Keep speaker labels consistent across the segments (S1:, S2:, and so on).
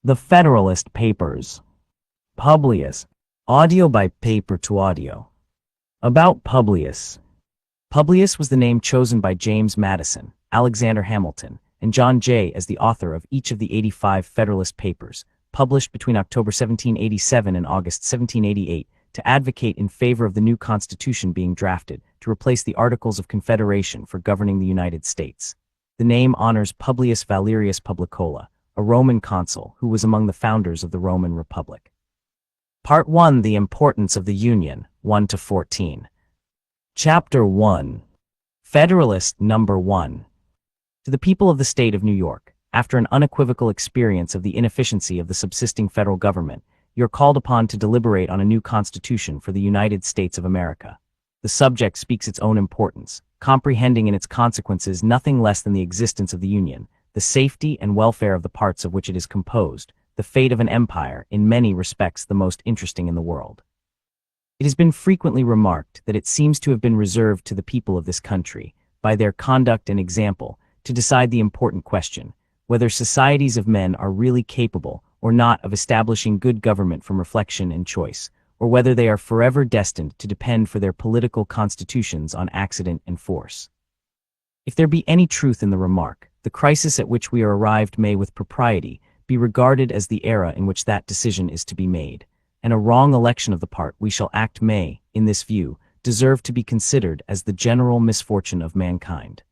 S1: The Federalist Papers. Publius. Audio by paper to audio. About Publius. Publius was the name chosen by James Madison, Alexander Hamilton, and John Jay as the author of each of the 85 Federalist Papers, published between October 1787 and August 1788, to advocate in favor of the new Constitution being drafted to replace the Articles of Confederation for governing the United States. The name honors Publius Valerius Publicola, a Roman consul who was among the founders of the Roman Republic. Part 1. The Importance of the Union, 1-14. Chapter 1. Federalist Number 1. To the people of the state of New York, after an unequivocal experience of the inefficiency of the subsisting federal government, you are called upon to deliberate on a new constitution for the United States of America. The subject speaks its own importance, comprehending in its consequences nothing less than the existence of the Union, the safety and welfare of the parts of which it is composed, the fate of an empire, in many respects the most interesting in the world. It has been frequently remarked that it seems to have been reserved to the people of this country, by their conduct and example, to decide the important question, whether societies of men are really capable or not of establishing good government from reflection and choice, or whether they are forever destined to depend for their political constitutions on accident and force. If there be any truth in the remark, the crisis at which we are arrived may with propriety be regarded as the era in which that decision is to be made, and a wrong election of the part we shall act may, in this view, deserve to be considered as the general misfortune of mankind.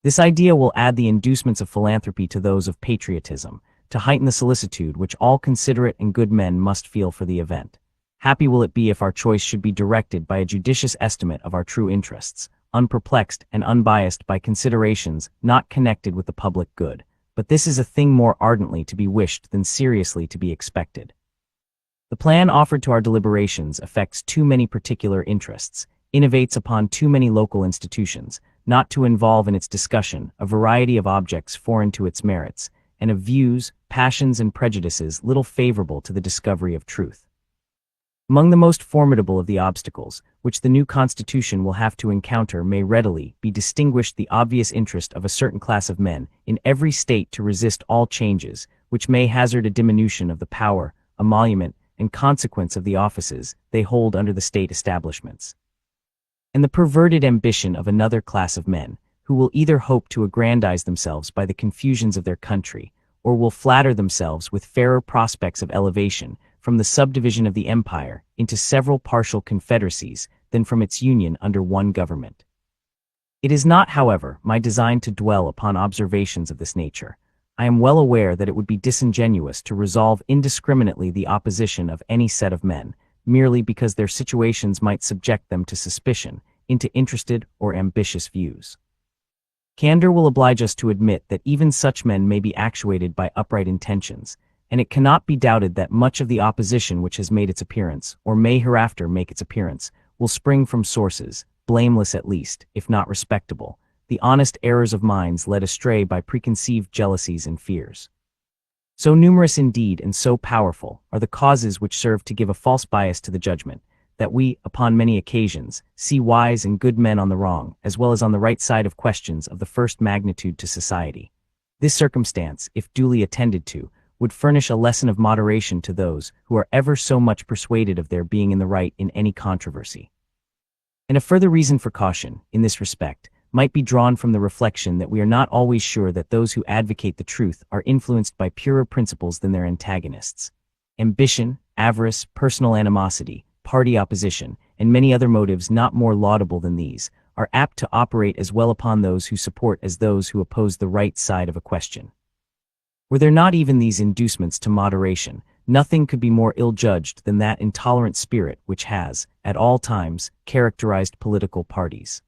S1: This idea will add the inducements of philanthropy to those of patriotism, to heighten the solicitude which all considerate and good men must feel for the event. Happy will it be if our choice should be directed by a judicious estimate of our true interests, unperplexed and unbiased by considerations not connected with the public good, but this is a thing more ardently to be wished than seriously to be expected. The plan offered to our deliberations affects too many particular interests, innovates upon too many local institutions, not to involve in its discussion a variety of objects foreign to its merits, and of views, passions, and prejudices little favorable to the discovery of truth. Among the most formidable of the obstacles which the new Constitution will have to encounter may readily be distinguished the obvious interest of a certain class of men in every state to resist all changes which may hazard a diminution of the power, emolument, and consequence of the offices they hold under the state establishments, and the perverted ambition of another class of men, who will either hope to aggrandize themselves by the confusions of their country, or will flatter themselves with fairer prospects of elevation from the subdivision of the empire into several partial confederacies than from its union under one government. It is not, however, my design to dwell upon observations of this nature. I am well aware that it would be disingenuous to resolve indiscriminately the opposition of any set of men, merely because their situations might subject them to suspicion, into interested or ambitious views. Candor will oblige us to admit that even such men may be actuated by upright intentions, and it cannot be doubted that much of the opposition which has made its appearance, or may hereafter make its appearance, will spring from sources, blameless at least, if not respectable, the honest errors of minds led astray by preconceived jealousies and fears. So numerous indeed and so powerful are the causes which serve to give a false bias to the judgment, that we, upon many occasions, see wise and good men on the wrong, as well as on the right side of questions of the first magnitude to society. This circumstance, if duly attended to, would furnish a lesson of moderation to those who are ever so much persuaded of their being in the right in any controversy. And a further reason for caution, in this respect, might be drawn from the reflection that we are not always sure that those who advocate the truth are influenced by purer principles than their antagonists. Ambition, avarice, personal animosity, party opposition, and many other motives not more laudable than these, are apt to operate as well upon those who support as those who oppose the right side of a question. Were there not even these inducements to moderation, nothing could be more ill-judged than that intolerant spirit which has, at all times, characterized political parties.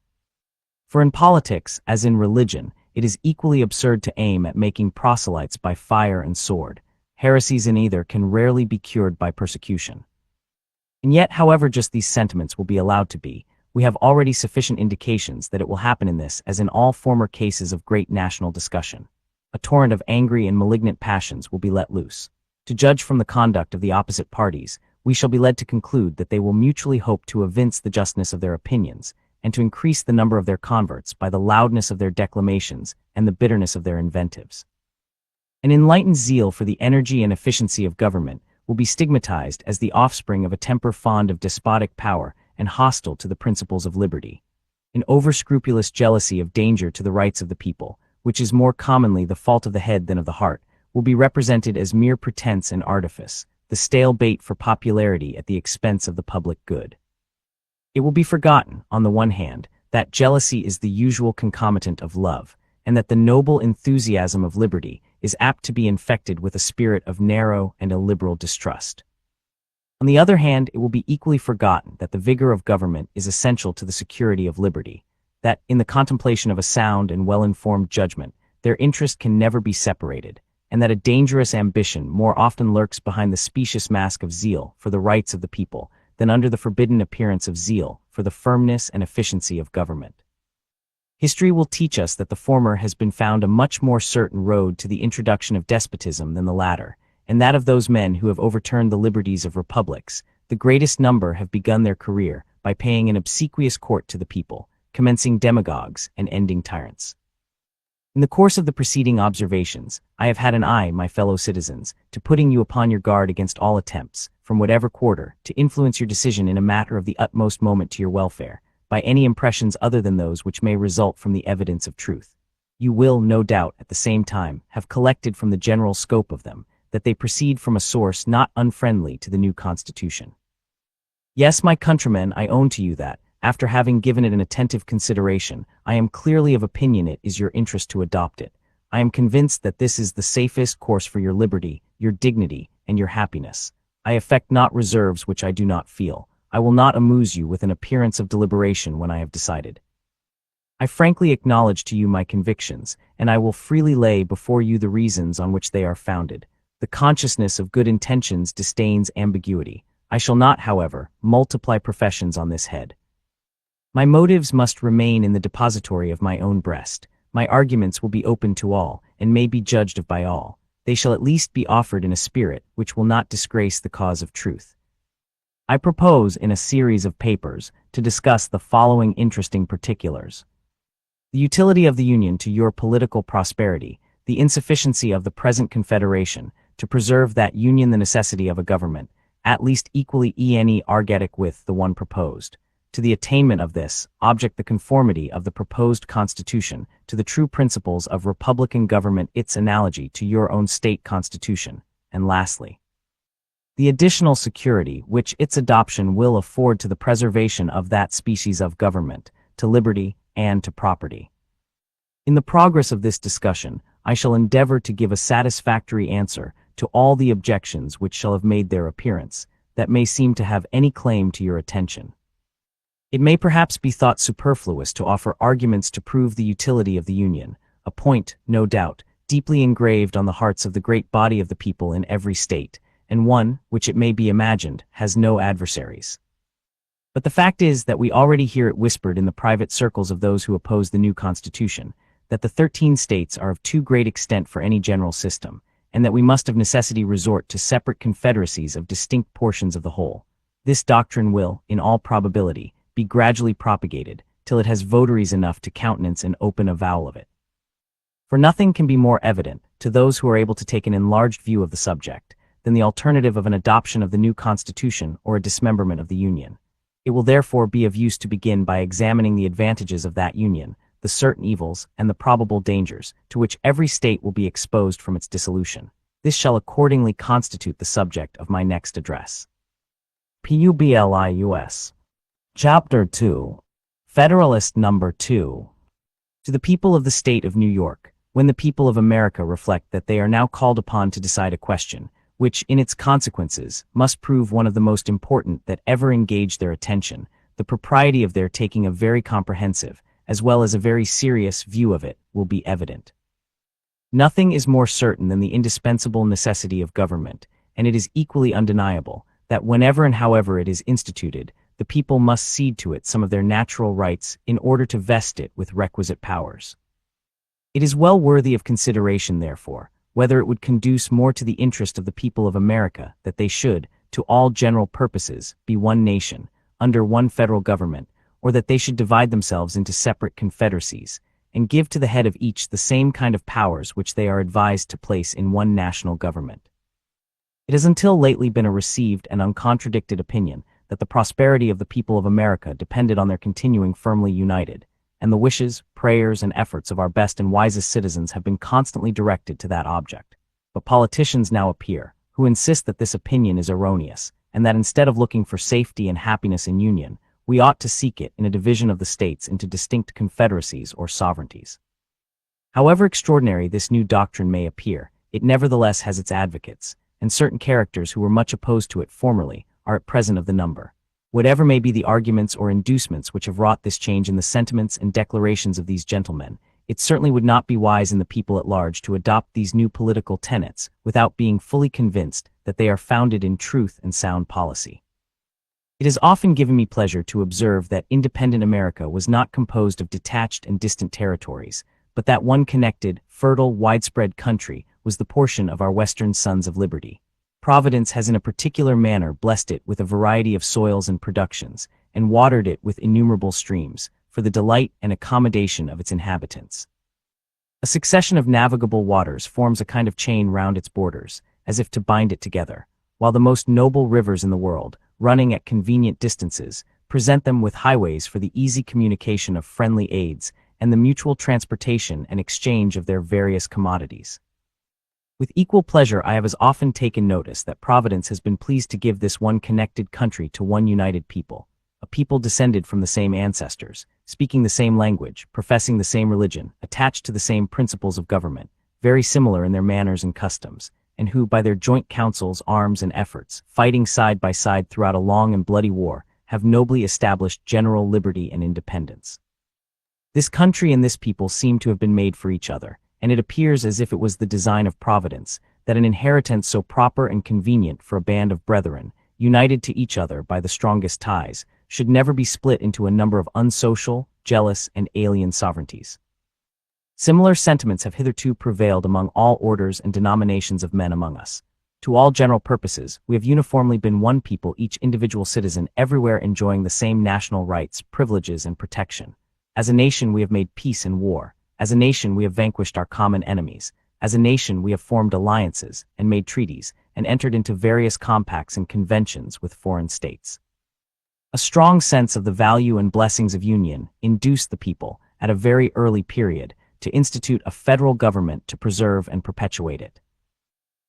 S1: For in politics, as in religion, it is equally absurd to aim at making proselytes by fire and sword. Heresies in either can rarely be cured by persecution. And yet, however just these sentiments will be allowed to be, we have already sufficient indications that it will happen in this as in all former cases of great national discussion. A torrent of angry and malignant passions will be let loose. To judge from the conduct of the opposite parties, we shall be led to conclude that they will mutually hope to evince the justness of their opinions, and to increase the number of their converts by the loudness of their declamations and the bitterness of their invectives. An enlightened zeal for the energy and efficiency of government will be stigmatized as the offspring of a temper fond of despotic power and hostile to the principles of liberty. An over-scrupulous jealousy of danger to the rights of the people, which is more commonly the fault of the head than of the heart, will be represented as mere pretense and artifice, the stale bait for popularity at the expense of the public good. It will be forgotten, on the one hand, that jealousy is the usual concomitant of love, and that the noble enthusiasm of liberty is apt to be infected with a spirit of narrow and illiberal distrust. On the other hand, it will be equally forgotten that the vigor of government is essential to the security of liberty, that, in the contemplation of a sound and well-informed judgment, their interest can never be separated, and that a dangerous ambition more often lurks behind the specious mask of zeal for the rights of the people than under the forbidden appearance of zeal for the firmness and efficiency of government. History will teach us that the former has been found a much more certain road to the introduction of despotism than the latter, and that of those men who have overturned the liberties of republics, the greatest number have begun their career by paying an obsequious court to the people, commencing demagogues and ending tyrants. In the course of the preceding observations, I have had an eye, my fellow citizens, to putting you upon your guard against all attempts, from whatever quarter, to influence your decision in a matter of the utmost moment to your welfare, by any impressions other than those which may result from the evidence of truth. You will, no doubt, at the same time, have collected from the general scope of them, that they proceed from a source not unfriendly to the new Constitution. Yes, my countrymen, I own to you that, after having given it an attentive consideration, I am clearly of opinion it is your interest to adopt it. I am convinced that this is the safest course for your liberty, your dignity, and your happiness. I affect not reserves which I do not feel. I will not amuse you with an appearance of deliberation when I have decided. I frankly acknowledge to you my convictions, and I will freely lay before you the reasons on which they are founded. The consciousness of good intentions disdains ambiguity. I shall not, however, multiply professions on this head. My motives must remain in the depository of my own breast. My arguments will be open to all, and may be judged of by all. They shall at least be offered in a spirit which will not disgrace the cause of truth. I propose, in a series of papers, to discuss the following interesting particulars: the utility of the Union to your political prosperity, the insufficiency of the present Confederation to preserve that Union, the necessity of a government, at least equally energetic with the one proposed. To the attainment of this object, the conformity of the proposed Constitution to the true principles of republican government, its analogy to your own state constitution, and lastly, the additional security which its adoption will afford to the preservation of that species of government, to liberty, and to property. In the progress of this discussion, I shall endeavor to give a satisfactory answer to all the objections which shall have made their appearance, that may seem to have any claim to your attention. It may perhaps be thought superfluous to offer arguments to prove the utility of the Union, a point, no doubt, deeply engraved on the hearts of the great body of the people in every state, and one, which it may be imagined, has no adversaries. But the fact is that we already hear it whispered in the private circles of those who oppose the new Constitution, that the 13 states are of too great extent for any general system, and that we must of necessity resort to separate confederacies of distinct portions of the whole. This doctrine will, in all probability, be gradually propagated, till it has votaries enough to countenance an open avowal of it. For nothing can be more evident, to those who are able to take an enlarged view of the subject, than the alternative of an adoption of the new Constitution or a dismemberment of the Union. It will therefore be of use to begin by examining the advantages of that Union, the certain evils, and the probable dangers, to which every state will be exposed from its dissolution. This shall accordingly constitute the subject of my next address. Publius. Chapter 2. Federalist Number 2. To the people of the state of New York, when the people of America reflect that they are now called upon to decide a question, which, in its consequences, must prove one of the most important that ever engaged their attention, the propriety of their taking a very comprehensive, as well as a very serious, view of it, will be evident. Nothing is more certain than the indispensable necessity of government, and it is equally undeniable that whenever and however it is instituted, the people must cede to it some of their natural rights in order to vest it with requisite powers. It is well worthy of consideration, therefore, whether it would conduce more to the interest of the people of America that they should, to all general purposes, be one nation, under one federal government, or that they should divide themselves into separate confederacies, and give to the head of each the same kind of powers which they are advised to place in one national government. It has until lately been a received and uncontradicted opinion that the prosperity of the people of America depended on their continuing firmly united, and the wishes, prayers, and efforts of our best and wisest citizens have been constantly directed to that object. But politicians now appear, who insist that this opinion is erroneous, and that instead of looking for safety and happiness in union, we ought to seek it in a division of the states into distinct confederacies or sovereignties. However extraordinary this new doctrine may appear, it nevertheless has its advocates, and certain characters who were much opposed to it formerly are at present of the number. Whatever may be the arguments or inducements which have wrought this change in the sentiments and declarations of these gentlemen, it certainly would not be wise in the people at large to adopt these new political tenets without being fully convinced that they are founded in truth and sound policy. It has often given me pleasure to observe that independent America was not composed of detached and distant territories, but that one connected, fertile, widespread country was the portion of our Western sons of liberty. Providence has in a particular manner blessed it with a variety of soils and productions, and watered it with innumerable streams, for the delight and accommodation of its inhabitants. A succession of navigable waters forms a kind of chain round its borders, as if to bind it together, while the most noble rivers in the world, running at convenient distances, present them with highways for the easy communication of friendly aids and the mutual transportation and exchange of their various commodities. With equal pleasure I have as often taken notice that Providence has been pleased to give this one connected country to one united people, a people descended from the same ancestors, speaking the same language, professing the same religion, attached to the same principles of government, very similar in their manners and customs, and who, by their joint counsels, arms, and efforts, fighting side by side throughout a long and bloody war, have nobly established general liberty and independence. This country and this people seem to have been made for each other, and it appears as if it was the design of Providence that an inheritance so proper and convenient for a band of brethren, united to each other by the strongest ties, should never be split into a number of unsocial, jealous, and alien sovereignties. Similar sentiments have hitherto prevailed among all orders and denominations of men among us. To all general purposes, we have uniformly been one people, each individual citizen everywhere enjoying the same national rights, privileges, and protection. As a nation we have made peace and war. As a nation we have vanquished our common enemies. As a nation we have formed alliances, and made treaties, and entered into various compacts and conventions with foreign states. A strong sense of the value and blessings of union induced the people, at a very early period, to institute a federal government to preserve and perpetuate it.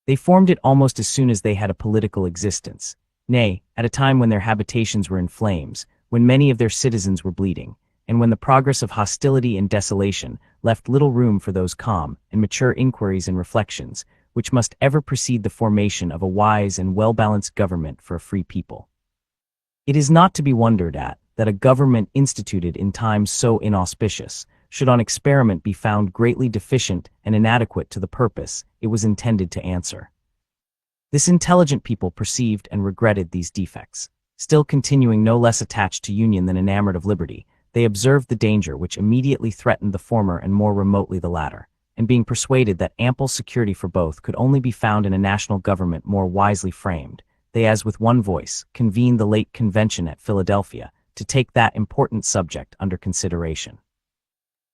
S1: They formed it almost as soon as they had a political existence, nay, at a time when their habitations were in flames, when many of their citizens were bleeding, and when the progress of hostility and desolation left little room for those calm and mature inquiries and reflections which must ever precede the formation of a wise and well-balanced government for a free people. It is not to be wondered at that a government instituted in times so inauspicious should on experiment be found greatly deficient and inadequate to the purpose it was intended to answer. This intelligent people perceived and regretted these defects. Still continuing no less attached to union than enamored of liberty, they observed the danger which immediately threatened the former and more remotely the latter, and being persuaded that ample security for both could only be found in a national government more wisely framed, they as with one voice convened the late convention at Philadelphia to take that important subject under consideration.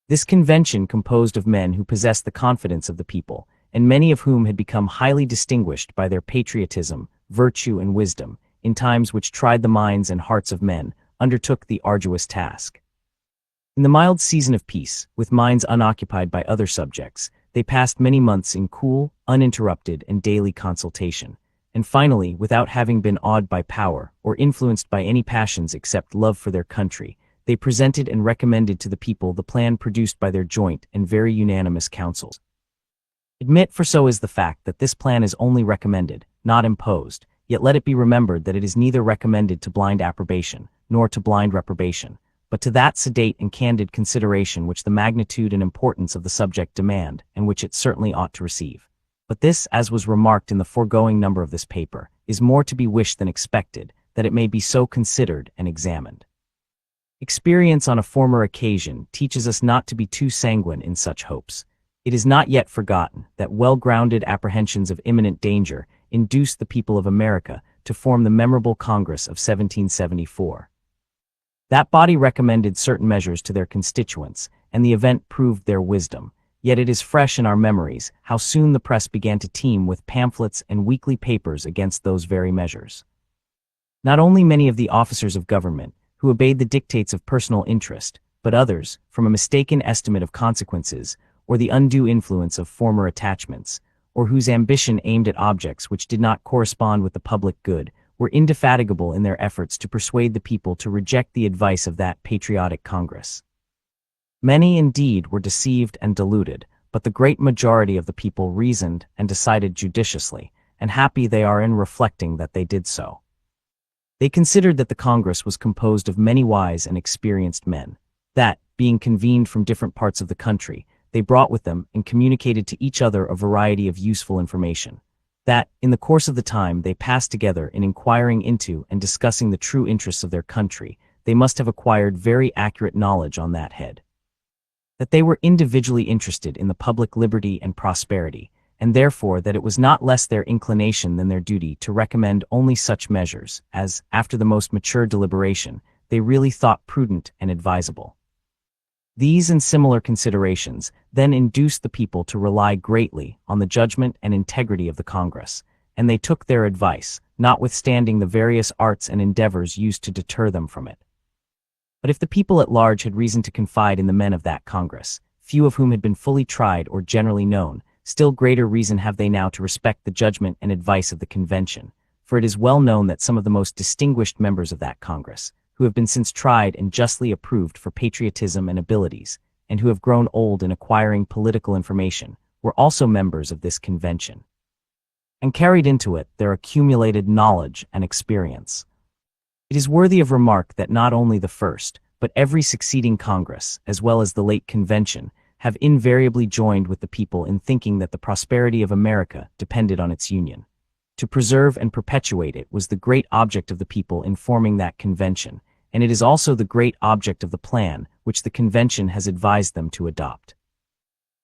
S1: This convention composed of men who possessed the confidence of the people, and many of whom had become highly distinguished by their patriotism, virtue, and wisdom, in times which tried the minds and hearts of men, undertook the arduous task. In the mild season of peace, with minds unoccupied by other subjects, they passed many months in cool, uninterrupted, and daily consultation, and finally, without having been awed by power or influenced by any passions except love for their country, they presented and recommended to the people the plan produced by their joint and very unanimous councils. Admit, for so is the fact, that this plan is only recommended, not imposed, yet let it be remembered that it is neither recommended to blind approbation, nor to blind reprobation, but to that sedate and candid consideration which the magnitude and importance of the subject demand, and which it certainly ought to receive. But this, as was remarked in the foregoing number of this paper, is more to be wished than expected, that it may be so considered and examined. Experience on a former occasion teaches us not to be too sanguine in such hopes. It is not yet forgotten that well-grounded apprehensions of imminent danger induced the people of America to form the memorable Congress of 1774. That body recommended certain measures to their constituents, and the event proved their wisdom. Yet it is fresh in our memories how soon the press began to teem with pamphlets and weekly papers against those very measures. Not only many of the officers of government, who obeyed the dictates of personal interest, but others, from a mistaken estimate of consequences, or the undue influence of former attachments, or whose ambition aimed at objects which did not correspond with the public good, were indefatigable in their efforts to persuade the people to reject the advice of that patriotic Congress. Many indeed were deceived and deluded, but the great majority of the people reasoned and decided judiciously, and happy they are in reflecting that they did so. They considered that the Congress was composed of many wise and experienced men, that, being convened from different parts of the country, they brought with them and communicated to each other a variety of useful information, that, in the course of the time they passed together in inquiring into and discussing the true interests of their country, they must have acquired very accurate knowledge on that head. That they were individually interested in the public liberty and prosperity, and therefore that it was not less their inclination than their duty to recommend only such measures as, after the most mature deliberation, they really thought prudent and advisable. These and similar considerations then induced the people to rely greatly on the judgment and integrity of the Congress, and they took their advice, notwithstanding the various arts and endeavors used to deter them from it. But if the people at large had reason to confide in the men of that Congress, few of whom had been fully tried or generally known, still greater reason have they now to respect the judgment and advice of the Convention, for it is well known that some of the most distinguished members of that Congress, who have been since tried and justly approved for patriotism and abilities, and who have grown old in acquiring political information, were also members of this Convention, and carried into it their accumulated knowledge and experience. It is worthy of remark that not only the first, but every succeeding Congress, as well as the late Convention, have invariably joined with the people in thinking that the prosperity of America depended on its union. To preserve and perpetuate it was the great object of the people in forming that Convention, and it is also the great object of the plan which the Convention has advised them to adopt.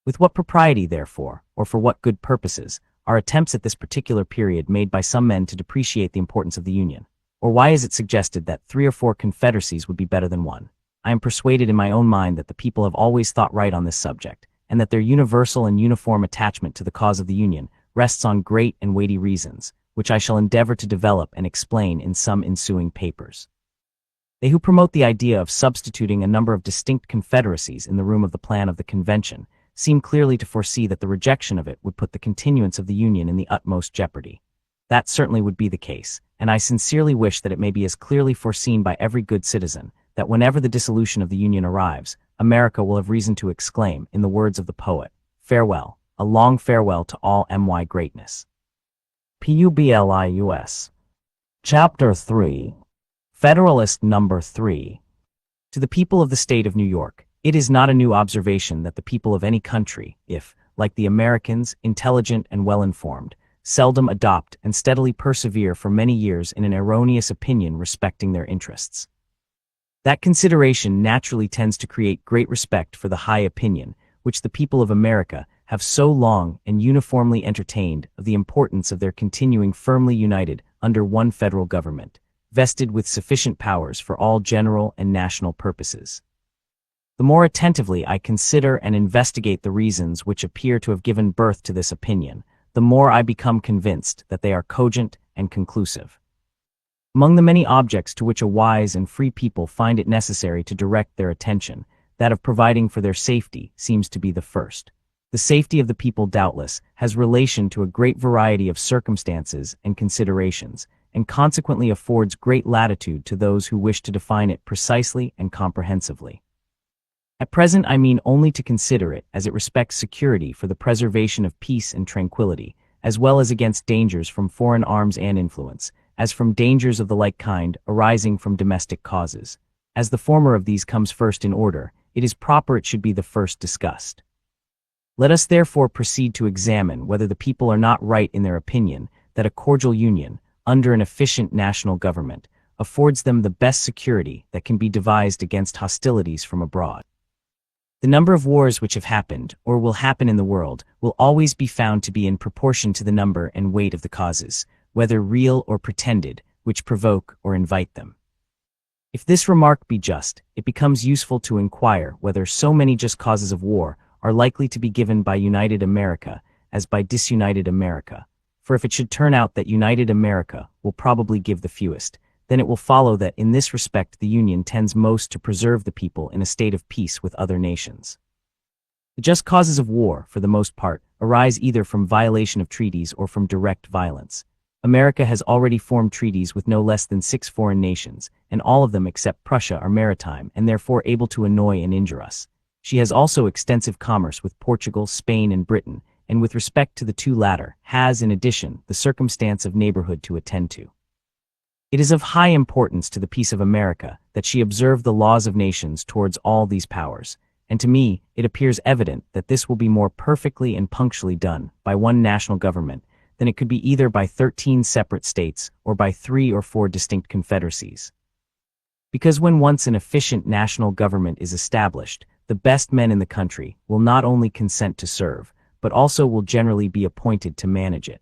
S1: With what propriety, therefore, or for what good purposes, are attempts at this particular period made by some men to depreciate the importance of the Union? Or why is it suggested that 3 or 4 confederacies would be better than one? I am persuaded in my own mind that the people have always thought right on this subject, and that their universal and uniform attachment to the cause of the Union rests on great and weighty reasons, which I shall endeavor to develop and explain in some ensuing papers. They who promote the idea of substituting a number of distinct confederacies in the room of the plan of the Convention seem clearly to foresee that the rejection of it would put the continuance of the Union in the utmost jeopardy. That certainly would be the case, and I sincerely wish that it may be as clearly foreseen by every good citizen that whenever the dissolution of the Union arrives, America will have reason to exclaim, in the words of the poet, "Farewell, a long farewell to all my greatness." Publius. Chapter 3. Federalist Number 3. To the people of the state of New York, it is not a new observation that the people of any country, if, like the Americans, intelligent and well-informed, seldom adopt and steadily persevere for many years in an erroneous opinion respecting their interests. That consideration naturally tends to create great respect for the high opinion which the people of America have so long and uniformly entertained of the importance of their continuing firmly united under one federal government, vested with sufficient powers for all general and national purposes. The more attentively I consider and investigate the reasons which appear to have given birth to this opinion, the more I become convinced that they are cogent and conclusive. Among the many objects to which a wise and free people find it necessary to direct their attention, that of providing for their safety seems to be the first. The safety of the people doubtless has relation to a great variety of circumstances and considerations, and consequently affords great latitude to those who wish to define it precisely and comprehensively. At present I mean only to consider it as it respects security for the preservation of peace and tranquility, as well as against dangers from foreign arms and influence, as from dangers of the like kind arising from domestic causes. As the former of these comes first in order, it is proper it should be the first discussed. Let us therefore proceed to examine whether the people are not right in their opinion that a cordial union, under an efficient national government, affords them the best security that can be devised against hostilities from abroad. The number of wars which have happened, or will happen in the world, will always be found to be in proportion to the number and weight of the causes, whether real or pretended, which provoke or invite them. If this remark be just, it becomes useful to inquire whether so many just causes of war are likely to be given by United America as by disunited America. For if it should turn out that United America will probably give the fewest, then it will follow that in this respect the Union tends most to preserve the people in a state of peace with other nations. The just causes of war, for the most part, arise either from violation of treaties or from direct violence. America has already formed treaties with no less than 6 foreign nations, and all of them except Prussia are maritime and therefore able to annoy and injure us. She has also extensive commerce with Portugal, Spain, and Britain, and with respect to the two latter, has, in addition, the circumstance of neighborhood to attend to. It is of high importance to the peace of America that she observe the laws of nations towards all these powers, and to me it appears evident that this will be more perfectly and punctually done by one national government than it could be either by 13 separate states or by 3 or 4 distinct confederacies. Because when once an efficient national government is established, the best men in the country will not only consent to serve, but also will generally be appointed to manage it.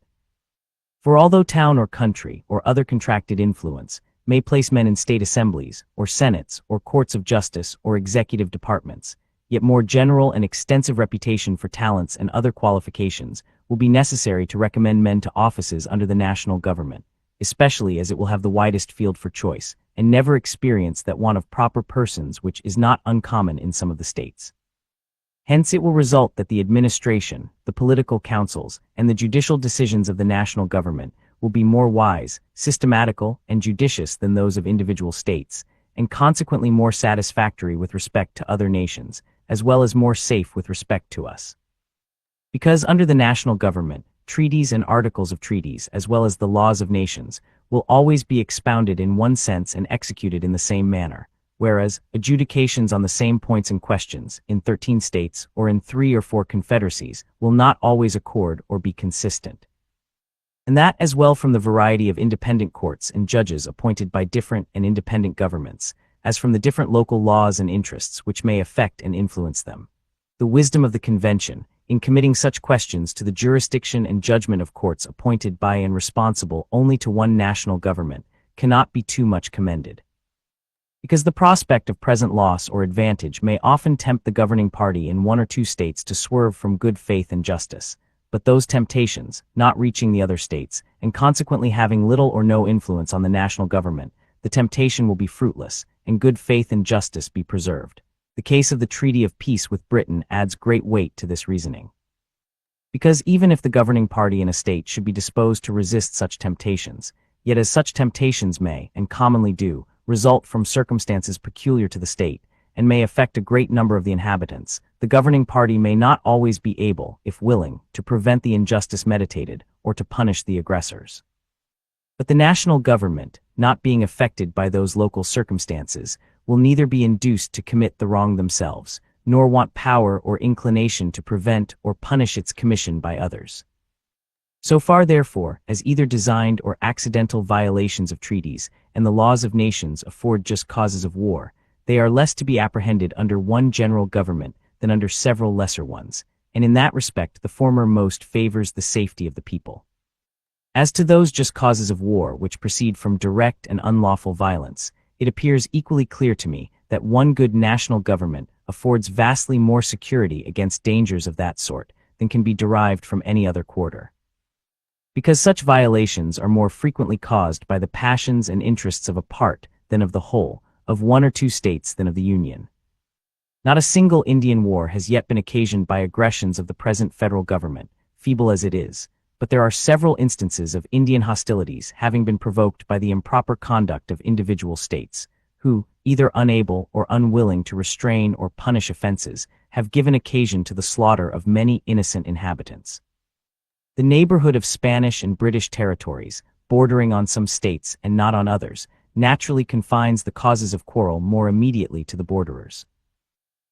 S1: For although town or country or other contracted influence may place men in state assemblies, or senates, or courts of justice, or executive departments, yet more general and extensive reputation for talents and other qualifications will be necessary to recommend men to offices under the national government, especially as it will have the widest field for choice, and never experience that want of proper persons which is not uncommon in some of the states. Hence it will result that the administration, the political councils, and the judicial decisions of the national government will be more wise, systematical, and judicious than those of individual states, and consequently more satisfactory with respect to other nations, as well as more safe with respect to us. Because under the national government, treaties and articles of treaties, as well as the laws of nations, will always be expounded in one sense and executed in the same manner, whereas adjudications on the same points and questions, in 13 states or in 3 or 4 confederacies, will not always accord or be consistent. And that as well from the variety of independent courts and judges appointed by different and independent governments, as from the different local laws and interests which may affect and influence them. The wisdom of the convention, in committing such questions to the jurisdiction and judgment of courts appointed by and responsible only to one national government, cannot be too much commended. Because the prospect of present loss or advantage may often tempt the governing party in 1 or 2 states to swerve from good faith and justice, but those temptations, not reaching the other states, and consequently having little or no influence on the national government, the temptation will be fruitless, and good faith and justice be preserved. The case of the Treaty of Peace with Britain adds great weight to this reasoning. Because even if the governing party in a state should be disposed to resist such temptations, yet as such temptations may, and commonly do, result from circumstances peculiar to the state, and may affect a great number of the inhabitants, the governing party may not always be able, if willing, to prevent the injustice meditated, or to punish the aggressors. But the national government, not being affected by those local circumstances, will neither be induced to commit the wrong themselves, nor want power or inclination to prevent or punish its commission by others. So far therefore, as either designed or accidental violations of treaties and the laws of nations afford just causes of war, they are less to be apprehended under one general government than under several lesser ones, and in that respect the former most favors the safety of the people. As to those just causes of war which proceed from direct and unlawful violence, it appears equally clear to me that one good national government affords vastly more security against dangers of that sort than can be derived from any other quarter. Because such violations are more frequently caused by the passions and interests of a part than of the whole, of 1 or 2 states than of the Union. Not a single Indian war has yet been occasioned by aggressions of the present federal government, feeble as it is, but there are several instances of Indian hostilities having been provoked by the improper conduct of individual states, who, either unable or unwilling to restrain or punish offenses, have given occasion to the slaughter of many innocent inhabitants. The neighborhood of Spanish and British territories, bordering on some states and not on others, naturally confines the causes of quarrel more immediately to the borderers.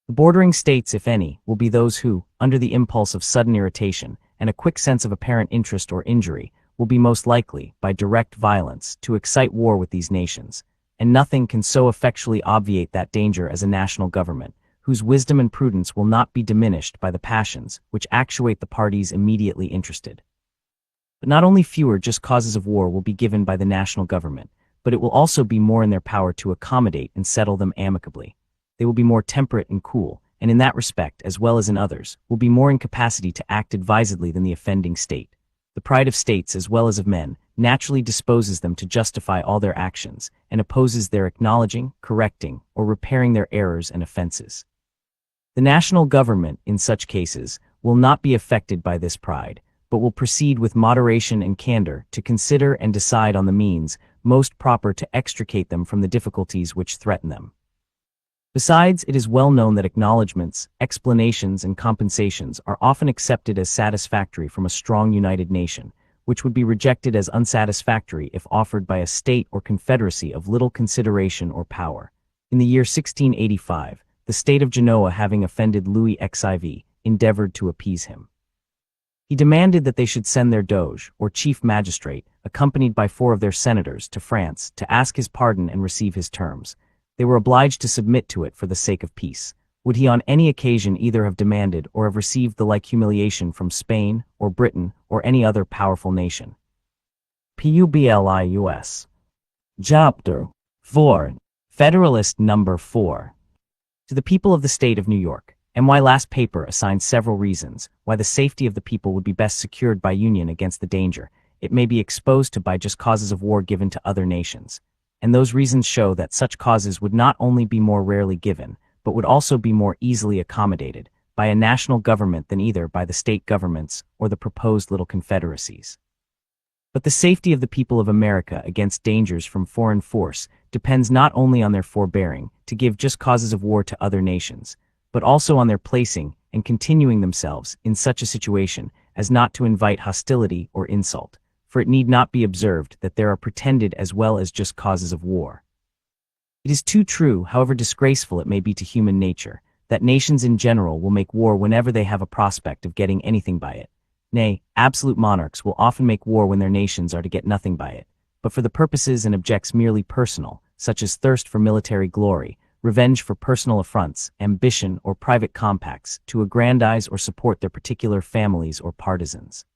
S1: The bordering states, if any, will be those who, under the impulse of sudden irritation and a quick sense of apparent interest or injury, will be most likely, by direct violence, to excite war with these nations, and nothing can so effectually obviate that danger as a national government, whose wisdom and prudence will not be diminished by the passions which actuate the parties immediately interested. But not only fewer just causes of war will be given by the national government, but it will also be more in their power to accommodate and settle them amicably. They will be more temperate and cool, and in that respect, as well as in others, will be more in capacity to act advisedly than the offending state. The pride of states as well as of men naturally disposes them to justify all their actions, and opposes their acknowledging, correcting, or repairing their errors and offenses. The national government, in such cases, will not be affected by this pride, but will proceed with moderation and candor to consider and decide on the means most proper to extricate them from the difficulties which threaten them. Besides, it is well known that acknowledgments, explanations, and compensations are often accepted as satisfactory from a strong united nation, which would be rejected as unsatisfactory if offered by a state or confederacy of little consideration or power. In the year 1685, the state of Genoa, having offended Louis XIV, endeavored to appease him. He demanded that they should send their doge, or chief magistrate, accompanied by 4 of their senators, to France to ask his pardon and receive his terms. They were obliged to submit to it for the sake of peace. Would he on any occasion either have demanded or have received the like humiliation from Spain, or Britain, or any other powerful nation? Publius. Chapter 4. Federalist Number 4. To the people of the state of New York, my last paper assigned several reasons why the safety of the people would be best secured by union against the danger it may be exposed to by just causes of war given to other nations. And those reasons show that such causes would not only be more rarely given, but would also be more easily accommodated by a national government than either by the state governments or the proposed little confederacies. But the safety of the people of America against dangers from foreign force depends not only on their forbearing to give just causes of war to other nations, but also on their placing and continuing themselves in such a situation as not to invite hostility or insult. For it need not be observed that there are pretended as well as just causes of war. It is too true, however disgraceful it may be to human nature, that nations in general will make war whenever they have a prospect of getting anything by it. Nay, absolute monarchs will often make war when their nations are to get nothing by it, but for the purposes and objects merely personal, such as thirst for military glory, revenge for personal affronts, ambition, or private compacts, to aggrandize or support their particular families or partisans.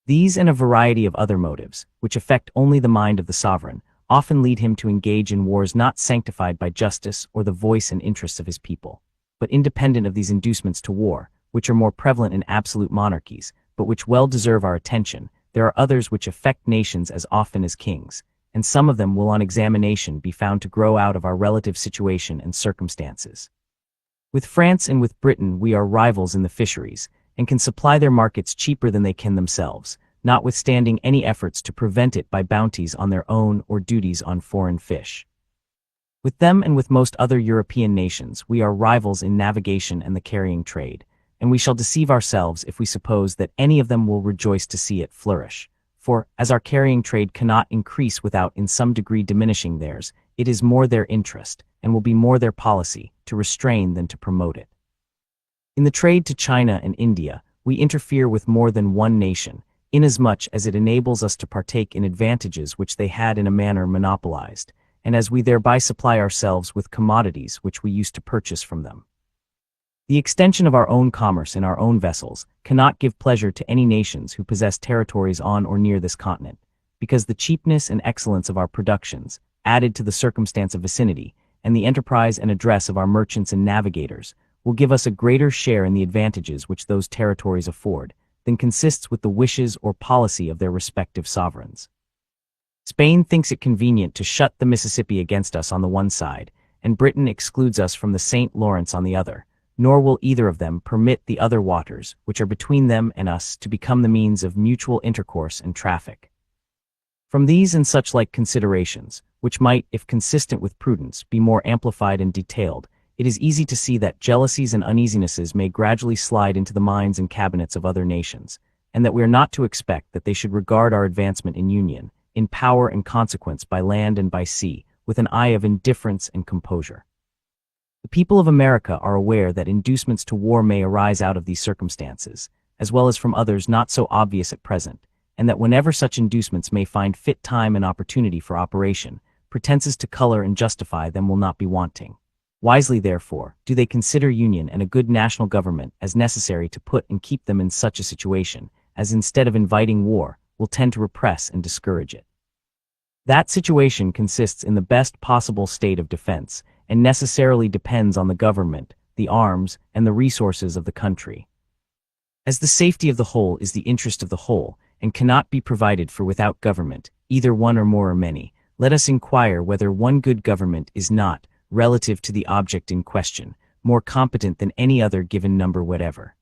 S1: These and a variety of other motives, which affect only the mind of the sovereign, often lead him to engage in wars not sanctified by justice or the voice and interests of his people. But independent of these inducements to war, which are more prevalent in absolute monarchies, but which well deserve our attention, there are others which affect nations as often as kings, and some of them will on examination be found to grow out of our relative situation and circumstances. With France and with Britain we are rivals in the fisheries, and can supply their markets cheaper than they can themselves, notwithstanding any efforts to prevent it by bounties on their own or duties on foreign fish. With them and with most other European nations we are rivals in navigation and the carrying trade, and we shall deceive ourselves if we suppose that any of them will rejoice to see it flourish. For, as our carrying trade cannot increase without in some degree diminishing theirs, it is more their interest, and will be more their policy, to restrain than to promote it. In the trade to China and India, we interfere with more than one nation, inasmuch as it enables us to partake in advantages which they had in a manner monopolized, and as we thereby supply ourselves with commodities which we used to purchase from them. The extension of our own commerce in our own vessels cannot give pleasure to any nations who possess territories on or near this continent, because the cheapness and excellence of our productions, added to the circumstance of vicinity, and the enterprise and address of our merchants and navigators, will give us a greater share in the advantages which those territories afford, than consists with the wishes or policy of their respective sovereigns. Spain thinks it convenient to shut the Mississippi against us on the one side, and Britain excludes us from the St. Lawrence on the other, nor will either of them permit the other waters, which are between them and us, to become the means of mutual intercourse and traffic. From these and such like considerations, which might, if consistent with prudence, be more amplified and detailed, it is easy to see that jealousies and uneasinesses may gradually slide into the minds and cabinets of other nations, and that we are not to expect that they should regard our advancement in union, in power and consequence by land and by sea, with an eye of indifference and composure. The people of America are aware that inducements to war may arise out of these circumstances, as well as from others not so obvious at present, and that whenever such inducements may find fit time and opportunity for operation, pretenses to color and justify them will not be wanting. Wisely, therefore, do they consider union and a good national government as necessary to put and keep them in such a situation, as instead of inviting war, will tend to repress and discourage it. That situation consists in the best possible state of defense, and necessarily depends on the government, the arms, and the resources of the country. As the safety of the whole is the interest of the whole, and cannot be provided for without government, either one or more or many, let us inquire whether one good government is not, relative to the object in question, more competent than any other given number whatever.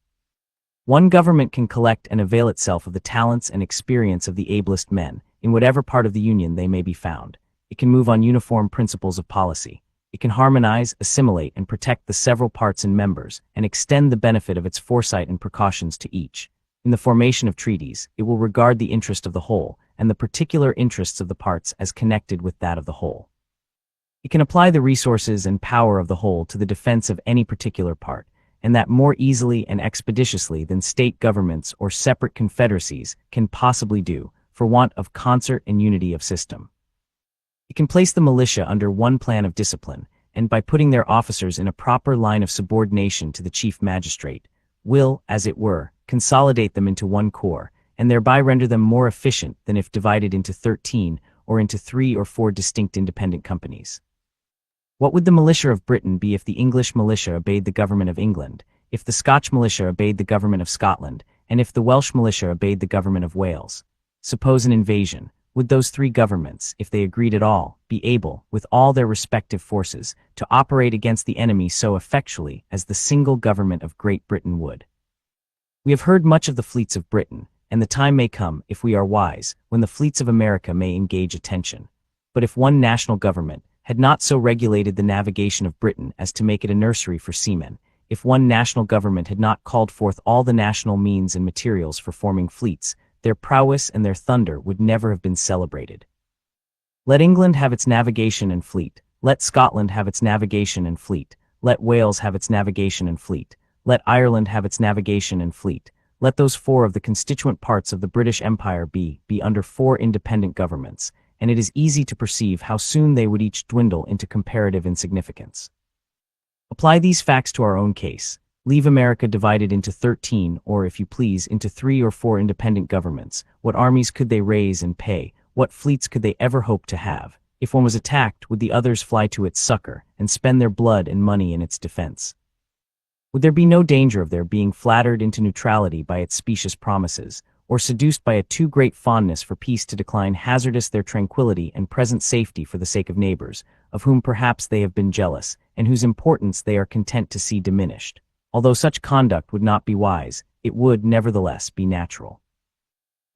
S1: One government can collect and avail itself of the talents and experience of the ablest men, in whatever part of the Union they may be found. It can move on uniform principles of policy. It can harmonize, assimilate, and protect the several parts and members, and extend the benefit of its foresight and precautions to each. In the formation of treaties, it will regard the interest of the whole, and the particular interests of the parts as connected with that of the whole. It can apply the resources and power of the whole to the defense of any particular part, and that more easily and expeditiously than state governments or separate confederacies can possibly do, for want of concert and unity of system. It can place the militia under one plan of discipline, and by putting their officers in a proper line of subordination to the chief magistrate, will, as it were, consolidate them into one corps, and thereby render them more efficient than if divided into 13 or into 3 or 4 distinct independent companies. What would the militia of Britain be if the English militia obeyed the government of England, if the Scotch militia obeyed the government of Scotland, and if the Welsh militia obeyed the government of Wales? Suppose an invasion. Would those 3 governments, if they agreed at all, be able, with all their respective forces, to operate against the enemy so effectually as the single government of Great Britain would? We have heard much of the fleets of Britain, and the time may come, if we are wise, when the fleets of America may engage attention. But if one national government had not so regulated the navigation of Britain as to make it a nursery for seamen, if one national government had not called forth all the national means and materials for forming fleets, their prowess and their thunder would never have been celebrated. Let England have its navigation and fleet, let Scotland have its navigation and fleet, let Wales have its navigation and fleet, let Ireland have its navigation and fleet, let those 4 of the constituent parts of the British Empire be under 4 independent governments, and it is easy to perceive how soon they would each dwindle into comparative insignificance. Apply these facts to our own case. Leave America divided into 13, or if you please, into 3 or 4 independent governments. What armies could they raise and pay? What fleets could they ever hope to have? If one was attacked, would the others fly to its succor, and spend their blood and money in its defense? Would there be no danger of their being flattered into neutrality by its specious promises, or seduced by a too great fondness for peace to decline hazardous their tranquility and present safety for the sake of neighbors, of whom perhaps they have been jealous, and whose importance they are content to see diminished? Although such conduct would not be wise, it would, nevertheless, be natural.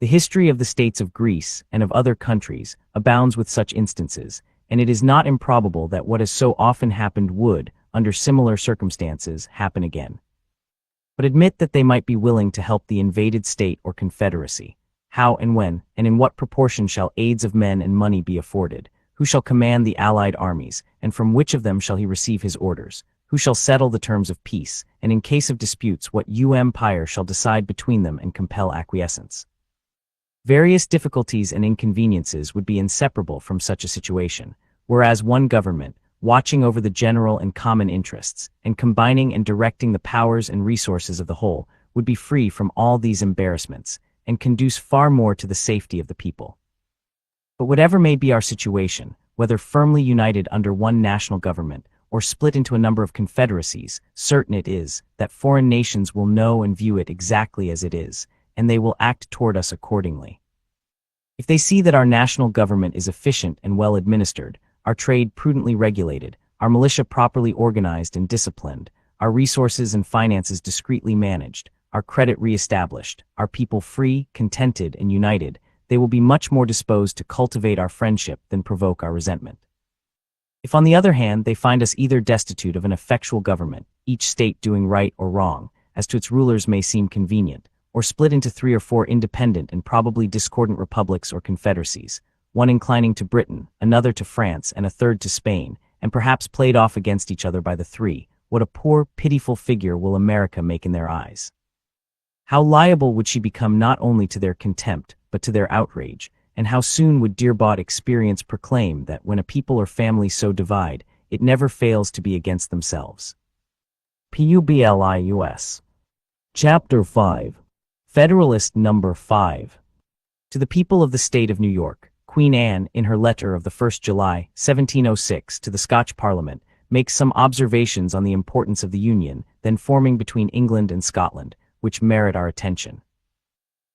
S1: The history of the states of Greece and of other countries abounds with such instances, and it is not improbable that what has so often happened would, under similar circumstances, happen again. But admit that they might be willing to help the invaded state or confederacy. How and when, and in what proportion shall aids of men and money be afforded? Who shall command the allied armies, and from which of them shall he receive his orders? Who shall settle the terms of peace, and in case of disputes what empire shall decide between them and compel acquiescence? Various difficulties and inconveniences would be inseparable from such a situation, whereas one government, watching over the general and common interests, and combining and directing the powers and resources of the whole, would be free from all these embarrassments, and conduce far more to the safety of the people. But whatever may be our situation, whether firmly united under one national government, or split into a number of confederacies, certain it is that foreign nations will know and view it exactly as it is, and they will act toward us accordingly. If they see that our national government is efficient and well administered, our trade prudently regulated, our militia properly organized and disciplined, our resources and finances discreetly managed, our credit re-established, our people free, contented, and united, they will be much more disposed to cultivate our friendship than provoke our resentment. If on the other hand they find us either destitute of an effectual government, each state doing right or wrong, as to its rulers may seem convenient, or split into 3 or 4 independent and probably discordant republics or confederacies, one inclining to Britain, another to France, and a third to Spain, and perhaps played off against each other by the 3, what a poor, pitiful figure will America make in their eyes. How liable would she become not only to their contempt, but to their outrage, and how soon would dear-bought experience proclaim that when a people or family so divide, it never fails to be against themselves. Publius. Chapter 5. Federalist Number 5. To the people of the state of New York, Queen Anne, in her letter of the 1st July, 1706, to the Scotch Parliament, makes some observations on the importance of the union then forming between England and Scotland, which merit our attention.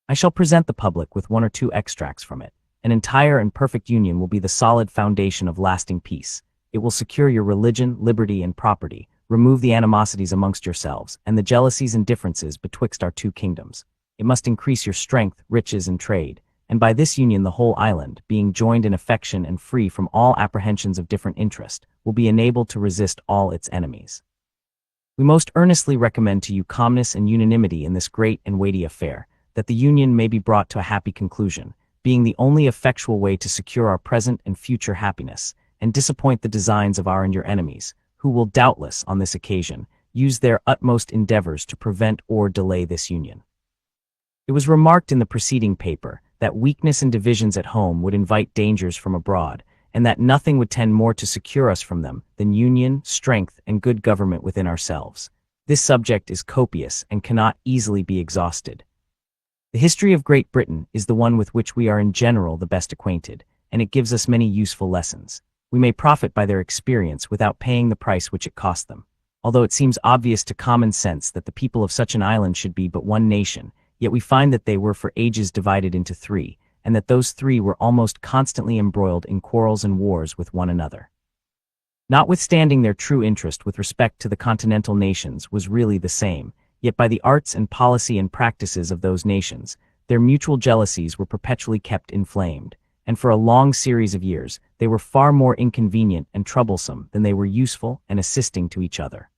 S1: I shall present the public with one or two extracts from it. An entire and perfect union will be the solid foundation of lasting peace. It will secure your religion, liberty, and property, remove the animosities amongst yourselves, and the jealousies and differences betwixt our two kingdoms. It must increase your strength, riches, and trade, and by this union the whole island, being joined in affection and free from all apprehensions of different interest, will be enabled to resist all its enemies. We most earnestly recommend to you calmness and unanimity in this great and weighty affair, that the union may be brought to a happy conclusion, being the only effectual way to secure our present and future happiness, and disappoint the designs of our and your enemies, who will doubtless, on this occasion, use their utmost endeavors to prevent or delay this union. It was remarked in the preceding paper that weakness and divisions at home would invite dangers from abroad, and that nothing would tend more to secure us from them than union, strength, and good government within ourselves. This subject is copious and cannot easily be exhausted. The history of Great Britain is the one with which we are in general the best acquainted, and it gives us many useful lessons. We may profit by their experience without paying the price which it cost them. Although it seems obvious to common sense that the people of such an island should be but one nation, yet we find that they were for ages divided into three, and that those three were almost constantly embroiled in quarrels and wars with one another. Notwithstanding their true interest with respect to the continental nations was really the same, yet by the arts and policy and practices of those nations, their mutual jealousies were perpetually kept inflamed, and for a long series of years they were far more inconvenient and troublesome than they were useful and assisting to each other.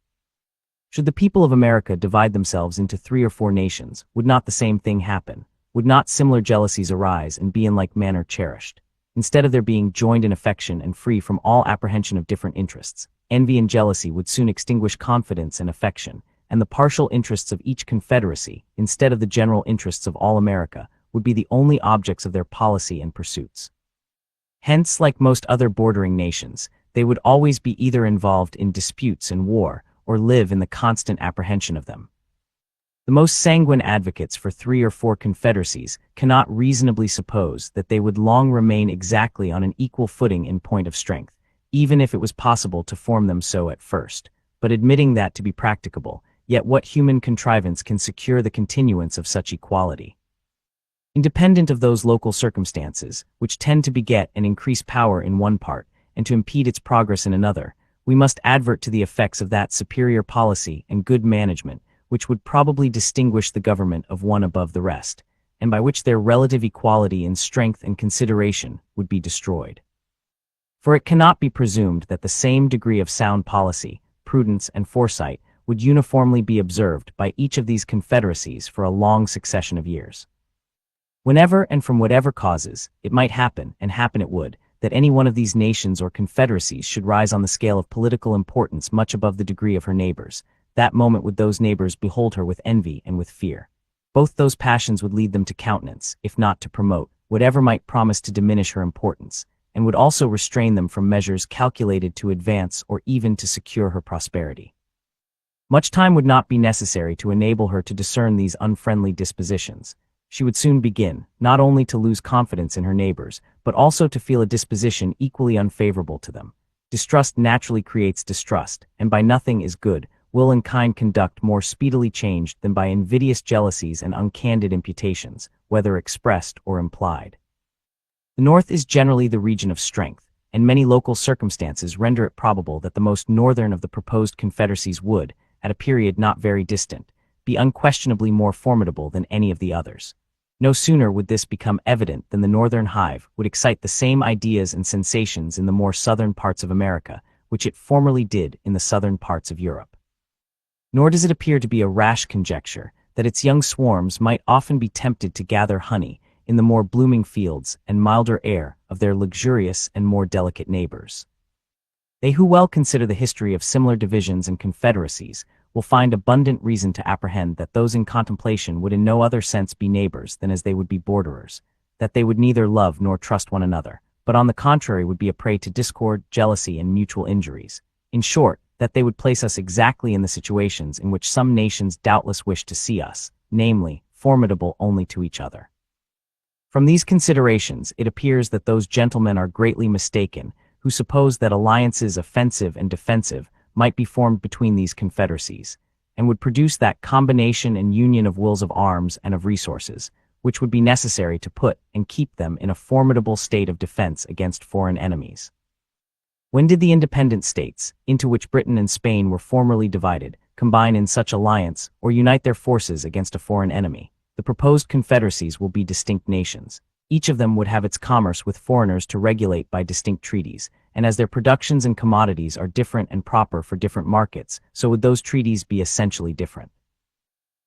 S1: Should the people of America divide themselves into 3 or 4 nations, would not the same thing happen? Would not similar jealousies arise and be in like manner cherished? Instead of their being joined in affection and free from all apprehension of different interests, envy and jealousy would soon extinguish confidence and affection, and the partial interests of each confederacy, instead of the general interests of all America, would be the only objects of their policy and pursuits. Hence, like most other bordering nations, they would always be either involved in disputes and war, or live in the constant apprehension of them. The most sanguine advocates for 3 or 4 confederacies cannot reasonably suppose that they would long remain exactly on an equal footing in point of strength, even if it was possible to form them so at first. But admitting that to be practicable, yet what human contrivance can secure the continuance of such equality? Independent of those local circumstances, which tend to beget and increase power in one part, and to impede its progress in another, we must advert to the effects of that superior policy and good management which would probably distinguish the government of one above the rest, and by which their relative equality in strength and consideration would be destroyed. For it cannot be presumed that the same degree of sound policy, prudence, and foresight would uniformly be observed by each of these confederacies for a long succession of years. Whenever and from whatever causes, it might happen, and happen it would, that any one of these nations or confederacies should rise on the scale of political importance much above the degree of her neighbors, that moment would those neighbors behold her with envy and with fear. Both those passions would lead them to countenance, if not to promote, whatever might promise to diminish her importance, and would also restrain them from measures calculated to advance or even to secure her prosperity. Much time would not be necessary to enable her to discern these unfriendly dispositions. She would soon begin, not only to lose confidence in her neighbors, but also to feel a disposition equally unfavorable to them. Distrust naturally creates distrust, and by nothing is good, will and kind conduct more speedily changed than by invidious jealousies and uncandid imputations, whether expressed or implied. The North is generally the region of strength, and many local circumstances render it probable that the most northern of the proposed confederacies would, at a period not very distant, be unquestionably more formidable than any of the others. No sooner would this become evident than the northern hive would excite the same ideas and sensations in the more southern parts of America, which it formerly did in the southern parts of Europe. Nor does it appear to be a rash conjecture that its young swarms might often be tempted to gather honey in the more blooming fields and milder air of their luxurious and more delicate neighbors. They who well consider the history of similar divisions and confederacies will find abundant reason to apprehend that those in contemplation would in no other sense be neighbors than as they would be borderers, that they would neither love nor trust one another, but on the contrary would be a prey to discord, jealousy, and mutual injuries. In short, that they would place us exactly in the situations in which some nations doubtless wish to see us, namely, formidable only to each other. From these considerations, it appears that those gentlemen are greatly mistaken who suppose that alliances offensive and defensive might be formed between these confederacies, and would produce that combination and union of wills of arms and of resources, which would be necessary to put and keep them in a formidable state of defense against foreign enemies. When did the independent states, into which Britain and Spain were formerly divided, combine in such alliance or unite their forces against a foreign enemy? The proposed confederacies will be distinct nations. Each of them would have its commerce with foreigners to regulate by distinct treaties, and as their productions and commodities are different and proper for different markets, so would those treaties be essentially different.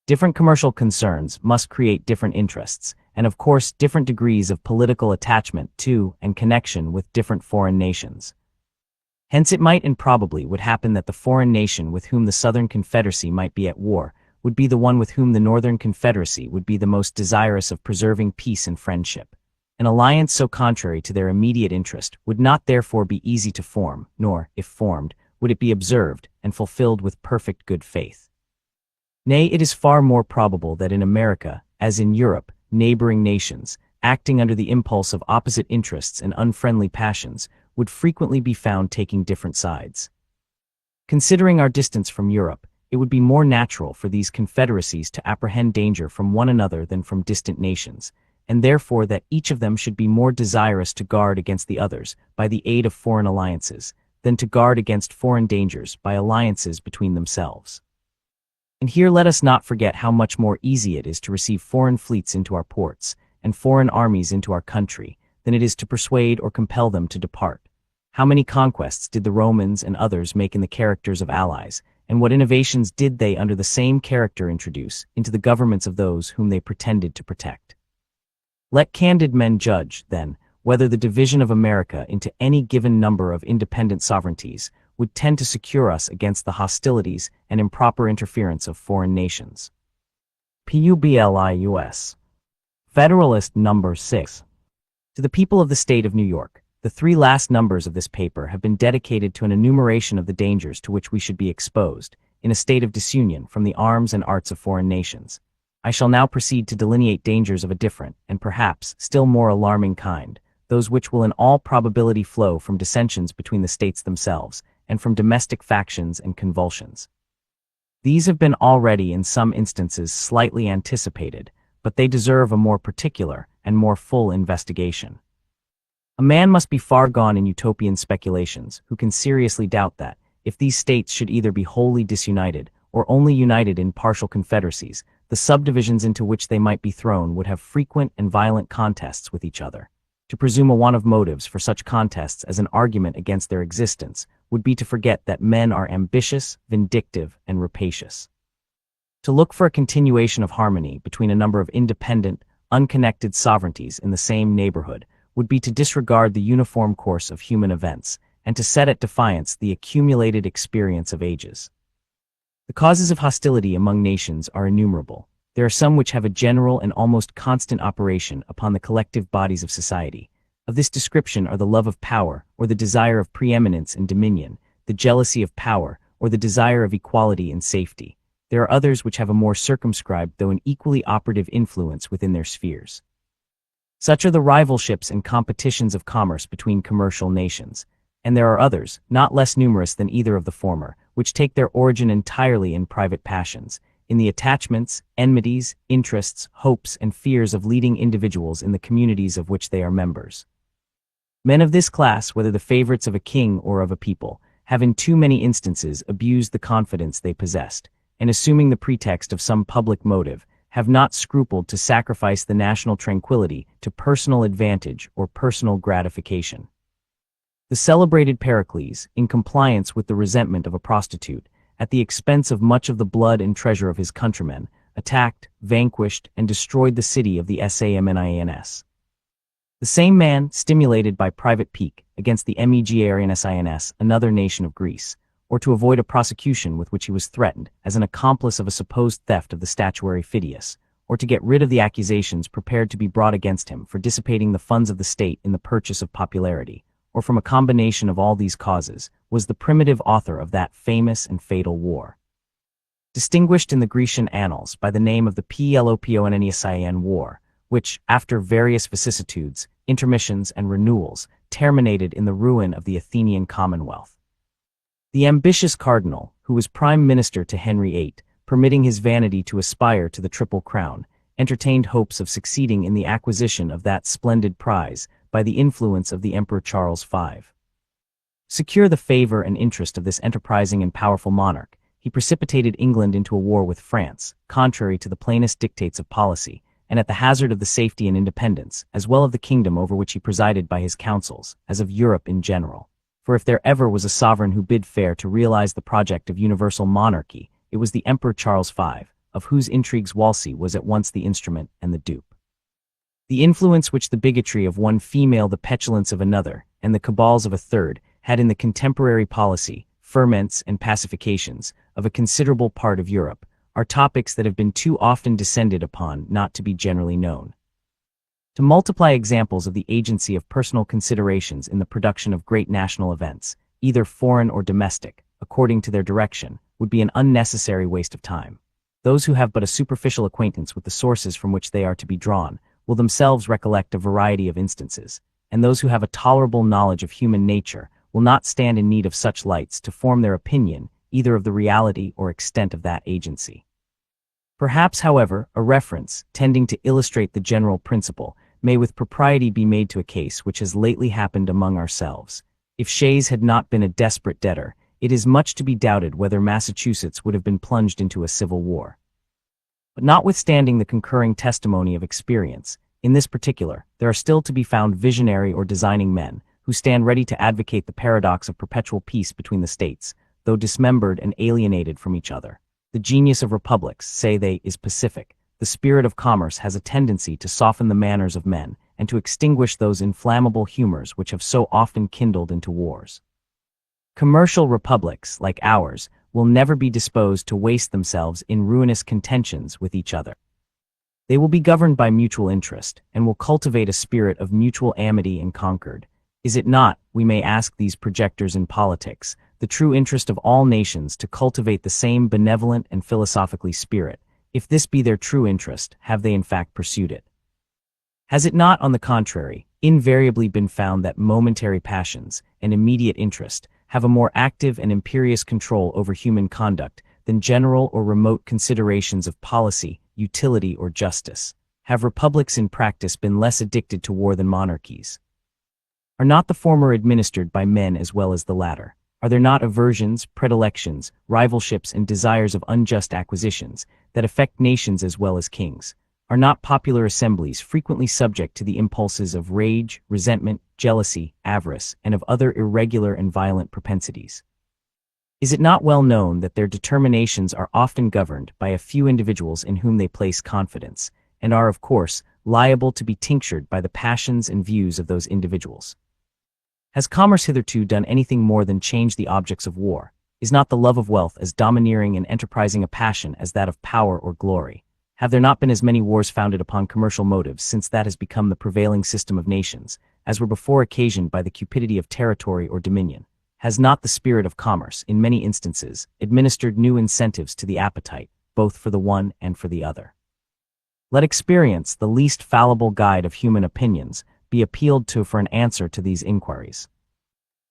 S1: Different commercial concerns must create different interests, and of course different degrees of political attachment to and connection with different foreign nations. Hence it might and probably would happen that the foreign nation with whom the Southern Confederacy might be at war would be the one with whom the Northern Confederacy would be the most desirous of preserving peace and friendship. An alliance so contrary to their immediate interest would not therefore be easy to form, nor, if formed, would it be observed and fulfilled with perfect good faith. Nay, it is far more probable that in America, as in Europe, neighboring nations, acting under the impulse of opposite interests and unfriendly passions, would frequently be found taking different sides. Considering our distance from Europe, it would be more natural for these confederacies to apprehend danger from one another than from distant nations, and therefore that each of them should be more desirous to guard against the others by the aid of foreign alliances, than to guard against foreign dangers by alliances between themselves. And here let us not forget how much more easy it is to receive foreign fleets into our ports, and foreign armies into our country, than it is to persuade or compel them to depart. How many conquests did the Romans and others make in the characters of allies, and what innovations did they under the same character introduce into the governments of those whom they pretended to protect? Let candid men judge, then, whether the division of America into any given number of independent sovereignties would tend to secure us against the hostilities and improper interference of foreign nations. Publius. Federalist number 6. To the people of the state of New York, the 3 last numbers of this paper have been dedicated to an enumeration of the dangers to which we should be exposed, in a state of disunion from the arms and arts of foreign nations. I shall now proceed to delineate dangers of a different, and perhaps still more alarming kind, those which will in all probability flow from dissensions between the states themselves, and from domestic factions and convulsions. These have been already in some instances slightly anticipated, but they deserve a more particular and more full investigation. A man must be far gone in utopian speculations who can seriously doubt that, if these states should either be wholly disunited or only united in partial confederacies, the subdivisions into which they might be thrown would have frequent and violent contests with each other. To presume a want of motives for such contests as an argument against their existence would be to forget that men are ambitious, vindictive, and rapacious. To look for a continuation of harmony between a number of independent, unconnected sovereignties in the same neighborhood would be to disregard the uniform course of human events, and to set at defiance the accumulated experience of ages. The causes of hostility among nations are innumerable. There are some which have a general and almost constant operation upon the collective bodies of society. Of this description are the love of power, or the desire of preeminence and dominion, the jealousy of power, or the desire of equality and safety. There are others which have a more circumscribed though an equally operative influence within their spheres. Such are the rivalships and competitions of commerce between commercial nations, and there are others, not less numerous than either of the former, which take their origin entirely in private passions, in the attachments, enmities, interests, hopes, and fears of leading individuals in the communities of which they are members. Men of this class, whether the favorites of a king or of a people, have in too many instances abused the confidence they possessed, and assuming the pretext of some public motive, have not scrupled to sacrifice the national tranquility to personal advantage or personal gratification. The celebrated Pericles, in compliance with the resentment of a prostitute, at the expense of much of the blood and treasure of his countrymen, attacked, vanquished, and destroyed the city of the Samnins. The same man, stimulated by private pique against the Megariansins, another nation of Greece, or to avoid a prosecution with which he was threatened as an accomplice of a supposed theft of the statuary Phidias, or to get rid of the accusations prepared to be brought against him for dissipating the funds of the state in the purchase of popularity, or from a combination of all these causes, was the primitive author of that famous and fatal war. Distinguished in the Grecian annals by the name of the Peloponnesian War, which, after various vicissitudes, intermissions, and renewals, terminated in the ruin of the Athenian Commonwealth. The ambitious cardinal, who was prime minister to Henry VIII, permitting his vanity to aspire to the Triple Crown, entertained hopes of succeeding in the acquisition of that splendid prize by the influence of the Emperor Charles V. Secure the favor and interest of this enterprising and powerful monarch, he precipitated England into a war with France, contrary to the plainest dictates of policy, and at the hazard of the safety and independence, as well of the kingdom over which he presided by his counsels, as of Europe in general. For if there ever was a sovereign who bid fair to realize the project of universal monarchy, it was the Emperor Charles V, of whose intrigues Wolsey was at once the instrument and the dupe. The influence which the bigotry of one female, the petulance of another, and the cabals of a third, had in the contemporary policy, ferments, and pacifications of a considerable part of Europe, are topics that have been too often descended upon not to be generally known. To multiply examples of the agency of personal considerations in the production of great national events, either foreign or domestic, according to their direction, would be an unnecessary waste of time. Those who have but a superficial acquaintance with the sources from which they are to be drawn will themselves recollect a variety of instances, and those who have a tolerable knowledge of human nature will not stand in need of such lights to form their opinion either of the reality or extent of that agency. Perhaps, however, a reference, tending to illustrate the general principle, may with propriety be made to a case which has lately happened among ourselves. If Shays had not been a desperate debtor, it is much to be doubted whether Massachusetts would have been plunged into a civil war. But notwithstanding the concurring testimony of experience, in this particular, there are still to be found visionary or designing men, who stand ready to advocate the paradox of perpetual peace between the states, though dismembered and alienated from each other. The genius of republics, say they, is pacific. The spirit of commerce has a tendency to soften the manners of men, and to extinguish those inflammable humors which have so often kindled into wars. Commercial republics, like ours, will never be disposed to waste themselves in ruinous contentions with each other. They will be governed by mutual interest, and will cultivate a spirit of mutual amity and concord. Is it not, we may ask these projectors in politics, the true interest of all nations to cultivate the same benevolent and philosophically spirit? If this be their true interest, have they in fact pursued it? Has it not, on the contrary, invariably been found that momentary passions and immediate interest have a more active and imperious control over human conduct than general or remote considerations of policy, utility, or justice? Have republics in practice been less addicted to war than monarchies? Are not the former administered by men as well as the latter? Are there not aversions, predilections, rivalships, and desires of unjust acquisitions that affect nations as well as kings? Are not popular assemblies frequently subject to the impulses of rage, resentment, jealousy, avarice, and of other irregular and violent propensities? Is it not well known that their determinations are often governed by a few individuals in whom they place confidence, and are, of course, liable to be tinctured by the passions and views of those individuals? Has commerce hitherto done anything more than change the objects of war? Is not the love of wealth as domineering and enterprising a passion as that of power or glory? Have there not been as many wars founded upon commercial motives since that has become the prevailing system of nations, as were before occasioned by the cupidity of territory or dominion? Has not the spirit of commerce, in many instances, administered new incentives to the appetite, both for the one and for the other? Let experience, the least fallible guide of human opinions, be appealed to for an answer to these inquiries.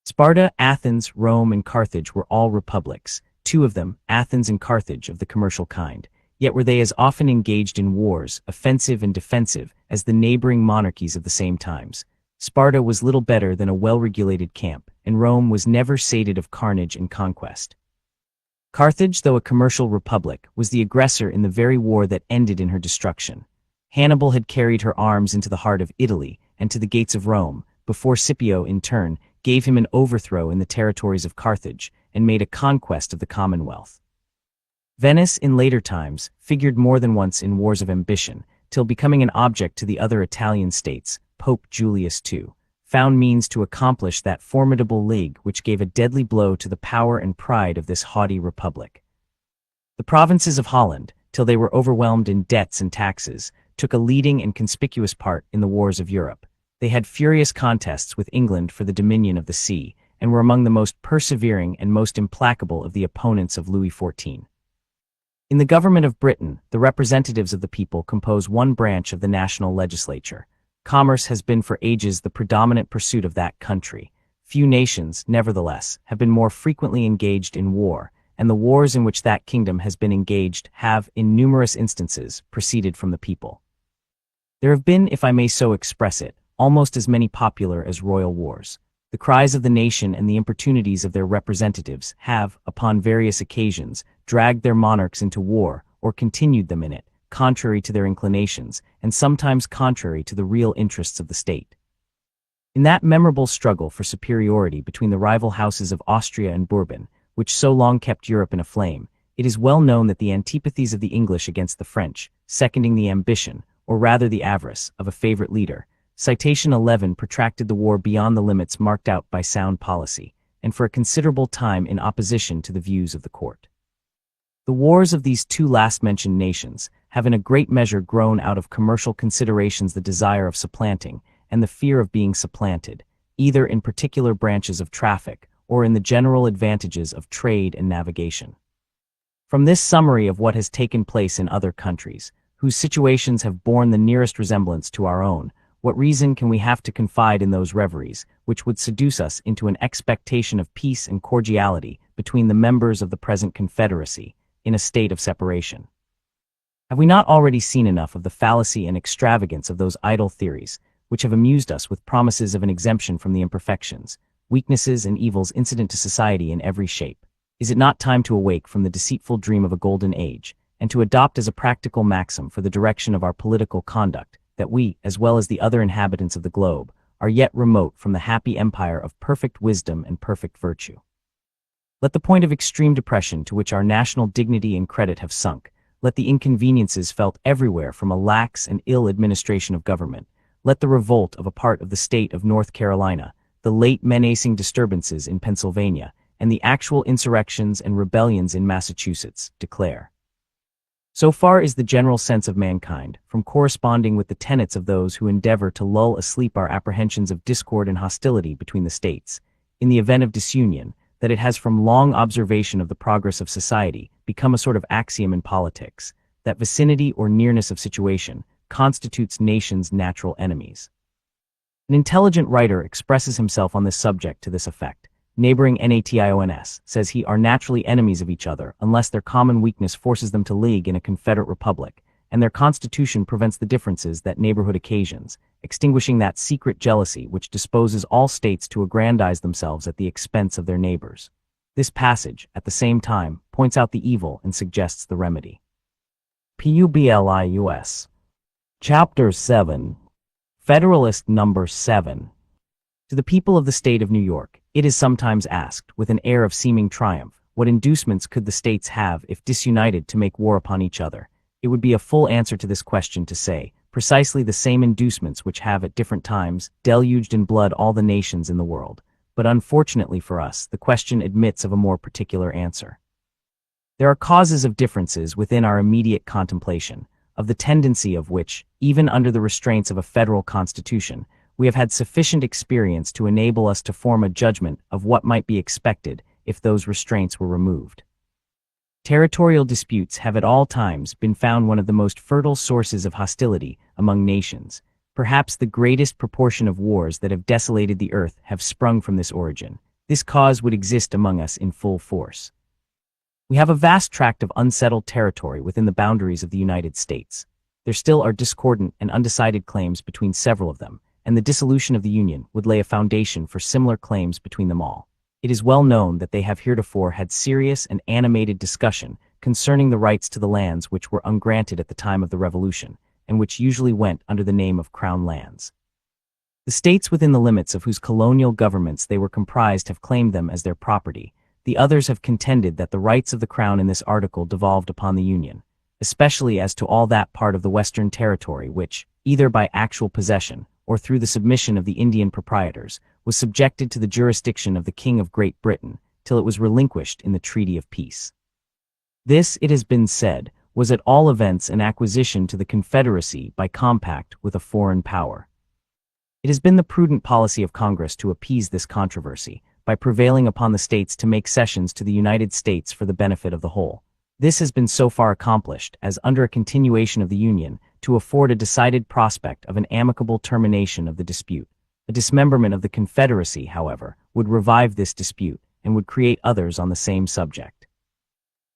S1: Sparta, Athens, Rome, and Carthage were all republics, two of them, Athens and Carthage, of the commercial kind, yet were they as often engaged in wars, offensive and defensive, as the neighboring monarchies of the same times. Sparta was little better than a well-regulated camp, and Rome was never sated of carnage and conquest. Carthage, though a commercial republic, was the aggressor in the very war that ended in her destruction. Hannibal had carried her arms into the heart of Italy and to the gates of Rome, before Scipio, in turn, gave him an overthrow in the territories of Carthage and made a conquest of the Commonwealth. Venice, in later times, figured more than once in wars of ambition, till becoming an object to the other Italian states, Pope Julius II found means to accomplish that formidable league which gave a deadly blow to the power and pride of this haughty republic. The provinces of Holland, till they were overwhelmed in debts and taxes, took a leading and conspicuous part in the wars of Europe. They had furious contests with England for the dominion of the sea, and were among the most persevering and most implacable of the opponents of Louis XIV. In the government of Britain, the representatives of the people compose one branch of the national legislature. Commerce has been for ages the predominant pursuit of that country. Few nations, nevertheless, have been more frequently engaged in war, and the wars in which that kingdom has been engaged have, in numerous instances, proceeded from the people. There have been, if I may so express it, almost as many popular as royal wars. The cries of the nation and the importunities of their representatives have, upon various occasions, dragged their monarchs into war, or continued them in it, contrary to their inclinations, and sometimes contrary to the real interests of the state. In that memorable struggle for superiority between the rival houses of Austria and Bourbon, which so long kept Europe in a flame, it is well known that the antipathies of the English against the French, seconding the ambition, or rather the avarice, of a favorite leader, Citation 11 protracted the war beyond the limits marked out by sound policy, and for a considerable time in opposition to the views of the court. The wars of these two last-mentioned nations have in a great measure grown out of commercial considerations, the desire of supplanting, and the fear of being supplanted, either in particular branches of traffic, or in the general advantages of trade and navigation. From this summary of what has taken place in other countries, whose situations have borne the nearest resemblance to our own, what reason can we have to confide in those reveries, which would seduce us into an expectation of peace and cordiality between the members of the present Confederacy, in a state of separation? Have we not already seen enough of the fallacy and extravagance of those idle theories, which have amused us with promises of an exemption from the imperfections, weaknesses, and evils incident to society in every shape? Is it not time to awake from the deceitful dream of a golden age, and to adopt as a practical maxim for the direction of our political conduct, that we, as well as the other inhabitants of the globe, are yet remote from the happy empire of perfect wisdom and perfect virtue? Let the point of extreme depression to which our national dignity and credit have sunk, let the inconveniences felt everywhere from a lax and ill administration of government, let the revolt of a part of the state of North Carolina, the late menacing disturbances in Pennsylvania, and the actual insurrections and rebellions in Massachusetts, declare. So far is the general sense of mankind from corresponding with the tenets of those who endeavor to lull asleep our apprehensions of discord and hostility between the states, in the event of disunion, that it has from long observation of the progress of society become a sort of axiom in politics, that vicinity or nearness of situation constitutes nations' natural enemies. An intelligent writer expresses himself on this subject to this effect. Neighboring nations, says he, are naturally enemies of each other unless their common weakness forces them to league in a confederate republic, and their constitution prevents the differences that neighborhood occasions, extinguishing that secret jealousy which disposes all states to aggrandize themselves at the expense of their neighbors. This passage, at the same time, points out the evil and suggests the remedy. Publius. Chapter 7. Federalist Number 7. To the people of the state of New York, it is sometimes asked, with an air of seeming triumph, what inducements could the states have if disunited to make war upon each other? It would be a full answer to this question to say, precisely the same inducements which have at different times deluged in blood all the nations in the world. But unfortunately for us, the question admits of a more particular answer. There are causes of differences within our immediate contemplation, of the tendency of which, even under the restraints of a federal constitution, we have had sufficient experience to enable us to form a judgment of what might be expected if those restraints were removed. Territorial disputes have at all times been found one of the most fertile sources of hostility among nations. Perhaps the greatest proportion of wars that have desolated the earth have sprung from this origin. This cause would exist among us in full force. We have a vast tract of unsettled territory within the boundaries of the United States. There still are discordant and undecided claims between several of them, and the dissolution of the Union would lay a foundation for similar claims between them all. It is well known that they have heretofore had serious and animated discussion concerning the rights to the lands which were ungranted at the time of the Revolution, and which usually went under the name of Crown lands. The states within the limits of whose colonial governments they were comprised have claimed them as their property. The others have contended that the rights of the Crown in this article devolved upon the Union, especially as to all that part of the Western Territory which, either by actual possession, or through the submission of the Indian proprietors, was subjected to the jurisdiction of the King of Great Britain, till it was relinquished in the Treaty of Peace. This, it has been said, was at all events an acquisition to the Confederacy by compact with a foreign power. It has been the prudent policy of Congress to appease this controversy, by prevailing upon the states to make cessions to the United States for the benefit of the whole. This has been so far accomplished as under a continuation of the Union to afford a decided prospect of an amicable termination of the dispute. A dismemberment of the Confederacy, however, would revive this dispute and would create others on the same subject.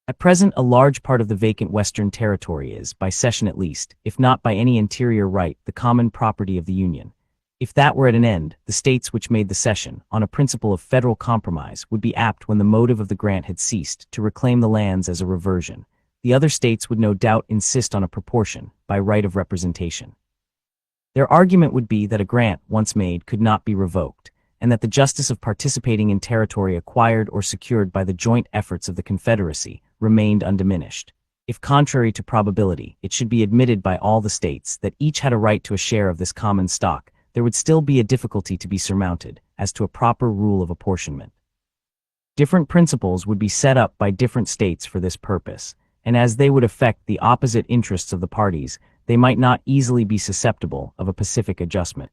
S1: At present, a large part of the vacant Western Territory is, by cession at least, if not by any interior right, the common property of the Union. If that were at an end, the states which made the cession, on a principle of federal compromise, would be apt when the motive of the grant had ceased to reclaim the lands as a reversion. The other states would no doubt insist on a proportion, by right of representation. Their argument would be that a grant, once made, could not be revoked, and that the justice of participating in territory acquired or secured by the joint efforts of the Confederacy remained undiminished. If contrary to probability, it should be admitted by all the states that each had a right to a share of this common stock, there would still be a difficulty to be surmounted as to a proper rule of apportionment. Different principles would be set up by different states for this purpose, and as they would affect the opposite interests of the parties, they might not easily be susceptible of a pacific adjustment.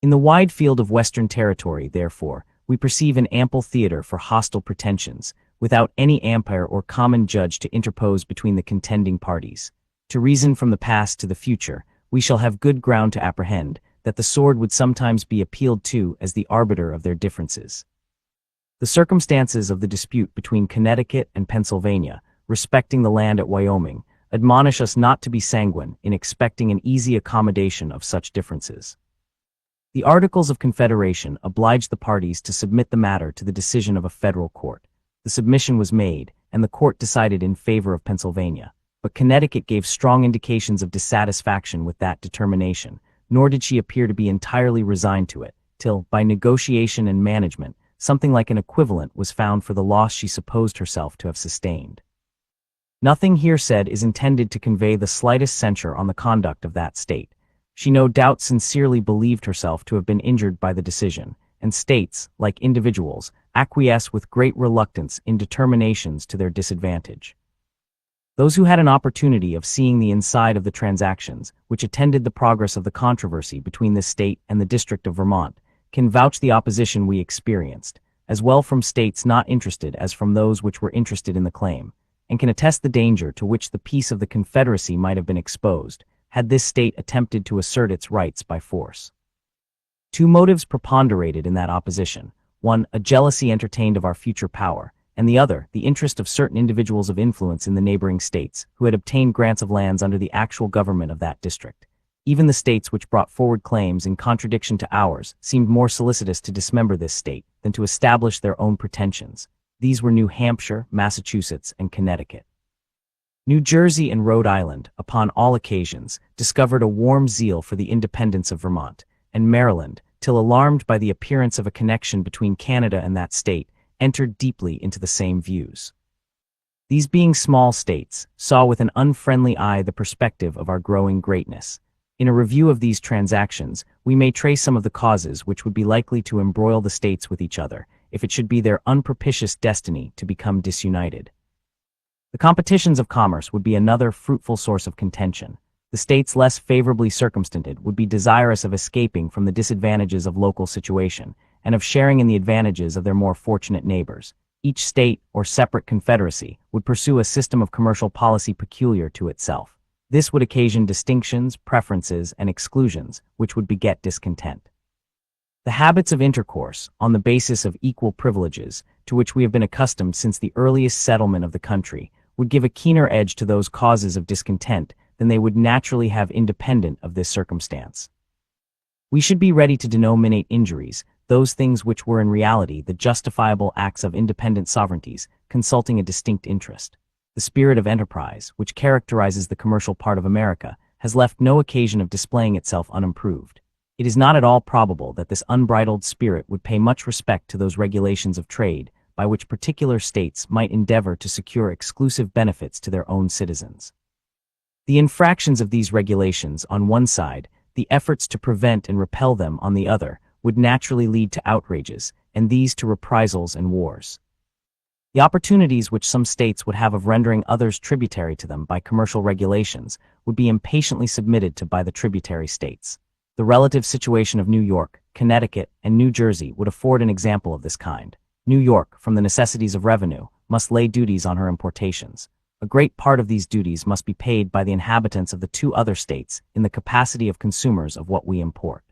S1: In the wide field of Western Territory, therefore, we perceive an ample theater for hostile pretensions, without any umpire or common judge to interpose between the contending parties. To reason from the past to the future, we shall have good ground to apprehend that the sword would sometimes be appealed to as the arbiter of their differences. The circumstances of the dispute between Connecticut and Pennsylvania, respecting the land at Wyoming, admonish us not to be sanguine in expecting an easy accommodation of such differences. The Articles of Confederation obliged the parties to submit the matter to the decision of a federal court. The submission was made, and the court decided in favor of Pennsylvania, but Connecticut gave strong indications of dissatisfaction with that determination, nor did she appear to be entirely resigned to it, till, by negotiation and management, something like an equivalent was found for the loss she supposed herself to have sustained. Nothing here said is intended to convey the slightest censure on the conduct of that state. She no doubt sincerely believed herself to have been injured by the decision, and states, like individuals, acquiesce with great reluctance in determinations to their disadvantage. Those who had an opportunity of seeing the inside of the transactions which attended the progress of the controversy between this state and the District of Vermont can vouch the opposition we experienced, as well from states not interested as from those which were interested in the claim, and can attest the danger to which the peace of the Confederacy might have been exposed, had this state attempted to assert its rights by force. Two motives preponderated in that opposition: one, a jealousy entertained of our future power, and the other, the interest of certain individuals of influence in the neighboring states who had obtained grants of lands under the actual government of that district. Even the states which brought forward claims in contradiction to ours seemed more solicitous to dismember this state than to establish their own pretensions. These were New Hampshire, Massachusetts, and Connecticut. New Jersey and Rhode Island, upon all occasions, discovered a warm zeal for the independence of Vermont, and Maryland, till alarmed by the appearance of a connection between Canada and that state, entered deeply into the same views. These being small states, saw with an unfriendly eye the perspective of our growing greatness. In a review of these transactions, we may trace some of the causes which would be likely to embroil the states with each other, if it should be their unpropitious destiny to become disunited. The competitions of commerce would be another fruitful source of contention. The states less favorably circumstanced would be desirous of escaping from the disadvantages of local situation, and of sharing in the advantages of their more fortunate neighbors. Each state, or separate confederacy, would pursue a system of commercial policy peculiar to itself. This would occasion distinctions, preferences, and exclusions, which would beget discontent. The habits of intercourse, on the basis of equal privileges, to which we have been accustomed since the earliest settlement of the country, would give a keener edge to those causes of discontent than they would naturally have independent of this circumstance. We should be ready to denominate injuries, those things which were in reality the justifiable acts of independent sovereignties, consulting a distinct interest. The spirit of enterprise, which characterizes the commercial part of America, has left no occasion of displaying itself unimproved. It is not at all probable that this unbridled spirit would pay much respect to those regulations of trade by which particular states might endeavor to secure exclusive benefits to their own citizens. The infractions of these regulations on one side, the efforts to prevent and repel them on the other, would naturally lead to outrages, and these to reprisals and wars. The opportunities which some states would have of rendering others tributary to them by commercial regulations would be impatiently submitted to by the tributary states. The relative situation of New York, Connecticut, and New Jersey would afford an example of this kind. New York, from the necessities of revenue, must lay duties on her importations, a great part of these duties must be paid by the inhabitants of the two other states in the capacity of consumers of what we import.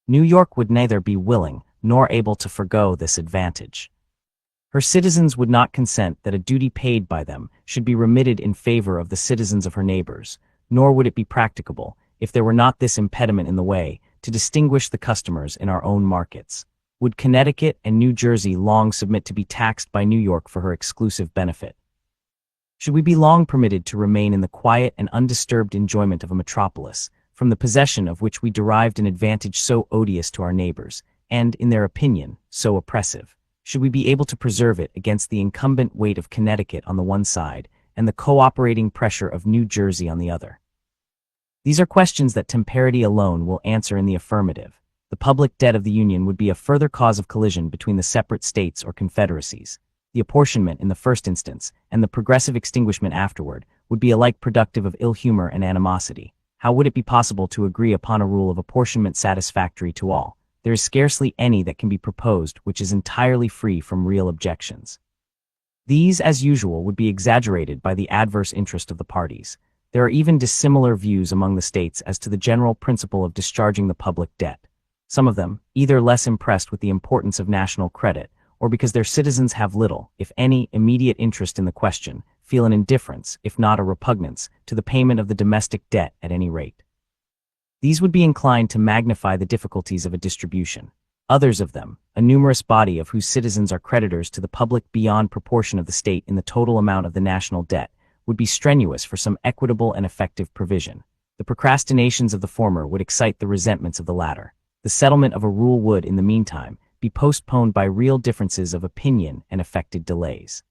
S1: New York would neither be willing nor able to forgo this advantage. Her citizens would not consent that a duty paid by them should be remitted in favor of the citizens of her neighbors, nor would it be practicable, if there were not this impediment in the way, to distinguish the customers in our own markets. Would Connecticut and New Jersey long submit to be taxed by New York for her exclusive benefit? Should we be long permitted to remain in the quiet and undisturbed enjoyment of a metropolis, from the possession of which we derived an advantage so odious to our neighbors, and, in their opinion, so oppressive? Should we be able to preserve it against the incumbent weight of Connecticut on the one side, and the cooperating pressure of New Jersey on the other? These are questions that tempority alone will answer in the affirmative. The public debt of the Union would be a further cause of collision between the separate states or confederacies. The apportionment in the first instance, and the progressive extinguishment afterward, would be alike productive of ill humor and animosity. How would it be possible to agree upon a rule of apportionment satisfactory to all? There is scarcely any that can be proposed which is entirely free from real objections. These, as usual, would be exaggerated by the adverse interest of the parties. There are even dissimilar views among the states as to the general principle of discharging the public debt. Some of them, either less impressed with the importance of national credit, or because their citizens have little, if any, immediate interest in the question, feel an indifference, if not a repugnance, to the payment of the domestic debt at any rate. These would be inclined to magnify the difficulties of a distribution. Others of them, a numerous body of whose citizens are creditors to the public beyond proportion of the state in the total amount of the national debt, would be strenuous for some equitable and effective provision. The procrastinations of the former would excite the resentments of the latter. The settlement of a rule would, in the meantime, be postponed by real differences of opinion and affected delays.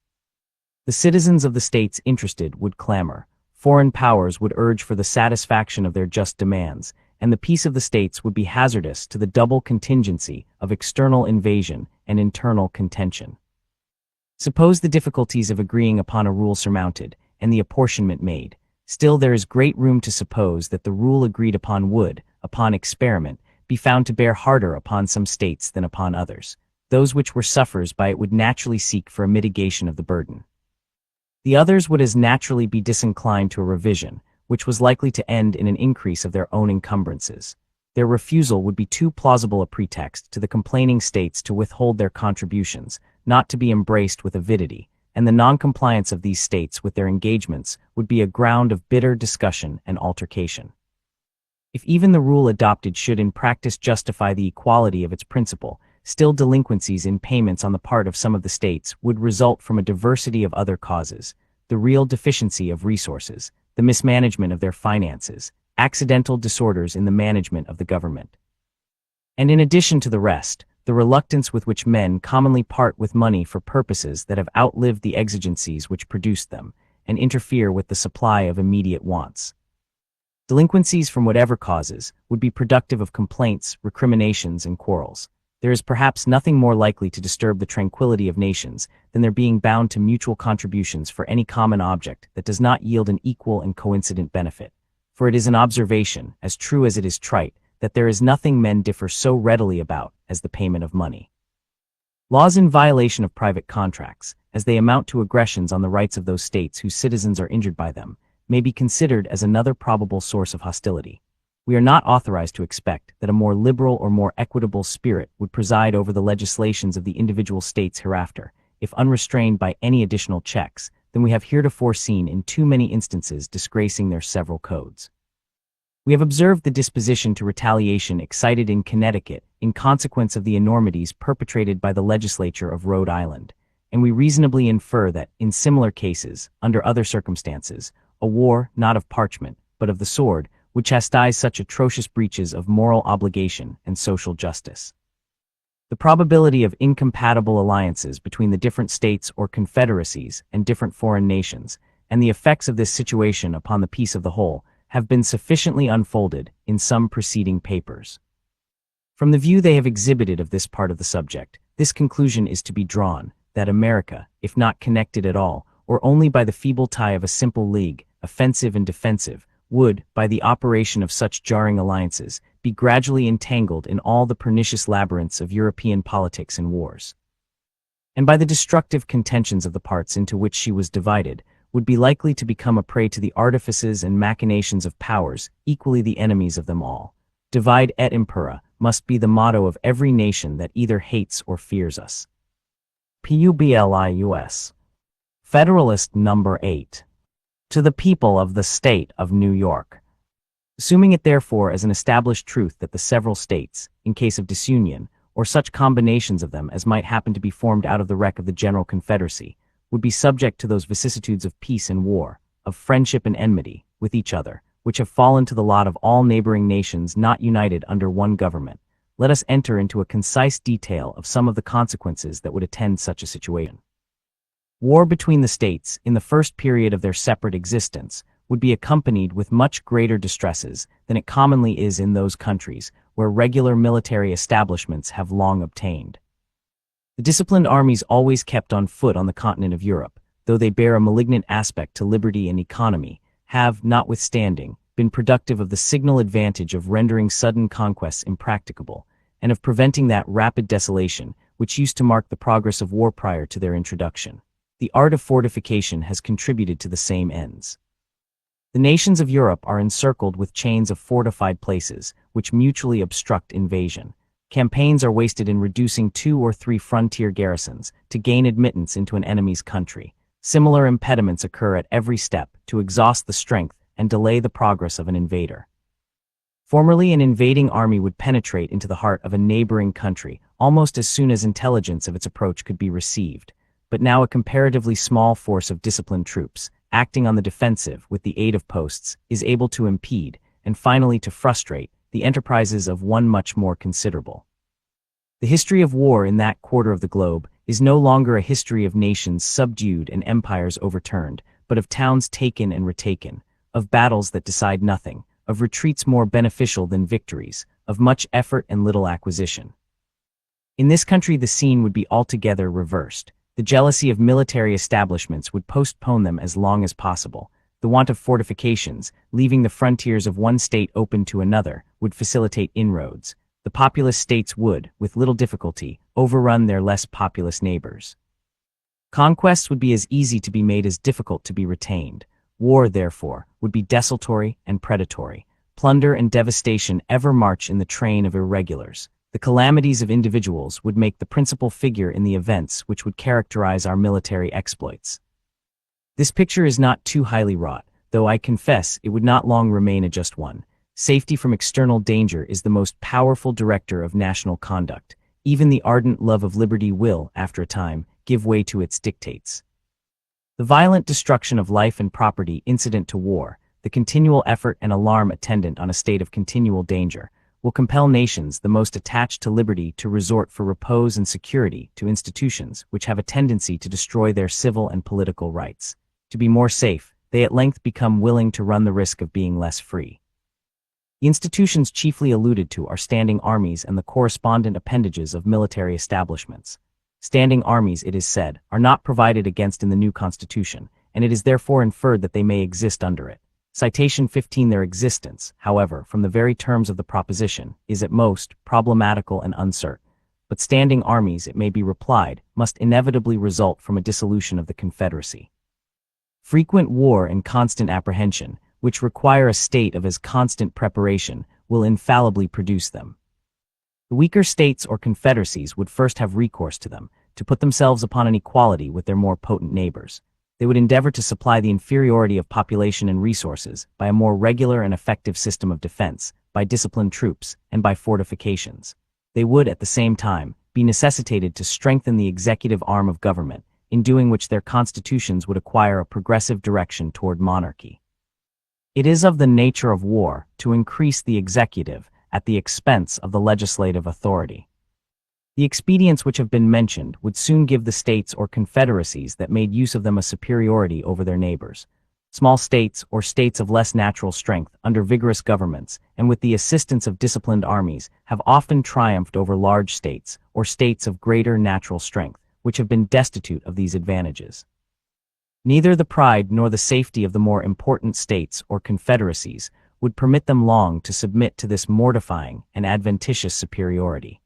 S1: The citizens of the states interested would clamor. Foreign powers would urge for the satisfaction of their just demands, and the peace of the states would be hazardous to the double contingency of external invasion and internal contention. Suppose the difficulties of agreeing upon a rule surmounted, and the apportionment made, still there is great room to suppose that the rule agreed upon would, upon experiment, be found to bear harder upon some states than upon others. Those which were sufferers by it would naturally seek for a mitigation of the burden. The others would as naturally be disinclined to a revision, which was likely to end in an increase of their own encumbrances. Their refusal would be too plausible a pretext to the complaining states to withhold their contributions, not to be embraced with avidity, and the noncompliance of these states with their engagements would be a ground of bitter discussion and altercation. If even the rule adopted should in practice justify the equality of its principle, still delinquencies in payments on the part of some of the states would result from a diversity of other causes: the real deficiency of resources, the mismanagement of their finances, accidental disorders in the management of the government. And in addition to the rest, the reluctance with which men commonly part with money for purposes that have outlived the exigencies which produced them, and interfere with the supply of immediate wants. Delinquencies from whatever causes would be productive of complaints, recriminations, and quarrels. There is perhaps nothing more likely to disturb the tranquility of nations than their being bound to mutual contributions for any common object that does not yield an equal and coincident benefit. For it is an observation, as true as it is trite, that there is nothing men differ so readily about as the payment of money. Laws in violation of private contracts, as they amount to aggressions on the rights of those states whose citizens are injured by them, may be considered as another probable source of hostility. We are not authorized to expect that a more liberal or more equitable spirit would preside over the legislations of the individual states hereafter, if unrestrained by any additional checks, than we have heretofore seen in too many instances disgracing their several codes. We have observed the disposition to retaliation excited in Connecticut in consequence of the enormities perpetrated by the legislature of Rhode Island, and we reasonably infer that, in similar cases, under other circumstances, a war, not of parchment, but of the sword, would chastise such atrocious breaches of moral obligation and social justice. The probability of incompatible alliances between the different states or confederacies and different foreign nations, and the effects of this situation upon the peace of the whole, have been sufficiently unfolded in some preceding papers. From the view they have exhibited of this part of the subject, this conclusion is to be drawn, that America, if not connected at all, or only by the feeble tie of a simple league, offensive and defensive, would, by the operation of such jarring alliances, be gradually entangled in all the pernicious labyrinths of European politics and wars. And by the destructive contentions of the parts into which she was divided, would be likely to become a prey to the artifices and machinations of powers, equally the enemies of them all. Divide et impera must be the motto of every nation that either hates or fears us. Publius. Federalist number 8. To the people of the state of New York. Assuming it therefore as an established truth that the several states, in case of disunion, or such combinations of them as might happen to be formed out of the wreck of the general confederacy, would be subject to those vicissitudes of peace and war, of friendship and enmity, with each other, which have fallen to the lot of all neighboring nations not united under one government, let us enter into a concise detail of some of the consequences that would attend such a situation. War between the states, in the first period of their separate existence, would be accompanied with much greater distresses than it commonly is in those countries where regular military establishments have long obtained. The disciplined armies always kept on foot on the continent of Europe, though they bear a malignant aspect to liberty and economy, have, notwithstanding, been productive of the signal advantage of rendering sudden conquests impracticable, and of preventing that rapid desolation which used to mark the progress of war prior to their introduction. The art of fortification has contributed to the same ends. The nations of Europe are encircled with chains of fortified places, which mutually obstruct invasion. Campaigns are wasted in reducing 2 or 3 frontier garrisons to gain admittance into an enemy's country. Similar impediments occur at every step to exhaust the strength and delay the progress of an invader. Formerly, an invading army would penetrate into the heart of a neighboring country almost as soon as intelligence of its approach could be received, but now a comparatively small force of disciplined troops, acting on the defensive with the aid of posts, is able to impede, and finally to frustrate, the enterprises of one much more considerable. The history of war in that quarter of the globe is no longer a history of nations subdued and empires overturned, but of towns taken and retaken, of battles that decide nothing, of retreats more beneficial than victories, of much effort and little acquisition. In this country the scene would be altogether reversed. The jealousy of military establishments would postpone them as long as possible. The want of fortifications, leaving the frontiers of one state open to another, would facilitate inroads. The populous states would, with little difficulty, overrun their less populous neighbors. Conquests would be as easy to be made as difficult to be retained. War, therefore, would be desultory and predatory. Plunder and devastation ever march in the train of irregulars. The calamities of individuals would make the principal figure in the events which would characterize our military exploits. This picture is not too highly wrought, though I confess it would not long remain a just one. Safety from external danger is the most powerful director of national conduct. Even the ardent love of liberty will, after a time, give way to its dictates. The violent destruction of life and property incident to war, the continual effort and alarm attendant on a state of continual danger, will compel nations the most attached to liberty to resort for repose and security to institutions which have a tendency to destroy their civil and political rights. To be more safe, they at length become willing to run the risk of being less free. The institutions chiefly alluded to are standing armies and the correspondent appendages of military establishments. Standing armies, it is said, are not provided against in the new Constitution, and it is therefore inferred that they may exist under it. Citation 15. Their existence, however, from the very terms of the proposition, is at most problematical and uncertain. But standing armies, it may be replied, must inevitably result from a dissolution of the Confederacy. Frequent war and constant apprehension, which require a state of as constant preparation, will infallibly produce them. The weaker states or confederacies would first have recourse to them, to put themselves upon an equality with their more potent neighbors. They would endeavor to supply the inferiority of population and resources by a more regular and effective system of defense, by disciplined troops, and by fortifications. They would, at the same time, be necessitated to strengthen the executive arm of government, in doing which their constitutions would acquire a progressive direction toward monarchy. It is of the nature of war to increase the executive at the expense of the legislative authority. The expedients which have been mentioned would soon give the states or confederacies that made use of them a superiority over their neighbors. Small states or states of less natural strength under vigorous governments and with the assistance of disciplined armies have often triumphed over large states or states of greater natural strength, which have been destitute of these advantages. Neither the pride nor the safety of the more important states or confederacies would permit them long to submit to this mortifying and adventitious superiority.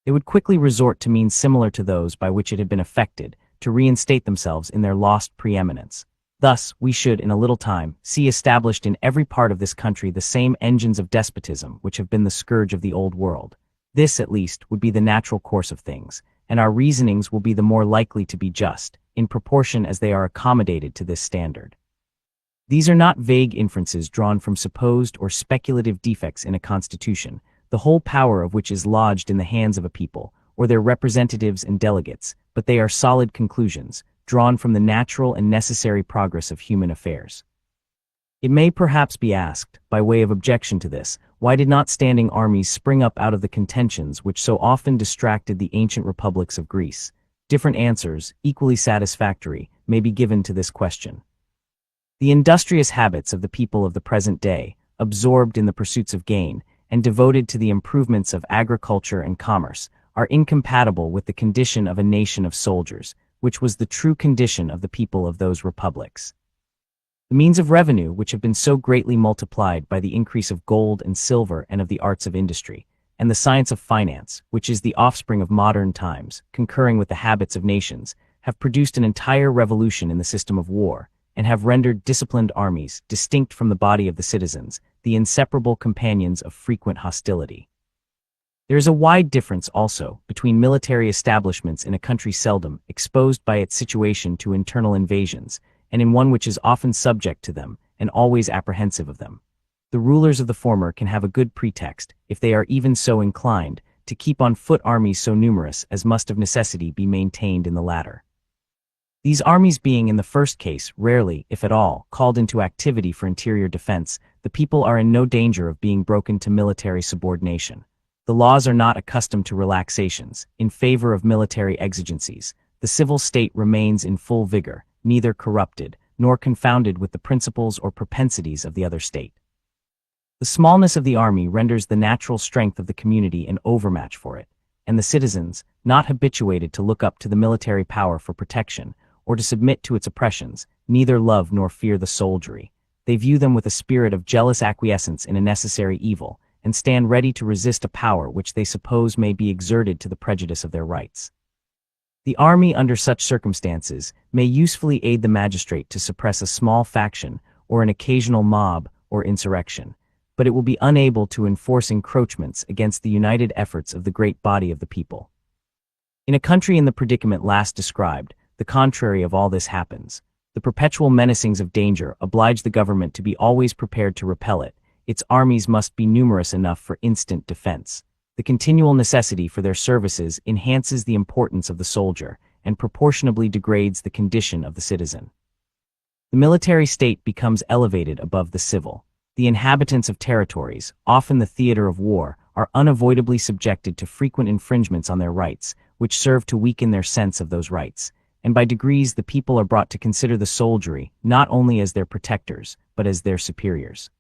S1: They would quickly resort to means similar to those by which it had been effected to reinstate themselves in their lost preeminence. Thus, we should, in a little time, see established in every part of this country the same engines of despotism which have been the scourge of the old world. This, at least, would be the natural course of things, and our reasonings will be the more likely to be just, in proportion as they are accommodated to this standard. These are not vague inferences drawn from supposed or speculative defects in a constitution, the whole power of which is lodged in the hands of a people, or their representatives and delegates, but they are solid conclusions, drawn from the natural and necessary progress of human affairs. It may perhaps be asked, by way of objection to this, why did not standing armies spring up out of the contentions which so often distracted the ancient republics of Greece? Different answers, equally satisfactory, may be given to this question. The industrious habits of the people of the present day, absorbed in the pursuits of gain, and devoted to the improvements of agriculture and commerce, are incompatible with the condition of a nation of soldiers, which was the true condition of the people of those republics. The means of revenue which have been so greatly multiplied by the increase of gold and silver and of the arts of industry, and the science of finance, which is the offspring of modern times, concurring with the habits of nations, have produced an entire revolution in the system of war, and have rendered disciplined armies, distinct from the body of the citizens, the inseparable companions of frequent hostility. There is a wide difference also between military establishments in a country seldom exposed by its situation to internal invasions, and in one which is often subject to them, and always apprehensive of them. The rulers of the former can have a good pretext, if they are even so inclined, to keep on foot armies so numerous as must of necessity be maintained in the latter. These armies being in the first case rarely, if at all, called into activity for interior defense, the people are in no danger of being broken to military subordination. The laws are not accustomed to relaxations, in favor of military exigencies. The civil state remains in full vigor, neither corrupted, nor confounded with the principles or propensities of the other state. The smallness of the army renders the natural strength of the community an overmatch for it, and the citizens, not habituated to look up to the military power for protection, or to submit to its oppressions, neither love nor fear the soldiery. They view them with a spirit of jealous acquiescence in a necessary evil, and stand ready to resist a power which they suppose may be exerted to the prejudice of their rights. The army under such circumstances may usefully aid the magistrate to suppress a small faction or an occasional mob or insurrection, but it will be unable to enforce encroachments against the united efforts of the great body of the people. In a country in the predicament last described, the contrary of all this happens. The perpetual menacings of danger oblige the government to be always prepared to repel it. Its armies must be numerous enough for instant defense. The continual necessity for their services enhances the importance of the soldier and proportionably degrades the condition of the citizen. The military state becomes elevated above the civil. The inhabitants of territories, often the theater of war, are unavoidably subjected to frequent infringements on their rights, which serve to weaken their sense of those rights, and by degrees the people are brought to consider the soldiery not only as their protectors, but as their superiors.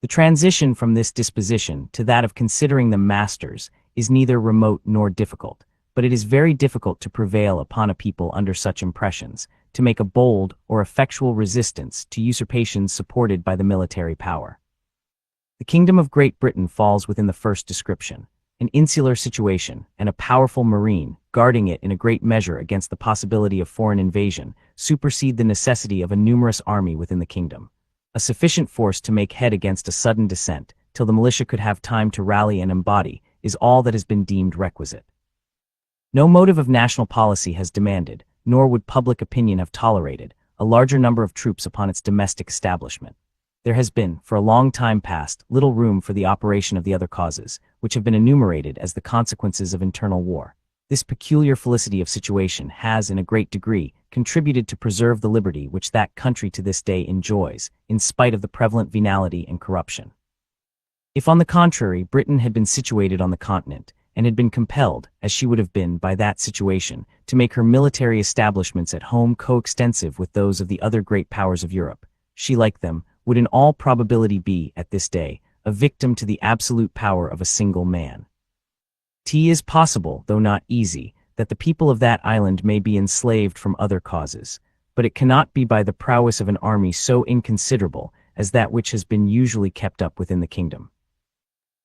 S1: The transition from this disposition to that of considering them masters is neither remote nor difficult, but it is very difficult to prevail upon a people under such impressions, to make a bold or effectual resistance to usurpations supported by the military power. The kingdom of Great Britain falls within the first description. An insular situation, and a powerful marine, guarding it in a great measure against the possibility of foreign invasion, supersede the necessity of a numerous army within the kingdom. A sufficient force to make head against a sudden descent, till the militia could have time to rally and embody, is all that has been deemed requisite. No motive of national policy has demanded, nor would public opinion have tolerated, a larger number of troops upon its domestic establishment. There has been, for a long time past, little room for the operation of the other causes, which have been enumerated as the consequences of internal war. This peculiar felicity of situation has, in a great degree, contributed to preserve the liberty which that country to this day enjoys, in spite of the prevalent venality and corruption. If, on the contrary, Britain had been situated on the continent, and had been compelled, as she would have been by that situation, to make her military establishments at home coextensive with those of the other great powers of Europe, she, like them, would in all probability be, at this day, a victim to the absolute power of a single man. It is possible, though not easy, that the people of that island may be enslaved from other causes, but it cannot be by the prowess of an army so inconsiderable as that which has been usually kept up within the kingdom.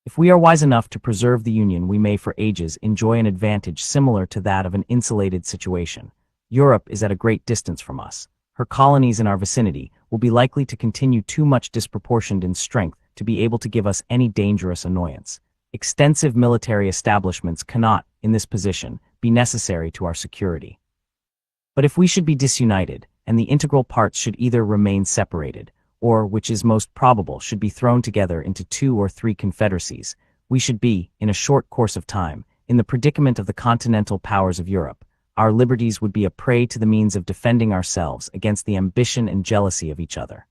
S1: If we are wise enough to preserve the Union, we may for ages enjoy an advantage similar to that of an insulated situation. Europe is at a great distance from us. her colonies in our vicinity will be likely to continue too much disproportioned in strength to be able to give us any dangerous annoyance. Extensive military establishments cannot, in this position, be necessary to our security. But if we should be disunited, and the integral parts should either remain separated, or, which is most probable, should be thrown together into 2 or 3 confederacies, we should be, in a short course of time, in the predicament of the continental powers of Europe. Our liberties would be a prey to the means of defending ourselves against the ambition and jealousy of each other.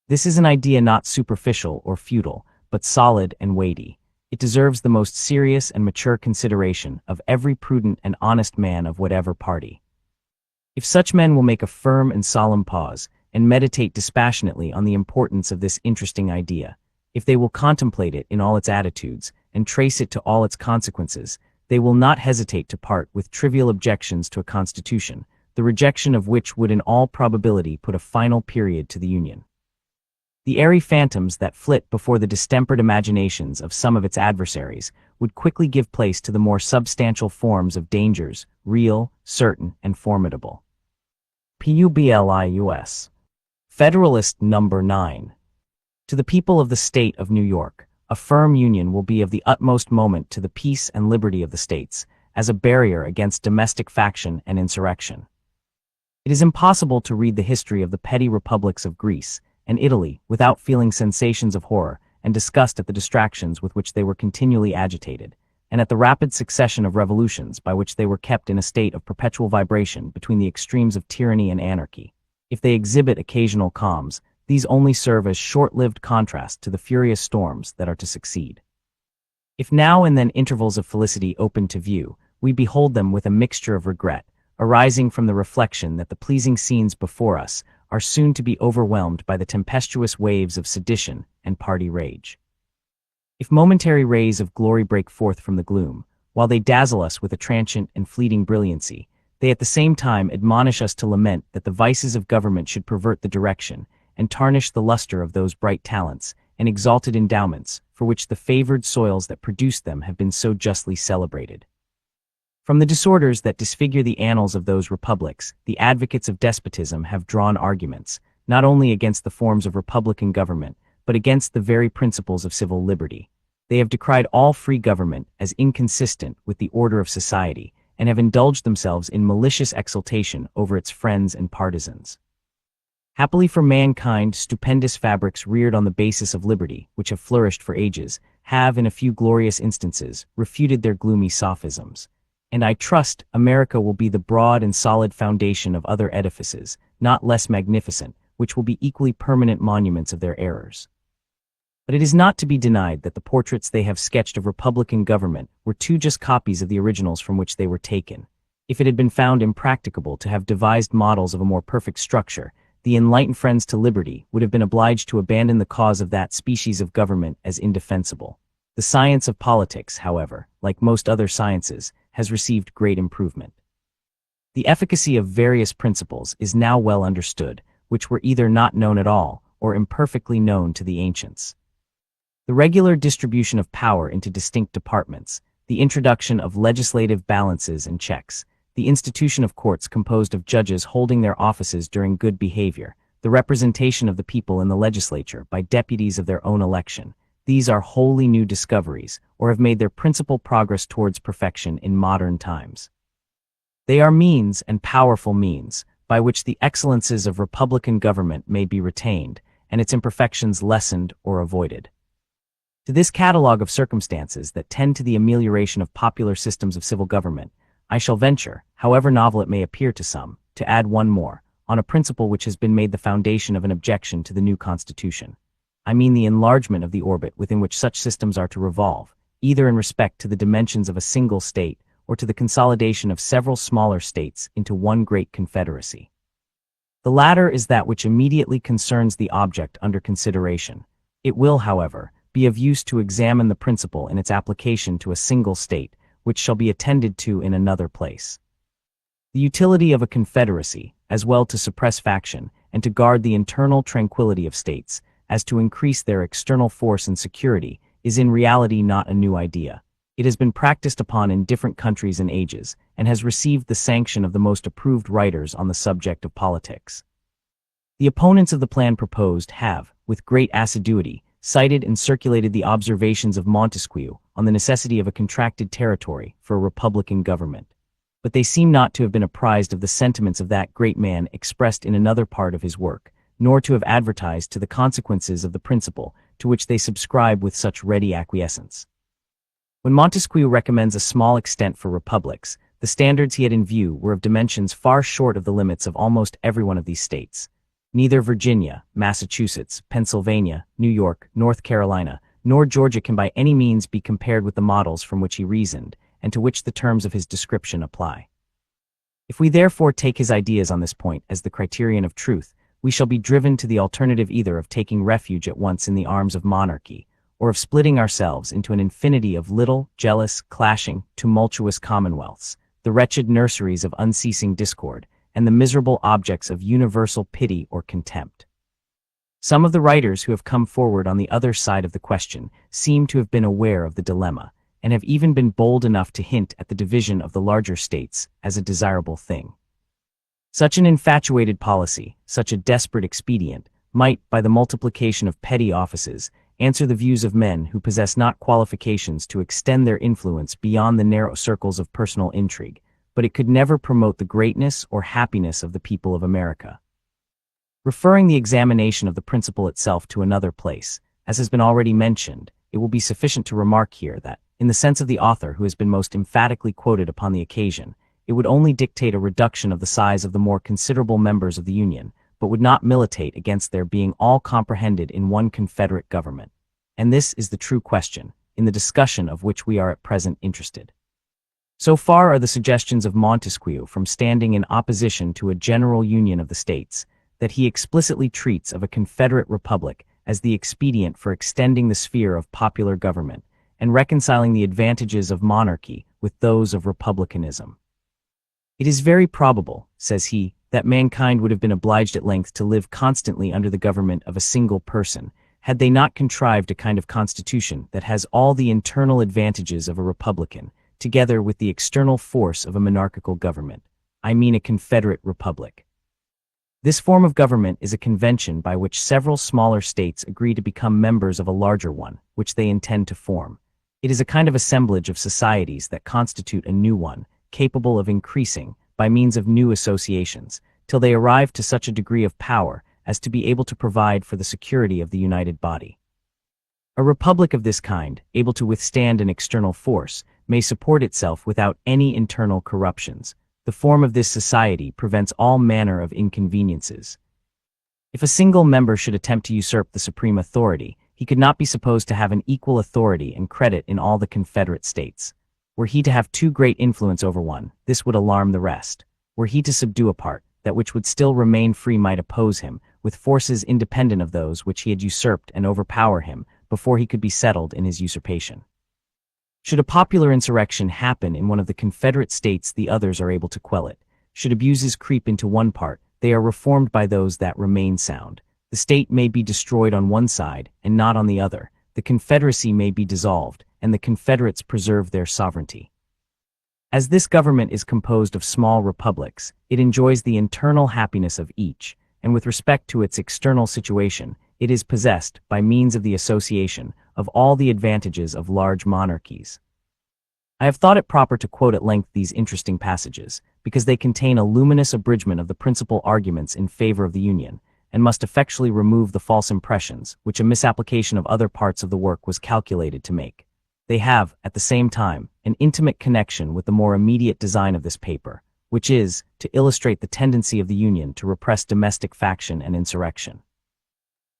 S1: This is an idea not superficial or futile, but solid and weighty. It deserves the most serious and mature consideration of every prudent and honest man of whatever party. If such men will make a firm and solemn pause, and meditate dispassionately on the importance of this interesting idea, if they will contemplate it in all its attitudes, and trace it to all its consequences, they will not hesitate to part with trivial objections to a constitution, the rejection of which would in all probability put a final period to the Union. The airy phantoms that flit before the distempered imaginations of some of its adversaries would quickly give place to the more substantial forms of dangers, real, certain, and formidable. Publius. Federalist Number 9. To the people of the State of New York, a firm union will be of the utmost moment to the peace and liberty of the states, as a barrier against domestic faction and insurrection. It is impossible to read the history of the petty republics of Greece and Italy without feeling sensations of horror and disgust at the distractions with which they were continually agitated, and at the rapid succession of revolutions by which they were kept in a state of perpetual vibration between the extremes of tyranny and anarchy. If they exhibit occasional calms, these only serve as short-lived contrast to the furious storms that are to succeed. If now and then intervals of felicity open to view, we behold them with a mixture of regret, arising from the reflection that the pleasing scenes before us are soon to be overwhelmed by the tempestuous waves of sedition and party rage. If momentary rays of glory break forth from the gloom, while they dazzle us with a transient and fleeting brilliancy, they at the same time admonish us to lament that the vices of government should pervert the direction and tarnish the luster of those bright talents and exalted endowments for which the favored soils that produced them have been so justly celebrated. From the disorders that disfigure the annals of those republics, the advocates of despotism have drawn arguments, not only against the forms of republican government, but against the very principles of civil liberty. They have decried all free government as inconsistent with the order of society, and have indulged themselves in malicious exultation over its friends and partisans. Happily for mankind, stupendous fabrics reared on the basis of liberty, which have flourished for ages, have, in a few glorious instances, refuted their gloomy sophisms. And I trust America will be the broad and solid foundation of other edifices, not less magnificent, which will be equally permanent monuments of their errors. But it is not to be denied that the portraits they have sketched of republican government were too just copies of the originals from which they were taken. If it had been found impracticable to have devised models of a more perfect structure, the enlightened friends to liberty would have been obliged to abandon the cause of that species of government as indefensible. The science of politics, however, like most other sciences, has received great improvement. The efficacy of various principles is now well understood, which were either not known at all or imperfectly known to the ancients. The regular distribution of power into distinct departments, the introduction of legislative balances and checks, the institution of courts composed of judges holding their offices during good behavior, the representation of the people in the legislature by deputies of their own election, these are wholly new discoveries, or have made their principal progress towards perfection in modern times. They are means, and powerful means, by which the excellences of republican government may be retained, and its imperfections lessened or avoided. To this catalogue of circumstances that tend to the amelioration of popular systems of civil government, I shall venture, however novel it may appear to some, to add one more, on a principle which has been made the foundation of an objection to the new Constitution. I mean the enlargement of the orbit within which such systems are to revolve, either in respect to the dimensions of a single state or to the consolidation of several smaller states into one great confederacy. The latter is that which immediately concerns the object under consideration. It will, however, be of use to examine the principle in its application to a single state, which shall be attended to in another place. The utility of a confederacy, as well to suppress faction and to guard the internal tranquility of states, as to increase their external force and security, is in reality not a new idea. It has been practiced upon in different countries and ages, and has received the sanction of the most approved writers on the subject of politics. The opponents of the plan proposed have, with great assiduity, cited and circulated the observations of Montesquieu on the necessity of a contracted territory for a republican government. But they seem not to have been apprised of the sentiments of that great man expressed in another part of his work, nor to have advertised to the consequences of the principle to which they subscribe with such ready acquiescence. When Montesquieu recommends a small extent for republics, the standards he had in view were of dimensions far short of the limits of almost every one of these states. Neither Virginia, Massachusetts, Pennsylvania, New York, North Carolina, nor Georgia can by any means be compared with the models from which he reasoned, and to which the terms of his description apply. If we therefore take his ideas on this point as the criterion of truth, we shall be driven to the alternative either of taking refuge at once in the arms of monarchy, or of splitting ourselves into an infinity of little, jealous, clashing, tumultuous commonwealths, the wretched nurseries of unceasing discord, and the miserable objects of universal pity or contempt. Some of the writers who have come forward on the other side of the question seem to have been aware of the dilemma, and have even been bold enough to hint at the division of the larger states as a desirable thing. Such an infatuated policy, such a desperate expedient, might, by the multiplication of petty offices, answer the views of men who possess not qualifications to extend their influence beyond the narrow circles of personal intrigue, but it could never promote the greatness or happiness of the people of America. Referring the examination of the principle itself to another place, as has been already mentioned, it will be sufficient to remark here that, in the sense of the author who has been most emphatically quoted upon the occasion, it would only dictate a reduction of the size of the more considerable members of the Union, but would not militate against their being all comprehended in one Confederate government. And this is the true question, in the discussion of which we are at present interested. So far are the suggestions of Montesquieu from standing in opposition to a general union of the states, that he explicitly treats of a Confederate republic as the expedient for extending the sphere of popular government, and reconciling the advantages of monarchy with those of republicanism. It is very probable, says he, that mankind would have been obliged at length to live constantly under the government of a single person, had they not contrived a kind of constitution that has all the internal advantages of a republican, together with the external force of a monarchical government. I mean a Confederate republic. This form of government is a convention by which several smaller states agree to become members of a larger one, which they intend to form. It is a kind of assemblage of societies that constitute a new one, capable of increasing, by means of new associations, till they arrive to such a degree of power as to be able to provide for the security of the united body. A republic of this kind, able to withstand an external force, may support itself without any internal corruptions. The form of this society prevents all manner of inconveniences. If a single member should attempt to usurp the supreme authority, he could not be supposed to have an equal authority and credit in all the Confederate states. Were he to have too great influence over one, this would alarm the rest. Were he to subdue a part, that which would still remain free might oppose him, with forces independent of those which he had usurped, and overpower him, before he could be settled in his usurpation. Should a popular insurrection happen in one of the Confederate states, the others are able to quell it. Should abuses creep into one part, they are reformed by those that remain sound. The state may be destroyed on one side, and not on the other. The Confederacy may be dissolved, and the Confederates preserve their sovereignty. As this government is composed of small republics, it enjoys the internal happiness of each, and with respect to its external situation, it is possessed, by means of the association, of all the advantages of large monarchies. I have thought it proper to quote at length these interesting passages, because they contain a luminous abridgment of the principal arguments in favor of the Union, and must effectually remove the false impressions which a misapplication of other parts of the work was calculated to make. They have, at the same time, an intimate connection with the more immediate design of this paper, which is, to illustrate the tendency of the Union to repress domestic faction and insurrection.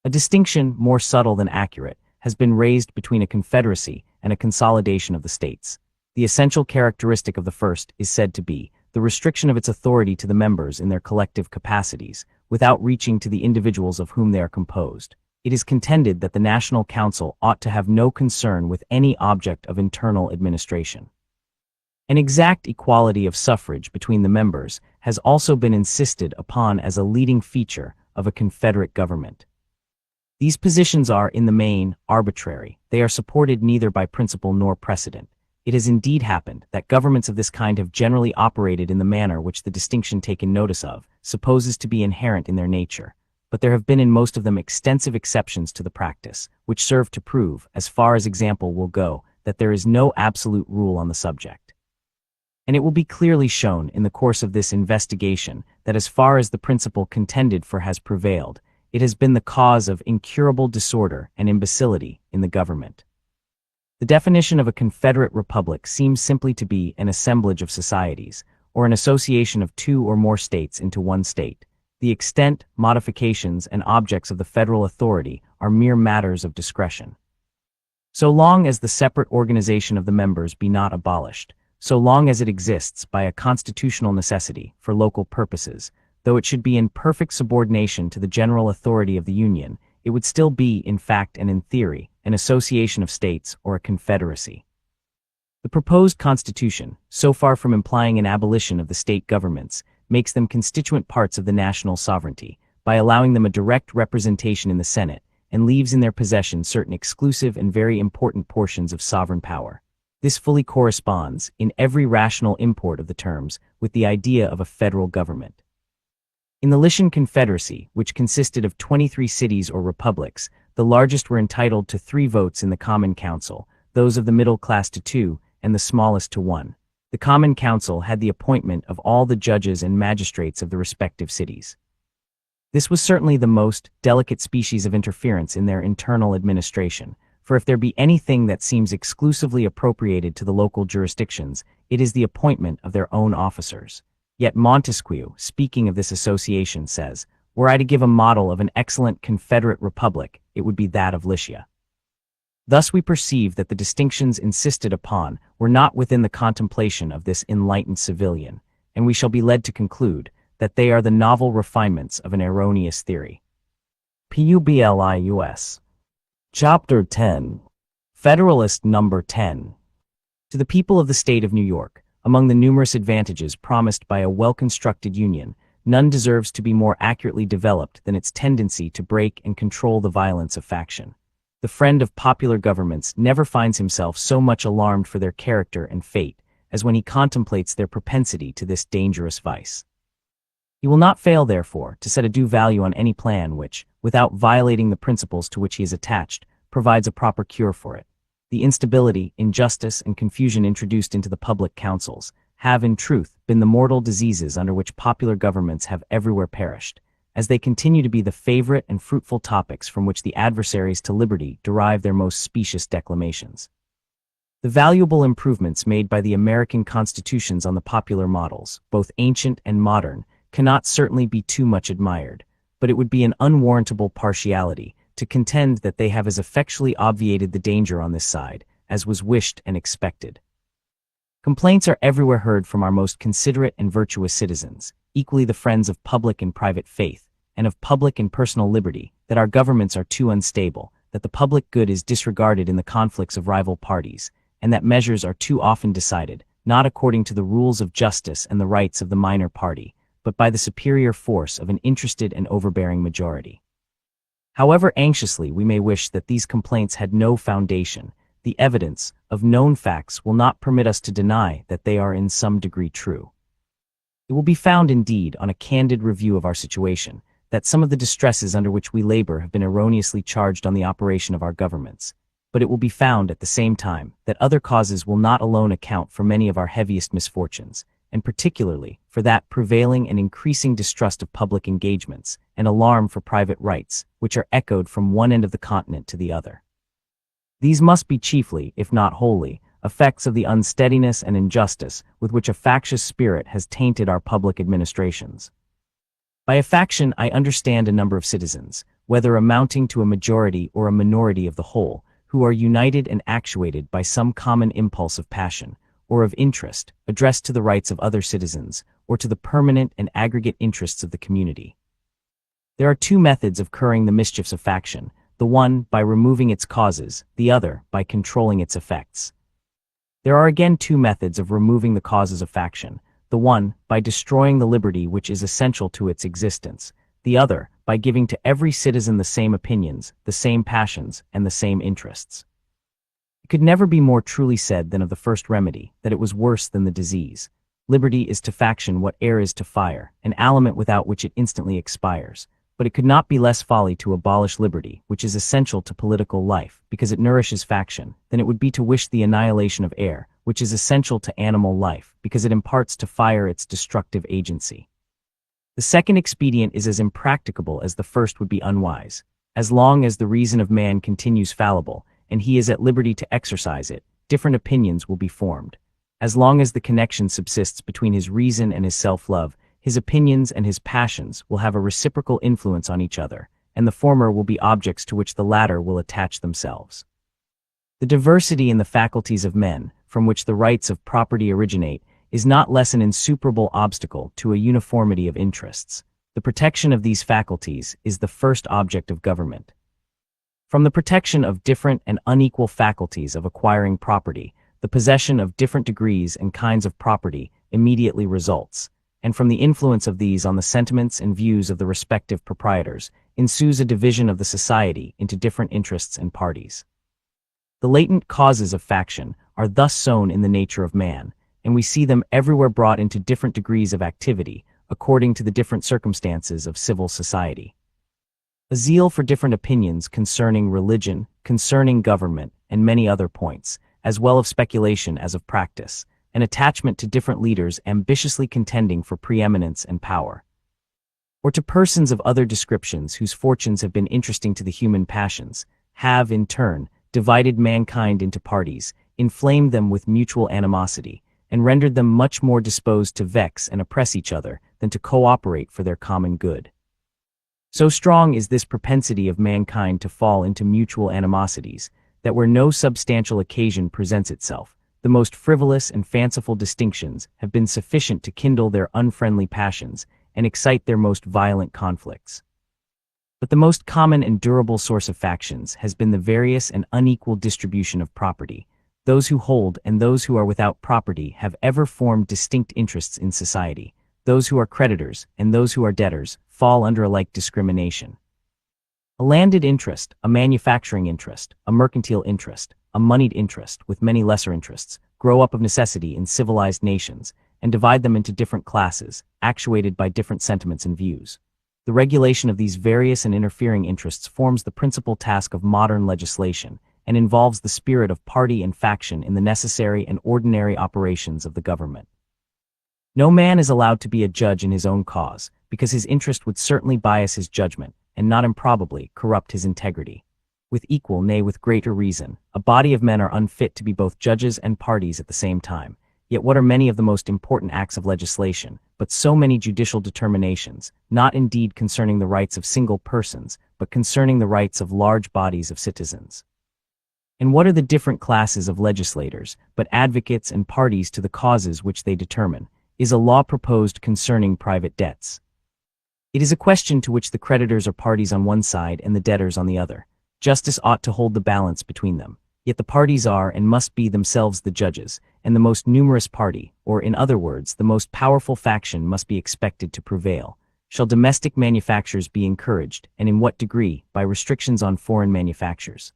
S1: A distinction, more subtle than accurate, has been raised between a confederacy and a consolidation of the states. The essential characteristic of the first is said to be the restriction of its authority to the members in their collective capacities, without reaching to the individuals of whom they are composed. It is contended that the National Council ought to have no concern with any object of internal administration. An exact equality of suffrage between the members has also been insisted upon as a leading feature of a Confederate government. These positions are, in the main, arbitrary. They are supported neither by principle nor precedent. It has indeed happened that governments of this kind have generally operated in the manner which the distinction taken notice of supposes to be inherent in their nature. but there have been in most of them extensive exceptions to the practice, which serve to prove, as far as example will go, that there is no absolute rule on the subject. And it will be clearly shown in the course of this investigation that as far as the principle contended for has prevailed, it has been the cause of incurable disorder and imbecility in the government. The definition of a confederate republic seems simply to be an assemblage of societies, or an association of two or more states into one state. The extent, modifications, and objects of the federal authority are mere matters of discretion. So long as the separate organization of the members be not abolished, so long as it exists by a constitutional necessity for local purposes, though it should be in perfect subordination to the general authority of the Union, it would still be, in fact and in theory, an association of states or a confederacy. The proposed Constitution, so far from implying an abolition of the state governments, makes them constituent parts of the national sovereignty by allowing them a direct representation in the Senate and leaves in their possession certain exclusive and very important portions of sovereign power. This fully corresponds, in every rational import of the terms, with the idea of a federal government. In the Lycian Confederacy, which consisted of 23 cities or republics, the largest were entitled to 3 votes in the Common Council, those of the middle class to 2, and the smallest to 1. The Common Council had the appointment of all the judges and magistrates of the respective cities. This was certainly the most delicate species of interference in their internal administration, for if there be anything that seems exclusively appropriated to the local jurisdictions, it is the appointment of their own officers. Yet Montesquieu, speaking of this association, says, "Were I to give a model of an excellent Confederate republic, it would be that of Lycia." Thus we perceive that the distinctions insisted upon were not within the contemplation of this enlightened civilian, and we shall be led to conclude that they are the novel refinements of an erroneous theory. Publius. Chapter 10. Federalist Number 10. To the people of the state of New York, among the numerous advantages promised by a well-constructed union, none deserves to be more accurately developed than its tendency to break and control the violence of faction. The friend of popular governments never finds himself so much alarmed for their character and fate as when he contemplates their propensity to this dangerous vice. He will not fail, therefore, to set a due value on any plan which, without violating the principles to which he is attached, provides a proper cure for it. The instability, injustice, and confusion introduced into the public councils have, in truth, been the mortal diseases under which popular governments have everywhere perished, as they continue to be the favorite and fruitful topics from which the adversaries to liberty derive their most specious declamations. The valuable improvements made by the American constitutions on the popular models, both ancient and modern, cannot certainly be too much admired, but it would be an unwarrantable partiality to contend that they have as effectually obviated the danger on this side as was wished and expected. Complaints are everywhere heard from our most considerate and virtuous citizens, equally the friends of public and private faith, and of public and personal liberty, that our governments are too unstable, that the public good is disregarded in the conflicts of rival parties, and that measures are too often decided, not according to the rules of justice and the rights of the minor party, but by the superior force of an interested and overbearing majority. However anxiously we may wish that these complaints had no foundation, the evidence of known facts will not permit us to deny that they are in some degree true. It will be found, indeed, on a candid review of our situation, that some of the distresses under which we labor have been erroneously charged on the operation of our governments, but it will be found at the same time that other causes will not alone account for many of our heaviest misfortunes, and particularly for that prevailing and increasing distrust of public engagements and alarm for private rights, which are echoed from one end of the continent to the other. These must be chiefly, if not wholly, effects of the unsteadiness and injustice with which a factious spirit has tainted our public administrations. By a faction I understand a number of citizens, whether amounting to a majority or a minority of the whole, who are united and actuated by some common impulse of passion, or of interest, addressed to the rights of other citizens, or to the permanent and aggregate interests of the community. There are 2 methods of curing the mischiefs of faction, the one by removing its causes, the other by controlling its effects. There are again 2 methods of removing the causes of faction, the one by destroying the liberty which is essential to its existence, the other by giving to every citizen the same opinions, the same passions, and the same interests. It could never be more truly said than of the first remedy, that it was worse than the disease. Liberty is to faction what air is to fire, an aliment without which it instantly expires. but it could not be less folly to abolish liberty, which is essential to political life, because it nourishes faction, than it would be to wish the annihilation of air, which is essential to animal life, because it imparts to fire its destructive agency. The second expedient is as impracticable as the first would be unwise. As long as the reason of man continues fallible, and he is at liberty to exercise it, different opinions will be formed. As long as the connection subsists between his reason and his self-love, his opinions and his passions will have a reciprocal influence on each other, and the former will be objects to which the latter will attach themselves. The diversity in the faculties of men, from which the rights of property originate, is not less an insuperable obstacle to a uniformity of interests. The protection of these faculties is the first object of government. From the protection of different and unequal faculties of acquiring property, the possession of different degrees and kinds of property immediately results, and from the influence of these on the sentiments and views of the respective proprietors, ensues a division of the society into different interests and parties. The latent causes of faction are thus sown in the nature of man, and we see them everywhere brought into different degrees of activity, according to the different circumstances of civil society. A zeal for different opinions concerning religion, concerning government, and many other points, as well of speculation as of practice, an attachment to different leaders ambitiously contending for preeminence and power, or to persons of other descriptions whose fortunes have been interesting to the human passions, have, in turn, divided mankind into parties, inflamed them with mutual animosity, and rendered them much more disposed to vex and oppress each other than to cooperate for their common good. So strong is this propensity of mankind to fall into mutual animosities, that where no substantial occasion presents itself, the most frivolous and fanciful distinctions have been sufficient to kindle their unfriendly passions and excite their most violent conflicts. But the most common and durable source of factions has been the various and unequal distribution of property. Those who hold and those who are without property have ever formed distinct interests in society. Those who are creditors and those who are debtors fall under a like discrimination. A landed interest, a manufacturing interest, a mercantile interest, a moneyed interest with many lesser interests, grow up of necessity in civilized nations, and divide them into different classes, actuated by different sentiments and views. The regulation of these various and interfering interests forms the principal task of modern legislation, and involves the spirit of party and faction in the necessary and ordinary operations of the government. No man is allowed to be a judge in his own cause, because his interest would certainly bias his judgment, and not improbably corrupt his integrity. With equal, nay with greater reason, a body of men are unfit to be both judges and parties at the same time. Yet what are many of the most important acts of legislation, but so many judicial determinations, not indeed concerning the rights of single persons, but concerning the rights of large bodies of citizens? And what are the different classes of legislators, but advocates and parties to the causes which they determine? Is a law proposed concerning private debts? It is a question to which the creditors are parties on one side and the debtors on the other. Justice ought to hold the balance between them. Yet the parties are and must be themselves the judges, and the most numerous party, or in other words, the most powerful faction must be expected to prevail. Shall domestic manufactures be encouraged, and in what degree, by restrictions on foreign manufactures?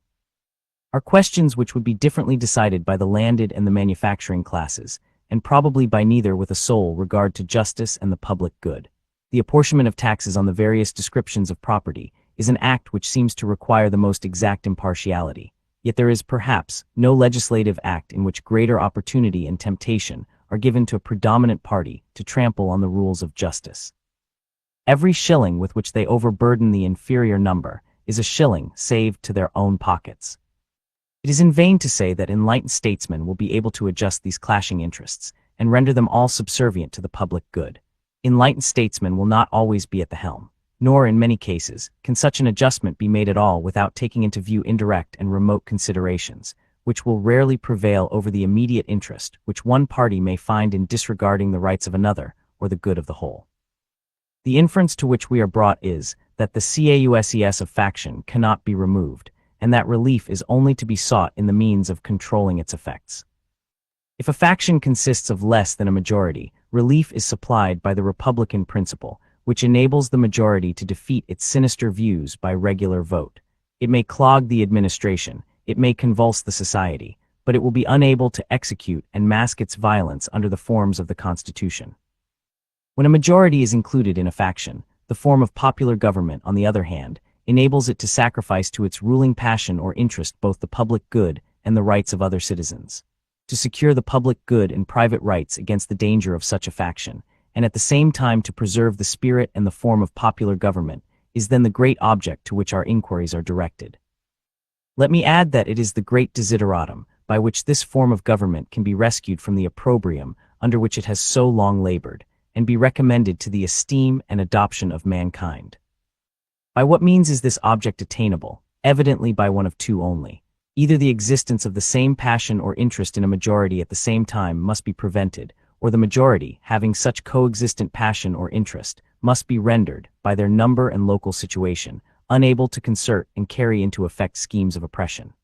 S1: Are questions which would be differently decided by the landed and the manufacturing classes, and probably by neither with a sole regard to justice and the public good. The apportionment of taxes on the various descriptions of property is an act which seems to require the most exact impartiality. Yet there is, perhaps, no legislative act in which greater opportunity and temptation are given to a predominant party to trample on the rules of justice. Every shilling with which they overburden the inferior number is a shilling saved to their own pockets. It is in vain to say that enlightened statesmen will be able to adjust these clashing interests and render them all subservient to the public good. Enlightened statesmen will not always be at the helm, nor in many cases can such an adjustment be made at all without taking into view indirect and remote considerations, which will rarely prevail over the immediate interest which one party may find in disregarding the rights of another or the good of the whole. The inference to which we are brought is that the causes of faction cannot be removed, and that relief is only to be sought in the means of controlling its effects. If a faction consists of less than a majority, relief is supplied by the republican principle, which enables the majority to defeat its sinister views by regular vote. It may clog the administration, it may convulse the society, but it will be unable to execute and mask its violence under the forms of the Constitution. When a majority is included in a faction, The form of popular government, on the other hand, enables it to sacrifice to its ruling passion or interest both the public good and the rights of other citizens. To secure the public good and private rights against the danger of such a faction, and at the same time to preserve the spirit and the form of popular government, is then the great object to which our inquiries are directed. Let me add that it is the great desideratum by which this form of government can be rescued from the opprobrium under which it has so long labored, and be recommended to the esteem and adoption of mankind. By what means is this object attainable? Evidently by one of two only. Either the existence of the same passion or interest in a majority at the same time must be prevented, or the majority, having such coexistent passion or interest, must be rendered, by their number and local situation, unable to concert and carry into effect schemes of oppression.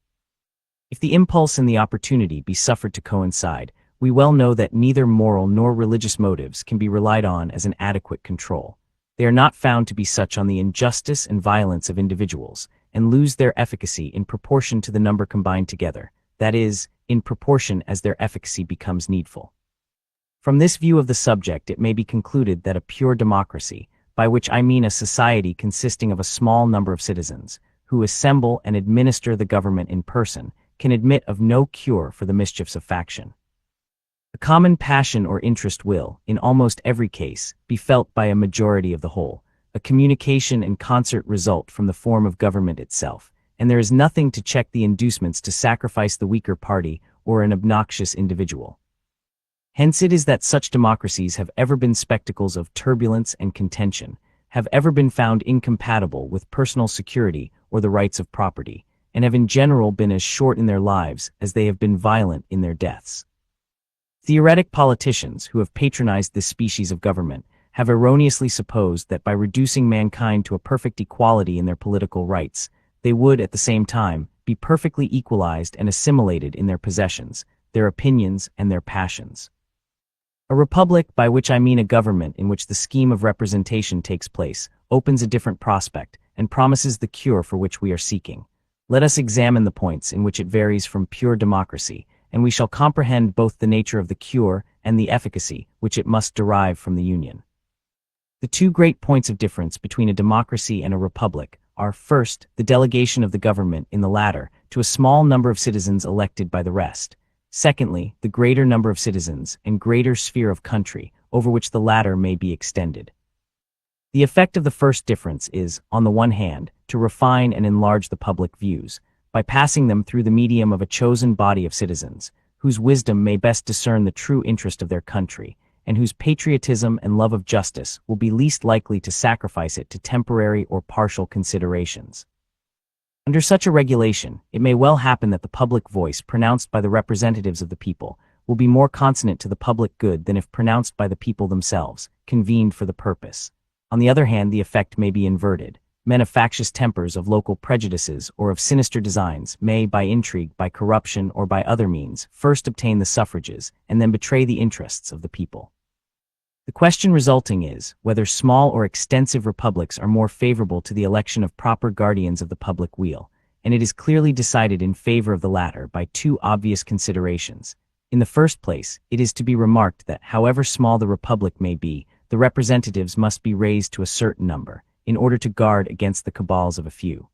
S1: If the impulse and the opportunity be suffered to coincide, we well know that neither moral nor religious motives can be relied on as an adequate control. They are not found to be such on the injustice and violence of individuals, and lose their efficacy in proportion to the number combined together, that is, in proportion as their efficacy becomes needful. From this view of the subject it may be concluded that a pure democracy, by which I mean a society consisting of a small number of citizens, who assemble and administer the government in person, can admit of no cure for the mischiefs of faction. A common passion or interest will, in almost every case, be felt by a majority of the whole. A communication and concert result from the form of government itself, and there is nothing to check the inducements to sacrifice the weaker party or an obnoxious individual. Hence it is that such democracies have ever been spectacles of turbulence and contention, have ever been found incompatible with personal security or the rights of property, and have in general been as short in their lives as they have been violent in their deaths. Theoretic politicians who have patronized this species of government have erroneously supposed that by reducing mankind to a perfect equality in their political rights, they would at the same time be perfectly equalized and assimilated in their possessions, their opinions, and their passions. A republic, by which I mean a government in which the scheme of representation takes place, opens a different prospect, and promises the cure for which we are seeking. Let us examine the points in which it varies from pure democracy, and we shall comprehend both the nature of the cure and the efficacy which it must derive from the union. The two great points of difference between a democracy and a republic are, first, the delegation of the government in the latter to a small number of citizens elected by the rest; secondly, the greater number of citizens and greater sphere of country over which the latter may be extended. The effect of the first difference is, on the one hand, to refine and enlarge the public views, by passing them through the medium of a chosen body of citizens, whose wisdom may best discern the true interest of their country, and whose patriotism and love of justice will be least likely to sacrifice it to temporary or partial considerations. Under such a regulation, it may well happen that the public voice pronounced by the representatives of the people will be more consonant to the public good than if pronounced by the people themselves, convened for the purpose. On the other hand, the effect may be inverted. Men of factious tempers, of local prejudices, or of sinister designs may, by intrigue, by corruption, or by other means, first obtain the suffrages, and then betray the interests of the people. The question resulting is, whether small or extensive republics are more favorable to the election of proper guardians of the public weal, and it is clearly decided in favor of the latter by two obvious considerations. In the first place, it is to be remarked that, however small the republic may be, the representatives must be raised to a certain number, in order to guard against the cabals of a few.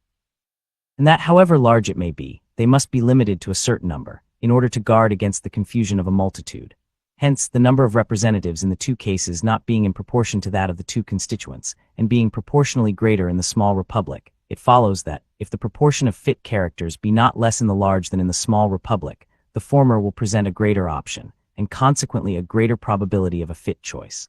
S1: And that, however large it may be, they must be limited to a certain number, in order to guard against the confusion of a multitude. Hence, the number of representatives in the two cases not being in proportion to that of the two constituents, and being proportionally greater in the small republic, it follows that, if the proportion of fit characters be not less in the large than in the small republic, the former will present a greater option, and consequently a greater probability of a fit choice.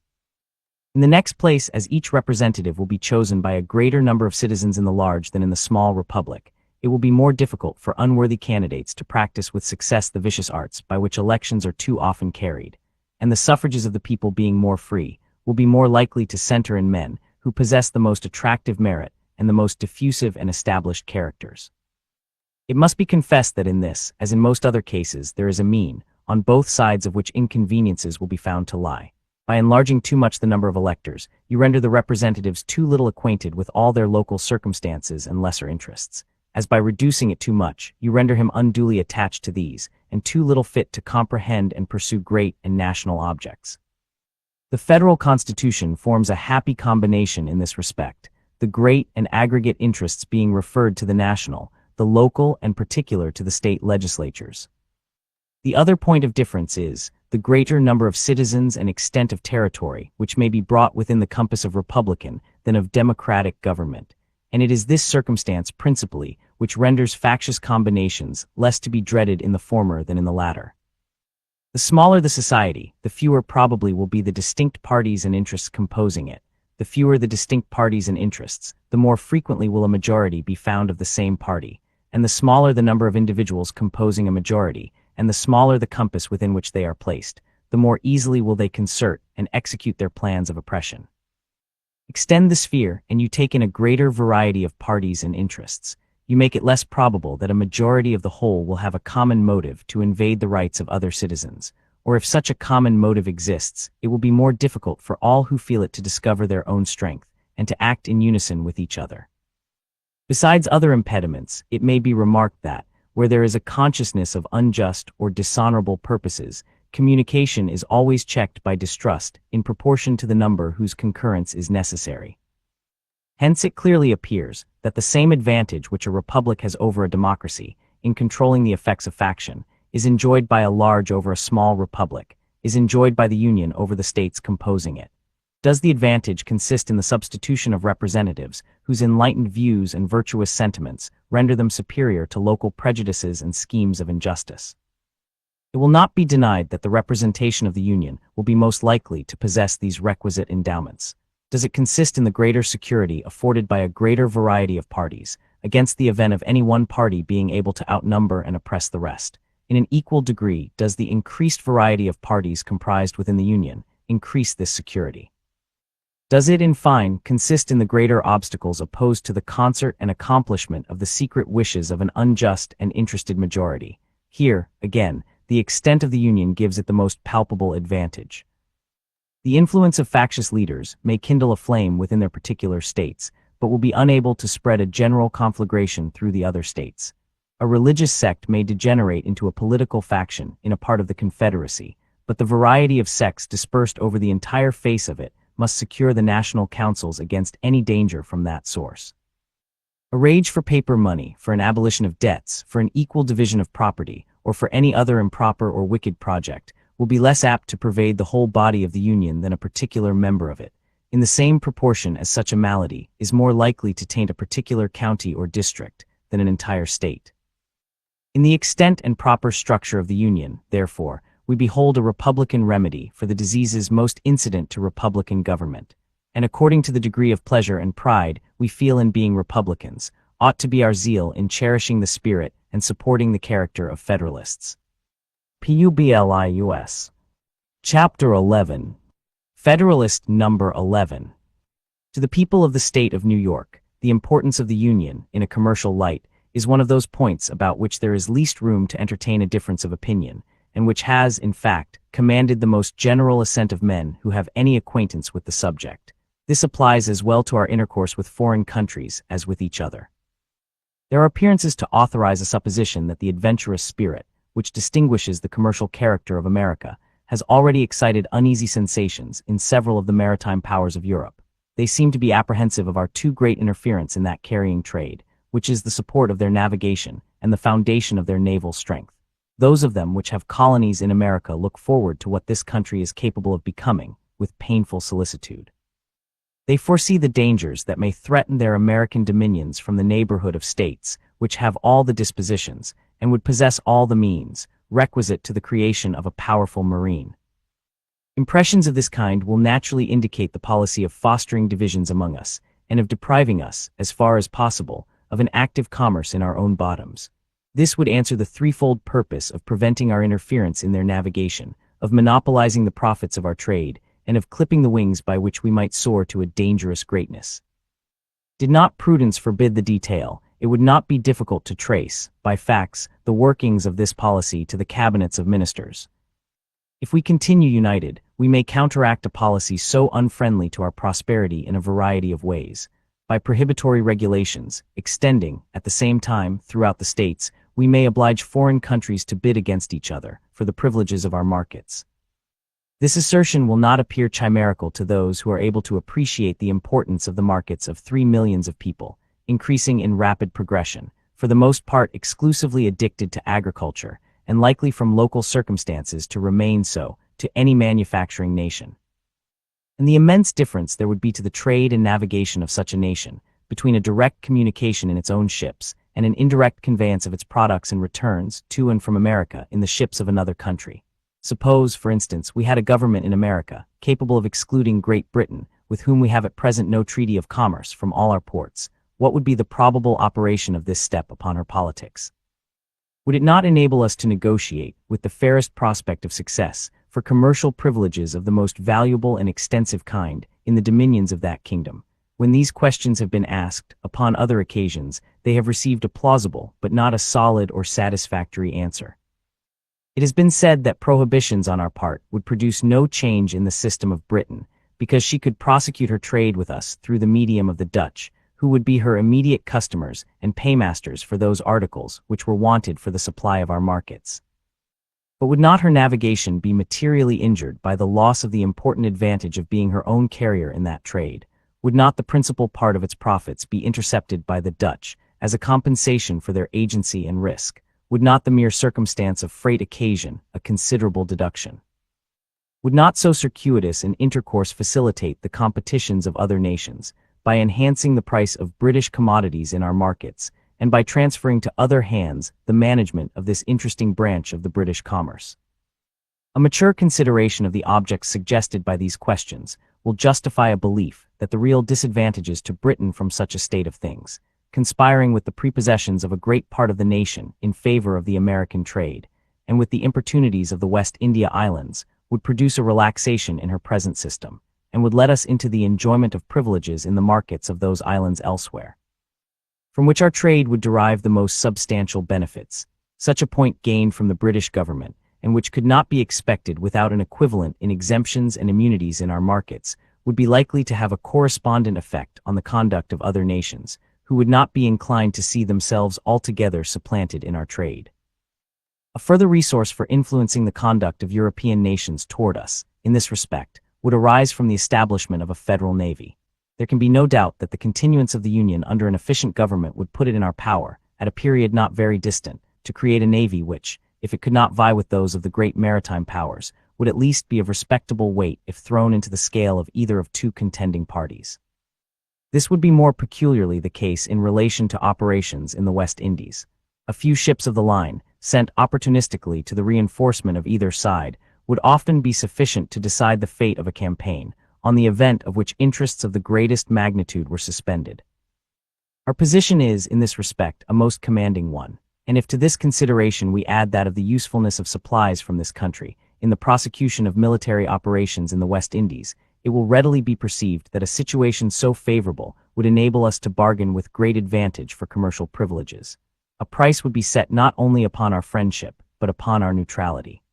S1: In the next place, as each representative will be chosen by a greater number of citizens in the large than in the small republic, it will be more difficult for unworthy candidates to practice with success the vicious arts by which elections are too often carried, and the suffrages of the people being more free, will be more likely to center in men who possess the most attractive merit and the most diffusive and established characters. It must be confessed that in this, as in most other cases, there is a mean, on both sides of which inconveniences will be found to lie. By enlarging too much the number of electors, you render the representatives too little acquainted with all their local circumstances and lesser interests, as by reducing it too much, you render him unduly attached to these, and too little fit to comprehend and pursue great and national objects. The federal constitution forms a happy combination in this respect, the great and aggregate interests being referred to the national, the local and particular to the state legislatures. The other point of difference is the greater number of citizens and extent of territory which may be brought within the compass of republican than of democratic government, and it is this circumstance principally which renders factious combinations less to be dreaded in the former than in the latter. The smaller the society, the fewer probably will be the distinct parties and interests composing it. The fewer the distinct parties and interests, the more frequently will a majority be found of the same party, and the smaller the number of individuals composing a majority, and the smaller the compass within which they are placed, the more easily will they concert and execute their plans of oppression. Extend the sphere, and you take in a greater variety of parties and interests. You make it less probable that a majority of the whole will have a common motive to invade the rights of other citizens, or if such a common motive exists, it will be more difficult for all who feel it to discover their own strength, and to act in unison with each other. Besides other impediments, it may be remarked that, where there is a consciousness of unjust or dishonorable purposes, communication is always checked by distrust in proportion to the number whose concurrence is necessary. Hence it clearly appears that the same advantage which a republic has over a democracy, in controlling the effects of faction, is enjoyed by a large over a small republic, is enjoyed by the Union over the states composing it. Does the advantage consist in the substitution of representatives, whose enlightened views and virtuous sentiments render them superior to local prejudices and schemes of injustice? It will not be denied that the representation of the Union will be most likely to possess these requisite endowments. Does it consist in the greater security afforded by a greater variety of parties, against the event of any one party being able to outnumber and oppress the rest? In an equal degree does the increased variety of parties comprised within the Union increase this security. Does it, in fine, consist in the greater obstacles opposed to the concert and accomplishment of the secret wishes of an unjust and interested majority? Here, again, the extent of the Union gives it the most palpable advantage. The influence of factious leaders may kindle a flame within their particular states, but will be unable to spread a general conflagration through the other states. A religious sect may degenerate into a political faction in a part of the Confederacy, but the variety of sects dispersed over the entire face of it must secure the national councils against any danger from that source. A rage for paper money, for an abolition of debts, for an equal division of property, or for any other improper or wicked project, will be less apt to pervade the whole body of the Union than a particular member of it, in the same proportion as such a malady is more likely to taint a particular county or district than an entire state. In the extent and proper structure of the Union, therefore, we behold a republican remedy for the diseases most incident to republican government, and according to the degree of pleasure and pride we feel in being republicans, ought to be our zeal in cherishing the spirit and supporting the character of Federalists. Publius. Chapter 11. Federalist Number 11. To the people of the state of New York, the importance of the Union, in a commercial light, is one of those points about which there is least room to entertain a difference of opinion, and which has, in fact, commanded the most general assent of men who have any acquaintance with the subject. This applies as well to our intercourse with foreign countries as with each other. There are appearances to authorize a supposition that the adventurous spirit, which distinguishes the commercial character of America, has already excited uneasy sensations in several of the maritime powers of Europe. They seem to be apprehensive of our too great interference in that carrying trade, which is the support of their navigation and the foundation of their naval strength. Those of them which have colonies in America look forward to what this country is capable of becoming with painful solicitude. They foresee the dangers that may threaten their American dominions from the neighborhood of states which have all the dispositions and would possess all the means requisite to the creation of a powerful marine. Impressions of this kind will naturally indicate the policy of fostering divisions among us and of depriving us, as far as possible, of an active commerce in our own bottoms. This would answer the threefold purpose of preventing our interference in their navigation, of monopolizing the profits of our trade, and of clipping the wings by which we might soar to a dangerous greatness. Did not prudence forbid the detail, it would not be difficult to trace, by facts, the workings of this policy to the cabinets of ministers. If we continue united, we may counteract a policy so unfriendly to our prosperity in a variety of ways. By prohibitory regulations, extending, at the same time, throughout the states, we may oblige foreign countries to bid against each other for the privileges of our markets. This assertion will not appear chimerical to those who are able to appreciate the importance of the markets of 3 millions of people, increasing in rapid progression, for the most part exclusively addicted to agriculture, and likely from local circumstances to remain so, to any manufacturing nation. And the immense difference there would be to the trade and navigation of such a nation, between a direct communication in its own ships, and an indirect conveyance of its products and returns to and from America in the ships of another country. Suppose, for instance, we had a government in America, capable of excluding Great Britain, with whom we have at present no treaty of commerce, from all our ports. What would be the probable operation of this step upon her politics? Would it not enable us to negotiate, with the fairest prospect of success, for commercial privileges of the most valuable and extensive kind, in the dominions of that kingdom? When these questions have been asked, upon other occasions, they have received a plausible, but not a solid or satisfactory answer. It has been said that prohibitions on our part would produce no change in the system of Britain, because she could prosecute her trade with us through the medium of the Dutch, who would be her immediate customers and paymasters for those articles which were wanted for the supply of our markets. But would not her navigation be materially injured by the loss of the important advantage of being her own carrier in that trade? Would not the principal part of its profits be intercepted by the Dutch, as a compensation for their agency and risk? Would not the mere circumstance of freight occasion a considerable deduction? Would not so circuitous an intercourse facilitate the competitions of other nations, by enhancing the price of British commodities in our markets, and by transferring to other hands the management of this interesting branch of the British commerce? A mature consideration of the objects suggested by these questions will justify a belief that the real disadvantages to Britain from such a state of things, conspiring with the prepossessions of a great part of the nation in favor of the American trade, and with the importunities of the West India Islands, would produce a relaxation in her present system, and would let us into the enjoyment of privileges in the markets of those islands elsewhere, from which our trade would derive the most substantial benefits. Such a point gained from the British government, and which could not be expected without an equivalent in exemptions and immunities in our markets, would be likely to have a correspondent effect on the conduct of other nations, who would not be inclined to see themselves altogether supplanted in our trade. A further resource for influencing the conduct of European nations toward us, in this respect, would arise from the establishment of a federal navy. There can be no doubt that the continuance of the Union under an efficient government would put it in our power, at a period not very distant, to create a navy which, if it could not vie with those of the great maritime powers, would at least be of respectable weight if thrown into the scale of either of two contending parties. This would be more peculiarly the case in relation to operations in the West Indies. A few ships of the line, sent opportunistically to the reinforcement of either side, would often be sufficient to decide the fate of a campaign, on the event of which interests of the greatest magnitude were suspended. Our position is, in this respect, a most commanding one, and if to this consideration we add that of the usefulness of supplies from this country, in the prosecution of military operations in the West Indies, it will readily be perceived that a situation so favorable would enable us to bargain with great advantage for commercial privileges. A price would be set not only upon our friendship, but upon our neutrality.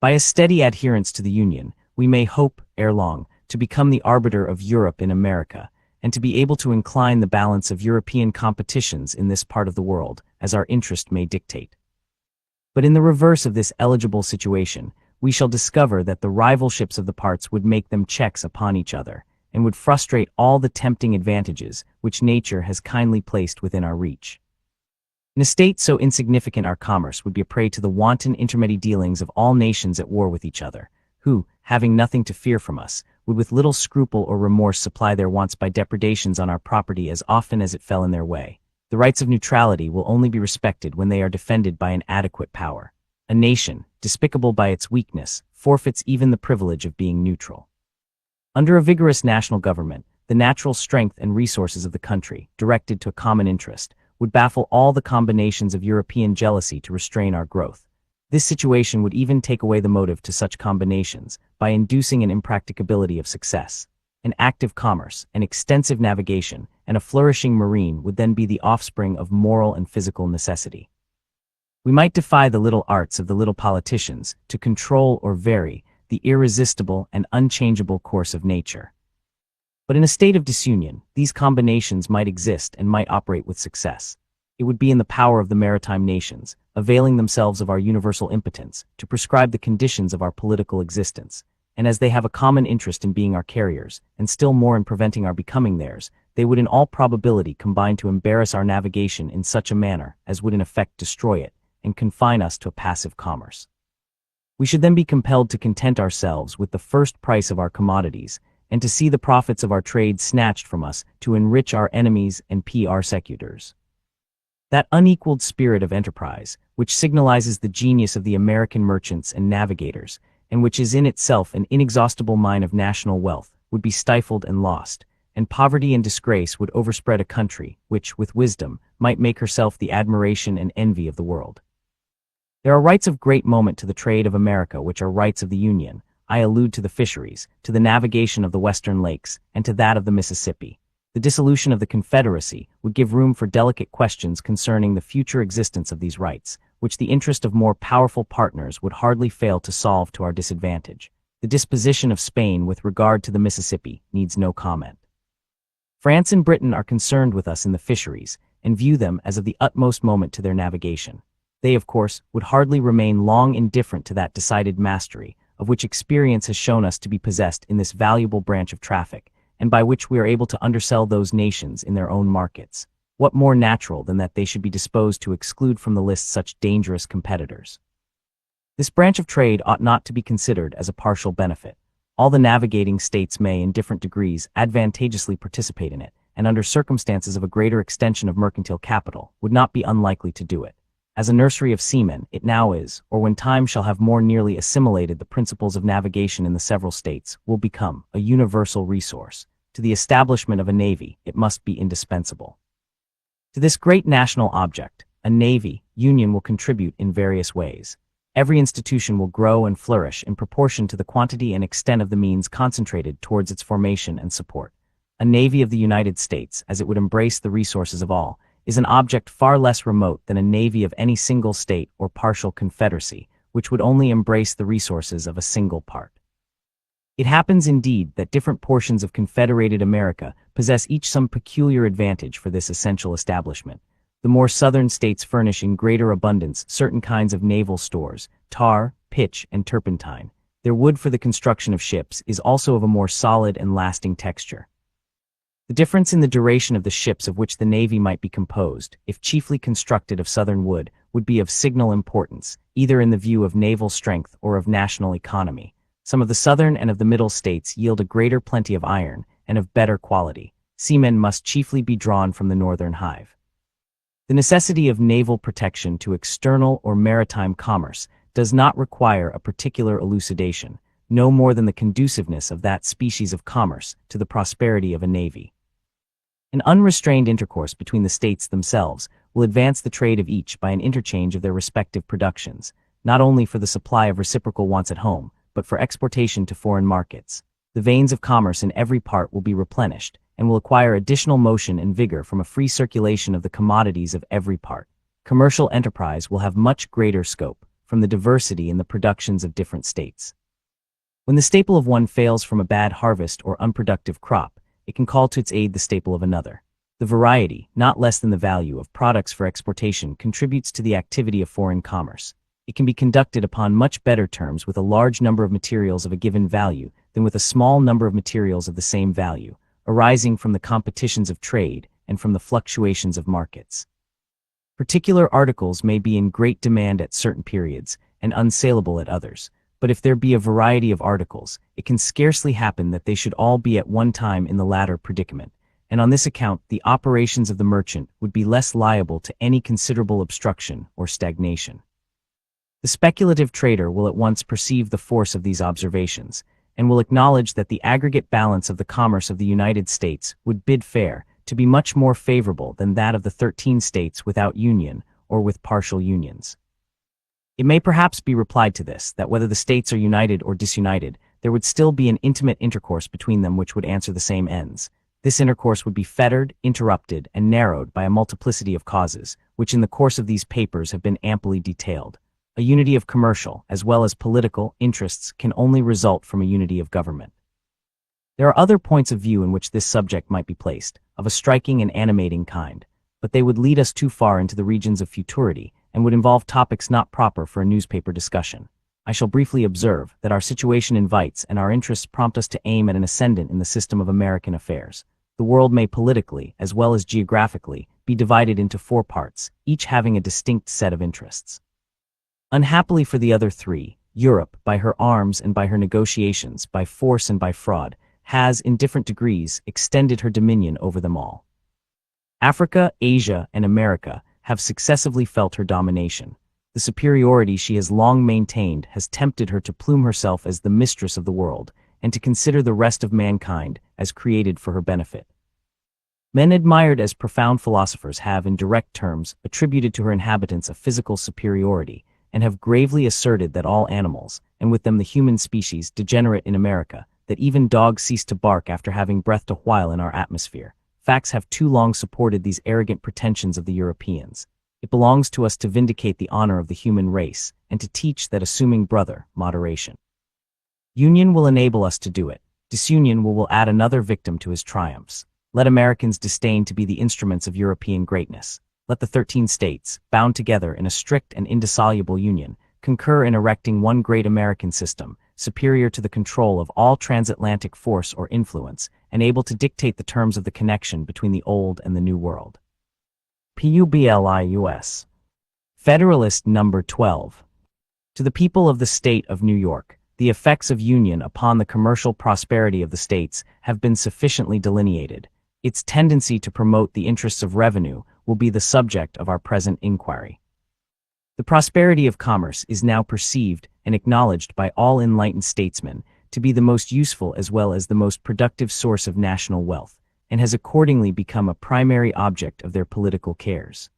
S1: By a steady adherence to the Union, we may hope, ere long, to become the arbiter of Europe in America, and to be able to incline the balance of European competitions in this part of the world, as our interest may dictate. But in the reverse of this eligible situation, we shall discover that the rivalships of the parts would make them checks upon each other, and would frustrate all the tempting advantages which nature has kindly placed within our reach. In a state so insignificant, our commerce would be a prey to the wanton intermediate dealings of all nations at war with each other, who, having nothing to fear from us, would with little scruple or remorse supply their wants by depredations on our property as often as it fell in their way. The rights of neutrality will only be respected when they are defended by an adequate power. A nation, despicable by its weakness, forfeits even the privilege of being neutral. Under a vigorous national government, the natural strength and resources of the country, directed to a common interest, would baffle all the combinations of European jealousy to restrain our growth. This situation would even take away the motive to such combinations, by inducing an impracticability of success. An active commerce, an extensive navigation, and a flourishing marine would then be the offspring of moral and physical necessity. We might defy the little arts of the little politicians to control or vary the irresistible and unchangeable course of nature. But in a state of disunion, these combinations might exist and might operate with success. It would be in the power of the maritime nations, availing themselves of our universal impotence, to prescribe the conditions of our political existence. And as they have a common interest in being our carriers, and still more in preventing our becoming theirs, they would in all probability combine to embarrass our navigation in such a manner as would in effect destroy it, and confine us to a passive commerce. We should then be compelled to content ourselves with the first price of our commodities, and to see the profits of our trade snatched from us to enrich our enemies and our secutors. That unequaled spirit of enterprise, which signalizes the genius of the American merchants and navigators, and which is in itself an inexhaustible mine of national wealth, would be stifled and lost, and poverty and disgrace would overspread a country which, with wisdom, might make herself the admiration and envy of the world. There are rights of great moment to the trade of America which are rights of the Union. I allude to the fisheries, to the navigation of the Western lakes, and to that of the Mississippi. The dissolution of the Confederacy would give room for delicate questions concerning the future existence of these rights, which the interest of more powerful partners would hardly fail to solve to our disadvantage. The disposition of Spain with regard to the Mississippi needs no comment. France and Britain are concerned with us in the fisheries, and view them as of the utmost moment to their navigation. They, of course, would hardly remain long indifferent to that decided mastery, of which experience has shown us to be possessed in this valuable branch of traffic, and by which we are able to undersell those nations in their own markets. What more natural than that they should be disposed to exclude from the list such dangerous competitors? This branch of trade ought not to be considered as a partial benefit. All the navigating states may, in different degrees, advantageously participate in it, and under circumstances of a greater extension of mercantile capital, would not be unlikely to do it. As a nursery of seamen, it now is, or when time shall have more nearly assimilated the principles of navigation in the several states, will become a universal resource. To the establishment of a navy, it must be indispensable. To this great national object, a navy, union will contribute in various ways. Every institution will grow and flourish in proportion to the quantity and extent of the means concentrated towards its formation and support. A navy of the United States, as it would embrace the resources of all, is an object far less remote than a navy of any single state or partial confederacy, which would only embrace the resources of a single part. It happens indeed that different portions of Confederated America possess each some peculiar advantage for this essential establishment. The more southern states furnish in greater abundance certain kinds of naval stores, tar, pitch, and turpentine. Their wood for the construction of ships is also of a more solid and lasting texture. The difference in the duration of the ships of which the Navy might be composed, if chiefly constructed of southern wood, would be of signal importance, either in the view of naval strength or of national economy. Some of the southern and of the middle states yield a greater plenty of iron, and of better quality. Seamen must chiefly be drawn from the northern hive. The necessity of naval protection to external or maritime commerce does not require a particular elucidation, no more than the conduciveness of that species of commerce to the prosperity of a navy. An unrestrained intercourse between the states themselves will advance the trade of each by an interchange of their respective productions, not only for the supply of reciprocal wants at home, but for exportation to foreign markets. The veins of commerce in every part will be replenished, and will acquire additional motion and vigor from a free circulation of the commodities of every part. Commercial enterprise will have much greater scope from the diversity in the productions of different states. When the staple of one fails from a bad harvest or unproductive crop, it can call to its aid the staple of another. The variety, not less than the value, of products for exportation contributes to the activity of foreign commerce. It can be conducted upon much better terms with a large number of materials of a given value than with a small number of materials of the same value, arising from the competitions of trade and from the fluctuations of markets. Particular articles may be in great demand at certain periods and unsaleable at others. But if there be a variety of articles, it can scarcely happen that they should all be at one time in the latter predicament, and on this account the operations of the merchant would be less liable to any considerable obstruction or stagnation. The speculative trader will at once perceive the force of these observations, and will acknowledge that the aggregate balance of the commerce of the United States would bid fair to be much more favorable than that of the 13 states without union or with partial unions. It may perhaps be replied to this, that whether the states are united or disunited, there would still be an intimate intercourse between them which would answer the same ends. This intercourse would be fettered, interrupted, and narrowed by a multiplicity of causes, which in the course of these papers have been amply detailed. A unity of commercial, as well as political, interests can only result from a unity of government. There are other points of view in which this subject might be placed, of a striking and animating kind. but they would lead us too far into the regions of futurity and would involve topics not proper for a newspaper discussion. I shall briefly observe that our situation invites and our interests prompt us to aim at an ascendant in the system of American affairs. The world may politically, as well as geographically, be divided into 4 parts, each having a distinct set of interests. Unhappily for the other 3, Europe, by her arms and by her negotiations, by force and by fraud, has, in different degrees, extended her dominion over them all. Africa, Asia, and America have successively felt her domination. The superiority she has long maintained has tempted her to plume herself as the mistress of the world, and to consider the rest of mankind as created for her benefit. Men admired as profound philosophers have in direct terms attributed to her inhabitants a physical superiority, and have gravely asserted that all animals, and with them the human species, degenerate in America, that even dogs cease to bark after having breathed a while in our atmosphere. Facts have too long supported these arrogant pretensions of the Europeans. It belongs to us to vindicate the honor of the human race, and to teach that assuming brother, moderation. Union will enable us to do it. Disunion will add another victim to his triumphs. Let Americans disdain to be the instruments of European greatness. Let the 13 states, bound together in a strict and indissoluble union, concur in erecting one great American system, superior to the control of all transatlantic force or influence, and able to dictate the terms of the connection between the old and the new world. Publius. Federalist number 12. To the people of the state of New York, the effects of union upon the commercial prosperity of the states have been sufficiently delineated. Its tendency to promote the interests of revenue will be the subject of our present inquiry. The prosperity of commerce is now perceived and acknowledged by all enlightened statesmen to be the most useful as well as the most productive source of national wealth, and has accordingly become a primary object of their political cares.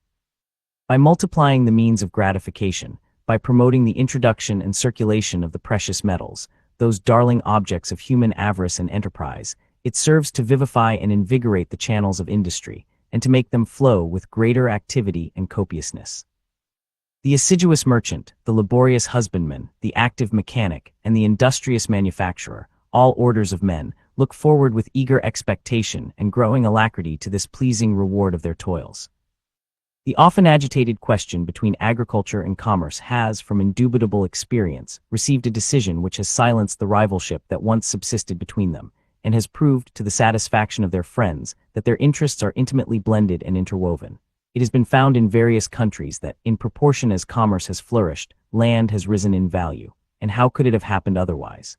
S1: By multiplying the means of gratification, by promoting the introduction and circulation of the precious metals, those darling objects of human avarice and enterprise, it serves to vivify and invigorate the channels of industry, and to make them flow with greater activity and copiousness. The assiduous merchant, the laborious husbandman, the active mechanic, and the industrious manufacturer, all orders of men, look forward with eager expectation and growing alacrity to this pleasing reward of their toils. The often agitated question between agriculture and commerce has, from indubitable experience, received a decision which has silenced the rivalship that once subsisted between them, and has proved, to the satisfaction of their friends, that their interests are intimately blended and interwoven. It has been found in various countries that, in proportion as commerce has flourished, land has risen in value. And how could it have happened otherwise?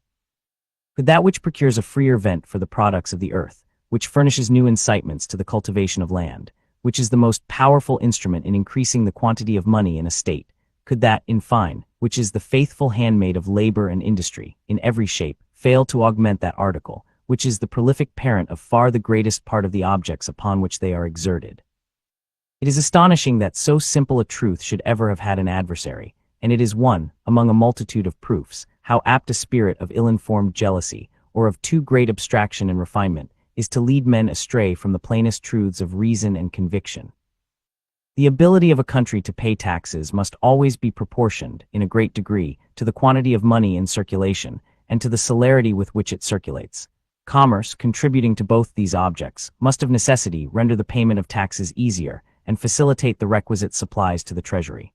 S1: Could that which procures a freer vent for the products of the earth, which furnishes new incitements to the cultivation of land, which is the most powerful instrument in increasing the quantity of money in a state, could that, in fine, which is the faithful handmaid of labor and industry, in every shape, fail to augment that article, which is the prolific parent of far the greatest part of the objects upon which they are exerted? It is astonishing that so simple a truth should ever have had an adversary, and it is one, among a multitude of proofs, how apt a spirit of ill-informed jealousy, or of too great abstraction and refinement, is to lead men astray from the plainest truths of reason and conviction. The ability of a country to pay taxes must always be proportioned, in a great degree, to the quantity of money in circulation, and to the celerity with which it circulates. Commerce, contributing to both these objects, must of necessity render the payment of taxes easier, and facilitate the requisite supplies to the treasury.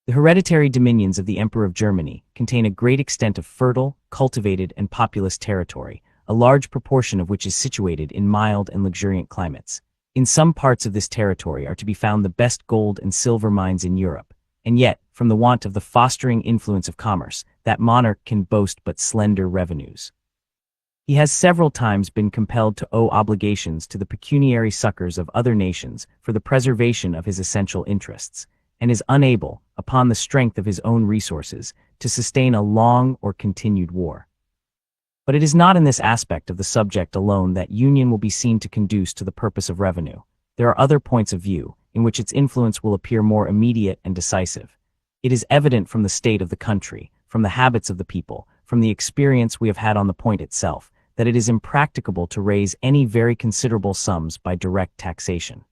S1: The hereditary dominions of the Emperor of Germany contain a great extent of fertile, cultivated, and populous territory, a large proportion of which is situated in mild and luxuriant climates. In some parts of this territory are to be found the best gold and silver mines in Europe, and yet, from the want of the fostering influence of commerce, that monarch can boast but slender revenues. He has several times been compelled to owe obligations to the pecuniary succors of other nations for the preservation of his essential interests, and is unable, upon the strength of his own resources, to sustain a long or continued war. But it is not in this aspect of the subject alone that union will be seen to conduce to the purpose of revenue. There are other points of view, in which its influence will appear more immediate and decisive. It is evident from the state of the country, from the habits of the people, from the experience we have had on the point itself, that it is impracticable to raise any very considerable sums by direct taxation.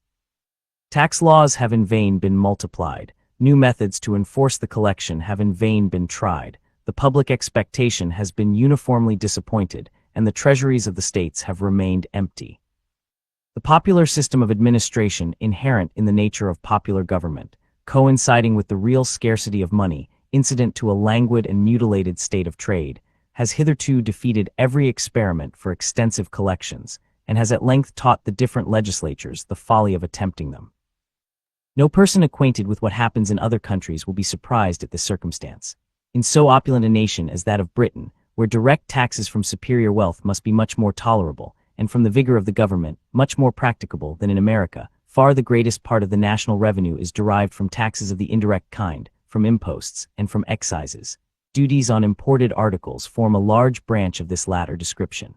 S1: Tax laws have in vain been multiplied, new methods to enforce the collection have in vain been tried, the public expectation has been uniformly disappointed, and the treasuries of the states have remained empty. The popular system of administration inherent in the nature of popular government, coinciding with the real scarcity of money, incident to a languid and mutilated state of trade, has hitherto defeated every experiment for extensive collections, and has at length taught the different legislatures the folly of attempting them. No person acquainted with what happens in other countries will be surprised at this circumstance. In so opulent a nation as that of Britain, where direct taxes from superior wealth must be much more tolerable, and from the vigor of the government, much more practicable than in America, far the greatest part of the national revenue is derived from taxes of the indirect kind, from imposts, and from excises. Duties on imported articles form a large branch of this latter description.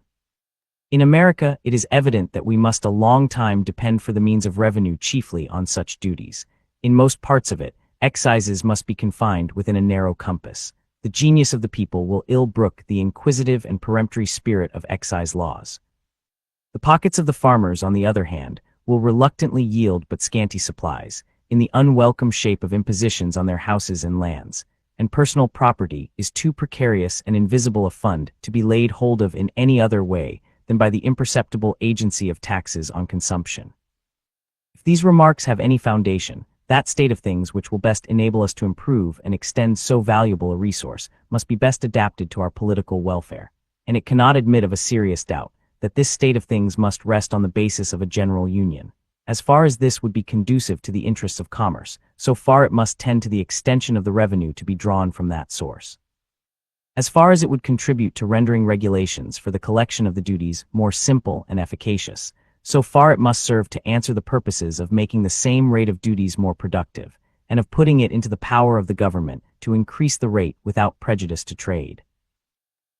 S1: In America, it is evident that we must a long time depend for the means of revenue chiefly on such duties. In most parts of it, excises must be confined within a narrow compass. The genius of the people will ill brook the inquisitive and peremptory spirit of excise laws. The pockets of the farmers, on the other hand, will reluctantly yield but scanty supplies, in the unwelcome shape of impositions on their houses and lands, and personal property is too precarious and invisible a fund to be laid hold of in any other way than by the imperceptible agency of taxes on consumption. If these remarks have any foundation, that state of things which will best enable us to improve and extend so valuable a resource must be best adapted to our political welfare, and it cannot admit of a serious doubt that this state of things must rest on the basis of a general union. As far as this would be conducive to the interests of commerce, so far it must tend to the extension of the revenue to be drawn from that source. As far as it would contribute to rendering regulations for the collection of the duties more simple and efficacious, so far it must serve to answer the purposes of making the same rate of duties more productive, and of putting it into the power of the government to increase the rate without prejudice to trade.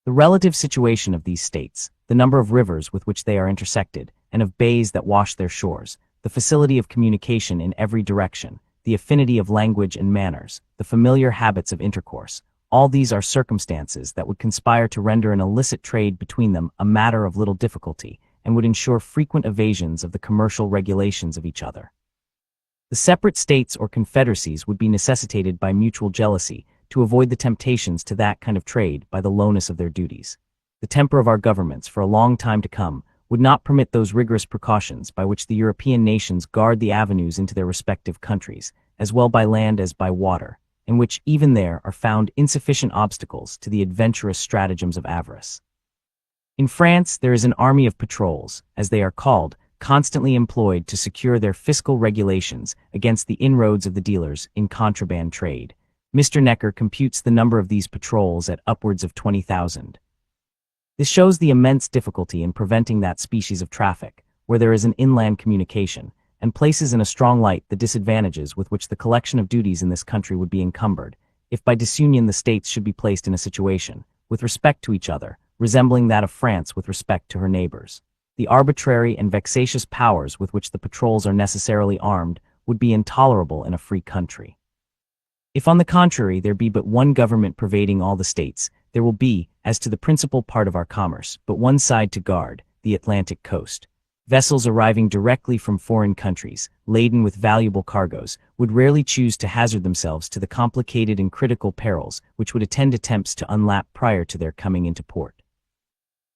S1: The relative situation of these states, the number of rivers with which they are intersected, and of bays that wash their shores, the facility of communication in every direction, the affinity of language and manners, the familiar habits of intercourse, all these are circumstances that would conspire to render an illicit trade between them a matter of little difficulty, and would ensure frequent evasions of the commercial regulations of each other. The separate states or confederacies would be necessitated by mutual jealousy to avoid the temptations to that kind of trade by the lowness of their duties. The temper of our governments for a long time to come would not permit those rigorous precautions by which the European nations guard the avenues into their respective countries, as well by land as by water, in which even there are found insufficient obstacles to the adventurous stratagems of avarice. In France, there is an army of patrols, as they are called, constantly employed to secure their fiscal regulations against the inroads of the dealers in contraband trade. Mr. Necker computes the number of these patrols at upwards of 20,000. This shows the immense difficulty in preventing that species of traffic, where there is an inland communication, and places in a strong light the disadvantages with which the collection of duties in this country would be encumbered, if by disunion the states should be placed in a situation, with respect to each other, resembling that of France with respect to her neighbors. The arbitrary and vexatious powers with which the patrols are necessarily armed would be intolerable in a free country. If on the contrary there be but one government pervading all the states, there will be, as to the principal part of our commerce, but one side to guard, the Atlantic coast. Vessels arriving directly from foreign countries, laden with valuable cargoes, would rarely choose to hazard themselves to the complicated and critical perils which would attend attempts to unlap prior to their coming into port.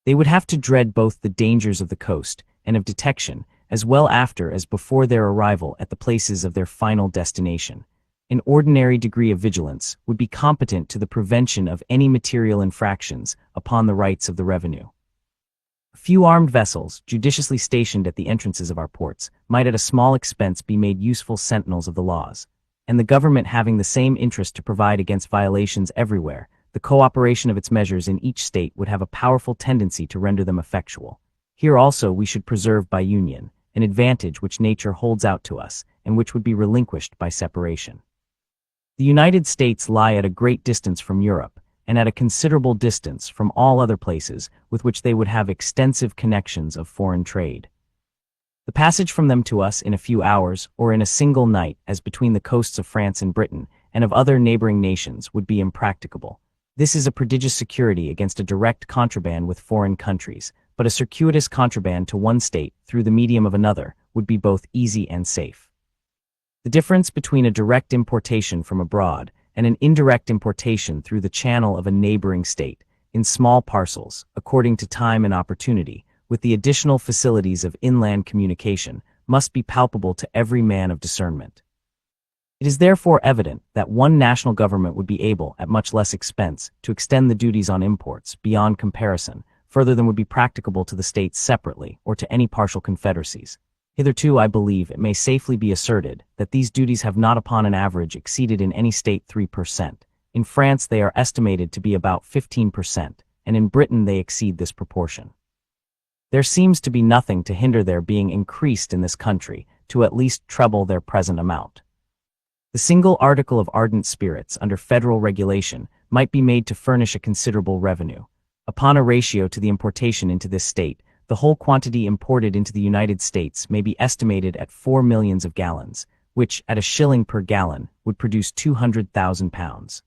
S1: They would have to dread both the dangers of the coast and of detection, as well after as before their arrival at the places of their final destination. An ordinary degree of vigilance would be competent to the prevention of any material infractions upon the rights of the revenue. A few armed vessels, judiciously stationed at the entrances of our ports, might at a small expense be made useful sentinels of the laws, and the government having the same interest to provide against violations everywhere, the cooperation of its measures in each state would have a powerful tendency to render them effectual. Here also we should preserve by union, an advantage which nature holds out to us, and which would be relinquished by separation. The United States lie at a great distance from Europe, and at a considerable distance from all other places with which they would have extensive connections of foreign trade. The passage from them to us in a few hours, or in a single night, as between the coasts of France and Britain, and of other neighboring nations, would be impracticable. This is a prodigious security against a direct contraband with foreign countries, but a circuitous contraband to one state, through the medium of another, would be both easy and safe. The difference between a direct importation from abroad and an indirect importation through the channel of a neighboring state, in small parcels, according to time and opportunity, with the additional facilities of inland communication, must be palpable to every man of discernment. It is therefore evident that one national government would be able, at much less expense, to extend the duties on imports, beyond comparison, further than would be practicable to the states separately or to any partial confederacies. Hitherto, I believe, it may safely be asserted that these duties have not upon an average exceeded in any state 3%. In France they are estimated to be about 15%, and in Britain they exceed this proportion. There seems to be nothing to hinder their being increased in this country to at least treble their present amount. The single article of ardent spirits under federal regulation might be made to furnish a considerable revenue. Upon a ratio to the importation into this state, the whole quantity imported into the United States may be estimated at 4 millions of gallons, which, at a shilling per gallon, would produce 200,000 pounds.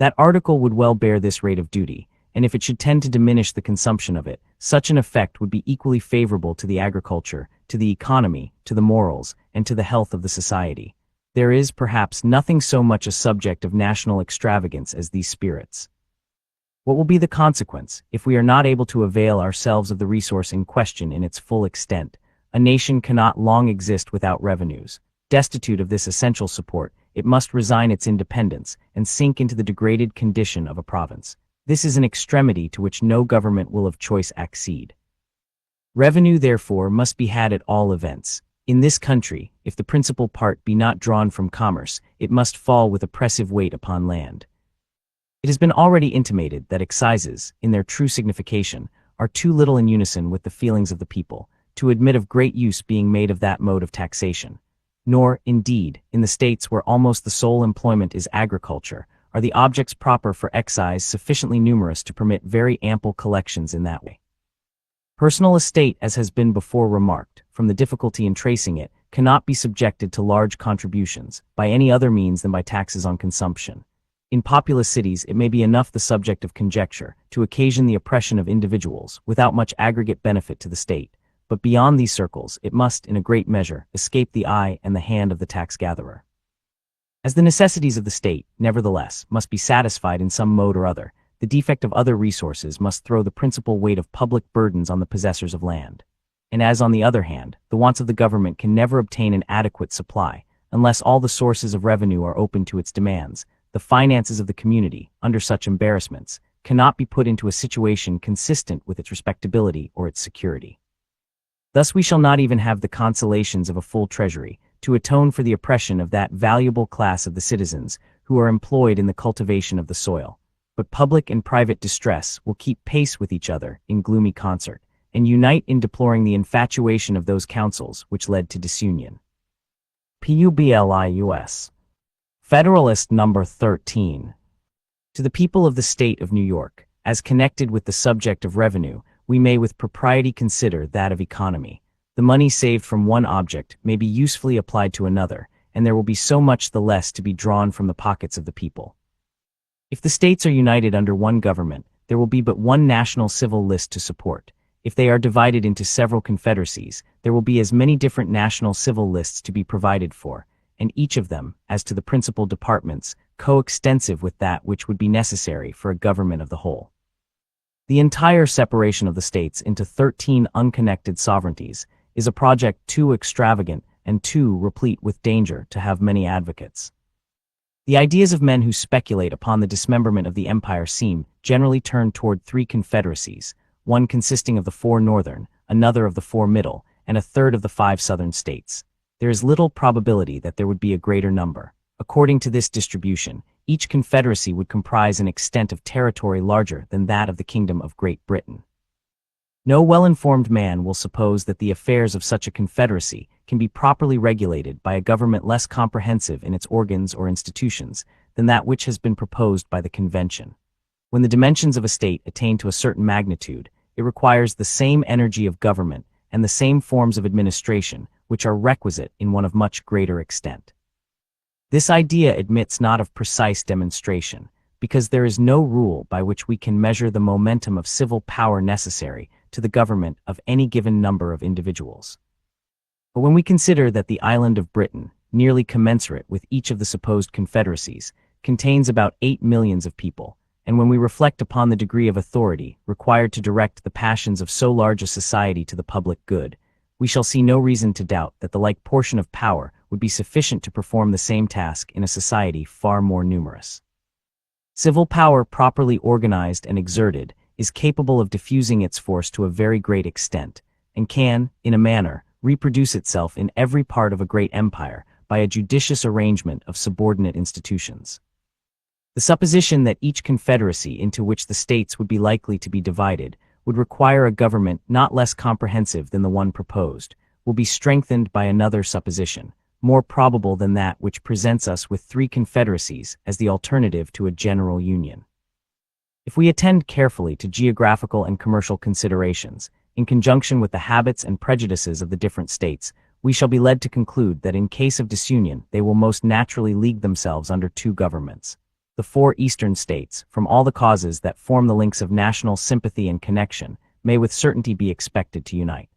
S1: That article would well bear this rate of duty, and if it should tend to diminish the consumption of it, such an effect would be equally favorable to the agriculture, to the economy, to the morals, and to the health of the society. There is, perhaps, nothing so much a subject of national extravagance as these spirits. What will be the consequence, if we are not able to avail ourselves of the resource in question in its full extent? A nation cannot long exist without revenues. Destitute of this essential support, it must resign its independence and sink into the degraded condition of a province. This is an extremity to which no government will of choice accede. Revenue, therefore, must be had at all events. In this country, if the principal part be not drawn from commerce, it must fall with oppressive weight upon land. It has been already intimated that excises, in their true signification, are too little in unison with the feelings of the people, to admit of great use being made of that mode of taxation. Nor, indeed, in the states where almost the sole employment is agriculture, are the objects proper for excise sufficiently numerous to permit very ample collections in that way. Personal estate, as has been before remarked, from the difficulty in tracing it, cannot be subjected to large contributions, by any other means than by taxes on consumption. In populous cities it may be enough the subject of conjecture, to occasion the oppression of individuals, without much aggregate benefit to the state, but beyond these circles it must, in a great measure, escape the eye and the hand of the tax-gatherer. As the necessities of the state, nevertheless, must be satisfied in some mode or other, the defect of other resources must throw the principal weight of public burdens on the possessors of land. And as, on the other hand, the wants of the government can never obtain an adequate supply, unless all the sources of revenue are open to its demands, the finances of the community, under such embarrassments, cannot be put into a situation consistent with its respectability or its security. Thus we shall not even have the consolations of a full treasury, to atone for the oppression of that valuable class of the citizens who are employed in the cultivation of the soil. But public and private distress will keep pace with each other in gloomy concert, and unite in deploring the infatuation of those councils which led to disunion. Publius. Federalist number 13. To the people of the state of New York, as connected with the subject of revenue, we may with propriety consider that of economy. The money saved from one object may be usefully applied to another, and there will be so much the less to be drawn from the pockets of the people. If the states are united under one government, there will be but one national civil list to support. If they are divided into several confederacies, there will be as many different national civil lists to be provided for, and each of them, as to the principal departments, coextensive with that which would be necessary for a government of the whole. The entire separation of the states into 13 unconnected sovereignties is a project too extravagant and too replete with danger to have many advocates. The ideas of men who speculate upon the dismemberment of the empire seem generally turned toward 3 confederacies, one consisting of the 4 northern, another of the 4 middle, and a third of the 5 southern states. There is little probability that there would be a greater number. According to this distribution, each confederacy would comprise an extent of territory larger than that of the Kingdom of Great Britain. No well-informed man will suppose that the affairs of such a confederacy can be properly regulated by a government less comprehensive in its organs or institutions than that which has been proposed by the convention. When the dimensions of a state attain to a certain magnitude, it requires the same energy of government and the same forms of administration which are requisite in one of much greater extent. This idea admits not of precise demonstration, because there is no rule by which we can measure the momentum of civil power necessary to the government of any given number of individuals. But when we consider that the island of Britain, nearly commensurate with each of the supposed confederacies, contains about 8 millions of people, and when we reflect upon the degree of authority required to direct the passions of so large a society to the public good, we shall see no reason to doubt that the like portion of power would be sufficient to perform the same task in a society far more numerous. Civil power properly organized and exerted is capable of diffusing its force to a very great extent, and can, in a manner, reproduce itself in every part of a great empire by a judicious arrangement of subordinate institutions. The supposition that each confederacy into which the states would be likely to be divided would require a government not less comprehensive than the one proposed, will be strengthened by another supposition, more probable than that which presents us with 3 confederacies as the alternative to a general union. If we attend carefully to geographical and commercial considerations, in conjunction with the habits and prejudices of the different states, we shall be led to conclude that in case of disunion they will most naturally league themselves under 2 governments. The 4 eastern states, from all the causes that form the links of national sympathy and connection, may with certainty be expected to unite.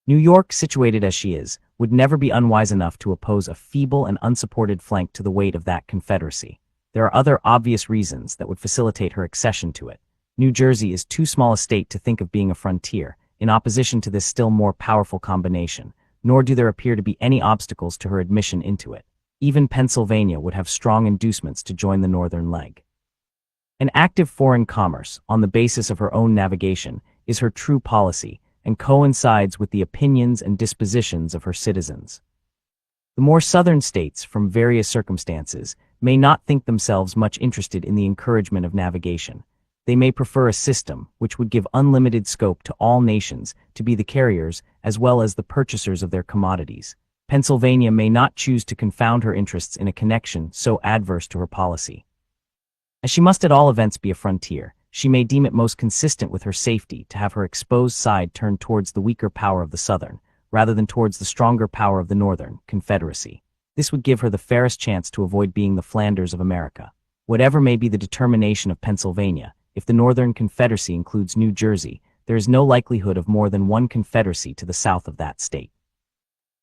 S1: New York, situated as she is, would never be unwise enough to oppose a feeble and unsupported flank to the weight of that confederacy. There are other obvious reasons that would facilitate her accession to it. New Jersey is too small a state to think of being a frontier, in opposition to this still more powerful combination, nor do there appear to be any obstacles to her admission into it. Even Pennsylvania would have strong inducements to join the northern leg. An active foreign commerce, on the basis of her own navigation, is her true policy, and coincides with the opinions and dispositions of her citizens. The more southern states, from various circumstances, may not think themselves much interested in the encouragement of navigation. They may prefer a system which would give unlimited scope to all nations to be the carriers as well as the purchasers of their commodities. Pennsylvania may not choose to confound her interests in a connection so adverse to her policy. As she must at all events be a frontier, she may deem it most consistent with her safety to have her exposed side turned towards the weaker power of the southern, rather than towards the stronger power of the northern confederacy. This would give her the fairest chance to avoid being the Flanders of America. Whatever may be the determination of Pennsylvania, if the Northern Confederacy includes New Jersey, there is no likelihood of more than one confederacy to the south of that state.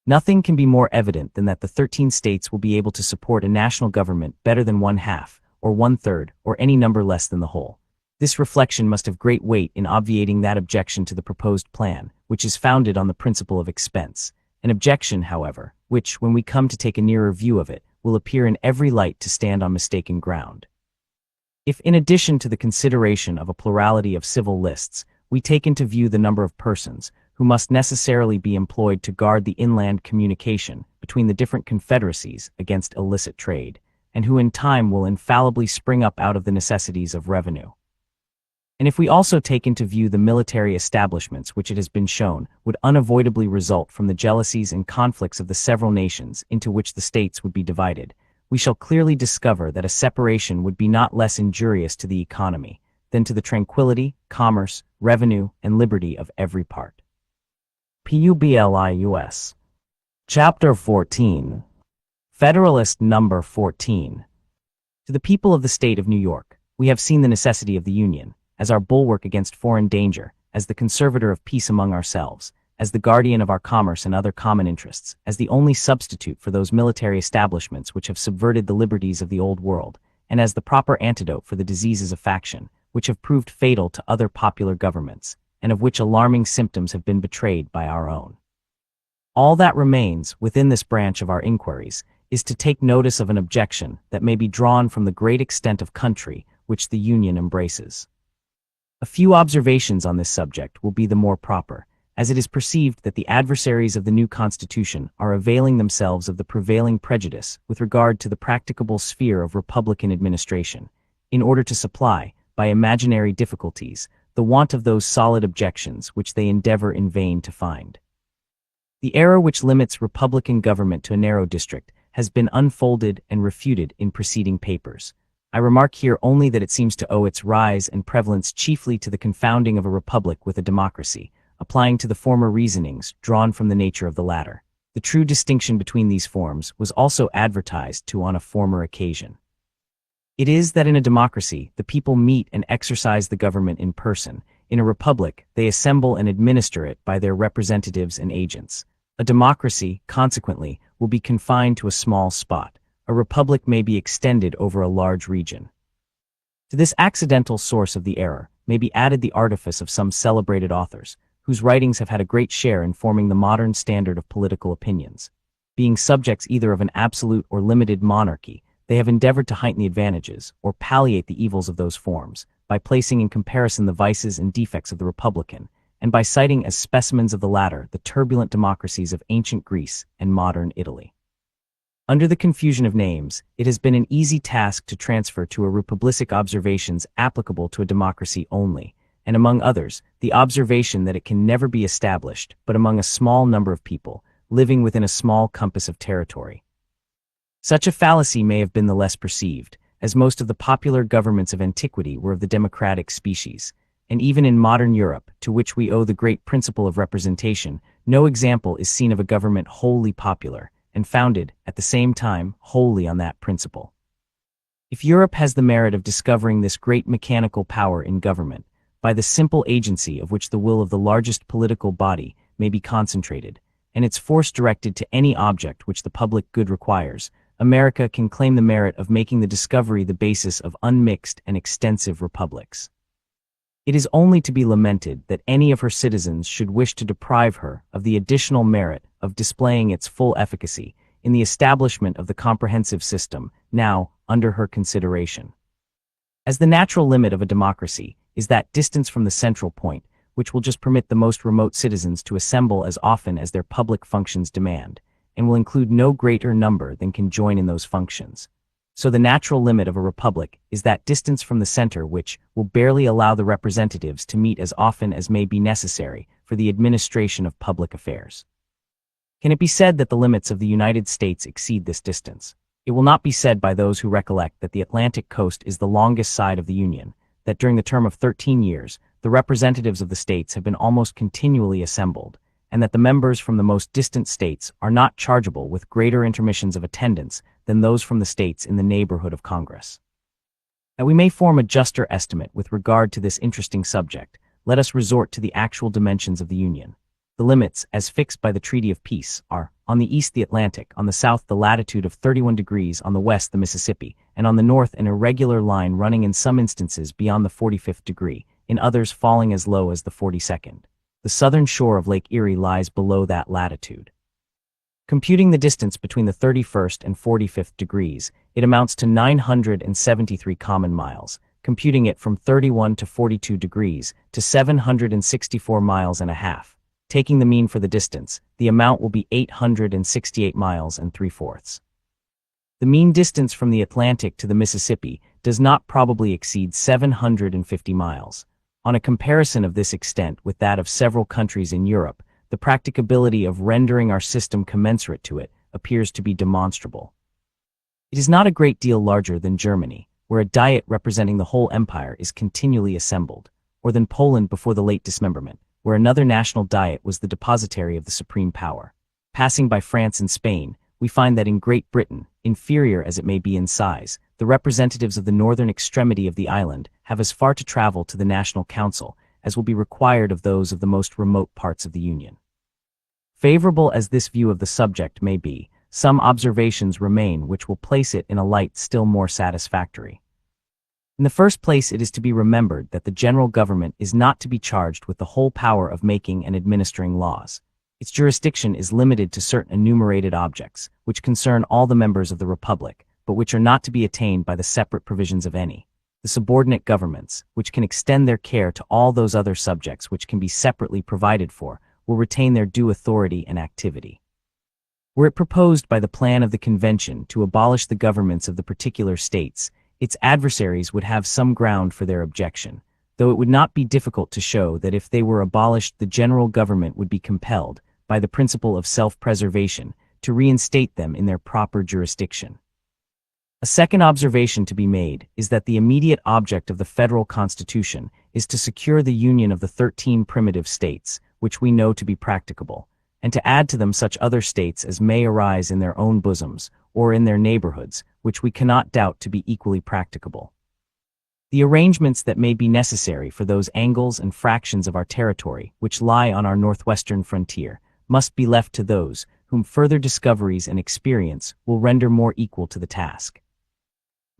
S1: Nothing can be more evident than that the 13 states will be able to support a national government better than 1/2, or 1/3, or any number less than the whole. This reflection must have great weight in obviating that objection to the proposed plan, which is founded on the principle of expense, an objection, however, which, when we come to take a nearer view of it, will appear in every light to stand on mistaken ground. If, in addition to the consideration of a plurality of civil lists, we take into view the number of persons who must necessarily be employed to guard the inland communication between the different confederacies against illicit trade, and who in time will infallibly spring up out of the necessities of revenue, and if we also take into view the military establishments which it has been shown would unavoidably result from the jealousies and conflicts of the several nations into which the states would be divided, we shall clearly discover that a separation would be not less injurious to the economy than to the tranquility, commerce, revenue, and liberty of every part. Publius. Chapter 14. Federalist Number 14. To the people of the state of New York, we have seen the necessity of the Union, as our bulwark against foreign danger, as the conservator of peace among ourselves, as the guardian of our commerce and other common interests, as the only substitute for those military establishments which have subverted the liberties of the old world, and as the proper antidote for the diseases of faction, which have proved fatal to other popular governments, and of which alarming symptoms have been betrayed by our own. All that remains, within this branch of our inquiries, is to take notice of an objection that may be drawn from the great extent of country which the Union embraces. A few observations on this subject will be the more proper, as it is perceived that the adversaries of the new Constitution are availing themselves of the prevailing prejudice with regard to the practicable sphere of republican administration, in order to supply, by imaginary difficulties, the want of those solid objections which they endeavor in vain to find. The error which limits republican government to a narrow district has been unfolded and refuted in preceding papers. I remark here only that it seems to owe its rise and prevalence chiefly to the confounding of a republic with a democracy, applying to the former reasonings drawn from the nature of the latter. The true distinction between these forms was also advertised to on a former occasion. It is that in a democracy the people meet and exercise the government in person. In a republic they assemble and administer it by their representatives and agents. A democracy, consequently, will be confined to a small spot. A republic may be extended over a large region. To this accidental source of the error may be added the artifice of some celebrated authors, whose writings have had a great share in forming the modern standard of political opinions. Being subjects either of an absolute or limited monarchy, they have endeavored to heighten the advantages, or palliate the evils of those forms, by placing in comparison the vices and defects of the republican, and by citing as specimens of the latter the turbulent democracies of ancient Greece and modern Italy. Under the confusion of names, it has been an easy task to transfer to a republic observations applicable to a democracy only, and among others, the observation that it can never be established but among a small number of people, living within a small compass of territory. Such a fallacy may have been the less perceived, as most of the popular governments of antiquity were of the democratic species, and even in modern Europe, to which we owe the great principle of representation, no example is seen of a government wholly popular, and founded, at the same time, wholly on that principle. If Europe has the merit of discovering this great mechanical power in government, by the simple agency of which the will of the largest political body may be concentrated, and its force directed to any object which the public good requires, America can claim the merit of making the discovery the basis of unmixed and extensive republics. It is only to be lamented that any of her citizens should wish to deprive her of the additional merit of displaying its full efficacy in the establishment of the comprehensive system now under her consideration. As the natural limit of a democracy is that distance from the central point, which will just permit the most remote citizens to assemble as often as their public functions demand, and will include no greater number than can join in those functions. So the natural limit of a republic is that distance from the center which will barely allow the representatives to meet as often as may be necessary for the administration of public affairs. Can it be said that the limits of the United States exceed this distance? It will not be said by those who recollect that the Atlantic coast is the longest side of the Union, that during the term of 13 years, the representatives of the states have been almost continually assembled, and that the members from the most distant states are not chargeable with greater intermissions of attendance than those from the states in the neighborhood of Congress. That we may form a juster estimate with regard to this interesting subject, let us resort to the actual dimensions of the Union. The limits, as fixed by the Treaty of Peace, are, on the east the Atlantic, on the south the latitude of 31 degrees, on the west the Mississippi, and on the north an irregular line running in some instances beyond the 45th degree, in others falling as low as the 42nd. The southern shore of Lake Erie lies below that latitude. Computing the distance between the 31st and 45th degrees, it amounts to 973 common miles, computing it from 31 to 42 degrees to 764 miles and a half. Taking the mean for the distance, the amount will be 868 miles and 3/4. The mean distance from the Atlantic to the Mississippi does not probably exceed 750 miles. On a comparison of this extent with that of several countries in Europe, the practicability of rendering our system commensurate to it appears to be demonstrable. It is not a great deal larger than Germany, where a diet representing the whole empire is continually assembled, or than Poland before the late dismemberment, where another national diet was the depositary of the supreme power. Passing by France and Spain, we find that in Great Britain, inferior as it may be in size, the representatives of the northern extremity of the island have as far to travel to the National Council as will be required of those of the most remote parts of the Union. Favorable as this view of the subject may be, some observations remain which will place it in a light still more satisfactory. In the first place, it is to be remembered that the general government is not to be charged with the whole power of making and administering laws. Its jurisdiction is limited to certain enumerated objects, which concern all the members of the Republic, but which are not to be attained by the separate provisions of any. The subordinate governments, which can extend their care to all those other subjects which can be separately provided for, will retain their due authority and activity. Were it proposed by the plan of the Convention to abolish the governments of the particular states, its adversaries would have some ground for their objection, though it would not be difficult to show that if they were abolished the general government would be compelled, by the principle of self-preservation, to reinstate them in their proper jurisdiction. A second observation to be made is that the immediate object of the federal constitution is to secure the union of the 13 primitive states, which we know to be practicable, and to add to them such other states as may arise in their own bosoms, or in their neighborhoods, which we cannot doubt to be equally practicable. The arrangements that may be necessary for those angles and fractions of our territory which lie on our northwestern frontier must be left to those whom further discoveries and experience will render more equal to the task.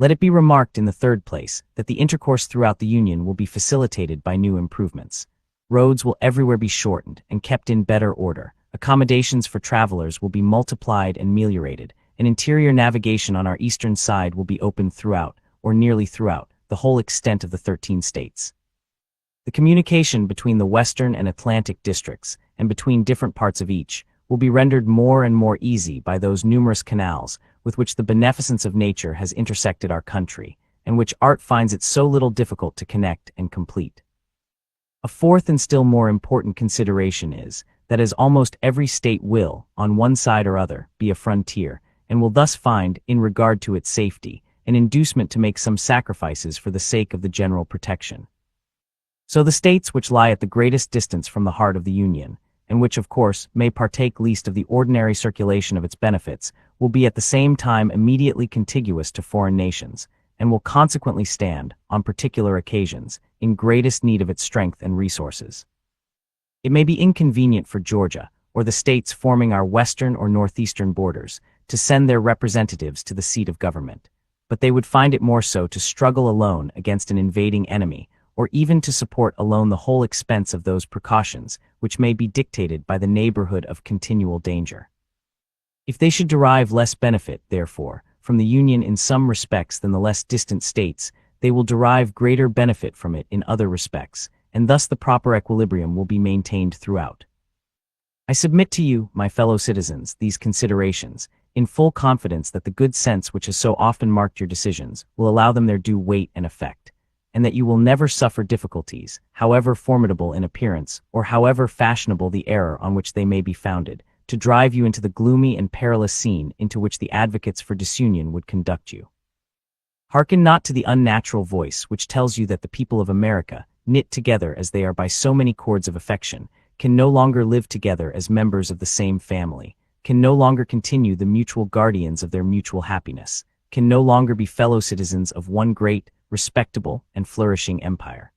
S1: Let it be remarked in the third place that the intercourse throughout the Union will be facilitated by new improvements. Roads will everywhere be shortened and kept in better order. Accommodations for travelers will be multiplied and ameliorated, and interior navigation on our eastern side will be opened throughout, or nearly throughout, the whole extent of the 13 states. The communication between the western and Atlantic districts, and between different parts of each, will be rendered more and more easy by those numerous canals with which the beneficence of nature has intersected our country, and which art finds it so little difficult to connect and complete. A fourth and still more important consideration is, that as almost every state will, on one side or other, be a frontier, and will thus find, in regard to its safety, an inducement to make some sacrifices for the sake of the general protection. So the states which lie at the greatest distance from the heart of the Union, and which of course may partake least of the ordinary circulation of its benefits, will be at the same time immediately contiguous to foreign nations, and will consequently stand, on particular occasions, in greatest need of its strength and resources. It may be inconvenient for Georgia, or the states forming our western or northeastern borders, to send their representatives to the seat of government, but they would find it more so to struggle alone against an invading enemy, or even to support alone the whole expense of those precautions which may be dictated by the neighborhood of continual danger. If they should derive less benefit, therefore, from the Union in some respects than the less distant states, they will derive greater benefit from it in other respects, and thus the proper equilibrium will be maintained throughout. I submit to you, my fellow citizens, these considerations, in full confidence that the good sense which has so often marked your decisions will allow them their due weight and effect, and that you will never suffer difficulties, however formidable in appearance, or however fashionable the error on which they may be founded, to drive you into the gloomy and perilous scene into which the advocates for disunion would conduct you. Hearken not to the unnatural voice which tells you that the people of America, knit together as they are by so many cords of affection, can no longer live together as members of the same family, can no longer continue the mutual guardians of their mutual happiness, can no longer be fellow citizens of one great, respectable, and flourishing empire.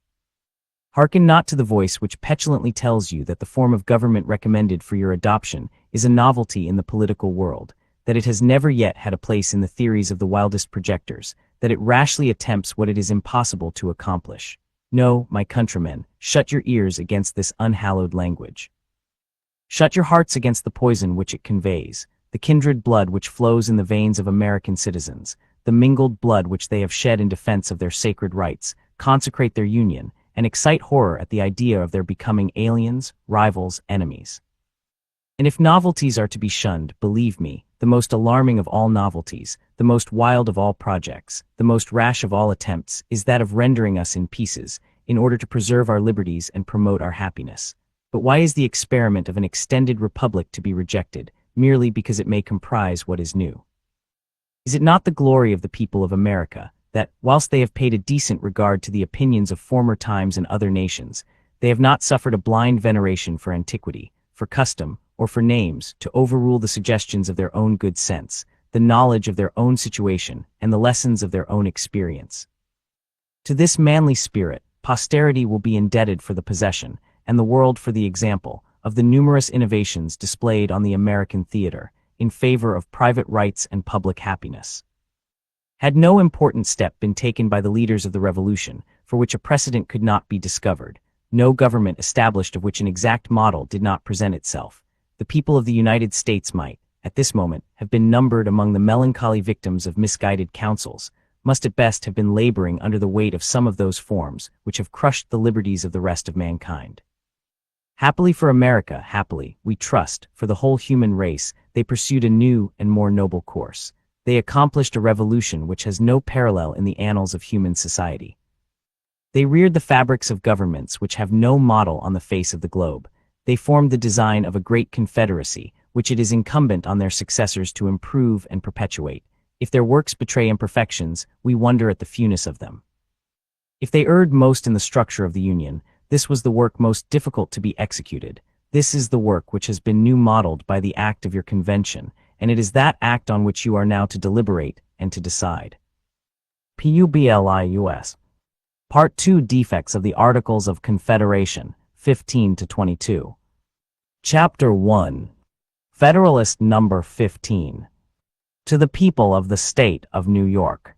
S1: Hearken not to the voice which petulantly tells you that the form of government recommended for your adoption is a novelty in the political world, that it has never yet had a place in the theories of the wildest projectors, that it rashly attempts what it is impossible to accomplish. No, my countrymen, shut your ears against this unhallowed language. Shut your hearts against the poison which it conveys, the kindred blood which flows in the veins of American citizens, the mingled blood which they have shed in defense of their sacred rights, consecrate their union, and excite horror at the idea of their becoming aliens, rivals, enemies. And if novelties are to be shunned, believe me, the most alarming of all novelties, the most wild of all projects, the most rash of all attempts, is that of rendering us in pieces, in order to preserve our liberties and promote our happiness. But why is the experiment of an extended republic to be rejected, merely because it may comprise what is new? Is it not the glory of the people of America, that, whilst they have paid a decent regard to the opinions of former times and other nations, they have not suffered a blind veneration for antiquity, for custom, or for names, to overrule the suggestions of their own good sense, the knowledge of their own situation, and the lessons of their own experience? To this manly spirit, posterity will be indebted for the possession, and the world for the example, of the numerous innovations displayed on the American theater, in favor of private rights and public happiness. Had no important step been taken by the leaders of the Revolution, for which a precedent could not be discovered, no government established of which an exact model did not present itself, the people of the United States might, at this moment, have been numbered among the melancholy victims of misguided counsels, must at best have been laboring under the weight of some of those forms which have crushed the liberties of the rest of mankind. Happily for America, happily, we trust, for the whole human race, they pursued a new and more noble course. They accomplished a revolution which has no parallel in the annals of human society. They reared the fabrics of governments which have no model on the face of the globe. They formed the design of a great confederacy, which it is incumbent on their successors to improve and perpetuate. If their works betray imperfections, we wonder at the fewness of them. If they erred most in the structure of the Union, this was the work most difficult to be executed. This is the work which has been new modeled by the act of your convention, and it is that act on which you are now to deliberate and to decide. Publius. Part 2, Defects of the Articles of Confederation, 15 to 22. Chapter 1. Federalist number 15. To the people of the State of New York.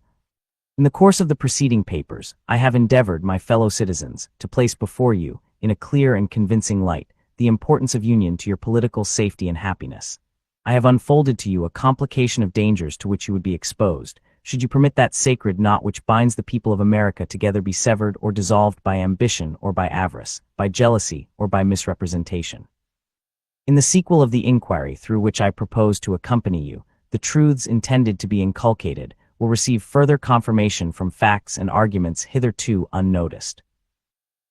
S1: In the course of the preceding papers, I have endeavored, my fellow citizens, to place before you, in a clear and convincing light, the importance of union to your political safety and happiness. I have unfolded to you a complication of dangers to which you would be exposed, should you permit that sacred knot which binds the people of America together be severed or dissolved by ambition or by avarice, by jealousy or by misrepresentation. In the sequel of the inquiry through which I propose to accompany you, the truths intended to be inculcated will receive further confirmation from facts and arguments hitherto unnoticed.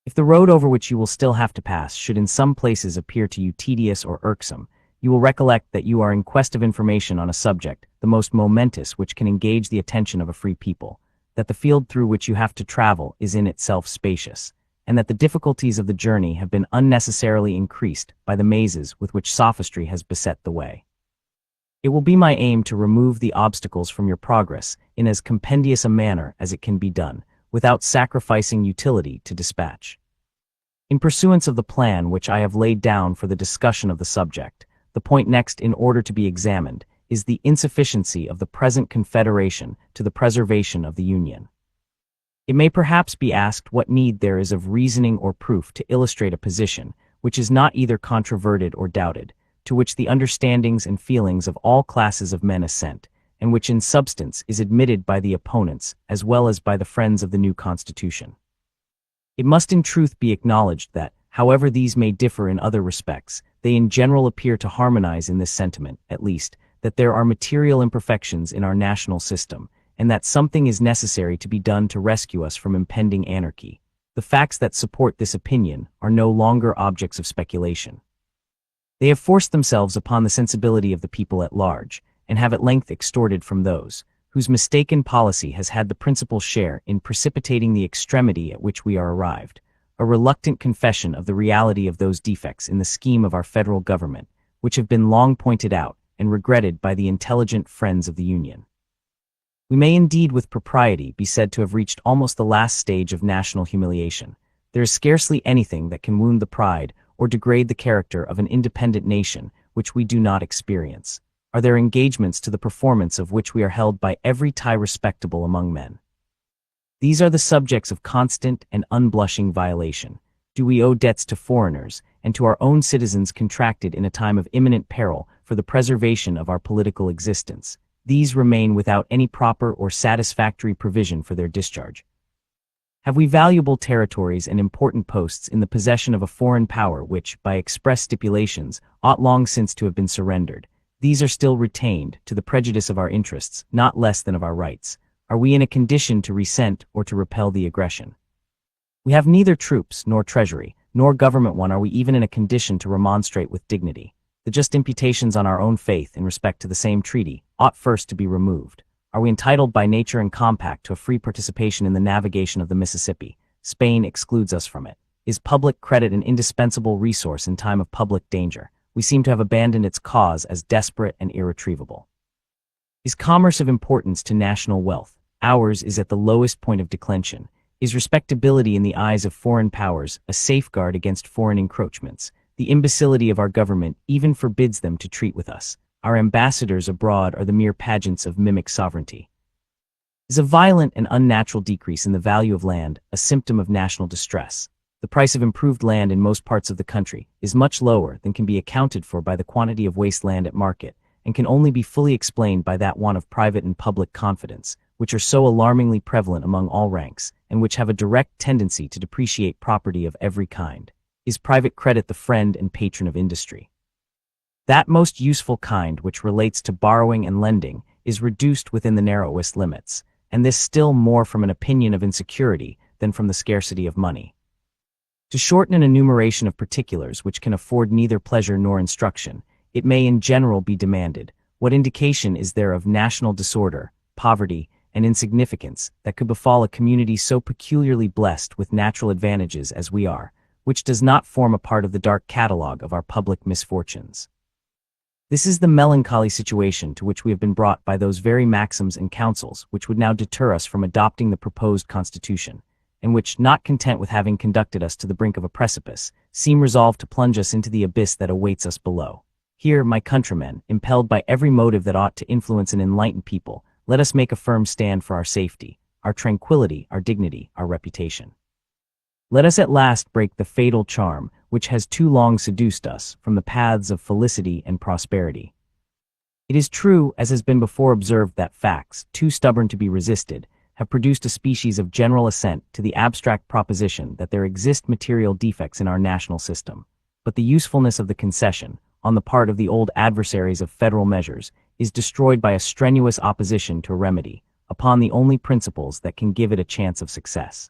S1: If the road over which you will still have to pass should in some places appear to you tedious or irksome, you will recollect that you are in quest of information on a subject, the most momentous which can engage the attention of a free people, that the field through which you have to travel is in itself spacious, and that the difficulties of the journey have been unnecessarily increased by the mazes with which sophistry has beset the way. It will be my aim to remove the obstacles from your progress in as compendious a manner as it can be done, without sacrificing utility to dispatch. In pursuance of the plan which I have laid down for the discussion of the subject, the point next in order to be examined is the insufficiency of the present Confederation to the preservation of the Union. It may perhaps be asked what need there is of reasoning or proof to illustrate a position which is not either controverted or doubted, to which the understandings and feelings of all classes of men assent, and which in substance is admitted by the opponents as well as by the friends of the new Constitution. It must in truth be acknowledged that, however these may differ in other respects, they in general appear to harmonize in this sentiment, at least, that there are material imperfections in our national system, and that something is necessary to be done to rescue us from impending anarchy. The facts that support this opinion are no longer objects of speculation. They have forced themselves upon the sensibility of the people at large, and have at length extorted from those, whose mistaken policy has had the principal share in precipitating the extremity at which we are arrived, a reluctant confession of the reality of those defects in the scheme of our federal government, which have been long pointed out and regretted by the intelligent friends of the Union. We may indeed with propriety be said to have reached almost the last stage of national humiliation. There is scarcely anything that can wound the pride or degrade the character of an independent nation which we do not experience. Are there engagements to the performance of which we are held by every tie respectable among men? These are the subjects of constant and unblushing violation. Do we owe debts to foreigners and to our own citizens contracted in a time of imminent peril for the preservation of our political existence? These remain without any proper or satisfactory provision for their discharge. Have we valuable territories and important posts in the possession of a foreign power which, by express stipulations, ought long since to have been surrendered? These are still retained, to the prejudice of our interests, not less than of our rights. Are we in a condition to resent or to repel the aggression? We have neither troops, nor treasury, nor government one. Are we even in a condition to remonstrate with dignity? The just imputations on our own faith in respect to the same treaty ought first to be removed. Are we entitled by nature and compact to a free participation in the navigation of the Mississippi? Spain excludes us from it. Is public credit an indispensable resource in time of public danger? We seem to have abandoned its cause as desperate and irretrievable. Is commerce of importance to national wealth? Ours is at the lowest point of declension. Is respectability in the eyes of foreign powers a safeguard against foreign encroachments? The imbecility of our government even forbids them to treat with us. Our ambassadors abroad are the mere pageants of mimic sovereignty. Is a violent and unnatural decrease in the value of land a symptom of national distress? The price of improved land in most parts of the country is much lower than can be accounted for by the quantity of waste land at market, and can only be fully explained by that want of private and public confidence, which are so alarmingly prevalent among all ranks, and which have a direct tendency to depreciate property of every kind. Is private credit the friend and patron of industry? That most useful kind which relates to borrowing and lending is reduced within the narrowest limits, and this still more from an opinion of insecurity than from the scarcity of money. To shorten an enumeration of particulars which can afford neither pleasure nor instruction, it may in general be demanded, what indication is there of national disorder, poverty, and insignificance that could befall a community so peculiarly blessed with natural advantages as we are, which does not form a part of the dark catalogue of our public misfortunes? This is the melancholy situation to which we have been brought by those very maxims and counsels which would now deter us from adopting the proposed Constitution, and which, not content with having conducted us to the brink of a precipice, seem resolved to plunge us into the abyss that awaits us below. Here, my countrymen, impelled by every motive that ought to influence an enlightened people, let us make a firm stand for our safety, our tranquility, our dignity, our reputation. Let us at last break the fatal charm which has too long seduced us from the paths of felicity and prosperity. It is true, as has been before observed, that facts, too stubborn to be resisted, have produced a species of general assent to the abstract proposition that there exist material defects in our national system. But the usefulness of the concession, on the part of the old adversaries of federal measures, is destroyed by a strenuous opposition to a remedy, upon the only principles that can give it a chance of success.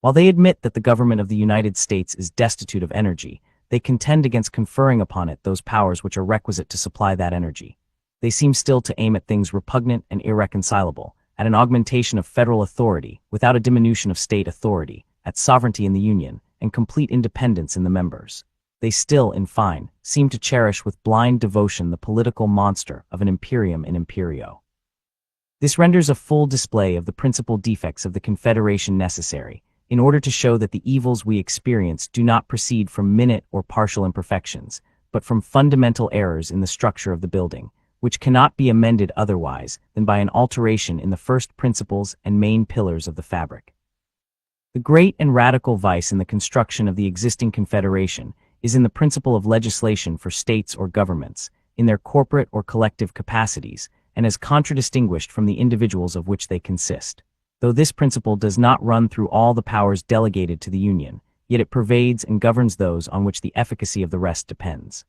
S1: While they admit that the government of the United States is destitute of energy, they contend against conferring upon it those powers which are requisite to supply that energy. They seem still to aim at things repugnant and irreconcilable, at an augmentation of federal authority without a diminution of state authority, at sovereignty in the Union and complete independence in the members. They still, in fine, seem to cherish with blind devotion the political monster of an imperium in imperio. This renders a full display of the principal defects of the Confederation necessary, in order to show that the evils we experience do not proceed from minute or partial imperfections, but from fundamental errors in the structure of the building, which cannot be amended otherwise than by an alteration in the first principles and main pillars of the fabric. The great and radical vice in the construction of the existing Confederation is in the principle of legislation for states or governments, in their corporate or collective capacities, and as contradistinguished from the individuals of which they consist. Though this principle does not run through all the powers delegated to the Union, yet it pervades and governs those on which the efficacy of the rest depends.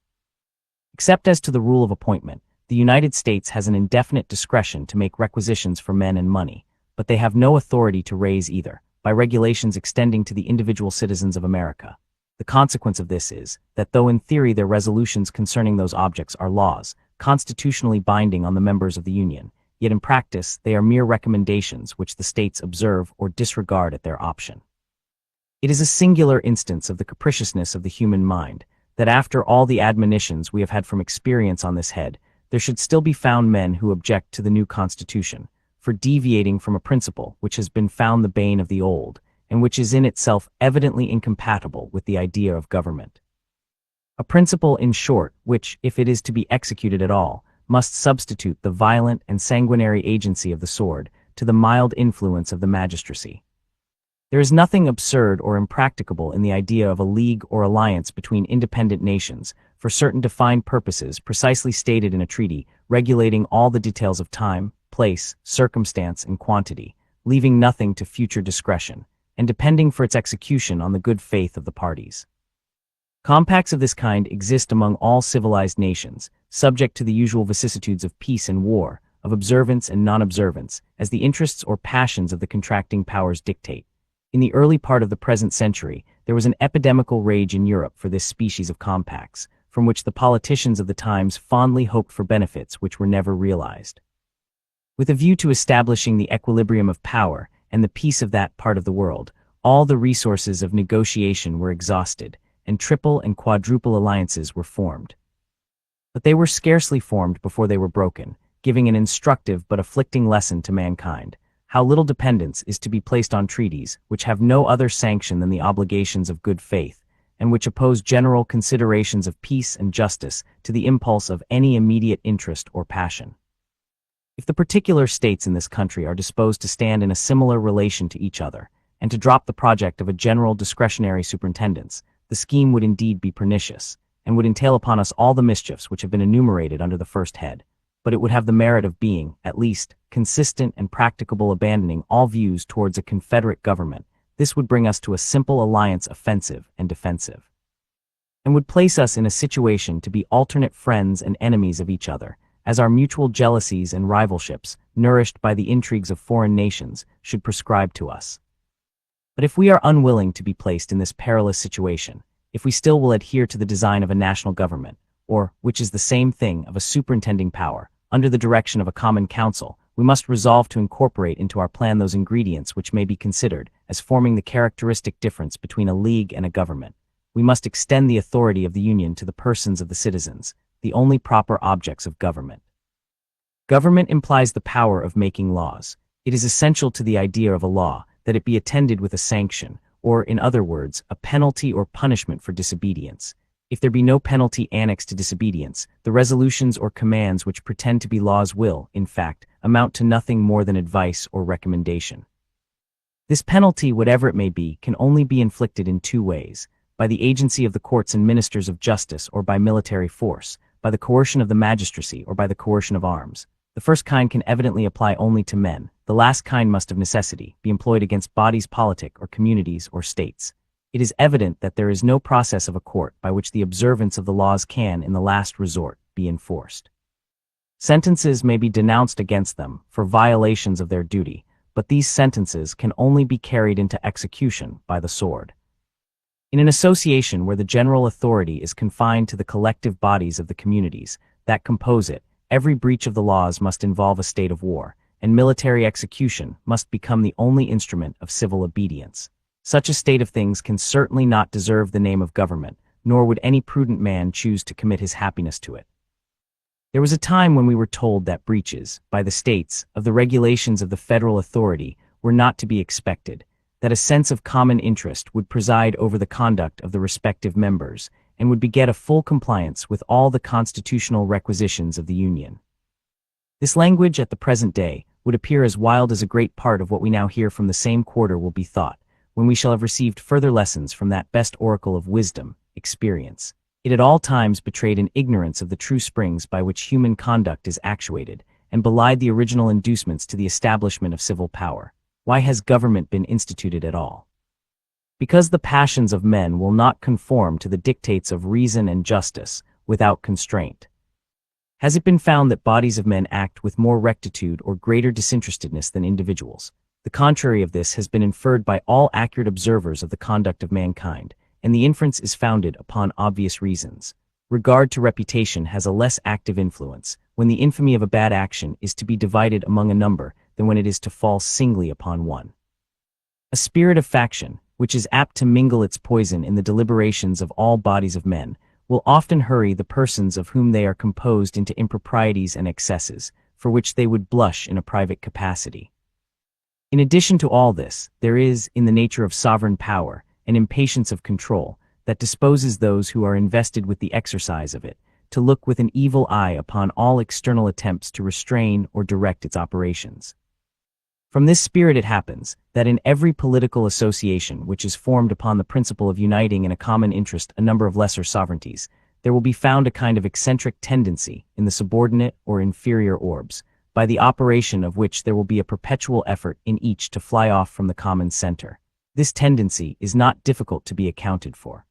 S1: Except as to the rule of appointment, the United States has an indefinite discretion to make requisitions for men and money, but they have no authority to raise either, by regulations extending to the individual citizens of America. The consequence of this is that though in theory their resolutions concerning those objects are laws, constitutionally binding on the members of the Union, yet in practice they are mere recommendations which the states observe or disregard at their option. It is a singular instance of the capriciousness of the human mind, that after all the admonitions we have had from experience on this head, there should still be found men who object to the new Constitution, for deviating from a principle which has been found the bane of the old, and which is in itself evidently incompatible with the idea of government. A principle, in short, which, if it is to be executed at all, must substitute the violent and sanguinary agency of the sword to the mild influence of the magistracy. There is nothing absurd or impracticable in the idea of a league or alliance between independent nations for certain defined purposes precisely stated in a treaty regulating all the details of time, place, circumstance, and quantity, leaving nothing to future discretion, and depending for its execution on the good faith of the parties. Compacts of this kind exist among all civilized nations, subject to the usual vicissitudes of peace and war, of observance and non-observance, as the interests or passions of the contracting powers dictate. In the early part of the present century, there was an epidemical rage in Europe for this species of compacts, from which the politicians of the times fondly hoped for benefits which were never realized. With a view to establishing the equilibrium of power and the peace of that part of the world, all the resources of negotiation were exhausted, and triple and quadruple alliances were formed. But they were scarcely formed before they were broken, giving an instructive but afflicting lesson to mankind, how little dependence is to be placed on treaties which have no other sanction than the obligations of good faith, and which oppose general considerations of peace and justice to the impulse of any immediate interest or passion. If the particular states in this country are disposed to stand in a similar relation to each other, and to drop the project of a general discretionary superintendence, the scheme would indeed be pernicious, and would entail upon us all the mischiefs which have been enumerated under the first head, but it would have the merit of being, at least, consistent and practicable, abandoning all views towards a confederate government. This would bring us to a simple alliance, offensive and defensive, and would place us in a situation to be alternate friends and enemies of each other, as our mutual jealousies and rivalships, nourished by the intrigues of foreign nations, should prescribe to us. But if we are unwilling to be placed in this perilous situation, if we still will adhere to the design of a national government, or, which is the same thing, of a superintending power, under the direction of a common council, we must resolve to incorporate into our plan those ingredients which may be considered as forming the characteristic difference between a league and a government. We must extend the authority of the Union to the persons of the citizens, the only proper objects of government. Government implies the power of making laws. It is essential to the idea of a law that it be attended with a sanction, or, in other words, a penalty or punishment for disobedience. If there be no penalty annexed to disobedience, the resolutions or commands which pretend to be laws will, in fact, amount to nothing more than advice or recommendation. This penalty, whatever it may be, can only be inflicted in two ways: by the agency of the courts and ministers of justice, or by military force, by the coercion of the magistracy, or by the coercion of arms. The first kind can evidently apply only to men. The last kind must of necessity be employed against bodies politic or communities or states. It is evident that there is no process of a court by which the observance of the laws can, in the last resort, be enforced. Sentences may be denounced against them for violations of their duty, but these sentences can only be carried into execution by the sword. In an association where the general authority is confined to the collective bodies of the communities that compose it, every breach of the laws must involve a state of war, and military execution must become the only instrument of civil obedience. Such a state of things can certainly not deserve the name of government, nor would any prudent man choose to commit his happiness to it. There was a time when we were told that breaches, by the states, of the regulations of the federal authority were not to be expected, that a sense of common interest would preside over the conduct of the respective members, and would beget a full compliance with all the constitutional requisitions of the Union. This language at the present day would appear as wild as a great part of what we now hear from the same quarter will be thought, when we shall have received further lessons from that best oracle of wisdom, experience. It at all times betrayed an ignorance of the true springs by which human conduct is actuated, and belied the original inducements to the establishment of civil power. Why has government been instituted at all? Because the passions of men will not conform to the dictates of reason and justice without constraint. Has it been found that bodies of men act with more rectitude or greater disinterestedness than individuals? The contrary of this has been inferred by all accurate observers of the conduct of mankind, and the inference is founded upon obvious reasons. Regard to reputation has a less active influence when the infamy of a bad action is to be divided among a number than when it is to fall singly upon one. A spirit of faction, which is apt to mingle its poison in the deliberations of all bodies of men, will often hurry the persons of whom they are composed into improprieties and excesses, for which they would blush in a private capacity. In addition to all this, there is, in the nature of sovereign power, an impatience of control that disposes those who are invested with the exercise of it to look with an evil eye upon all external attempts to restrain or direct its operations. From this spirit it happens that in every political association which is formed upon the principle of uniting in a common interest a number of lesser sovereignties, there will be found a kind of eccentric tendency in the subordinate or inferior orbs, by the operation of which there will be a perpetual effort in each to fly off from the common center. This tendency is not difficult to be accounted for.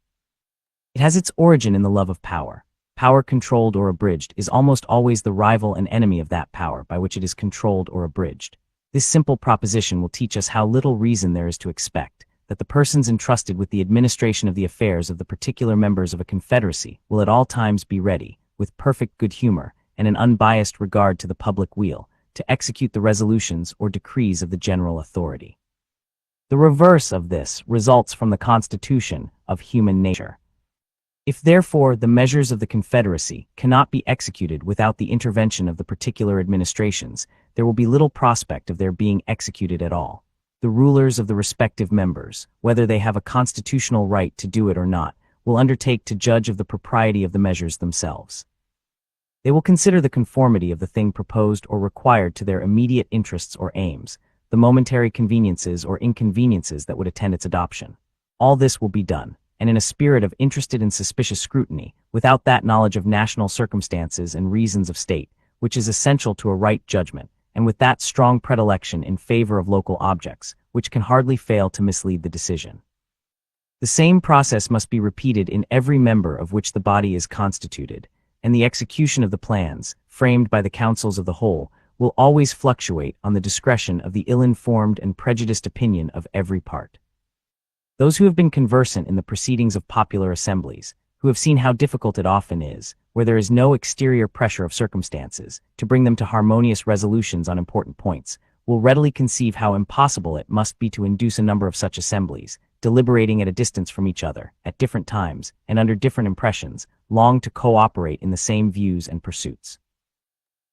S1: It has its origin in the love of power. Power controlled or abridged is almost always the rival and enemy of that power by which it is controlled or abridged. This simple proposition will teach us how little reason there is to expect that the persons entrusted with the administration of the affairs of the particular members of a confederacy will at all times be ready, with perfect good humor and an unbiased regard to the public weal, to execute the resolutions or decrees of the general authority. The reverse of this results from the constitution of human nature. If therefore the measures of the Confederacy cannot be executed without the intervention of the particular administrations, there will be little prospect of their being executed at all. The rulers of the respective members, whether they have a constitutional right to do it or not, will undertake to judge of the propriety of the measures themselves. They will consider the conformity of the thing proposed or required to their immediate interests or aims, the momentary conveniences or inconveniences that would attend its adoption. All this will be done, and in a spirit of interested and suspicious scrutiny, without that knowledge of national circumstances and reasons of state, which is essential to a right judgment, and with that strong predilection in favor of local objects, which can hardly fail to mislead the decision. The same process must be repeated in every member of which the body is constituted, and the execution of the plans, framed by the councils of the whole, will always fluctuate on the discretion of the ill-informed and prejudiced opinion of every part. Those who have been conversant in the proceedings of popular assemblies, who have seen how difficult it often is, where there is no exterior pressure of circumstances, to bring them to harmonious resolutions on important points, will readily conceive how impossible it must be to induce a number of such assemblies, deliberating at a distance from each other, at different times, and under different impressions, long to co-operate in the same views and pursuits.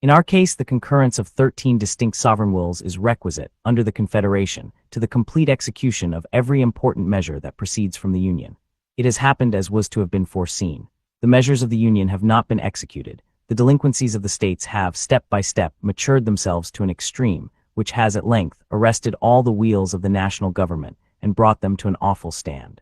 S1: In our case, the concurrence of 13 distinct sovereign wills is requisite, under the Confederation, to the complete execution of every important measure that proceeds from the Union. It has happened as was to have been foreseen. the measures of the Union have not been executed. The delinquencies of the states have, step by step, matured themselves to an extreme, which has at length arrested all the wheels of the national government and brought them to an awful stand.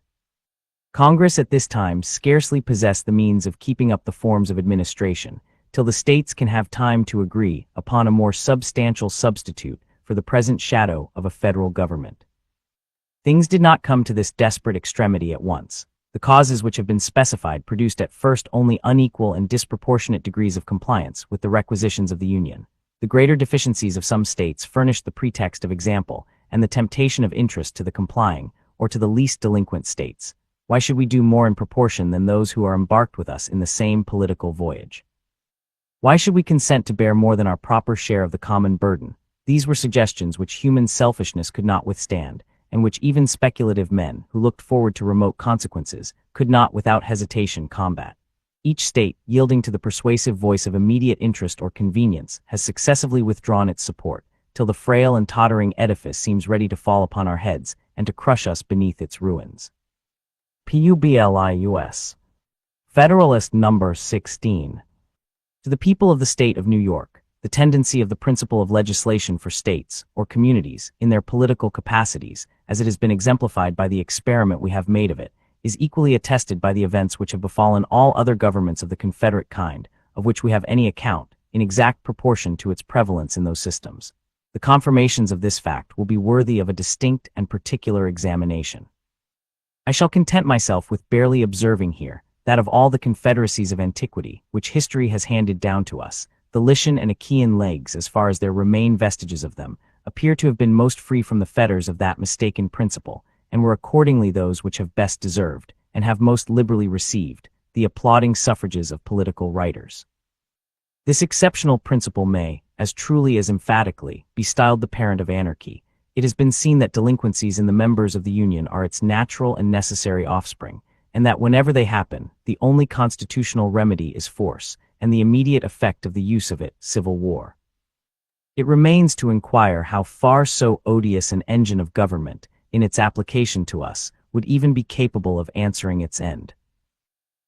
S1: Congress at this time scarcely possessed the means of keeping up the forms of administration, till the states can have time to agree upon a more substantial substitute for the present shadow of a federal government. Things did not come to this desperate extremity at once. The causes which have been specified produced at first only unequal and disproportionate degrees of compliance with the requisitions of the Union. The greater deficiencies of some states furnished the pretext of example and the temptation of interest to the complying, or to the least delinquent states. Why should we do more in proportion than those who are embarked with us in the same political voyage? Why should we consent to bear more than our proper share of the common burden? These were suggestions which human selfishness could not withstand, and which even speculative men, who looked forward to remote consequences, could not without hesitation combat. Each state, yielding to the persuasive voice of immediate interest or convenience, has successively withdrawn its support, till the frail and tottering edifice seems ready to fall upon our heads and to crush us beneath its ruins. Publius. Federalist number 16. To the people of the state of New York, the tendency of the principle of legislation for states, or communities, in their political capacities, as it has been exemplified by the experiment we have made of it, is equally attested by the events which have befallen all other governments of the Confederate kind, of which we have any account, in exact proportion to its prevalence in those systems. The confirmations of this fact will be worthy of a distinct and particular examination. I shall content myself with barely observing here that of all the confederacies of antiquity, which history has handed down to us, the Lycian and Achaean leagues, as far as there remain vestiges of them, appear to have been most free from the fetters of that mistaken principle, and were accordingly those which have best deserved, and have most liberally received, the applauding suffrages of political writers. This exceptional principle may, as truly as emphatically, be styled the parent of anarchy. It has been seen that delinquencies in the members of the Union are its natural and necessary offspring, and that whenever they happen, the only constitutional remedy is force, and the immediate effect of the use of it, civil war. It remains to inquire how far so odious an engine of government, in its application to us, would even be capable of answering its end.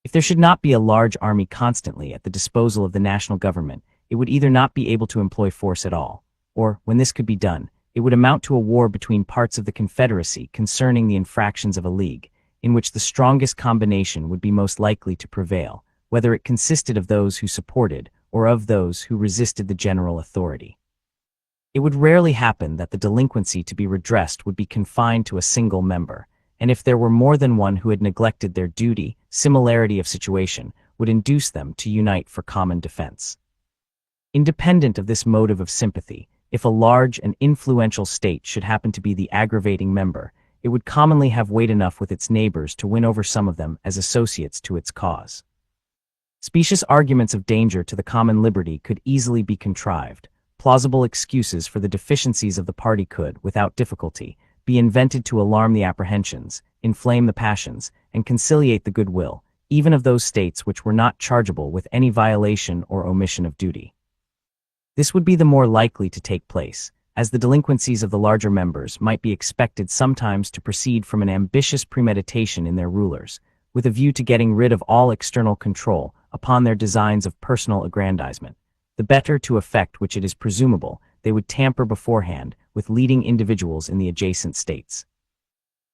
S1: If there should not be a large army constantly at the disposal of the national government, it would either not be able to employ force at all, or, when this could be done, it would amount to a war between parts of the Confederacy concerning the infractions of a league, in which the strongest combination would be most likely to prevail, whether it consisted of those who supported or of those who resisted the general authority. It would rarely happen that the delinquency to be redressed would be confined to a single member, and if there were more than one who had neglected their duty, similarity of situation would induce them to unite for common defense. Independent of this motive of sympathy, if a large and influential state should happen to be the aggravating member, it would commonly have weight enough with its neighbors to win over some of them as associates to its cause. Specious arguments of danger to the common liberty could easily be contrived. Plausible excuses for the deficiencies of the party could, without difficulty, be invented to alarm the apprehensions, inflame the passions, and conciliate the goodwill, even of those states which were not chargeable with any violation or omission of duty. This would be the more likely to take place, as the delinquencies of the larger members might be expected sometimes to proceed from an ambitious premeditation in their rulers, with a view to getting rid of all external control upon their designs of personal aggrandizement, the better to effect which it is presumable they would tamper beforehand with leading individuals in the adjacent states.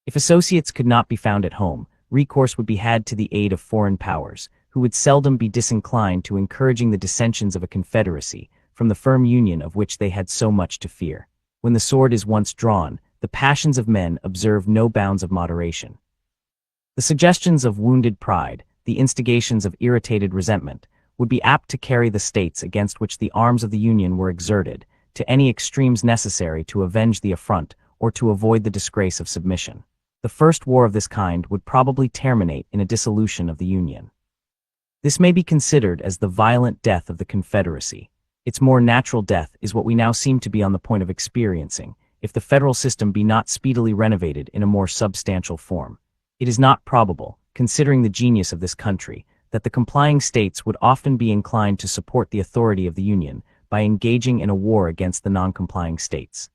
S1: If associates could not be found at home, recourse would be had to the aid of foreign powers, who would seldom be disinclined to encouraging the dissensions of a confederacy from the firm union of which they had so much to fear. When the sword is once drawn, the passions of men observe no bounds of moderation. The suggestions of wounded pride, the instigations of irritated resentment, would be apt to carry the states against which the arms of the Union were exerted to any extremes necessary to avenge the affront or to avoid the disgrace of submission. The first war of this kind would probably terminate in a dissolution of the Union. This may be considered as the violent death of the Confederacy. Its more natural death is what we now seem to be on the point of experiencing, if the federal system be not speedily renovated in a more substantial form. It is not probable, considering the genius of this country, that the complying states would often be inclined to support the authority of the Union by engaging in a war against the non-complying states.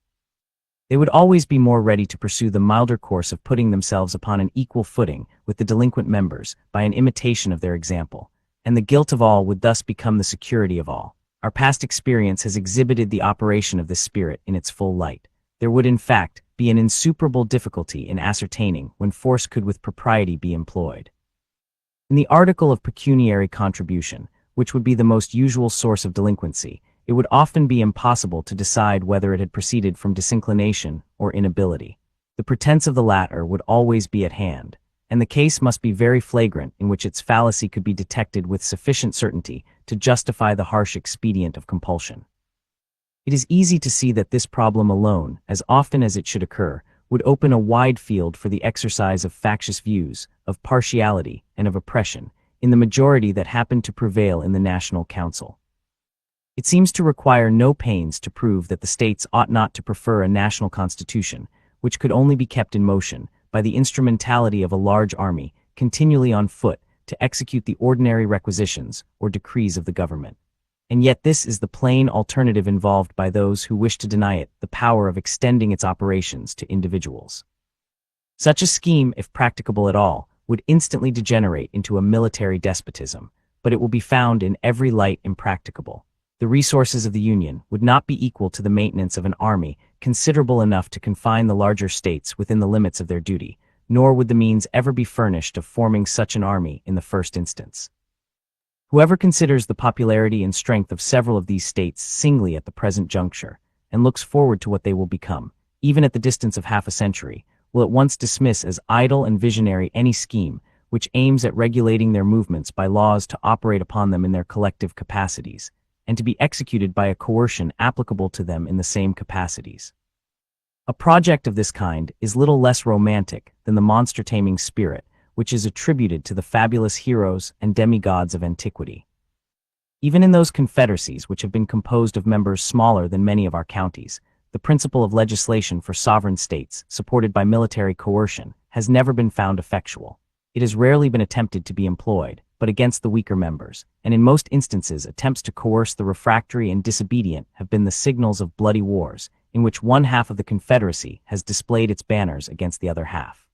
S1: They would always be more ready to pursue the milder course of putting themselves upon an equal footing with the delinquent members by an imitation of their example, and the guilt of all would thus become the security of all. Our past experience has exhibited the operation of this spirit in its full light. There would, in fact, be an insuperable difficulty in ascertaining when force could with propriety be employed. In the article of pecuniary contribution, which would be the most usual source of delinquency, it would often be impossible to decide whether it had proceeded from disinclination or inability. The pretense of the latter would always be at hand, and the case must be very flagrant in which its fallacy could be detected with sufficient certainty to justify the harsh expedient of compulsion. It is easy to see that this problem alone, as often as it should occur, would open a wide field for the exercise of factious views, of partiality, and of oppression, in the majority that happened to prevail in the National Council. It seems to require no pains to prove that the states ought not to prefer a national constitution, which could only be kept in motion by the instrumentality of a large army, continually on foot, to execute the ordinary requisitions or decrees of the government. And yet this is the plain alternative involved by those who wish to deny it the power of extending its operations to individuals. Such a scheme, if practicable at all, would instantly degenerate into a military despotism, but it will be found in every light impracticable. The resources of the Union would not be equal to the maintenance of an army considerable enough to confine the larger states within the limits of their duty, nor would the means ever be furnished of forming such an army in the first instance. Whoever considers the popularity and strength of several of these states singly at the present juncture, and looks forward to what they will become, even at the distance of half a century, will at once dismiss as idle and visionary any scheme which aims at regulating their movements by laws to operate upon them in their collective capacities, and to be executed by a coercion applicable to them in the same capacities. A project of this kind is little less romantic than the monster-taming spirit which is attributed to the fabulous heroes and demigods of antiquity. Even in those confederacies which have been composed of members smaller than many of our counties, the principle of legislation for sovereign states, supported by military coercion, has never been found effectual. It has rarely been attempted to be employed, but against the weaker members, and in most instances attempts to coerce the refractory and disobedient have been the signals of bloody wars, in which one half of the confederacy has displayed its banners against the other half.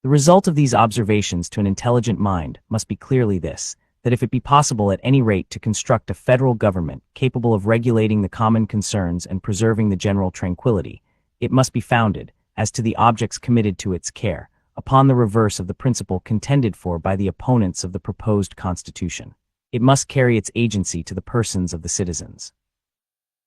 S1: The result of these observations to an intelligent mind must be clearly this, that if it be possible at any rate to construct a federal government capable of regulating the common concerns and preserving the general tranquility, it must be founded, as to the objects committed to its care, upon the reverse of the principle contended for by the opponents of the proposed Constitution. It must carry its agency to the persons of the citizens.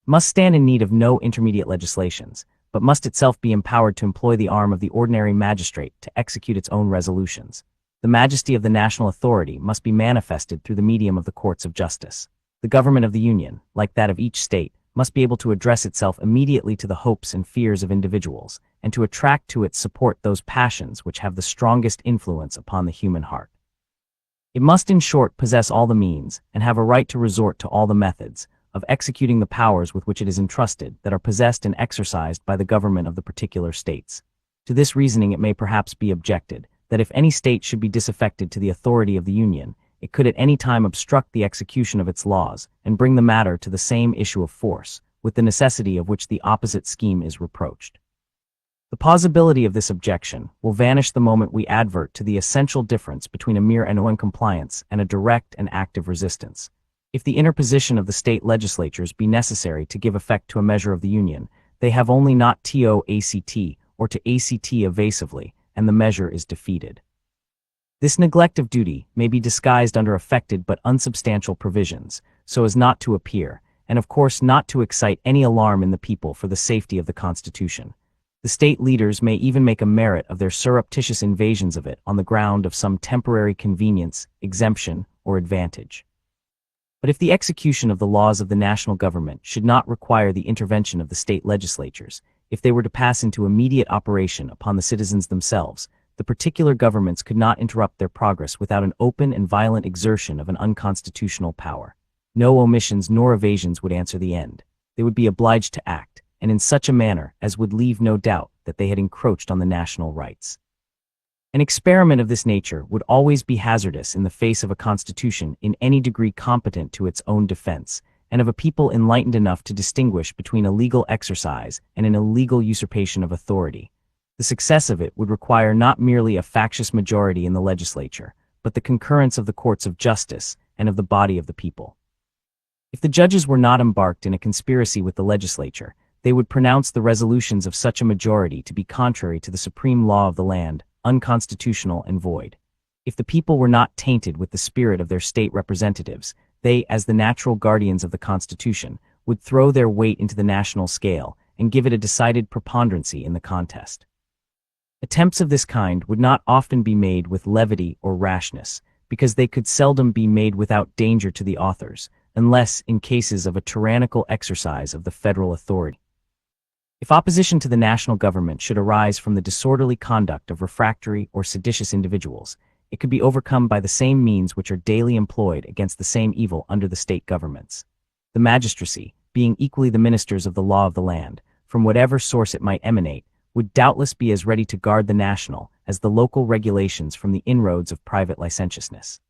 S1: Must stand in need of no intermediate legislations, but must itself be empowered to employ the arm of the ordinary magistrate to execute its own resolutions. The majesty of the national authority must be manifested through the medium of the courts of justice. The government of the Union, like that of each state, must be able to address itself immediately to the hopes and fears of individuals, and to attract to its support those passions which have the strongest influence upon the human heart. It must, in short, possess all the means, and have a right to resort to all the methods, of executing the powers with which it is entrusted that are possessed and exercised by the government of the particular states. To this reasoning it may perhaps be objected, that if any state should be disaffected to the authority of the Union, it could at any time obstruct the execution of its laws, and bring the matter to the same issue of force, with the necessity of which the opposite scheme is reproached. The plausibility of this objection will vanish the moment we advert to the essential difference between a mere non-compliance and a direct and active resistance. If the interposition of the state legislatures be necessary to give effect to a measure of the Union, they have only not to act or to act evasively, and the measure is defeated. This neglect of duty may be disguised under affected but unsubstantial provisions, so as not to appear, and of course not to excite any alarm in the people for the safety of the Constitution. The state leaders may even make a merit of their surreptitious invasions of it on the ground of some temporary convenience, exemption, or advantage. But if the execution of the laws of the national government should not require the intervention of the state legislatures, if they were to pass into immediate operation upon the citizens themselves, the particular governments could not interrupt their progress without an open and violent exertion of an unconstitutional power. No omissions nor evasions would answer the end. They would be obliged to act, and in such a manner as would leave no doubt that they had encroached on the national rights. An experiment of this nature would always be hazardous in the face of a constitution in any degree competent to its own defense, and of a people enlightened enough to distinguish between a legal exercise and an illegal usurpation of authority. The success of it would require not merely a factious majority in the legislature, but the concurrence of the courts of justice, and of the body of the people. If the judges were not embarked in a conspiracy with the legislature, they would pronounce the resolutions of such a majority to be contrary to the supreme law of the land, unconstitutional and void. If the people were not tainted with the spirit of their state representatives, they, as the natural guardians of the Constitution, would throw their weight into the national scale and give it a decided preponderancy in the contest. Attempts of this kind would not often be made with levity or rashness, because they could seldom be made without danger to the authors, unless in cases of a tyrannical exercise of the federal authority. If opposition to the national government should arise from the disorderly conduct of refractory or seditious individuals, it could be overcome by the same means which are daily employed against the same evil under the state governments. The magistracy, being equally the ministers of the law of the land, from whatever source it might emanate, would doubtless be as ready to guard the national as the local regulations from the inroads of private licentiousness.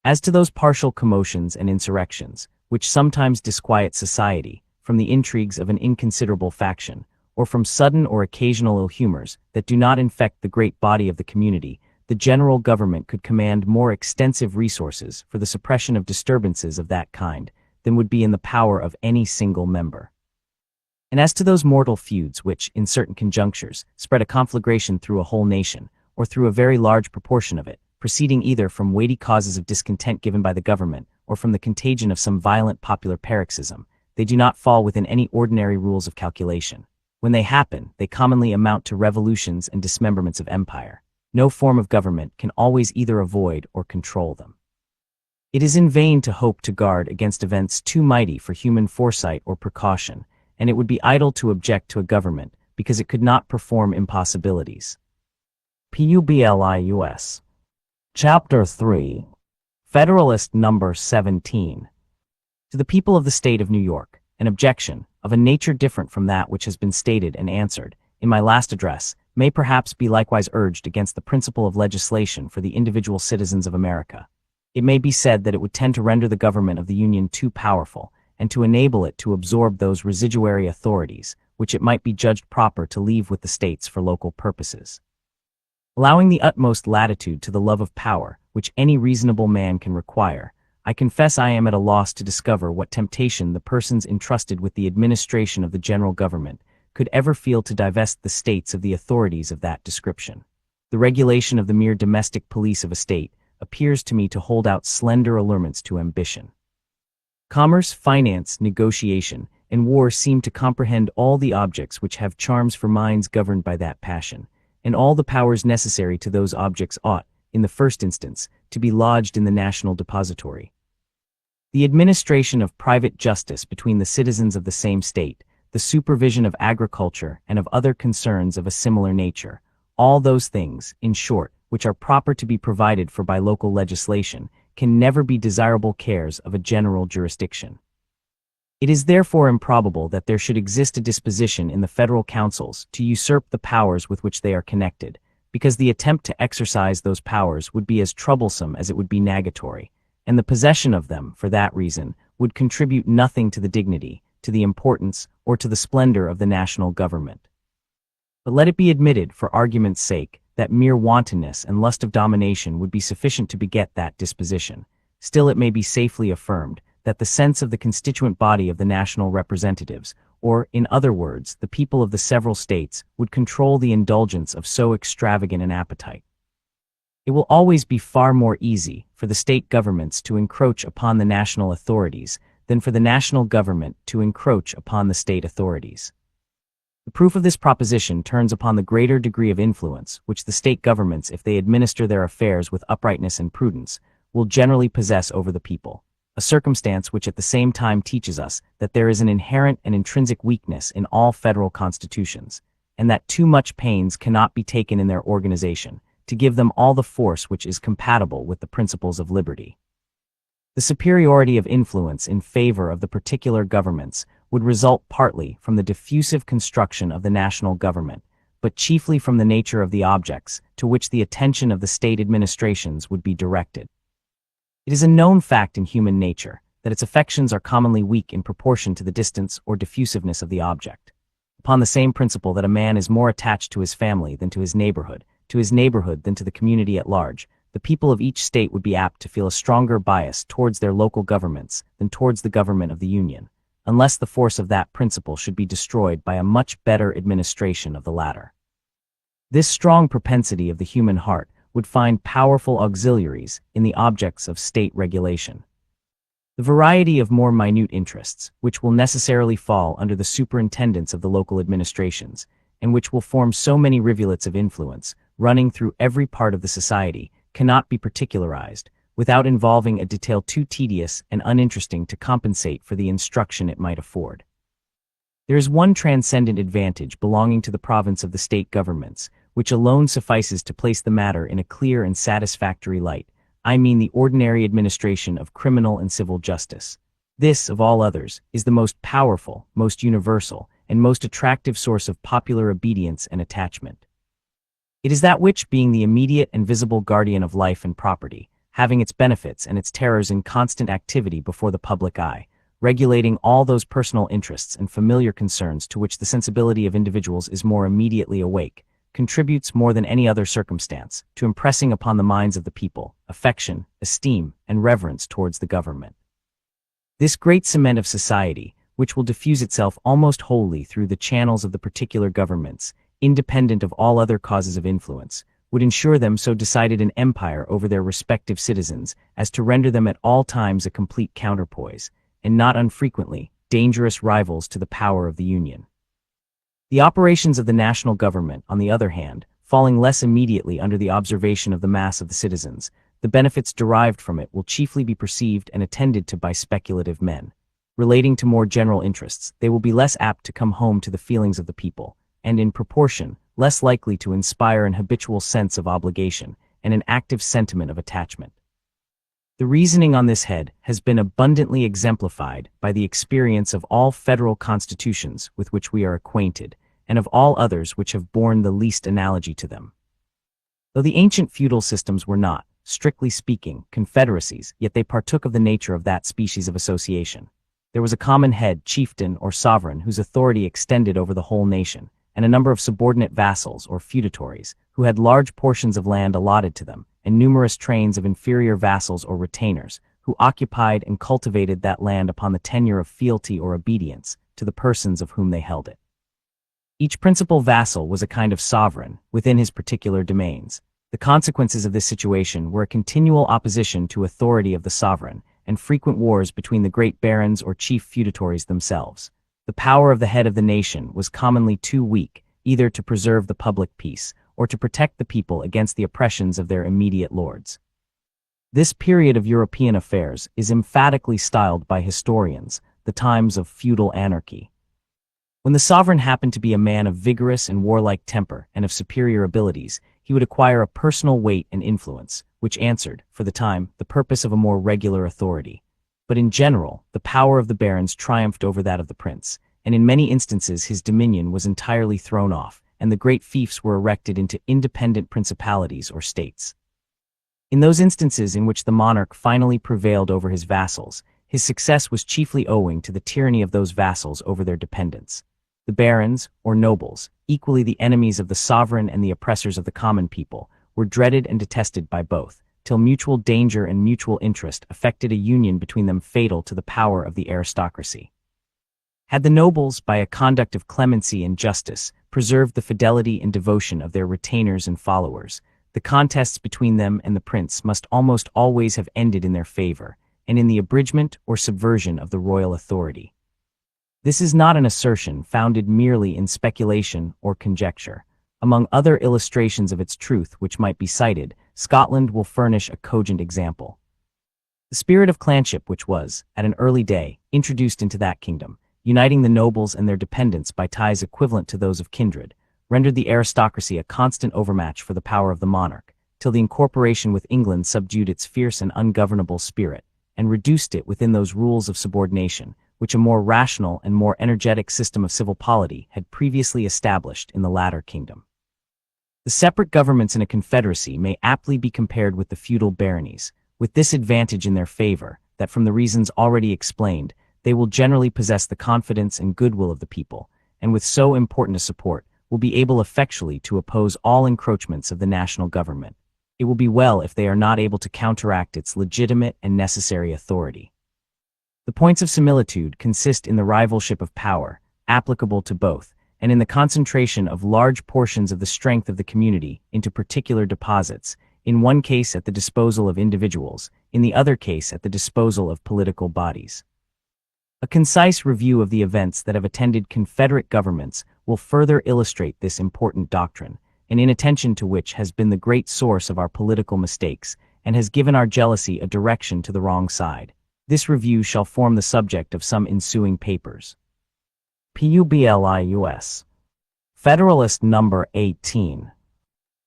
S1: As to those partial commotions and insurrections, which sometimes disquiet society, from the intrigues of an inconsiderable faction, or from sudden or occasional ill humors that do not infect the great body of the community, the general government could command more extensive resources for the suppression of disturbances of that kind than would be in the power of any single member. And as to those mortal feuds which, in certain conjunctures, spread a conflagration through a whole nation, or through a very large proportion of it, proceeding either from weighty causes of discontent given by the government, or from the contagion of some violent popular paroxysm, they do not fall within any ordinary rules of calculation. When they happen, they commonly amount to revolutions and dismemberments of empire. No form of government can always either avoid or control them. It is in vain to hope to guard against events too mighty for human foresight or precaution, and it would be idle to object to a government because it could not perform impossibilities. Publius. Chapter 3. Federalist Number 17. To the people of the state of New York, an objection, of a nature different from that which has been stated and answered, in my last address, may perhaps be likewise urged against the principle of legislation for the individual citizens of America. It may be said that it would tend to render the government of the Union too powerful, and to enable it to absorb those residuary authorities, which it might be judged proper to leave with the states for local purposes. Allowing the utmost latitude to the love of power, which any reasonable man can require, I confess I am at a loss to discover what temptation the persons entrusted with the administration of the general government could ever feel to divest the states of the authorities of that description. The regulation of the mere domestic police of a state appears to me to hold out slender allurements to ambition. Commerce, finance, negotiation, and war seem to comprehend all the objects which have charms for minds governed by that passion, and all the powers necessary to those objects ought, in the first instance, to be lodged in the national depository. The administration of private justice between the citizens of the same state, the supervision of agriculture and of other concerns of a similar nature, all those things, in short, which are proper to be provided for by local legislation, can never be desirable cares of a general jurisdiction. It is therefore improbable that there should exist a disposition in the federal councils to usurp the powers with which they are connected, because the attempt to exercise those powers would be as troublesome as it would be nugatory, and the possession of them, for that reason, would contribute nothing to the dignity, to the importance, or to the splendor of the national government. But let it be admitted, for argument's sake, that mere wantonness and lust of domination would be sufficient to beget that disposition. Still it may be safely affirmed that the sense of the constituent body of the national representatives, or, in other words, the people of the several states, would control the indulgence of so extravagant an appetite. It will always be far more easy for the state governments to encroach upon the national authorities than for the national government to encroach upon the state authorities. The proof of this proposition turns upon the greater degree of influence which the state governments, if they administer their affairs with uprightness and prudence, will generally possess over the people, a circumstance which at the same time teaches us that there is an inherent and intrinsic weakness in all federal constitutions, and that too much pains cannot be taken in their organization to give them all the force which is compatible with the principles of liberty. The superiority of influence in favor of the particular governments would result partly from the diffusive construction of the national government, but chiefly from the nature of the objects to which the attention of the state administrations would be directed. It is a known fact in human nature that its affections are commonly weak in proportion to the distance or diffusiveness of the object. Upon the same principle that a man is more attached to his family than to his neighborhood than to the community at large, the people of each state would be apt to feel a stronger bias towards their local governments than towards the government of the Union, unless the force of that principle should be destroyed by a much better administration of the latter. This strong propensity of the human heart would find powerful auxiliaries in the objects of state regulation. The variety of more minute interests, which will necessarily fall under the superintendence of the local administrations, and which will form so many rivulets of influence, running through every part of the society, cannot be particularized, without involving a detail too tedious and uninteresting to compensate for the instruction it might afford. There is one transcendent advantage belonging to the province of the state governments, which alone suffices to place the matter in a clear and satisfactory light. I mean the ordinary administration of criminal and civil justice. This, of all others, is the most powerful, most universal, and most attractive source of popular obedience and attachment. It is that which, being the immediate and visible guardian of life and property, having its benefits and its terrors in constant activity before the public eye, regulating all those personal interests and familiar concerns to which the sensibility of individuals is more immediately awake, contributes more than any other circumstance to impressing upon the minds of the people affection, esteem, and reverence towards the government. This great cement of society, which will diffuse itself almost wholly through the channels of the particular governments, independent of all other causes of influence, would ensure them so decided an empire over their respective citizens as to render them at all times a complete counterpoise, and not unfrequently dangerous rivals to the power of the Union. The operations of the national government, on the other hand, falling less immediately under the observation of the mass of the citizens, the benefits derived from it will chiefly be perceived and attended to by speculative men. Relating to more general interests, they will be less apt to come home to the feelings of the people, and in proportion, less likely to inspire an habitual sense of obligation and an active sentiment of attachment. The reasoning on this head has been abundantly exemplified by the experience of all federal constitutions with which we are acquainted, and of all others which have borne the least analogy to them. Though the ancient feudal systems were not, strictly speaking, confederacies, yet they partook of the nature of that species of association. There was a common head, chieftain, or sovereign whose authority extended over the whole nation, and a number of subordinate vassals, or feudatories, who had large portions of land allotted to them, and numerous trains of inferior vassals or retainers, who occupied and cultivated that land upon the tenure of fealty or obedience to the persons of whom they held it. Each principal vassal was a kind of sovereign within his particular domains. The consequences of this situation were a continual opposition to authority of the sovereign, and frequent wars between the great barons or chief feudatories themselves. The power of the head of the nation was commonly too weak, either to preserve the public peace, or to protect the people against the oppressions of their immediate lords. This period of European affairs is emphatically styled by historians the times of feudal anarchy. When the sovereign happened to be a man of vigorous and warlike temper and of superior abilities, he would acquire a personal weight and influence, which answered, for the time, the purpose of a more regular authority. But in general, the power of the barons triumphed over that of the prince, and in many instances his dominion was entirely thrown off, and the great fiefs were erected into independent principalities or states. In those instances in which the monarch finally prevailed over his vassals, his success was chiefly owing to the tyranny of those vassals over their dependents. The barons, or nobles, equally the enemies of the sovereign and the oppressors of the common people, were dreaded and detested by both, till mutual danger and mutual interest effected a union between them fatal to the power of the aristocracy. Had the nobles, by a conduct of clemency and justice, preserved the fidelity and devotion of their retainers and followers, the contests between them and the prince must almost always have ended in their favor, and in the abridgment or subversion of the royal authority. This is not an assertion founded merely in speculation or conjecture. Among other illustrations of its truth which might be cited, Scotland will furnish a cogent example. The spirit of clanship which was, at an early day, introduced into that kingdom, uniting the nobles and their dependents by ties equivalent to those of kindred, rendered the aristocracy a constant overmatch for the power of the monarch, till the incorporation with England subdued its fierce and ungovernable spirit, and reduced it within those rules of subordination, which a more rational and more energetic system of civil polity had previously established in the latter kingdom. The separate governments in a confederacy may aptly be compared with the feudal baronies, with this advantage in their favor, that from the reasons already explained, they will generally possess the confidence and goodwill of the people, and with so important a support, will be able effectually to oppose all encroachments of the national government. it will be well if they are not able to counteract its legitimate and necessary authority. The points of similitude consist in the rivalship of power, applicable to both, and in the concentration of large portions of the strength of the community into particular deposits, in one case at the disposal of individuals, in the other case at the disposal of political bodies. A concise review of the events that have attended Confederate governments will further illustrate this important doctrine, an inattention to which has been the great source of our political mistakes and has given our jealousy a direction to the wrong side. This review shall form the subject of some ensuing papers. Publius. Federalist number 18.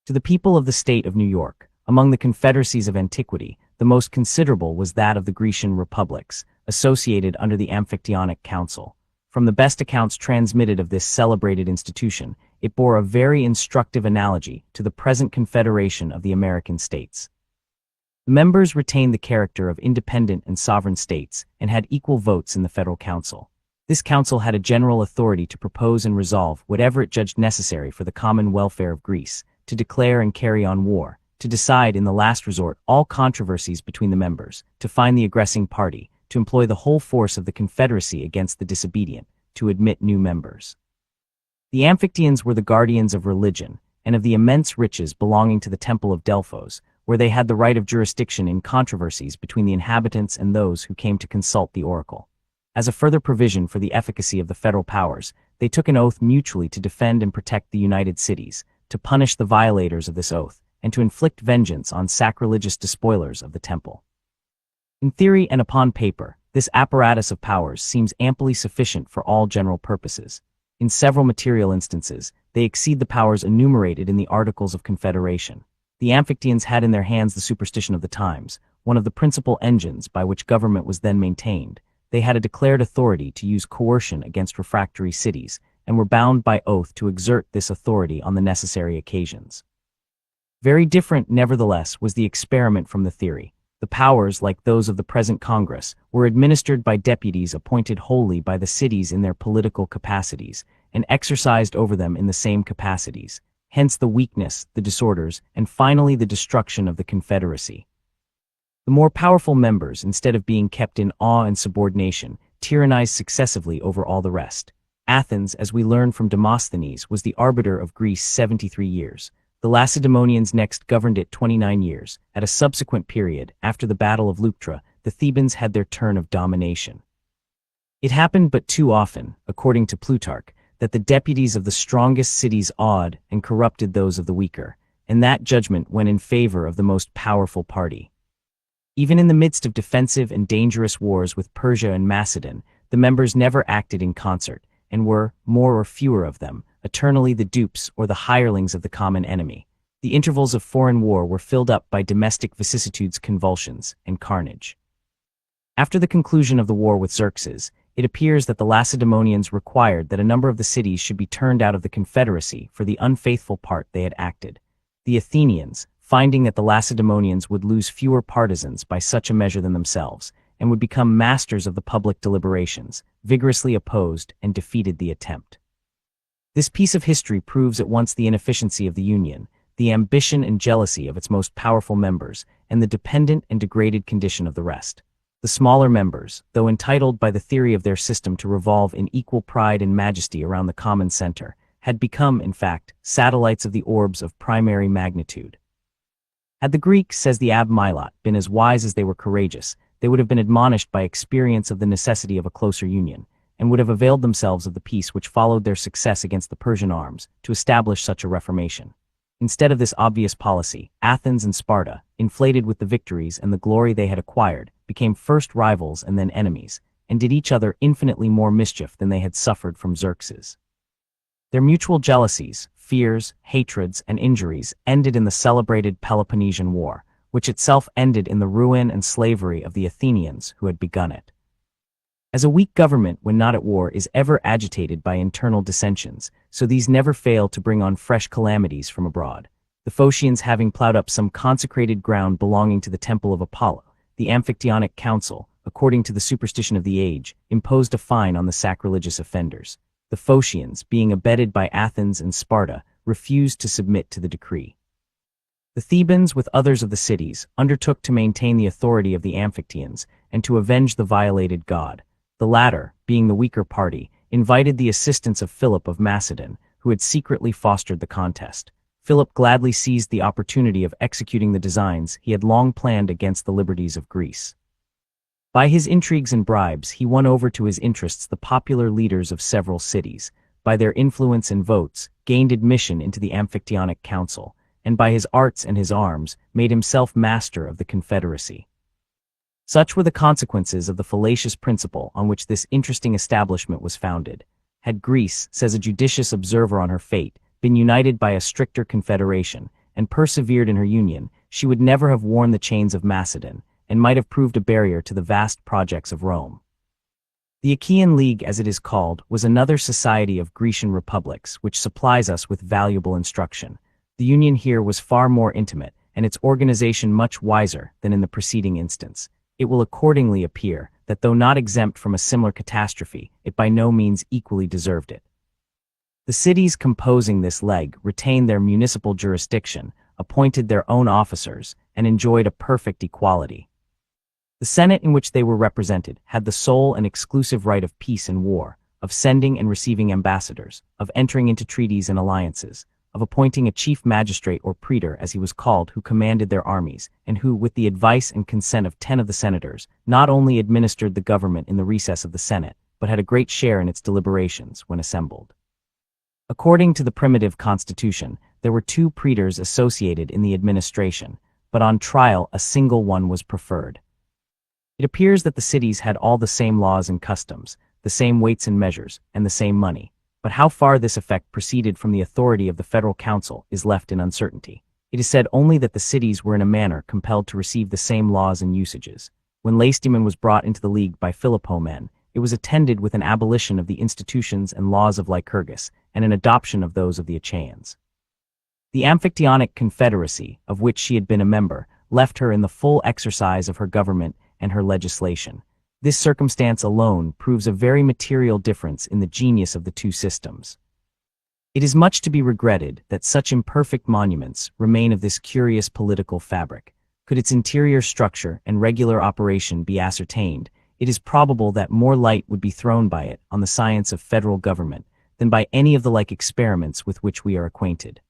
S1: To the people of the state of New York, among the confederacies of antiquity, the most considerable was that of the Grecian republics, associated under the Amphictyonic Council. From the best accounts transmitted of this celebrated institution, it bore a very instructive analogy to the present confederation of the American states. The members retained the character of independent and sovereign states and had equal votes in the Federal Council. This council had a general authority to propose and resolve whatever it judged necessary for the common welfare of Greece, to declare and carry on war, to decide in the last resort all controversies between the members, to find the aggressing party, to employ the whole force of the confederacy against the disobedient, to admit new members. The Amphictyons were the guardians of religion, and of the immense riches belonging to the temple of Delphos, where they had the right of jurisdiction in controversies between the inhabitants and those who came to consult the oracle. As a further provision for the efficacy of the federal powers, they took an oath mutually to defend and protect the united cities, to punish the violators of this oath, and to inflict vengeance on sacrilegious despoilers of the temple. In theory and upon paper, this apparatus of powers seems amply sufficient for all general purposes. In several material instances, they exceed the powers enumerated in the Articles of Confederation. The Amphictyons had in their hands the superstition of the times, one of the principal engines by which government was then maintained. They had a declared authority to use coercion against refractory cities, and were bound by oath to exert this authority on the necessary occasions. Very different, nevertheless, was the experiment from the theory. The powers, like those of the present Congress, were administered by deputies appointed wholly by the cities in their political capacities, and exercised over them in the same capacities. Hence the weakness, the disorders, and finally the destruction of the Confederacy. The more powerful members, instead of being kept in awe and subordination, tyrannized successively over all the rest. Athens, as we learn from Demosthenes, was the arbiter of Greece 73 years. The Lacedaemonians next governed it 29 years. At a subsequent period, after the Battle of Leuctra, the Thebans had their turn of domination. It happened but too often, according to Plutarch, that the deputies of the strongest cities awed and corrupted those of the weaker, and that judgment went in favor of the most powerful party. Even in the midst of defensive and dangerous wars with Persia and Macedon, the members never acted in concert, and were, more or fewer of them, eternally the dupes or the hirelings of the common enemy. The intervals of foreign war were filled up by domestic vicissitudes, convulsions, and carnage. After the conclusion of the war with Xerxes, it appears that the Lacedaemonians required that a number of the cities should be turned out of the confederacy for the unfaithful part they had acted. The Athenians, finding that the Lacedaemonians would lose fewer partisans by such a measure than themselves, and would become masters of the public deliberations, vigorously opposed and defeated the attempt. This piece of history proves at once the inefficiency of the Union, the ambition and jealousy of its most powerful members, and the dependent and degraded condition of the rest. The smaller members, though entitled by the theory of their system to revolve in equal pride and majesty around the common center, had become, in fact, satellites of the orbs of primary magnitude. Had the Greeks, says the Abb Milot, been as wise as they were courageous, they would have been admonished by experience of the necessity of a closer union, and would have availed themselves of the peace which followed their success against the Persian arms, to establish such a reformation. Instead of this obvious policy, Athens and Sparta, inflated with the victories and the glory they had acquired, became first rivals and then enemies, and did each other infinitely more mischief than they had suffered from Xerxes. Their mutual jealousies, fears, hatreds, and injuries ended in the celebrated Peloponnesian War, which itself ended in the ruin and slavery of the Athenians who had begun it. As a weak government, when not at war, is ever agitated by internal dissensions, so these never fail to bring on fresh calamities from abroad. The Phocians, having plowed up some consecrated ground belonging to the temple of Apollo, the Amphictyonic Council, according to the superstition of the age, imposed a fine on the sacrilegious offenders. The Phocians, being abetted by Athens and Sparta, refused to submit to the decree. The Thebans, with others of the cities, undertook to maintain the authority of the Amphictyons and to avenge the violated god. The latter, being the weaker party, invited the assistance of Philip of Macedon, who had secretly fostered the contest. Philip gladly seized the opportunity of executing the designs he had long planned against the liberties of Greece. By his intrigues and bribes, he won over to his interests the popular leaders of several cities, by their influence and votes, gained admission into the Amphictyonic Council, and by his arts and his arms, made himself master of the confederacy. Such were the consequences of the fallacious principle on which this interesting establishment was founded. Had Greece, says a judicious observer on her fate, been united by a stricter confederation, and persevered in her union, she would never have worn the chains of Macedon, and might have proved a barrier to the vast projects of Rome. The Achaean League, as it is called, was another society of Grecian republics which supplies us with valuable instruction. The union here was far more intimate, and its organization much wiser than in the preceding instance. It will accordingly appear that though not exempt from a similar catastrophe, it by no means equally deserved it. The cities composing this leg retained their municipal jurisdiction, appointed their own officers, and enjoyed a perfect equality. The Senate in which they were represented had the sole and exclusive right of peace and war, of sending and receiving ambassadors, of entering into treaties and alliances, of appointing a chief magistrate or praetor as he was called who commanded their armies, and who, with the advice and consent of 10 of the senators, not only administered the government in the recess of the Senate, but had a great share in its deliberations when assembled. According to the primitive constitution, there were 2 praetors associated in the administration, but on trial a single one was preferred. It appears that the cities had all the same laws and customs, the same weights and measures, and the same money. But how far this effect proceeded from the authority of the Federal Council is left in uncertainty. It is said only that the cities were in a manner compelled to receive the same laws and usages. When Lacedaemon was brought into the league by Philopoemen, it was attended with an abolition of the institutions and laws of Lycurgus, and an adoption of those of the Achaeans. The Amphictyonic Confederacy, of which she had been a member, left her in the full exercise of her government and her legislation. This circumstance alone proves a very material difference in the genius of the 2 systems. It is much to be regretted that such imperfect monuments remain of this curious political fabric. Could its interior structure and regular operation be ascertained, it is probable that more light would be thrown by it on the science of federal government than by any of the like experiments with which we are acquainted.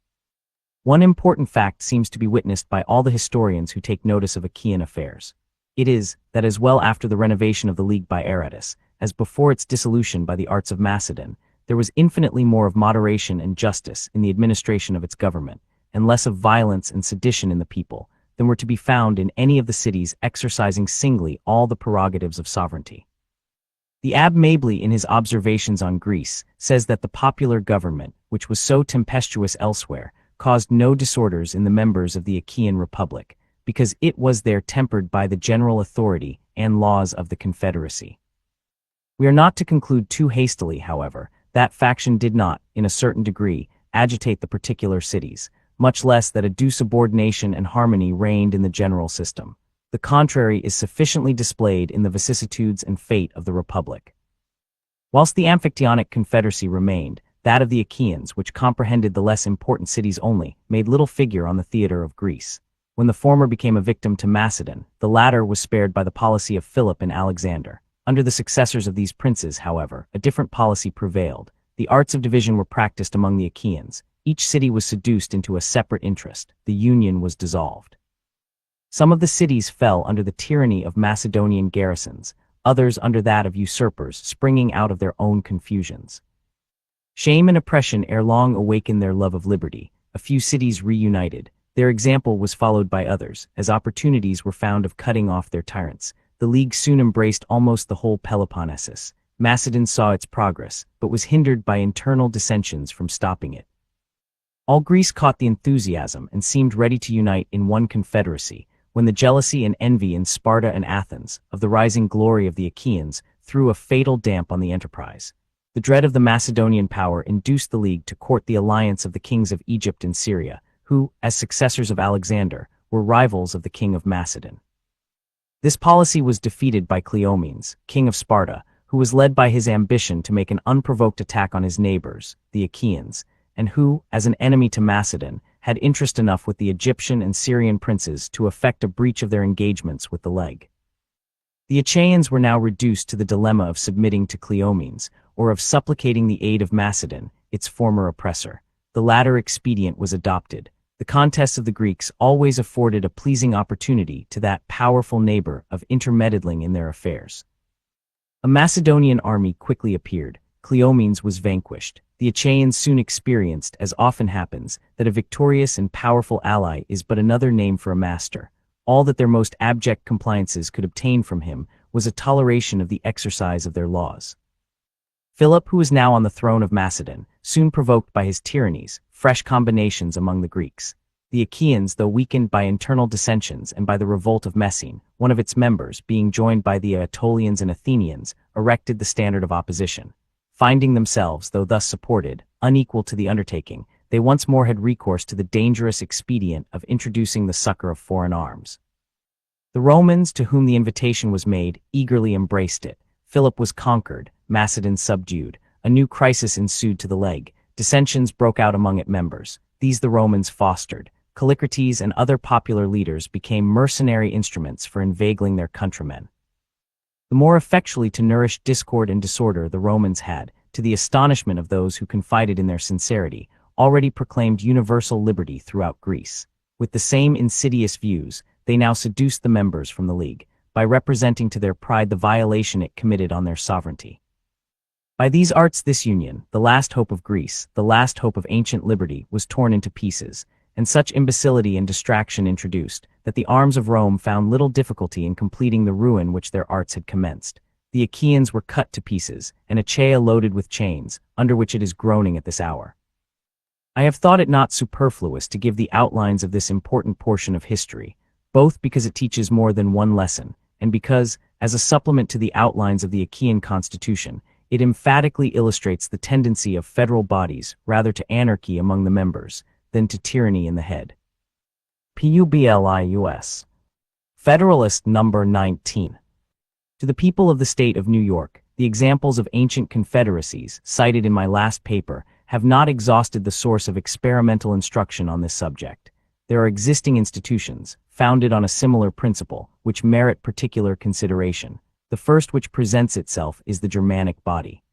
S1: One important fact seems to be witnessed by all the historians who take notice of Achaean affairs. It is, that as well after the renovation of the league by Aratus, as before its dissolution by the arts of Macedon, there was infinitely more of moderation and justice in the administration of its government, and less of violence and sedition in the people, than were to be found in any of the cities exercising singly all the prerogatives of sovereignty. The Abbé Mabley, in his observations on Greece, says that the popular government, which was so tempestuous elsewhere, caused no disorders in the members of the Achaean Republic, because it was there tempered by the general authority and laws of the confederacy. We are not to conclude too hastily, however, that faction did not, in a certain degree, agitate the particular cities, much less that a due subordination and harmony reigned in the general system. The contrary is sufficiently displayed in the vicissitudes and fate of the Republic. Whilst the Amphictyonic Confederacy remained, that of the Achaeans, which comprehended the less important cities only, made little figure on the theater of Greece. When the former became a victim to Macedon, the latter was spared by the policy of Philip and Alexander. Under the successors of these princes, however, a different policy prevailed. The arts of division were practiced among the Achaeans. Each city was seduced into a separate interest. The union was dissolved. Some of the cities fell under the tyranny of Macedonian garrisons, others under that of usurpers springing out of their own confusions. Shame and oppression ere long awakened their love of liberty. A few cities reunited. Their example was followed by others, as opportunities were found of cutting off their tyrants. The league soon embraced almost the whole Peloponnesus. Macedon saw its progress, but was hindered by internal dissensions from stopping it. All Greece caught the enthusiasm and seemed ready to unite in one confederacy, when the jealousy and envy in Sparta and Athens, of the rising glory of the Achaeans, threw a fatal damp on the enterprise. The dread of the Macedonian power induced the league to court the alliance of the kings of Egypt and Syria, who, as successors of Alexander, were rivals of the king of Macedon. This policy was defeated by Cleomenes, king of Sparta, who was led by his ambition to make an unprovoked attack on his neighbors, the Achaeans, and who, as an enemy to Macedon, had interest enough with the Egyptian and Syrian princes to effect a breach of their engagements with the Leg. The Achaeans were now reduced to the dilemma of submitting to Cleomenes, or of supplicating the aid of Macedon, its former oppressor. The latter expedient was adopted. The contests of the Greeks always afforded a pleasing opportunity to that powerful neighbor of intermeddling in their affairs. A Macedonian army quickly appeared. Cleomenes was vanquished. The Achaeans soon experienced, as often happens, that a victorious and powerful ally is but another name for a master. All that their most abject compliances could obtain from him was a toleration of the exercise of their laws. Philip, who was now on the throne of Macedon, soon provoked by his tyrannies fresh combinations among the Greeks. The Achaeans, though weakened by internal dissensions and by the revolt of Messene, one of its members, being joined by the Aetolians and Athenians, erected the standard of opposition. Finding themselves, though thus supported, unequal to the undertaking, they once more had recourse to the dangerous expedient of introducing the succor of foreign arms. The Romans, to whom the invitation was made, eagerly embraced it. Philip was conquered, Macedon subdued. A new crisis ensued to the Leg. Dissensions broke out among its members. These the Romans fostered. Callicrates and other popular leaders became mercenary instruments for inveigling their countrymen. The more effectually to nourish discord and disorder the Romans had, to the astonishment of those who confided in their sincerity, already proclaimed universal liberty throughout Greece. With the same insidious views, they now seduced the members from the League, by representing to their pride the violation it committed on their sovereignty. By these arts this union, the last hope of Greece, the last hope of ancient liberty, was torn into pieces, and such imbecility and distraction introduced, that the arms of Rome found little difficulty in completing the ruin which their arts had commenced. The Achaeans were cut to pieces, and Achaea loaded with chains, under which it is groaning at this hour. I have thought it not superfluous to give the outlines of this important portion of history, both because it teaches more than one lesson, and because, as a supplement to the outlines of the Achaean constitution, it emphatically illustrates the tendency of federal bodies rather to anarchy among the members than to tyranny in the head. Publius. Federalist number 19. To the people of the state of New York, the examples of ancient confederacies, cited in my last paper, have not exhausted the source of experimental instruction on this subject. There are existing institutions, founded on a similar principle, which merit particular consideration. The first which presents itself is the Germanic body.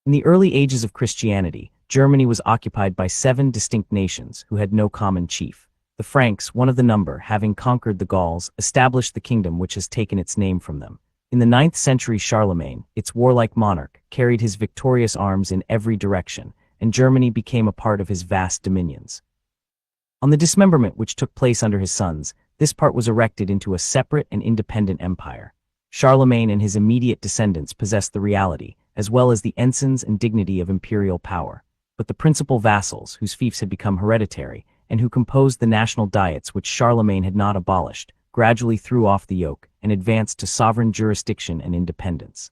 S1: In the early ages of Christianity, Germany was occupied by 7 distinct nations who had no common chief. The Franks, one of the number, having conquered the Gauls, established the kingdom which has taken its name from them. In the 9th century, Charlemagne, its warlike monarch, carried his victorious arms in every direction, and Germany became a part of his vast dominions. On the dismemberment which took place under his sons, this part was erected into a separate and independent empire. Charlemagne and his immediate descendants possessed the reality, as well as the ensigns and dignity of imperial power. But the principal vassals, whose fiefs had become hereditary, and who composed the national diets which Charlemagne had not abolished, gradually threw off the yoke and advanced to sovereign jurisdiction and independence.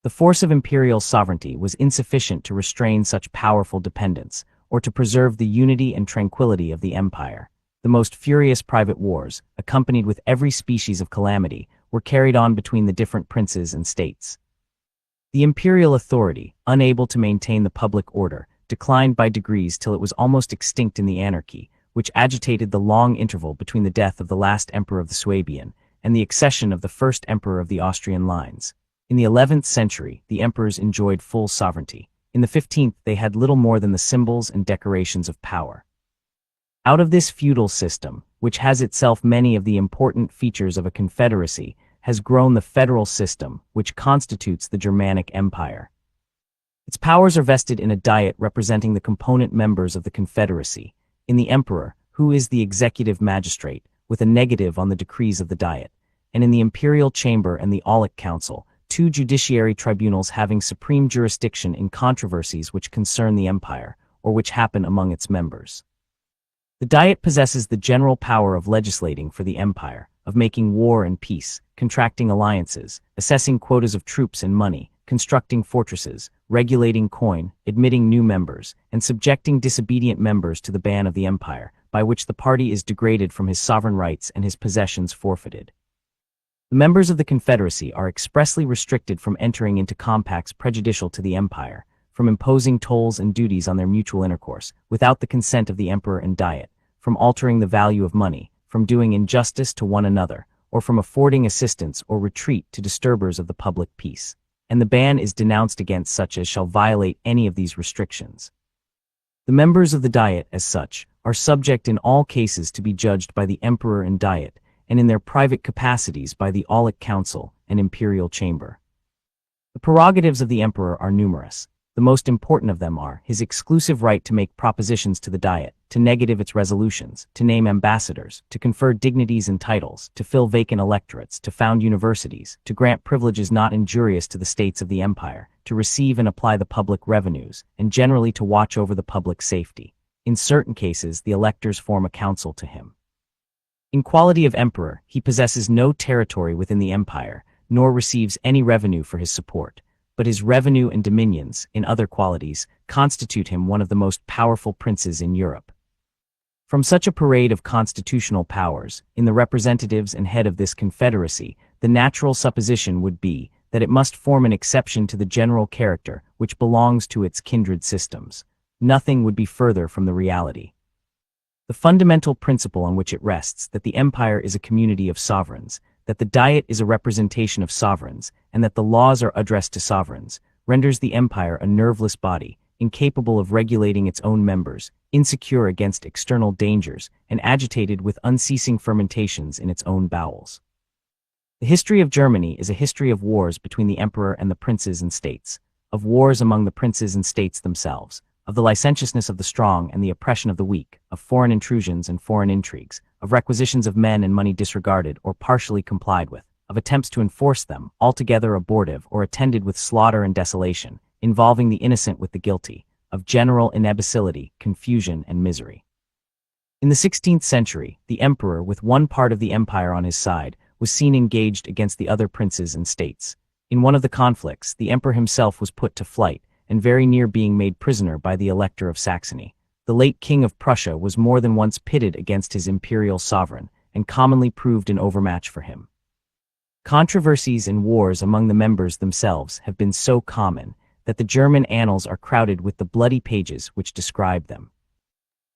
S1: The force of imperial sovereignty was insufficient to restrain such powerful dependence, or to preserve the unity and tranquility of the empire. The most furious private wars, accompanied with every species of calamity, were carried on between the different princes and states. The imperial authority, unable to maintain the public order, declined by degrees till it was almost extinct in the anarchy, which agitated the long interval between the death of the last emperor of the Swabian and the accession of the first emperor of the Austrian lines. In the 11th century, the emperors enjoyed full sovereignty. In the 15th, they had little more than the symbols and decorations of power. Out of this feudal system, which has itself many of the important features of a confederacy, has grown the federal system, which constitutes the Germanic Empire. Its powers are vested in a diet representing the component members of the confederacy, in the emperor, who is the executive magistrate, with a negative on the decrees of the diet, and in the imperial chamber and the Aulic Council, 2 judiciary tribunals having supreme jurisdiction in controversies which concern the empire, or which happen among its members. The Diet possesses the general power of legislating for the empire, of making war and peace, contracting alliances, assessing quotas of troops and money, constructing fortresses, regulating coin, admitting new members, and subjecting disobedient members to the ban of the empire, by which the party is degraded from his sovereign rights and his possessions forfeited. The members of the Confederacy are expressly restricted from entering into compacts prejudicial to the empire, from imposing tolls and duties on their mutual intercourse, without the consent of the emperor and diet, from altering the value of money, from doing injustice to one another, or from affording assistance or retreat to disturbers of the public peace. And the ban is denounced against such as shall violate any of these restrictions. The members of the diet, as such, are subject in all cases to be judged by the emperor and diet, and in their private capacities by the Aulic Council and imperial chamber. The prerogatives of the emperor are numerous. The most important of them are his exclusive right to make propositions to the diet, to negative its resolutions, to name ambassadors, to confer dignities and titles, to fill vacant electorates, to found universities, to grant privileges not injurious to the states of the empire, to receive and apply the public revenues, and generally to watch over the public safety. In certain cases, the electors form a council to him. In quality of emperor, he possesses no territory within the empire, nor receives any revenue for his support, but his revenue and dominions, in other qualities, constitute him one of the most powerful princes in Europe. From such a parade of constitutional powers, in the representatives and head of this confederacy, the natural supposition would be that it must form an exception to the general character which belongs to its kindred systems. Nothing would be further from the reality. The fundamental principle on which it rests, that the empire is a community of sovereigns, that the diet is a representation of sovereigns, and that the laws are addressed to sovereigns, renders the empire a nerveless body, incapable of regulating its own members, insecure against external dangers, and agitated with unceasing fermentations in its own bowels. The history of Germany is a history of wars between the emperor and the princes and states, of wars among the princes and states themselves, of the licentiousness of the strong and the oppression of the weak, of foreign intrusions and foreign intrigues, of requisitions of men and money disregarded or partially complied with, of attempts to enforce them, altogether abortive or attended with slaughter and desolation, involving the innocent with the guilty, of general inequality, confusion, and misery. In the 16th century, the emperor, with one part of the empire on his side, was seen engaged against the other princes and states. In one of the conflicts, the emperor himself was put to flight, and very near being made prisoner by the Elector of Saxony. The late King of Prussia was more than once pitted against his imperial sovereign, and commonly proved an overmatch for him. Controversies and wars among the members themselves have been so common that the German annals are crowded with the bloody pages which describe them.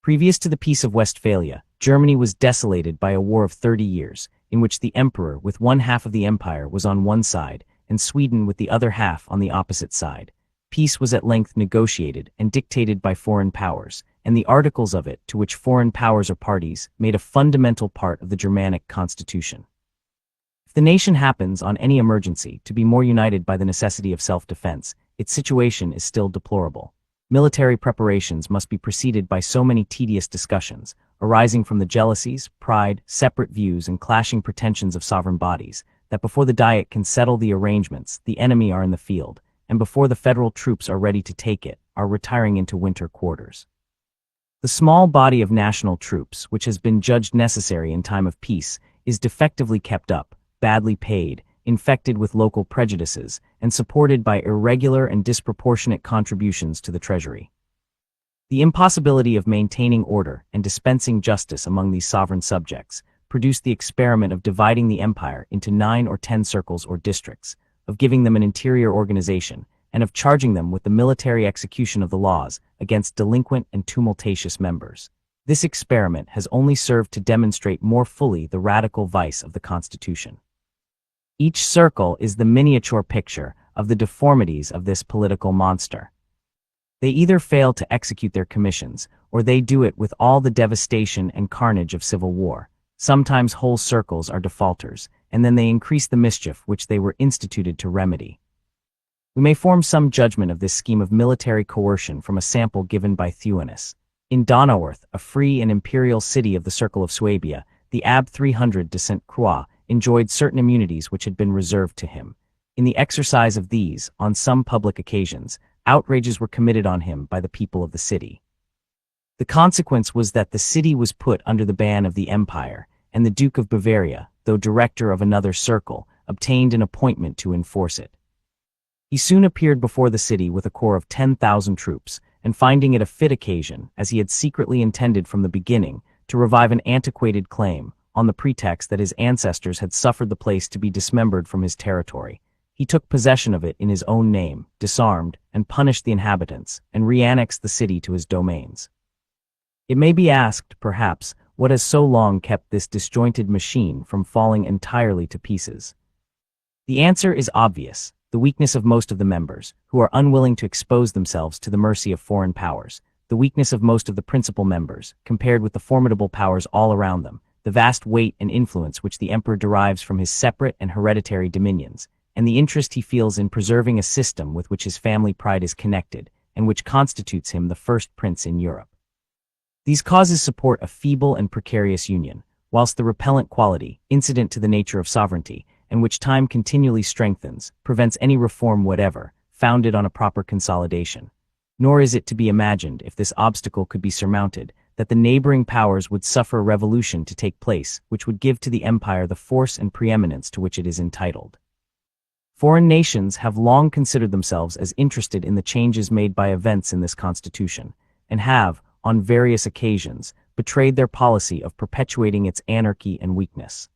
S1: Previous to the Peace of Westphalia, Germany was desolated by a war of 30 years, in which the emperor with one half of the empire was on one side, and Sweden with the other half on the opposite side. Peace was at length negotiated and dictated by foreign powers, and the articles of it, to which foreign powers are parties, made a fundamental part of the Germanic constitution. If the nation happens, on any emergency, to be more united by the necessity of self-defense, its situation is still deplorable. Military preparations must be preceded by so many tedious discussions, arising from the jealousies, pride, separate views, and clashing pretensions of sovereign bodies, that before the Diet can settle the arrangements, the enemy are in the field, and before the federal troops are ready to take it, are retiring into winter quarters. The small body of national troops, which has been judged necessary in time of peace, is defectively kept up, badly paid, infected with local prejudices, and supported by irregular and disproportionate contributions to the treasury. The impossibility of maintaining order and dispensing justice among these sovereign subjects produced the experiment of dividing the empire into 9 or 10 circles or districts, of giving them an interior organization, and of charging them with the military execution of the laws against delinquent and tumultuous members. This experiment has only served to demonstrate more fully the radical vice of the Constitution. Each circle is the miniature picture of the deformities of this political monster. They either fail to execute their commissions, or they do it with all the devastation and carnage of civil war. Sometimes whole circles are defaulters, and then they increase the mischief which they were instituted to remedy. We may form some judgment of this scheme of military coercion from a sample given by Thuanus. In Donauwörth, a free and imperial city of the Circle of Swabia, the Abb 300 de St. Croix enjoyed certain immunities which had been reserved to him. In the exercise of these, on some public occasions, outrages were committed on him by the people of the city. The consequence was that the city was put under the ban of the empire, and the Duke of Bavaria, though director of another circle, obtained an appointment to enforce it. He soon appeared before the city with a corps of 10,000 troops, and finding it a fit occasion, as he had secretly intended from the beginning, to revive an antiquated claim, on the pretext that his ancestors had suffered the place to be dismembered from his territory, he took possession of it in his own name, disarmed, and punished the inhabitants, and re-annexed the city to his domains. It may be asked, perhaps, what has so long kept this disjointed machine from falling entirely to pieces? The answer is obvious: the weakness of most of the members, who are unwilling to expose themselves to the mercy of foreign powers, the weakness of most of the principal members, compared with the formidable powers all around them, the vast weight and influence which the emperor derives from his separate and hereditary dominions, and the interest he feels in preserving a system with which his family pride is connected, and which constitutes him the first prince in Europe. These causes support a feeble and precarious union, whilst the repellent quality, incident to the nature of sovereignty, and which time continually strengthens, prevents any reform whatever, founded on a proper consolidation. Nor is it to be imagined, if this obstacle could be surmounted, that the neighboring powers would suffer a revolution to take place which would give to the empire the force and preeminence to which it is entitled. Foreign nations have long considered themselves as interested in the changes made by events in this constitution, and have, on various occasions, betrayed their policy of perpetuating its anarchy and weakness.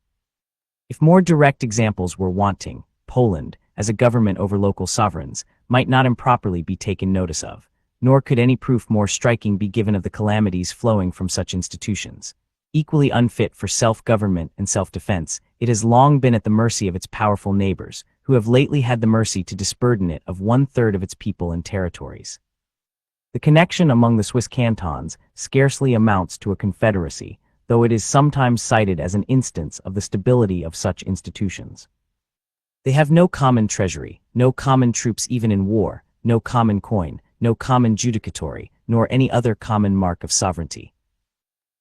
S1: If more direct examples were wanting, Poland, as a government over local sovereigns, might not improperly be taken notice of, nor could any proof more striking be given of the calamities flowing from such institutions. Equally unfit for self-government and self-defense, it has long been at the mercy of its powerful neighbors, who have lately had the mercy to disburden it of 1/3 of its people and territories. The connection among the Swiss cantons scarcely amounts to a confederacy, though it is sometimes cited as an instance of the stability of such institutions. They have no common treasury, no common troops even in war, no common coin, no common judicatory, nor any other common mark of sovereignty.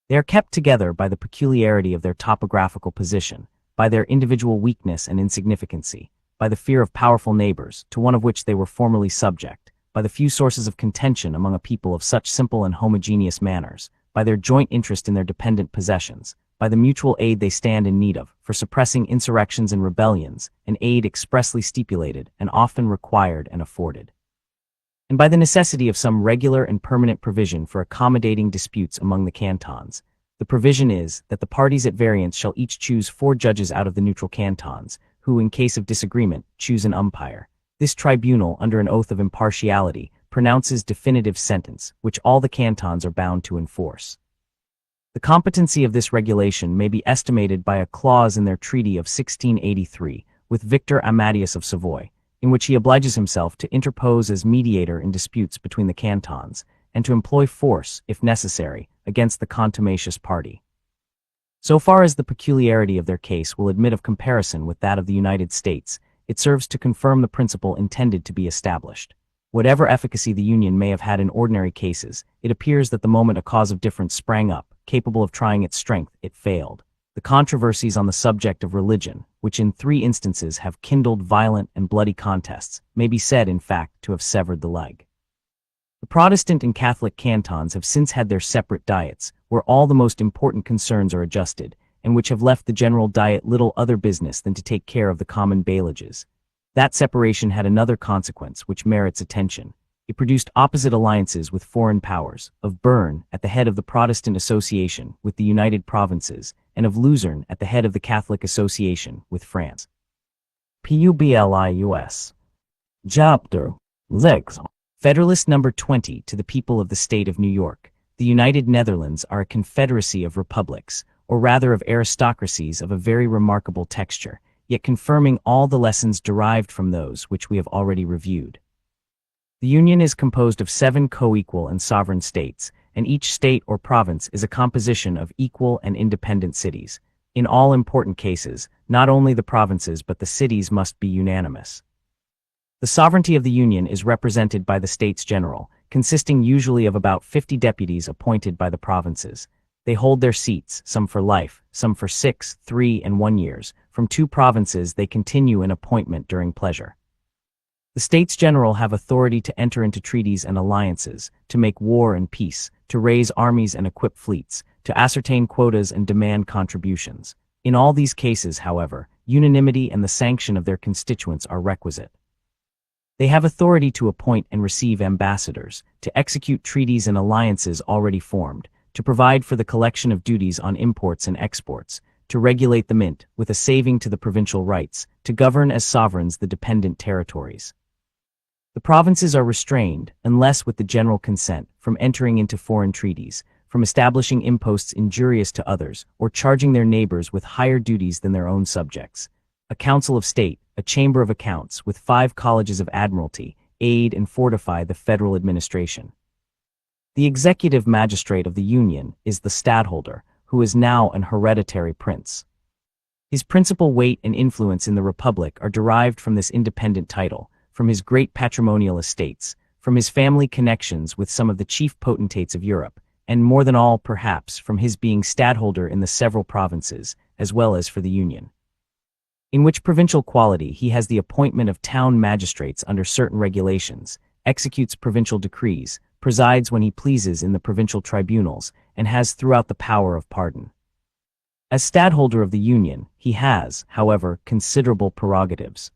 S1: They are kept together by the peculiarity of their topographical position, by their individual weakness and insignificancy, by the fear of powerful neighbors, to one of which they were formerly subject, by the few sources of contention among a people of such simple and homogeneous manners, by their joint interest in their dependent possessions, by the mutual aid they stand in need of, for suppressing insurrections and rebellions, an aid expressly stipulated and often required and afforded, and by the necessity of some regular and permanent provision for accommodating disputes among the cantons. The provision is, that the parties at variance shall each choose 4 judges out of the neutral cantons, who, in case of disagreement, choose an umpire. This tribunal, under an oath of impartiality, pronounces definitive sentence, which all the cantons are bound to enforce. The competency of this regulation may be estimated by a clause in their treaty of 1683 with Victor Amadius of Savoy, in which he obliges himself to interpose as mediator in disputes between the cantons, and to employ force, if necessary, against the contumacious party. So far as the peculiarity of their case will admit of comparison with that of the United States, it serves to confirm the principle intended to be established. Whatever efficacy the Union may have had in ordinary cases, it appears that the moment a cause of difference sprang up, capable of trying its strength, it failed. The controversies on the subject of religion, which in 3 instances have kindled violent and bloody contests, may be said, in fact, to have severed the leg. The Protestant and Catholic cantons have since had their separate diets, where all the most important concerns are adjusted, and which have left the general diet little other business than to take care of the common bailages. That separation had another consequence which merits attention. It produced opposite alliances with foreign powers, of Bern at the head of the Protestant Association with the United Provinces, and of Luzerne at the head of the Catholic Association with France. Publius. Chapter 6. Federalist number 20 to the people of the state of New York. The United Netherlands are a confederacy of republics, or rather of aristocracies of a very remarkable texture, yet confirming all the lessons derived from those which we have already reviewed. The Union is composed of 7 co-equal and sovereign states, and each state or province is a composition of equal and independent cities. In all important cases, not only the provinces but the cities must be unanimous. The sovereignty of the Union is represented by the States General, consisting usually of about 50 deputies appointed by the provinces. They hold their seats, some for life, some for 6, 3, and 1 years. From 2 provinces they continue in appointment during pleasure. The States General have authority to enter into treaties and alliances, to make war and peace, to raise armies and equip fleets, to ascertain quotas and demand contributions. In all these cases, however, unanimity and the sanction of their constituents are requisite. They have authority to appoint and receive ambassadors, to execute treaties and alliances already formed, to provide for the collection of duties on imports and exports, to regulate the mint, with a saving to the provincial rights, to govern as sovereigns the dependent territories. The provinces are restrained, unless with the general consent, from entering into foreign treaties, from establishing imposts injurious to others, or charging their neighbors with higher duties than their own subjects. A council of state, a chamber of accounts, with 5 colleges of admiralty, aid and fortify the federal administration. The executive magistrate of the Union is the stadtholder, who is now an hereditary prince. His principal weight and influence in the republic are derived from this independent title, from his great patrimonial estates, from his family connections with some of the chief potentates of Europe, and more than all, perhaps, from his being stadtholder in the several provinces, as well as for the Union. In which provincial quality he has the appointment of town magistrates under certain regulations, executes provincial decrees, presides when he pleases in the provincial tribunals, and has throughout the power of pardon. As stadtholder of the Union, he has, however, considerable prerogatives.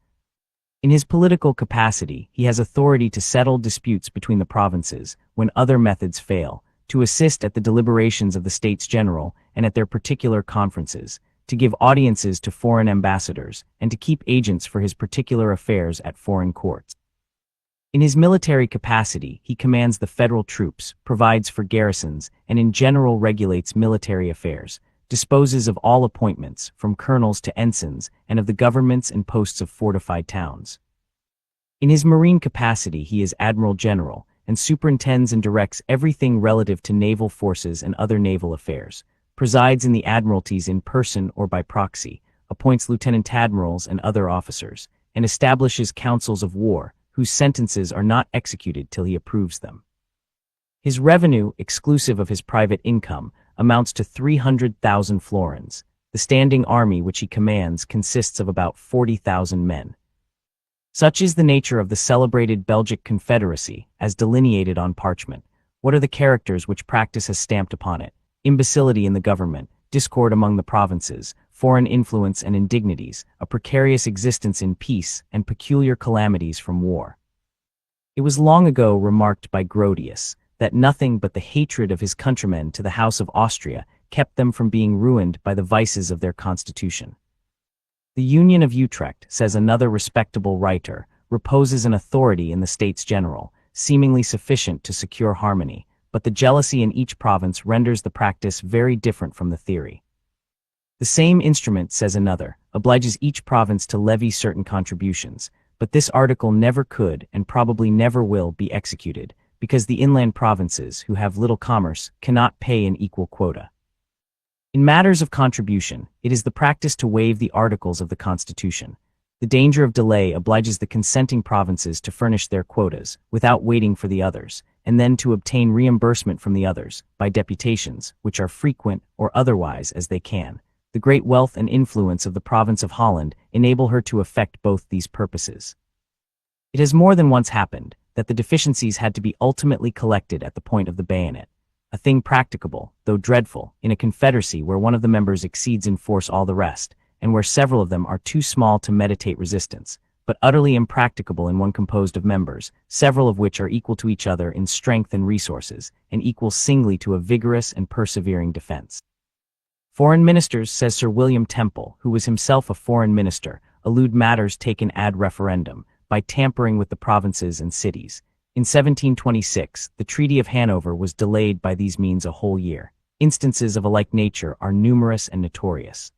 S1: In his political capacity, he has authority to settle disputes between the provinces, when other methods fail, to assist at the deliberations of the States General and at their particular conferences, to give audiences to foreign ambassadors, and to keep agents for his particular affairs at foreign courts. In his military capacity, he commands the federal troops, provides for garrisons, and in general regulates military affairs, disposes of all appointments, from colonels to ensigns, and of the governments and posts of fortified towns. In his marine capacity he is Admiral General, and superintends and directs everything relative to naval forces and other naval affairs, presides in the admiralties in person or by proxy, appoints lieutenant admirals and other officers, and establishes councils of war, whose sentences are not executed till he approves them. His revenue, exclusive of his private income, amounts to 300,000 florins. The standing army which he commands consists of about 40,000 men. Such is the nature of the celebrated Belgic Confederacy, as delineated on parchment. What are the characters which practice has stamped upon it? Imbecility in the government, discord among the provinces, foreign influence and indignities, a precarious existence in peace, and peculiar calamities from war. It was long ago remarked by Grotius, that nothing but the hatred of his countrymen to the House of Austria kept them from being ruined by the vices of their constitution. The Union of Utrecht, says another respectable writer, reposes an authority in the States General, seemingly sufficient to secure harmony, but the jealousy in each province renders the practice very different from the theory. The same instrument, says another, obliges each province to levy certain contributions, but this article never could, and probably never will, be executed, because the inland provinces, who have little commerce, cannot pay an equal quota. In matters of contribution, it is the practice to waive the articles of the Constitution. The danger of delay obliges the consenting provinces to furnish their quotas, without waiting for the others, and then to obtain reimbursement from the others, by deputations, which are frequent, or otherwise as they can. The great wealth and influence of the province of Holland enable her to effect both these purposes. It has more than once happened that the deficiencies had to be ultimately collected at the point of the bayonet, a thing practicable, though dreadful, in a confederacy where one of the members exceeds in force all the rest, and where several of them are too small to meditate resistance, but utterly impracticable in one composed of members, several of which are equal to each other in strength and resources, and equal singly to a vigorous and persevering defense. Foreign ministers, says Sir William Temple, who was himself a foreign minister, elude matters taken ad referendum, by tampering with the provinces and cities. In 1726, the Treaty of Hanover was delayed by these means a whole year. Instances of a like nature are numerous and notorious.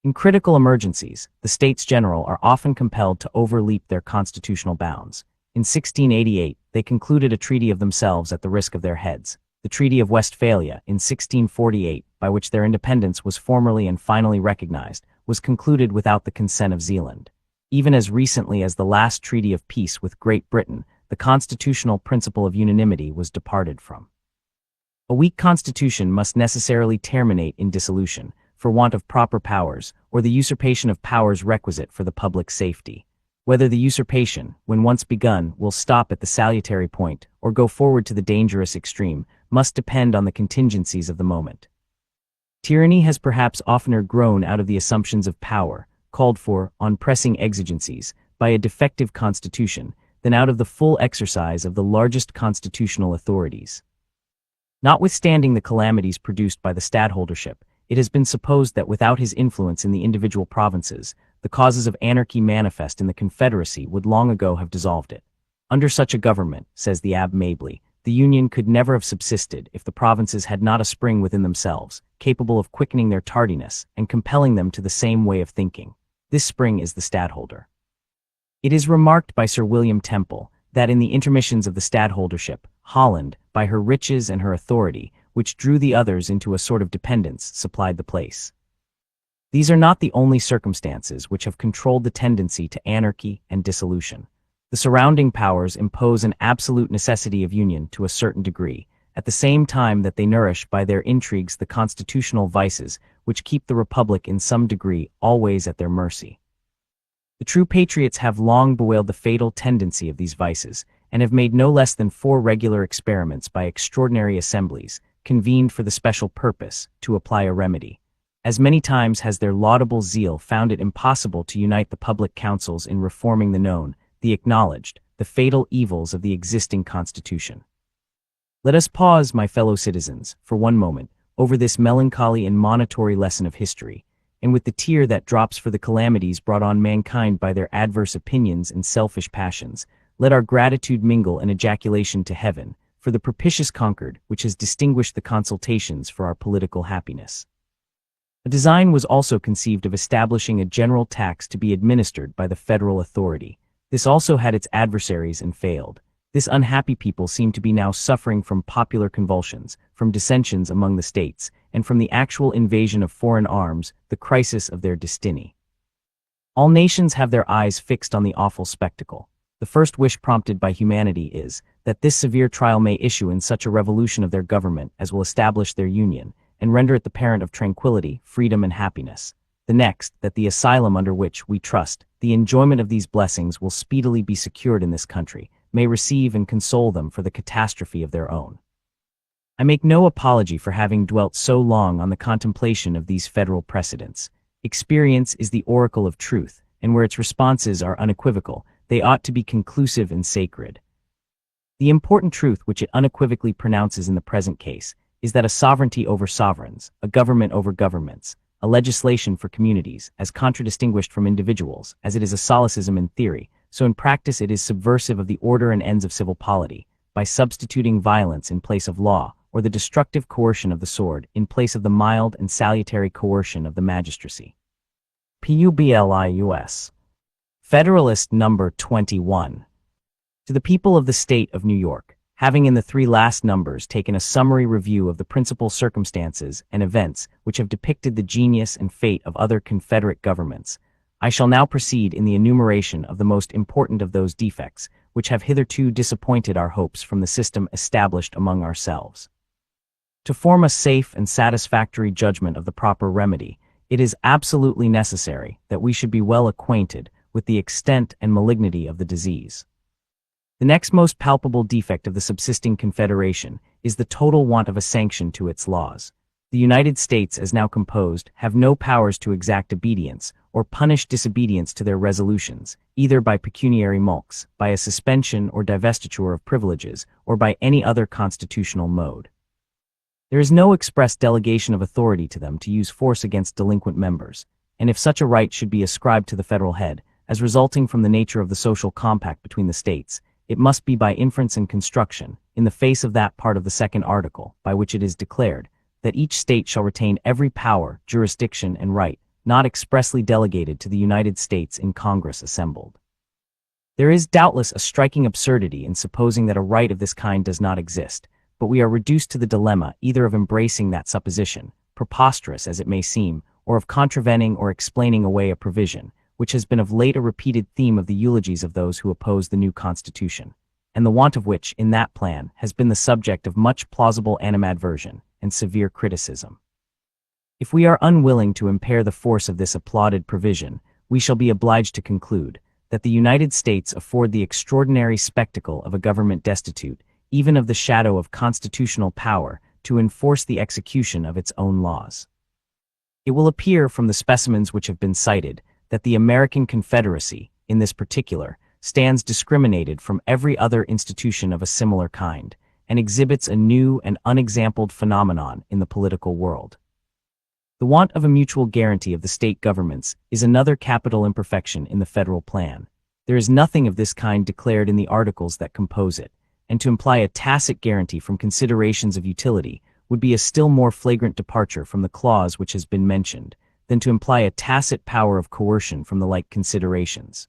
S1: In critical emergencies, the States General are often compelled to overleap their constitutional bounds. In 1688, they concluded a treaty of themselves at the risk of their heads. The Treaty of Westphalia, in 1648, by which their independence was formally and finally recognized, was concluded without the consent of Zealand. Even as recently as the last treaty of peace with Great Britain, the constitutional principle of unanimity was departed from. A weak constitution must necessarily terminate in dissolution, for want of proper powers, or the usurpation of powers requisite for the public safety. Whether the usurpation, when once begun, will stop at the salutary point, or go forward to the dangerous extreme, must depend on the contingencies of the moment. Tyranny has perhaps oftener grown out of the assumptions of power, called for, on pressing exigencies, by a defective constitution, than out of the full exercise of the largest constitutional authorities. Notwithstanding the calamities produced by the stadtholdership, it has been supposed that without his influence in the individual provinces, the causes of anarchy manifest in the Confederacy would long ago have dissolved it. Under such a government, says the Abbé Mabley, the Union could never have subsisted if the provinces had not a spring within themselves, capable of quickening their tardiness and compelling them to the same way of thinking. This spring is the stadtholder. It is remarked by Sir William Temple that in the intermissions of the stadtholdership, Holland, by her riches and her authority, which drew the others into a sort of dependence, supplied the place. These are not the only circumstances which have controlled the tendency to anarchy and dissolution. The surrounding powers impose an absolute necessity of union to a certain degree, at the same time that they nourish by their intrigues the constitutional vices which keep the republic in some degree always at their mercy. The true patriots have long bewailed the fatal tendency of these vices, and have made no less than 4 regular experiments by extraordinary assemblies, convened for the special purpose, to apply a remedy. As many times has their laudable zeal found it impossible to unite the public councils in reforming the known, the acknowledged, the fatal evils of the existing constitution. Let us pause, my fellow citizens, for one moment, over this melancholy and monitory lesson of history, and with the tear that drops for the calamities brought on mankind by their adverse opinions and selfish passions, let our gratitude mingle an ejaculation to heaven, for the propitious concord which has distinguished the consultations for our political happiness. A design was also conceived of establishing a general tax to be administered by the federal authority. This also had its adversaries and failed. This unhappy people seem to be now suffering from popular convulsions, from dissensions among the states, and from the actual invasion of foreign arms, the crisis of their destiny. All nations have their eyes fixed on the awful spectacle. The first wish prompted by humanity is, that this severe trial may issue in such a revolution of their government as will establish their union, and render it the parent of tranquility, freedom, and happiness. The next, that the asylum under which, we trust, the enjoyment of these blessings will speedily be secured in this country, may receive and console them for the catastrophe of their own. I make no apology for having dwelt so long on the contemplation of these federal precedents. Experience is the oracle of truth, and where its responses are unequivocal, they ought to be conclusive and sacred. The important truth which it unequivocally pronounces in the present case is that a sovereignty over sovereigns, a government over governments, a legislation for communities, as contradistinguished from individuals, as it is a solecism in theory, so in practice it is subversive of the order and ends of civil polity, by substituting violence in place of law, or the destructive coercion of the sword in place of the mild and salutary coercion of the magistracy. Publius. Federalist number 21. To the people of the state of New York, having in the 3 last numbers taken a summary review of the principal circumstances and events which have depicted the genius and fate of other Confederate governments, I shall now proceed in the enumeration of the most important of those defects which have hitherto disappointed our hopes from the system established among ourselves. To form a safe and satisfactory judgment of the proper remedy, it is absolutely necessary that we should be well acquainted with the extent and malignity of the disease. The next most palpable defect of the subsisting Confederation is the total want of a sanction to its laws. The United States, as now composed, have no powers to exact obedience or punish disobedience to their resolutions, either by pecuniary mulcts, by a suspension or divestiture of privileges, or by any other constitutional mode. There is no express delegation of authority to them to use force against delinquent members, and if such a right should be ascribed to the federal head, as resulting from the nature of the social compact between the states, it must be by inference and construction, in the face of that part of the second article, by which it is declared, that each state shall retain every power, jurisdiction, and right, not expressly delegated to the United States in Congress assembled. There is doubtless a striking absurdity in supposing that a right of this kind does not exist, but we are reduced to the dilemma either of embracing that supposition, preposterous as it may seem, or of contravening or explaining away a provision, which has been of late a repeated theme of the eulogies of those who oppose the new Constitution, and the want of which, in that plan, has been the subject of much plausible animadversion and severe criticism. If we are unwilling to impair the force of this applauded provision, we shall be obliged to conclude that the United States afford the extraordinary spectacle of a government destitute, even of the shadow of constitutional power, to enforce the execution of its own laws. It will appear from the specimens which have been cited that the American Confederacy, in this particular, stands discriminated from every other institution of a similar kind, and exhibits a new and unexampled phenomenon in the political world. The want of a mutual guarantee of the state governments is another capital imperfection in the federal plan. There is nothing of this kind declared in the articles that compose it, and to imply a tacit guarantee from considerations of utility would be a still more flagrant departure from the clause which has been mentioned, than to imply a tacit power of coercion from the like considerations.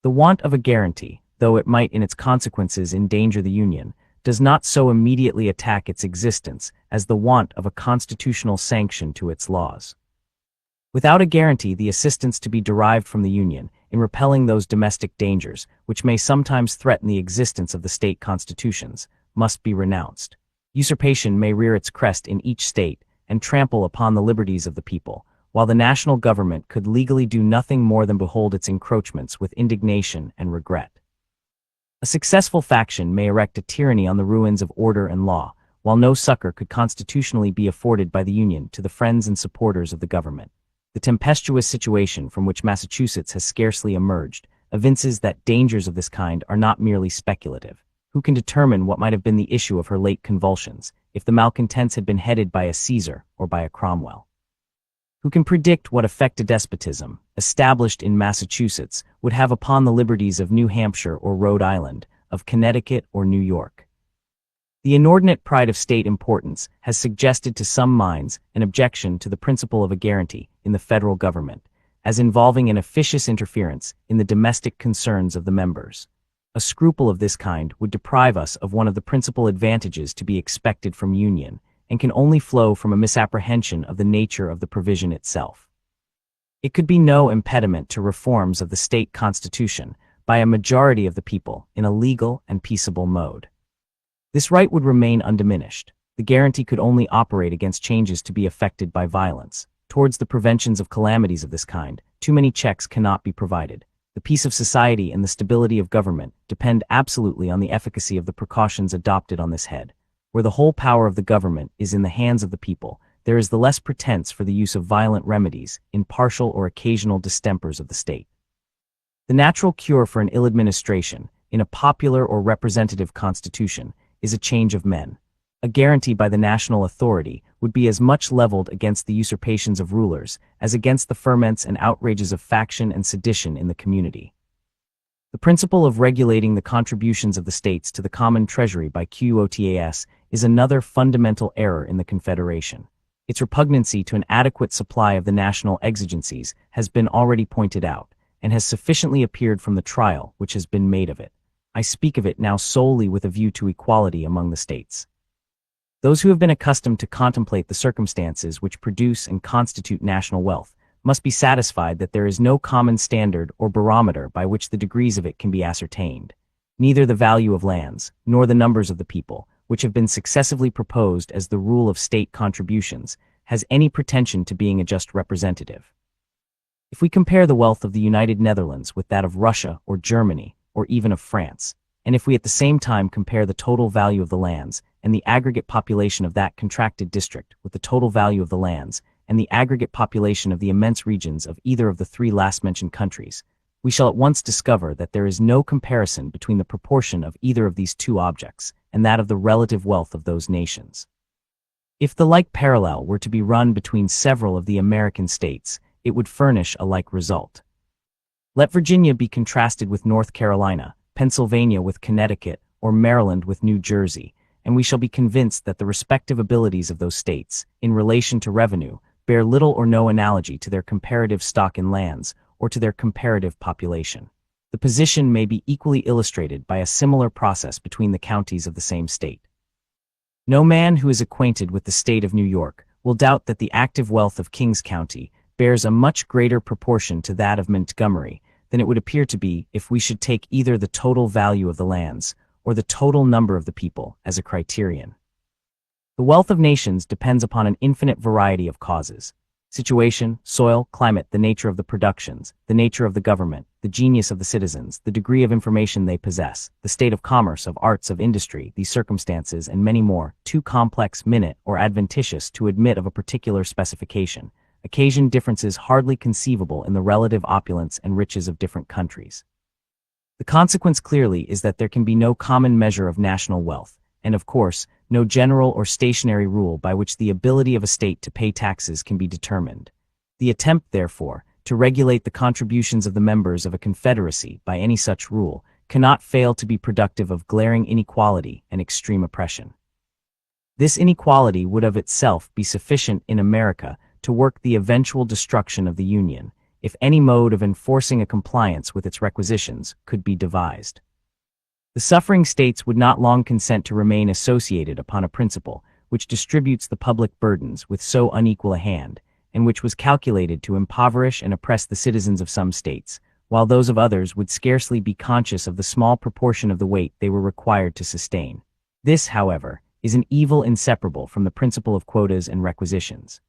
S1: The want of a guarantee, though it might in its consequences endanger the Union, does not so immediately attack its existence as the want of a constitutional sanction to its laws. Without a guarantee, the assistance to be derived from the Union in repelling those domestic dangers which may sometimes threaten the existence of the state constitutions must be renounced. Usurpation may rear its crest in each state and trample upon the liberties of the people, while the national government could legally do nothing more than behold its encroachments with indignation and regret. A successful faction may erect a tyranny on the ruins of order and law, while no succor could constitutionally be afforded by the Union to the friends and supporters of the government. The tempestuous situation from which Massachusetts has scarcely emerged evinces that dangers of this kind are not merely speculative. Who can determine what might have been the issue of her late convulsions, if the malcontents had been headed by a Caesar or by a Cromwell? Who can predict what effect a despotism, established in Massachusetts, would have upon the liberties of New Hampshire or Rhode Island, of Connecticut or New York? The inordinate pride of state importance has suggested to some minds an objection to the principle of a guarantee in the federal government, as involving an officious interference in the domestic concerns of the members. A scruple of this kind would deprive us of one of the principal advantages to be expected from union, and can only flow from a misapprehension of the nature of the provision itself. It could be no impediment to reforms of the state constitution by a majority of the people in a legal and peaceable mode. This right would remain undiminished. The guarantee could only operate against changes to be effected by violence. Towards the preventions of calamities of this kind, too many checks cannot be provided. The peace of society and the stability of government depend absolutely on the efficacy of the precautions adopted on this head. Where the whole power of the government is in the hands of the people, there is the less pretense for the use of violent remedies in partial or occasional distempers of the state. The natural cure for an ill administration, in a popular or representative constitution, is a change of men. A guarantee by the national authority would be as much leveled against the usurpations of rulers as against the ferments and outrages of faction and sedition in the community. The principle of regulating the contributions of the states to the common treasury by quotas is another fundamental error in the Confederation. Its repugnancy to an adequate supply of the national exigencies has been already pointed out, and has sufficiently appeared from the trial which has been made of it. I speak of it now solely with a view to equality among the states. Those who have been accustomed to contemplate the circumstances which produce and constitute national wealth must be satisfied that there is no common standard or barometer by which the degrees of it can be ascertained. Neither the value of lands, nor the numbers of the people, which have been successively proposed as the rule of state contributions, has any pretension to being a just representative. If we compare the wealth of the United Netherlands with that of Russia or Germany, or even of France, and if we at the same time compare the total value of the lands and the aggregate population of that contracted district with the total value of the lands and the aggregate population of the immense regions of either of the three last-mentioned countries, we shall at once discover that there is no comparison between the proportion of either of these two objects and that of the relative wealth of those nations. If the like parallel were to be run between several of the American states, it would furnish a like result. Let Virginia be contrasted with North Carolina, Pennsylvania with Connecticut, or Maryland with New Jersey, and we shall be convinced that the respective abilities of those states, in relation to revenue, bear little or no analogy to their comparative stock in lands, or to their comparative population. The position may be equally illustrated by a similar process between the counties of the same state. No man who is acquainted with the state of New York will doubt that the active wealth of Kings County bears a much greater proportion to that of Montgomery than it would appear to be if we should take either the total value of the lands or the total number of the people as a criterion. The wealth of nations depends upon an infinite variety of causes: situation, soil, climate, the nature of the productions, the nature of the government, the genius of the citizens, the degree of information they possess, the state of commerce, of arts, of industry, these circumstances, and many more, too complex, minute, or adventitious to admit of a particular specification, occasion differences hardly conceivable in the relative opulence and riches of different countries. The consequence clearly is that there can be no common measure of national wealth, and of course, no general or stationary rule by which the ability of a state to pay taxes can be determined. The attempt, therefore, to regulate the contributions of the members of a confederacy by any such rule cannot fail to be productive of glaring inequality and extreme oppression. This inequality would of itself be sufficient in America to work the eventual destruction of the Union, if any mode of enforcing a compliance with its requisitions could be devised. The suffering states would not long consent to remain associated upon a principle which distributes the public burdens with so unequal a hand, and which was calculated to impoverish and oppress the citizens of some states, while those of others would scarcely be conscious of the small proportion of the weight they were required to sustain. This, however, is an evil inseparable from the principle of quotas and requisitions.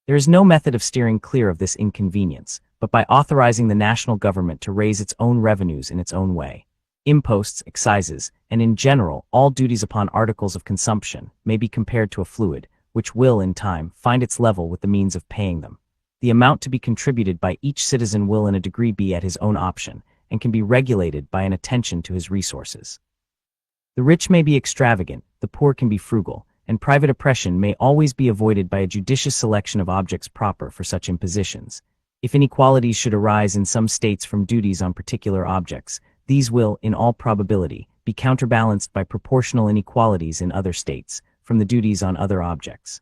S1: There is no method of steering clear of this inconvenience, but by authorizing the national government to raise its own revenues in its own way. Imposts, excises, and in general all duties upon articles of consumption may be compared to a fluid, which will, in time, find its level with the means of paying them. The amount to be contributed by each citizen will in a degree be at his own option, and can be regulated by an attention to his resources. The rich may be extravagant, the poor can be frugal, and private oppression may always be avoided by a judicious selection of objects proper for such impositions. If inequalities should arise in some states from duties on particular objects, these will, in all probability, be counterbalanced by proportional inequalities in other states, from the duties on other objects.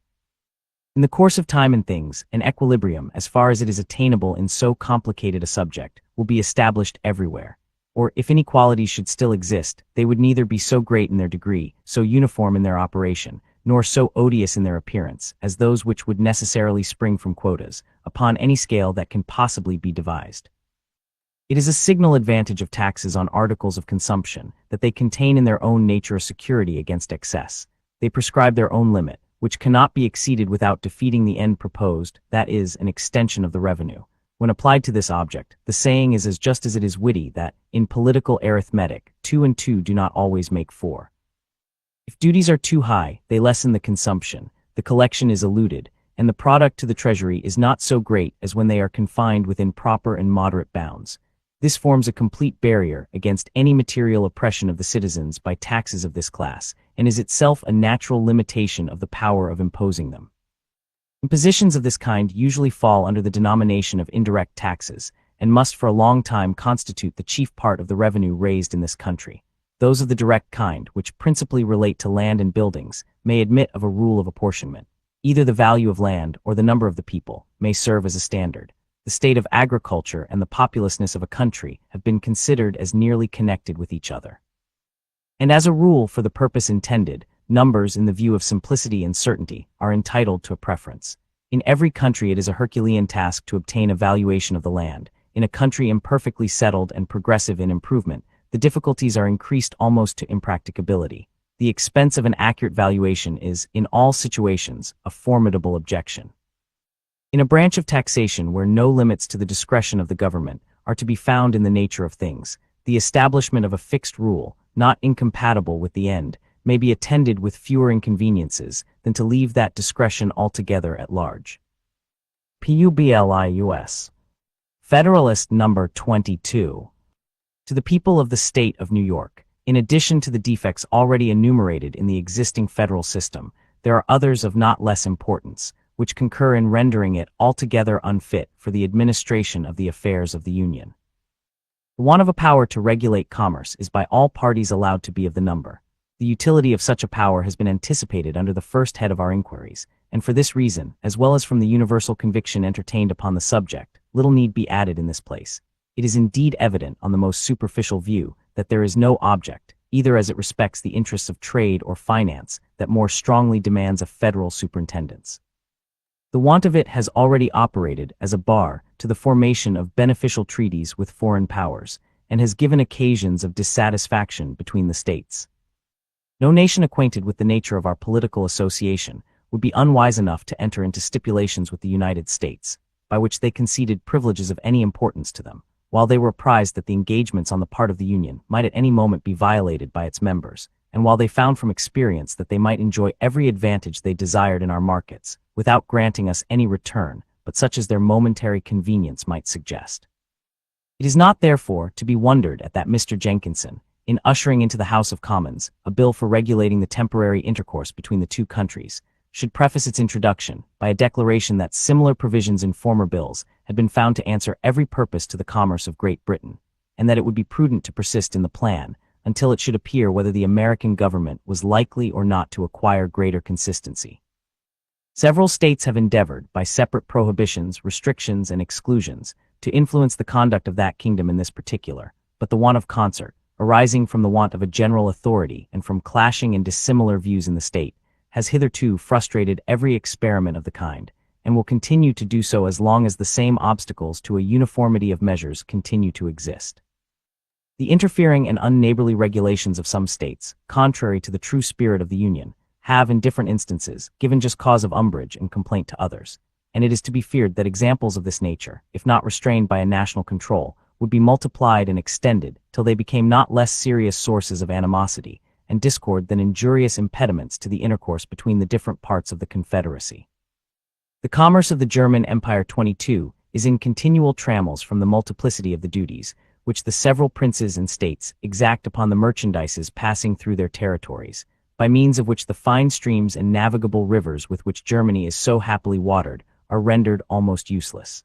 S1: In the course of time and things, an equilibrium, as far as it is attainable in so complicated a subject, will be established everywhere. Or, if inequalities should still exist, they would neither be so great in their degree, so uniform in their operation, nor so odious in their appearance, as those which would necessarily spring from quotas, upon any scale that can possibly be devised. It is a signal advantage of taxes on articles of consumption that they contain in their own nature a security against excess. They prescribe their own limit, which cannot be exceeded without defeating the end proposed, that is, an extension of the revenue. When applied to this object, the saying is as just as it is witty that, in political arithmetic, 2 and 2 do not always make 4. If duties are too high, they lessen the consumption, the collection is eluded, and the product to the treasury is not so great as when they are confined within proper and moderate bounds. This forms a complete barrier against any material oppression of the citizens by taxes of this class, and is itself a natural limitation of the power of imposing them. Impositions of this kind usually fall under the denomination of indirect taxes, and must for a long time constitute the chief part of the revenue raised in this country. Those of the direct kind, which principally relate to land and buildings, may admit of a rule of apportionment. Either the value of land or the number of the people may serve as a standard. The state of agriculture and the populousness of a country have been considered as nearly connected with each other. And as a rule for the purpose intended, numbers, in the view of simplicity and certainty, are entitled to a preference. In every country it is a Herculean task to obtain a valuation of the land. In a country imperfectly settled and progressive in improvement, the difficulties are increased almost to impracticability. The expense of an accurate valuation is, in all situations, a formidable objection. In a branch of taxation where no limits to the discretion of the government are to be found in the nature of things, the establishment of a fixed rule, not incompatible with the end, may be attended with fewer inconveniences than to leave that discretion altogether at large. Publius. Federalist number 22. To the people of the state of New York, in addition to the defects already enumerated in the existing federal system, there are others of not less importance, which concur in rendering it altogether unfit for the administration of the affairs of the Union. The want of a power to regulate commerce is by all parties allowed to be of the number. The utility of such a power has been anticipated under the first head of our inquiries, and for this reason, as well as from the universal conviction entertained upon the subject, little need be added in this place. It is indeed evident on the most superficial view that there is no object, either as it respects the interests of trade or finance, that more strongly demands a federal superintendence. The want of it has already operated as a bar to the formation of beneficial treaties with foreign powers, and has given occasions of dissatisfaction between the states. No nation acquainted with the nature of our political association would be unwise enough to enter into stipulations with the United States, by which they conceded privileges of any importance to them, while they were apprised that the engagements on the part of the Union might at any moment be violated by its members, and while they found from experience that they might enjoy every advantage they desired in our markets, without granting us any return, but such as their momentary convenience might suggest. It is not, therefore, to be wondered at that Mr. Jenkinson, in ushering into the House of Commons a bill for regulating the temporary intercourse between the two countries, should preface its introduction by a declaration that similar provisions in former bills had been found to answer every purpose to the commerce of Great Britain, and that it would be prudent to persist in the plan until it should appear whether the American government was likely or not to acquire greater consistency. Several states have endeavored, by separate prohibitions, restrictions, and exclusions, to influence the conduct of that kingdom in this particular, but the want of concert, arising from the want of a general authority and from clashing and dissimilar views in the state, has hitherto frustrated every experiment of the kind, and will continue to do so as long as the same obstacles to a uniformity of measures continue to exist. The interfering and unneighborly regulations of some states, contrary to the true spirit of the Union, have in different instances given just cause of umbrage and complaint to others, and it is to be feared that examples of this nature, if not restrained by a national control, would be multiplied and extended till they became not less serious sources of animosity and discord than injurious impediments to the intercourse between the different parts of the Confederacy. The commerce of the German Empire 22 is in continual trammels from the multiplicity of the duties, which the several princes and states exact upon the merchandises passing through their territories, by means of which the fine streams and navigable rivers with which Germany is so happily watered are rendered almost useless.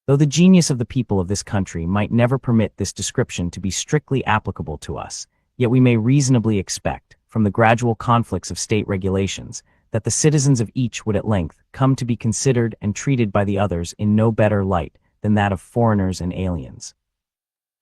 S1: Though the genius of the people of this country might never permit this description to be strictly applicable to us, yet we may reasonably expect, from the gradual conflicts of state regulations, that the citizens of each would at length come to be considered and treated by the others in no better light than that of foreigners and aliens.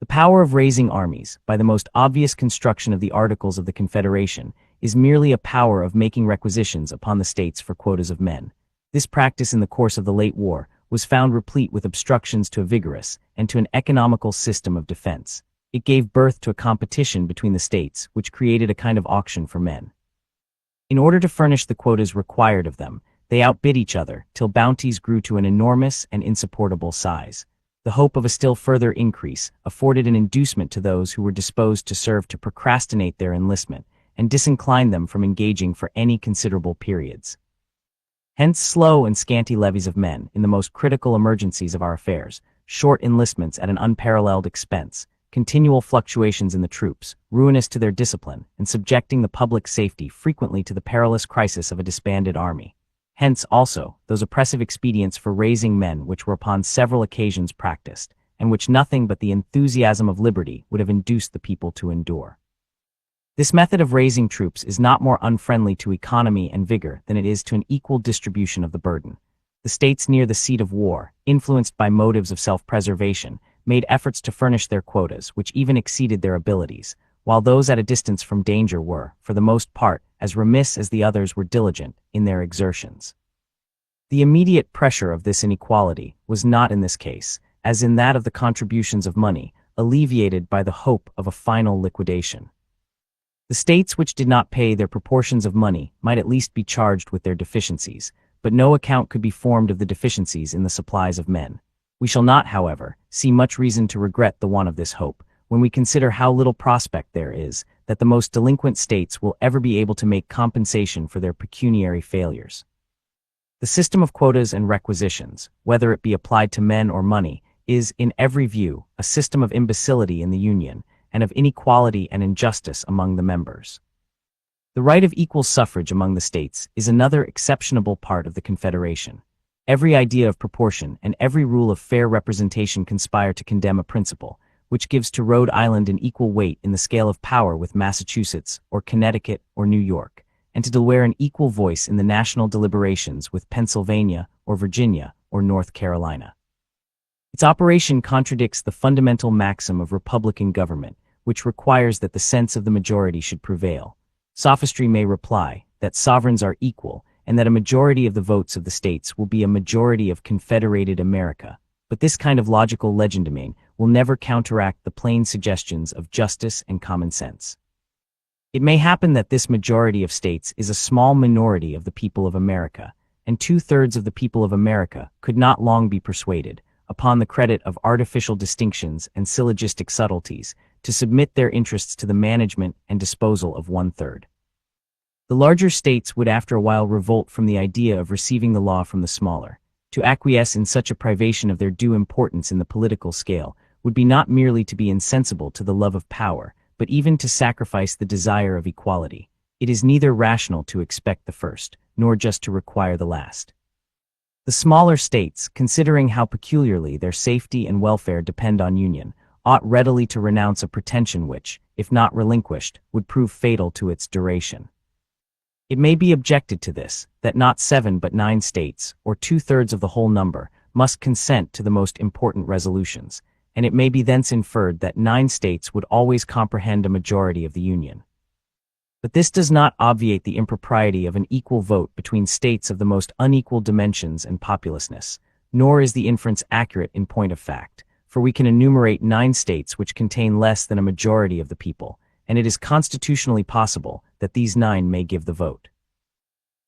S1: The power of raising armies, by the most obvious construction of the Articles of the Confederation, is merely a power of making requisitions upon the states for quotas of men. This practice in the course of the late war was found replete with obstructions to a vigorous and to an economical system of defense. It gave birth to a competition between the states, which created a kind of auction for men. In order to furnish the quotas required of them, they outbid each other till bounties grew to an enormous and insupportable size. The hope of a still further increase afforded an inducement to those who were disposed to serve to procrastinate their enlistment and disincline them from engaging for any considerable periods. Hence slow and scanty levies of men in the most critical emergencies of our affairs, short enlistments at an unparalleled expense, continual fluctuations in the troops, ruinous to their discipline, and subjecting the public safety frequently to the perilous crisis of a disbanded army. Hence, also, those oppressive expedients for raising men which were upon several occasions practiced, and which nothing but the enthusiasm of liberty would have induced the people to endure. This method of raising troops is not more unfriendly to economy and vigor than it is to an equal distribution of the burden. The states near the seat of war, influenced by motives of self-preservation, made efforts to furnish their quotas which even exceeded their abilities, while those at a distance from danger were, for the most part, as remiss as the others were diligent in their exertions. The immediate pressure of this inequality was not in this case, as in that of the contributions of money, alleviated by the hope of a final liquidation. The states which did not pay their proportions of money might at least be charged with their deficiencies, but no account could be formed of the deficiencies in the supplies of men. We shall not, however, see much reason to regret the want of this hope, when we consider how little prospect there is that the most delinquent states will ever be able to make compensation for their pecuniary failures. The system of quotas and requisitions, whether it be applied to men or money, is, in every view, a system of imbecility in the Union, and of inequality and injustice among the members. The right of equal suffrage among the states is another exceptionable part of the Confederation. Every idea of proportion and every rule of fair representation conspire to condemn a principle, which gives to Rhode Island an equal weight in the scale of power with Massachusetts, or Connecticut, or New York, and to Delaware an equal voice in the national deliberations with Pennsylvania, or Virginia, or North Carolina. Its operation contradicts the fundamental maxim of republican government, which requires that the sense of the majority should prevail. Sophistry may reply that sovereigns are equal, and that a majority of the votes of the states will be a majority of confederated America, but this kind of logical legerdemain will never counteract the plain suggestions of justice and common sense. It may happen that this majority of states is a small minority of the people of America, and 2/3 of the people of America could not long be persuaded, upon the credit of artificial distinctions and syllogistic subtleties, to submit their interests to the management and disposal of 1/3. The larger states would after a while revolt from the idea of receiving the law from the smaller. To acquiesce in such a privation of their due importance in the political scale would be not merely to be insensible to the love of power, but even to sacrifice the desire of equality. It is neither rational to expect the first, nor just to require the last. The smaller states, considering how peculiarly their safety and welfare depend on union, ought readily to renounce a pretension which, if not relinquished, would prove fatal to its duration. It may be objected to this, that not 7 but 9 states, or 2/3 of the whole number, must consent to the most important resolutions, and it may be thence inferred that 9 states would always comprehend a majority of the Union. But this does not obviate the impropriety of an equal vote between states of the most unequal dimensions and populousness, nor is the inference accurate in point of fact, for we can enumerate 9 states which contain less than a majority of the people, and it is constitutionally possible that these 9 may give the vote.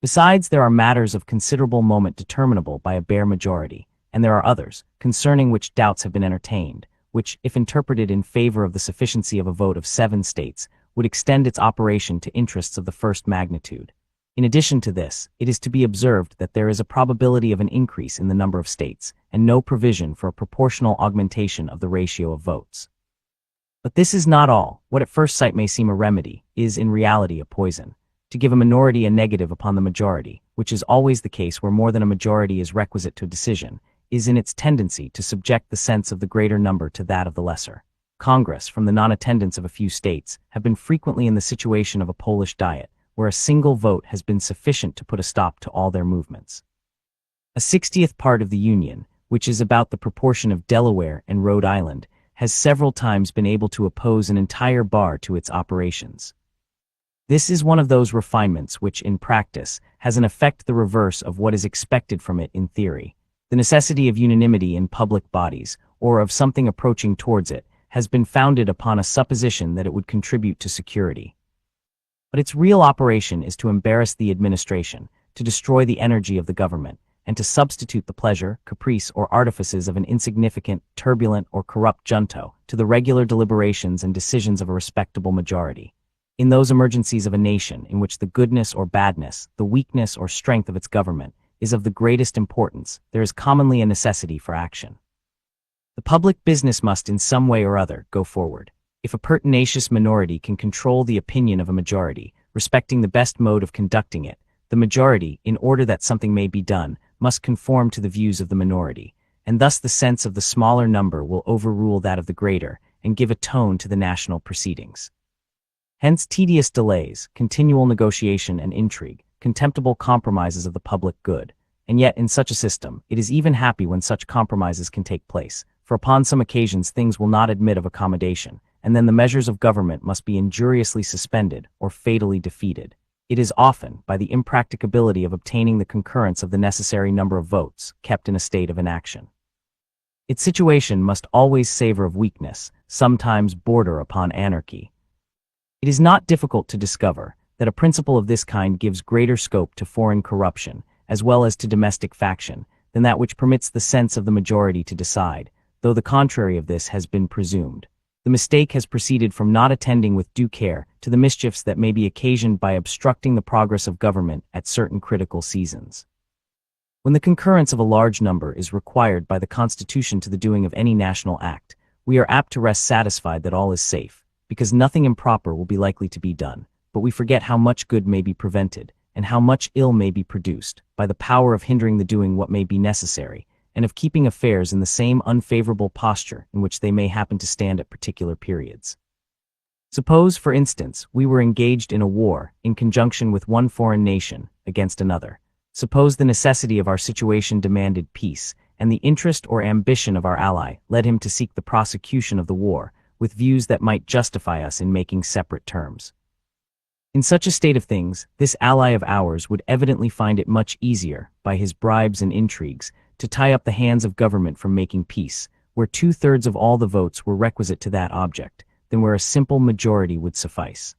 S1: Besides, there are matters of considerable moment determinable by a bare majority, and there are others, concerning which doubts have been entertained, which, if interpreted in favor of the sufficiency of a vote of 7 states, would extend its operation to interests of the first magnitude. In addition to this, it is to be observed that there is a probability of an increase in the number of states, and no provision for a proportional augmentation of the ratio of votes. But this is not all. What at first sight may seem a remedy, is in reality a poison. To give a minority a negative upon the majority, which is always the case where more than a majority is requisite to a decision, is in its tendency to subject the sense of the greater number to that of the lesser. Congress, from the non-attendance of a few states, have been frequently in the situation of a Polish Diet, where a single vote has been sufficient to put a stop to all their movements. A 60th part of the Union, which is about the proportion of Delaware and Rhode Island, has several times been able to oppose an entire bar to its operations. This is one of those refinements which, in practice, has an effect the reverse of what is expected from it in theory. The necessity of unanimity in public bodies, or of something approaching towards it, has been founded upon a supposition that it would contribute to security. But its real operation is to embarrass the administration, to destroy the energy of the government, and to substitute the pleasure, caprice, or artifices of an insignificant, turbulent, or corrupt junto to the regular deliberations and decisions of a respectable majority. In those emergencies of a nation in which the goodness or badness, the weakness or strength of its government, is of the greatest importance, there is commonly a necessity for action. The public business must in some way or other go forward. If a pertinacious minority can control the opinion of a majority, respecting the best mode of conducting it, the majority, in order that something may be done, must conform to the views of the minority, and thus the sense of the smaller number will overrule that of the greater, and give a tone to the national proceedings. Hence tedious delays, continual negotiation and intrigue, contemptible compromises of the public good. And yet in such a system, it is even happy when such compromises can take place, for upon some occasions things will not admit of accommodation, and then the measures of government must be injuriously suspended or fatally defeated. It is often, by the impracticability of obtaining the concurrence of the necessary number of votes, kept in a state of inaction. Its situation must always savor of weakness, sometimes border upon anarchy. It is not difficult to discover that a principle of this kind gives greater scope to foreign corruption, as well as to domestic faction, than that which permits the sense of the majority to decide, though the contrary of this has been presumed. The mistake has proceeded from not attending with due care to the mischiefs that may be occasioned by obstructing the progress of government at certain critical seasons. When the concurrence of a large number is required by the Constitution to the doing of any national act, we are apt to rest satisfied that all is safe, because nothing improper will be likely to be done, but we forget how much good may be prevented, and how much ill may be produced, by the power of hindering the doing what may be necessary, and of keeping affairs in the same unfavorable posture in which they may happen to stand at particular periods. Suppose, for instance, we were engaged in a war, in conjunction with one foreign nation, against another. Suppose the necessity of our situation demanded peace, and the interest or ambition of our ally led him to seek the prosecution of the war, with views that might justify us in making separate terms. In such a state of things, this ally of ours would evidently find it much easier, by his bribes and intrigues, to tie up the hands of government from making peace, where 2/3 of all the votes were requisite to that object, than where a simple majority would suffice.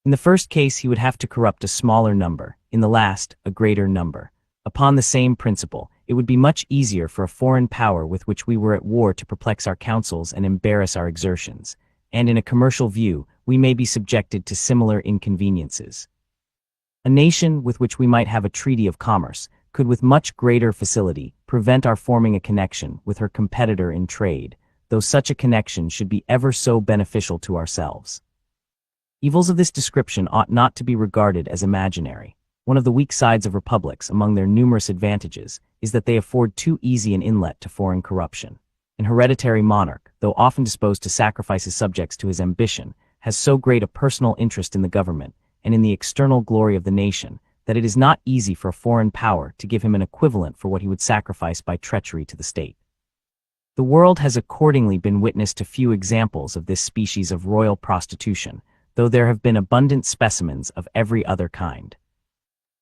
S1: In the first case he would have to corrupt a smaller number, in the last, a greater number. Upon the same principle, it would be much easier for a foreign power with which we were at war to perplex our counsels and embarrass our exertions, and in a commercial view, we may be subjected to similar inconveniences. A nation with which we might have a treaty of commerce could with much greater facility prevent our forming a connection with her competitor in trade, though such a connection should be ever so beneficial to ourselves. Evils of this description ought not to be regarded as imaginary. One of the weak sides of republics, among their numerous advantages, is that they afford too easy an inlet to foreign corruption. An hereditary monarch, though often disposed to sacrifice his subjects to his ambition, has so great a personal interest in the government and in the external glory of the nation that it is not easy for a foreign power to give him an equivalent for what he would sacrifice by treachery to the state. The world has accordingly been witness to few examples of this species of royal prostitution, though there have been abundant specimens of every other kind.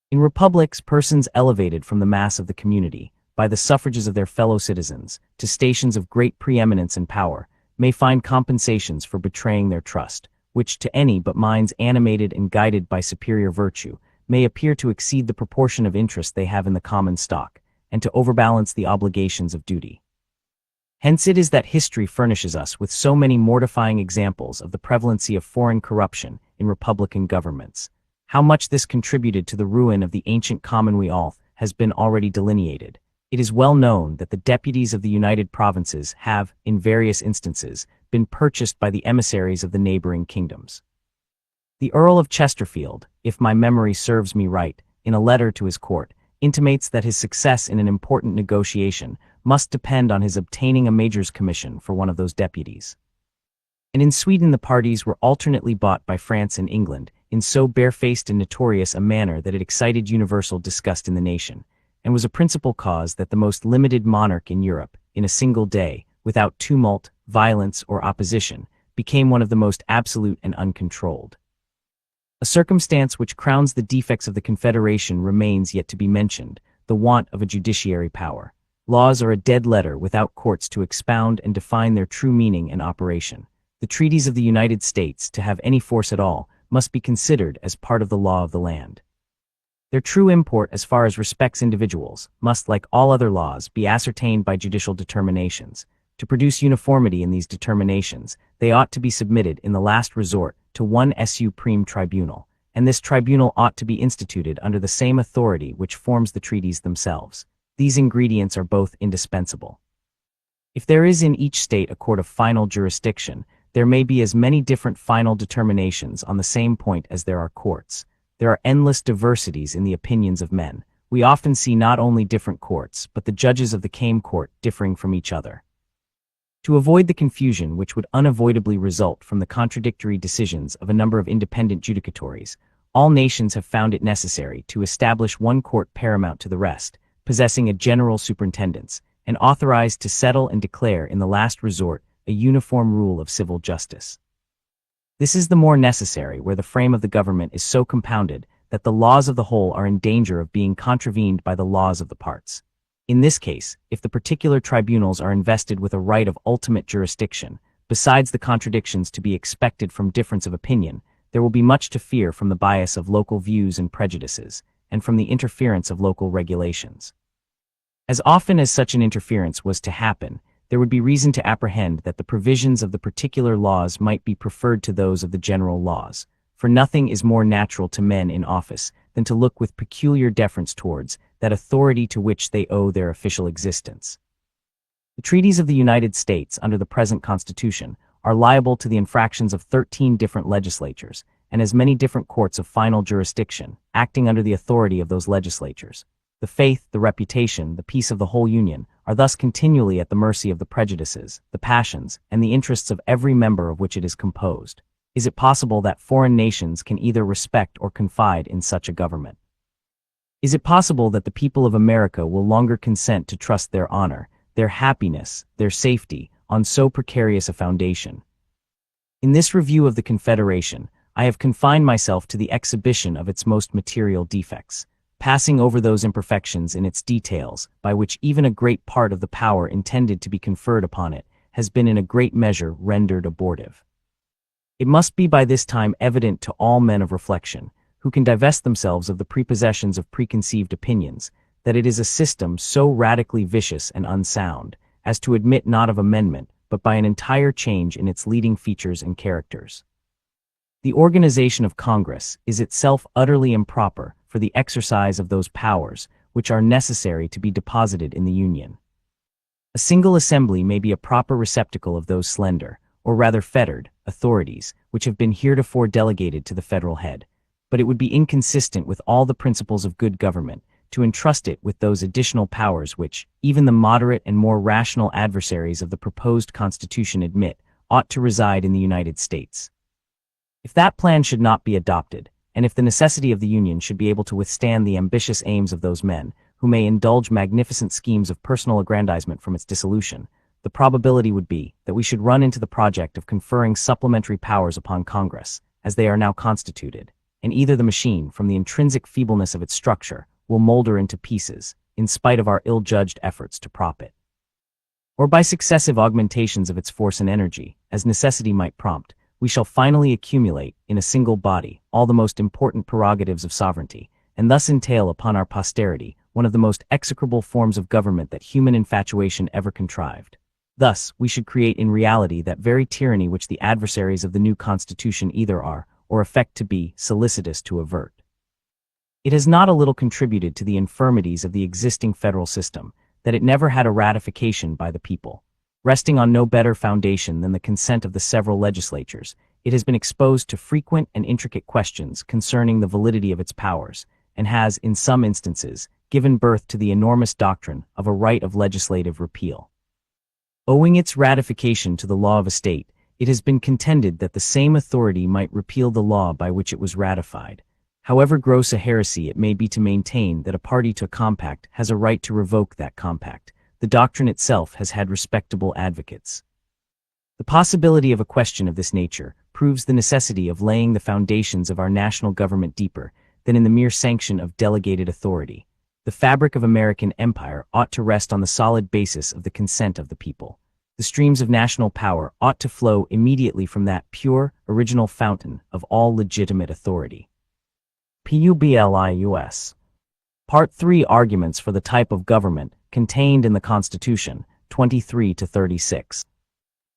S1: In republics, persons elevated from the mass of the community, by the suffrages of their fellow citizens, to stations of great preeminence and power, may find compensations for betraying their trust, which to any but minds animated and guided by superior virtue, may appear to exceed the proportion of interest they have in the common stock, and to overbalance the obligations of duty. Hence it is that history furnishes us with so many mortifying examples of the prevalency of foreign corruption in republican governments. How much this contributed to the ruin of the ancient commonwealth has been already delineated. It is well known that the deputies of the United Provinces have, in various instances, been purchased by the emissaries of the neighboring kingdoms. The Earl of Chesterfield, if my memory serves me right, in a letter to his court, intimates that his success in an important negotiation must depend on his obtaining a major's commission for one of those deputies. And in Sweden the parties were alternately bought by France and England in so barefaced and notorious a manner that it excited universal disgust in the nation, and was a principal cause that the most limited monarch in Europe, in a single day, without tumult, violence, or opposition, became one of the most absolute and uncontrolled. A circumstance which crowns the defects of the Confederation remains yet to be mentioned, the want of a judiciary power. Laws are a dead letter without courts to expound and define their true meaning and operation. The treaties of the United States, to have any force at all, must be considered as part of the law of the land. Their true import as far as respects individuals must, like all other laws, be ascertained by judicial determinations. To produce uniformity in these determinations, they ought to be submitted in the last resort to one supreme tribunal, and this tribunal ought to be instituted under the same authority which forms the treaties themselves. These ingredients are both indispensable. If there is in each state a court of final jurisdiction, there may be as many different final determinations on the same point as there are courts. There are endless diversities in the opinions of men. We often see not only different courts, but the judges of the same court differing from each other. To avoid the confusion which would unavoidably result from the contradictory decisions of a number of independent judicatories, all nations have found it necessary to establish one court paramount to the rest, possessing a general superintendence, and authorized to settle and declare in the last resort a uniform rule of civil justice. This is the more necessary where the frame of the government is so compounded that the laws of the whole are in danger of being contravened by the laws of the parts. In this case, if the particular tribunals are invested with a right of ultimate jurisdiction, besides the contradictions to be expected from difference of opinion, there will be much to fear from the bias of local views and prejudices, and from the interference of local regulations. As often as such an interference was to happen, there would be reason to apprehend that the provisions of the particular laws might be preferred to those of the general laws, for nothing is more natural to men in office than to look with peculiar deference towards that authority to which they owe their official existence. The treaties of the United States under the present Constitution are liable to the infractions of 13 different legislatures, and as many different courts of final jurisdiction, acting under the authority of those legislatures. The faith, the reputation, the peace of the whole Union are thus continually at the mercy of the prejudices, the passions, and the interests of every member of which it is composed. Is it possible that foreign nations can either respect or confide in such a government? Is it possible that the people of America will longer consent to trust their honor, their happiness, their safety, on so precarious a foundation? In this review of the Confederation, I have confined myself to the exhibition of its most material defects, passing over those imperfections in its details by which even a great part of the power intended to be conferred upon it has been in a great measure rendered abortive. It must be by this time evident to all men of reflection, who can divest themselves of the prepossessions of preconceived opinions, that it is a system so radically vicious and unsound, as to admit not of amendment, but by an entire change in its leading features and characters. The organization of Congress is itself utterly improper for the exercise of those powers which are necessary to be deposited in the Union. A single assembly may be a proper receptacle of those slender, or rather fettered, authorities, which have been heretofore delegated to the federal head, but it would be inconsistent with all the principles of good government to entrust it with those additional powers which, even the moderate and more rational adversaries of the proposed Constitution admit, ought to reside in the United States. If that plan should not be adopted, and if the necessity of the Union should be able to withstand the ambitious aims of those men, who may indulge magnificent schemes of personal aggrandizement from its dissolution, the probability would be that we should run into the project of conferring supplementary powers upon Congress, as they are now constituted, and either the machine, from the intrinsic feebleness of its structure, will molder into pieces, in spite of our ill-judged efforts to prop it, or by successive augmentations of its force and energy, as necessity might prompt, we shall finally accumulate, in a single body, all the most important prerogatives of sovereignty, and thus entail upon our posterity one of the most execrable forms of government that human infatuation ever contrived. Thus, we should create in reality that very tyranny which the adversaries of the new Constitution either are, or affect to be, solicitous to avert. It has not a little contributed to the infirmities of the existing federal system, that it never had a ratification by the people. Resting on no better foundation than the consent of the several legislatures, it has been exposed to frequent and intricate questions concerning the validity of its powers, and has, in some instances, given birth to the enormous doctrine of a right of legislative repeal. Owing its ratification to the law of a state, it has been contended that the same authority might repeal the law by which it was ratified. However gross a heresy it may be to maintain that a party to a compact has a right to revoke that compact, the doctrine itself has had respectable advocates. The possibility of a question of this nature proves the necessity of laying the foundations of our national government deeper than in the mere sanction of delegated authority. The fabric of American empire ought to rest on the solid basis of the consent of the people. The streams of national power ought to flow immediately from that pure, original fountain of all legitimate authority. Publius. Part 3 Arguments for the Type of Government contained in the Constitution, 23-36.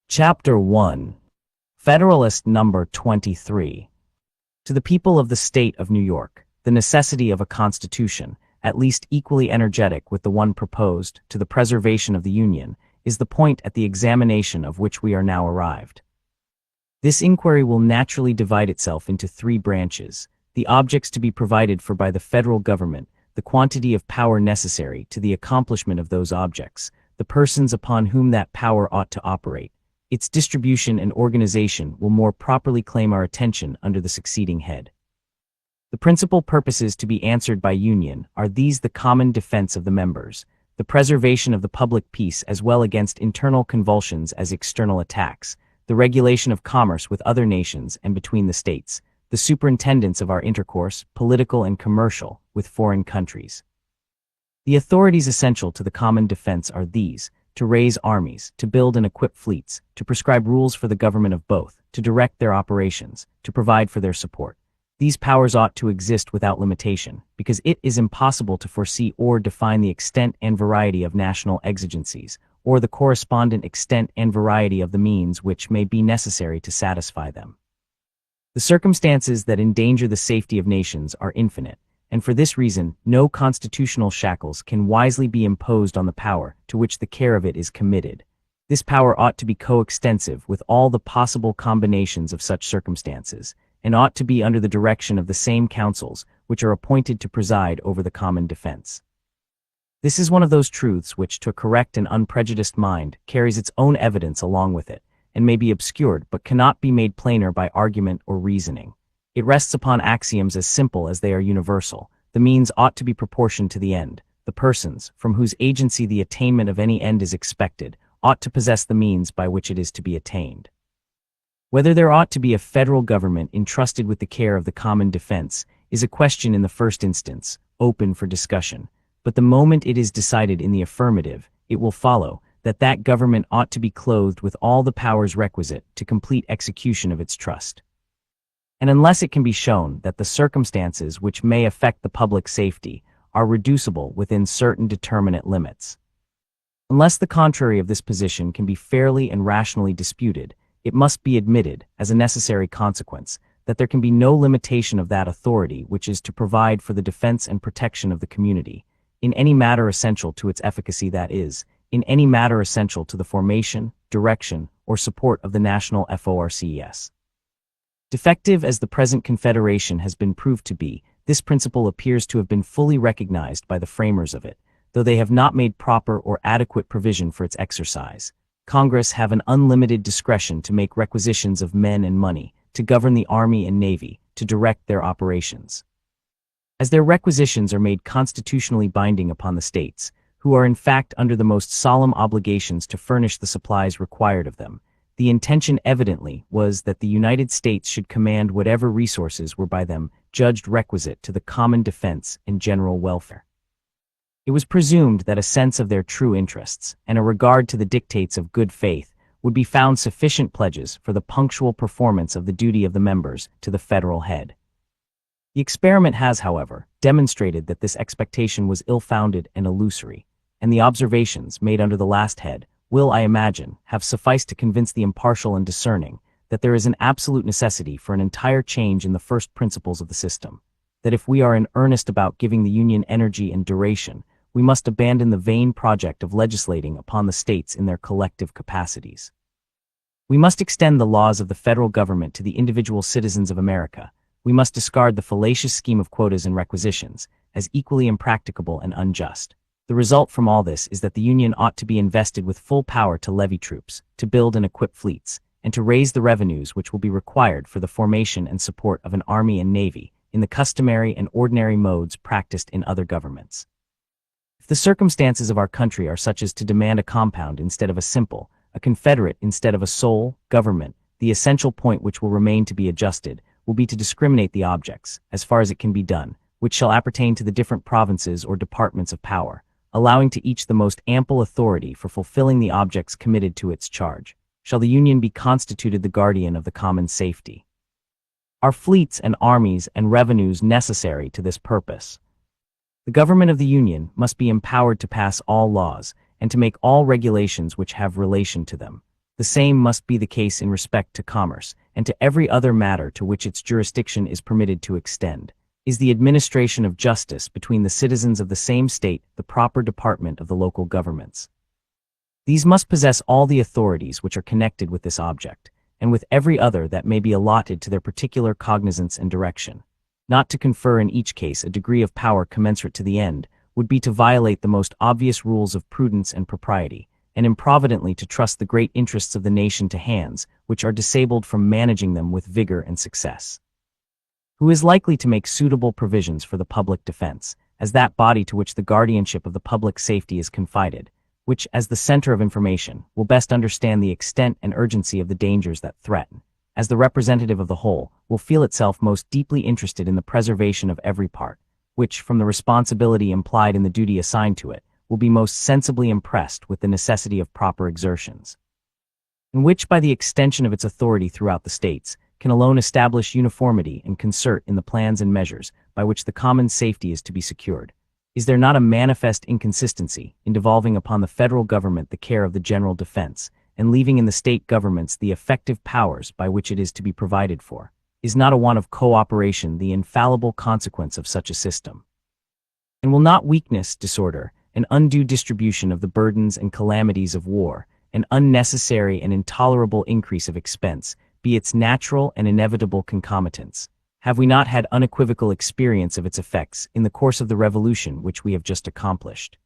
S1: Chapter 1. Federalist Number 23. To the people of the State of New York, the necessity of a Constitution, at least equally energetic with the one proposed to the preservation of the Union, is the point at the examination of which we are now arrived. This inquiry will naturally divide itself into three branches: the objects to be provided for by the federal government, the quantity of power necessary to the accomplishment of those objects, the persons upon whom that power ought to operate. Its distribution and organization will more properly claim our attention under the succeeding head. The principal purposes to be answered by union are these: the common defense of the members, the preservation of the public peace as well against internal convulsions as external attacks, the regulation of commerce with other nations and between the states, the superintendence of our intercourse, political and commercial, with foreign countries. The authorities essential to the common defense are these: to raise armies, to build and equip fleets, to prescribe rules for the government of both, to direct their operations, to provide for their support. These powers ought to exist without limitation, because it is impossible to foresee or define the extent and variety of national exigencies, or the correspondent extent and variety of the means which may be necessary to satisfy them. The circumstances that endanger the safety of nations are infinite, and for this reason no constitutional shackles can wisely be imposed on the power to which the care of it is committed. This power ought to be coextensive with all the possible combinations of such circumstances, and ought to be under the direction of the same councils which are appointed to preside over the common defense. This is one of those truths which, to a correct and unprejudiced mind, carries its own evidence along with it, and may be obscured but cannot be made plainer by argument or reasoning. It rests upon axioms as simple as they are universal. The means ought to be proportioned to the end. The persons, from whose agency the attainment of any end is expected, ought to possess the means by which it is to be attained. Whether there ought to be a federal government entrusted with the care of the common defense is a question in the first instance, open for discussion, but the moment it is decided in the affirmative, it will follow that that government ought to be clothed with all the powers requisite to complete execution of its trust. And unless it can be shown that the circumstances which may affect the public safety are reducible within certain determinate limits, unless the contrary of this position can be fairly and rationally disputed, it must be admitted, as a necessary consequence, that there can be no limitation of that authority which is to provide for the defense and protection of the community, in any matter essential to its efficacy, that is, in any matter essential to the formation, direction, or support of the national forces. Defective as the present confederation has been proved to be, this principle appears to have been fully recognized by the framers of it, though they have not made proper or adequate provision for its exercise. Congress have an unlimited discretion to make requisitions of men and money, to govern the Army and Navy, to direct their operations. As their requisitions are made constitutionally binding upon the states, who are in fact under the most solemn obligations to furnish the supplies required of them, the intention evidently was that the United States should command whatever resources were by them judged requisite to the common defense and general welfare. It was presumed that a sense of their true interests, and a regard to the dictates of good faith, would be found sufficient pledges for the punctual performance of the duty of the members to the federal head. The experiment has, however, demonstrated that this expectation was ill-founded and illusory, and the observations made under the last head will, I imagine, have sufficed to convince the impartial and discerning that there is an absolute necessity for an entire change in the first principles of the system, that if we are in earnest about giving the Union energy and duration, we must abandon the vain project of legislating upon the states in their collective capacities. We must extend the laws of the federal government to the individual citizens of America. We must discard the fallacious scheme of quotas and requisitions, as equally impracticable and unjust. The result from all this is that the Union ought to be invested with full power to levy troops, to build and equip fleets, and to raise the revenues which will be required for the formation and support of an army and navy, in the customary and ordinary modes practiced in other governments. If the circumstances of our country are such as to demand a compound instead of a simple, a confederate instead of a sole, government, the essential point which will remain to be adjusted will be to discriminate the objects, as far as it can be done, which shall appertain to the different provinces or departments of power, allowing to each the most ample authority for fulfilling the objects committed to its charge. Shall the Union be constituted the guardian of the common safety? Are fleets and armies and revenues necessary to this purpose? The government of the Union must be empowered to pass all laws, and to make all regulations which have relation to them. The same must be the case in respect to commerce, and to every other matter to which its jurisdiction is permitted to extend. Is the administration of justice between the citizens of the same state the proper department of the local governments? These must possess all the authorities which are connected with this object, and with every other that may be allotted to their particular cognizance and direction. Not to confer in each case a degree of power commensurate to the end, would be to violate the most obvious rules of prudence and propriety, and improvidently to trust the great interests of the nation to hands which are disabled from managing them with vigor and success. Who is likely to make suitable provisions for the public defense, as that body to which the guardianship of the public safety is confided, which, as the center of information, will best understand the extent and urgency of the dangers that threaten, as the representative of the whole, will feel itself most deeply interested in the preservation of every part, which, from the responsibility implied in the duty assigned to it, will be most sensibly impressed with the necessity of proper exertions, and which, by the extension of its authority throughout the states, can alone establish uniformity and concert in the plans and measures by which the common safety is to be secured. Is there not a manifest inconsistency in devolving upon the federal government the care of the general defense, and leaving in the state governments the effective powers by which it is to be provided for? Is not a want of cooperation the infallible consequence of such a system? And will not weakness, disorder, an undue distribution of the burdens and calamities of war, an unnecessary and intolerable increase of expense, be its natural and inevitable concomitants? Have we not had unequivocal experience of its effects in the course of the revolution which we have just accomplished?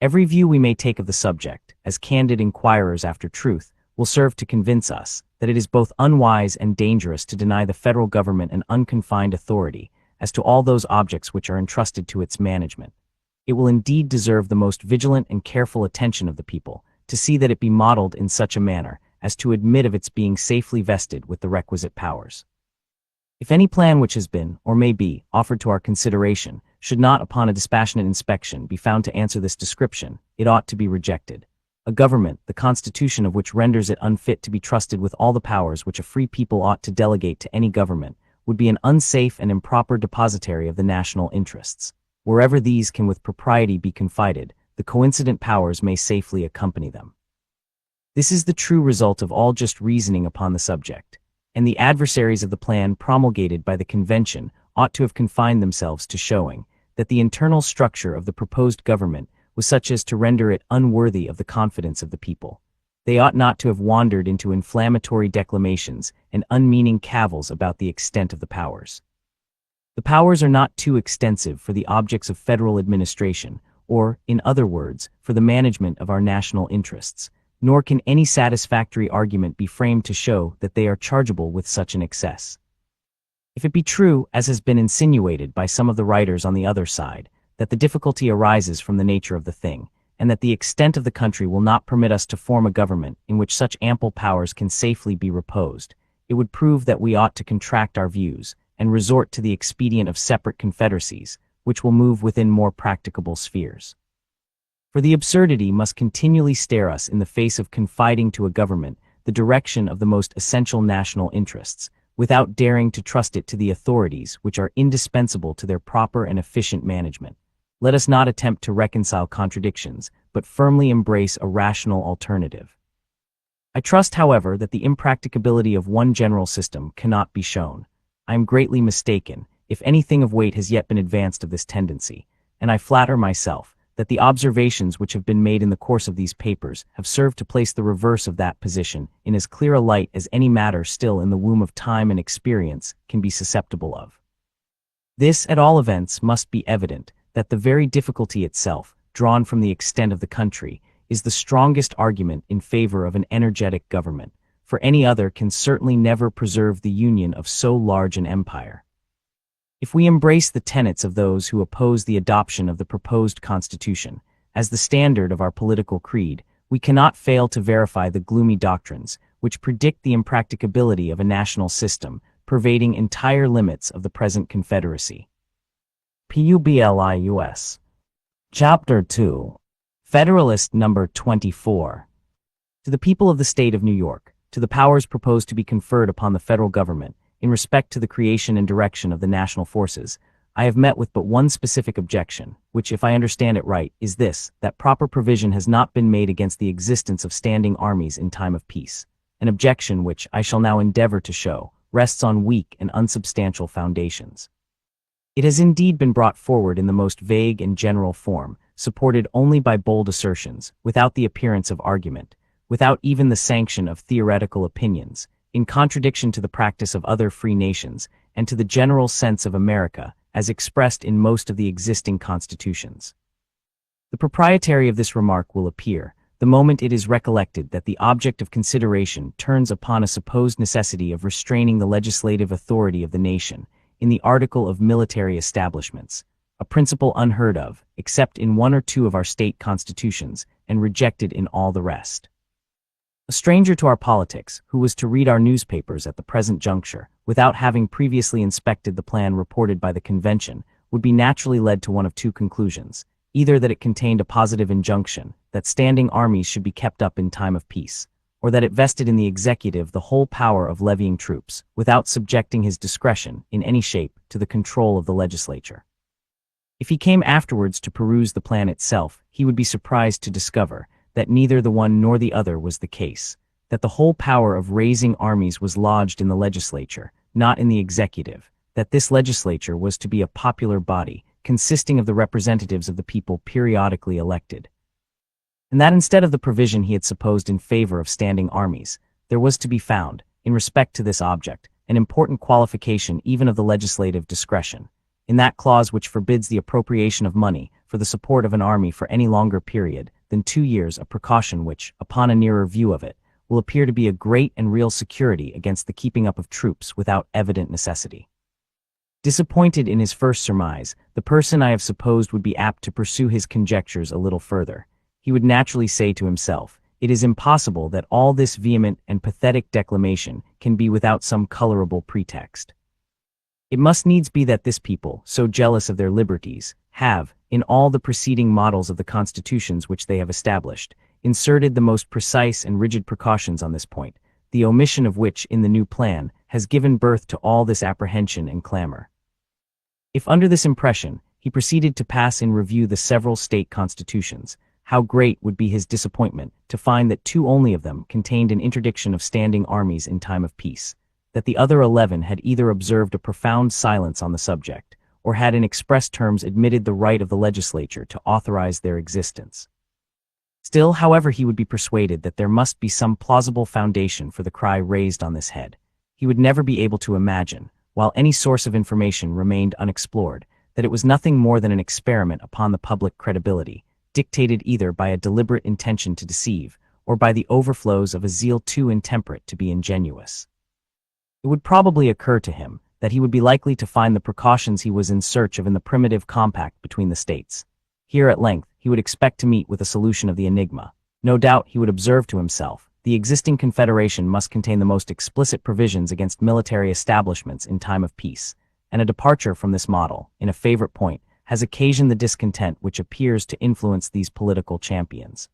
S1: Every view we may take of the subject, as candid inquirers after truth, will serve to convince us that it is both unwise and dangerous to deny the federal government an unconfined authority as to all those objects which are entrusted to its management. It will indeed deserve the most vigilant and careful attention of the people, to see that it be modeled in such a manner as to admit of its being safely vested with the requisite powers. If any plan which has been, or may be, offered to our consideration, should not upon a dispassionate inspection be found to answer this description, it ought to be rejected. A government, the constitution of which renders it unfit to be trusted with all the powers which a free people ought to delegate to any government, would be an unsafe and improper depositary of the national interests. Wherever these can with propriety be confided, the coincident powers may safely accompany them. This is the true result of all just reasoning upon the subject, and the adversaries of the plan promulgated by the convention ought to have confined themselves to showing that the internal structure of the proposed government was such as to render it unworthy of the confidence of the people. They ought not to have wandered into inflammatory declamations and unmeaning cavils about the extent of the powers. The powers are not too extensive for the objects of federal administration, or, in other words, for the management of our national interests, nor can any satisfactory argument be framed to show that they are chargeable with such an excess. If it be true, as has been insinuated by some of the writers on the other side, that the difficulty arises from the nature of the thing, and that the extent of the country will not permit us to form a government in which such ample powers can safely be reposed, it would prove that we ought to contract our views, and resort to the expedient of separate confederacies, which will move within more practicable spheres. For the absurdity must continually stare us in the face of confiding to a government the direction of the most essential national interests, without daring to trust it to the authorities which are indispensable to their proper and efficient management. Let us not attempt to reconcile contradictions, but firmly embrace a rational alternative. I trust, however, that the impracticability of one general system cannot be shown. I am greatly mistaken, if anything of weight has yet been advanced of this tendency, and I flatter myself that the observations which have been made in the course of these papers have served to place the reverse of that position in as clear a light as any matter still in the womb of time and experience can be susceptible of. This, at all events, must be evident, that the very difficulty itself, drawn from the extent of the country, is the strongest argument in favor of an energetic government, for any other can certainly never preserve the union of so large an empire. If we embrace the tenets of those who oppose the adoption of the proposed constitution as the standard of our political creed, we cannot fail to verify the gloomy doctrines which predict the impracticability of a national system pervading entire limits of the present confederacy. Publius. Chapter 2. Federalist number 24. To the people of the state of New York, to the powers proposed to be conferred upon the federal government, in respect to the creation and direction of the national forces, I have met with but one specific objection, which, if I understand it right, is this, that proper provision has not been made against the existence of standing armies in time of peace, an objection which, I shall now endeavor to show, rests on weak and unsubstantial foundations. It has indeed been brought forward in the most vague and general form, supported only by bold assertions, without the appearance of argument, without even the sanction of theoretical opinions, in contradiction to the practice of other free nations, and to the general sense of America, as expressed in most of the existing constitutions. The propriety of this remark will appear, the moment it is recollected that the object of consideration turns upon a supposed necessity of restraining the legislative authority of the nation, in the article of military establishments, a principle unheard of, except in one or two of our state constitutions, and rejected in all the rest. A stranger to our politics, who was to read our newspapers at the present juncture, without having previously inspected the plan reported by the convention, would be naturally led to one of two conclusions, either that it contained a positive injunction, that standing armies should be kept up in time of peace, or that it vested in the executive the whole power of levying troops, without subjecting his discretion, in any shape, to the control of the legislature. If he came afterwards to peruse the plan itself, he would be surprised to discover that neither the one nor the other was the case, that the whole power of raising armies was lodged in the legislature, not in the executive, that this legislature was to be a popular body, consisting of the representatives of the people periodically elected, and that instead of the provision he had supposed in favor of standing armies, there was to be found, in respect to this object, an important qualification even of the legislative discretion, in that clause which forbids the appropriation of money for the support of an army for any longer period than 2 years, a precaution which, upon a nearer view of it, will appear to be a great and real security against the keeping up of troops without evident necessity. Disappointed in his first surmise, the person I have supposed would be apt to pursue his conjectures a little further. He would naturally say to himself, it is impossible that all this vehement and pathetic declamation can be without some colorable pretext. It must needs be that this people, so jealous of their liberties, have, in all the preceding models of the constitutions which they have established, inserted the most precise and rigid precautions on this point, the omission of which in the new plan has given birth to all this apprehension and clamor. If under this impression he proceeded to pass in review the several state constitutions, how great would be his disappointment to find that 2 only of them contained an interdiction of standing armies in time of peace, that the other 11 had either observed a profound silence on the subject, or had in express terms admitted the right of the legislature to authorize their existence. Still, however, he would be persuaded that there must be some plausible foundation for the cry raised on this head. He would never be able to imagine, while any source of information remained unexplored, that it was nothing more than an experiment upon the public credibility, dictated either by a deliberate intention to deceive, or by the overflows of a zeal too intemperate to be ingenuous. It would probably occur to him that he would be likely to find the precautions he was in search of in the primitive compact between the states. Here at length he would expect to meet with a solution of the enigma. No doubt, he would observe to himself, the existing confederation must contain the most explicit provisions against military establishments in time of peace, and a departure from this model, in a favorite point, has occasioned the discontent which appears to influence these political champions.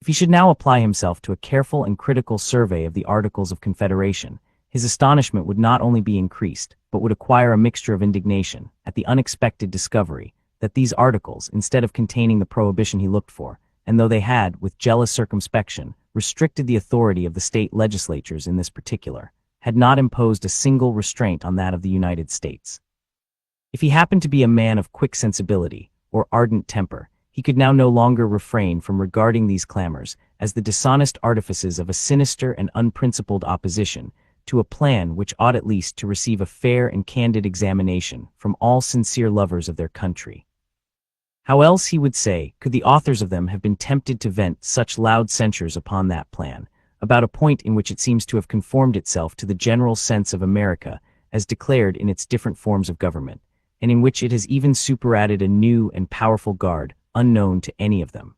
S1: If he should now apply himself to a careful and critical survey of the Articles of Confederation, his astonishment would not only be increased, but would acquire a mixture of indignation at the unexpected discovery that these articles, instead of containing the prohibition he looked for, and though they had, with jealous circumspection, restricted the authority of the state legislatures in this particular, had not imposed a single restraint on that of the United States. If he happened to be a man of quick sensibility, or ardent temper, he could now no longer refrain from regarding these clamors as the dishonest artifices of a sinister and unprincipled opposition to a plan which ought at least to receive a fair and candid examination from all sincere lovers of their country. How else, he would say, could the authors of them have been tempted to vent such loud censures upon that plan, about a point in which it seems to have conformed itself to the general sense of America as declared in its different forms of government, and in which it has even superadded a new and powerful guard unknown to any of them?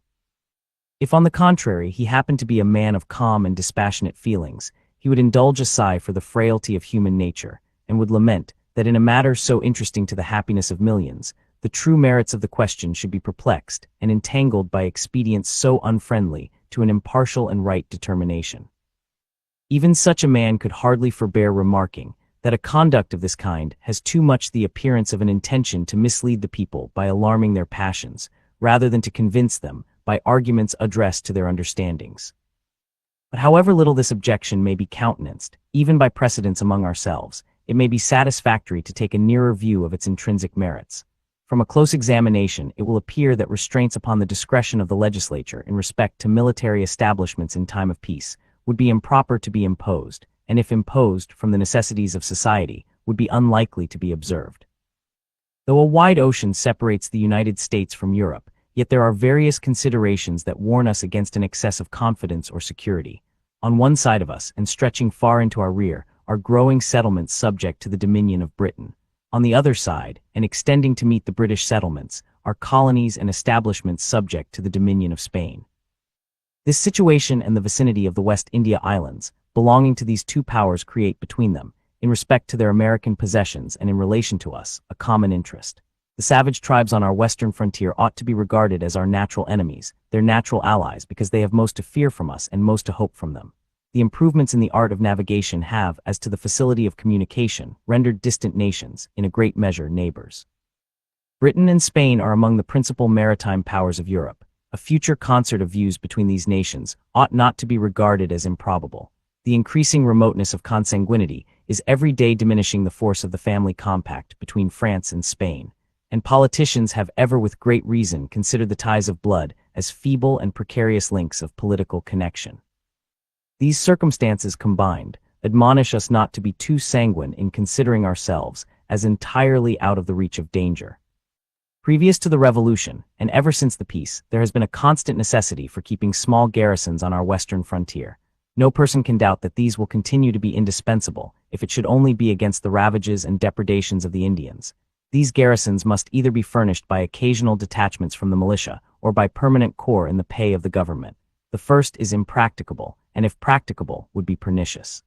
S1: If, on the contrary, he happened to be a man of calm and dispassionate feelings, he would indulge a sigh for the frailty of human nature, and would lament that in a matter so interesting to the happiness of millions, the true merits of the question should be perplexed and entangled by expedients so unfriendly to an impartial and right determination. Even such a man could hardly forbear remarking that a conduct of this kind has too much the appearance of an intention to mislead the people by alarming their passions, rather than to convince them by arguments addressed to their understandings. But however little this objection may be countenanced, even by precedents among ourselves, it may be satisfactory to take a nearer view of its intrinsic merits. From a close examination, it will appear that restraints upon the discretion of the legislature in respect to military establishments in time of peace would be improper to be imposed, and if imposed from the necessities of society, would be unlikely to be observed. Though a wide ocean separates the United States from Europe, yet there are various considerations that warn us against an excess of confidence or security. On one side of us, and stretching far into our rear, are growing settlements subject to the dominion of Britain. On the other side, and extending to meet the British settlements, are colonies and establishments subject to the dominion of Spain. This situation and the vicinity of the West India Islands, belonging to these two powers, create between them, in respect to their American possessions and in relation to us, a common interest. The savage tribes on our western frontier ought to be regarded as our natural enemies, their natural allies, because they have most to fear from us and most to hope from them. The improvements in the art of navigation have, as to the facility of communication, rendered distant nations, in a great measure, neighbors. Britain and Spain are among the principal maritime powers of Europe. A future concert of views between these nations ought not to be regarded as improbable. The increasing remoteness of consanguinity is every day diminishing the force of the family compact between France and Spain, and politicians have ever with great reason considered the ties of blood as feeble and precarious links of political connection. These circumstances combined admonish us not to be too sanguine in considering ourselves as entirely out of the reach of danger. Previous to the Revolution, and ever since the peace, there has been a constant necessity for keeping small garrisons on our western frontier. No person can doubt that these will continue to be indispensable, if it should only be against the ravages and depredations of the Indians. These garrisons must either be furnished by occasional detachments from the militia, or by permanent corps in the pay of the government. The first is impracticable, and if practicable, would be pernicious.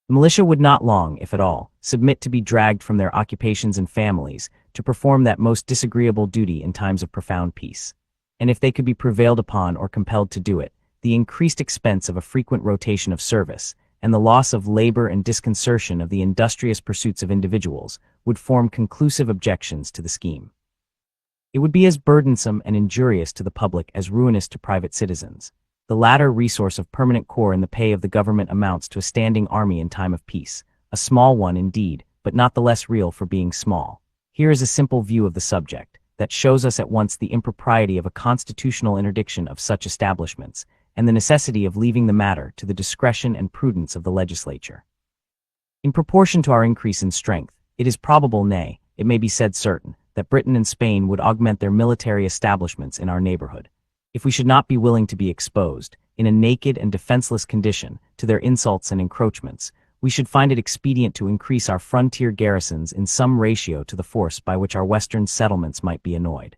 S1: The militia would not long, if at all, submit to be dragged from their occupations and families to perform that most disagreeable duty in times of profound peace. And if they could be prevailed upon or compelled to do it, the increased expense of a frequent rotation of service, and the loss of labor and disconcertion of the industrious pursuits of individuals, would form conclusive objections to the scheme. It would be as burdensome and injurious to the public as ruinous to private citizens. The latter resource of permanent corps in the pay of the government amounts to a standing army in time of peace, a small one indeed, but not the less real for being small. Here is a simple view of the subject that shows us at once the impropriety of a constitutional interdiction of such establishments and the necessity of leaving the matter to the discretion and prudence of the legislature. In proportion to our increase in strength, it is probable, nay, it may be said certain, that Britain and Spain would augment their military establishments in our neighborhood. If we should not be willing to be exposed, in a naked and defenseless condition, to their insults and encroachments, we should find it expedient to increase our frontier garrisons in some ratio to the force by which our western settlements might be annoyed.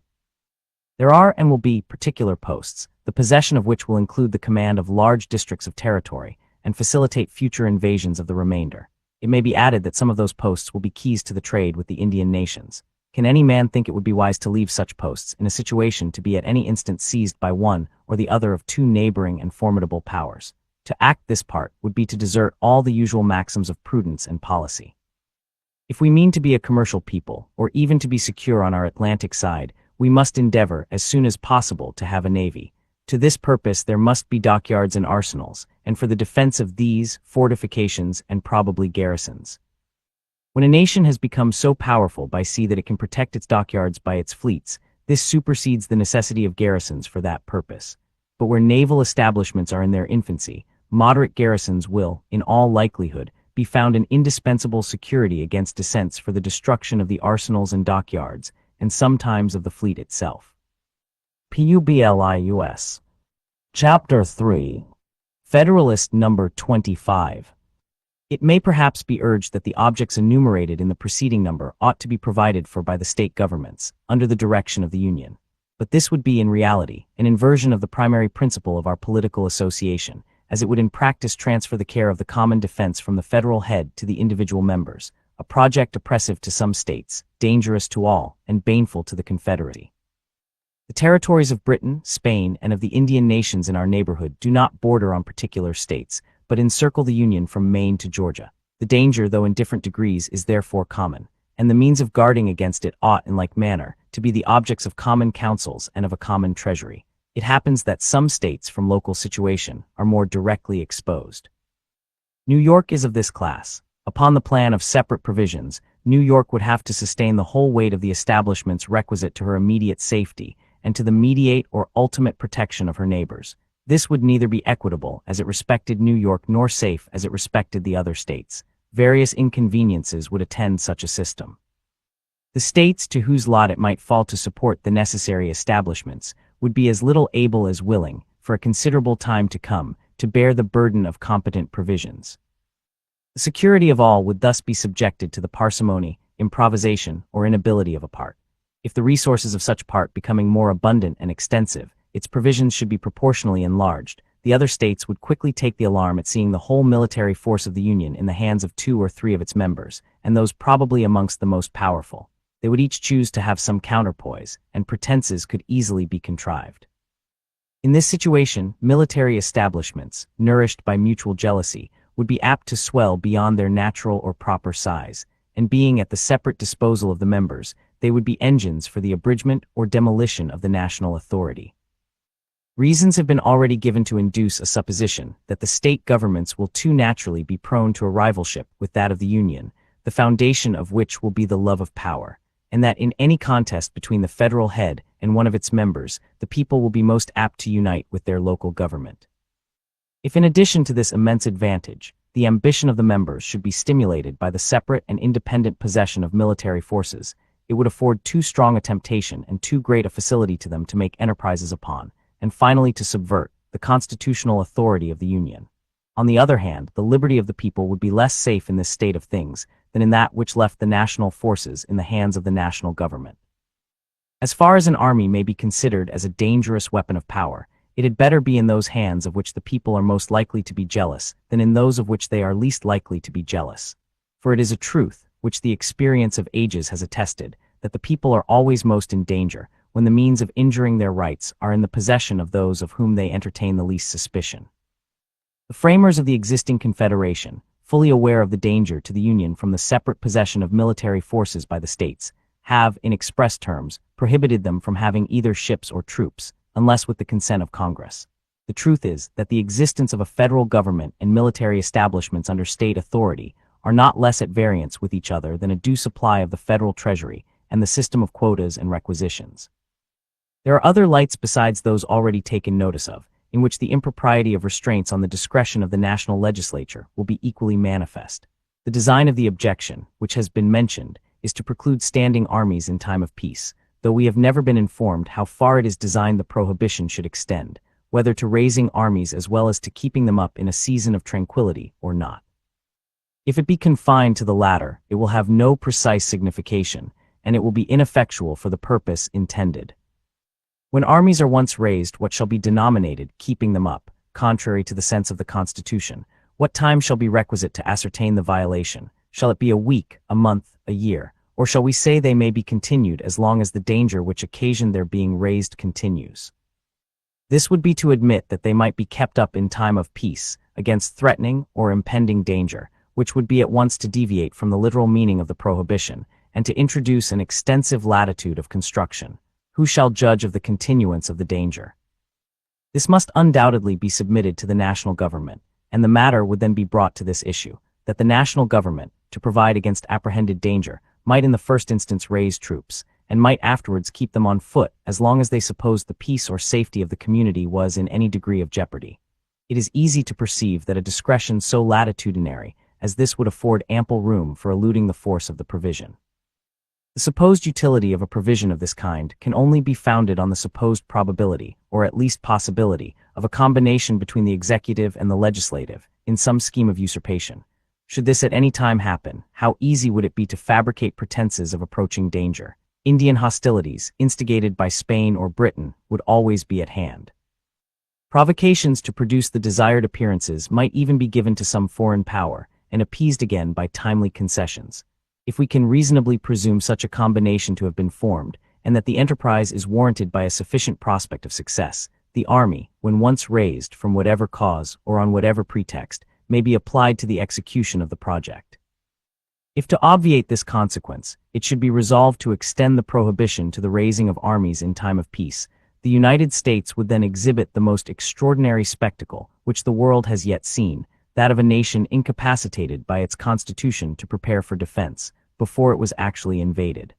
S1: There are and will be particular posts, the possession of which will include the command of large districts of territory and facilitate future invasions of the remainder. It may be added that some of those posts will be keys to the trade with the Indian nations. Can any man think it would be wise to leave such posts in a situation to be at any instant seized by one or the other of two neighboring and formidable powers? To act this part would be to desert all the usual maxims of prudence and policy. If we mean to be a commercial people, or even to be secure on our Atlantic side, we must endeavor, as soon as possible, to have a navy. To this purpose there must be dockyards and arsenals, and for the defense of these, fortifications and probably garrisons. When a nation has become so powerful by sea that it can protect its dockyards by its fleets, this supersedes the necessity of garrisons for that purpose. But where naval establishments are in their infancy, moderate garrisons will, in all likelihood, be found an indispensable security against descents for the destruction of the arsenals and dockyards, and sometimes of the fleet itself. Publius. Chapter 3. Federalist number 25. It may perhaps be urged that the objects enumerated in the preceding number ought to be provided for by the state governments, under the direction of the Union. But this would be, in reality, an inversion of the primary principle of our political association, as it would in practice transfer the care of the common defense from the federal head to the individual members, a project oppressive to some states, dangerous to all, and baneful to the Confederacy. The territories of Britain, Spain, and of the Indian nations in our neighborhood do not border on particular states, but encircle the Union from Maine to Georgia. The danger, though in different degrees, is therefore common, and the means of guarding against it ought, in like manner, to be the objects of common councils and of a common treasury. It happens that some states, from local situation, are more directly exposed. New York is of this class. Upon the plan of separate provisions, New York would have to sustain the whole weight of the establishments requisite to her immediate safety and to the mediate or ultimate protection of her neighbors. This would neither be equitable as it respected New York nor safe as it respected the other states. Various inconveniences would attend such a system. The states to whose lot it might fall to support the necessary establishments would be as little able as willing, for a considerable time to come, to bear the burden of competent provisions. The security of all would thus be subjected to the parsimony, improvisation, or inability of a part. If the resources of such part becoming more abundant and extensive, its provisions should be proportionally enlarged, the other states would quickly take the alarm at seeing the whole military force of the Union in the hands of 2 or 3 of its members, and those probably amongst the most powerful. They would each choose to have some counterpoise, and pretenses could easily be contrived. In this situation, military establishments, nourished by mutual jealousy, would be apt to swell beyond their natural or proper size, and being at the separate disposal of the members, they would be engines for the abridgment or demolition of the national authority. Reasons have been already given to induce a supposition that the state governments will too naturally be prone to a rivalship with that of the Union, the foundation of which will be the love of power, and that in any contest between the federal head and one of its members, the people will be most apt to unite with their local government. If in addition to this immense advantage, the ambition of the members should be stimulated by the separate and independent possession of military forces, it would afford too strong a temptation and too great a facility to them to make enterprises upon, and finally to subvert, the constitutional authority of the Union. On the other hand, the liberty of the people would be less safe in this state of things than in that which left the national forces in the hands of the national government. As far as an army may be considered as a dangerous weapon of power, it had better be in those hands of which the people are most likely to be jealous than in those of which they are least likely to be jealous. For it is a truth, which the experience of ages has attested, that the people are always most in danger when the means of injuring their rights are in the possession of those of whom they entertain the least suspicion. The framers of the existing Confederation, fully aware of the danger to the Union from the separate possession of military forces by the states, have, in express terms, prohibited them from having either ships or troops, unless with the consent of Congress. The truth is that the existence of a federal government and military establishments under state authority are not less at variance with each other than a due supply of the federal treasury and the system of quotas and requisitions. There are other lights besides those already taken notice of, in which the impropriety of restraints on the discretion of the national legislature will be equally manifest. The design of the objection, which has been mentioned, is to preclude standing armies in time of peace, though we have never been informed how far it is designed the prohibition should extend, whether to raising armies as well as to keeping them up in a season of tranquility or not. If it be confined to the latter, it will have no precise signification, and it will be ineffectual for the purpose intended. When armies are once raised, what shall be denominated keeping them up, contrary to the sense of the Constitution? What time shall be requisite to ascertain the violation? Shall it be a week, a month, a year? Or shall we say they may be continued as long as the danger which occasioned their being raised continues? This would be to admit that they might be kept up in time of peace, against threatening or impending danger, which would be at once to deviate from the literal meaning of the prohibition, and to introduce an extensive latitude of construction. Who shall judge of the continuance of the danger? This must undoubtedly be submitted to the national government, and the matter would then be brought to this issue, that the national government, to provide against apprehended danger, might in the first instance raise troops, and might afterwards keep them on foot as long as they supposed the peace or safety of the community was in any degree of jeopardy. It is easy to perceive that a discretion so latitudinary as this would afford ample room for eluding the force of the provision. The supposed utility of a provision of this kind can only be founded on the supposed probability, or at least possibility, of a combination between the executive and the legislative, in some scheme of usurpation. Should this at any time happen, how easy would it be to fabricate pretenses of approaching danger? Indian hostilities, instigated by Spain or Britain, would always be at hand. Provocations to produce the desired appearances might even be given to some foreign power, and appeased again by timely concessions. If we can reasonably presume such a combination to have been formed, and that the enterprise is warranted by a sufficient prospect of success, the army, when once raised from whatever cause or on whatever pretext, may be applied to the execution of the project. If to obviate this consequence, it should be resolved to extend the prohibition to the raising of armies in time of peace, the United States would then exhibit the most extraordinary spectacle which the world has yet seen, that of a nation incapacitated by its constitution to prepare for defense, before it was actually invaded.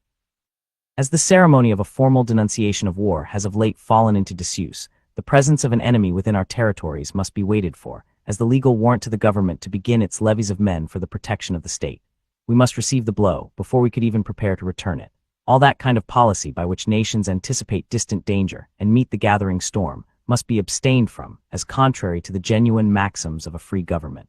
S1: As the ceremony of a formal denunciation of war has of late fallen into disuse, the presence of an enemy within our territories must be waited for, as the legal warrant to the government to begin its levies of men for the protection of the state. We must receive the blow before we could even prepare to return it. All that kind of policy by which nations anticipate distant danger and meet the gathering storm must be abstained from, as contrary to the genuine maxims of a free government.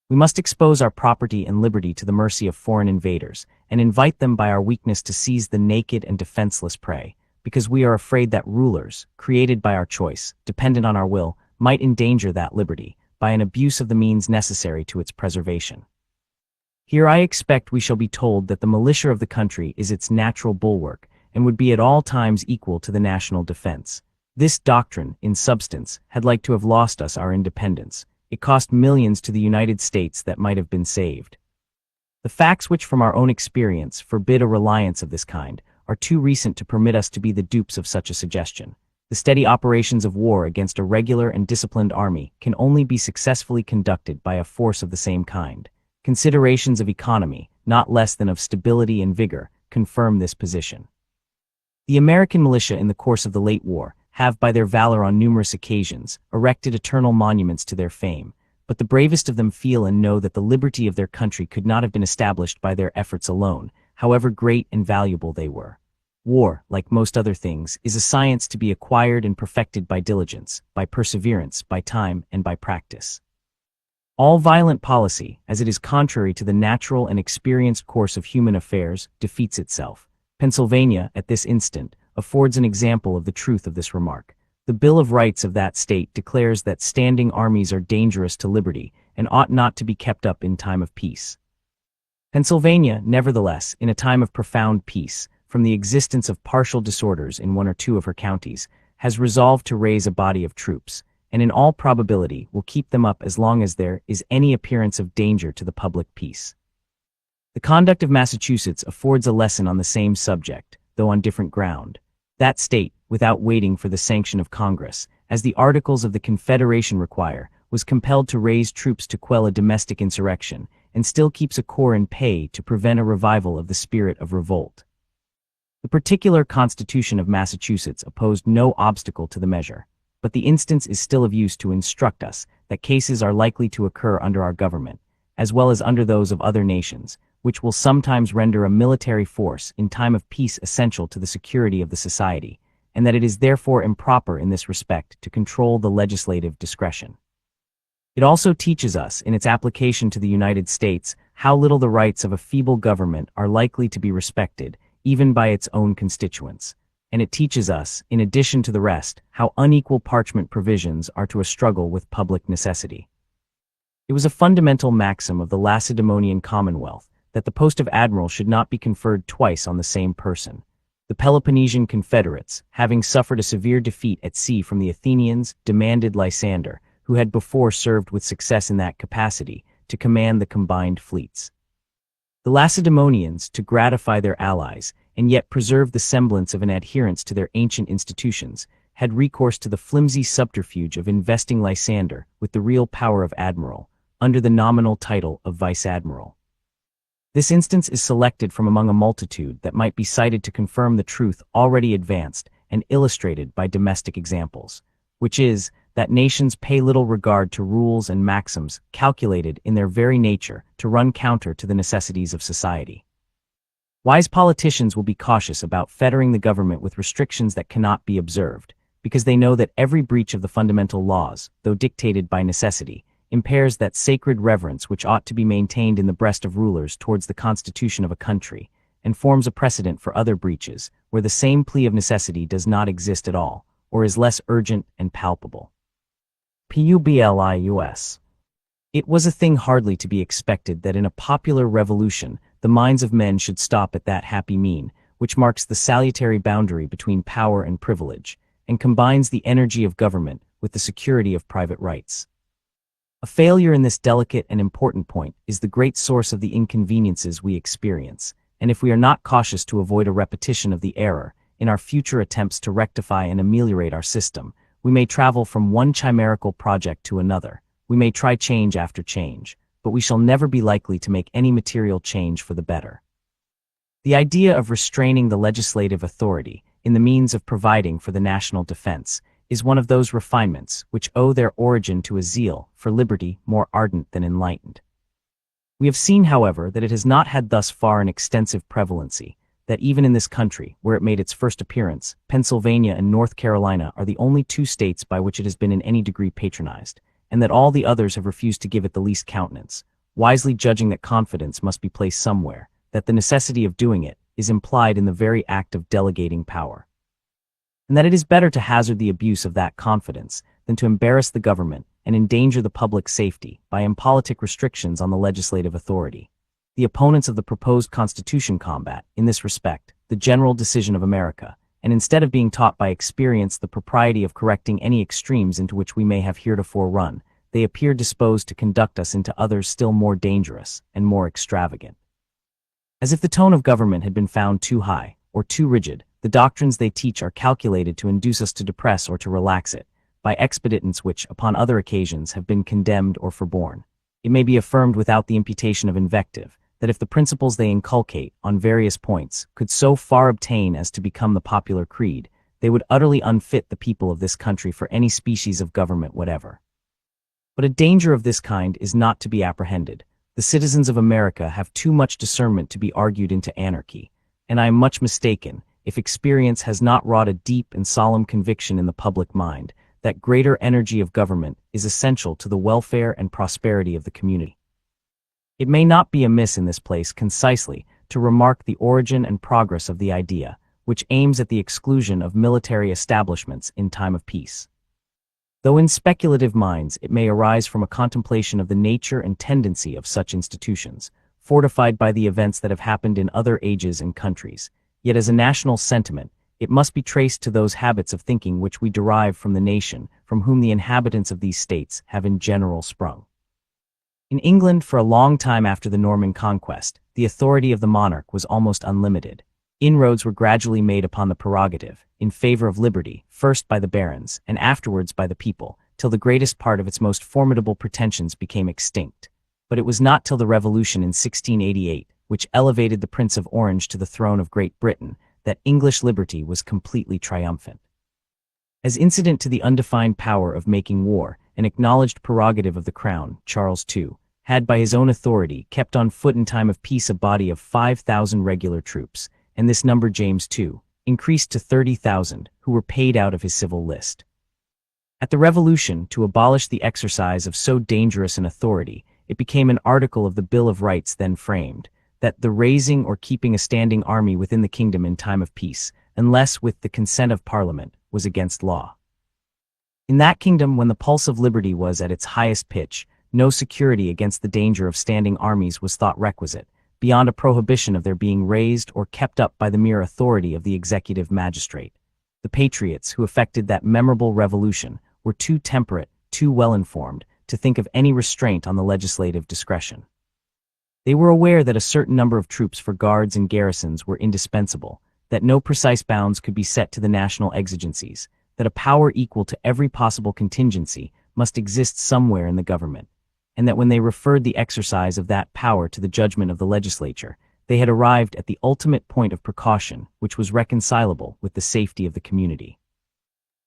S1: We must expose our property and liberty to the mercy of foreign invaders, and invite them by our weakness to seize the naked and defenseless prey, because we are afraid that rulers, created by our choice, dependent on our will, might endanger that liberty, by an abuse of the means necessary to its preservation. Here I expect we shall be told that the militia of the country is its natural bulwark, and would be at all times equal to the national defense. This doctrine, in substance, had like to have lost us our independence. It cost millions to the United States that might have been saved. The facts which from our own experience forbid a reliance of this kind are too recent to permit us to be the dupes of such a suggestion. The steady operations of war against a regular and disciplined army can only be successfully conducted by a force of the same kind. Considerations of economy, not less than of stability and vigor, confirm this position. The American militia in the course of the late war have by their valor on numerous occasions erected eternal monuments to their fame, but the bravest of them feel and know that the liberty of their country could not have been established by their efforts alone, however great and valuable they were. War, like most other things, is a science to be acquired and perfected by diligence, by perseverance, by time, and by practice. All violent policy, as it is contrary to the natural and experienced course of human affairs, defeats itself. Pennsylvania, at this instant, affords an example of the truth of this remark. The Bill of Rights of that state declares that standing armies are dangerous to liberty and ought not to be kept up in time of peace. Pennsylvania, nevertheless, in a time of profound peace, from the existence of partial disorders in one or two of her counties, has resolved to raise a body of troops, and in all probability will keep them up as long as there is any appearance of danger to the public peace. The conduct of Massachusetts affords a lesson on the same subject, though on different ground. That state, without waiting for the sanction of Congress, as the Articles of the Confederation require, was compelled to raise troops to quell a domestic insurrection, and still keeps a corps in pay to prevent a revival of the spirit of revolt. The particular Constitution of Massachusetts opposed no obstacle to the measure, but the instance is still of use to instruct us that cases are likely to occur under our government, as well as under those of other nations, which will sometimes render a military force in time of peace essential to the security of the society, and that it is therefore improper in this respect to control the legislative discretion. It also teaches us, in its application to the United States, how little the rights of a feeble government are likely to be respected, even by its own constituents. And it teaches us, in addition to the rest, how unequal parchment provisions are to a struggle with public necessity. It was a fundamental maxim of the Lacedaemonian Commonwealth that the post of admiral should not be conferred twice on the same person. The Peloponnesian confederates, having suffered a severe defeat at sea from the Athenians, demanded Lysander, who had before served with success in that capacity, to command the combined fleets. The Lacedaemonians, to gratify their allies, and yet preserve the semblance of an adherence to their ancient institutions, had recourse to the flimsy subterfuge of investing Lysander with the real power of admiral, under the nominal title of vice-admiral. This instance is selected from among a multitude that might be cited to confirm the truth already advanced and illustrated by domestic examples, which is, that nations pay little regard to rules and maxims calculated in their very nature to run counter to the necessities of society. Wise politicians will be cautious about fettering the government with restrictions that cannot be observed, because they know that every breach of the fundamental laws, though dictated by necessity, impairs that sacred reverence which ought to be maintained in the breast of rulers towards the constitution of a country, and forms a precedent for other breaches, where the same plea of necessity does not exist at all, or is less urgent and palpable. Publius. It was a thing hardly to be expected that in a popular revolution the minds of men should stop at that happy mean, which marks the salutary boundary between power and privilege, and combines the energy of government with the security of private rights. A failure in this delicate and important point is the great source of the inconveniences we experience, and if we are not cautious to avoid a repetition of the error, in our future attempts to rectify and ameliorate our system, we may travel from one chimerical project to another, we may try change after change, but we shall never be likely to make any material change for the better. The idea of restraining the legislative authority, in the means of providing for the national defense, is one of those refinements which owe their origin to a zeal for liberty more ardent than enlightened. We have seen, however, that it has not had thus far an extensive prevalency, that even in this country, where it made its first appearance, Pennsylvania and North Carolina are the only two states by which it has been in any degree patronized, and that all the others have refused to give it the least countenance, wisely judging that confidence must be placed somewhere, that the necessity of doing it is implied in the very act of delegating power, and that it is better to hazard the abuse of that confidence than to embarrass the government and endanger the public safety by impolitic restrictions on the legislative authority. The opponents of the proposed Constitution combat, in this respect, the general decision of America, and instead of being taught by experience the propriety of correcting any extremes into which we may have heretofore run, they appear disposed to conduct us into others still more dangerous and more extravagant. As if the tone of government had been found too high, or too rigid, the doctrines they teach are calculated to induce us to depress or to relax it, by expedients which, upon other occasions, have been condemned or forborne. It may be affirmed without the imputation of invective, that if the principles they inculcate, on various points, could so far obtain as to become the popular creed, they would utterly unfit the people of this country for any species of government whatever. But a danger of this kind is not to be apprehended. The citizens of America have too much discernment to be argued into anarchy, and I am much mistaken if experience has not wrought a deep and solemn conviction in the public mind that greater energy of government is essential to the welfare and prosperity of the community. It may not be amiss in this place concisely to remark the origin and progress of the idea, which aims at the exclusion of military establishments in time of peace. Though in speculative minds it may arise from a contemplation of the nature and tendency of such institutions, fortified by the events that have happened in other ages and countries, yet as a national sentiment, it must be traced to those habits of thinking which we derive from the nation from whom the inhabitants of these states have in general sprung. In England, for a long time after the Norman conquest, the authority of the monarch was almost unlimited. Inroads were gradually made upon the prerogative, in favor of liberty, first by the barons, and afterwards by the people, till the greatest part of its most formidable pretensions became extinct. But it was not till the Revolution in 1688, which elevated the Prince of Orange to the throne of Great Britain, that English liberty was completely triumphant. As incident to the undefined power of making war, an acknowledged prerogative of the crown, Charles II, had by his own authority kept on foot in time of peace a body of 5,000 regular troops, and this number James II increased to 30,000, who were paid out of his civil list. At the Revolution, to abolish the exercise of so dangerous an authority, it became an article of the Bill of Rights then framed, that the raising or keeping a standing army within the kingdom in time of peace, unless with the consent of Parliament, was against law. In that kingdom, when the pulse of liberty was at its highest pitch, no security against the danger of standing armies was thought requisite, beyond a prohibition of their being raised or kept up by the mere authority of the executive magistrate. The patriots who effected that memorable revolution were too temperate, too well-informed, to think of any restraint on the legislative discretion. They were aware that a certain number of troops for guards and garrisons were indispensable, that no precise bounds could be set to the national exigencies, that a power equal to every possible contingency must exist somewhere in the government, and that when they referred the exercise of that power to the judgment of the legislature, they had arrived at the ultimate point of precaution which was reconcilable with the safety of the community.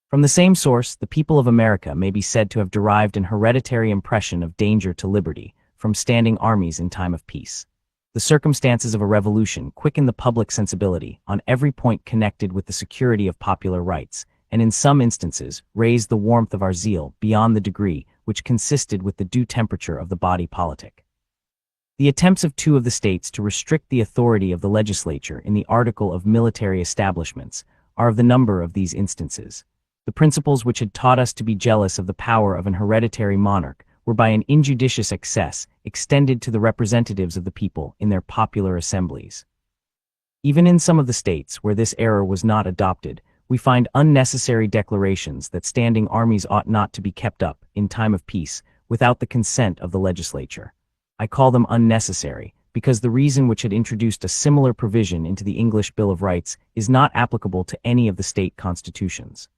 S1: From the same source, the people of America may be said to have derived an hereditary impression of danger to liberty from standing armies in time of peace. The circumstances of a revolution quicken the public sensibility on every point connected with the security of popular rights, and in some instances raise the warmth of our zeal beyond the degree which consisted with the due temperature of the body politic. The attempts of two of the states to restrict the authority of the legislature in the article of military establishments are of the number of these instances. The principles which had taught us to be jealous of the power of an hereditary monarch were by an injudicious excess extended to the representatives of the people in their popular assemblies. Even in some of the states where this error was not adopted, we find unnecessary declarations that standing armies ought not to be kept up in time of peace without the consent of the legislature. I call them unnecessary because the reason which had introduced a similar provision into the English Bill of Rights is not applicable to any of the state constitutions.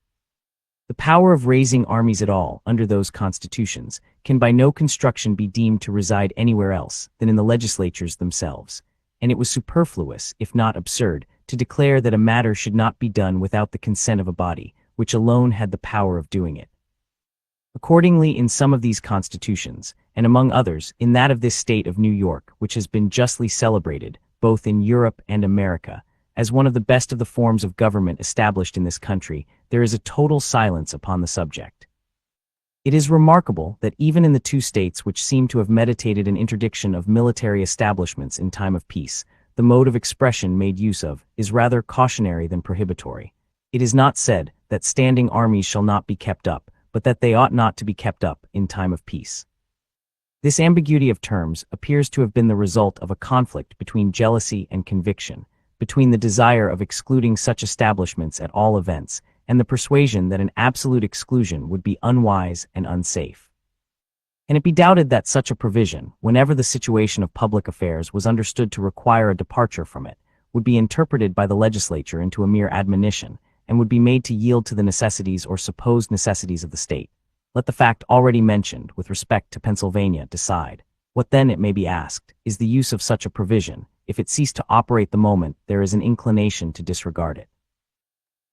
S1: The power of raising armies at all under those constitutions can by no construction be deemed to reside anywhere else than in the legislatures themselves, and it was superfluous, if not absurd, to declare that a matter should not be done without the consent of a body, which alone had the power of doing it. Accordingly, in some of these constitutions, and among others, in that of this state of New York, which has been justly celebrated, both in Europe and America, as one of the best of the forms of government established in this country, there is a total silence upon the subject. It is remarkable that even in the two states which seem to have meditated an interdiction of military establishments in time of peace, the mode of expression made use of is rather cautionary than prohibitory. It is not said that standing armies shall not be kept up, but that they ought not to be kept up in time of peace. This ambiguity of terms appears to have been the result of a conflict between jealousy and conviction, between the desire of excluding such establishments at all events, and the persuasion that an absolute exclusion would be unwise and unsafe. Can it be doubted that such a provision, whenever the situation of public affairs was understood to require a departure from it, would be interpreted by the legislature into a mere admonition, and would be made to yield to the necessities or supposed necessities of the state? Let the fact already mentioned with respect to Pennsylvania decide. What then, it may be asked, is the use of such a provision, if it ceased to operate the moment there is an inclination to disregard it?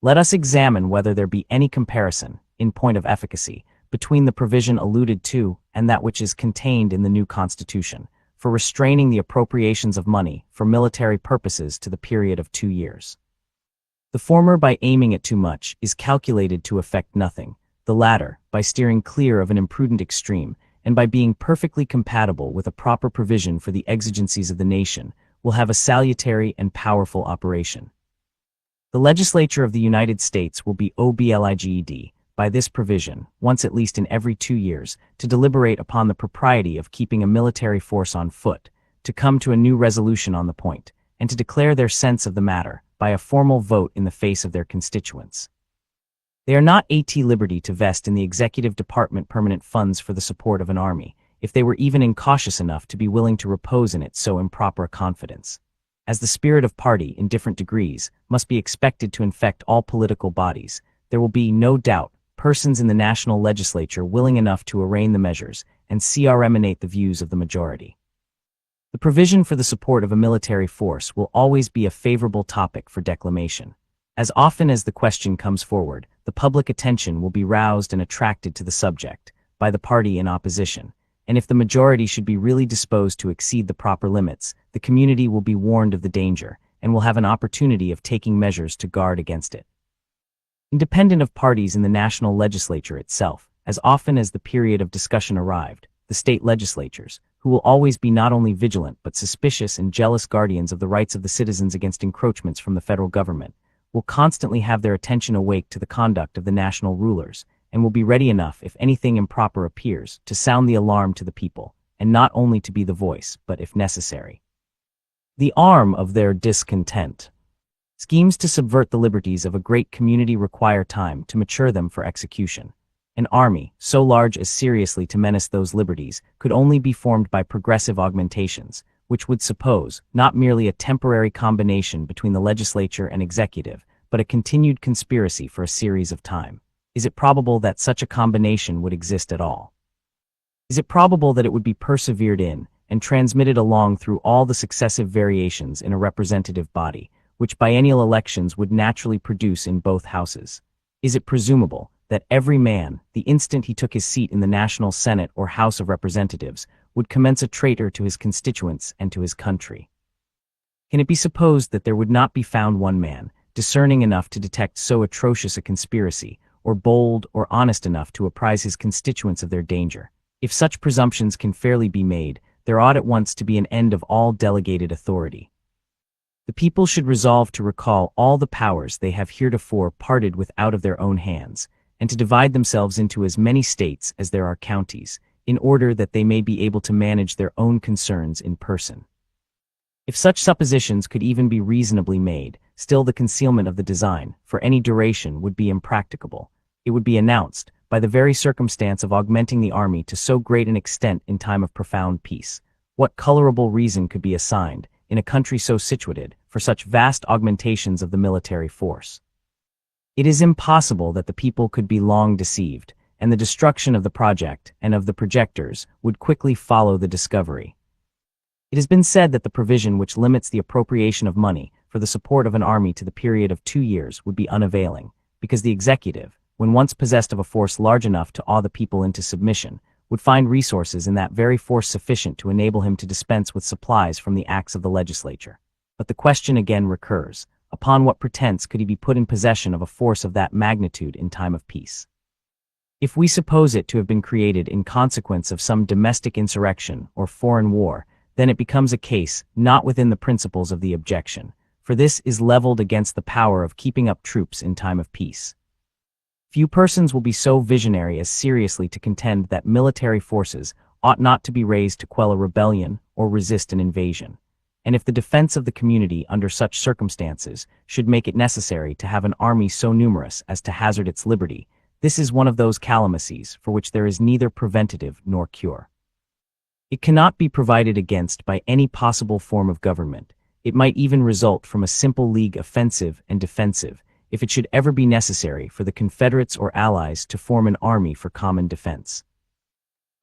S1: Let us examine whether there be any comparison, in point of efficacy, between the provision alluded to and that which is contained in the new Constitution, for restraining the appropriations of money for military purposes to the period of 2 years. The former, by aiming at too much, is calculated to effect nothing; the latter, by steering clear of an imprudent extreme, and by being perfectly compatible with a proper provision for the exigencies of the nation, will have a salutary and powerful operation. The legislature of the United States will be obliged, by this provision, once at least in every 2 years, to deliberate upon the propriety of keeping a military force on foot, to come to a new resolution on the point, and to declare their sense of the matter, by a formal vote in the face of their constituents. They are not at liberty to vest in the executive department permanent funds for the support of an army, if they were even incautious enough to be willing to repose in it so improper a confidence. As the spirit of party, in different degrees, must be expected to infect all political bodies, there will be, no doubt, persons in the national legislature willing enough to arraign the measures and emanate the views of the majority. The provision for the support of a military force will always be a favorable topic for declamation. As often as the question comes forward, the public attention will be roused and attracted to the subject by the party in opposition, and if the majority should be really disposed to exceed the proper limits, the community will be warned of the danger and will have an opportunity of taking measures to guard against it. Independent of parties in the national legislature itself, as often as the period of discussion arrived, the state legislatures, who will always be not only vigilant but suspicious and jealous guardians of the rights of the citizens against encroachments from the federal government, will constantly have their attention awake to the conduct of the national rulers, and will be ready enough, if anything improper appears, to sound the alarm to the people, and not only to be the voice, but, if necessary, the arm of their discontent. Schemes to subvert the liberties of a great community require time to mature them for execution. An army, so large as seriously to menace those liberties, could only be formed by progressive augmentations, which would suppose not merely a temporary combination between the legislature and executive, but a continued conspiracy for a series of time. Is it probable that such a combination would exist at all? Is it probable that it would be persevered in and transmitted along through all the successive variations in a representative body, which biennial elections would naturally produce in both houses? Is it presumable that every man, the instant he took his seat in the National Senate or House of Representatives, would commence a traitor to his constituents and to his country? Can it be supposed that there would not be found one man, discerning enough to detect so atrocious a conspiracy, or bold or honest enough to apprise his constituents of their danger? If such presumptions can fairly be made, there ought at once to be an end of all delegated authority. The people should resolve to recall all the powers they have heretofore parted with out of their own hands, and to divide themselves into as many states as there are counties, in order that they may be able to manage their own concerns in person. If such suppositions could even be reasonably made, still the concealment of the design, for any duration, would be impracticable. It would be announced, by the very circumstance of augmenting the army to so great an extent in time of profound peace. What colorable reason could be assigned, in a country so situated, for such vast augmentations of the military force? It is impossible that the people could be long deceived, and the destruction of the project and of the projectors would quickly follow the discovery. It has been said that the provision which limits the appropriation of money for the support of an army to the period of 2 years would be unavailing, because the executive, when once possessed of a force large enough to awe the people into submission, would find resources in that very force sufficient to enable him to dispense with supplies from the acts of the legislature. But the question again recurs, upon what pretense could he be put in possession of a force of that magnitude in time of peace? If we suppose it to have been created in consequence of some domestic insurrection or foreign war, then it becomes a case not within the principles of the objection, for this is leveled against the power of keeping up troops in time of peace. Few persons will be so visionary as seriously to contend that military forces ought not to be raised to quell a rebellion or resist an invasion. And if the defense of the community under such circumstances should make it necessary to have an army so numerous as to hazard its liberty, this is one of those calamities for which there is neither preventative nor cure. It cannot be provided against by any possible form of government. It might even result from a simple league offensive and defensive, if it should ever be necessary for the Confederates or Allies to form an army for common defense.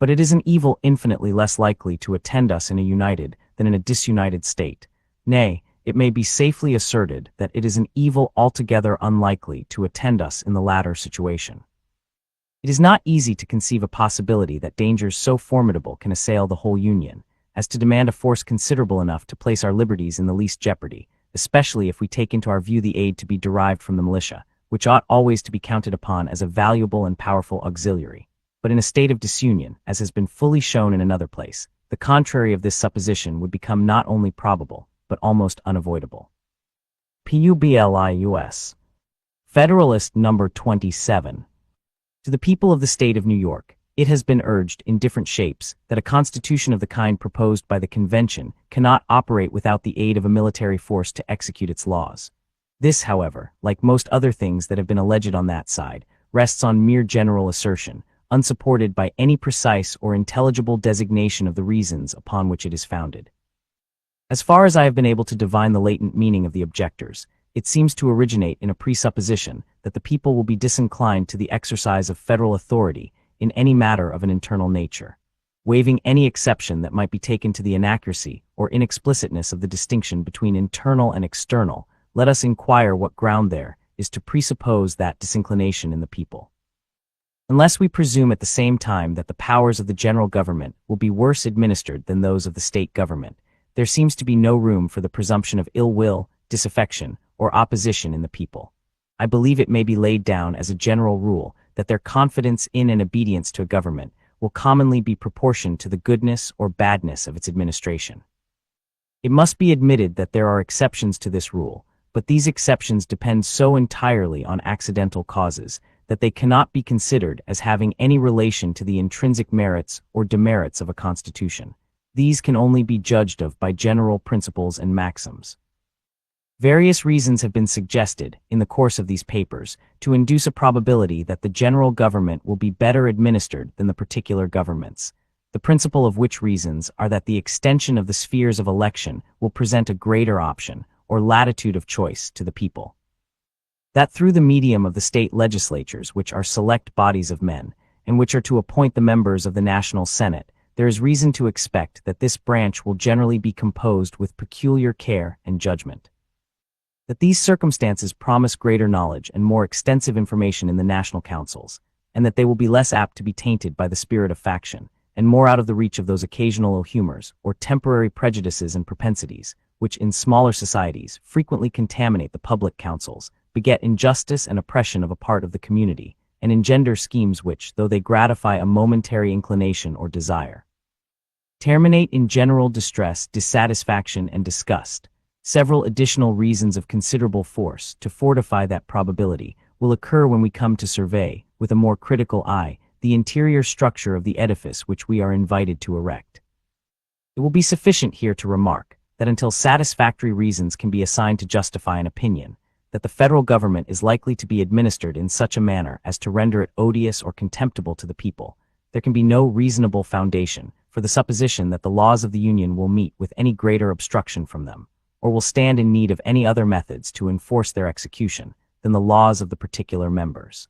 S1: But it is an evil infinitely less likely to attend us in a united than in a disunited state. Nay, it may be safely asserted that it is an evil altogether unlikely to attend us in the latter situation. It is not easy to conceive a possibility that dangers so formidable can assail the whole Union, as to demand a force considerable enough to place our liberties in the least jeopardy, especially if we take into our view the aid to be derived from the militia, which ought always to be counted upon as a valuable and powerful auxiliary. But in a state of disunion, as has been fully shown in another place, the contrary of this supposition would become not only probable, but almost unavoidable. Publius. Federalist number 27. To the people of the state of New York, it has been urged in different shapes that a constitution of the kind proposed by the convention cannot operate without the aid of a military force to execute its laws. This, however, like most other things that have been alleged on that side, rests on mere general assertion, unsupported by any precise or intelligible designation of the reasons upon which it is founded. As far as I have been able to divine the latent meaning of the objectors, it seems to originate in a presupposition that the people will be disinclined to the exercise of federal authority in any matter of an internal nature. Waiving any exception that might be taken to the inaccuracy or inexplicitness of the distinction between internal and external, let us inquire what ground there is to presuppose that disinclination in the people. Unless we presume at the same time that the powers of the general government will be worse administered than those of the state government, there seems to be no room for the presumption of ill will, disaffection, or opposition in the people. I believe it may be laid down as a general rule that their confidence in and obedience to a government will commonly be proportioned to the goodness or badness of its administration. It must be admitted that there are exceptions to this rule, but these exceptions depend so entirely on accidental causes that they cannot be considered as having any relation to the intrinsic merits or demerits of a constitution. These can only be judged of by general principles and maxims. Various reasons have been suggested, in the course of these papers, to induce a probability that the general government will be better administered than the particular governments, the principal of which reasons are that the extension of the spheres of election will present a greater option, or latitude of choice, to the people. That through the medium of the state legislatures, which are select bodies of men, and which are to appoint the members of the National Senate, there is reason to expect that this branch will generally be composed with peculiar care and judgment. That these circumstances promise greater knowledge and more extensive information in the national councils, and that they will be less apt to be tainted by the spirit of faction, and more out of the reach of those occasional ill humors or temporary prejudices and propensities, which in smaller societies frequently contaminate the public councils, beget injustice and oppression of a part of the community, and engender schemes which, though they gratify a momentary inclination or desire, terminate in general distress, dissatisfaction, and disgust. Several additional reasons of considerable force to fortify that probability will occur when we come to survey, with a more critical eye, the interior structure of the edifice which we are invited to erect. It will be sufficient here to remark that until satisfactory reasons can be assigned to justify an opinion that the federal government is likely to be administered in such a manner as to render it odious or contemptible to the people, there can be no reasonable foundation for the supposition that the laws of the Union will meet with any greater obstruction from them, or will stand in need of any other methods to enforce their execution than the laws of the particular members.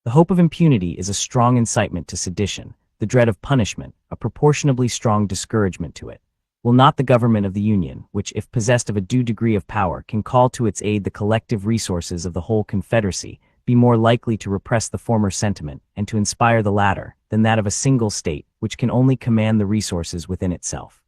S1: The hope of impunity is a strong incitement to sedition, the dread of punishment, a proportionably strong discouragement to it. Will not the government of the Union, which, if possessed of a due degree of power, can call to its aid the collective resources of the whole Confederacy, be more likely to repress the former sentiment and to inspire the latter than that of a single state, which can only command the resources within itself?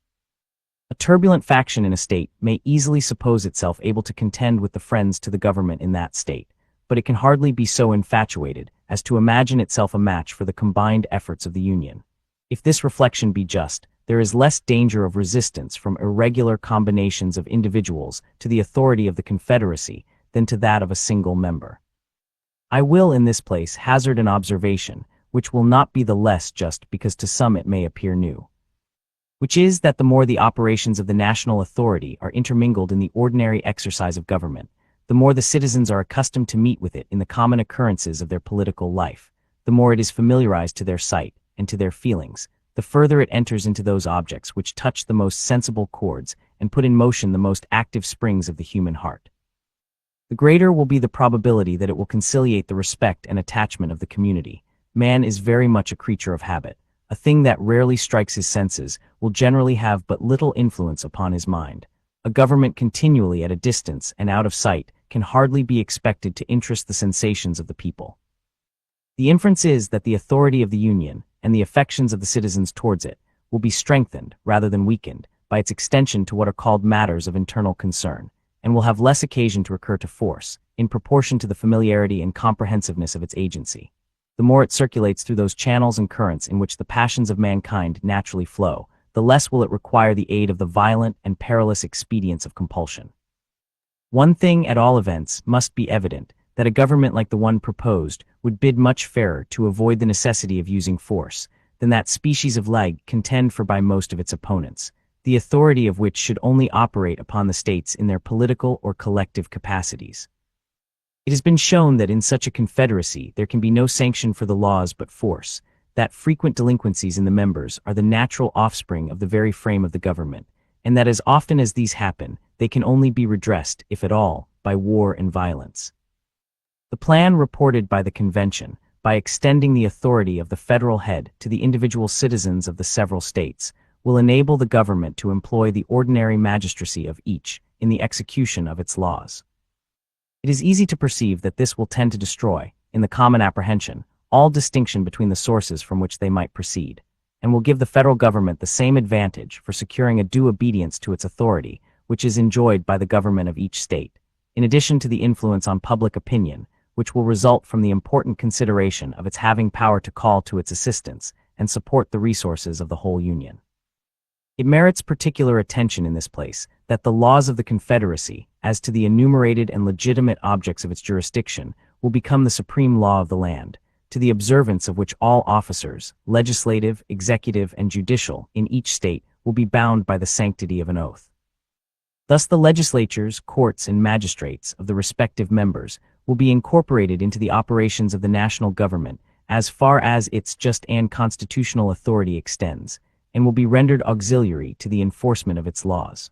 S1: A turbulent faction in a state may easily suppose itself able to contend with the friends to the government in that state, but it can hardly be so infatuated as to imagine itself a match for the combined efforts of the Union. If this reflection be just, there is less danger of resistance from irregular combinations of individuals to the authority of the Confederacy than to that of a single member. I will in this place hazard an observation, which will not be the less just because to some it may appear new, which is that the more the operations of the national authority are intermingled in the ordinary exercise of government, the more the citizens are accustomed to meet with it in the common occurrences of their political life, the more it is familiarized to their sight and to their feelings, the further it enters into those objects which touch the most sensible chords and put in motion the most active springs of the human heart. The greater will be the probability that it will conciliate the respect and attachment of the community. Man is very much a creature of habit. A thing that rarely strikes his senses will generally have but little influence upon his mind. A government continually at a distance and out of sight can hardly be expected to interest the sensations of the people. The inference is that the authority of the Union, and the affections of the citizens towards it, will be strengthened, rather than weakened, by its extension to what are called matters of internal concern, and will have less occasion to recur to force, in proportion to the familiarity and comprehensiveness of its agency. The more it circulates through those channels and currents in which the passions of mankind naturally flow, the less will it require the aid of the violent and perilous expedients of compulsion. One thing, at all events, must be evident, that a government like the one proposed would bid much fairer to avoid the necessity of using force than that species of leg contend for by most of its opponents, the authority of which should only operate upon the states in their political or collective capacities. It has been shown that in such a confederacy there can be no sanction for the laws but force, that frequent delinquencies in the members are the natural offspring of the very frame of the government, and that as often as these happen, they can only be redressed, if at all, by war and violence. The plan reported by the convention, by extending the authority of the federal head to the individual citizens of the several states, will enable the government to employ the ordinary magistracy of each in the execution of its laws. It is easy to perceive that this will tend to destroy, in the common apprehension, all distinction between the sources from which they might proceed, and will give the federal government the same advantage for securing a due obedience to its authority which is enjoyed by the government of each state, in addition to the influence on public opinion, which will result from the important consideration of its having power to call to its assistance and support the resources of the whole Union. It merits particular attention in this place that the laws of the Confederacy, as to the enumerated and legitimate objects of its jurisdiction, will become the supreme law of the land, to the observance of which all officers, legislative, executive, and judicial, in each state will be bound by the sanctity of an oath. Thus the legislatures, courts, and magistrates of the respective members will be incorporated into the operations of the national government as far as its just and constitutional authority extends, and will be rendered auxiliary to the enforcement of its laws.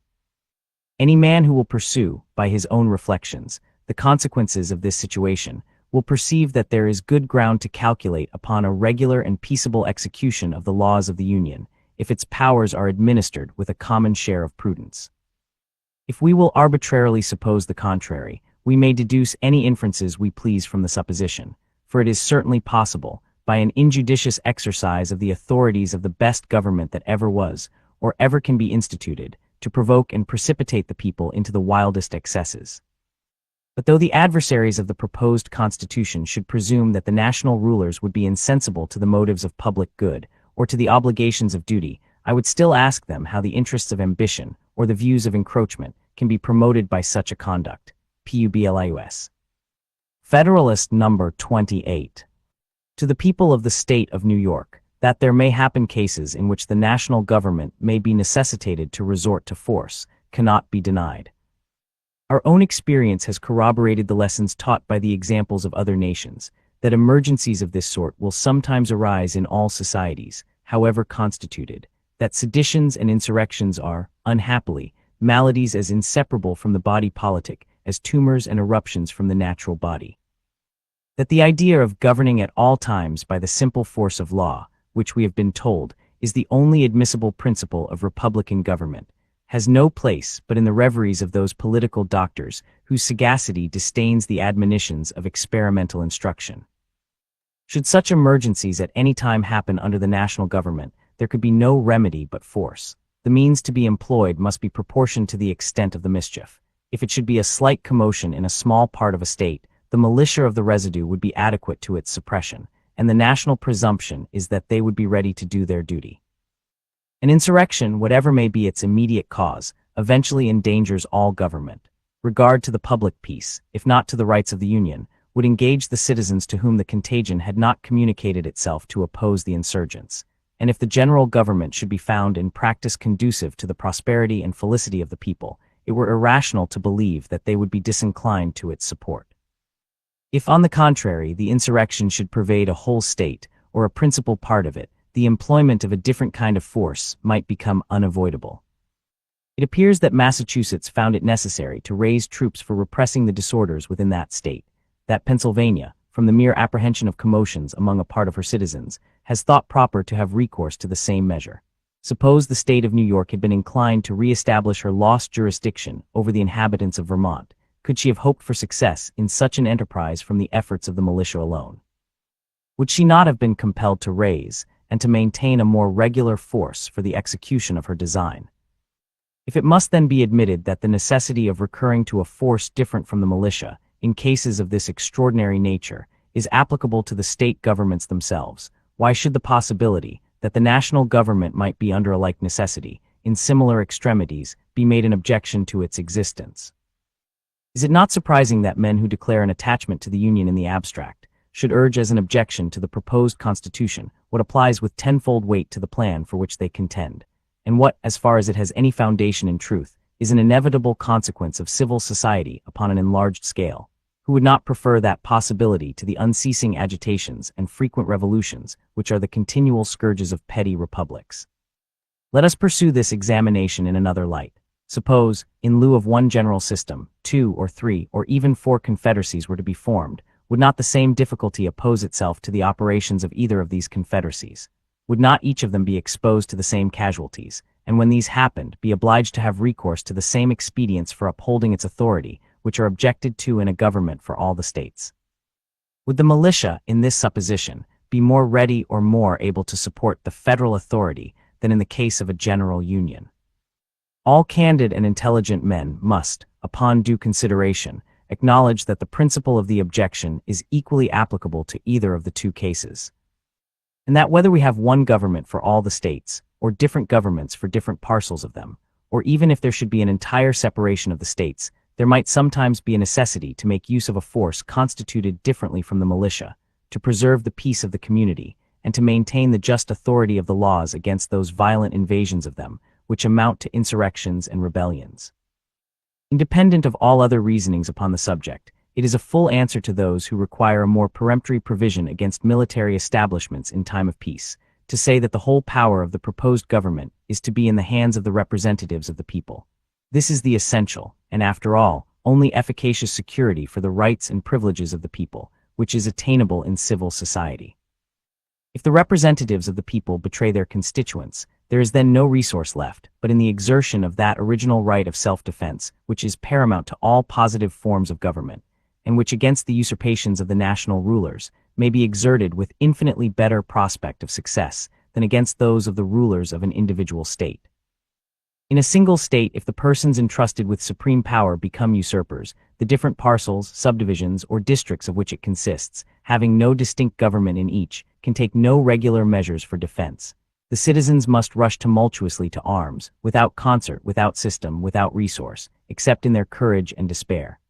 S1: Any man who will pursue, by his own reflections, the consequences of this situation, will perceive that there is good ground to calculate upon a regular and peaceable execution of the laws of the Union, if its powers are administered with a common share of prudence. If we will arbitrarily suppose the contrary, we may deduce any inferences we please from the supposition, for it is certainly possible, by an injudicious exercise of the authorities of the best government that ever was, or ever can be instituted, to provoke and precipitate the people into the wildest excesses. But though the adversaries of the proposed Constitution should presume that the national rulers would be insensible to the motives of public good, or to the obligations of duty, I would still ask them how the interests of ambition, or the views of encroachment, can be promoted by such a conduct. Publius. Federalist number 28. To the people of the state of New York, that there may happen cases in which the national government may be necessitated to resort to force, cannot be denied. Our own experience has corroborated the lessons taught by the examples of other nations, that emergencies of this sort will sometimes arise in all societies, however constituted, that seditions and insurrections are, unhappily, maladies as inseparable from the body politic as tumors and eruptions from the natural body. That the idea of governing at all times by the simple force of law, which we have been told, is the only admissible principle of republican government, has no place but in the reveries of those political doctors whose sagacity disdains the admonitions of experimental instruction. Should such emergencies at any time happen under the national government, there could be no remedy but force. The means to be employed must be proportioned to the extent of the mischief. If it should be a slight commotion in a small part of a state, the militia of the residue would be adequate to its suppression, and the national presumption is that they would be ready to do their duty. An insurrection, whatever may be its immediate cause, eventually endangers all government. Regard to the public peace, if not to the rights of the Union, would engage the citizens to whom the contagion had not communicated itself to oppose the insurgents. And if the general government should be found in practice conducive to the prosperity and felicity of the people, it were irrational to believe that they would be disinclined to its support. If, on the contrary, the insurrection should pervade a whole state, or a principal part of it, the employment of a different kind of force might become unavoidable. It appears that Massachusetts found it necessary to raise troops for repressing the disorders within that state, that Pennsylvania, from the mere apprehension of commotions among a part of her citizens, has thought proper to have recourse to the same measure. Suppose the state of New York had been inclined to re-establish her lost jurisdiction over the inhabitants of Vermont, could she have hoped for success in such an enterprise from the efforts of the militia alone? Would she not have been compelled to raise, and to maintain a more regular force for the execution of her design? If it must then be admitted that the necessity of recurring to a force different from the militia, in cases of this extraordinary nature, is applicable to the state governments themselves, why should the possibility that the national government might be under a like necessity, in similar extremities, be made an objection to its existence? Is it not surprising that men who declare an attachment to the Union in the abstract should urge as an objection to the proposed Constitution what applies with tenfold weight to the plan for which they contend, and what, as far as it has any foundation in truth, is an inevitable consequence of civil society upon an enlarged scale? Who would not prefer that possibility to the unceasing agitations and frequent revolutions which are the continual scourges of petty republics? Let us pursue this examination in another light. Suppose, in lieu of one general system, 2 or 3 or even 4 confederacies were to be formed, would not the same difficulty oppose itself to the operations of either of these confederacies? would not each of them be exposed to the same casualties, and when these happened, be obliged to have recourse to the same expedients for upholding its authority, which are objected to in a government for all the states? Would the militia, in this supposition, be more ready or more able to support the federal authority than in the case of a general union? All candid and intelligent men must, upon due consideration, acknowledge that the principle of the objection is equally applicable to either of the two cases, and that whether we have one government for all the states, or different governments for different parcels of them, or even if there should be an entire separation of the states, there might sometimes be a necessity to make use of a force constituted differently from the militia, to preserve the peace of the community, and to maintain the just authority of the laws against those violent invasions of them, which amount to insurrections and rebellions. Independent of all other reasonings upon the subject, it is a full answer to those who require a more peremptory provision against military establishments in time of peace, to say that the whole power of the proposed government is to be in the hands of the representatives of the people. This is the essential, and after all, only efficacious security for the rights and privileges of the people, which is attainable in civil society. If the representatives of the people betray their constituents, there is then no resource left but in the exertion of that original right of self-defense which is paramount to all positive forms of government, and which against the usurpations of the national rulers may be exerted with infinitely better prospect of success than against those of the rulers of an individual state. In a single state, if the persons entrusted with supreme power become usurpers, the different parcels, subdivisions, or districts of which it consists, having no distinct government in each, can take no regular measures for defense. The citizens must rush tumultuously to arms, without concert, without system, without resource, except in their courage and despair.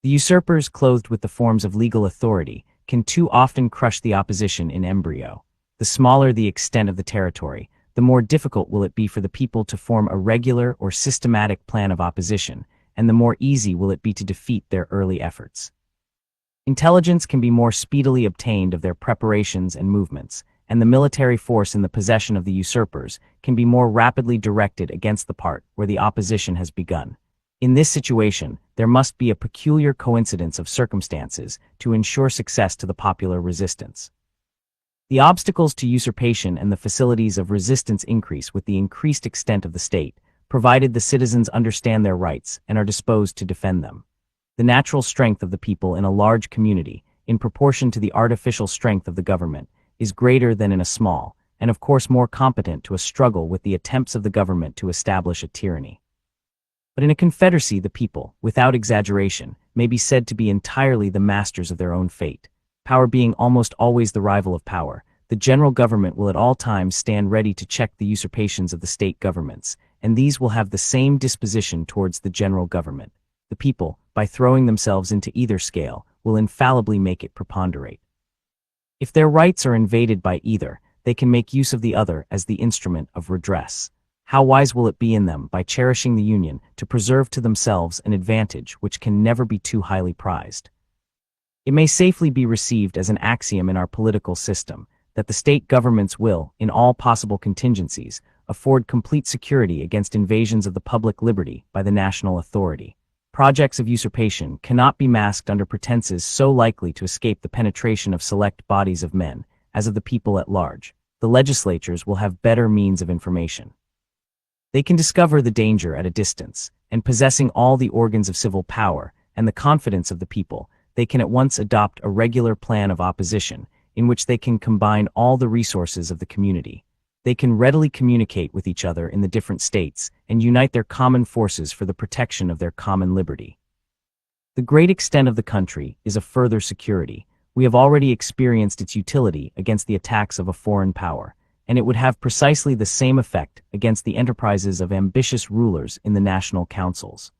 S1: The usurpers, clothed with the forms of legal authority, can too often crush the opposition in embryo. The smaller the extent of the territory, the more difficult will it be for the people to form a regular or systematic plan of opposition, and the more easy will it be to defeat their early efforts. Intelligence can be more speedily obtained of their preparations and movements, and the military force in the possession of the usurpers can be more rapidly directed against the part where the opposition has begun. In this situation, there must be a peculiar coincidence of circumstances to ensure success to the popular resistance. The obstacles to usurpation and the facilities of resistance increase with the increased extent of the state, provided the citizens understand their rights and are disposed to defend them. The natural strength of the people in a large community, in proportion to the artificial strength of the government, is greater than in a small, and of course more competent to a struggle with the attempts of the government to establish a tyranny. But in a confederacy, the people, without exaggeration, may be said to be entirely the masters of their own fate. Power being almost always the rival of power, the general government will at all times stand ready to check the usurpations of the state governments, and these will have the same disposition towards the general government. The people, by throwing themselves into either scale, will infallibly make it preponderate. If their rights are invaded by either, they can make use of the other as the instrument of redress. How wise will it be in them, by cherishing the union, to preserve to themselves an advantage which can never be too highly prized? It may safely be received as an axiom in our political system that the state governments will, in all possible contingencies, afford complete security against invasions of the public liberty by the national authority. Projects of usurpation cannot be masked under pretenses so likely to escape the penetration of select bodies of men as of the people at large. The legislatures will have better means of information. They can discover the danger at a distance, and possessing all the organs of civil power and the confidence of the people, they can at once adopt a regular plan of opposition in which they can combine all the resources of the community. They can readily communicate with each other in the different states and unite their common forces for the protection of their common liberty. The great extent of the country is a further security. We have already experienced its utility against the attacks of a foreign power, and it would have precisely the same effect against the enterprises of ambitious rulers in the national councils.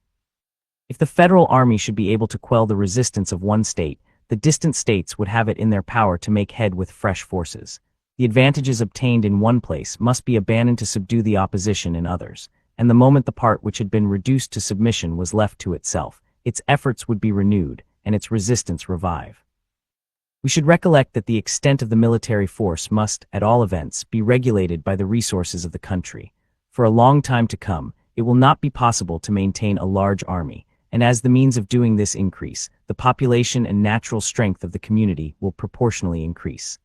S1: If the federal army should be able to quell the resistance of one state, the distant states would have it in their power to make head with fresh forces. The advantages obtained in one place must be abandoned to subdue the opposition in others, and the moment the part which had been reduced to submission was left to itself, its efforts would be renewed, and its resistance revive. We should recollect that the extent of the military force must, at all events, be regulated by the resources of the country. For a long time to come, it will not be possible to maintain a large army, and as the means of doing this increase, the population and natural strength of the community will proportionally increase.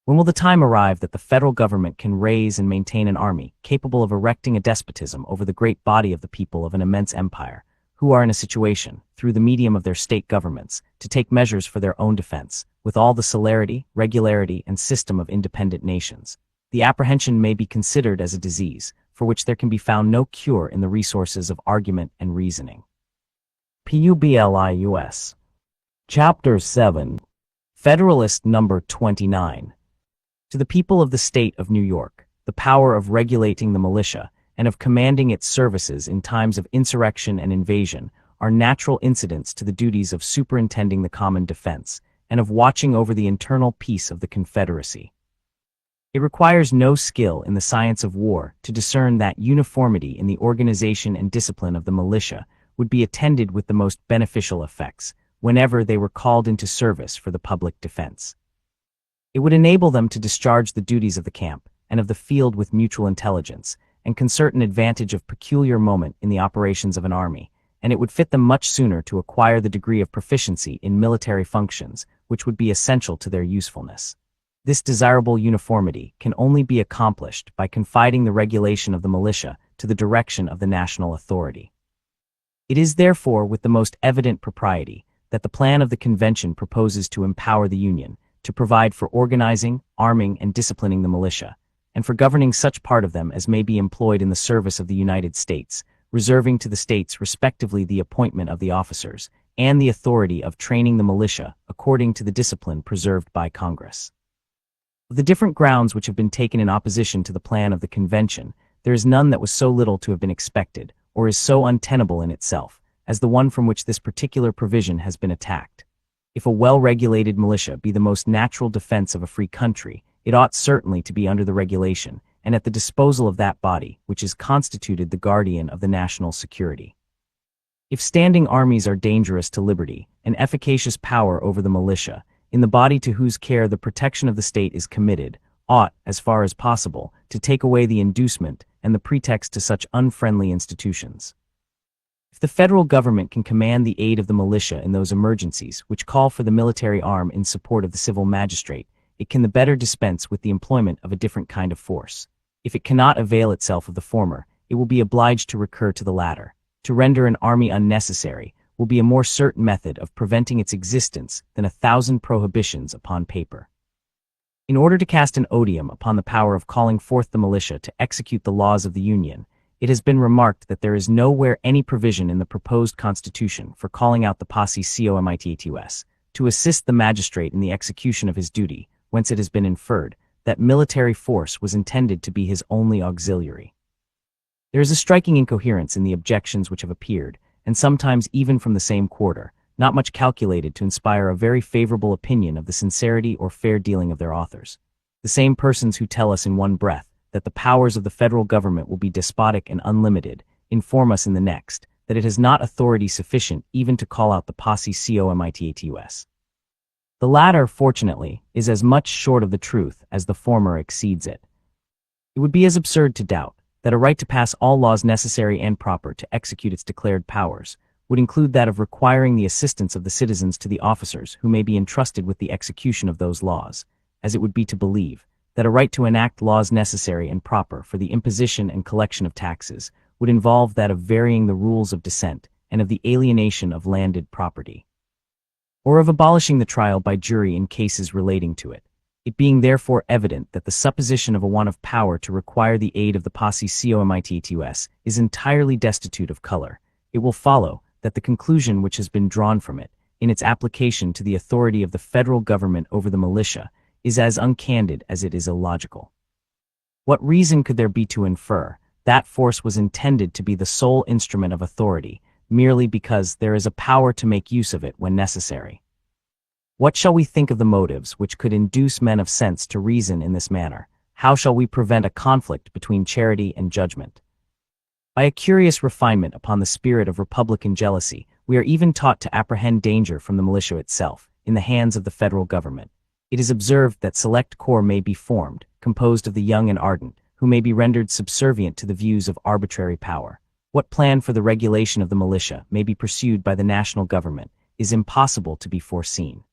S1: When will the time arrive that the federal government can raise and maintain an army capable of erecting a despotism over the great body of the people of an immense empire, who are in a situation, through the medium of their state governments, to take measures for their own defense, with all the celerity, regularity, and system of independent nations? The apprehension may be considered as a disease, for which there can be found no cure in the resources of argument and reasoning. Publius. Chapter 7. Federalist Number 29. To the people of the state of New York, the power of regulating the militia and of commanding its services in times of insurrection and invasion are natural incidents to the duties of superintending the common defense and of watching over the internal peace of the Confederacy. It requires no skill in the science of war to discern that uniformity in the organization and discipline of the militia would be attended with the most beneficial effects whenever they were called into service for the public defense. It would enable them to discharge the duties of the camp and of the field with mutual intelligence, and concert an advantage of peculiar moment in the operations of an army, and it would fit them much sooner to acquire the degree of proficiency in military functions which would be essential to their usefulness. This desirable uniformity can only be accomplished by confiding the regulation of the militia to the direction of the national authority. It is therefore with the most evident propriety that the plan of the convention proposes to empower the Union to provide for organizing, arming, and disciplining the militia, and for governing such part of them as may be employed in the service of the United States, reserving to the states respectively the appointment of the officers, and the authority of training the militia according to the discipline preserved by Congress. Of the different grounds which have been taken in opposition to the plan of the convention, there is none that was so little to have been expected, or is so untenable in itself, as the one from which this particular provision has been attacked. If a well-regulated militia be the most natural defense of a free country, it ought certainly to be under the regulation, and at the disposal of that body, which is constituted the guardian of the national security. If standing armies are dangerous to liberty, an efficacious power over the militia, in the body to whose care the protection of the state is committed, ought, as far as possible, to take away the inducement and the pretext to such unfriendly institutions. If the federal government can command the aid of the militia in those emergencies which call for the military arm in support of the civil magistrate, it can the better dispense with the employment of a different kind of force. If it cannot avail itself of the former, it will be obliged to recur to the latter. To render an army unnecessary will be a more certain method of preventing its existence than 1,000 prohibitions upon paper. In order to cast an odium upon the power of calling forth the militia to execute the laws of the Union, it has been remarked that there is nowhere any provision in the proposed Constitution for calling out the posse comitatus to assist the magistrate in the execution of his duty, whence it has been inferred that military force was intended to be his only auxiliary. There is a striking incoherence in the objections which have appeared, and sometimes even from the same quarter, not much calculated to inspire a very favorable opinion of the sincerity or fair dealing of their authors. The same persons who tell us in one breath that the powers of the federal government will be despotic and unlimited, inform us in the next that it has not authority sufficient even to call out the posse comitatus. The latter, fortunately, is as much short of the truth as the former exceeds it. It would be as absurd to doubt that a right to pass all laws necessary and proper to execute its declared powers would include that of requiring the assistance of the citizens to the officers who may be entrusted with the execution of those laws, as it would be to believe that a right to enact laws necessary and proper for the imposition and collection of taxes would involve that of varying the rules of descent and of the alienation of landed property, or of abolishing the trial by jury in cases relating to it. It being therefore evident that the supposition of a want of power to require the aid of the posse comitatus is entirely destitute of color, it will follow that the conclusion which has been drawn from it, in its application to the authority of the federal government over the militia, is as uncandid as it is illogical. What reason could there be to infer that force was intended to be the sole instrument of authority, merely because there is a power to make use of it when necessary? What shall we think of the motives which could induce men of sense to reason in this manner? How shall we prevent a conflict between charity and judgment? By a curious refinement upon the spirit of republican jealousy, we are even taught to apprehend danger from the militia itself, in the hands of the federal government. It is observed that select corps may be formed, composed of the young and ardent, who may be rendered subservient to the views of arbitrary power. What plan for the regulation of the militia may be pursued by the national government is impossible to be foreseen.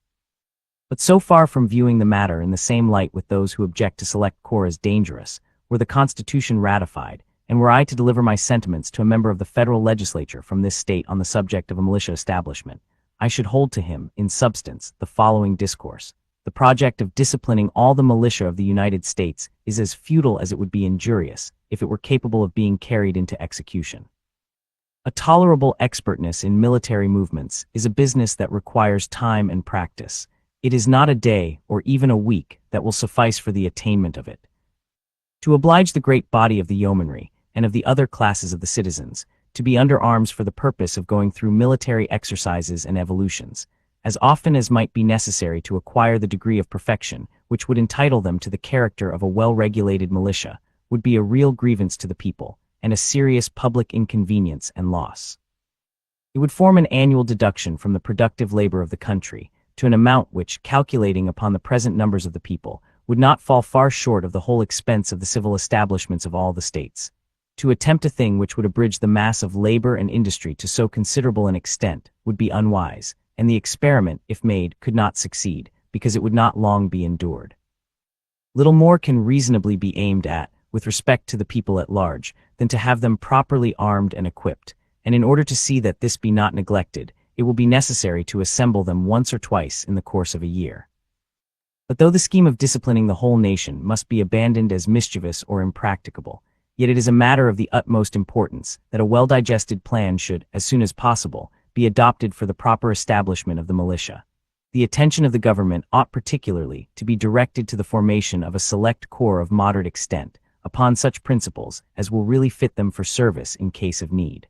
S1: But so far from viewing the matter in the same light with those who object to select corps as dangerous, were the Constitution ratified, and were I to deliver my sentiments to a member of the federal legislature from this state on the subject of a militia establishment, I should hold to him, in substance, the following discourse. The project of disciplining all the militia of the United States is as futile as it would be injurious, if it were capable of being carried into execution. A tolerable expertness in military movements is a business that requires time and practice. It is not a day, or even a week, that will suffice for the attainment of it. To oblige the great body of the yeomanry, and of the other classes of the citizens, to be under arms for the purpose of going through military exercises and evolutions, as often as might be necessary to acquire the degree of perfection which would entitle them to the character of a well-regulated militia, would be a real grievance to the people, and a serious public inconvenience and loss. It would form an annual deduction from the productive labor of the country, to an amount which, calculating upon the present numbers of the people, would not fall far short of the whole expense of the civil establishments of all the states. To attempt a thing which would abridge the mass of labor and industry to so considerable an extent would be unwise, and the experiment, if made, could not succeed, because it would not long be endured. Little more can reasonably be aimed at, with respect to the people at large, than to have them properly armed and equipped, and in order to see that this be not neglected, it will be necessary to assemble them once or twice in the course of a year. But though the scheme of disciplining the whole nation must be abandoned as mischievous or impracticable, yet it is a matter of the utmost importance that a well-digested plan should, as soon as possible, be adopted for the proper establishment of the militia. The attention of the government ought particularly to be directed to the formation of a select corps of moderate extent, upon such principles as will really fit them for service in case of need.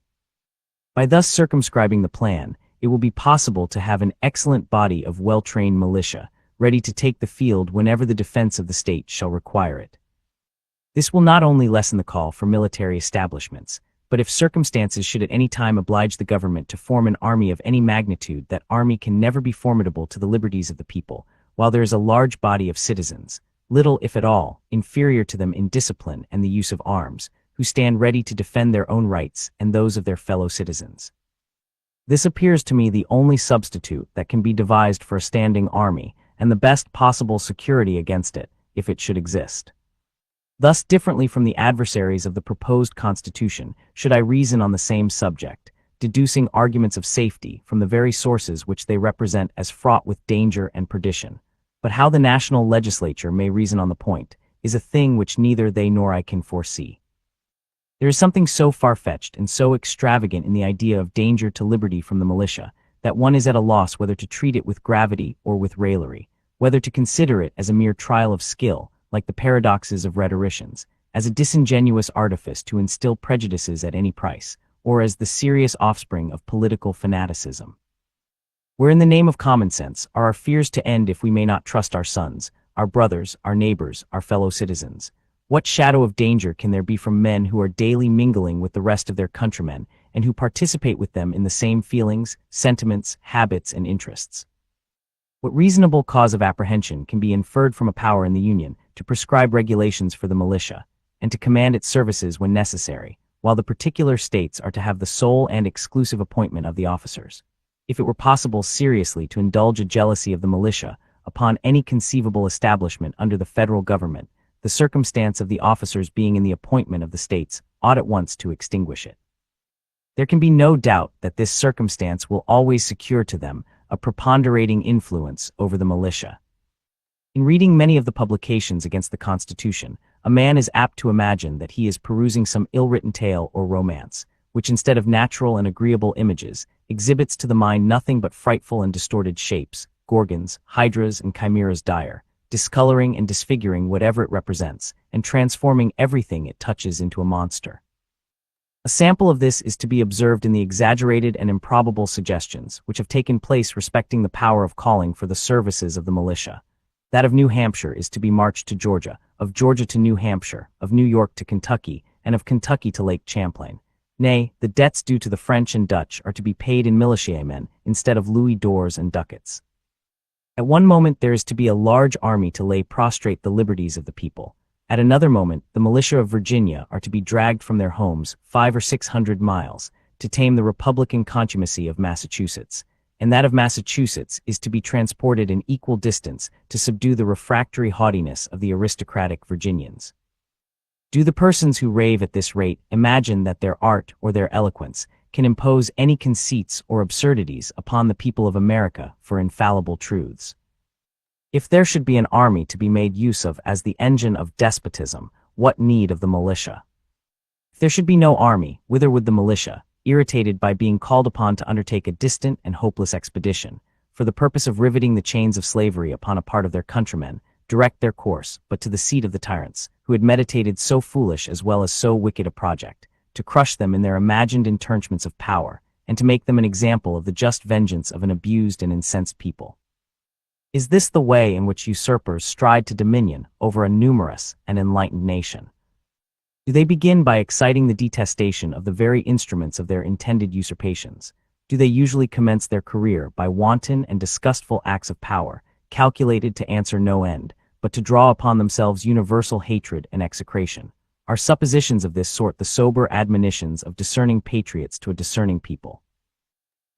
S1: By thus circumscribing the plan, it will be possible to have an excellent body of well-trained militia, ready to take the field whenever the defense of the state shall require it. This will not only lessen the call for military establishments, but if circumstances should at any time oblige the government to form an army of any magnitude, that army can never be formidable to the liberties of the people, while there is a large body of citizens, little, if at all, inferior to them in discipline and the use of arms, who stand ready to defend their own rights and those of their fellow citizens. This appears to me the only substitute that can be devised for a standing army, and the best possible security against it, if it should exist. Thus, differently from the adversaries of the proposed Constitution, should I reason on the same subject, deducing arguments of safety from the very sources which they represent as fraught with danger and perdition. But how the national legislature may reason on the point, is a thing which neither they nor I can foresee. There is something so far-fetched and so extravagant in the idea of danger to liberty from the militia, that one is at a loss whether to treat it with gravity or with raillery, whether to consider it as a mere trial of skill, like the paradoxes of rhetoricians, as a disingenuous artifice to instill prejudices at any price, or as the serious offspring of political fanaticism. Where in the name of common sense are our fears to end if we may not trust our sons, our brothers, our neighbors, our fellow citizens? What shadow of danger can there be from men who are daily mingling with the rest of their countrymen, and who participate with them in the same feelings, sentiments, habits, and interests? What reasonable cause of apprehension can be inferred from a power in the Union to prescribe regulations for the militia, and to command its services when necessary, while the particular states are to have the sole and exclusive appointment of the officers? If it were possible seriously to indulge a jealousy of the militia upon any conceivable establishment under the federal government, the circumstance of the officers being in the appointment of the states ought at once to extinguish it. There can be no doubt that this circumstance will always secure to them a preponderating influence over the militia. In reading many of the publications against the Constitution, a man is apt to imagine that he is perusing some ill-written tale or romance, which instead of natural and agreeable images, exhibits to the mind nothing but frightful and distorted shapes, gorgons, hydras, and chimeras dire, discoloring and disfiguring whatever it represents, and transforming everything it touches into a monster. A sample of this is to be observed in the exaggerated and improbable suggestions which have taken place respecting the power of calling for the services of the militia. That of New Hampshire is to be marched to Georgia, of Georgia to New Hampshire, of New York to Kentucky, and of Kentucky to Lake Champlain. Nay, the debts due to the French and Dutch are to be paid in militiamen instead of louis d'ors and ducats. At one moment there is to be a large army to lay prostrate the liberties of the people. At another moment, the militia of Virginia are to be dragged from their homes 500 or 600 miles to tame the Republican contumacy of Massachusetts. and that of Massachusetts is to be transported an equal distance to subdue the refractory haughtiness of the aristocratic Virginians. Do the persons who rave at this rate imagine that their art or their eloquence can impose any conceits or absurdities upon the people of America for infallible truths? If there should be an army to be made use of as the engine of despotism, what need of the militia? If there should be no army, whither would the militia, irritated by being called upon to undertake a distant and hopeless expedition, for the purpose of riveting the chains of slavery upon a part of their countrymen, direct their course but to the seat of the tyrants, who had meditated so foolish as well as so wicked a project, to crush them in their imagined entrenchments of power, and to make them an example of the just vengeance of an abused and incensed people? Is this the way in which usurpers stride to dominion over a numerous and enlightened nation? Do they begin by exciting the detestation of the very instruments of their intended usurpations? Do they usually commence their career by wanton and disgustful acts of power, calculated to answer no end, but to draw upon themselves universal hatred and execration? Are suppositions of this sort the sober admonitions of discerning patriots to a discerning people?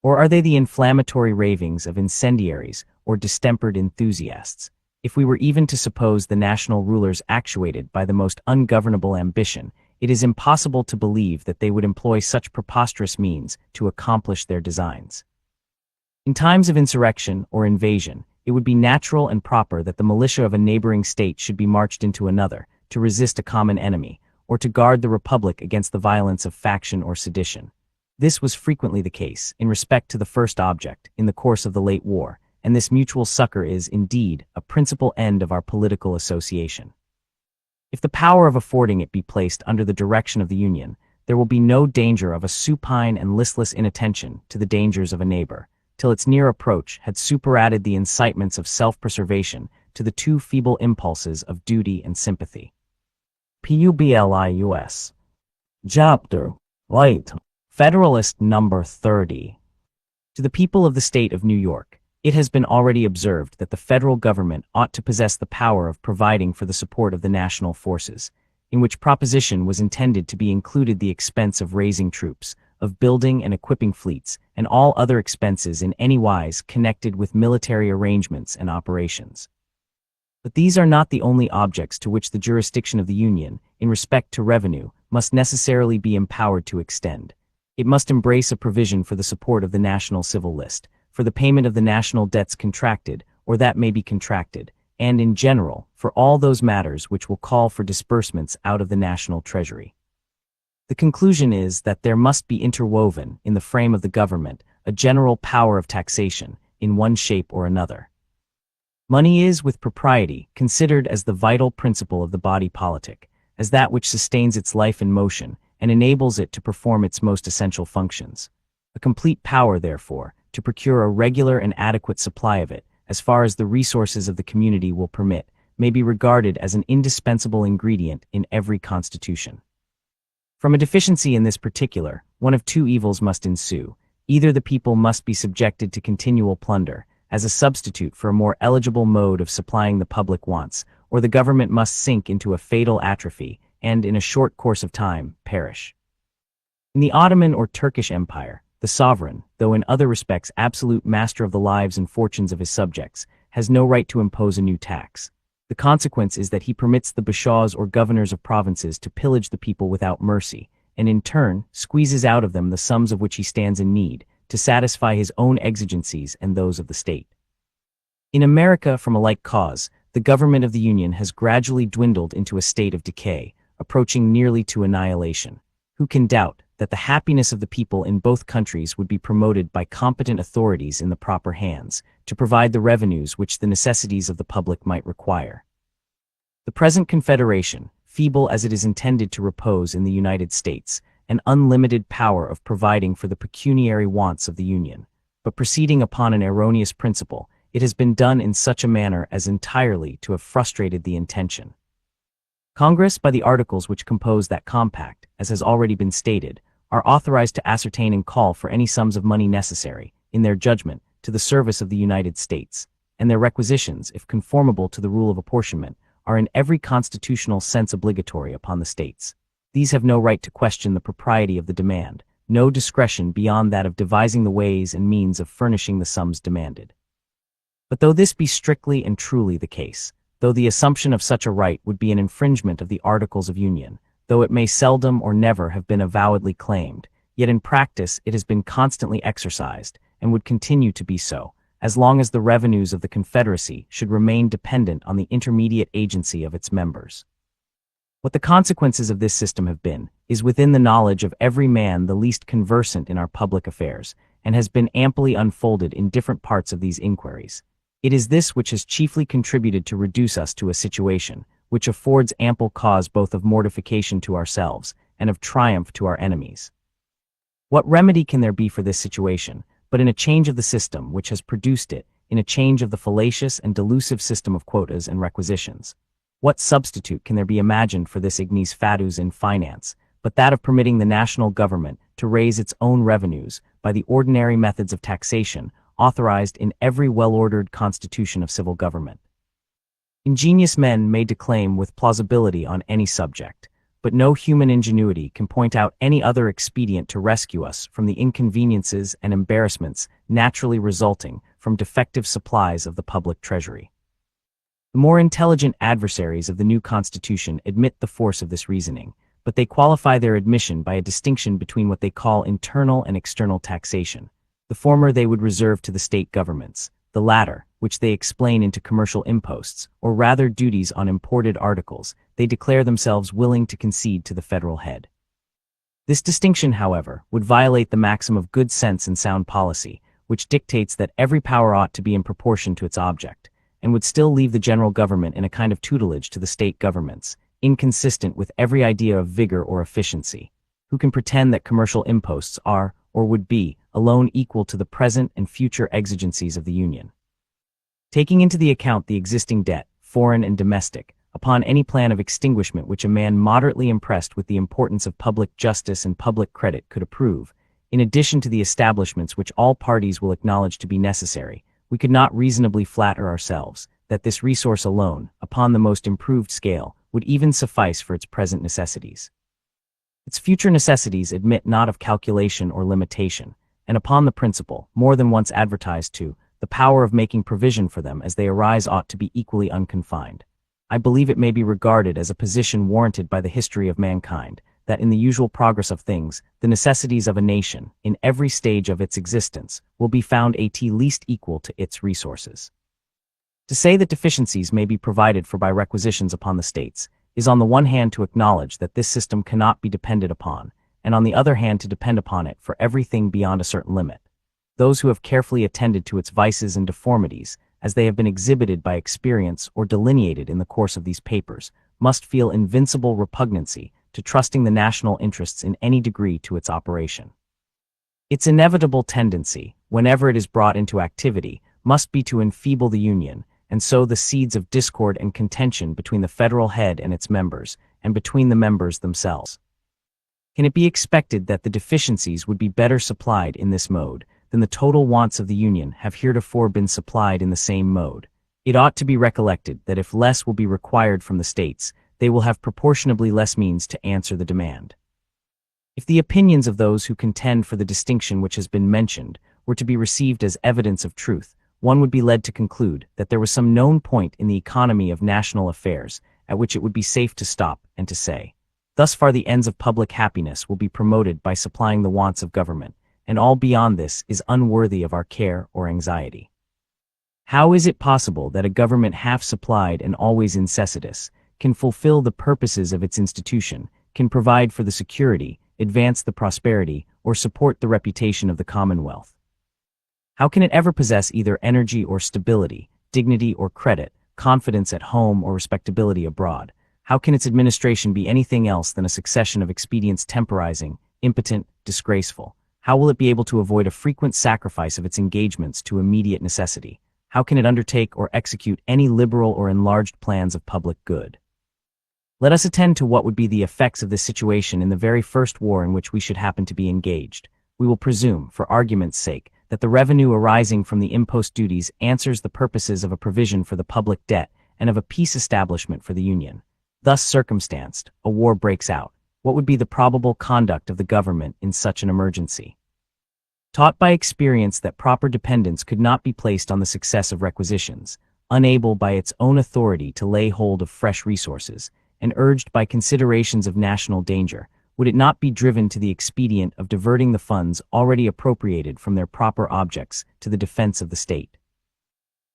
S1: Or are they the inflammatory ravings of incendiaries or distempered enthusiasts? If we were even to suppose the national rulers actuated by the most ungovernable ambition, it is impossible to believe that they would employ such preposterous means to accomplish their designs. In times of insurrection or invasion, it would be natural and proper that the militia of a neighboring state should be marched into another, to resist a common enemy, or to guard the republic against the violence of faction or sedition. This was frequently the case, in respect to the first object, in the course of the late war, and this mutual succor is, indeed, a principal end of our political association. If the power of affording it be placed under the direction of the Union, there will be no danger of a supine and listless inattention to the dangers of a neighbor, till its near approach had superadded the incitements of self-preservation to the too feeble impulses of duty and sympathy. Publius. Chapter 8. Federalist number 30. To the people of the state of New York, it has been already observed that the federal government ought to possess the power of providing for the support of the national forces, in which proposition was intended to be included the expense of raising troops, of building and equipping fleets, and all other expenses in any wise connected with military arrangements and operations. But these are not the only objects to which the jurisdiction of the Union, in respect to revenue, must necessarily be empowered to extend. It must embrace a provision for the support of the national civil list, for the payment of the national debts contracted, or that may be contracted, and in general, for all those matters which will call for disbursements out of the national treasury. The conclusion is that there must be interwoven, in the frame of the government, a general power of taxation, in one shape or another. Money is, with propriety, considered as the vital principle of the body politic, as that which sustains its life in motion, and enables it to perform its most essential functions. A complete power, therefore, to procure a regular and adequate supply of it, as far as the resources of the community will permit, may be regarded as an indispensable ingredient in every constitution. From a deficiency in this particular, one of two evils must ensue. Either the people must be subjected to continual plunder, as a substitute for a more eligible mode of supplying the public wants, or the government must sink into a fatal atrophy, and, in a short course of time, perish. In the Ottoman or Turkish Empire, the sovereign, though in other respects absolute master of the lives and fortunes of his subjects, has no right to impose a new tax. The consequence is that he permits the bashaws or governors of provinces to pillage the people without mercy, and in turn squeezes out of them the sums of which he stands in need, to satisfy his own exigencies and those of the state. In America, from a like cause, the government of the Union has gradually dwindled into a state of decay, approaching nearly to annihilation. Who can doubt that the happiness of the people in both countries would be promoted by competent authorities in the proper hands, to provide the revenues which the necessities of the public might require? The present Confederation, feeble as it is intended to repose in the United States, an unlimited power of providing for the pecuniary wants of the Union, but proceeding upon an erroneous principle, it has been done in such a manner as entirely to have frustrated the intention. Congress, by the articles which compose that compact, as has already been stated, are authorized to ascertain and call for any sums of money necessary, in their judgment, to the service of the United States, and their requisitions, if conformable to the rule of apportionment, are in every constitutional sense obligatory upon the states. These have no right to question the propriety of the demand, no discretion beyond that of devising the ways and means of furnishing the sums demanded. But though this be strictly and truly the case, though the assumption of such a right would be an infringement of the Articles of Union, though it may seldom or never have been avowedly claimed, yet in practice it has been constantly exercised, and would continue to be so, as long as the revenues of the Confederacy should remain dependent on the intermediate agency of its members. What the consequences of this system have been, is within the knowledge of every man the least conversant in our public affairs, and has been amply unfolded in different parts of these inquiries. It is this which has chiefly contributed to reduce us to a situation, which affords ample cause both of mortification to ourselves, and of triumph to our enemies. What remedy can there be for this situation, but in a change of the system which has produced it, in a change of the fallacious and delusive system of quotas and requisitions? What substitute can there be imagined for this ignis fatuus in finance, but that of permitting the national government to raise its own revenues by the ordinary methods of taxation authorized in every well-ordered constitution of civil government? Ingenious men may declaim with plausibility on any subject, but no human ingenuity can point out any other expedient to rescue us from the inconveniences and embarrassments naturally resulting from defective supplies of the public treasury. The more intelligent adversaries of the new Constitution admit the force of this reasoning, but they qualify their admission by a distinction between what they call internal and external taxation. The former they would reserve to the state governments, the latter, which they explain into commercial imposts, or rather duties on imported articles, they declare themselves willing to concede to the federal head. This distinction, however, would violate the maxim of good sense and sound policy, which dictates that every power ought to be in proportion to its object, and would still leave the general government in a kind of tutelage to the state governments, inconsistent with every idea of vigor or efficiency. Who can pretend that commercial imposts are, or would be, alone equal to the present and future exigencies of the Union? Taking into the account the existing debt, foreign and domestic, upon any plan of extinguishment which a man moderately impressed with the importance of public justice and public credit could approve, in addition to the establishments which all parties will acknowledge to be necessary, we could not reasonably flatter ourselves that this resource alone, upon the most improved scale, would even suffice for its present necessities. Its future necessities admit not of calculation or limitation, and upon the principle, more than once advertised to, the power of making provision for them as they arise ought to be equally unconfined. I believe it may be regarded as a position warranted by the history of mankind, that in the usual progress of things, the necessities of a nation, in every stage of its existence, will be found at least equal to its resources. To say that deficiencies may be provided for by requisitions upon the states, is on the one hand to acknowledge that this system cannot be depended upon, and on the other hand to depend upon it for everything beyond a certain limit. Those who have carefully attended to its vices and deformities, as they have been exhibited by experience or delineated in the course of these papers, must feel invincible repugnancy to trusting the national interests in any degree to its operation. Its inevitable tendency, whenever it is brought into activity, must be to enfeeble the Union, and sow the seeds of discord and contention between the federal head and its members, and between the members themselves. Can it be expected that the deficiencies would be better supplied in this mode than the total wants of the Union have heretofore been supplied in the same mode? It ought to be recollected that if less will be required from the states, they will have proportionably less means to answer the demand. If the opinions of those who contend for the distinction which has been mentioned were to be received as evidence of truth, one would be led to conclude that there was some known point in the economy of national affairs at which it would be safe to stop and to say, thus far the ends of public happiness will be promoted by supplying the wants of government, and all beyond this is unworthy of our care or anxiety. How is it possible that a government half supplied and always incessitous can fulfill the purposes of its institution, can provide for the security, advance the prosperity, or support the reputation of the Commonwealth? How can it ever possess either energy or stability, dignity or credit, confidence at home or respectability abroad? How can its administration be anything else than a succession of expedients temporizing, impotent, disgraceful? How will it be able to avoid a frequent sacrifice of its engagements to immediate necessity? How can it undertake or execute any liberal or enlarged plans of public good? Let us attend to what would be the effects of this situation in the very first war in which we should happen to be engaged. We will presume, for argument's sake, that the revenue arising from the impost duties answers the purposes of a provision for the public debt and of a peace establishment for the Union. Thus circumstanced, a war breaks out. What would be the probable conduct of the government in such an emergency? Taught by experience that proper dependence could not be placed on the success of requisitions, unable by its own authority to lay hold of fresh resources, and urged by considerations of national danger, would it not be driven to the expedient of diverting the funds already appropriated from their proper objects to the defense of the state?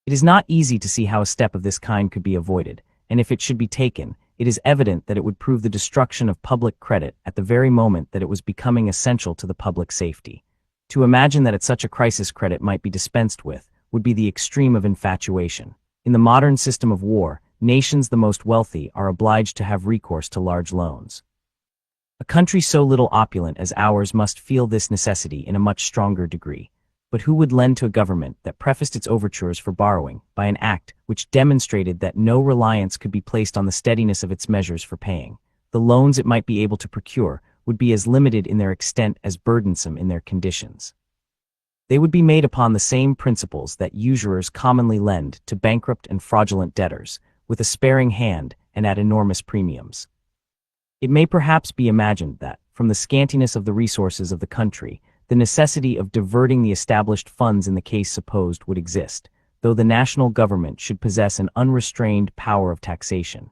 S1: It is not easy to see how a step of this kind could be avoided, and if it should be taken, it is evident that it would prove the destruction of public credit at the very moment that it was becoming essential to the public safety. To imagine that at such a crisis credit might be dispensed with would be the extreme of infatuation. In the modern system of war, nations the most wealthy are obliged to have recourse to large loans. A country so little opulent as ours must feel this necessity in a much stronger degree. But who would lend to a government that prefaced its overtures for borrowing by an act which demonstrated that no reliance could be placed on the steadiness of its measures for paying? The loans it might be able to procure would be as limited in their extent as burdensome in their conditions. They would be made upon the same principles that usurers commonly lend to bankrupt and fraudulent debtors, with a sparing hand and at enormous premiums. It may perhaps be imagined that, from the scantiness of the resources of the country, the necessity of diverting the established funds in the case supposed would exist, though the national government should possess an unrestrained power of taxation.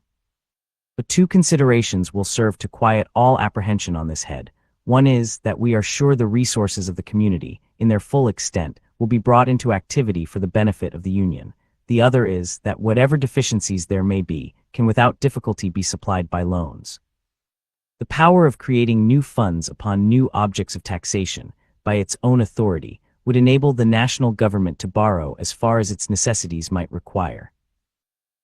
S1: But two considerations will serve to quiet all apprehension on this head. One is that we are sure the resources of the community, in their full extent, will be brought into activity for the benefit of the Union. The other is that whatever deficiencies there may be, can without difficulty be supplied by loans. The power of creating new funds upon new objects of taxation, by its own authority, would enable the national government to borrow as far as its necessities might require.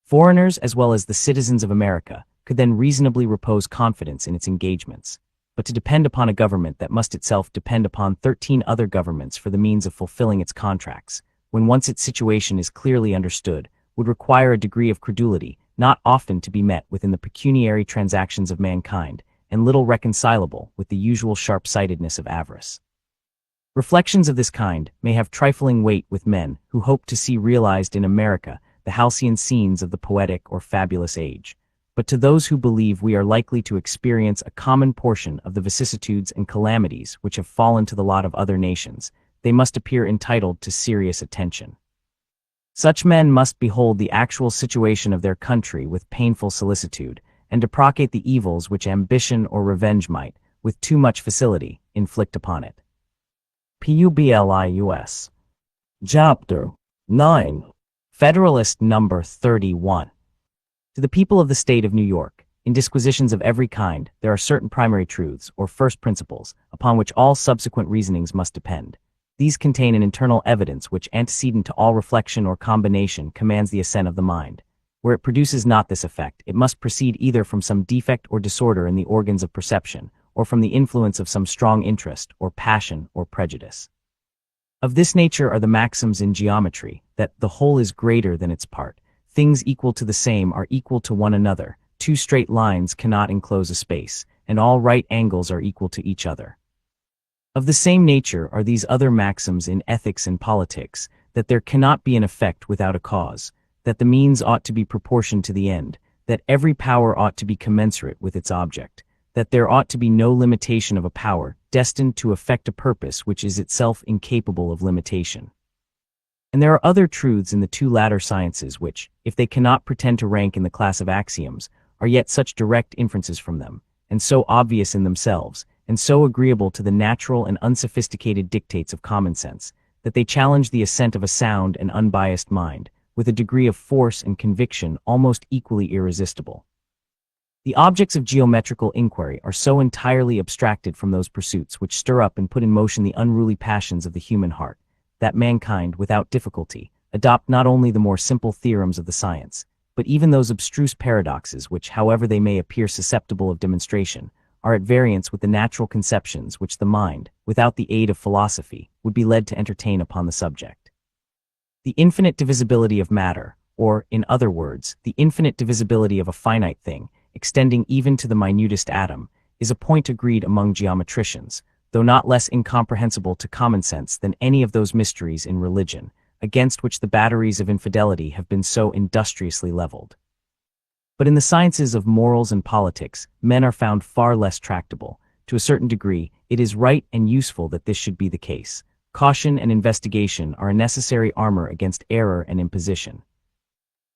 S1: Foreigners as well as the citizens of America could then reasonably repose confidence in its engagements. But to depend upon a government that must itself depend upon 13 other governments for the means of fulfilling its contracts, when once its situation is clearly understood, would require a degree of credulity not often to be met within the pecuniary transactions of mankind, and little reconcilable with the usual sharp-sightedness of avarice. Reflections of this kind may have trifling weight with men who hope to see realized in America the halcyon scenes of the poetic or fabulous age. But to those who believe we are likely to experience a common portion of the vicissitudes and calamities which have fallen to the lot of other nations, they must appear entitled to serious attention. Such men must behold the actual situation of their country with painful solicitude, and deprecate the evils which ambition or revenge might, with too much facility, inflict upon it. Publius. Chapter 9. Federalist Number 31. To the people of the state of New York, in disquisitions of every kind, there are certain primary truths, or first principles, upon which all subsequent reasonings must depend. These contain an internal evidence which, antecedent to all reflection or combination, commands the assent of the mind. Where it produces not this effect, it must proceed either from some defect or disorder in the organs of perception, or from the influence of some strong interest, or passion, or prejudice. Of this nature are the maxims in geometry, that the whole is greater than its part, things equal to the same are equal to one another, two straight lines cannot enclose a space, and all right angles are equal to each other. Of the same nature are these other maxims in ethics and politics, that there cannot be an effect without a cause, that the means ought to be proportioned to the end, that every power ought to be commensurate with its object, that there ought to be no limitation of a power destined to effect a purpose which is itself incapable of limitation. And there are other truths in the two latter sciences which, if they cannot pretend to rank in the class of axioms, are yet such direct inferences from them, and so obvious in themselves, and so agreeable to the natural and unsophisticated dictates of common sense, that they challenge the assent of a sound and unbiased mind, with a degree of force and conviction almost equally irresistible. The objects of geometrical inquiry are so entirely abstracted from those pursuits which stir up and put in motion the unruly passions of the human heart, that mankind, without difficulty, adopt not only the more simple theorems of the science, but even those abstruse paradoxes which, however they may appear susceptible of demonstration, are at variance with the natural conceptions which the mind, without the aid of philosophy, would be led to entertain upon the subject. The infinite divisibility of matter, or, in other words, the infinite divisibility of a finite thing, extending even to the minutest atom, is a point agreed among geometricians, though not less incomprehensible to common sense than any of those mysteries in religion, against which the batteries of infidelity have been so industriously leveled. But in the sciences of morals and politics, men are found far less tractable. To a certain degree, it is right and useful that this should be the case. Caution and investigation are a necessary armor against error and imposition.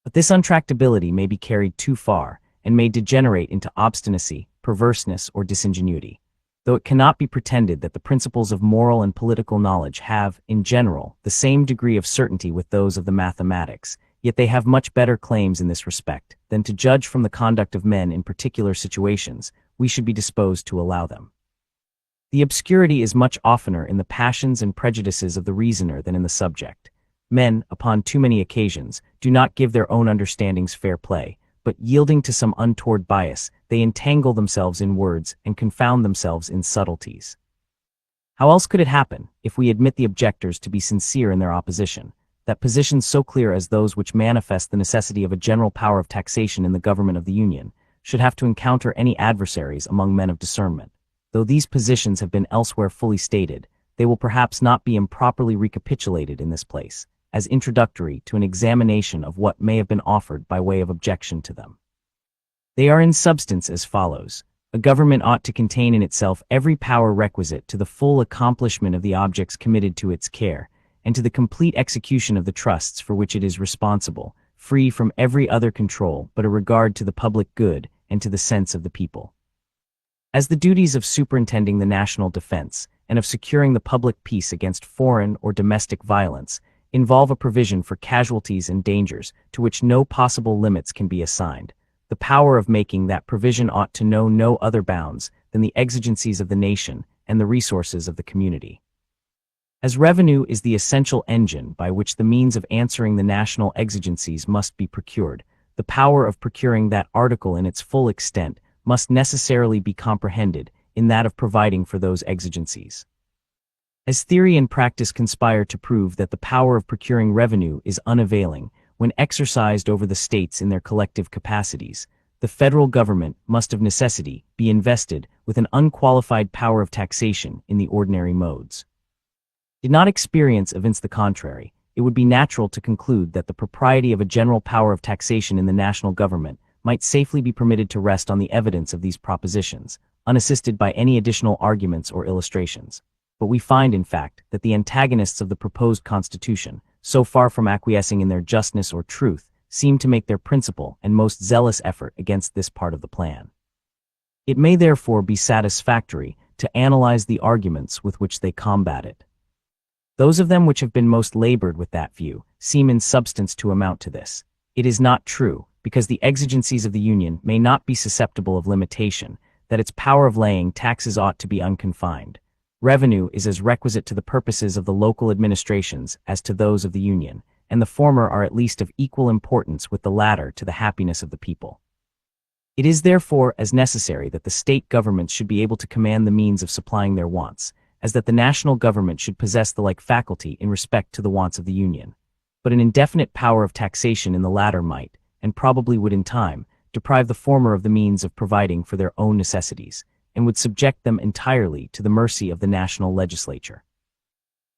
S1: But this untractability may be carried too far, and may degenerate into obstinacy, perverseness, or disingenuity. Though it cannot be pretended that the principles of moral and political knowledge have, in general, the same degree of certainty with those of the mathematics, yet they have much better claims in this respect than to judge from the conduct of men in particular situations. We should be disposed to allow them. The obscurity is much oftener in the passions and prejudices of the reasoner than in the subject. Men, upon too many occasions, do not give their own understandings fair play, but yielding to some untoward bias, they entangle themselves in words and confound themselves in subtleties. How else could it happen, if we admit the objectors to be sincere in their opposition, that positions so clear as those which manifest the necessity of a general power of taxation in the government of the Union should have to encounter any adversaries among men of discernment? Though these positions have been elsewhere fully stated, they will perhaps not be improperly recapitulated in this place, as introductory to an examination of what may have been offered by way of objection to them. They are in substance as follows. A government ought to contain in itself every power requisite to the full accomplishment of the objects committed to its care, and to the complete execution of the trusts for which it is responsible, free from every other control but a regard to the public good and to the sense of the people. As the duties of superintending the national defense and of securing the public peace against foreign or domestic violence involve a provision for casualties and dangers to which no possible limits can be assigned, the power of making that provision ought to know no other bounds than the exigencies of the nation and the resources of the community. As revenue is the essential engine by which the means of answering the national exigencies must be procured, the power of procuring that article in its full extent must necessarily be comprehended in that of providing for those exigencies. As theory and practice conspire to prove that the power of procuring revenue is unavailing when exercised over the states in their collective capacities, the federal government must of necessity be invested with an unqualified power of taxation in the ordinary modes. Did not experience evince the contrary, it would be natural to conclude that the propriety of a general power of taxation in the national government might safely be permitted to rest on the evidence of these propositions, unassisted by any additional arguments or illustrations. But we find, in fact, that the antagonists of the proposed Constitution, so far from acquiescing in their justness or truth, seem to make their principal and most zealous effort against this part of the plan. It may therefore be satisfactory to analyze the arguments with which they combat it. Those of them which have been most labored with that view seem in substance to amount to this: it is not true, because the exigencies of the Union may not be susceptible of limitation, that its power of laying taxes ought to be unconfined. Revenue is as requisite to the purposes of the local administrations as to those of the Union, and the former are at least of equal importance with the latter to the happiness of the people. It is therefore as necessary that the state governments should be able to command the means of supplying their wants, as that the national government should possess the like faculty in respect to the wants of the Union. But an indefinite power of taxation in the latter might, and probably would in time, deprive the former of the means of providing for their own necessities, and would subject them entirely to the mercy of the national legislature.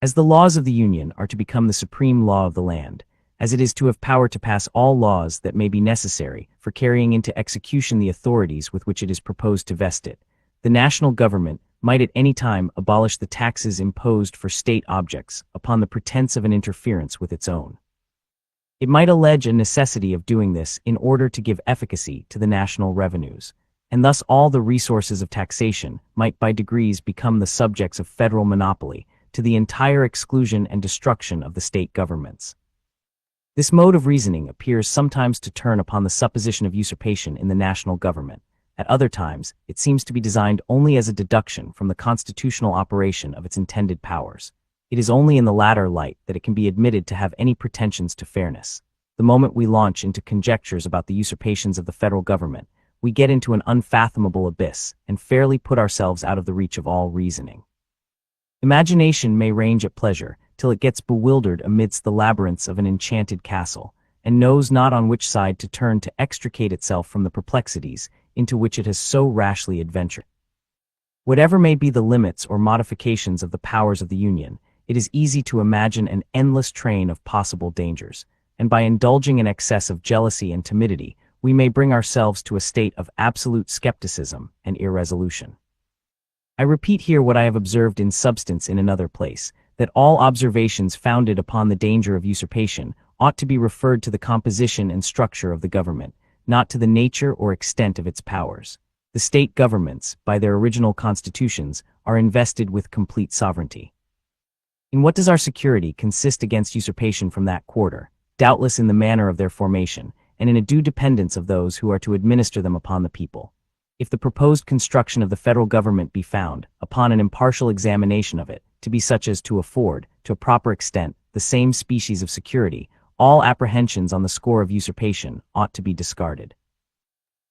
S1: As the laws of the Union are to become the supreme law of the land, as it is to have power to pass all laws that may be necessary for carrying into execution the authorities with which it is proposed to vest it, the national government might at any time abolish the taxes imposed for state objects upon the pretense of an interference with its own. It might allege a necessity of doing this in order to give efficacy to the national revenues, and thus all the resources of taxation might by degrees become the subjects of federal monopoly, to the entire exclusion and destruction of the state governments. This mode of reasoning appears sometimes to turn upon the supposition of usurpation in the national government. At other times, it seems to be designed only as a deduction from the constitutional operation of its intended powers. It is only in the latter light that it can be admitted to have any pretensions to fairness. The moment we launch into conjectures about the usurpations of the federal government, we get into an unfathomable abyss and fairly put ourselves out of the reach of all reasoning. Imagination may range at pleasure till it gets bewildered amidst the labyrinths of an enchanted castle, and knows not on which side to turn to extricate itself from the perplexities into which it has so rashly adventured. Whatever may be the limits or modifications of the powers of the Union, it is easy to imagine an endless train of possible dangers, and by indulging an excess of jealousy and timidity, we may bring ourselves to a state of absolute skepticism and irresolution. I repeat here what I have observed in substance in another place, that all observations founded upon the danger of usurpation ought to be referred to the composition and structure of the government, not to the nature or extent of its powers. The state governments, by their original constitutions, are invested with complete sovereignty. In what does our security consist against usurpation from that quarter? Doubtless in the manner of their formation, and in a due dependence of those who are to administer them upon the people. If the proposed construction of the federal government be found, upon an impartial examination of it, to be such as to afford, to a proper extent, the same species of security, all apprehensions on the score of usurpation ought to be discarded.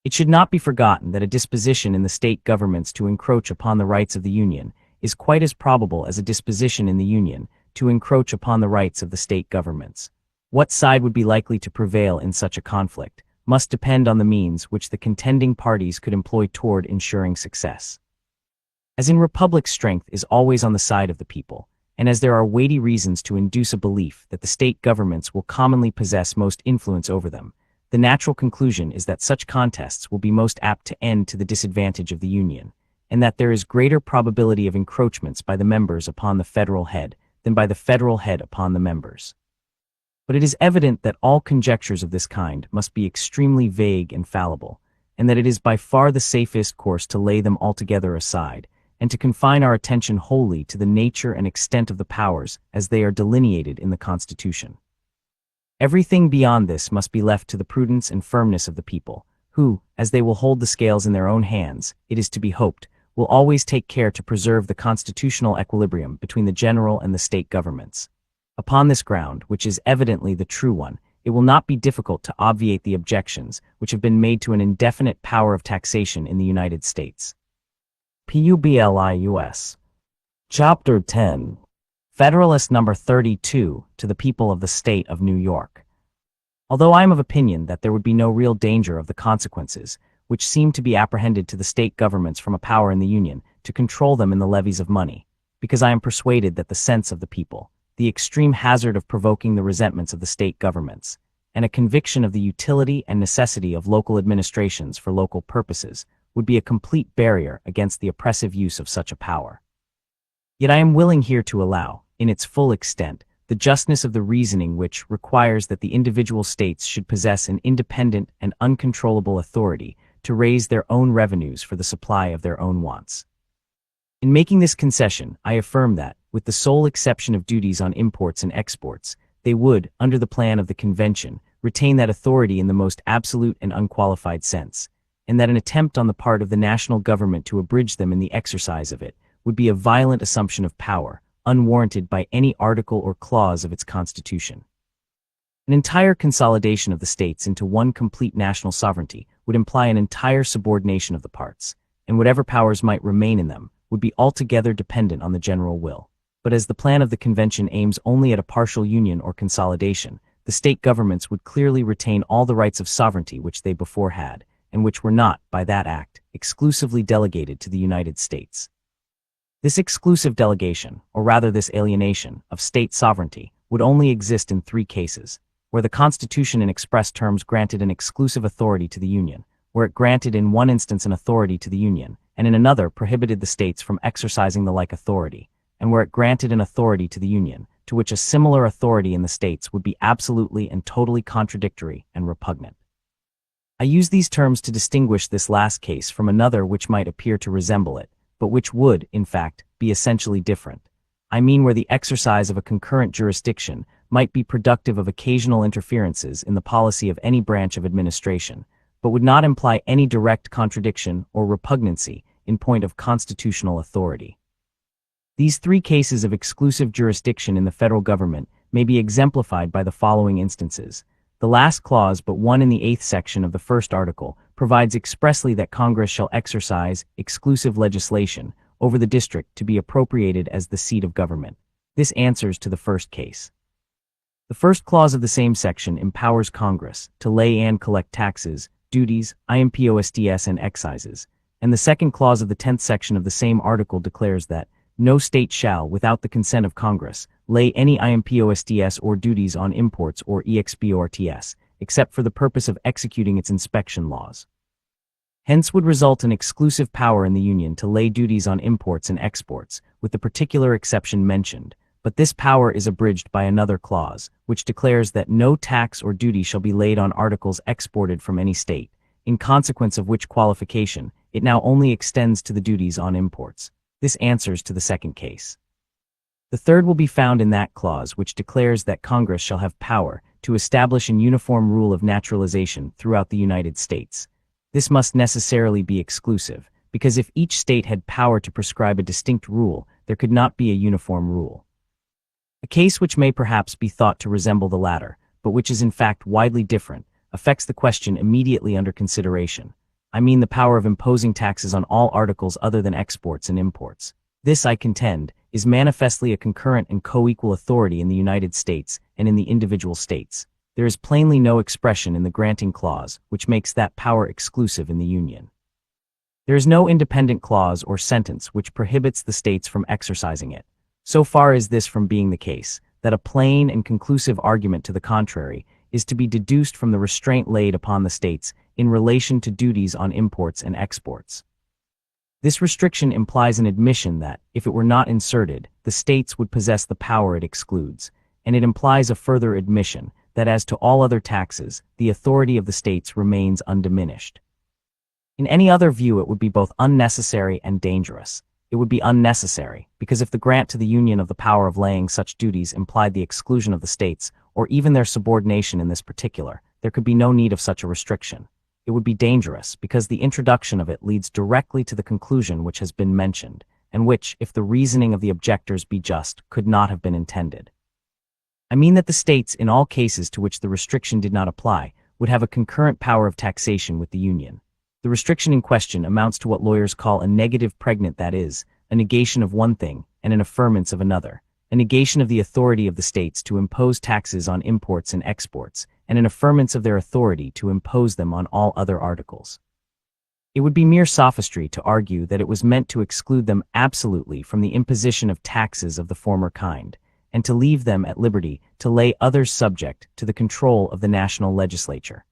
S1: It should not be forgotten that a disposition in the state governments to encroach upon the rights of the Union is quite as probable as a disposition in the Union to encroach upon the rights of the state governments. What side would be likely to prevail in such a conflict must depend on the means which the contending parties could employ toward ensuring success. As in republics, strength is always on the side of the people, and as there are weighty reasons to induce a belief that the state governments will commonly possess most influence over them, the natural conclusion is that such contests will be most apt to end to the disadvantage of the Union, and that there is greater probability of encroachments by the members upon the federal head than by the federal head upon the members. But it is evident that all conjectures of this kind must be extremely vague and fallible, and that it is by far the safest course to lay them altogether aside, and to confine our attention wholly to the nature and extent of the powers as they are delineated in the Constitution. Everything beyond this must be left to the prudence and firmness of the people, who, as they will hold the scales in their own hands, it is to be hoped, will always take care to preserve the constitutional equilibrium between the general and the state governments. Upon this ground, which is evidently the true one, it will not be difficult to obviate the objections which have been made to an indefinite power of taxation in the United States. Publius. Chapter 10. Federalist number 32, to the people of the state of New York. Although I am of opinion that there would be no real danger of the consequences, which seem to be apprehended to the state governments from a power in the Union to control them in the levies of money, because I am persuaded that the sense of the people, the extreme hazard of provoking the resentments of the state governments, and a conviction of the utility and necessity of local administrations for local purposes would be a complete barrier against the oppressive use of such a power. Yet I am willing here to allow, in its full extent, the justness of the reasoning which requires that the individual states should possess an independent and uncontrollable authority to raise their own revenues for the supply of their own wants. In making this concession, I affirm that, with the sole exception of duties on imports and exports, they would, under the plan of the Convention, retain that authority in the most absolute and unqualified sense, and that an attempt on the part of the national government to abridge them in the exercise of it would be a violent assumption of power, unwarranted by any article or clause of its Constitution. An entire consolidation of the states into one complete national sovereignty would imply an entire subordination of the parts, and whatever powers might remain in them would be altogether dependent on the general will. But as the plan of the Convention aims only at a partial union or consolidation, the state governments would clearly retain all the rights of sovereignty which they before had, and which were not, by that act, exclusively delegated to the United States. This exclusive delegation, or rather this alienation, of state sovereignty would only exist in three cases: where the Constitution in express terms granted an exclusive authority to the Union, where it granted in one instance an authority to the Union, and in another prohibited the states from exercising the like authority, and where it granted an authority to the Union, to which a similar authority in the states would be absolutely and totally contradictory and repugnant. I use these terms to distinguish this last case from another which might appear to resemble it, but which would, in fact, be essentially different. I mean where the exercise of a concurrent jurisdiction might be productive of occasional interferences in the policy of any branch of administration, but would not imply any direct contradiction or repugnancy in point of constitutional authority. These three cases of exclusive jurisdiction in the federal government may be exemplified by the following instances. The last clause but one in the 8th section of the first article provides expressly that Congress shall exercise exclusive legislation over the district to be appropriated as the seat of government. This answers to the first case. The first clause of the same section empowers Congress to lay and collect taxes, duties, imposts and excises, and the second clause of the 10th section of the same article declares that no state shall, without the consent of Congress, lay any imposts or duties on imports or exports, except for the purpose of executing its inspection laws. Hence would result an exclusive power in the Union to lay duties on imports and exports, with the particular exception mentioned, but this power is abridged by another clause, which declares that no tax or duty shall be laid on articles exported from any state, in consequence of which qualification, it now only extends to the duties on imports. This answers to the second case. The third will be found in that clause which declares that Congress shall have power to establish an uniform rule of naturalization throughout the United States. This must necessarily be exclusive, because if each state had power to prescribe a distinct rule, there could not be a uniform rule. A case which may perhaps be thought to resemble the latter, but which is in fact widely different, affects the question immediately under consideration. I mean the power of imposing taxes on all articles other than exports and imports. This, I contend, is manifestly a concurrent and co-equal authority in the United States and in the individual states. There is plainly no expression in the granting clause which makes that power exclusive in the Union. There is no independent clause or sentence which prohibits the states from exercising it. So far is this from being the case, that a plain and conclusive argument to the contrary is to be deduced from the restraint laid upon the states in relation to duties on imports and exports. This restriction implies an admission that, if it were not inserted, the states would possess the power it excludes, and it implies a further admission that as to all other taxes, the authority of the states remains undiminished. In any other view it would be both unnecessary and dangerous. It would be unnecessary, because if the grant to the Union of the power of laying such duties implied the exclusion of the states, or even their subordination in this particular, there could be no need of such a restriction. It would be dangerous, because the introduction of it leads directly to the conclusion which has been mentioned, and which, if the reasoning of the objectors be just, could not have been intended. I mean that the states, in all cases to which the restriction did not apply, would have a concurrent power of taxation with the Union. The restriction in question amounts to what lawyers call a negative pregnant, that is, a negation of one thing and an affirmance of another, a negation of the authority of the states to impose taxes on imports and exports, and an affirmance of their authority to impose them on all other articles. It would be mere sophistry to argue that it was meant to exclude them absolutely from the imposition of taxes of the former kind, and to leave them at liberty to lay others subject to the control of the national legislature.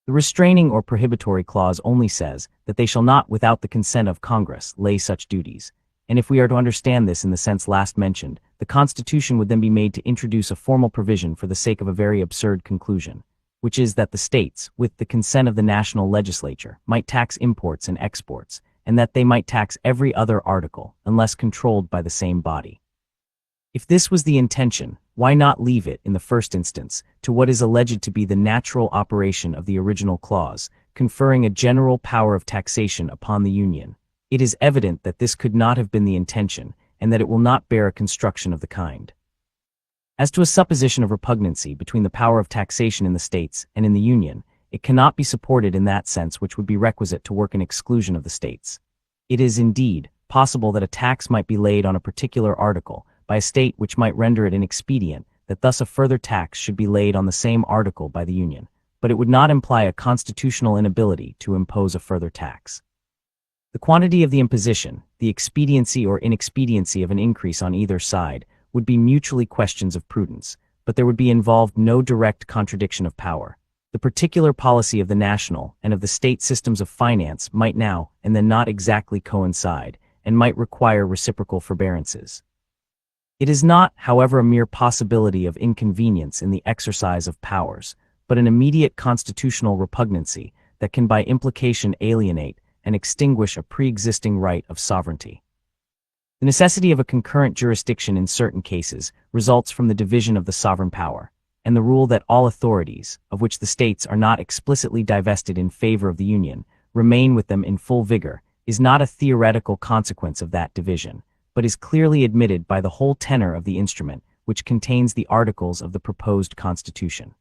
S1: The restraining or prohibitory clause only says that they shall not, without the consent of Congress, lay such duties, and if we are to understand this in the sense last mentioned, the Constitution would then be made to introduce a formal provision for the sake of a very absurd conclusion, which is that the states, with the consent of the national legislature, might tax imports and exports, and that they might tax every other article, unless controlled by the same body. If this was the intention, why not leave it, in the first instance, to what is alleged to be the natural operation of the original clause, conferring a general power of taxation upon the Union? It is evident that this could not have been the intention, and that it will not bear a construction of the kind. As to a supposition of repugnancy between the power of taxation in the states and in the Union, it cannot be supported in that sense which would be requisite to work an exclusion of the states. It is, indeed, possible that a tax might be laid on a particular article by a state which might render it inexpedient that thus a further tax should be laid on the same article by the Union, but it would not imply a constitutional inability to impose a further tax. The quantity of the imposition, the expediency or inexpediency of an increase on either side, would be mutually questions of prudence, but there would be involved no direct contradiction of power. The particular policy of the national and of the state systems of finance might now and then not exactly coincide, and might require reciprocal forbearances. It is not, however, a mere possibility of inconvenience in the exercise of powers, but an immediate constitutional repugnancy that can by implication alienate and extinguish a pre-existing right of sovereignty. The necessity of a concurrent jurisdiction in certain cases results from the division of the sovereign power, and the rule that all authorities, of which the states are not explicitly divested in favor of the Union, remain with them in full vigor, is not a theoretical consequence of that division, but is clearly admitted by the whole tenor of the instrument, which contains the articles of the proposed Constitution.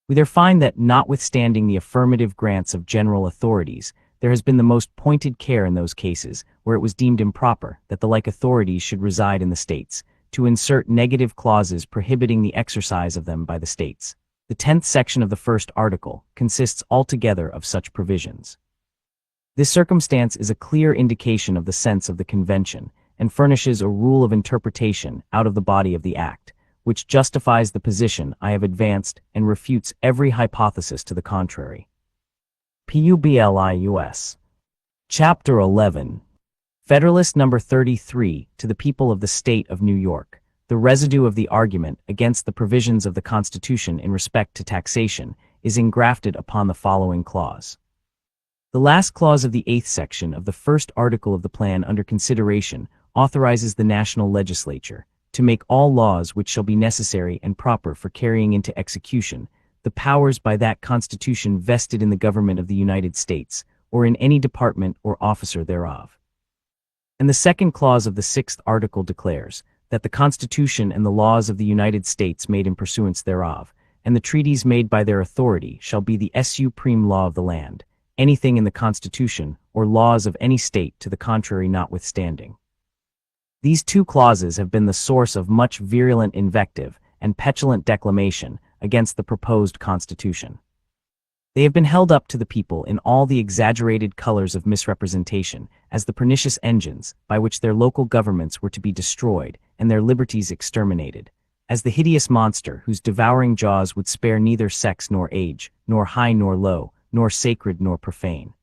S1: We there find that, notwithstanding the affirmative grants of general authorities, there has been the most pointed care in those cases where it was deemed improper that the like authorities should reside in the states, to insert negative clauses prohibiting the exercise of them by the states. The 10th section of the first article consists altogether of such provisions. This circumstance is a clear indication of the sense of the Convention, and furnishes a rule of interpretation out of the body of the Act, which justifies the position I have advanced and refutes every hypothesis to the contrary. Publius. Chapter 11. Federalist number 33, to the people of the State of New York. The residue of the argument against the provisions of the Constitution in respect to taxation is engrafted upon the following clause. The last clause of the 8th section of the first article of the plan under consideration authorizes the national legislature to make all laws which shall be necessary and proper for carrying into execution the powers by that Constitution vested in the government of the United States, or in any department or officer thereof. And the second clause of the 6th article declares that the Constitution and the laws of the United States made in pursuance thereof, and the treaties made by their authority shall be the supreme law of the land, anything in the Constitution or laws of any state to the contrary notwithstanding. These two clauses have been the source of much virulent invective and petulant declamation against the proposed Constitution. They have been held up to the people in all the exaggerated colors of misrepresentation as the pernicious engines by which their local governments were to be destroyed and their liberties exterminated, as the hideous monster whose devouring jaws would spare neither sex nor age, nor high nor low, nor sacred nor profane.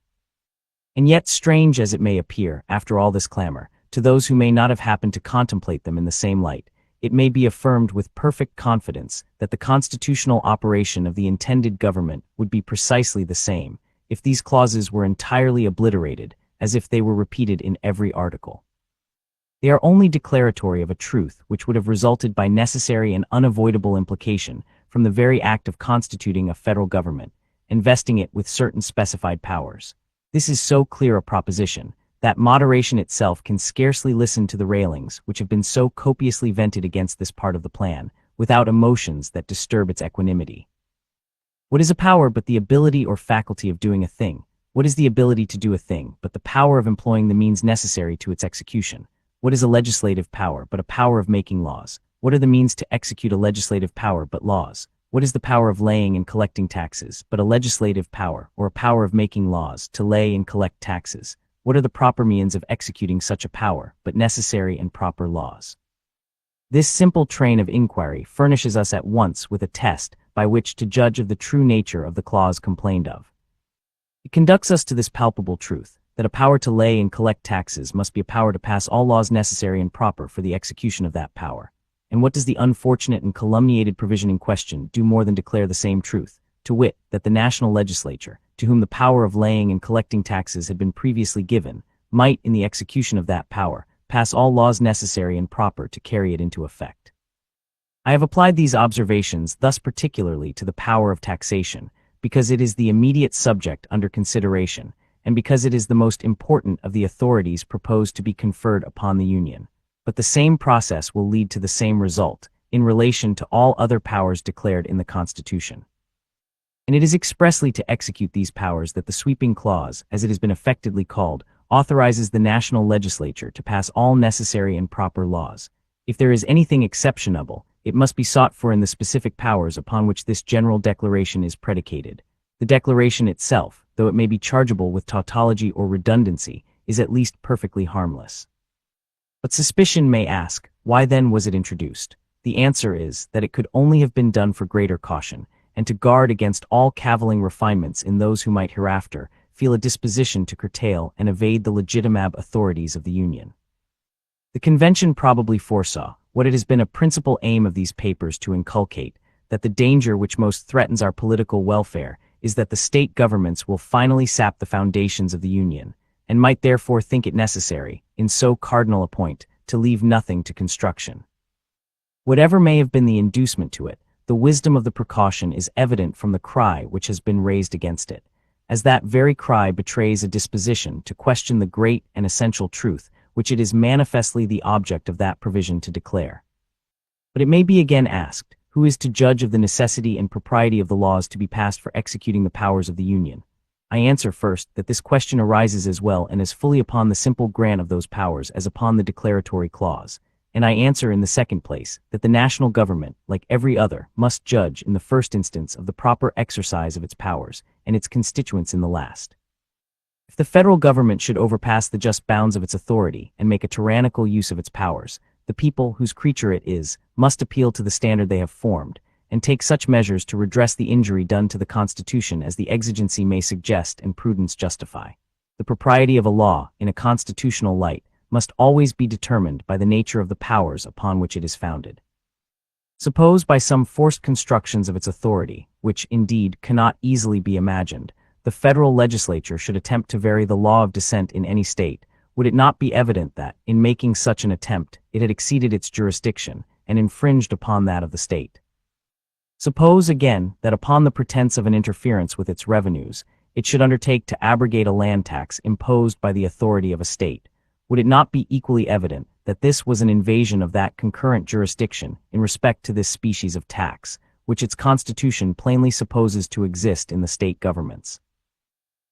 S1: And yet, strange as it may appear, after all this clamor, to those who may not have happened to contemplate them in the same light, it may be affirmed with perfect confidence that the constitutional operation of the intended government would be precisely the same, if these clauses were entirely obliterated, as if they were repeated in every article. They are only declaratory of a truth which would have resulted by necessary and unavoidable implication from the very act of constituting a federal government, investing it with certain specified powers. This is so clear a proposition that moderation itself can scarcely listen to the railings which have been so copiously vented against this part of the plan, without emotions that disturb its equanimity. What is a power but the ability or faculty of doing a thing? What is the ability to do a thing but the power of employing the means necessary to its execution? What is a legislative power but a power of making laws? What are the means to execute a legislative power but laws? What is the power of laying and collecting taxes but a legislative power, or a power of making laws to lay and collect taxes? What are the proper means of executing such a power but necessary and proper laws? This simple train of inquiry furnishes us at once with a test by which to judge of the true nature of the clause complained of. It conducts us to this palpable truth, that a power to lay and collect taxes must be a power to pass all laws necessary and proper for the execution of that power. And what does the unfortunate and calumniated provision in question do more than declare the same truth, to wit, that the national legislature, to whom the power of laying and collecting taxes had been previously given, might, in the execution of that power, pass all laws necessary and proper to carry it into effect. I have applied these observations thus particularly to the power of taxation, because it is the immediate subject under consideration, and because it is the most important of the authorities proposed to be conferred upon the Union. But the same process will lead to the same result, in relation to all other powers declared in the Constitution. And it is expressly to execute these powers that the sweeping clause, as it has been affectedly called, authorizes the national legislature to pass all necessary and proper laws. If there is anything exceptionable, it must be sought for in the specific powers upon which this general declaration is predicated. The declaration itself, though it may be chargeable with tautology or redundancy, is at least perfectly harmless. But suspicion may ask, why then was it introduced? The answer is that it could only have been done for greater caution, and to guard against all cavilling refinements in those who might hereafter feel a disposition to curtail and evade the legitimate authorities of the Union. The Convention probably foresaw, what it has been a principal aim of these papers to inculcate, that the danger which most threatens our political welfare is that the state governments will finally sap the foundations of the Union, and might therefore think it necessary, in so cardinal a point, to leave nothing to construction. Whatever may have been the inducement to it, the wisdom of the precaution is evident from the cry which has been raised against it, as that very cry betrays a disposition to question the great and essential truth which it is manifestly the object of that provision to declare. But it may be again asked, who is to judge of the necessity and propriety of the laws to be passed for executing the powers of the Union? I answer first that this question arises as well and as fully upon the simple grant of those powers as upon the declaratory clause. And I answer in the second place that the national government, like every other, must judge in the first instance of the proper exercise of its powers, and its constituents in the last. If the federal government should overpass the just bounds of its authority and make a tyrannical use of its powers, the people whose creature it is must appeal to the standard they have formed, and take such measures to redress the injury done to the Constitution as the exigency may suggest and prudence justify. The propriety of a law, in a constitutional light, must always be determined by the nature of the powers upon which it is founded. Suppose by some forced constructions of its authority, which, indeed, cannot easily be imagined, the federal legislature should attempt to vary the law of descent in any state, would it not be evident that, in making such an attempt, it had exceeded its jurisdiction, and infringed upon that of the state? Suppose, again, that upon the pretense of an interference with its revenues, it should undertake to abrogate a land tax imposed by the authority of a state, would it not be equally evident that this was an invasion of that concurrent jurisdiction in respect to this species of tax, which its constitution plainly supposes to exist in the state governments?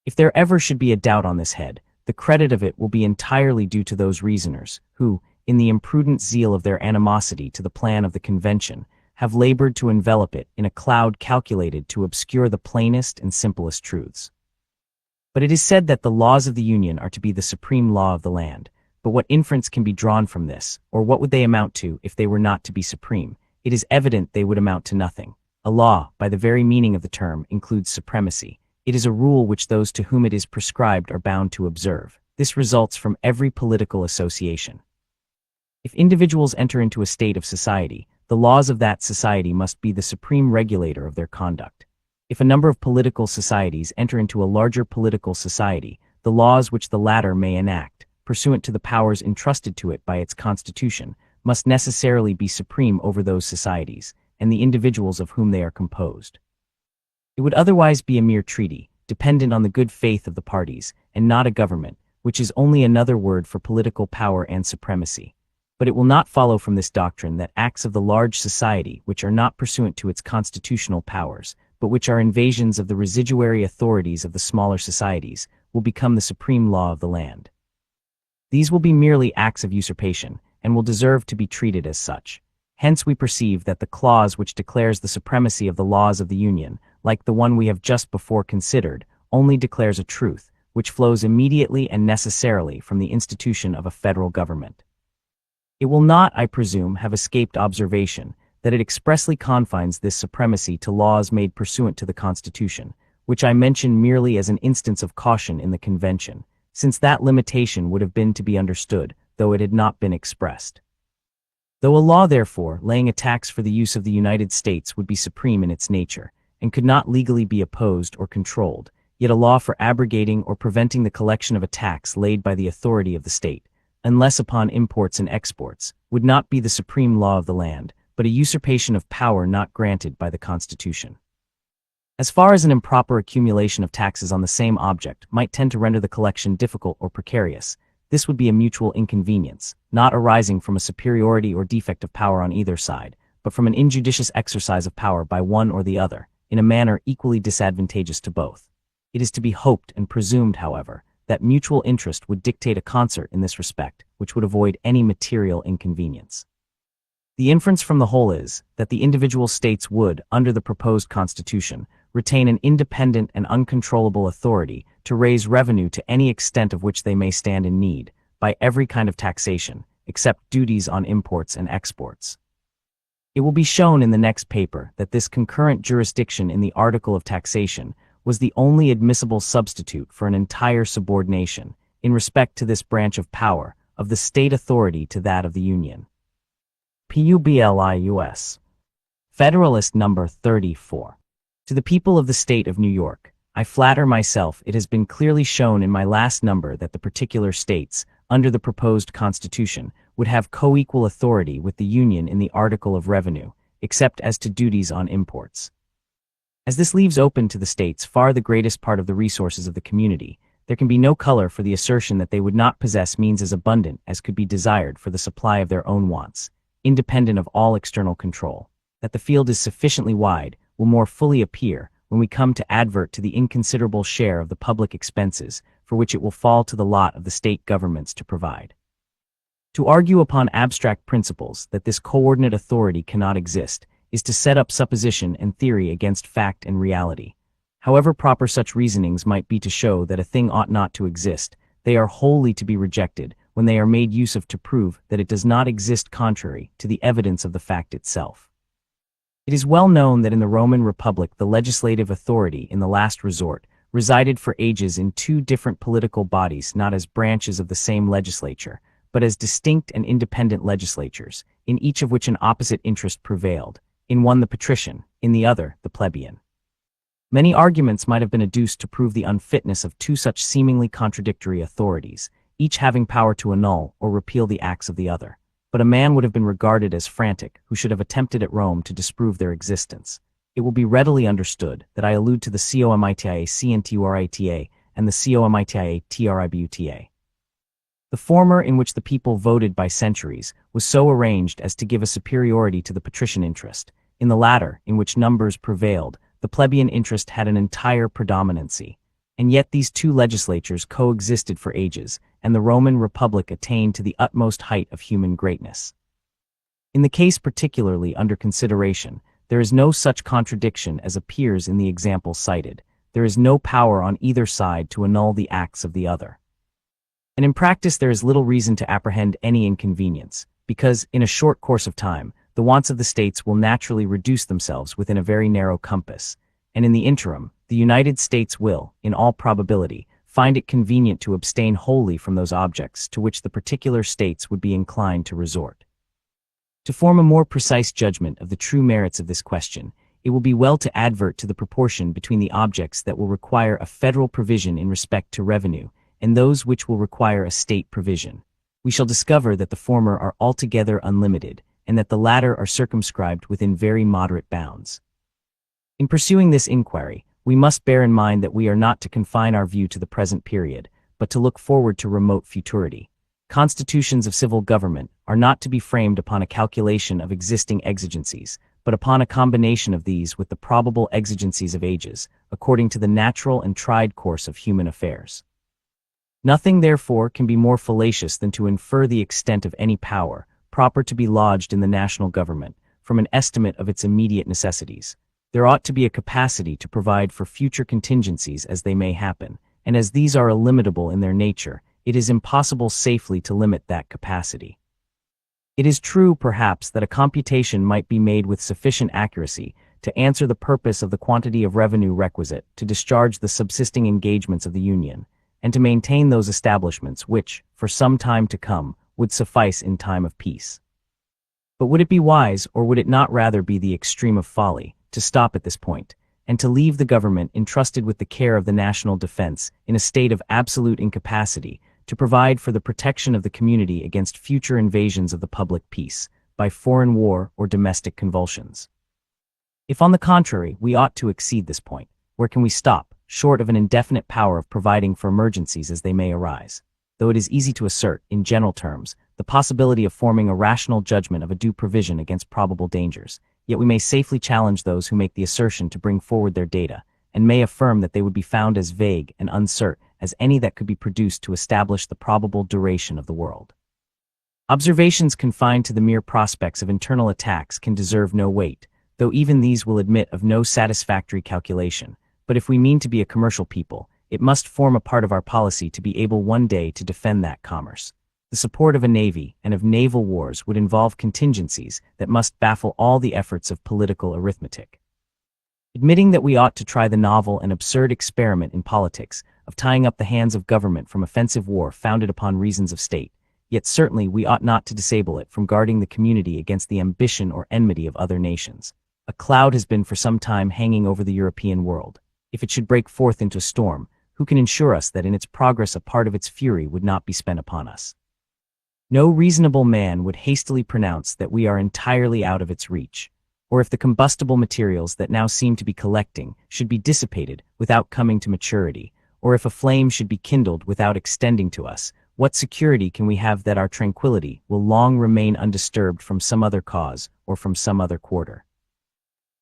S1: If there ever should be a doubt on this head, the credit of it will be entirely due to those reasoners who, in the imprudent zeal of their animosity to the plan of the convention, have labored to envelop it in a cloud calculated to obscure the plainest and simplest truths. But it is said that the laws of the Union are to be the supreme law of the land. But what inference can be drawn from this, or what would they amount to if they were not to be supreme? It is evident they would amount to nothing. A law, by the very meaning of the term, includes supremacy. It is a rule which those to whom it is prescribed are bound to observe. This results from every political association. If individuals enter into a state of society, the laws of that society must be the supreme regulator of their conduct. If a number of political societies enter into a larger political society, the laws which the latter may enact, pursuant to the powers entrusted to it by its constitution, must necessarily be supreme over those societies, and the individuals of whom they are composed. It would otherwise be a mere treaty, dependent on the good faith of the parties, and not a government, which is only another word for political power and supremacy. But it will not follow from this doctrine that acts of the large society which are not pursuant to its constitutional powers, but which are invasions of the residuary authorities of the smaller societies, will become the supreme law of the land. These will be merely acts of usurpation, and will deserve to be treated as such. Hence we perceive that the clause which declares the supremacy of the laws of the Union, like the one we have just before considered, only declares a truth, which flows immediately and necessarily from the institution of a federal government. It will not, I presume, have escaped observation that it expressly confines this supremacy to laws made pursuant to the Constitution, which I mention merely as an instance of caution in the Convention, since that limitation would have been to be understood, though it had not been expressed. Though a law, therefore, laying a tax for the use of the United States would be supreme in its nature, and could not legally be opposed or controlled, yet a law for abrogating or preventing the collection of a tax laid by the authority of the state, unless upon imports and exports, would not be the supreme law of the land, but a usurpation of power not granted by the Constitution. As far as an improper accumulation of taxes on the same object might tend to render the collection difficult or precarious, this would be a mutual inconvenience, not arising from a superiority or defect of power on either side, but from an injudicious exercise of power by one or the other, in a manner equally disadvantageous to both. It is to be hoped and presumed, however, that mutual interest would dictate a concert in this respect, which would avoid any material inconvenience. The inference from the whole is, that the individual states would, under the proposed Constitution, retain an independent and uncontrollable authority to raise revenue to any extent of which they may stand in need, by every kind of taxation, except duties on imports and exports. It will be shown in the next paper that this concurrent jurisdiction in the article of taxation was the only admissible substitute for an entire subordination, in respect to this branch of power, of the state authority to that of the Union. Publius. Federalist number 34. To the people of the state of New York, I flatter myself it has been clearly shown in my last number that the particular states, under the proposed Constitution, would have co-equal authority with the Union in the article of revenue, except as to duties on imports. As this leaves open to the states far the greatest part of the resources of the community, there can be no color for the assertion that they would not possess means as abundant as could be desired for the supply of their own wants, independent of all external control. That the field is sufficiently wide will more fully appear when we come to advert to the inconsiderable share of the public expenses for which it will fall to the lot of the state governments to provide. To argue upon abstract principles that this coordinate authority cannot exist is to set up supposition and theory against fact and reality. However proper such reasonings might be to show that a thing ought not to exist, they are wholly to be rejected when they are made use of to prove that it does not exist contrary to the evidence of the fact itself. It is well known that in the Roman Republic the legislative authority, in the last resort, resided for ages in two different political bodies, not as branches of the same legislature, but as distinct and independent legislatures, in each of which an opposite interest prevailed, in one the patrician, in the other the plebeian. Many arguments might have been adduced to prove the unfitness of two such seemingly contradictory authorities, each having power to annul or repeal the acts of the other. But a man would have been regarded as frantic who should have attempted at Rome to disprove their existence. It will be readily understood that I allude to the COMITIA-CNTURITA and the COMITIA-TRIBUTA. The former, in which the people voted by centuries, was so arranged as to give a superiority to the patrician interest. In the latter, in which numbers prevailed, the plebeian interest had an entire predominancy. And yet these two legislatures coexisted for ages, and the Roman Republic attained to the utmost height of human greatness. In the case particularly under consideration, there is no such contradiction as appears in the example cited. There is no power on either side to annul the acts of the other. And in practice there is little reason to apprehend any inconvenience, because, in a short course of time, the wants of the states will naturally reduce themselves within a very narrow compass, and in the interim, the United States will, in all probability, find it convenient to abstain wholly from those objects to which the particular states would be inclined to resort. To form a more precise judgment of the true merits of this question, it will be well to advert to the proportion between the objects that will require a federal provision in respect to revenue and those which will require a state provision. We shall discover that the former are altogether unlimited, and that the latter are circumscribed within very moderate bounds. In pursuing this inquiry, we must bear in mind that we are not to confine our view to the present period, but to look forward to remote futurity. Constitutions of civil government are not to be framed upon a calculation of existing exigencies, but upon a combination of these with the probable exigencies of ages, according to the natural and tried course of human affairs. Nothing, therefore, can be more fallacious than to infer the extent of any power, proper to be lodged in the national government, from an estimate of its immediate necessities. There ought to be a capacity to provide for future contingencies as they may happen, and as these are illimitable in their nature, it is impossible safely to limit that capacity. It is true, perhaps, that a computation might be made with sufficient accuracy to answer the purpose of the quantity of revenue requisite to discharge the subsisting engagements of the Union, and to maintain those establishments which, for some time to come, would suffice in time of peace. But would it be wise, or would it not rather be the extreme of folly, to stop at this point, and to leave the government entrusted with the care of the national defense in a state of absolute incapacity to provide for the protection of the community against future invasions of the public peace, by foreign war or domestic convulsions? If, on the contrary, we ought to exceed this point, where can we stop, short of an indefinite power of providing for emergencies as they may arise? Though it is easy to assert, in general terms, the possibility of forming a rational judgment of a due provision against probable dangers, yet we may safely challenge those who make the assertion to bring forward their data, and may affirm that they would be found as vague and uncertain as any that could be produced to establish the probable duration of the world. Observations confined to the mere prospects of internal attacks can deserve no weight, though even these will admit of no satisfactory calculation. But if we mean to be a commercial people, it must form a part of our policy to be able one day to defend that commerce. The support of a navy and of naval wars would involve contingencies that must baffle all the efforts of political arithmetic. Admitting that we ought to try the novel and absurd experiment in politics of tying up the hands of government from offensive war founded upon reasons of state, yet certainly we ought not to disable it from guarding the community against the ambition or enmity of other nations. A cloud has been for some time hanging over the European world. If it should break forth into a storm, who can ensure us that in its progress a part of its fury would not be spent upon us? No reasonable man would hastily pronounce that we are entirely out of its reach, or if the combustible materials that now seem to be collecting should be dissipated without coming to maturity, or if a flame should be kindled without extending to us, what security can we have that our tranquility will long remain undisturbed from some other cause or from some other quarter?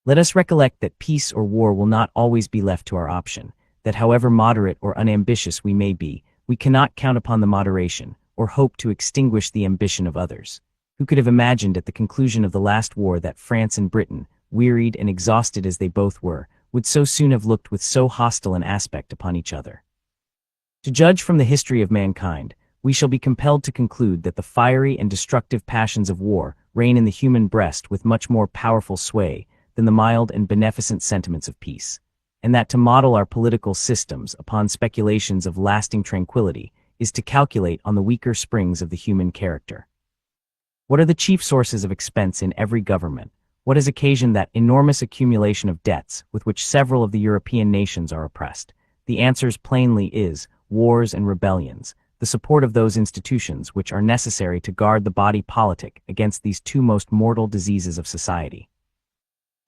S1: Let us recollect that peace or war will not always be left to our option, that however moderate or unambitious we may be, we cannot count upon the moderation, or hope to extinguish the ambition of others. Who could have imagined at the conclusion of the last war that France and Britain, wearied and exhausted as they both were, would so soon have looked with so hostile an aspect upon each other? To judge from the history of mankind, we shall be compelled to conclude that the fiery and destructive passions of war reign in the human breast with much more powerful sway than the mild and beneficent sentiments of peace, and that to model our political systems upon speculations of lasting tranquility is to calculate on the weaker springs of the human character. What are the chief sources of expense in every government? What has occasioned that enormous accumulation of debts with which several of the European nations are oppressed? The answer plainly is wars and rebellions, the support of those institutions which are necessary to guard the body politic against these two most mortal diseases of society.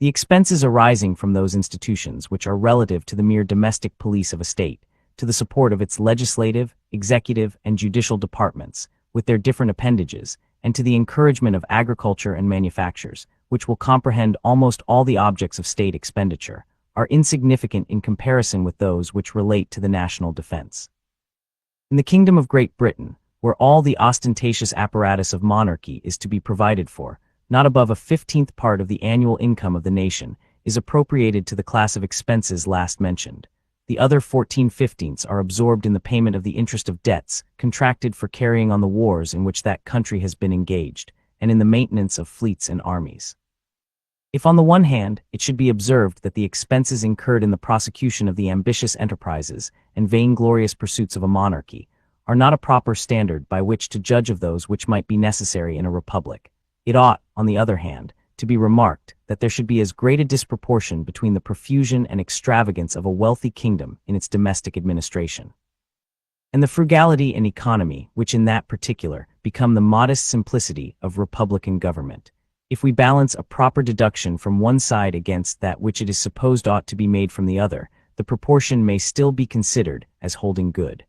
S1: The expenses arising from those institutions which are relative to the mere domestic police of a state, to the support of its legislative, executive, and judicial departments, with their different appendages, and to the encouragement of agriculture and manufactures, which will comprehend almost all the objects of state expenditure, are insignificant in comparison with those which relate to the national defense. In the Kingdom of Great Britain, where all the ostentatious apparatus of monarchy is to be provided for, not above a 15th part of the annual income of the nation is appropriated to the class of expenses last mentioned. The other 14/15ths are absorbed in the payment of the interest of debts contracted for carrying on the wars in which that country has been engaged, and in the maintenance of fleets and armies. If on the one hand, it should be observed that the expenses incurred in the prosecution of the ambitious enterprises and vainglorious pursuits of a monarchy are not a proper standard by which to judge of those which might be necessary in a republic, it ought, on the other hand, to be remarked that there should be as great a disproportion between the profusion and extravagance of a wealthy kingdom in its domestic administration, and the frugality and economy which in that particular become the modest simplicity of republican government. If we balance a proper deduction from one side against that which it is supposed ought to be made from the other, the proportion may still be considered as holding good.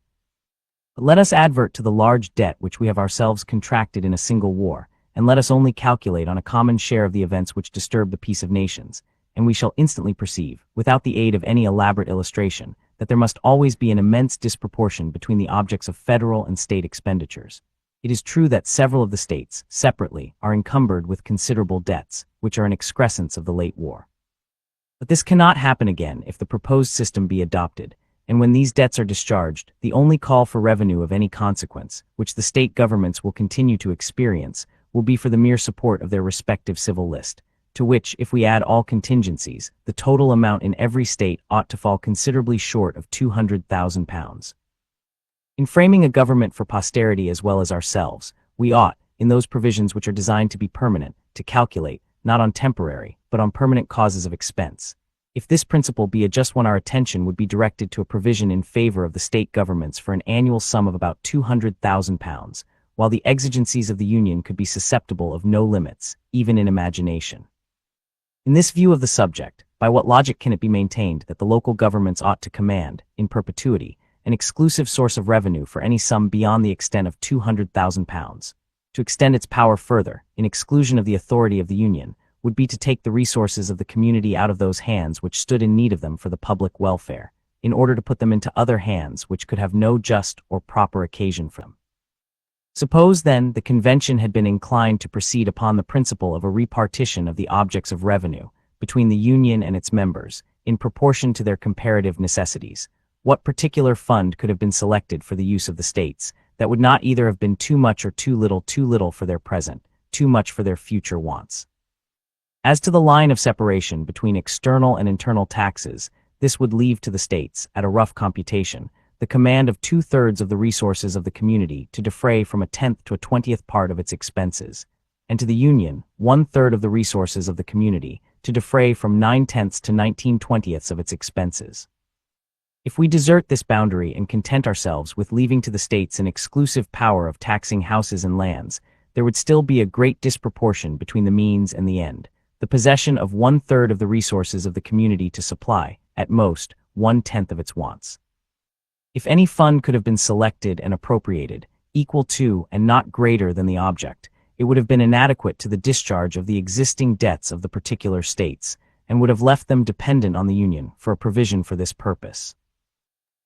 S1: But let us advert to the large debt which we have ourselves contracted in a single war, and let us only calculate on a common share of the events which disturb the peace of nations, and we shall instantly perceive, without the aid of any elaborate illustration, that there must always be an immense disproportion between the objects of federal and state expenditures. It is true that several of the states, separately, are encumbered with considerable debts, which are an excrescence of the late war. But this cannot happen again if the proposed system be adopted, and when these debts are discharged, the only call for revenue of any consequence, which the state governments will continue to experience, will be for the mere support of their respective civil list, to which, if we add all contingencies, the total amount in every state ought to fall considerably short of £200,000. In framing a government for posterity as well as ourselves, we ought, in those provisions which are designed to be permanent, to calculate, not on temporary, but on permanent causes of expense. If this principle be a just one, our attention would be directed to a provision in favor of the state governments for an annual sum of about £200,000, while the exigencies of the Union could be susceptible of no limits, even in imagination. In this view of the subject, by what logic can it be maintained that the local governments ought to command, in perpetuity, an exclusive source of revenue for any sum beyond the extent of £200,000? To extend its power further, in exclusion of the authority of the Union, would be to take the resources of the community out of those hands which stood in need of them for the public welfare, in order to put them into other hands which could have no just or proper occasion for them. Suppose, then, the convention had been inclined to proceed upon the principle of a repartition of the objects of revenue between the Union and its members, in proportion to their comparative necessities. What particular fund could have been selected for the use of the states, that would not either have been too much or too little for their present, too much for their future wants? As to the line of separation between external and internal taxes, this would leave to the states, at a rough computation, the command of 2/3 of the resources of the community to defray from a 10th to a 20th part of its expenses, and to the Union 1/3 of the resources of the community to defray from 9/10 to 19/20 of its expenses. If we desert this boundary and content ourselves with leaving to the states an exclusive power of taxing houses and lands, there would still be a great disproportion between the means and the end, the possession of 1/3 of the resources of the community to supply, at most, 1/10 of its wants. If any fund could have been selected and appropriated, equal to and not greater than the object, it would have been inadequate to the discharge of the existing debts of the particular states, and would have left them dependent on the Union for a provision for this purpose.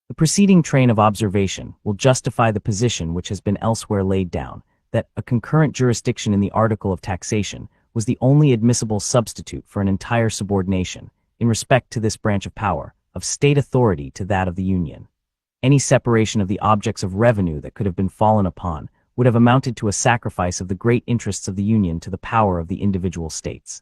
S1: The preceding train of observation will justify the position which has been elsewhere laid down, that a concurrent jurisdiction in the article of taxation was the only admissible substitute for an entire subordination, in respect to this branch of power, of state authority to that of the Union. any separation of the objects of revenue that could have been fallen upon would have amounted to a sacrifice of the great interests of the Union to the power of the individual states.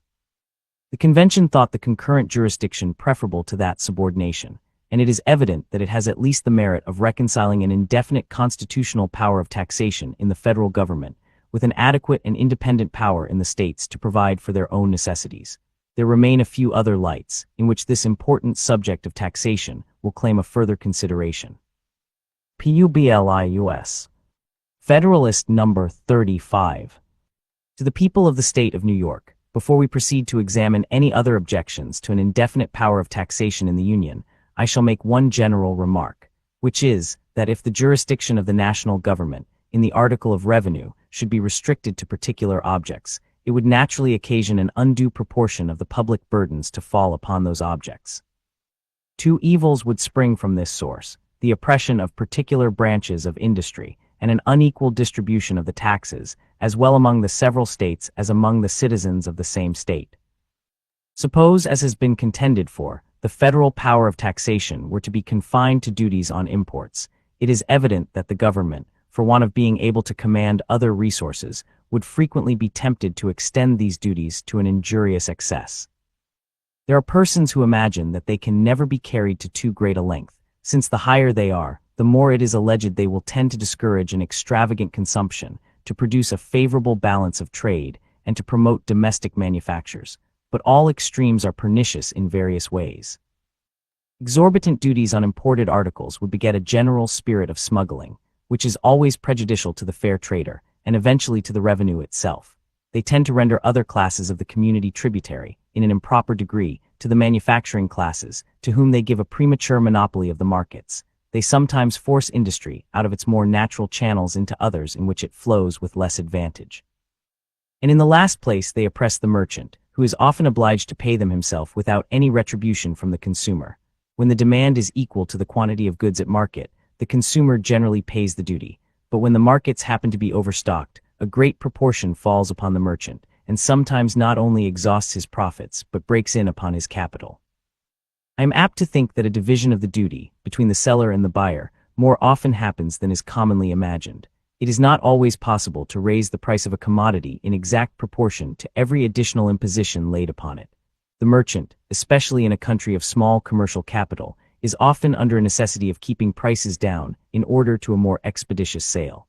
S1: The convention thought the concurrent jurisdiction preferable to that subordination, and it is evident that it has at least the merit of reconciling an indefinite constitutional power of taxation in the federal government with an adequate and independent power in the states to provide for their own necessities. There remain a few other lights in which this important subject of taxation will claim a further consideration. Publius. Federalist number 35. To the people of the state of New York, before we proceed to examine any other objections to an indefinite power of taxation in the Union, I shall make one general remark, which is that if the jurisdiction of the national government in the article of revenue should be restricted to particular objects, it would naturally occasion an undue proportion of the public burdens to fall upon those objects. Two evils would spring from this source: the oppression of particular branches of industry and an unequal distribution of the taxes, as well among the several states as among the citizens of the same state. Suppose, as has been contended for, the federal power of taxation were to be confined to duties on imports, it is evident that the government, for want of being able to command other resources, would frequently be tempted to extend these duties to an injurious excess. There are persons who imagine that they can never be carried to too great a length, since the higher they are, the more it is alleged they will tend to discourage an extravagant consumption, to produce a favorable balance of trade, and to promote domestic manufactures. But all extremes are pernicious in various ways. Exorbitant duties on imported articles would beget a general spirit of smuggling, which is always prejudicial to the fair trader, and eventually to the revenue itself. They tend to render other classes of the community tributary, in an improper degree, to the manufacturing classes, to whom they give a premature monopoly of the markets. They sometimes force industry out of its more natural channels into others in which it flows with less advantage. And in the last place they oppress the merchant, who is often obliged to pay them himself without any retribution from the consumer. When the demand is equal to the quantity of goods at market, the consumer generally pays the duty, but when the markets happen to be overstocked, a great proportion falls upon the merchant, and sometimes not only exhausts his profits but breaks in upon his capital. I am apt to think that a division of the duty between the seller and the buyer more often happens than is commonly imagined. It is not always possible to raise the price of a commodity in exact proportion to every additional imposition laid upon it. The merchant, especially in a country of small commercial capital, is often under a necessity of keeping prices down in order to a more expeditious sale.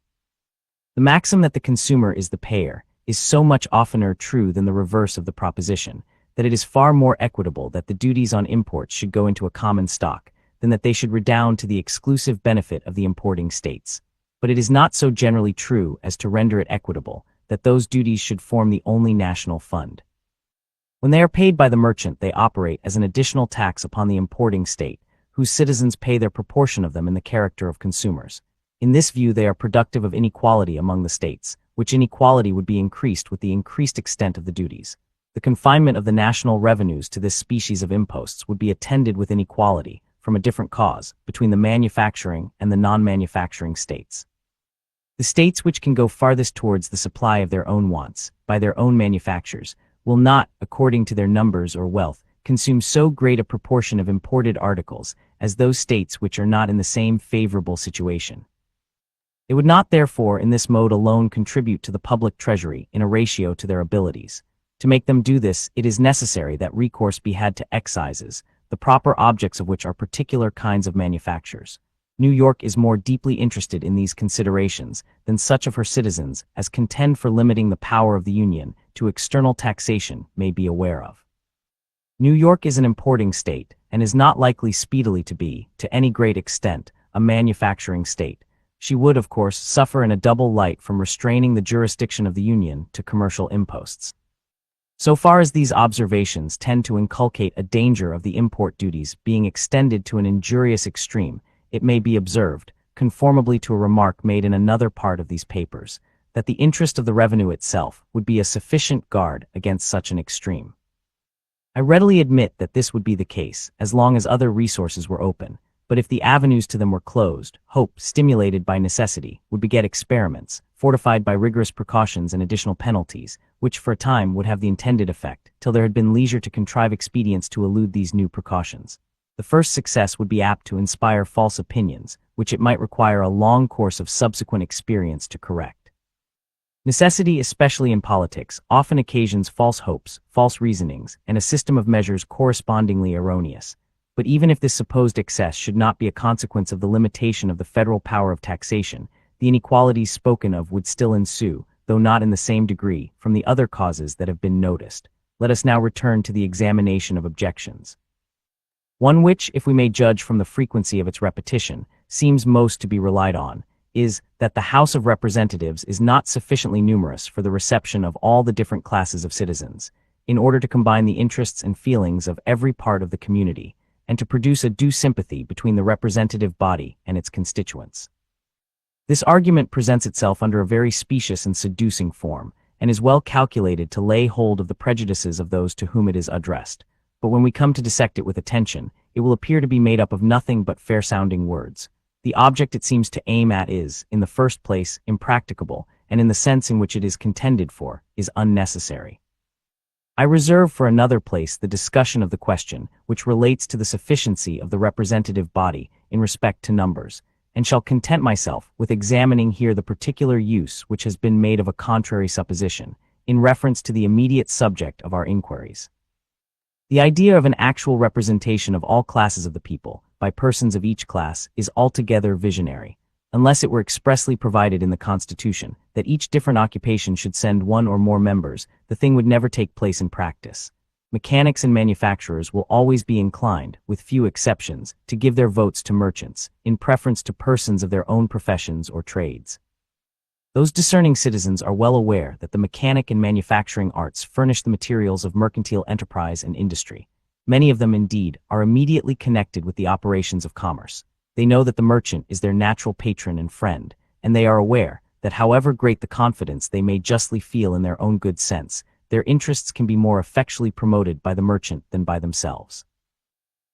S1: The maxim that the consumer is the payer is so much oftener true than the reverse of the proposition, that it is far more equitable that the duties on imports should go into a common stock, than that they should redound to the exclusive benefit of the importing states. But it is not so generally true as to render it equitable, that those duties should form the only national fund. When they are paid by the merchant, they operate as an additional tax upon the importing state, whose citizens pay their proportion of them in the character of consumers. In this view they are productive of inequality among the states, which inequality would be increased with the increased extent of the duties. The confinement of the national revenues to this species of imposts would be attended with inequality, from a different cause, between the manufacturing and the non-manufacturing states. The states which can go farthest towards the supply of their own wants, by their own manufactures, will not, according to their numbers or wealth, consume so great a proportion of imported articles as those states which are not in the same favorable situation. They would not therefore in this mode alone contribute to the public treasury in a ratio to their abilities. To make them do this, it is necessary that recourse be had to excises, the proper objects of which are particular kinds of manufactures. New York is more deeply interested in these considerations than such of her citizens as contend for limiting the power of the Union to external taxation may be aware of. New York is an importing state, and is not likely speedily to be, to any great extent, a manufacturing state. She would, of course, suffer in a double light from restraining the jurisdiction of the Union to commercial imposts. So far as these observations tend to inculcate a danger of the import duties being extended to an injurious extreme, it may be observed, conformably to a remark made in another part of these papers, that the interest of the revenue itself would be a sufficient guard against such an extreme. I readily admit that this would be the case, as long as other resources were open, but if the avenues to them were closed, hope, stimulated by necessity, would beget experiments, fortified by rigorous precautions and additional penalties, which for a time would have the intended effect, till there had been leisure to contrive expedients to elude these new precautions. The first success would be apt to inspire false opinions, which it might require a long course of subsequent experience to correct. Necessity, especially in politics, often occasions false hopes, false reasonings, and a system of measures correspondingly erroneous. But even if this supposed excess should not be a consequence of the limitation of the federal power of taxation, the inequalities spoken of would still ensue, though not in the same degree, from the other causes that have been noticed. Let us now return to the examination of objections. One which, if we may judge from the frequency of its repetition, seems most to be relied on, is that the House of Representatives is not sufficiently numerous for the reception of all the different classes of citizens, in order to combine the interests and feelings of every part of the community, and to produce a due sympathy between the representative body and its constituents. This argument presents itself under a very specious and seducing form, and is well calculated to lay hold of the prejudices of those to whom it is addressed. But when we come to dissect it with attention, it will appear to be made up of nothing but fair-sounding words. The object it seems to aim at is, in the first place, impracticable, and in the sense in which it is contended for, is unnecessary. I reserve for another place the discussion of the question which relates to the sufficiency of the representative body in respect to numbers, and shall content myself with examining here the particular use which has been made of a contrary supposition, in reference to the immediate subject of our inquiries. The idea of an actual representation of all classes of the people, by persons of each class, is altogether visionary, unless it were expressly provided in the Constitution that each different occupation should send one or more members. The thing would never take place in practice. Mechanics and manufacturers will always be inclined, with few exceptions, to give their votes to merchants, in preference to persons of their own professions or trades. Those discerning citizens are well aware that the mechanic and manufacturing arts furnish the materials of mercantile enterprise and industry. Many of them, indeed, are immediately connected with the operations of commerce. They know that the merchant is their natural patron and friend, and they are aware that however great the confidence they may justly feel in their own good sense, their interests can be more effectually promoted by the merchant than by themselves.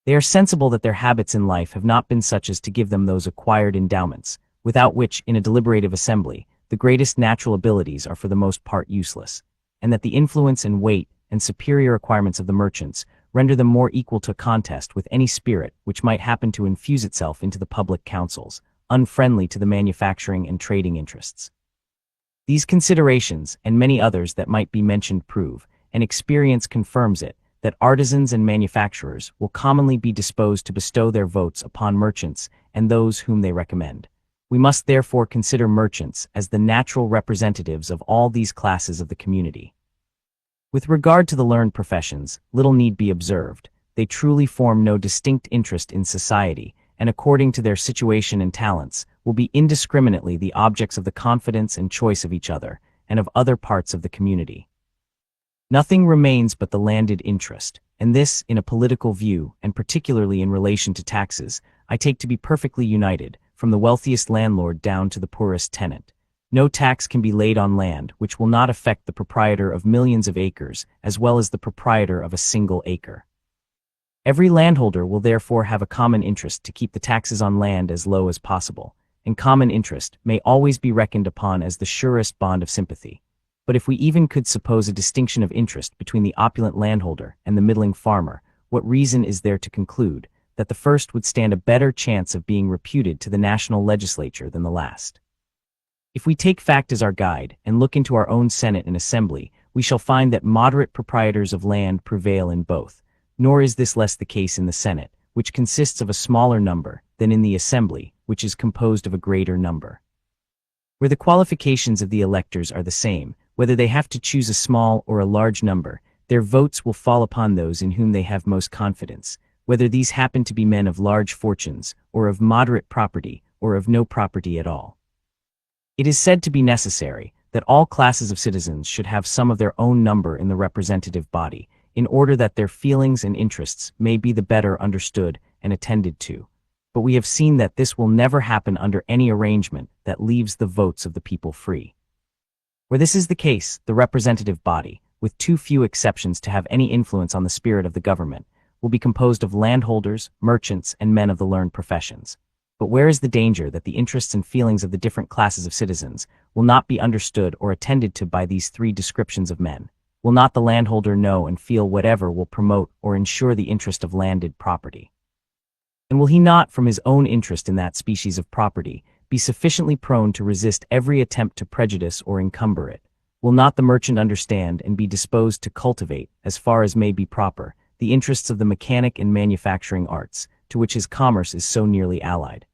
S1: They are sensible that their habits in life have not been such as to give them those acquired endowments, without which, in a deliberative assembly, the greatest natural abilities are for the most part useless, and that the influence and weight and superior acquirements of the merchants render them more equal to contest with any spirit which might happen to infuse itself into the public councils, unfriendly to the manufacturing and trading interests. These considerations, and many others that might be mentioned, prove, and experience confirms it, that artisans and manufacturers will commonly be disposed to bestow their votes upon merchants and those whom they recommend. We must therefore consider merchants as the natural representatives of all these classes of the community. With regard to the learned professions, little need be observed. They truly form no distinct interest in society, and according to their situation and talents, will be indiscriminately the objects of the confidence and choice of each other, and of other parts of the community. Nothing remains but the landed interest, and this, in a political view, and particularly in relation to taxes, I take to be perfectly united, from the wealthiest landlord down to the poorest tenant. No tax can be laid on land which will not affect the proprietor of millions of acres as well as the proprietor of a single acre. Every landholder will therefore have a common interest to keep the taxes on land as low as possible, and common interest may always be reckoned upon as the surest bond of sympathy. But if we even could suppose a distinction of interest between the opulent landholder and the middling farmer, what reason is there to conclude that the first would stand a better chance of being reputed to the national legislature than the last? If we take fact as our guide and look into our own Senate and Assembly, we shall find that moderate proprietors of land prevail in both, nor is this less the case in the Senate, which consists of a smaller number, than in the Assembly, which is composed of a greater number. Where the qualifications of the electors are the same, whether they have to choose a small or a large number, their votes will fall upon those in whom they have most confidence, whether these happen to be men of large fortunes, or of moderate property, or of no property at all. It is said to be necessary that all classes of citizens should have some of their own number in the representative body, in order that their feelings and interests may be the better understood and attended to. But we have seen that this will never happen under any arrangement that leaves the votes of the people free. Where this is the case, the representative body, with too few exceptions to have any influence on the spirit of the government, will be composed of landholders, merchants, and men of the learned professions. But where is the danger that the interests and feelings of the different classes of citizens will not be understood or attended to by these three descriptions of men? Will not the landholder know and feel whatever will promote or ensure the interest of landed property? And will he not, from his own interest in that species of property, be sufficiently prone to resist every attempt to prejudice or encumber it? Will not the merchant understand and be disposed to cultivate, as far as may be proper, the interests of the mechanic and manufacturing arts, to which his commerce is so nearly allied?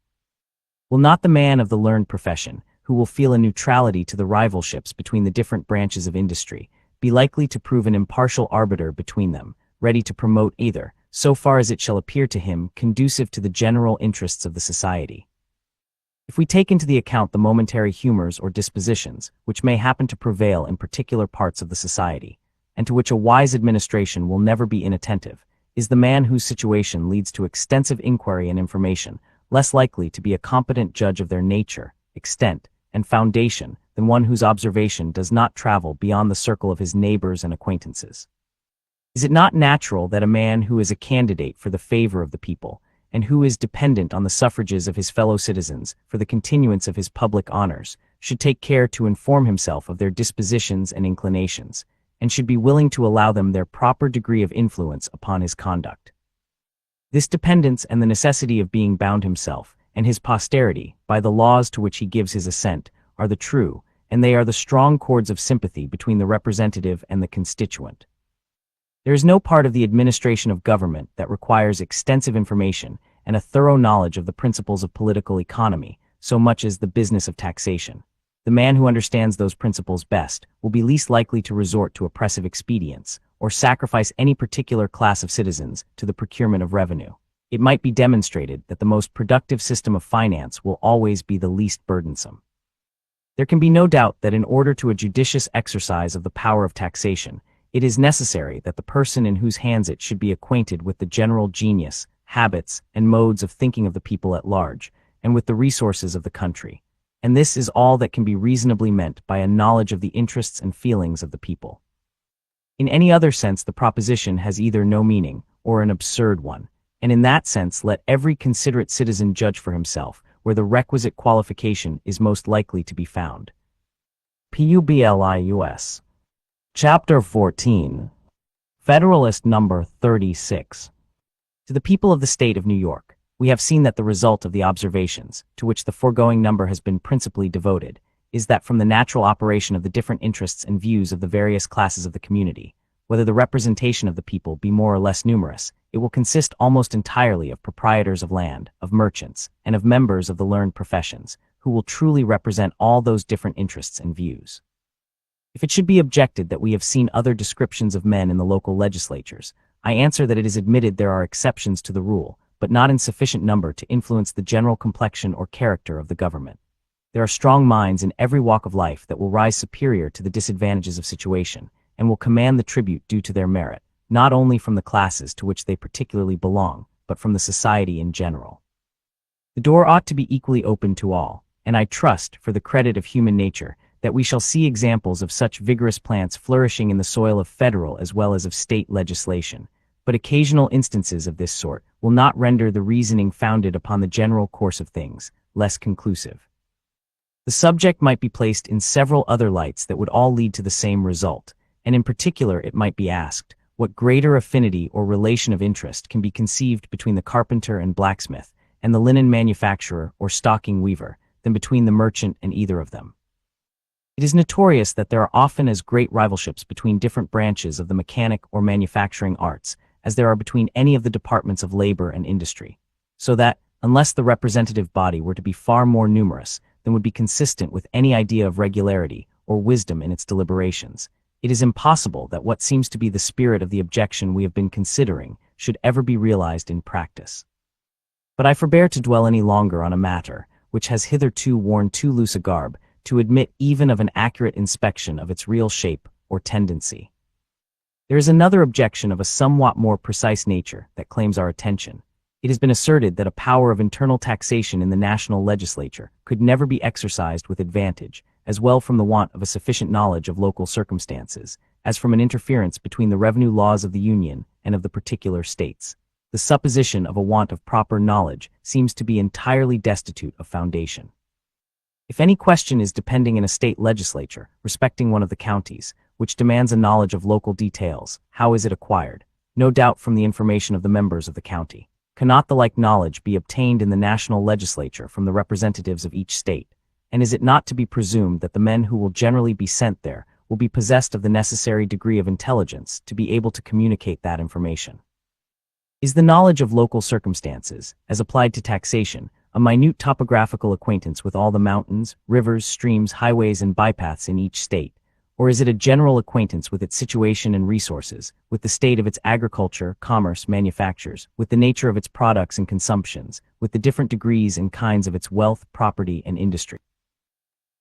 S1: Will not the man of the learned profession, who will feel a neutrality to the rivalships between the different branches of industry, be likely to prove an impartial arbiter between them, ready to promote either, so far as it shall appear to him conducive to the general interests of the society? If we take into the account the momentary humors or dispositions which may happen to prevail in particular parts of the society, and to which a wise administration will never be inattentive, is the man whose situation leads to extensive inquiry and information less likely to be a competent judge of their nature, extent, and foundation than one whose observation does not travel beyond the circle of his neighbors and acquaintances? Is it not natural that a man who is a candidate for the favor of the people, and who is dependent on the suffrages of his fellow citizens for the continuance of his public honors, should take care to inform himself of their dispositions and inclinations, and should be willing to allow them their proper degree of influence upon his conduct? This dependence and the necessity of being bound himself, and his posterity, by the laws to which he gives his assent, are the true, and they are the strong cords of sympathy between the representative and the constituent. There is no part of the administration of government that requires extensive information and a thorough knowledge of the principles of political economy, so much as the business of taxation. The man who understands those principles best will be least likely to resort to oppressive expedients, or sacrifice any particular class of citizens to the procurement of revenue. It might be demonstrated that the most productive system of finance will always be the least burdensome. There can be no doubt that in order to a judicious exercise of the power of taxation, it is necessary that the person in whose hands it should be acquainted with the general genius, habits, and modes of thinking of the people at large, and with the resources of the country. And this is all that can be reasonably meant by a knowledge of the interests and feelings of the people. In any other sense, the proposition has either no meaning, or an absurd one, and in that sense let every considerate citizen judge for himself where the requisite qualification is most likely to be found. Publius. Chapter 14. Federalist number 36. To the people of the state of New York, we have seen that the result of the observations, to which the foregoing number has been principally devoted, is that from the natural operation of the different interests and views of the various classes of the community, whether the representation of the people be more or less numerous, it will consist almost entirely of proprietors of land, of merchants, and of members of the learned professions, who will truly represent all those different interests and views. If it should be objected that we have seen other descriptions of men in the local legislatures, I answer that it is admitted there are exceptions to the rule, but not in sufficient number to influence the general complexion or character of the government. There are strong minds in every walk of life that will rise superior to the disadvantages of situation, and will command the tribute due to their merit, not only from the classes to which they particularly belong, but from the society in general. The door ought to be equally open to all, and I trust, for the credit of human nature, that we shall see examples of such vigorous plants flourishing in the soil of federal as well as of state legislation, but occasional instances of this sort will not render the reasoning founded upon the general course of things less conclusive. The subject might be placed in several other lights that would all lead to the same result, and in particular it might be asked, what greater affinity or relation of interest can be conceived between the carpenter and blacksmith, and the linen manufacturer or stocking weaver, than between the merchant and either of them? It is notorious that there are often as great rivalships between different branches of the mechanic or manufacturing arts as there are between any of the departments of labor and industry, so that, unless the representative body were to be far more numerous than would be consistent with any idea of regularity or wisdom in its deliberations, it is impossible that what seems to be the spirit of the objection we have been considering should ever be realized in practice. But I forbear to dwell any longer on a matter which has hitherto worn too loose a garb to admit even of an accurate inspection of its real shape or tendency. There is another objection of a somewhat more precise nature that claims our attention. It has been asserted that a power of internal taxation in the national legislature could never be exercised with advantage, as well from the want of a sufficient knowledge of local circumstances, as from an interference between the revenue laws of the Union and of the particular states. The supposition of a want of proper knowledge seems to be entirely destitute of foundation. If any question is depending in a state legislature respecting one of the counties, which demands a knowledge of local details, how is it acquired? No doubt from the information of the members of the county. Cannot the like knowledge be obtained in the national legislature from the representatives of each state? And is it not to be presumed that the men who will generally be sent there will be possessed of the necessary degree of intelligence to be able to communicate that information? Is the knowledge of local circumstances, as applied to taxation, a minute topographical acquaintance with all the mountains, rivers, streams, highways, and bypaths in each state? Or is it a general acquaintance with its situation and resources, with the state of its agriculture, commerce, manufactures, with the nature of its products and consumptions, with the different degrees and kinds of its wealth, property, and industry?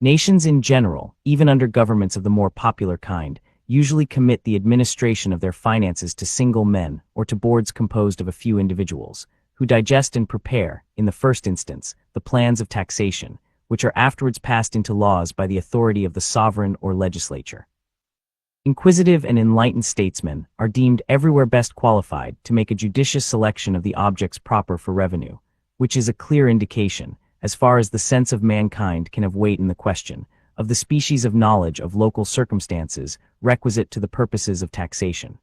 S1: Nations in general, even under governments of the more popular kind, usually commit the administration of their finances to single men or to boards composed of a few individuals, who digest and prepare, in the first instance, the plans of taxation, which are afterwards passed into laws by the authority of the sovereign or legislature. Inquisitive and enlightened statesmen are deemed everywhere best qualified to make a judicious selection of the objects proper for revenue, which is a clear indication, as far as the sense of mankind can have weight in the question, of the species of knowledge of local circumstances requisite to the purposes of taxation.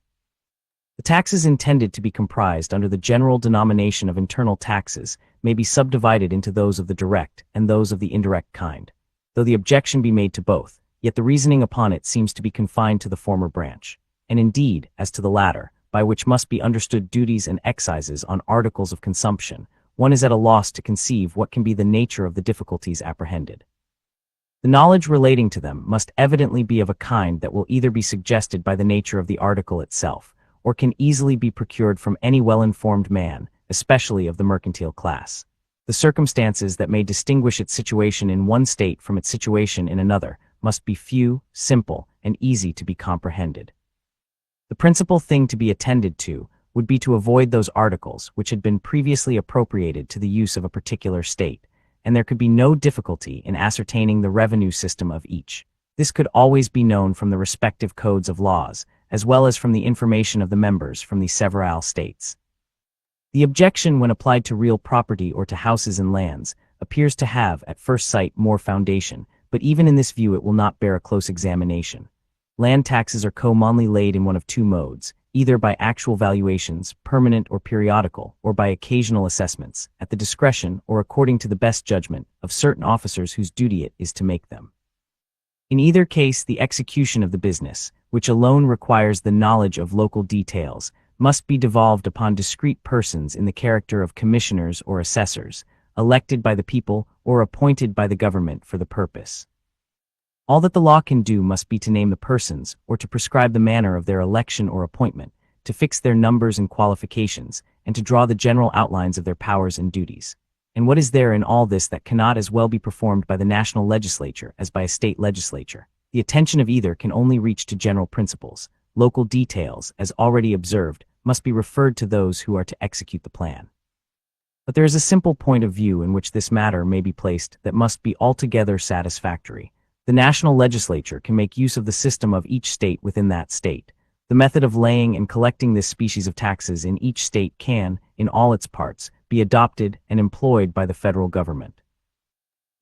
S1: The taxes intended to be comprised under the general denomination of internal taxes may be subdivided into those of the direct and those of the indirect kind. Though the objection be made to both, yet the reasoning upon it seems to be confined to the former branch, and indeed, as to the latter, by which must be understood duties and excises on articles of consumption, one is at a loss to conceive what can be the nature of the difficulties apprehended. The knowledge relating to them must evidently be of a kind that will either be suggested by the nature of the article itself, or can easily be procured from any well-informed man, especially of the mercantile class. The circumstances that may distinguish its situation in one state from its situation in another must be few, simple, and easy to be comprehended. The principal thing to be attended to would be to avoid those articles which had been previously appropriated to the use of a particular state, and there could be no difficulty in ascertaining the revenue system of each. This could always be known from the respective codes of laws, as well as from the information of the members from the several states. The objection when applied to real property or to houses and lands appears to have, at first sight, more foundation, but even in this view it will not bear a close examination. Land taxes are commonly laid in one of two modes, either by actual valuations, permanent or periodical, or by occasional assessments, at the discretion or according to the best judgment of certain officers whose duty it is to make them. In either case, the execution of the business, which alone requires the knowledge of local details, must be devolved upon discrete persons in the character of commissioners or assessors, elected by the people or appointed by the government for the purpose. All that the law can do must be to name the persons or to prescribe the manner of their election or appointment, to fix their numbers and qualifications, and to draw the general outlines of their powers and duties. And what is there in all this that cannot as well be performed by the national legislature as by a state legislature? The attention of either can only reach to general principles. Local details, as already observed, must be referred to those who are to execute the plan. But there is a simple point of view in which this matter may be placed that must be altogether satisfactory. The national legislature can make use of the system of each state within that state. The method of laying and collecting this species of taxes in each state can, in all its parts, be adopted and employed by the federal government.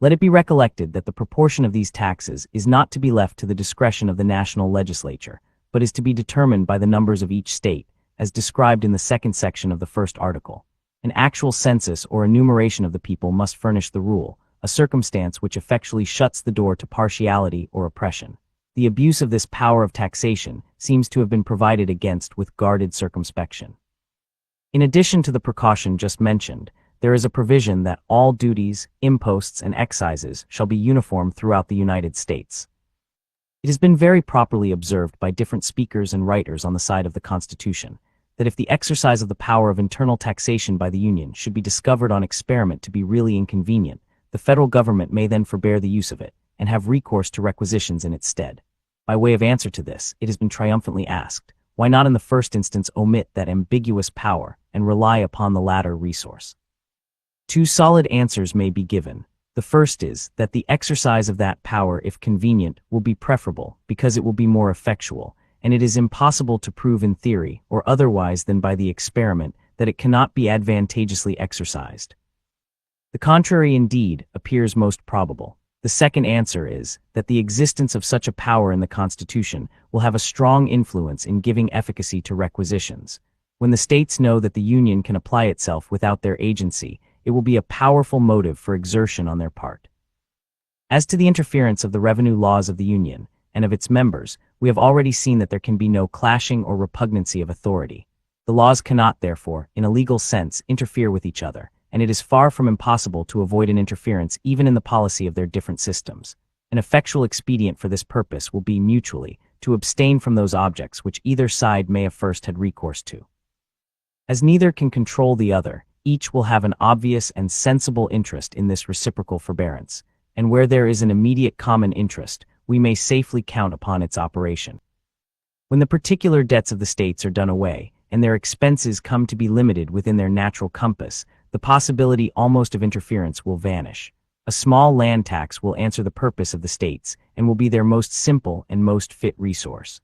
S1: Let it be recollected that the proportion of these taxes is not to be left to the discretion of the national legislature, but is to be determined by the numbers of each state, as described in the second section of the first article. An actual census or enumeration of the people must furnish the rule, a circumstance which effectually shuts the door to partiality or oppression. The abuse of this power of taxation seems to have been provided against with guarded circumspection. In addition to the precaution just mentioned, there is a provision that all duties, imposts, and excises shall be uniform throughout the United States. It has been very properly observed by different speakers and writers on the side of the Constitution that if the exercise of the power of internal taxation by the Union should be discovered on experiment to be really inconvenient, the federal government may then forbear the use of it, and have recourse to requisitions in its stead. By way of answer to this, it has been triumphantly asked, why not in the first instance omit that ambiguous power and rely upon the latter resource? Two solid answers may be given. The first is that the exercise of that power, if convenient, will be preferable because it will be more effectual, and it is impossible to prove in theory or otherwise than by the experiment that it cannot be advantageously exercised. The contrary indeed appears most probable. The second answer is that the existence of such a power in the Constitution will have a strong influence in giving efficacy to requisitions, When the states know that the Union can apply itself without their agency, it will be a powerful motive for exertion on their part. As to the interference of the revenue laws of the Union and of its members, we have already seen that there can be no clashing or repugnancy of authority. The laws cannot, therefore, in a legal sense, interfere with each other, and it is far from impossible to avoid an interference even in the policy of their different systems. An effectual expedient for this purpose will be mutually to abstain from those objects which either side may have first had recourse to. As neither can control the other, each will have an obvious and sensible interest in this reciprocal forbearance, and where there is an immediate common interest, we may safely count upon its operation. When the particular debts of the states are done away, and their expenses come to be limited within their natural compass, the possibility almost of interference will vanish. A small land tax will answer the purpose of the states, and will be their most simple and most fit resource.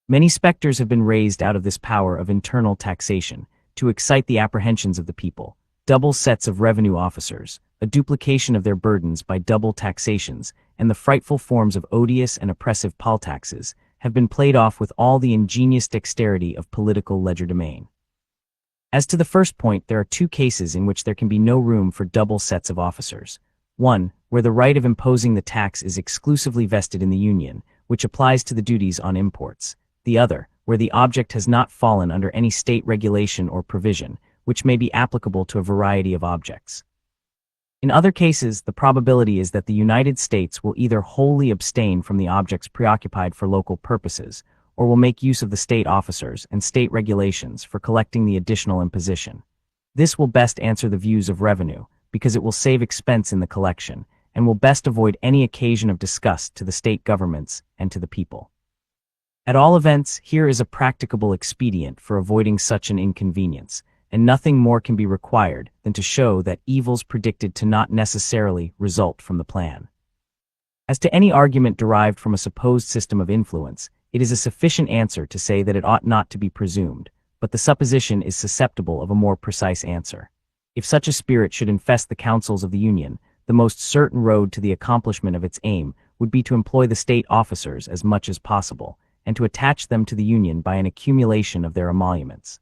S1: Many specters have been raised out of this power of internal taxation, to excite the apprehensions of the people. Double sets of revenue officers, a duplication of their burdens by double taxations, and the frightful forms of odious and oppressive poll taxes, have been played off with all the ingenious dexterity of political legerdemain. As to the first point, there are two cases in which there can be no room for double sets of officers. One, where the right of imposing the tax is exclusively vested in the Union, which applies to the duties on imports. The other, where the object has not fallen under any state regulation or provision, which may be applicable to a variety of objects. In other cases, the probability is that the United States will either wholly abstain from the objects preoccupied for local purposes, or will make use of the state officers and state regulations for collecting the additional imposition. This will best answer the views of revenue, because it will save expense in the collection, and will best avoid any occasion of disgust to the state governments and to the people. At all events, here is a practicable expedient for avoiding such an inconvenience, and nothing more can be required than to show that evils predicted to not necessarily result from the plan. As to any argument derived from a supposed system of influence, it is a sufficient answer to say that it ought not to be presumed, but the supposition is susceptible of a more precise answer. If such a spirit should infest the councils of the Union, the most certain road to the accomplishment of its aim would be to employ the state officers as much as possible, and to attach them to the Union by an accumulation of their emoluments.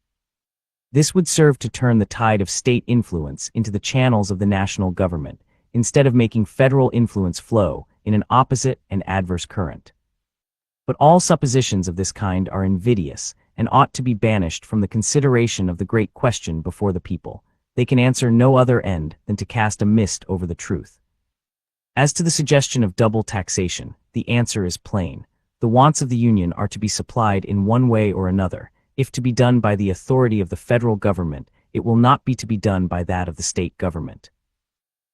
S1: This would serve to turn the tide of state influence into the channels of the national government, instead of making federal influence flow in an opposite and adverse current. But all suppositions of this kind are invidious, and ought to be banished from the consideration of the great question before the people. They can answer no other end than to cast a mist over the truth. As to the suggestion of double taxation, the answer is plain. The wants of the Union are to be supplied in one way or another. If to be done by the authority of the federal government, it will not be to be done by that of the state government.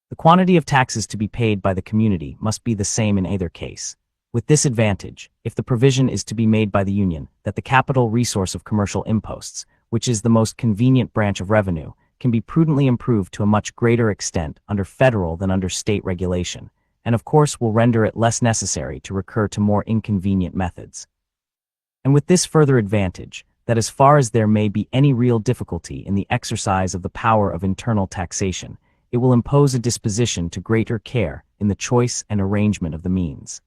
S1: The quantity of taxes to be paid by the community must be the same in either case. With this advantage, if the provision is to be made by the Union that the capital resource of commercial imposts, which is the most convenient branch of revenue, can be prudently improved to a much greater extent under federal than under state regulation, and of course will render it less necessary to recur to more inconvenient methods. And with this further advantage, that as far as there may be any real difficulty in the exercise of the power of internal taxation, it will impose a disposition to greater care in the choice and arrangement of the means,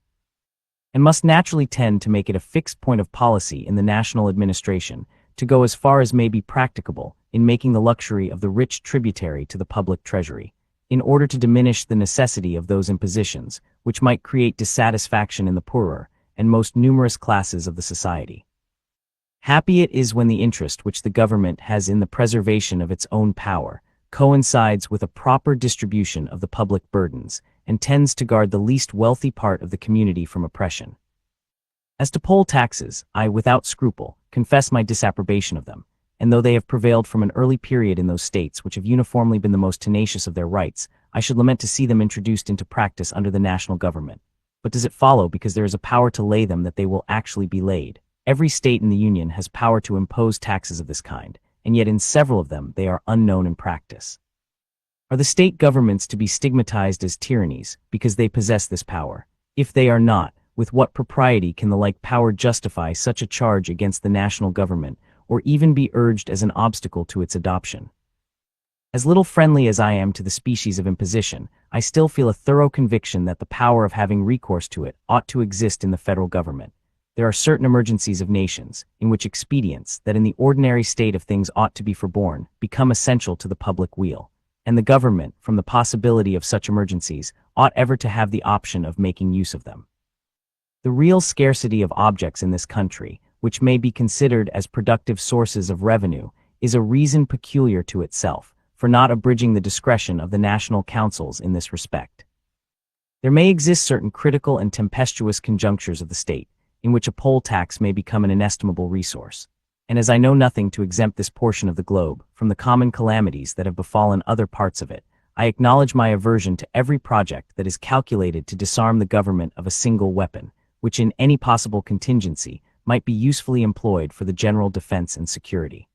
S1: and must naturally tend to make it a fixed point of policy in the national administration to go as far as may be practicable in making the luxury of the rich tributary to the public treasury, in order to diminish the necessity of those impositions which might create dissatisfaction in the poorer and most numerous classes of the society. Happy it is when the interest which the government has in the preservation of its own power coincides with a proper distribution of the public burdens, and tends to guard the least wealthy part of the community from oppression. As to poll taxes, I, without scruple, confess my disapprobation of them, and though they have prevailed from an early period in those states which have uniformly been the most tenacious of their rights, I should lament to see them introduced into practice under the national government. But does it follow because there is a power to lay them that they will actually be laid? Every state in the Union has power to impose taxes of this kind, and yet in several of them they are unknown in practice. Are the state governments to be stigmatized as tyrannies because they possess this power? If they are not, with what propriety can the like power justify such a charge against the national government, or even be urged as an obstacle to its adoption? As little friendly as I am to the species of imposition, I still feel a thorough conviction that the power of having recourse to it ought to exist in the federal government. There are certain emergencies of nations, in which expedients that in the ordinary state of things ought to be forborne, become essential to the public weal, and the government, from the possibility of such emergencies, ought ever to have the option of making use of them. The real scarcity of objects in this country, which may be considered as productive sources of revenue, is a reason peculiar to itself, for not abridging the discretion of the national councils in this respect. There may exist certain critical and tempestuous conjunctures of the state, in which a poll tax may become an inestimable resource. And as I know nothing to exempt this portion of the globe from the common calamities that have befallen other parts of it, I acknowledge my aversion to every project that is calculated to disarm the government of a single weapon, which in any possible contingency might be usefully employed for the general defense and security.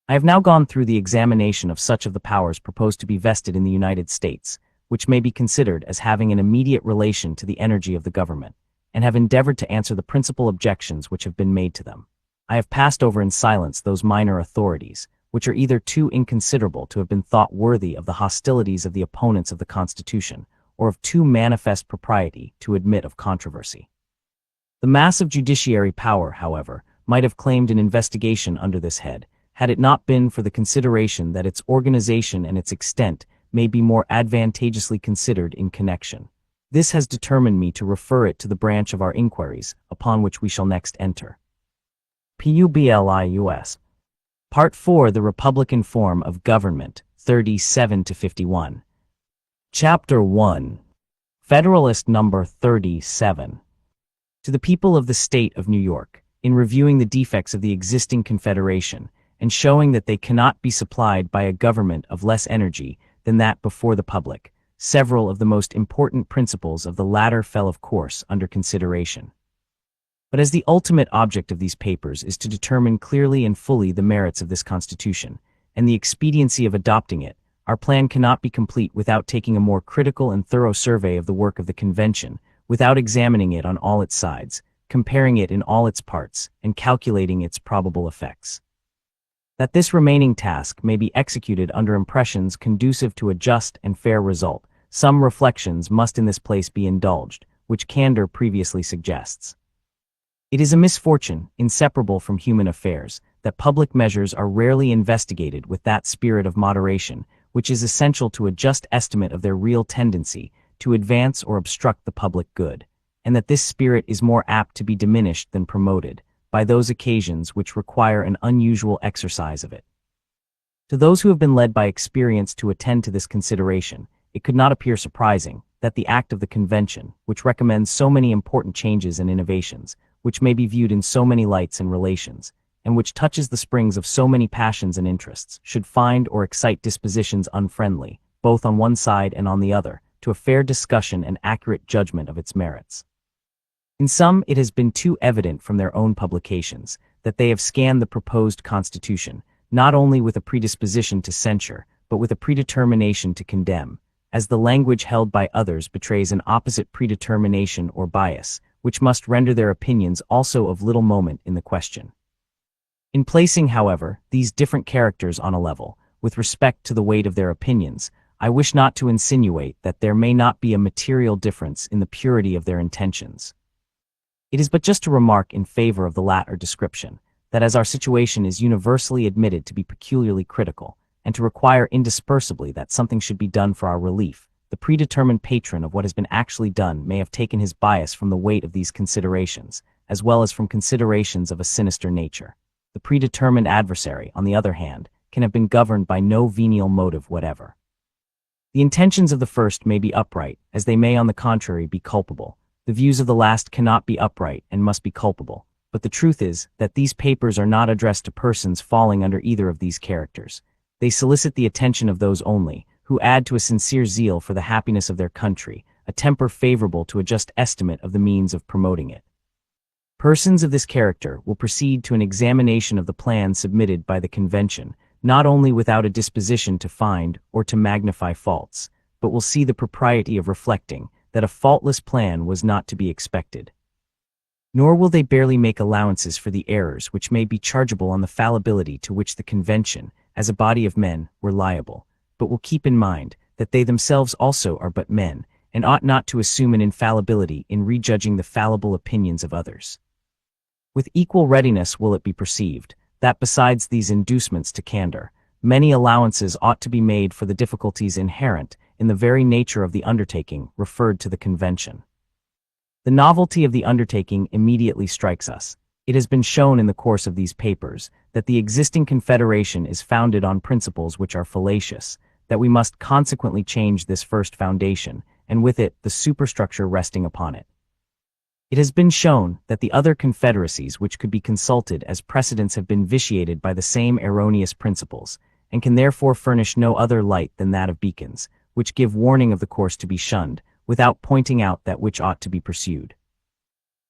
S1: I have now gone through the examination of such of the powers proposed to be vested in the United States, which may be considered as having an immediate relation to the energy of the government, and have endeavored to answer the principal objections which have been made to them. I have passed over in silence those minor authorities, which are either too inconsiderable to have been thought worthy of the hostilities of the opponents of the Constitution, or of too manifest propriety to admit of controversy. The mass of judiciary power, however, might have claimed an investigation under this head, had it not been for the consideration that its organization and its extent may be more advantageously considered in connection. This has determined me to refer it to the branch of our inquiries, upon which we shall next enter. Publius. Part 4, The Republican Form of Government, 37-51. Chapter 1. Federalist Number 37. To the people of the State of New York, in reviewing the defects of the existing Confederation, and showing that they cannot be supplied by a government of less energy than that before the public, several of the most important principles of the latter fell of course under consideration. But as the ultimate object of these papers is to determine clearly and fully the merits of this Constitution, and the expediency of adopting it, our plan cannot be complete without taking a more critical and thorough survey of the work of the Convention, without examining it on all its sides, comparing it in all its parts, and calculating its probable effects. That this remaining task may be executed under impressions conducive to a just and fair result, some reflections must in this place be indulged, which candor previously suggests. It is a misfortune, inseparable from human affairs, that public measures are rarely investigated with that spirit of moderation, which is essential to a just estimate of their real tendency to advance or obstruct the public good, and that this spirit is more apt to be diminished than promoted by those occasions which require an unusual exercise of it. To those who have been led by experience to attend to this consideration, it could not appear surprising that the act of the Convention, which recommends so many important changes and innovations, which may be viewed in so many lights and relations, and which touches the springs of so many passions and interests, should find or excite dispositions unfriendly, both on one side and on the other, to a fair discussion and accurate judgment of its merits. In some, it has been too evident from their own publications that they have scanned the proposed Constitution, not only with a predisposition to censure, but with a predetermination to condemn, as the language held by others betrays an opposite predetermination or bias, which must render their opinions also of little moment in the question. In placing, however, these different characters on a level, with respect to the weight of their opinions, I wish not to insinuate that there may not be a material difference in the purity of their intentions. It is but just to remark in favor of the latter description, that as our situation is universally admitted to be peculiarly critical, and to require indispersably that something should be done for our relief, the predetermined patron of what has been actually done may have taken his bias from the weight of these considerations, as well as from considerations of a sinister nature. The predetermined adversary, on the other hand, can have been governed by no venial motive whatever. The intentions of the first may be upright, as they may on the contrary be culpable. The views of the last cannot be upright and must be culpable, but the truth is that these papers are not addressed to persons falling under either of these characters. They solicit the attention of those only, who add to a sincere zeal for the happiness of their country, a temper favorable to a just estimate of the means of promoting it. Persons of this character will proceed to an examination of the plan submitted by the Convention, not only without a disposition to find or to magnify faults, but will see the propriety of reflecting that a faultless plan was not to be expected. Nor will they barely make allowances for the errors which may be chargeable on the fallibility to which the Convention, as a body of men, were liable, but will keep in mind that they themselves also are but men, and ought not to assume an infallibility in rejudging the fallible opinions of others. With equal readiness will it be perceived, that besides these inducements to candor, many allowances ought to be made for the difficulties inherent in the very nature of the undertaking referred to the convention. The novelty of the undertaking immediately strikes us. It has been shown in the course of these papers that the existing confederation is founded on principles which are fallacious, that we must consequently change this first foundation, and with it the superstructure resting upon it. It has been shown that the other confederacies which could be consulted as precedents have been vitiated by the same erroneous principles, and can therefore furnish no other light than that of beacons, which give warning of the course to be shunned, without pointing out that which ought to be pursued.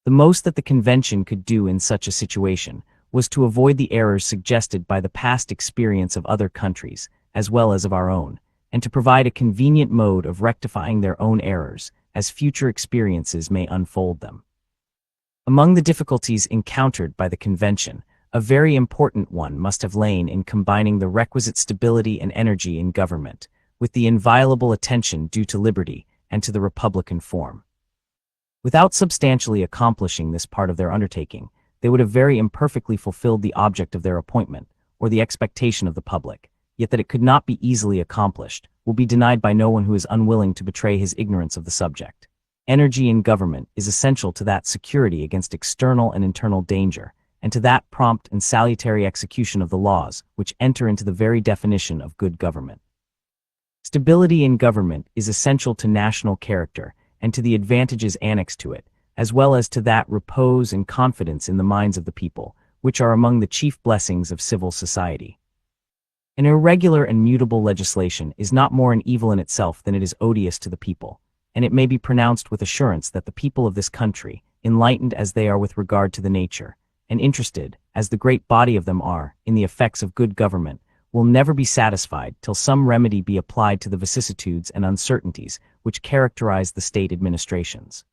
S1: The most that the convention could do in such a situation was to avoid the errors suggested by the past experience of other countries, as well as of our own, and to provide a convenient mode of rectifying their own errors, as future experiences may unfold them. Among the difficulties encountered by the convention, a very important one must have lain in combining the requisite stability and energy in government, with the inviolable attention due to liberty and to the republican form. Without substantially accomplishing this part of their undertaking, they would have very imperfectly fulfilled the object of their appointment, or the expectation of the public, yet that it could not be easily accomplished, will be denied by no one who is unwilling to betray his ignorance of the subject. Energy in government is essential to that security against external and internal danger, and to that prompt and salutary execution of the laws which enter into the very definition of good government. Stability in government is essential to national character and to the advantages annexed to it, as well as to that repose and confidence in the minds of the people, which are among the chief blessings of civil society. An irregular and mutable legislation is not more an evil in itself than it is odious to the people, and it may be pronounced with assurance that the people of this country, enlightened as they are with regard to the nature, and interested, as the great body of them are, in the effects of good government, will never be satisfied till some remedy be applied to the vicissitudes and uncertainties which characterize the state administrations.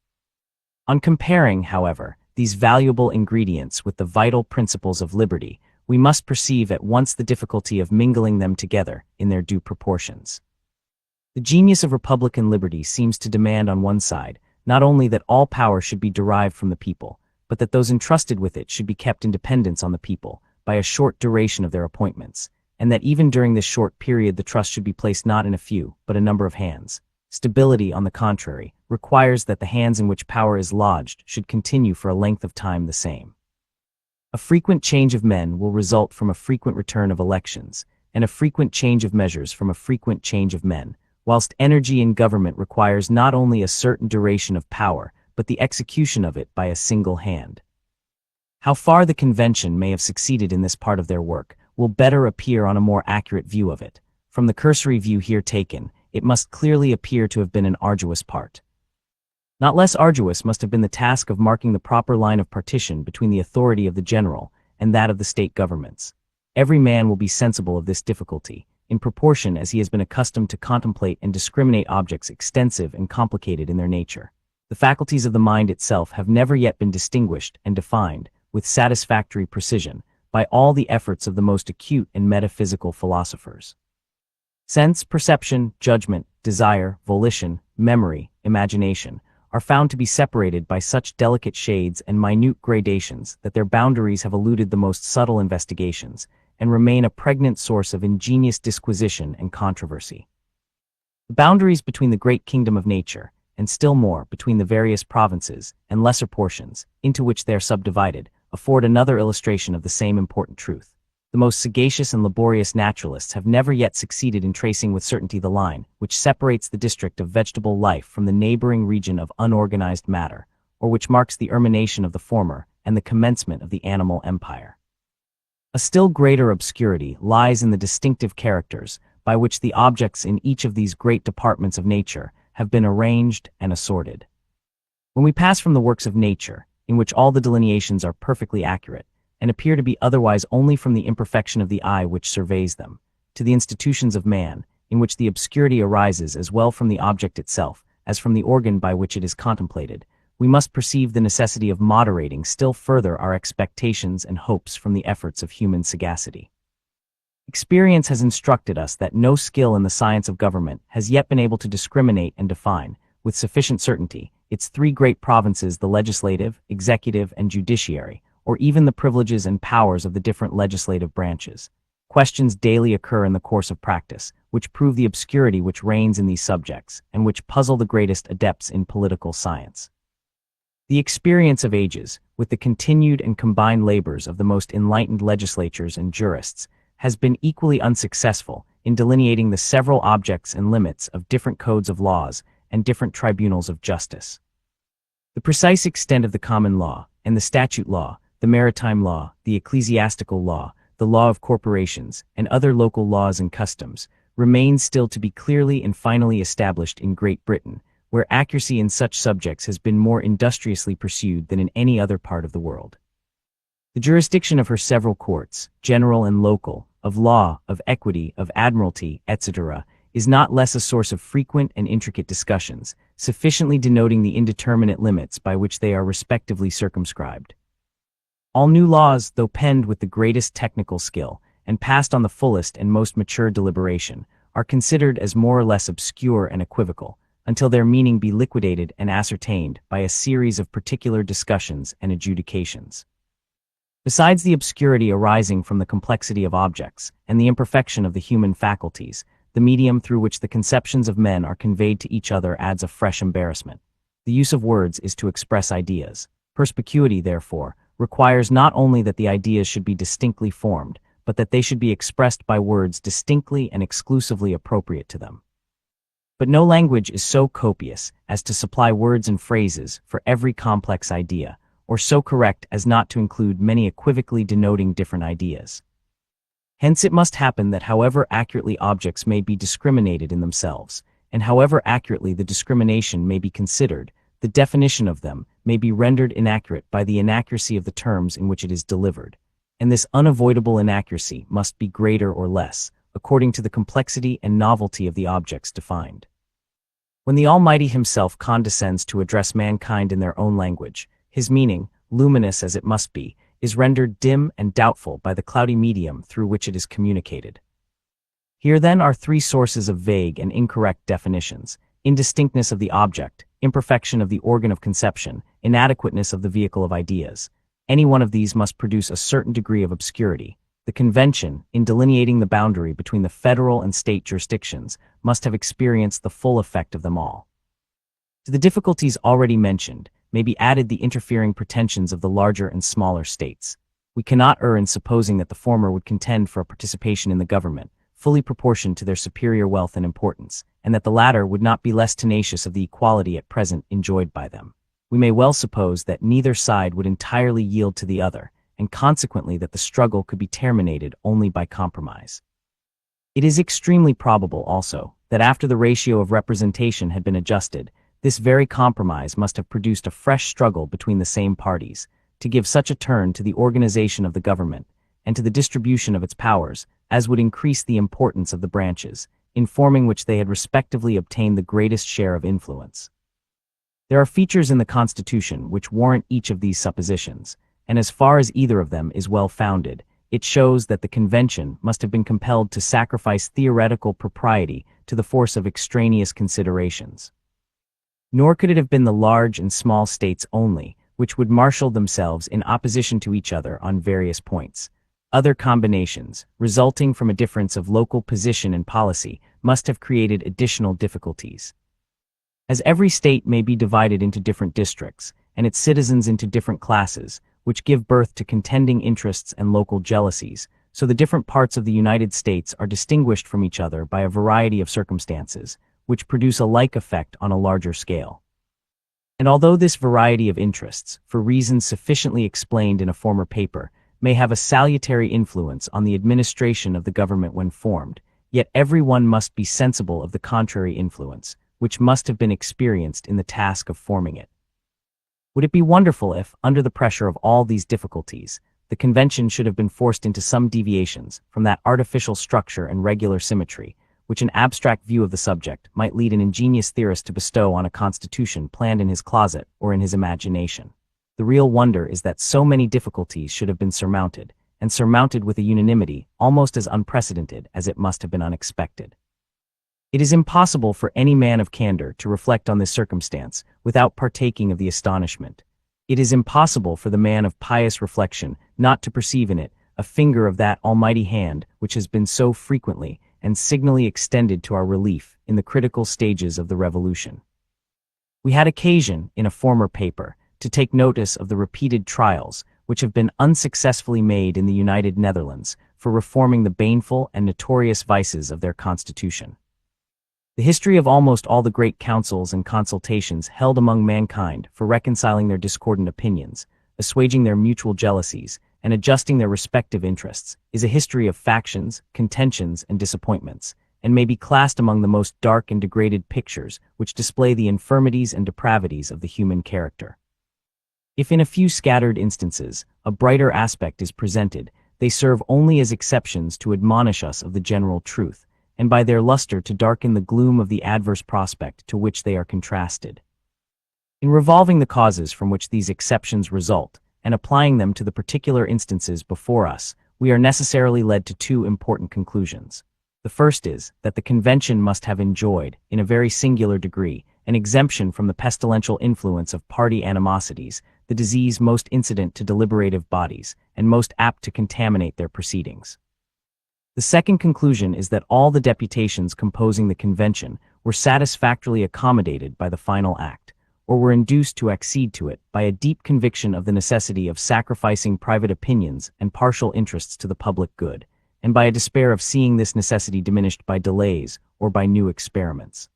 S1: On comparing, however, these valuable ingredients with the vital principles of liberty, we must perceive at once the difficulty of mingling them together in their due proportions. The genius of republican liberty seems to demand on one side not only that all power should be derived from the people, but that those entrusted with it should be kept in dependence on the people by a short duration of their appointments, and that even during this short period the trust should be placed not in a few, but a number of hands. Stability, on the contrary, requires that the hands in which power is lodged should continue for a length of time the same. A frequent change of men will result from a frequent return of elections, and a frequent change of measures from a frequent change of men, whilst energy in government requires not only a certain duration of power, but the execution of it by a single hand. How far the convention may have succeeded in this part of their work will better appear on a more accurate view of it. From the cursory view here taken, it must clearly appear to have been an arduous part. Not less arduous must have been the task of marking the proper line of partition between the authority of the general and that of the state governments. Every man will be sensible of this difficulty, in proportion as he has been accustomed to contemplate and discriminate objects extensive and complicated in their nature. The faculties of the mind itself have never yet been distinguished and defined, with satisfactory precision, by all the efforts of the most acute and metaphysical philosophers. Sense, perception, judgment, desire, volition, memory, imagination, are found to be separated by such delicate shades and minute gradations that their boundaries have eluded the most subtle investigations, and remain a pregnant source of ingenious disquisition and controversy. The boundaries between the great kingdom of nature, and still more between the various provinces and lesser portions into which they are subdivided, afford another illustration of the same important truth. The most sagacious and laborious naturalists have never yet succeeded in tracing with certainty the line which separates the district of vegetable life from the neighboring region of unorganized matter, or which marks the termination of the former and the commencement of the animal empire. A still greater obscurity lies in the distinctive characters by which the objects in each of these great departments of nature have been arranged and assorted. When we pass from the works of nature, in which all the delineations are perfectly accurate, and appear to be otherwise only from the imperfection of the eye which surveys them, to the institutions of man, in which the obscurity arises as well from the object itself as from the organ by which it is contemplated, we must perceive the necessity of moderating still further our expectations and hopes from the efforts of human sagacity. Experience has instructed us that no skill in the science of government has yet been able to discriminate and define, with sufficient certainty, its three great provinces, the legislative, executive, and judiciary, or even the privileges and powers of the different legislative branches. Questions daily occur in the course of practice, which prove the obscurity which reigns in these subjects, and which puzzle the greatest adepts in political science. The experience of ages, with the continued and combined labors of the most enlightened legislatures and jurists, has been equally unsuccessful in delineating the several objects and limits of different codes of laws and different tribunals of justice. The precise extent of the common law and the statute law, the maritime law, the ecclesiastical law, the law of corporations, and other local laws and customs remains still to be clearly and finally established in Great Britain, where accuracy in such subjects has been more industriously pursued than in any other part of the world. The jurisdiction of her several courts, general and local, of law, of equity, of admiralty, etc., is not less a source of frequent and intricate discussions, sufficiently denoting the indeterminate limits by which they are respectively circumscribed. All new laws, though penned with the greatest technical skill, and passed on the fullest and most mature deliberation, are considered as more or less obscure and equivocal, until their meaning be liquidated and ascertained by a series of particular discussions and adjudications. Besides the obscurity arising from the complexity of objects and the imperfection of the human faculties, the medium through which the conceptions of men are conveyed to each other adds a fresh embarrassment. The use of words is to express ideas. Perspicuity, therefore, requires not only that the ideas should be distinctly formed, but that they should be expressed by words distinctly and exclusively appropriate to them. But no language is so copious as to supply words and phrases for every complex idea, or so correct as not to include many equivocally denoting different ideas. Hence it must happen that however accurately objects may be discriminated in themselves, and however accurately the discrimination may be considered, the definition of them may be rendered inaccurate by the inaccuracy of the terms in which it is delivered, and this unavoidable inaccuracy must be greater or less, according to the complexity and novelty of the objects defined. When the Almighty Himself condescends to address mankind in their own language, His meaning, luminous as it must be, is rendered dim and doubtful by the cloudy medium through which it is communicated. Here then are three sources of vague and incorrect definitions: indistinctness of the object, imperfection of the organ of conception, inadequateness of the vehicle of ideas. Any one of these must produce a certain degree of obscurity. The convention, in delineating the boundary between the federal and state jurisdictions, must have experienced the full effect of them all. To the difficulties already mentioned may be added the interfering pretensions of the larger and smaller states. We cannot err in supposing that the former would contend for a participation in the government, fully proportioned to their superior wealth and importance, and that the latter would not be less tenacious of the equality at present enjoyed by them. We may well suppose that neither side would entirely yield to the other, and consequently that the struggle could be terminated only by compromise. It is extremely probable, also, that after the ratio of representation had been adjusted, this very compromise must have produced a fresh struggle between the same parties, to give such a turn to the organization of the government, and to the distribution of its powers, as would increase the importance of the branches, in forming which they had respectively obtained the greatest share of influence. There are features in the Constitution which warrant each of these suppositions, and as far as either of them is well founded, it shows that the convention must have been compelled to sacrifice theoretical propriety to the force of extraneous considerations. Nor could it have been the large and small states only, which would marshal themselves in opposition to each other on various points. Other combinations, resulting from a difference of local position and policy, must have created additional difficulties. As every state may be divided into different districts, and its citizens into different classes, which give birth to contending interests and local jealousies, so the different parts of the United States are distinguished from each other by a variety of circumstances, which produce a like effect on a larger scale. And although this variety of interests, for reasons sufficiently explained in a former paper, may have a salutary influence on the administration of the government when formed, yet every one must be sensible of the contrary influence, which must have been experienced in the task of forming it. Would it be wonderful if, under the pressure of all these difficulties, the convention should have been forced into some deviations from that artificial structure and regular symmetry, which an abstract view of the subject might lead an ingenious theorist to bestow on a constitution planned in his closet or in his imagination? The real wonder is that so many difficulties should have been surmounted, and surmounted with a unanimity almost as unprecedented as it must have been unexpected. It is impossible for any man of candor to reflect on this circumstance without partaking of the astonishment, It is impossible for the man of pious reflection not to perceive in it a finger of that almighty hand which has been so frequently and signally extended to our relief in the critical stages of the revolution. We had occasion, in a former paper, to take notice of the repeated trials which have been unsuccessfully made in the United Netherlands for reforming the baneful and notorious vices of their constitution. The history of almost all the great councils and consultations held among mankind for reconciling their discordant opinions, assuaging their mutual jealousies, and adjusting their respective interests is a history of factions, contentions, and disappointments, and may be classed among the most dark and degraded pictures which display the infirmities and depravities of the human character. If in a few scattered instances a brighter aspect is presented, they serve only as exceptions to admonish us of the general truth, and by their luster to darken the gloom of the adverse prospect to which they are contrasted. In revolving the causes from which these exceptions result, and applying them to the particular instances before us, we are necessarily led to two important conclusions. The first is that the Convention must have enjoyed, in a very singular degree, an exemption from the pestilential influence of party animosities, the disease most incident to deliberative bodies, and most apt to contaminate their proceedings. The second conclusion is that all the deputations composing the Convention were satisfactorily accommodated by the final act, or were induced to accede to it by a deep conviction of the necessity of sacrificing private opinions and partial interests to the public good, and by a despair of seeing this necessity diminished by delays or by new experiments.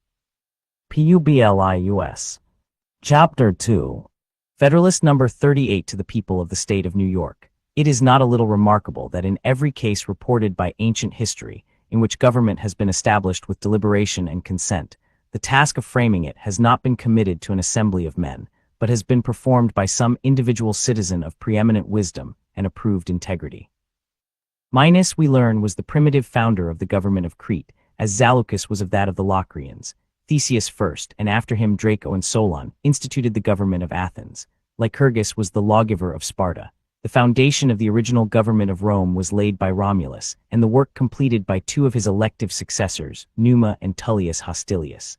S1: Publius. Chapter 2. Federalist number 38 to the people of the state of New York. It is not a little remarkable that in every case reported by ancient history, in which government has been established with deliberation and consent, the task of framing it has not been committed to an assembly of men, but has been performed by some individual citizen of preeminent wisdom and approved integrity. Minos, we learn, was the primitive founder of the government of Crete, as Zaleucus was of that of the Locrians. Theseus first, and after him Draco and Solon, instituted the government of Athens. Lycurgus was the lawgiver of Sparta. The foundation of the original government of Rome was laid by Romulus, and the work completed by two of his elective successors, Numa and Tullius Hostilius.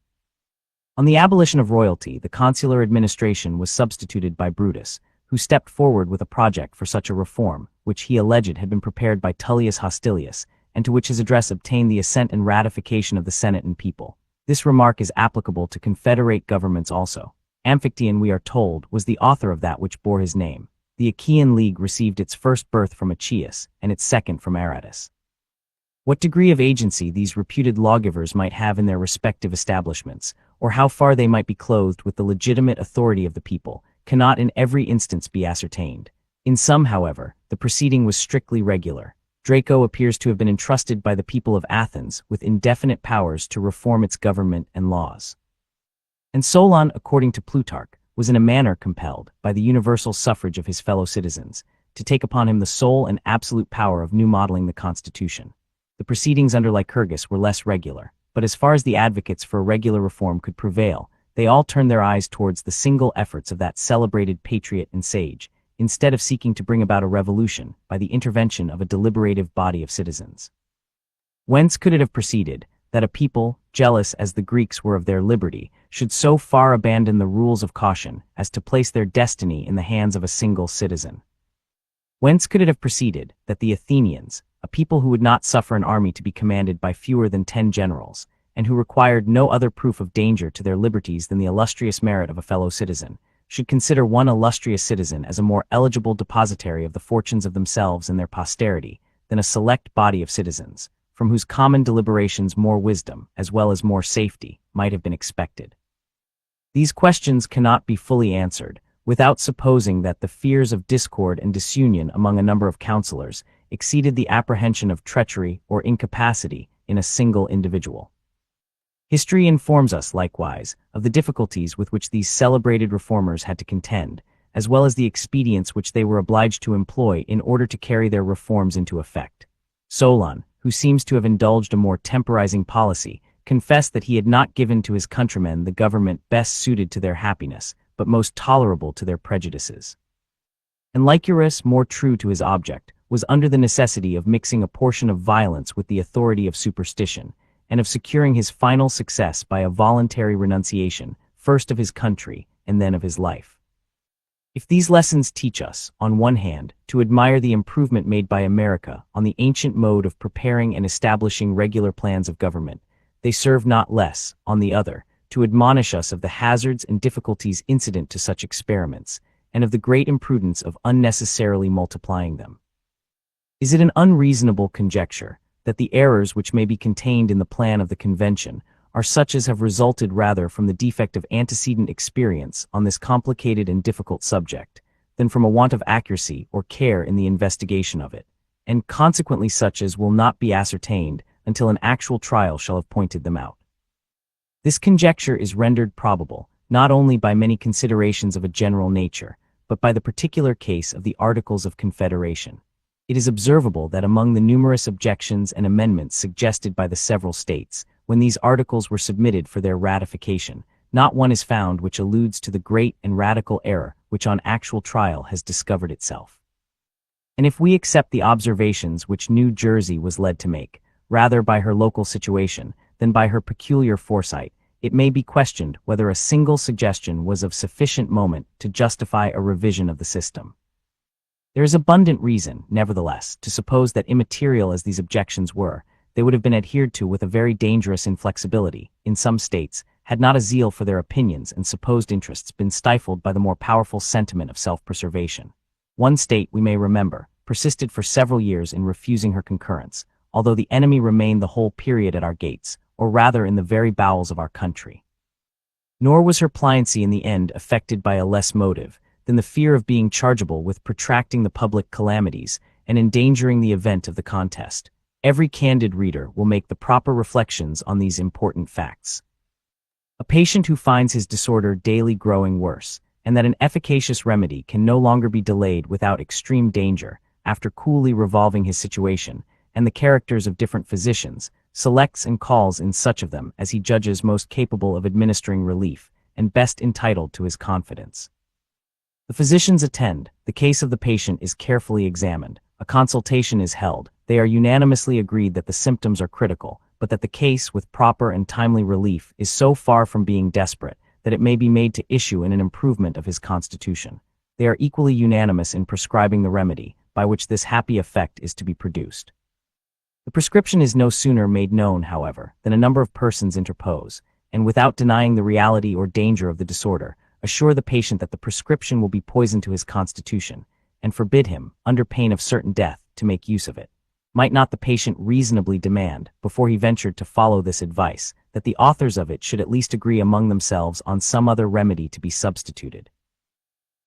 S1: On the abolition of royalty, the consular administration was substituted by Brutus, who stepped forward with a project for such a reform, which he alleged had been prepared by Tullius Hostilius, and to which his address obtained the assent and ratification of the Senate and people. This remark is applicable to confederate governments also. Amphictyon, we are told, was the author of that which bore his name. The Achaean League received its first birth from Achaeus, and its second from Aratus. What degree of agency these reputed lawgivers might have in their respective establishments, or how far they might be clothed with the legitimate authority of the people, cannot in every instance be ascertained. In some, however, the proceeding was strictly regular. Draco appears to have been entrusted by the people of Athens with indefinite powers to reform its government and laws. And Solon, according to Plutarch, was in a manner compelled, by the universal suffrage of his fellow citizens, to take upon him the sole and absolute power of new modeling the constitution. The proceedings under Lycurgus were less regular, but as far as the advocates for a regular reform could prevail, they all turned their eyes towards the single efforts of that celebrated patriot and sage, instead of seeking to bring about a revolution by the intervention of a deliberative body of citizens. Whence could it have proceeded that a people, jealous as the Greeks were of their liberty, should so far abandon the rules of caution as to place their destiny in the hands of a single citizen? Whence could it have proceeded that the Athenians, a people who would not suffer an army to be commanded by fewer than 10 generals, and who required no other proof of danger to their liberties than the illustrious merit of a fellow citizen, should consider one illustrious citizen as a more eligible depositary of the fortunes of themselves and their posterity than a select body of citizens, from whose common deliberations more wisdom, as well as more safety, might have been expected? These questions cannot be fully answered without supposing that the fears of discord and disunion among a number of councillors exceeded the apprehension of treachery or incapacity in a single individual. History informs us, likewise, of the difficulties with which these celebrated reformers had to contend, as well as the expedients which they were obliged to employ in order to carry their reforms into effect. Solon, who seems to have indulged a more temporizing policy, confessed that he had not given to his countrymen the government best suited to their happiness, but most tolerable to their prejudices. And Lycurgus, more true to his object, was under the necessity of mixing a portion of violence with the authority of superstition, and of securing his final success by a voluntary renunciation, first of his country and then of his life. If these lessons teach us, on one hand, to admire the improvement made by America on the ancient mode of preparing and establishing regular plans of government, they serve not less, on the other, to admonish us of the hazards and difficulties incident to such experiments, and of the great imprudence of unnecessarily multiplying them. Is it an unreasonable conjecture that the errors which may be contained in the plan of the convention are such as have resulted rather from the defect of antecedent experience on this complicated and difficult subject, than from a want of accuracy or care in the investigation of it, and consequently such as will not be ascertained until an actual trial shall have pointed them out? This conjecture is rendered probable, not only by many considerations of a general nature, but by the particular case of the Articles of Confederation. It is observable that among the numerous objections and amendments suggested by the several states, when these articles were submitted for their ratification, not one is found which alludes to the great and radical error which on actual trial has discovered itself. And if we accept the observations which New Jersey was led to make, rather by her local situation than by her peculiar foresight, it may be questioned whether a single suggestion was of sufficient moment to justify a revision of the system. There is abundant reason, nevertheless, to suppose that immaterial as these objections were, they would have been adhered to with a very dangerous inflexibility, in some states, had not a zeal for their opinions and supposed interests been stifled by the more powerful sentiment of self-preservation. One state, we may remember, persisted for several years in refusing her concurrence, although the enemy remained the whole period at our gates, or rather in the very bowels of our country. Nor was her pliancy in the end affected by a less motive than the fear of being chargeable with protracting the public calamities and endangering the event of the contest. Every candid reader will make the proper reflections on these important facts. A patient who finds his disorder daily growing worse, and that an efficacious remedy can no longer be delayed without extreme danger, after coolly revolving his situation, and the characters of different physicians, selects and calls in such of them as he judges most capable of administering relief, and best entitled to his confidence. The physicians attend, the case of the patient is carefully examined, a consultation is held, they are unanimously agreed that the symptoms are critical, but that the case with proper and timely relief is so far from being desperate that it may be made to issue in an improvement of his constitution. They are equally unanimous in prescribing the remedy, by which this happy effect is to be produced. The prescription is no sooner made known, however, than a number of persons interpose, and without denying the reality or danger of the disorder, assure the patient that the prescription will be poison to his constitution, and forbid him, under pain of certain death, to make use of it. Might not the patient reasonably demand, before he ventured to follow this advice, that the authors of it should at least agree among themselves on some other remedy to be substituted?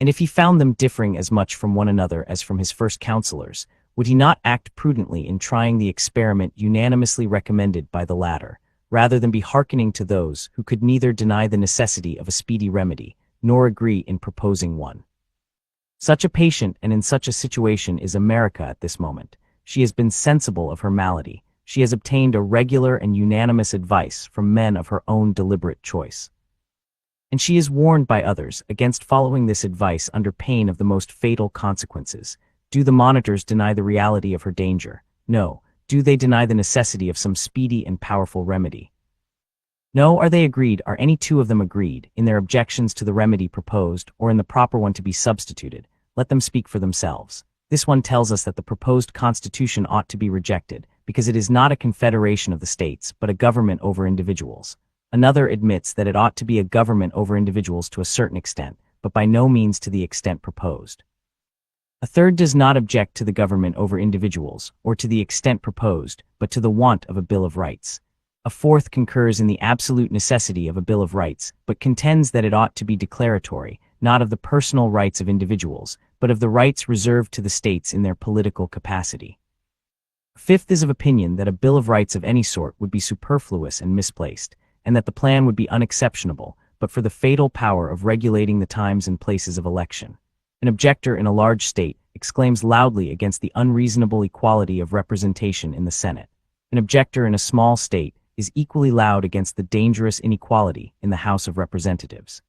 S1: And if he found them differing as much from one another as from his first counselors, would he not act prudently in trying the experiment unanimously recommended by the latter, rather than be hearkening to those who could neither deny the necessity of a speedy remedy, nor agree in proposing one? Such a patient and in such a situation is America at this moment. She has been sensible of her malady. She has obtained a regular and unanimous advice from men of her own deliberate choice. And she is warned by others against following this advice under pain of the most fatal consequences. Do the monitors deny the reality of her danger? No. Do they deny the necessity of some speedy and powerful remedy? No. Are they agreed, are any two of them agreed, in their objections to the remedy proposed, or in the proper one to be substituted? Let them speak for themselves. This one tells us that the proposed constitution ought to be rejected, because it is not a confederation of the states, but a government over individuals. Another admits that it ought to be a government over individuals to a certain extent, but by no means to the extent proposed. A third does not object to the government over individuals, or to the extent proposed, but to the want of a Bill of Rights. A fourth concurs in the absolute necessity of a Bill of Rights, but contends that it ought to be declaratory, not of the personal rights of individuals, but of the rights reserved to the states in their political capacity. A fifth is of opinion that a Bill of Rights of any sort would be superfluous and misplaced, and that the plan would be unexceptionable, but for the fatal power of regulating the times and places of election. An objector in a large state exclaims loudly against the unreasonable equality of representation in the Senate. An objector in a small state is equally loud against the dangerous inequality in the House of Representatives.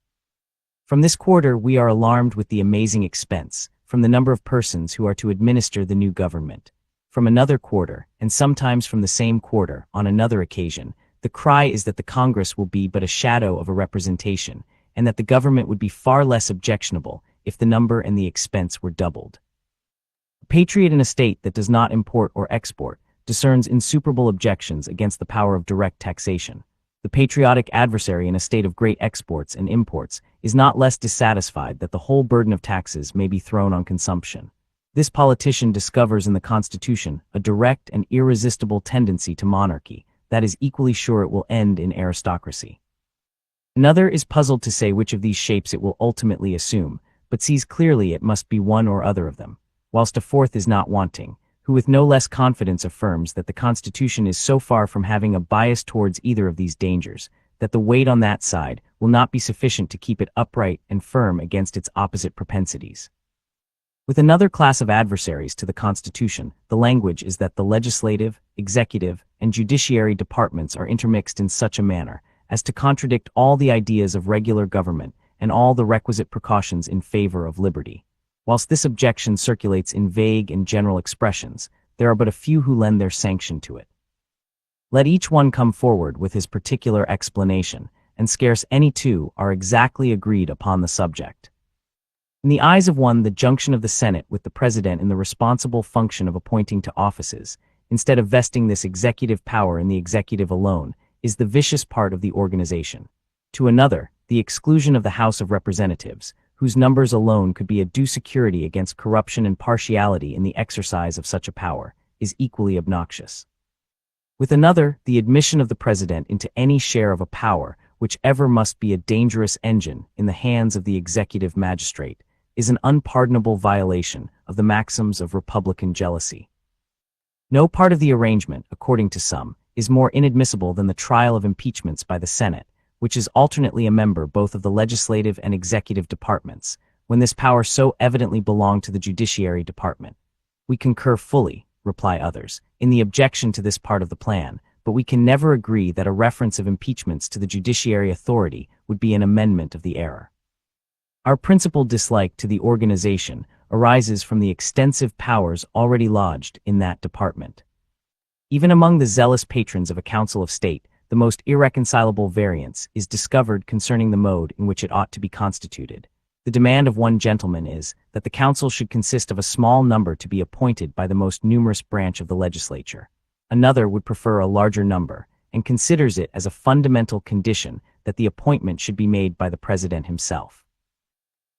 S1: From this quarter we are alarmed with the amazing expense, from the number of persons who are to administer the new government. From another quarter, and sometimes from the same quarter, on another occasion, the cry is that the Congress will be but a shadow of a representation, and that the government would be far less objectionable if the number and the expense were doubled. A patriot in a state that does not import or export discerns insuperable objections against the power of direct taxation. The patriotic adversary in a state of great exports and imports is not less dissatisfied that the whole burden of taxes may be thrown on consumption. This politician discovers in the Constitution a direct and irresistible tendency to monarchy that is equally sure it will end in aristocracy. Another is puzzled to say which of these shapes it will ultimately assume, but sees clearly it must be one or other of them, whilst a fourth is not wanting, who with no less confidence affirms that the Constitution is so far from having a bias towards either of these dangers, that the weight on that side will not be sufficient to keep it upright and firm against its opposite propensities. With another class of adversaries to the Constitution, the language is that the legislative, executive, and judiciary departments are intermixed in such a manner as to contradict all the ideas of regular government and all the requisite precautions in favor of liberty. Whilst this objection circulates in vague and general expressions, there are but a few who lend their sanction to it. Let each one come forward with his particular explanation, and scarce any two are exactly agreed upon the subject. In the eyes of one, the junction of the Senate with the President in the responsible function of appointing to offices, instead of vesting this executive power in the executive alone, is the vicious part of the organization. To another, the exclusion of the House of Representatives, whose numbers alone could be a due security against corruption and partiality in the exercise of such a power, is equally obnoxious. With another, the admission of the President into any share of a power, which ever must be a dangerous engine in the hands of the executive magistrate, is an unpardonable violation of the maxims of republican jealousy. No part of the arrangement, according to some, is more inadmissible than the trial of impeachments by the Senate, which is alternately a member both of the legislative and executive departments, when this power so evidently belonged to the judiciary department. We concur fully, reply others, in the objection to this part of the plan, but we can never agree that a reference of impeachments to the judiciary authority would be an amendment of the error. Our principal dislike to the organization arises from the extensive powers already lodged in that department. Even among the zealous patrons of a Council of State, the most irreconcilable variance is discovered concerning the mode in which it ought to be constituted. The demand of one gentleman is that the council should consist of a small number to be appointed by the most numerous branch of the legislature. Another would prefer a larger number, and considers it as a fundamental condition that the appointment should be made by the President himself.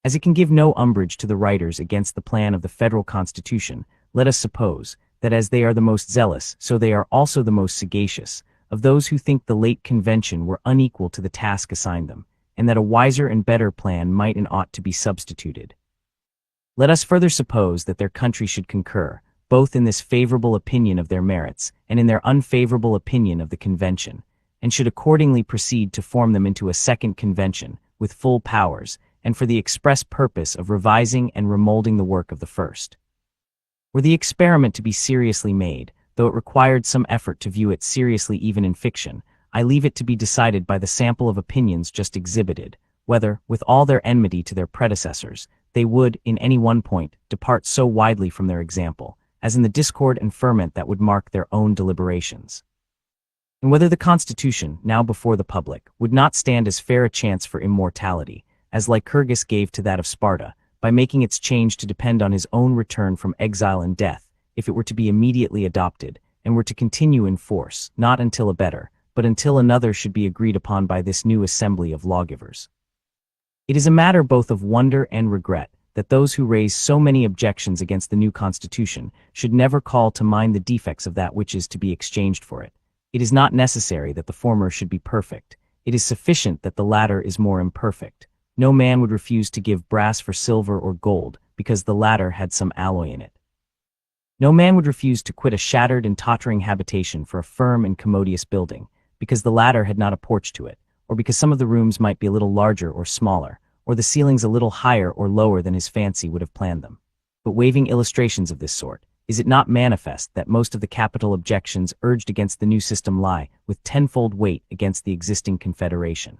S1: As it can give no umbrage to the writers against the plan of the federal Constitution, let us suppose that as they are the most zealous, so they are also the most sagacious, of those who think the late convention were unequal to the task assigned them, and that a wiser and better plan might and ought to be substituted. Let us further suppose that their country should concur, both in this favorable opinion of their merits and in their unfavorable opinion of the convention, and should accordingly proceed to form them into a second convention, with full powers, and for the express purpose of revising and remolding the work of the first. Were the experiment to be seriously made, though it required some effort to view it seriously even in fiction, I leave it to be decided by the sample of opinions just exhibited, whether, with all their enmity to their predecessors, they would, in any one point, depart so widely from their example, as in the discord and ferment that would mark their own deliberations. And whether the Constitution, now before the public, would not stand as fair a chance for immortality, as Lycurgus gave to that of Sparta, by making its change to depend on his own return from exile and death, if it were to be immediately adopted, and were to continue in force, not until a better, but until another should be agreed upon by this new assembly of lawgivers. It is a matter both of wonder and regret that those who raise so many objections against the new Constitution should never call to mind the defects of that which is to be exchanged for it. It is not necessary that the former should be perfect. It is sufficient that the latter is more imperfect. No man would refuse to give brass for silver or gold, because the latter had some alloy in it. No man would refuse to quit a shattered and tottering habitation for a firm and commodious building, because the latter had not a porch to it, or because some of the rooms might be a little larger or smaller, or the ceilings a little higher or lower than his fancy would have planned them. But waiving illustrations of this sort, is it not manifest that most of the capital objections urged against the new system lie, with tenfold weight, against the existing confederation?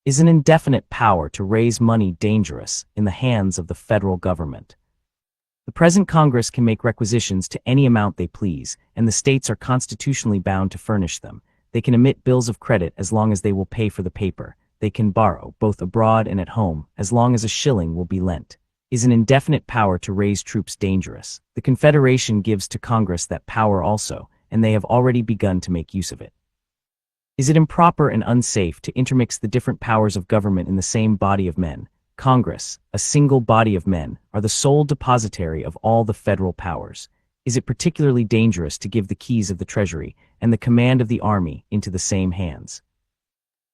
S1: Is an indefinite power to raise money dangerous in the hands of the federal government? The present Congress can make requisitions to any amount they please, and the states are constitutionally bound to furnish them. They can emit bills of credit as long as they will pay for the paper. they can borrow, both abroad and at home, as long as a shilling will be lent. Is an indefinite power to raise troops dangerous? The Confederation gives to Congress that power also, and they have already begun to make use of it. Is it improper and unsafe to intermix the different powers of government in the same body of men? Congress, a single body of men, are the sole depositary of all the federal powers. Is it particularly dangerous to give the keys of the Treasury and the command of the army into the same hands?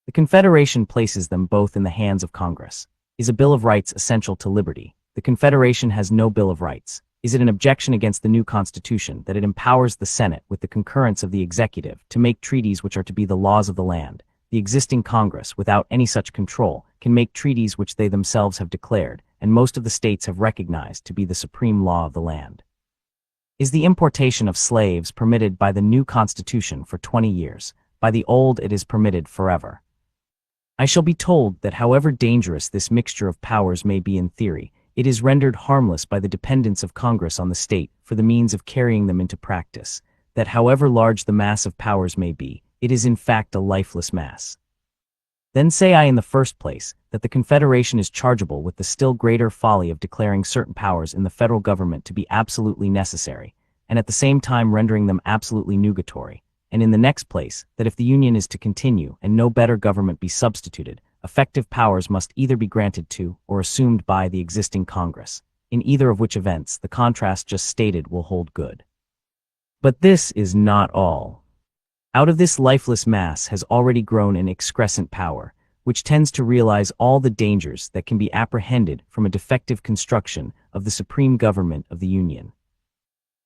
S1: The Confederation places them both in the hands of Congress. Is a Bill of Rights essential to liberty? The Confederation has no Bill of Rights. Is it an objection against the new Constitution that it empowers the Senate with the concurrence of the executive to make treaties which are to be the laws of the land? The existing Congress, without any such control, can make treaties which they themselves have declared, and most of the states have recognized to be the supreme law of the land. Is the importation of slaves permitted by the new Constitution for 20 years? By the old it is permitted forever. I shall be told that however dangerous this mixture of powers may be in theory, it is rendered harmless by the dependence of Congress on the state for the means of carrying them into practice, that however large the mass of powers may be, it is in fact a lifeless mass. Then say I in the first place, that the Confederation is chargeable with the still greater folly of declaring certain powers in the federal government to be absolutely necessary, and at the same time rendering them absolutely nugatory, and in the next place, that if the Union is to continue and no better government be substituted, effective powers must either be granted to or assumed by the existing Congress, in either of which events the contrast just stated will hold good. But this is not all. Out of this lifeless mass has already grown an excrescent power, which tends to realize all the dangers that can be apprehended from a defective construction of the supreme government of the Union.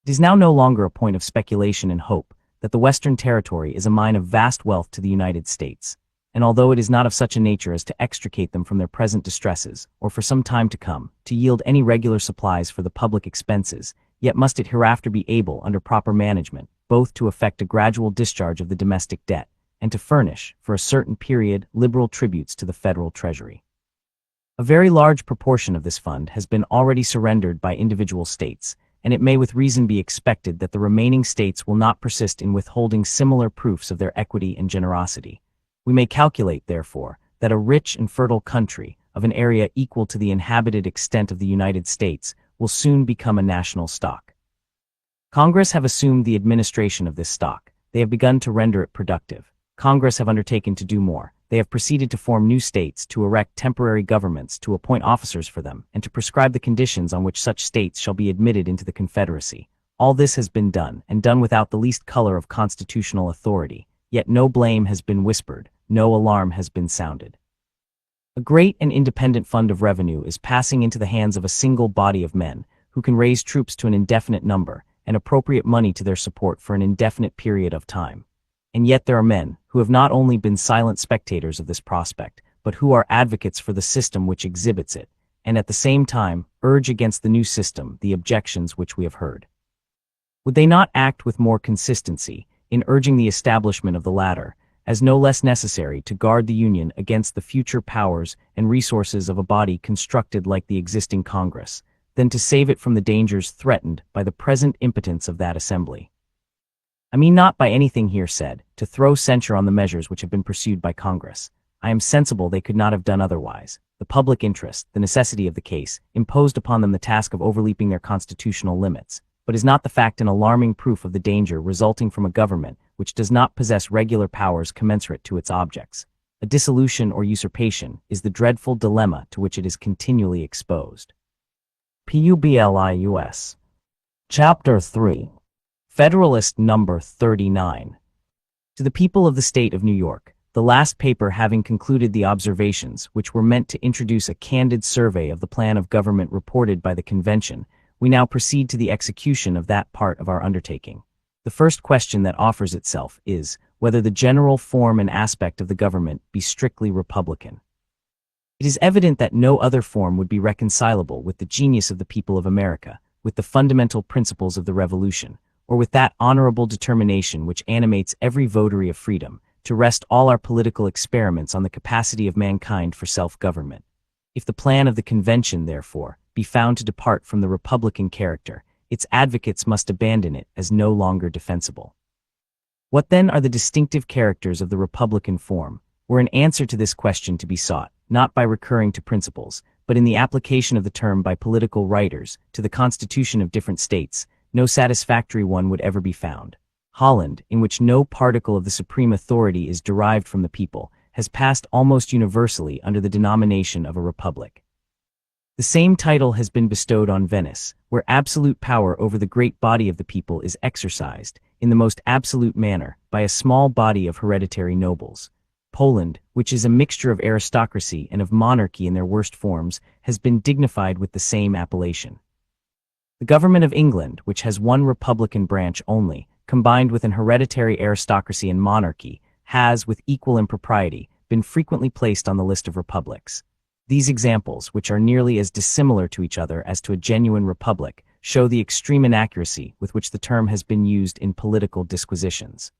S1: It is now no longer a point of speculation and hope that the Western Territory is a mine of vast wealth to the United States, and although it is not of such a nature as to extricate them from their present distresses, or for some time to come, to yield any regular supplies for the public expenses, yet must it hereafter be able, under proper management, both to effect a gradual discharge of the domestic debt, and to furnish, for a certain period, liberal tributes to the federal treasury. A very large proportion of this fund has been already surrendered by individual states, and it may with reason be expected that the remaining states will not persist in withholding similar proofs of their equity and generosity. We may calculate, therefore, that a rich and fertile country, of an area equal to the inhabited extent of the United States, will soon become a national stock. Congress have assumed the administration of this stock. They have begun to render it productive. Congress have undertaken to do more. They have proceeded to form new states, to erect temporary governments, to appoint officers for them, and to prescribe the conditions on which such states shall be admitted into the Confederacy. All this has been done, and done without the least color of constitutional authority, yet no blame has been whispered, no alarm has been sounded. A great and independent fund of revenue is passing into the hands of a single body of men, who can raise troops to an indefinite number, and appropriate money to their support for an indefinite period of time. And yet there are men, who have not only been silent spectators of this prospect, but who are advocates for the system which exhibits it, and at the same time, urge against the new system the objections which we have heard. Would they not act with more consistency, in urging the establishment of the latter, as no less necessary to guard the Union against the future powers and resources of a body constructed like the existing Congress, than to save it from the dangers threatened by the present impotence of that assembly? I mean not by anything here said, to throw censure on the measures which have been pursued by Congress. I am sensible they could not have done otherwise. The public interest, the necessity of the case, imposed upon them the task of overleaping their constitutional limits, but is not the fact an alarming proof of the danger resulting from a government which does not possess regular powers commensurate to its objects? A dissolution or usurpation is the dreadful dilemma to which it is continually exposed. Publius. Chapter 3. Federalist Number 39. To the people of the state of New York, the last paper having concluded the observations which were meant to introduce a candid survey of the plan of government reported by the Convention, we now proceed to the execution of that part of our undertaking. The first question that offers itself is, whether the general form and aspect of the government be strictly republican. It is evident that no other form would be reconcilable with the genius of the people of America, with the fundamental principles of the Revolution, or with that honorable determination which animates every votary of freedom, to rest all our political experiments on the capacity of mankind for self-government. If the plan of the Convention, therefore, be found to depart from the republican character, its advocates must abandon it as no longer defensible. What then are the distinctive characters of the republican form? were an answer to this question to be sought, not by recurring to principles, but in the application of the term by political writers to the constitution of different states, no satisfactory one would ever be found. Holland, in which no particle of the supreme authority is derived from the people, has passed almost universally under the denomination of a republic. The same title has been bestowed on Venice, where absolute power over the great body of the people is exercised, in the most absolute manner, by a small body of hereditary nobles. Poland, which is a mixture of aristocracy and of monarchy in their worst forms, has been dignified with the same appellation. The government of England, which has one republican branch only, combined with an hereditary aristocracy and monarchy, has, with equal impropriety, been frequently placed on the list of republics. These examples, which are nearly as dissimilar to each other as to a genuine republic, show the extreme inaccuracy with which the term has been used in political disquisitions.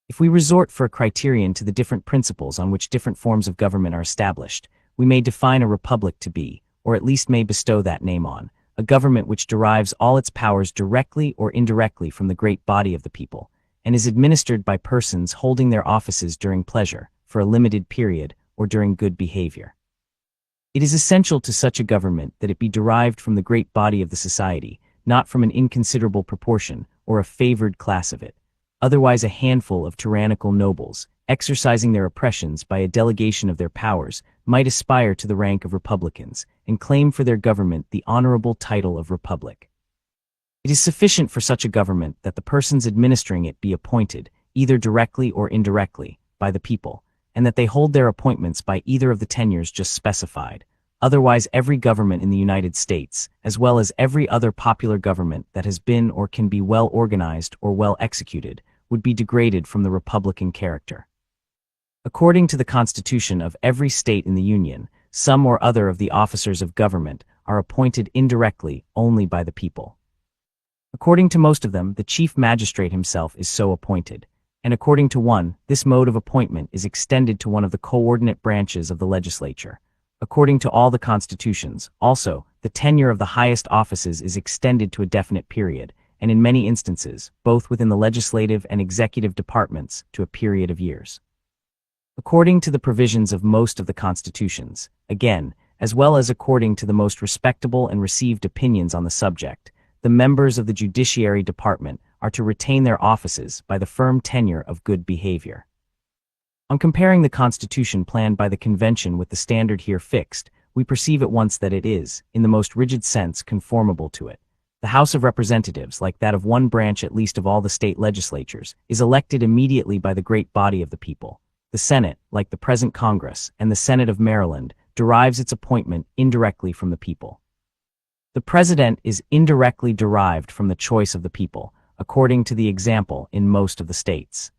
S1: If we resort for a criterion to the different principles on which different forms of government are established, we may define a republic to be, or at least may bestow that name on, a government which derives all its powers directly or indirectly from the great body of the people, and is administered by persons holding their offices during pleasure, for a limited period, or during good behavior. It is essential to such a government that it be derived from the great body of the society, not from an inconsiderable proportion, or a favored class of it. Otherwise a handful of tyrannical nobles, exercising their oppressions by a delegation of their powers, might aspire to the rank of republicans, and claim for their government the honorable title of republic. It is sufficient for such a government that the persons administering it be appointed, either directly or indirectly, by the people, and that they hold their appointments by either of the tenures just specified. Otherwise every government in the United States, as well as every other popular government that has been or can be well organized or well executed, would be degraded from the republican character. According to the Constitution of every state in the Union, some or other of the officers of government are appointed indirectly only by the people. According to most of them, the chief magistrate himself is so appointed, and according to one, this mode of appointment is extended to one of the coordinate branches of the legislature. According to all the constitutions, also, the tenure of the highest offices is extended to a definite period, and in many instances, both within the legislative and executive departments, to a period of years. According to the provisions of most of the constitutions, again, as well as according to the most respectable and received opinions on the subject, the members of the judiciary department are to retain their offices by the firm tenure of good behavior. On comparing the Constitution planned by the Convention with the standard here fixed, we perceive at once that it is, in the most rigid sense, conformable to it. The House of Representatives, like that of one branch at least of all the state legislatures, is elected immediately by the great body of the people. The Senate, like the present Congress, and the Senate of Maryland, derives its appointment indirectly from the people. The President is indirectly derived from the choice of the people, according to the example in most of the states.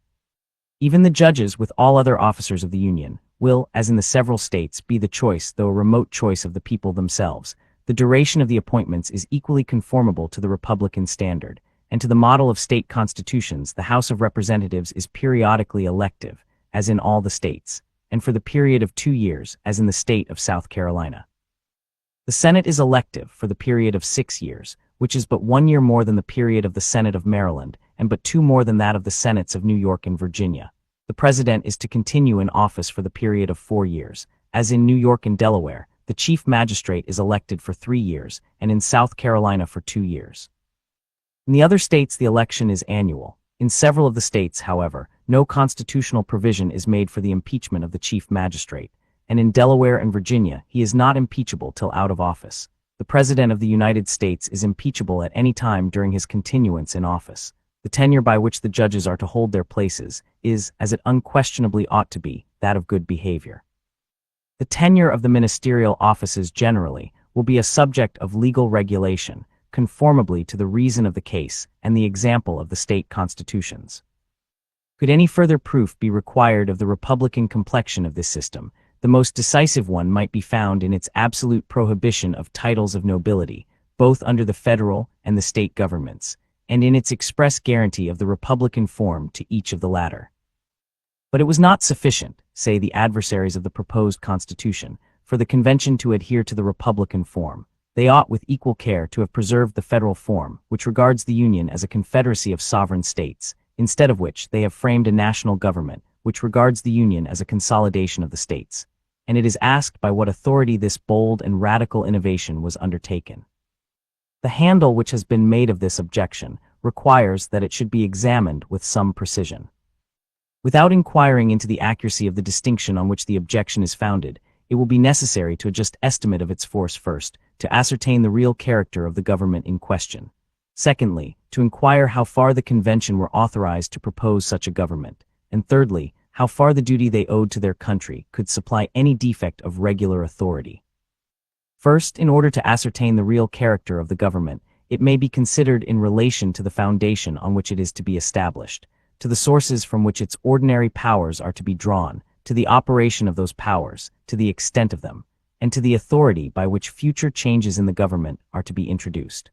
S1: Even the judges, with all other officers of the Union, will, as in the several states, be the choice, though a remote choice, of the people themselves. The duration of the appointments is equally conformable to the Republican standard, and to the model of state constitutions. The House of Representatives is periodically elective, as in all the states, and for the period of 2 years, as in the state of South Carolina. The Senate is elective for the period of 6 years, which is but 1 year more than the period of the Senate of Maryland, and but 2 more than that of the Senates of New York and Virginia. The President is to continue in office for the period of 4 years. As in New York and Delaware, the Chief Magistrate is elected for 3 years, and in South Carolina for 2 years. In the other states the election is annual. In several of the states, however, no constitutional provision is made for the impeachment of the Chief Magistrate, and in Delaware and Virginia he is not impeachable till out of office. The President of the United States is impeachable at any time during his continuance in office. The tenure by which the judges are to hold their places is, as it unquestionably ought to be, that of good behavior. The tenure of the ministerial offices generally will be a subject of legal regulation, conformably to the reason of the case and the example of the state constitutions. Could any further proof be required of the republican complexion of this system, the most decisive one might be found in its absolute prohibition of titles of nobility, both under the federal and the state governments, and in its express guarantee of the republican form to each of the latter. But it was not sufficient, say the adversaries of the proposed Constitution, for the Convention to adhere to the republican form. They ought with equal care to have preserved the federal form, which regards the Union as a confederacy of sovereign states, instead of which they have framed a national government, which regards the Union as a consolidation of the states, and it is asked by what authority this bold and radical innovation was undertaken. The handle which has been made of this objection requires that it should be examined with some precision. Without inquiring into the accuracy of the distinction on which the objection is founded, it will be necessary to a just estimate of its force first, to ascertain the real character of the government in question. Secondly, to inquire how far the convention were authorized to propose such a government, and thirdly, how far the duty they owed to their country could supply any defect of regular authority. First, in order to ascertain the real character of the government, it may be considered in relation to the foundation on which it is to be established, to the sources from which its ordinary powers are to be drawn, to the operation of those powers, to the extent of them, and to the authority by which future changes in the government are to be introduced.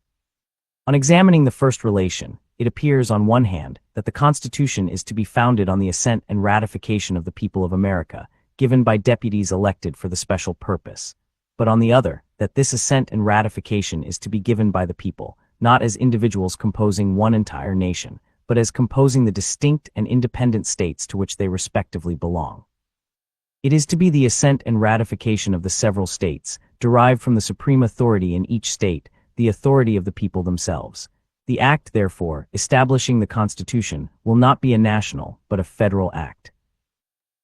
S1: On examining the first relation, it appears on one hand that the Constitution is to be founded on the assent and ratification of the people of America, given by deputies elected for the special purpose, but on the other, that this assent and ratification is to be given by the people, not as individuals composing one entire nation, but as composing the distinct and independent states to which they respectively belong. It is to be the assent and ratification of the several states, derived from the supreme authority in each state, the authority of the people themselves. The act, therefore, establishing the Constitution, will not be a national, but a federal act.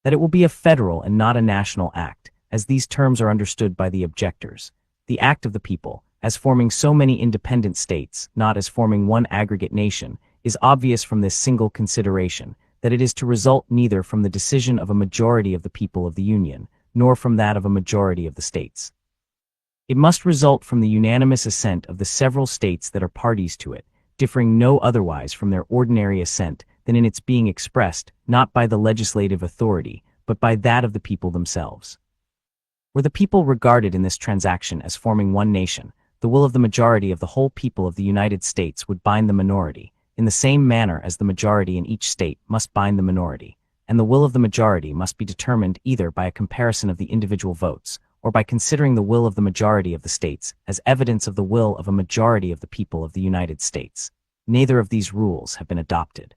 S1: That it will be a federal and not a national act, as these terms are understood by the objectors. The act of the people, as forming so many independent states, not as forming one aggregate nation, is obvious from this single consideration, that it is to result neither from the decision of a majority of the people of the Union, nor from that of a majority of the states. It must result from the unanimous assent of the several states that are parties to it, differing no otherwise from their ordinary assent than in its being expressed, not by the legislative authority, but by that of the people themselves. Were the people regarded in this transaction as forming one nation, the will of the majority of the whole people of the United States would bind the minority, in the same manner as the majority in each state must bind the minority, and the will of the majority must be determined either by a comparison of the individual votes, or by considering the will of the majority of the states as evidence of the will of a majority of the people of the United States. Neither of these rules have been adopted.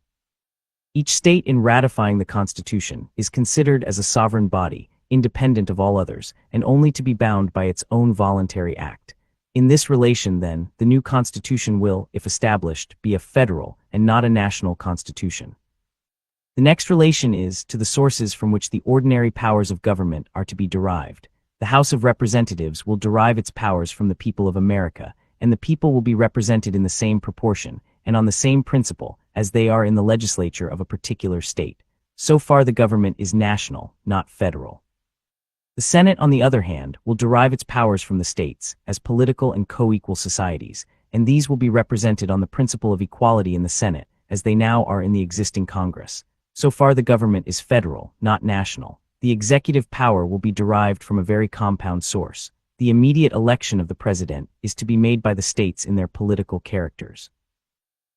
S1: Each state in ratifying the Constitution is considered as a sovereign body, independent of all others, and only to be bound by its own voluntary act. In this relation, then, the new Constitution will, if established, be a federal and not a national Constitution. The next relation is to the sources from which the ordinary powers of government are to be derived. The House of Representatives will derive its powers from the people of America, and the people will be represented in the same proportion and on the same principle as they are in the legislature of a particular state. So far the government is national, not federal. The Senate, on the other hand, will derive its powers from the states, as political and co-equal societies, and these will be represented on the principle of equality in the Senate, as they now are in the existing Congress. So far the government is federal, not national. The executive power will be derived from a very compound source. The immediate election of the president is to be made by the states in their political characters.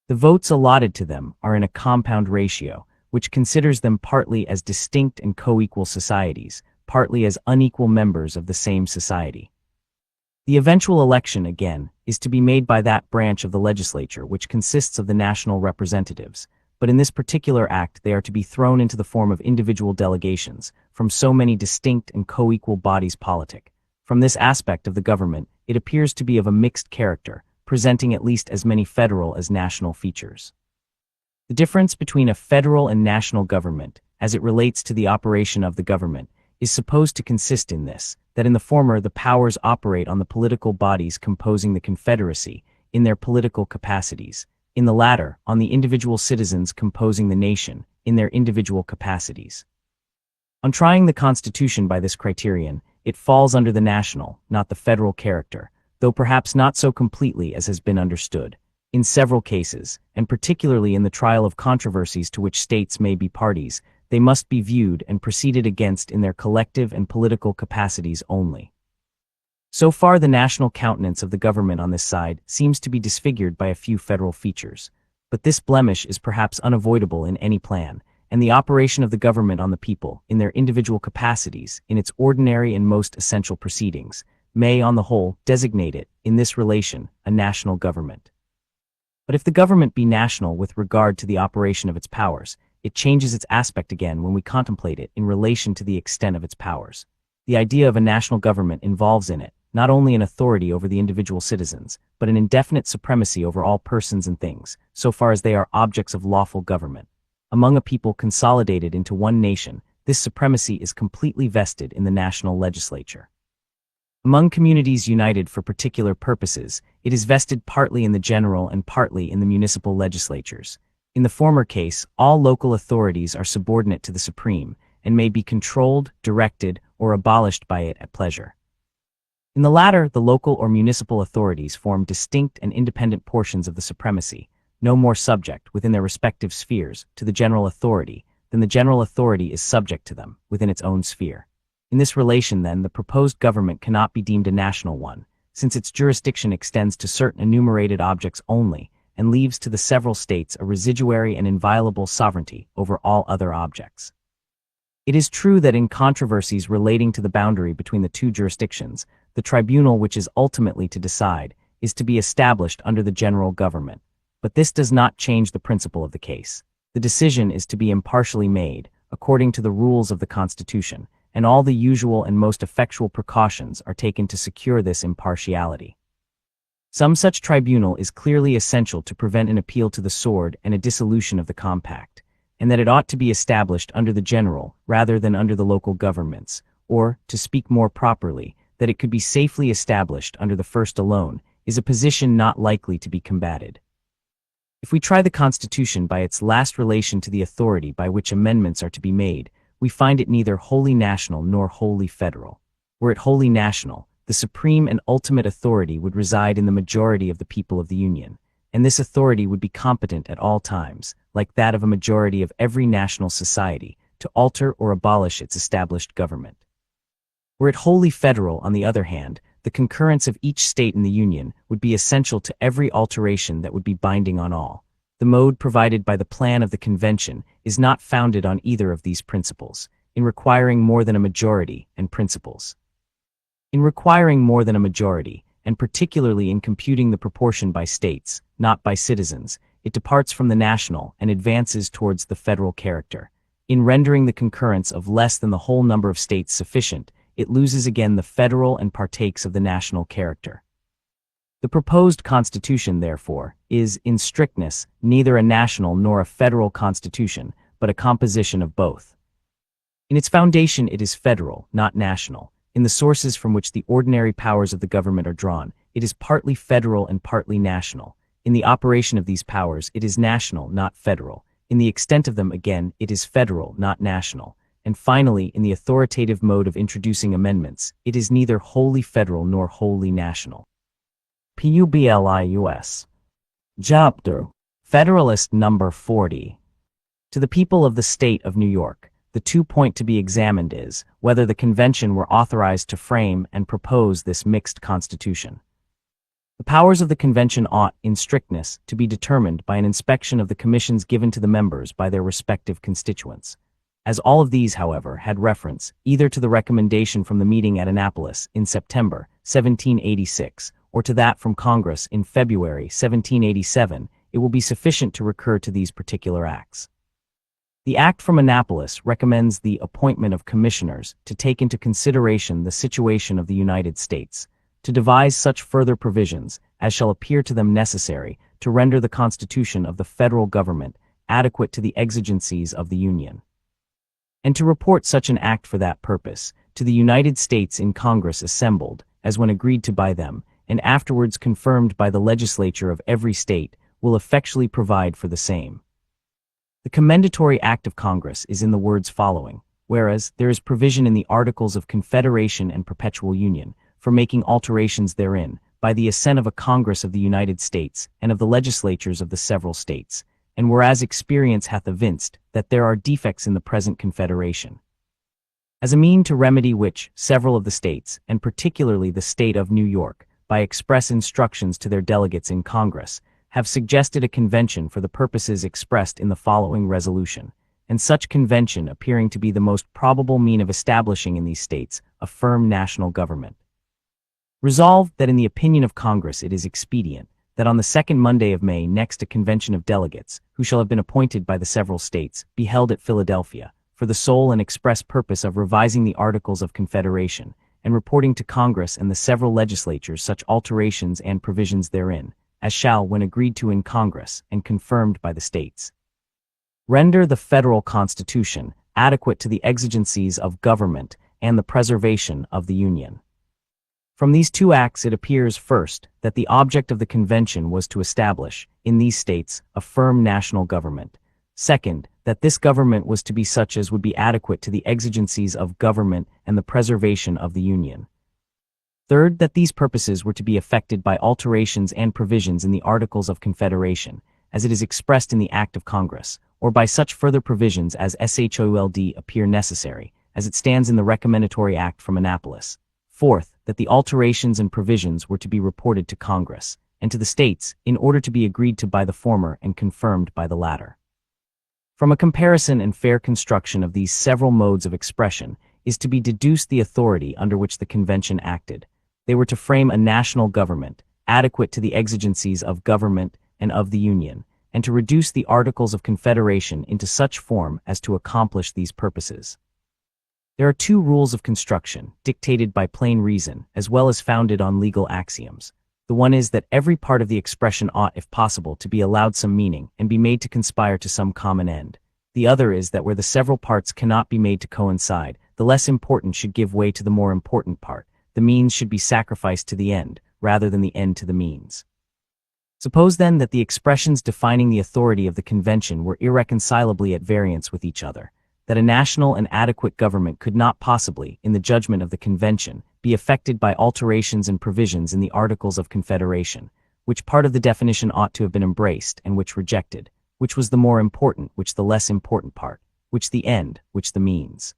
S1: The votes allotted to them are in a compound ratio, which considers them partly as distinct and co-equal societies, partly as unequal members of the same society. The eventual election, again, is to be made by that branch of the legislature which consists of the national representatives, but in this particular act they are to be thrown into the form of individual delegations from so many distinct and co-equal bodies politic. From this aspect of the government, it appears to be of a mixed character, presenting at least as many federal as national features. The difference between a federal and national government, as it relates to the operation of the government, is supposed to consist in this, that in the former the powers operate on the political bodies composing the Confederacy, in their political capacities, in the latter, on the individual citizens composing the nation, in their individual capacities. On trying the Constitution by this criterion, it falls under the national, not the federal character, though perhaps not so completely as has been understood. In several cases, and particularly in the trial of controversies to which states may be parties, they must be viewed and proceeded against in their collective and political capacities only. So far the national countenance of the government on this side seems to be disfigured by a few federal features, but this blemish is perhaps unavoidable in any plan, and the operation of the government on the people, in their individual capacities, in its ordinary and most essential proceedings, may, on the whole, designate it, in this relation, a national government. But if the government be national with regard to the operation of its powers, it changes its aspect again when we contemplate it in relation to the extent of its powers. The idea of a national government involves in it not only an authority over the individual citizens, but an indefinite supremacy over all persons and things, so far as they are objects of lawful government. Among a people consolidated into one nation, this supremacy is completely vested in the national legislature. Among communities united for particular purposes, it is vested partly in the general and partly in the municipal legislatures. In the former case, all local authorities are subordinate to the supreme, and may be controlled, directed, or abolished by it at pleasure. In the latter, the local or municipal authorities form distinct and independent portions of the supremacy, no more subject, within their respective spheres, to the general authority, than the general authority is subject to them, within its own sphere. In this relation, then, the proposed government cannot be deemed a national one, since its jurisdiction extends to certain enumerated objects only, and leaves to the several states a residuary and inviolable sovereignty over all other objects. It is true that in controversies relating to the boundary between the two jurisdictions, the tribunal which is ultimately to decide is to be established under the general government. But this does not change the principle of the case. The decision is to be impartially made, according to the rules of the Constitution, and all the usual and most effectual precautions are taken to secure this impartiality. Some such tribunal is clearly essential to prevent an appeal to the sword and a dissolution of the compact, and that it ought to be established under the general rather than under the local governments, or, to speak more properly, that it could be safely established under the first alone, is a position not likely to be combated. If we try the Constitution by its last relation to the authority by which amendments are to be made, we find it neither wholly national nor wholly federal. Were it wholly national, the supreme and ultimate authority would reside in the majority of the people of the Union, and this authority would be competent at all times, like that of a majority of every national society, to alter or abolish its established government. Were it wholly federal, on the other hand, the concurrence of each state in the Union would be essential to every alteration that would be binding on all. The mode provided by the plan of the Convention is not founded on either of these principles, in requiring more than a majority and principles. In requiring more than a majority, and particularly in computing the proportion by states, not by citizens, it departs from the national and advances towards the federal character. In rendering the concurrence of less than the whole number of states sufficient, it loses again the federal and partakes of the national character. The proposed Constitution, therefore, is, in strictness, neither a national nor a federal constitution, but a composition of both. In its foundation it is federal, not national. In the sources from which the ordinary powers of the government are drawn, it is partly federal and partly national. In the operation of these powers, it is national, not federal. In the extent of them, again, it is federal, not national. And finally, in the authoritative mode of introducing amendments, it is neither wholly federal nor wholly national. Publius. Chapter. Federalist number 40. To the people of the state of New York, the point to be examined is, whether the convention were authorized to frame and propose this mixed constitution. The powers of the convention ought, in strictness, to be determined by an inspection of the commissions given to the members by their respective constituents. As all of these, however, had reference, either to the recommendation from the meeting at Annapolis in September 1786, or to that from Congress in February 1787, it will be sufficient to recur to these particular acts. The act from Annapolis recommends the appointment of commissioners to take into consideration the situation of the United States, to devise such further provisions as shall appear to them necessary to render the Constitution of the federal government adequate to the exigencies of the Union, and to report such an act for that purpose to the United States in Congress assembled, as when agreed to by them, and afterwards confirmed by the legislature of every state, will effectually provide for the same. The commendatory act of Congress is in the words following: whereas there is provision in the Articles of Confederation and Perpetual Union for making alterations therein, by the assent of a Congress of the United States and of the legislatures of the several states, and whereas experience hath evinced that there are defects in the present Confederation, as a mean to remedy which, several of the states, and particularly the state of New York, by express instructions to their delegates in Congress, have suggested a convention for the purposes expressed in the following resolution, and such convention appearing to be the most probable mean of establishing in these states a firm national government. Resolved that in the opinion of Congress it is expedient that on the second Monday of May next a convention of delegates, who shall have been appointed by the several states, be held at Philadelphia, for the sole and express purpose of revising the Articles of Confederation, and reporting to Congress and the several legislatures such alterations and provisions therein, as shall, when agreed to in Congress, and confirmed by the states, render the federal Constitution adequate to the exigencies of government and the preservation of the Union. From these two acts it appears, first, that the object of the convention was to establish, in these states, a firm national government. Second, that this government was to be such as would be adequate to the exigencies of government and the preservation of the Union. Third, that these purposes were to be effected by alterations and provisions in the Articles of Confederation, as it is expressed in the Act of Congress, or by such further provisions as should appear necessary, as it stands in the Recommendatory Act from Annapolis. Fourth, that the alterations and provisions were to be reported to Congress and to the states in order to be agreed to by the former and confirmed by the latter. From a comparison and fair construction of these several modes of expression is to be deduced the authority under which the convention acted. They were to frame a national government, adequate to the exigencies of government and of the Union, and to reduce the Articles of Confederation into such form as to accomplish these purposes. There are two rules of construction, dictated by plain reason, as well as founded on legal axioms. The one is that every part of the expression ought, if possible, to be allowed some meaning, and be made to conspire to some common end. The other is that where the several parts cannot be made to coincide, the less important should give way to the more important part. The means should be sacrificed to the end, rather than the end to the means. Suppose then that the expressions defining the authority of the convention were irreconcilably at variance with each other, that a national and adequate government could not possibly, in the judgment of the convention, be effected by alterations and provisions in the Articles of Confederation, which part of the definition ought to have been embraced and which rejected, which was the more important, which the less important part, which the end, which the means.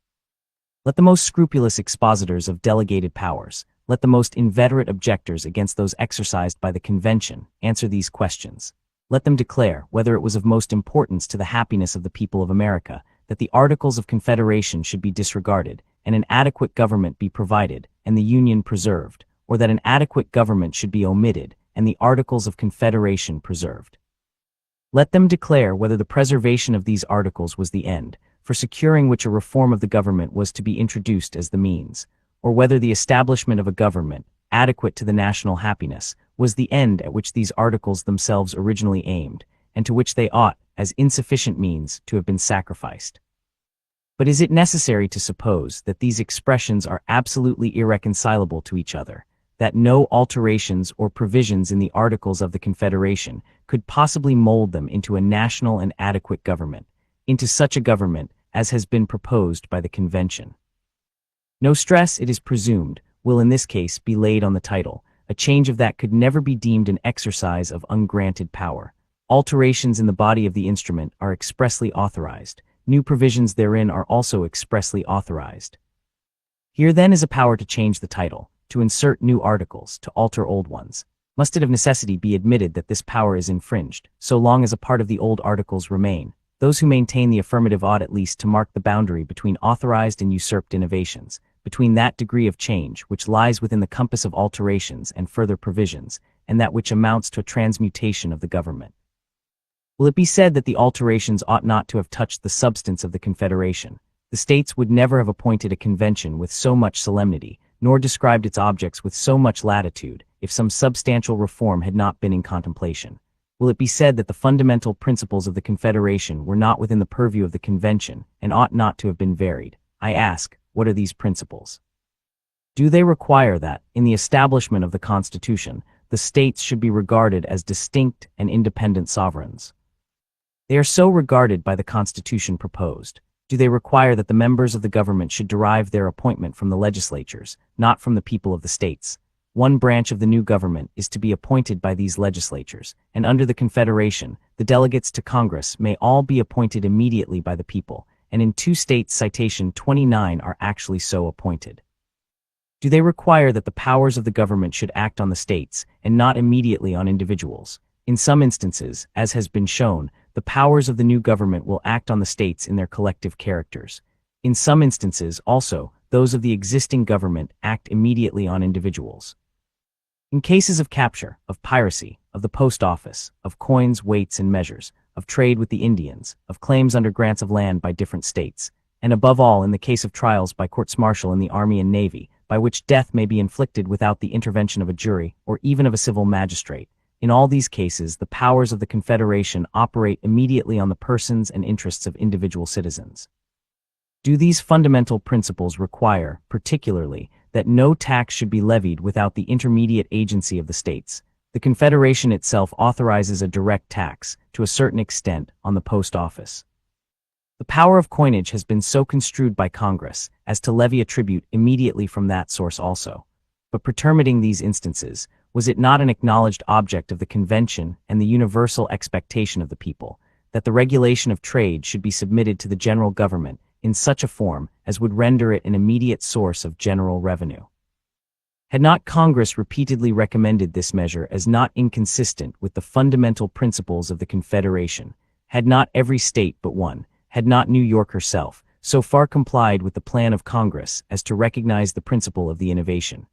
S1: Let the most scrupulous expositors of delegated powers, let the most inveterate objectors against those exercised by the convention, answer these questions. Let them declare whether it was of most importance to the happiness of the people of America that the Articles of Confederation should be disregarded, and an adequate government be provided, and the Union preserved, or that an adequate government should be omitted, and the Articles of Confederation preserved. Let them declare whether the preservation of these articles was the end, for securing which a reform of the government was to be introduced as the means, or whether the establishment of a government, adequate to the national happiness, was the end at which these articles themselves originally aimed, and to which they ought, as insufficient means, to have been sacrificed. But is it necessary to suppose that these expressions are absolutely irreconcilable to each other, that no alterations or provisions in the Articles of the Confederation could possibly mold them into a national and adequate government, into such a government as has been proposed by the Convention? No stress, it is presumed, will in this case be laid on the title. A change of that could never be deemed an exercise of ungranted power. Alterations in the body of the instrument are expressly authorized. New provisions therein are also expressly authorized. Here then is a power to change the title, to insert new articles, to alter old ones. Must it of necessity be admitted that this power is infringed, so long as a part of the old articles remain? Those who maintain the affirmative ought at least to mark the boundary between authorized and usurped innovations, between that degree of change which lies within the compass of alterations and further provisions, and that which amounts to a transmutation of the government. Will it be said that the alterations ought not to have touched the substance of the Confederation? The states would never have appointed a convention with so much solemnity, nor described its objects with so much latitude, if some substantial reform had not been in contemplation. Will it be said that the fundamental principles of the Confederation were not within the purview of the convention, and ought not to have been varied? I ask, what are these principles? Do they require that, in the establishment of the Constitution, the states should be regarded as distinct and independent sovereigns? They are so regarded by the Constitution proposed. Do they require that the members of the government should derive their appointment from the legislatures, not from the people of the states? One branch of the new government is to be appointed by these legislatures, and under the Confederation, the delegates to Congress may all be appointed immediately by the people, and in 2 states citation 29 are actually so appointed. Do they require that the powers of the government should act on the states, and not immediately on individuals? In some instances, as has been shown, the powers of the new government will act on the states in their collective characters. In some instances, also, those of the existing government act immediately on individuals. In cases of capture, of piracy, of the post office, of coins, weights, and measures, of trade with the Indians, of claims under grants of land by different states, and above all in the case of trials by courts-martial in the Army and Navy, by which death may be inflicted without the intervention of a jury or even of a civil magistrate. In all these cases, the powers of the Confederation operate immediately on the persons and interests of individual citizens. Do these fundamental principles require, particularly, that no tax should be levied without the intermediate agency of the states? The Confederation itself authorizes a direct tax, to a certain extent, on the post office. The power of coinage has been so construed by Congress as to levy a tribute immediately from that source also. But pretermitting these instances, was it not an acknowledged object of the Convention and the universal expectation of the people, that the regulation of trade should be submitted to the general government in such a form as would render it an immediate source of general revenue? Had not Congress repeatedly recommended this measure as not inconsistent with the fundamental principles of the Confederation? Had not every state but one, had not New York herself, so far complied with the plan of Congress as to recognize the principle of the innovation?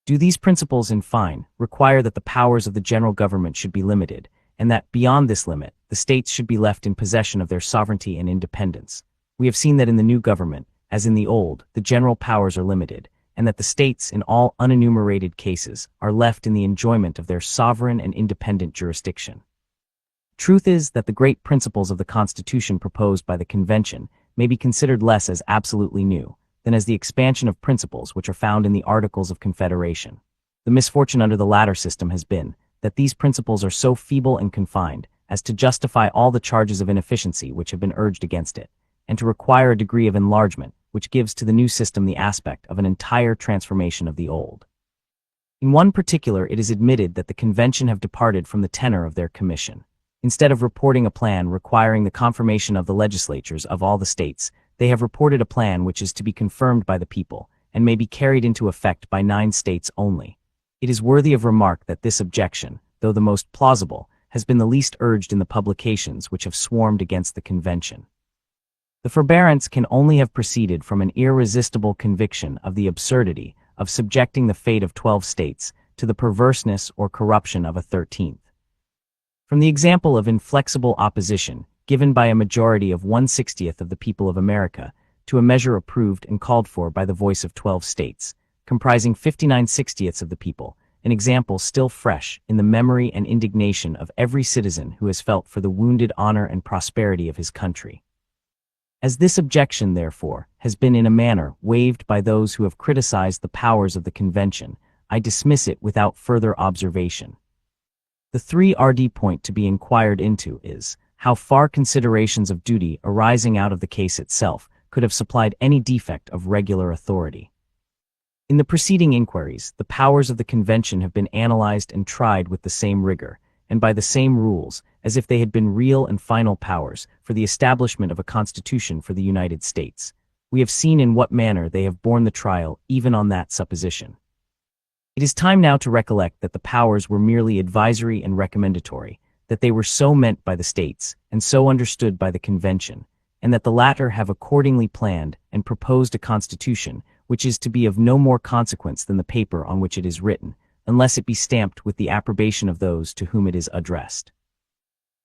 S1: Do these principles, in fine, require that the powers of the general government should be limited, and that, beyond this limit, the states should be left in possession of their sovereignty and independence? We have seen that in the new government, as in the old, the general powers are limited, and that the states, in all unenumerated cases, are left in the enjoyment of their sovereign and independent jurisdiction. Truth is that the great principles of the Constitution proposed by the Convention may be considered less as absolutely new than as the expansion of principles which are found in the Articles of Confederation. The misfortune under the latter system has been that these principles are so feeble and confined as to justify all the charges of inefficiency which have been urged against it, and to require a degree of enlargement which gives to the new system the aspect of an entire transformation of the old. In one particular, it is admitted that the Convention have departed from the tenor of their commission. Instead of reporting a plan requiring the confirmation of the legislatures of all the states, they have reported a plan which is to be confirmed by the people, and may be carried into effect by 9 states only. It is worthy of remark that this objection, though the most plausible, has been the least urged in the publications which have swarmed against the Convention. The forbearance can only have proceeded from an irresistible conviction of the absurdity of subjecting the fate of 12 states to the perverseness or corruption of a 13th. From the example of inflexible opposition given by a majority of 1/60th of the people of America to a measure approved and called for by the voice of 12 states, comprising 59/60ths of the people, an example still fresh in the memory and indignation of every citizen who has felt for the wounded honor and prosperity of his country. As this objection, therefore, has been in a manner waived by those who have criticized the powers of the Convention, I dismiss it without further observation. The 3rd point to be inquired into is, how far considerations of duty arising out of the case itself could have supplied any defect of regular authority. In the preceding inquiries, the powers of the Convention have been analyzed and tried with the same rigor, and by the same rules, as if they had been real and final powers for the establishment of a constitution for the United States. We have seen in what manner they have borne the trial even on that supposition. It is time now to recollect that the powers were merely advisory and recommendatory, that they were so meant by the states, and so understood by the Convention, and that the latter have accordingly planned and proposed a constitution which is to be of no more consequence than the paper on which it is written, unless it be stamped with the approbation of those to whom it is addressed.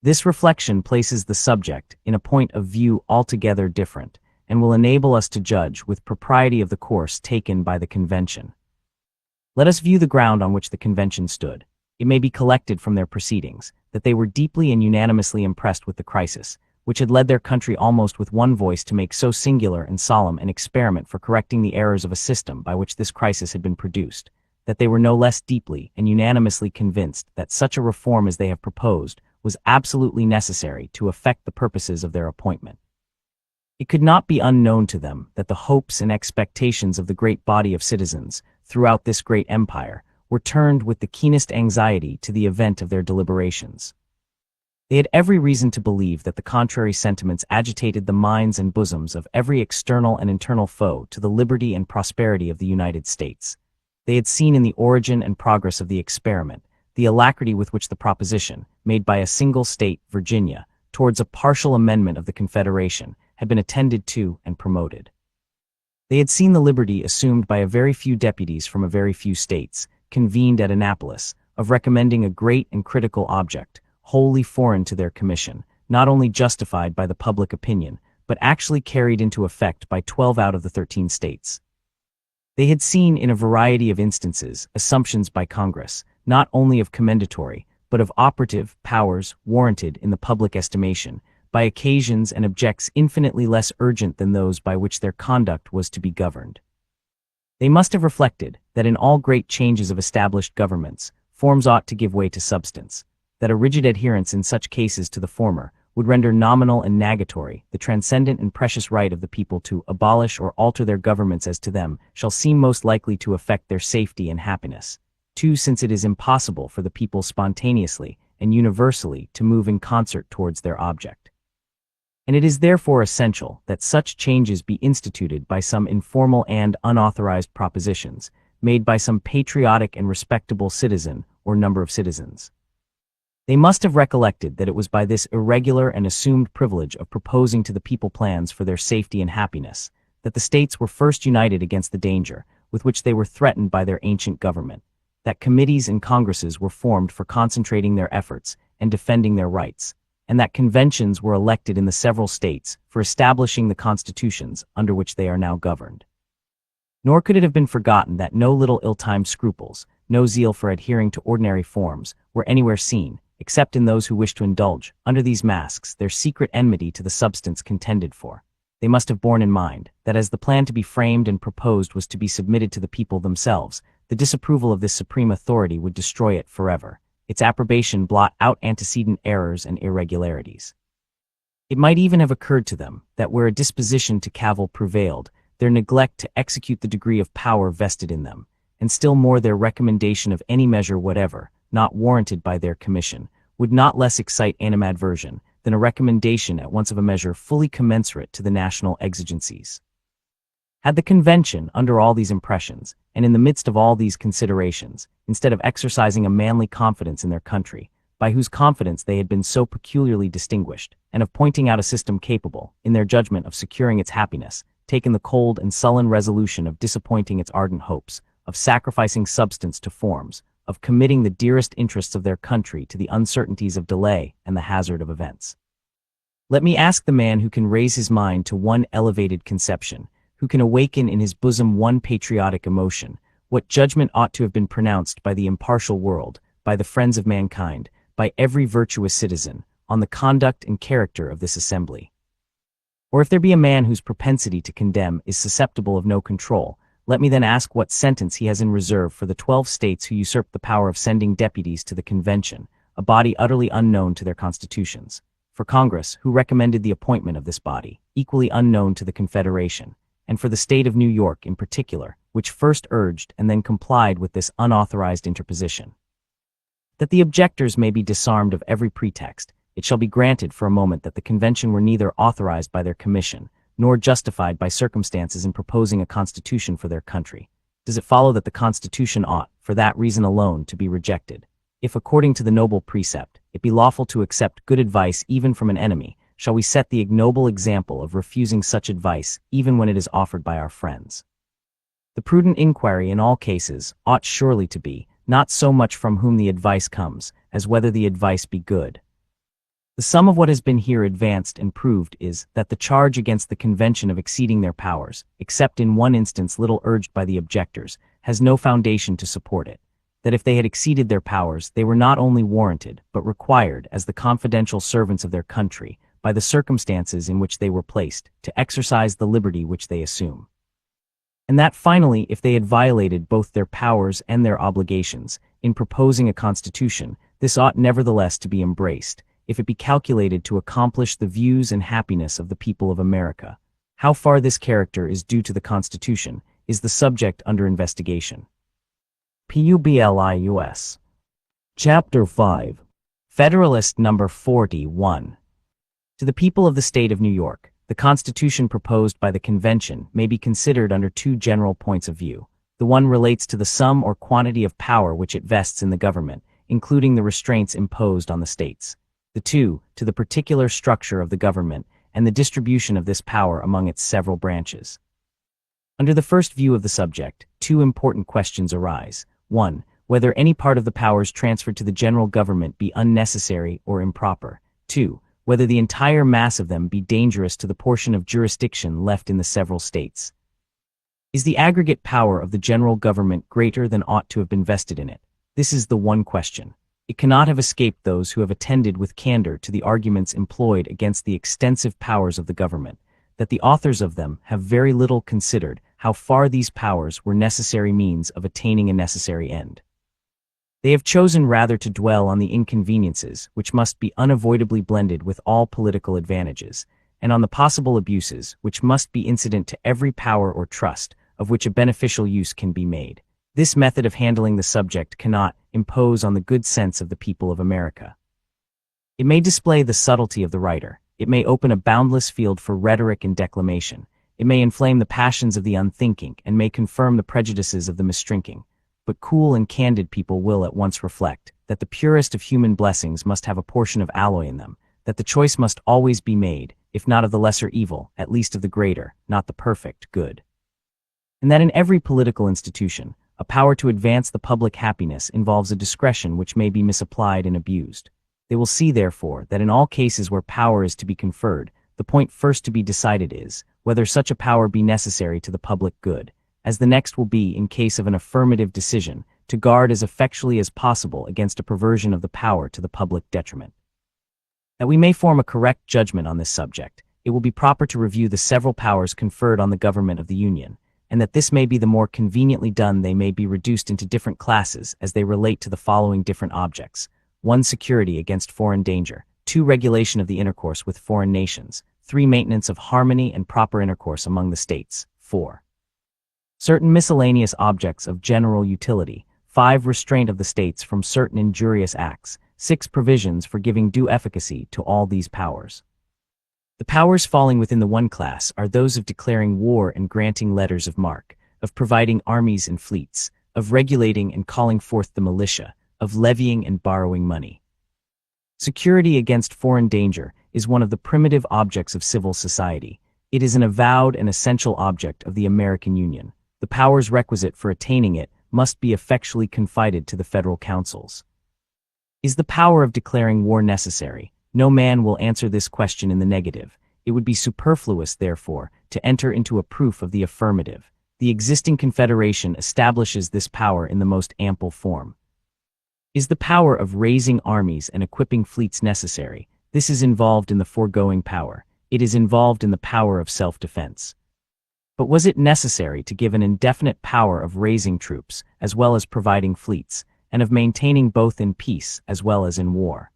S1: This reflection places the subject in a point of view altogether different, and will enable us to judge with propriety of the course taken by the Convention. Let us view the ground on which the Convention stood. It may be collected from their proceedings that they were deeply and unanimously impressed with the crisis, which had led their country almost with one voice to make so singular and solemn an experiment for correcting the errors of a system by which this crisis had been produced, that they were no less deeply and unanimously convinced that such a reform as they have proposed was absolutely necessary to effect the purposes of their appointment. It could not be unknown to them that the hopes and expectations of the great body of citizens throughout this great empire were turned with the keenest anxiety to the event of their deliberations. They had every reason to believe that the contrary sentiments agitated the minds and bosoms of every external and internal foe to the liberty and prosperity of the United States. They had seen in the origin and progress of the experiment the alacrity with which the proposition, made by a single state, Virginia, towards a partial amendment of the Confederation, had been attended to and promoted. They had seen the liberty assumed by a very few deputies from a very few states, convened at Annapolis, of recommending a great and critical object, wholly foreign to their commission, not only justified by the public opinion, but actually carried into effect by 12 out of the 13 states. They had seen in a variety of instances assumptions by Congress, not only of commendatory, but of operative powers warranted in the public estimation, by occasions and objects infinitely less urgent than those by which their conduct was to be governed. They must have reflected that in all great changes of established governments, forms ought to give way to substance, that a rigid adherence in such cases to the former would render nominal and nugatory the transcendent and precious right of the people to abolish or alter their governments as to them shall seem most likely to affect their safety and happiness. 2. Since it is impossible for the people spontaneously and universally to move in concert towards their object. And it is therefore essential that such changes be instituted by some informal and unauthorized propositions, made by some patriotic and respectable citizen or number of citizens. They must have recollected that it was by this irregular and assumed privilege of proposing to the people plans for their safety and happiness, that the states were first united against the danger with which they were threatened by their ancient government, that committees and congresses were formed for concentrating their efforts and defending their rights, and that conventions were elected in the several states for establishing the constitutions under which they are now governed. Nor could it have been forgotten that no little ill-timed scruples, no zeal for adhering to ordinary forms, were anywhere seen, except in those who wished to indulge, under these masks, their secret enmity to the substance contended for. They must have borne in mind that as the plan to be framed and proposed was to be submitted to the people themselves, the disapproval of this supreme authority would destroy it forever, its approbation blot out antecedent errors and irregularities. It might even have occurred to them that where a disposition to cavil prevailed, their neglect to execute the degree of power vested in them, and still more their recommendation of any measure whatever, not warranted by their commission, would not less excite animadversion than a recommendation at once of a measure fully commensurate to the national exigencies. Had the convention, under all these impressions, and in the midst of all these considerations, instead of exercising a manly confidence in their country, by whose confidence they had been so peculiarly distinguished, and of pointing out a system capable, in their judgment, of securing its happiness, taken the cold and sullen resolution of disappointing its ardent hopes, of sacrificing substance to forms, of committing the dearest interests of their country to the uncertainties of delay and the hazard of events. Let me ask the man who can raise his mind to one elevated conception, who can awaken in his bosom one patriotic emotion, what judgment ought to have been pronounced by the impartial world, by the friends of mankind, by every virtuous citizen, on the conduct and character of this assembly. Or if there be a man whose propensity to condemn is susceptible of no control, let me then ask what sentence he has in reserve for the 12 states who usurped the power of sending deputies to the convention, a body utterly unknown to their constitutions, for Congress, who recommended the appointment of this body, equally unknown to the Confederation, and for the state of New York in particular, which first urged and then complied with this unauthorized interposition. That the objectors may be disarmed of every pretext, it shall be granted for a moment that the convention were neither authorized by their commission, nor justified by circumstances in proposing a constitution for their country. Does it follow that the constitution ought, for that reason alone, to be rejected? If, according to the noble precept, it be lawful to accept good advice even from an enemy, shall we set the ignoble example of refusing such advice even when it is offered by our friends? The prudent inquiry in all cases ought surely to be, not so much from whom the advice comes, as whether the advice be good. The sum of what has been here advanced and proved is, that the charge against the convention of exceeding their powers, except in one instance little urged by the objectors, has no foundation to support it, that if they had exceeded their powers, they were not only warranted, but required, as the confidential servants of their country, by the circumstances in which they were placed, to exercise the liberty which they assume. And that finally, if they had violated both their powers and their obligations, in proposing a constitution, this ought nevertheless to be embraced, if it be calculated to accomplish the views and happiness of the people of America. How far this character is due to the Constitution is the subject under investigation. Publius. Chapter 5. Federalist number 41. To the people of the state of New York, the Constitution proposed by the Convention may be considered under two general points of view. The one relates to the sum or quantity of power which it vests in the government, including the restraints imposed on the states. The two, to the particular structure of the government and the distribution of this power among its several branches. Under the first view of the subject, two important questions arise. 1. whether any part of the powers transferred to the general government be unnecessary or improper. 2. Whether the entire mass of them be dangerous to the portion of jurisdiction left in the several states. Is the aggregate power of the general government greater than ought to have been vested in it? This is the one question. It cannot have escaped those who have attended with candor to the arguments employed against the extensive powers of the government, that the authors of them have very little considered how far these powers were necessary means of attaining a necessary end. They have chosen rather to dwell on the inconveniences which must be unavoidably blended with all political advantages, and on the possible abuses which must be incident to every power or trust of which a beneficial use can be made. This method of handling the subject cannot impose on the good sense of the people of America. It may display the subtlety of the writer. It may open a boundless field for rhetoric and declamation. It may inflame the passions of the unthinking and may confirm the prejudices of the misdrinking. But cool and candid people will at once reflect that the purest of human blessings must have a portion of alloy in them, that the choice must always be made, if not of the lesser evil, at least of the greater, not the perfect, good. And that in every political institution, a power to advance the public happiness involves a discretion which may be misapplied and abused. They will see, therefore, that in all cases where power is to be conferred, the point first to be decided is, whether such a power be necessary to the public good, as the next will be, in case of an affirmative decision, to guard as effectually as possible against a perversion of the power to the public detriment. That we may form a correct judgment on this subject, it will be proper to review the several powers conferred on the government of the Union, and that this may be the more conveniently done, they may be reduced into different classes as they relate to the following different objects: 1. Security against foreign danger. 2. Regulation of the intercourse with foreign nations. 3. Maintenance of harmony and proper intercourse among the states. 4. Certain miscellaneous objects of general utility. 5. Restraint of the states from certain injurious acts. 6. Provisions for giving due efficacy to all these powers. The powers falling within the one class are those of declaring war and granting letters of marque, of providing armies and fleets, of regulating and calling forth the militia, of levying and borrowing money. Security against foreign danger is one of the primitive objects of civil society. It is an avowed and essential object of the American Union. The powers requisite for attaining it must be effectually confided to the federal councils. Is the power of declaring war necessary? No man will answer this question in the negative. It would be superfluous, therefore, to enter into a proof of the affirmative. The existing confederation establishes this power in the most ample form. Is the power of raising armies and equipping fleets necessary? This is involved in the foregoing power. It is involved in the power of self-defense. But was it necessary to give an indefinite power of raising troops, as well as providing fleets, and of maintaining both in peace as well as in war?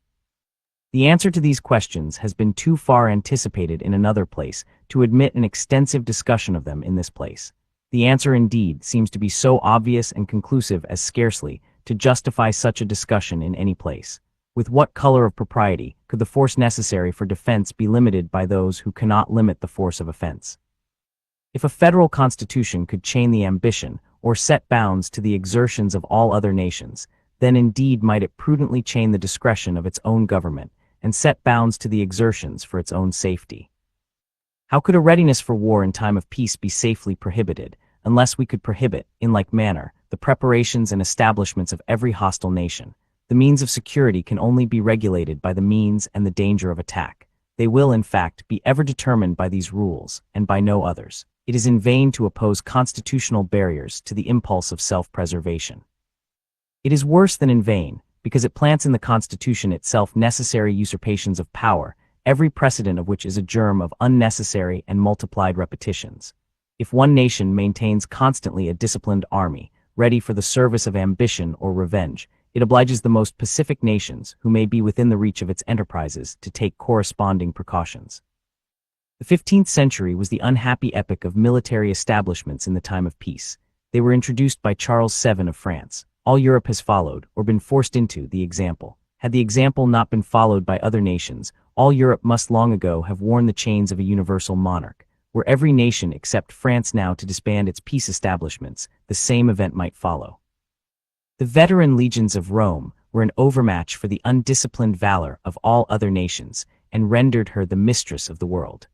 S1: The answer to these questions has been too far anticipated in another place to admit an extensive discussion of them in this place. The answer indeed seems to be so obvious and conclusive as scarcely to justify such a discussion in any place. With what color of propriety could the force necessary for defense be limited by those who cannot limit the force of offense? If a federal constitution could chain the ambition or set bounds to the exertions of all other nations, then indeed might it prudently chain the discretion of its own government and set bounds to the exertions for its own safety. How could a readiness for war in time of peace be safely prohibited, unless we could prohibit, in like manner, the preparations and establishments of every hostile nation? The means of security can only be regulated by the means and the danger of attack. They will, in fact, be ever determined by these rules, and by no others. It is in vain to oppose constitutional barriers to the impulse of self-preservation. It is worse than in vain, because it plants in the Constitution itself necessary usurpations of power, every precedent of which is a germ of unnecessary and multiplied repetitions. If one nation maintains constantly a disciplined army, ready for the service of ambition or revenge, it obliges the most pacific nations, who may be within the reach of its enterprises, to take corresponding precautions. The 15th century was the unhappy epoch of military establishments in the time of peace. They were introduced by Charles VII of France. All Europe has followed, or been forced into, the example. Had the example not been followed by other nations, all Europe must long ago have worn the chains of a universal monarch. Were every nation except France now to disband its peace establishments, the same event might follow. The veteran legions of Rome were an overmatch for the undisciplined valor of all other nations, and rendered her the mistress of the world.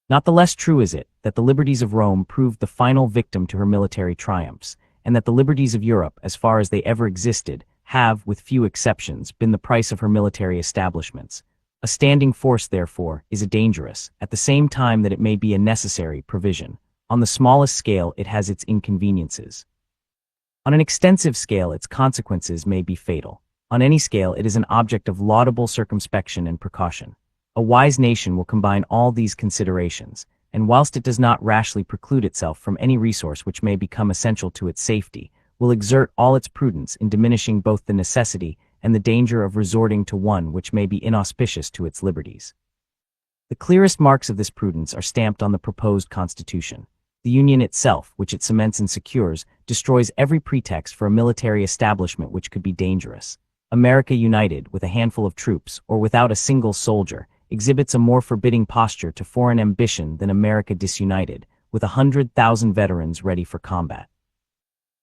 S1: Not the less true is it that the liberties of Rome proved the final victim to her military triumphs, and that the liberties of Europe, as far as they ever existed, have, with few exceptions, been the price of her military establishments. A standing force, therefore, is a dangerous, at the same time that it may be a necessary, provision. On the smallest scale, it has its inconveniences. On an extensive scale, its consequences may be fatal. On any scale, it is an object of laudable circumspection and precaution. A wise nation will combine all these considerations, and whilst it does not rashly preclude itself from any resource which may become essential to its safety, will exert all its prudence in diminishing both the necessity and the danger of resorting to one which may be inauspicious to its liberties. The clearest marks of this prudence are stamped on the proposed Constitution. The Union itself, which it cements and secures, destroys every pretext for a military establishment which could be dangerous. America united, with a handful of troops, or without a single soldier, exhibits a more forbidding posture to foreign ambition than America disunited, with 100,000 veterans ready for combat.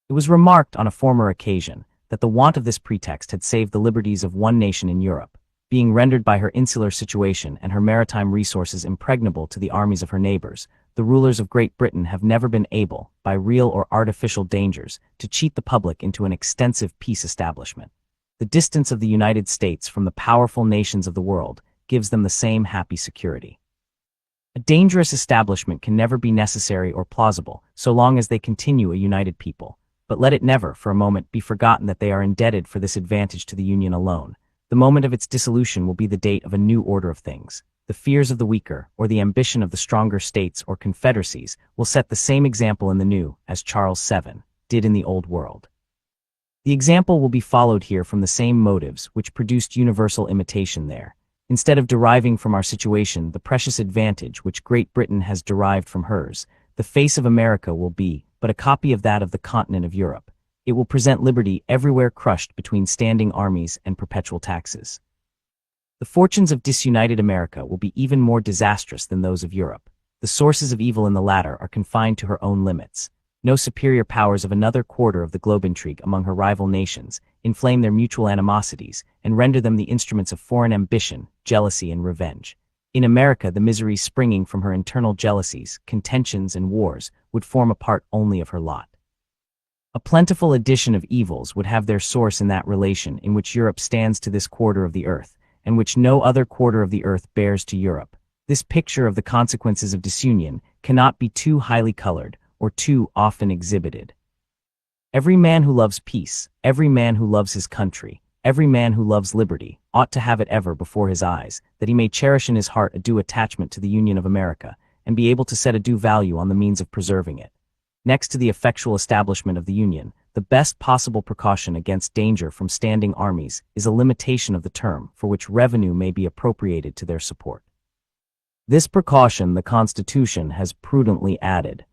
S1: It was remarked on a former occasion that the want of this pretext had saved the liberties of one nation in Europe, being rendered by her insular situation and her maritime resources impregnable to the armies of her neighbors. The rulers of Great Britain have never been able, by real or artificial dangers, to cheat the public into an extensive peace establishment. The distance of the United States from the powerful nations of the world gives them the same happy security. A dangerous establishment can never be necessary or plausible so long as they continue a united people, but let it never, for a moment, be forgotten that they are indebted for this advantage to the Union alone. The moment of its dissolution will be the date of a new order of things. The fears of the weaker, or the ambition of the stronger states or confederacies, will set the same example in the new, as Charles VII did in the Old World. The example will be followed here from the same motives which produced universal imitation there. Instead of deriving from our situation the precious advantage which Great Britain has derived from hers, the face of America will be but a copy of that of the continent of Europe. It will present liberty everywhere crushed between standing armies and perpetual taxes. The fortunes of disunited America will be even more disastrous than those of Europe. The sources of evil in the latter are confined to her own limits. No superior powers of another quarter of the globe intrigue among her rival nations, inflame their mutual animosities, and render them the instruments of foreign ambition, jealousy, and revenge. In America, the miseries springing from her internal jealousies, contentions, and wars would form a part only of her lot. A plentiful addition of evils would have their source in that relation in which Europe stands to this quarter of the earth, and which no other quarter of the earth bears to Europe. This picture of the consequences of disunion cannot be too highly colored or too often exhibited. Every man who loves peace, every man who loves his country, every man who loves liberty, ought to have it ever before his eyes, that he may cherish in his heart a due attachment to the Union of America, and be able to set a due value on the means of preserving it. Next to the effectual establishment of the Union, the best possible precaution against danger from standing armies is a limitation of the term for which revenue may be appropriated to their support. This precaution the Constitution has prudently added.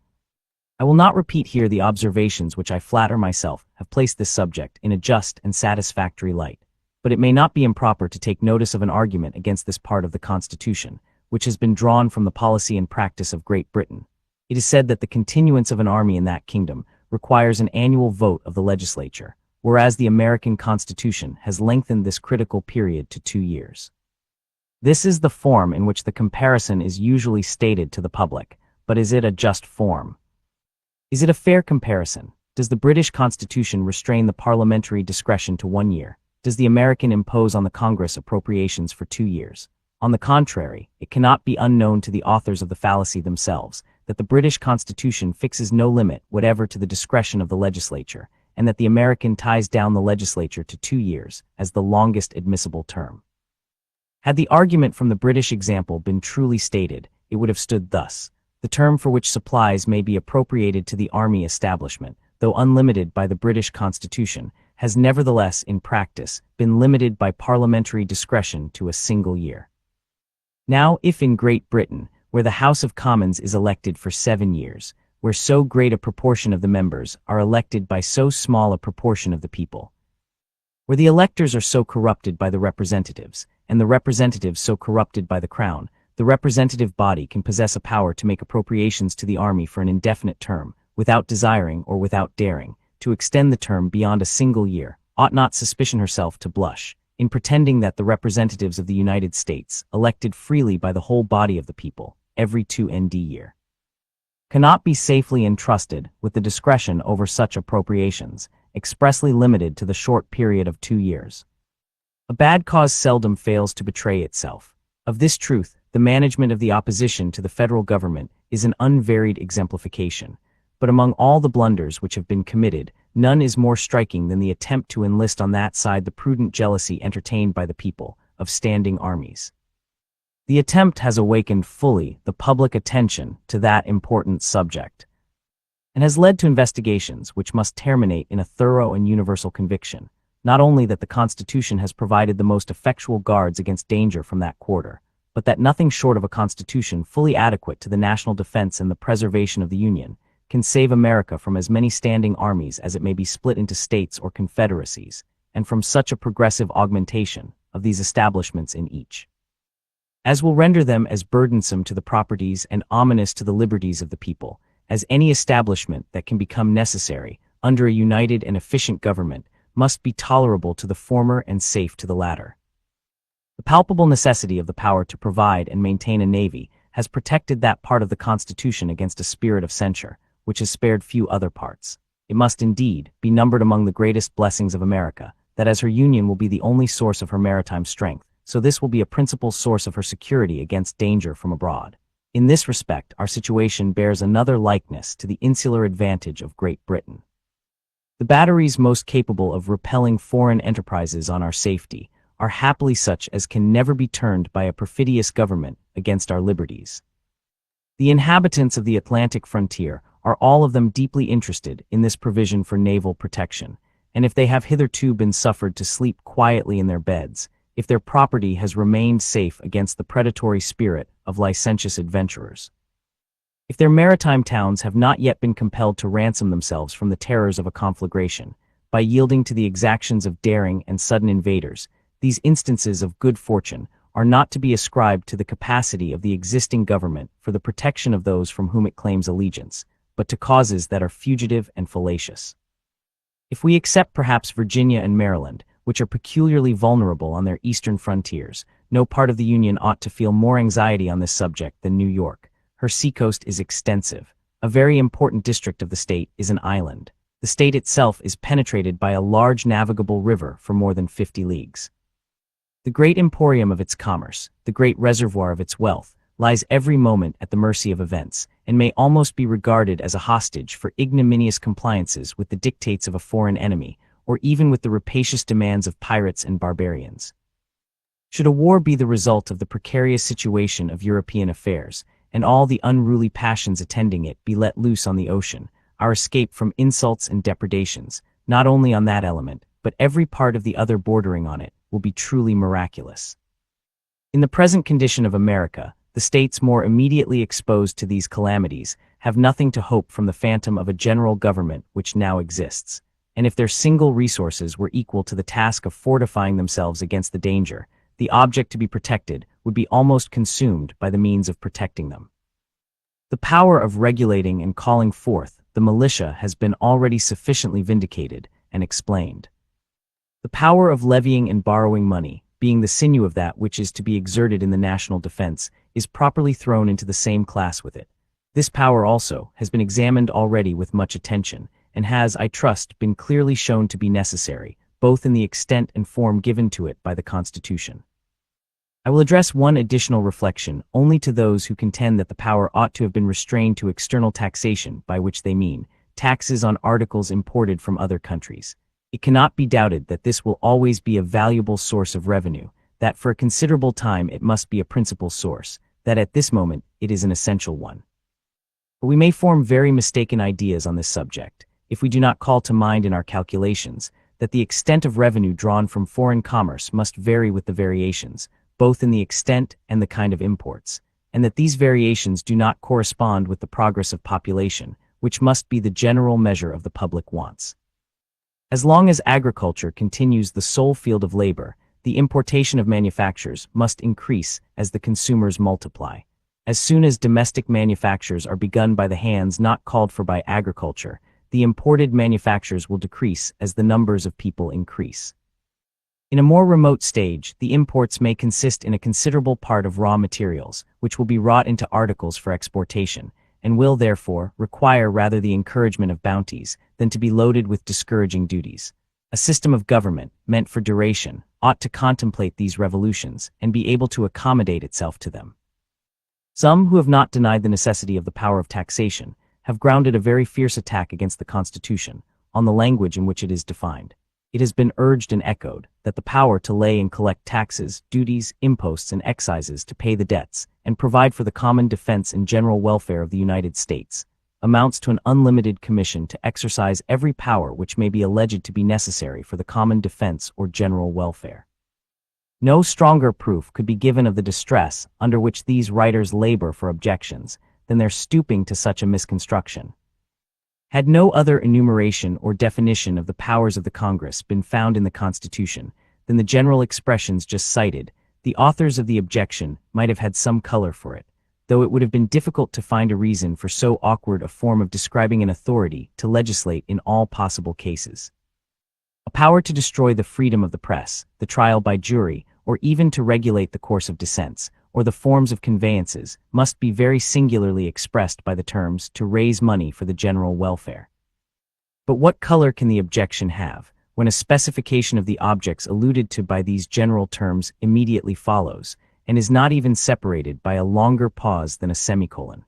S1: I will not repeat here the observations which I flatter myself have placed this subject in a just and satisfactory light, but it may not be improper to take notice of an argument against this part of the Constitution, which has been drawn from the policy and practice of Great Britain. It is said that the continuance of an army in that kingdom requires an annual vote of the legislature, whereas the American Constitution has lengthened this critical period to 2 years. This is the form in which the comparison is usually stated to the public, but is it a just form? Is it a fair comparison? Does the British Constitution restrain the parliamentary discretion to 1 year? Does the American impose on the Congress appropriations for 2 years? On the contrary, it cannot be unknown to the authors of the fallacy themselves that the British Constitution fixes no limit whatever to the discretion of the legislature, and that the American ties down the legislature to 2 years as the longest admissible term. Had the argument from the British example been truly stated, it would have stood thus: the term for which supplies may be appropriated to the army establishment, though unlimited by the British Constitution, has nevertheless, in practice, been limited by parliamentary discretion to a single year. Now, if in Great Britain, where the House of Commons is elected for 7 years, where so great a proportion of the members are elected by so small a proportion of the people, where the electors are so corrupted by the representatives, and the representatives so corrupted by the crown, the representative body can possess a power to make appropriations to the army for an indefinite term, without desiring or without daring to extend the term beyond a single year. Ought not suspicion herself to blush, in pretending that the representatives of the United States, elected freely by the whole body of the people, every 2 ND year, cannot be safely entrusted with the discretion over such appropriations, expressly limited to the short period of 2 years. A bad cause seldom fails to betray itself. Of this truth, the management of the opposition to the federal government is an unvaried exemplification. But among all the blunders which have been committed, none is more striking than the attempt to enlist on that side the prudent jealousy entertained by the people of standing armies. The attempt has awakened fully the public attention to that important subject, and has led to investigations which must terminate in a thorough and universal conviction, not only that the Constitution has provided the most effectual guards against danger from that quarter, but that nothing short of a Constitution fully adequate to the national defense and the preservation of the Union can save America from as many standing armies as it may be split into states or confederacies, and from such a progressive augmentation of these establishments in each, as will render them as burdensome to the properties and ominous to the liberties of the people, as any establishment that can become necessary under a united and efficient government must be tolerable to the former and safe to the latter. The palpable necessity of the power to provide and maintain a navy has protected that part of the Constitution against a spirit of censure, which has spared few other parts. It must indeed be numbered among the greatest blessings of America, that as her Union will be the only source of her maritime strength, so this will be a principal source of her security against danger from abroad. In this respect, our situation bears another likeness to the insular advantage of Great Britain. The batteries most capable of repelling foreign enterprises on our safety are happily such as can never be turned by a perfidious government against our liberties. The inhabitants of the Atlantic frontier are all of them deeply interested in this provision for naval protection, and if they have hitherto been suffered to sleep quietly in their beds, if their property has remained safe against the predatory spirit of licentious adventurers, if their maritime towns have not yet been compelled to ransom themselves from the terrors of a conflagration, by yielding to the exactions of daring and sudden invaders, these instances of good fortune are not to be ascribed to the capacity of the existing government for the protection of those from whom it claims allegiance, but to causes that are fugitive and fallacious. If we except perhaps Virginia and Maryland, which are peculiarly vulnerable on their eastern frontiers, no part of the Union ought to feel more anxiety on this subject than New York. Her seacoast is extensive. A very important district of the state is an island. The state itself is penetrated by a large navigable river for more than 50 leagues. The great emporium of its commerce, the great reservoir of its wealth, lies every moment at the mercy of events, and may almost be regarded as a hostage for ignominious compliances with the dictates of a foreign enemy, or even with the rapacious demands of pirates and barbarians. Should a war be the result of the precarious situation of European affairs, and all the unruly passions attending it be let loose on the ocean, our escape from insults and depredations, not only on that element, but every part of the other bordering on it, will be truly miraculous. In the present condition of America, the states more immediately exposed to these calamities have nothing to hope from the phantom of a general government which now exists, and if their single resources were equal to the task of fortifying themselves against the danger, the object to be protected would be almost consumed by the means of protecting them. The power of regulating and calling forth the militia has been already sufficiently vindicated and explained. The power of levying and borrowing money, being the sinew of that which is to be exerted in the national defense, is properly thrown into the same class with it. This power also has been examined already with much attention, and has, I trust, been clearly shown to be necessary, both in the extent and form given to it by the Constitution. I will address one additional reflection only to those who contend that the power ought to have been restrained to external taxation, by which they mean taxes on articles imported from other countries. It cannot be doubted that this will always be a valuable source of revenue, that for a considerable time it must be a principal source, that at this moment it is an essential one. But we may form very mistaken ideas on this subject, if we do not call to mind in our calculations that the extent of revenue drawn from foreign commerce must vary with the variations, both in the extent and the kind of imports, and that these variations do not correspond with the progress of population, which must be the general measure of the public wants. As long as agriculture continues the sole field of labor, the importation of manufactures must increase as the consumers multiply. As soon as domestic manufactures are begun by the hands not called for by agriculture, the imported manufactures will decrease as the numbers of people increase. In a more remote stage, the imports may consist in a considerable part of raw materials, which will be wrought into articles for exportation, and will therefore require rather the encouragement of bounties than to be loaded with discouraging duties. A system of government, meant for duration, ought to contemplate these revolutions and be able to accommodate itself to them. Some who have not denied the necessity of the power of taxation have grounded a very fierce attack against the Constitution on the language in which it is defined. It has been urged and echoed that the power to lay and collect taxes, duties, imposts, and excises to pay the debts and provide for the common defense and general welfare of the United States amounts to an unlimited commission to exercise every power which may be alleged to be necessary for the common defense or general welfare. No stronger proof could be given of the distress under which these writers labor for objections than their stooping to such a misconstruction. Had no other enumeration or definition of the powers of the Congress been found in the Constitution than the general expressions just cited, the authors of the objection might have had some color for it, though it would have been difficult to find a reason for so awkward a form of describing an authority to legislate in all possible cases. A power to destroy the freedom of the press, the trial by jury, or even to regulate the course of dissents, or the forms of conveyances, must be very singularly expressed by the terms to raise money for the general welfare. But what color can the objection have, when a specification of the objects alluded to by these general terms immediately follows, and is not even separated by a longer pause than a semicolon?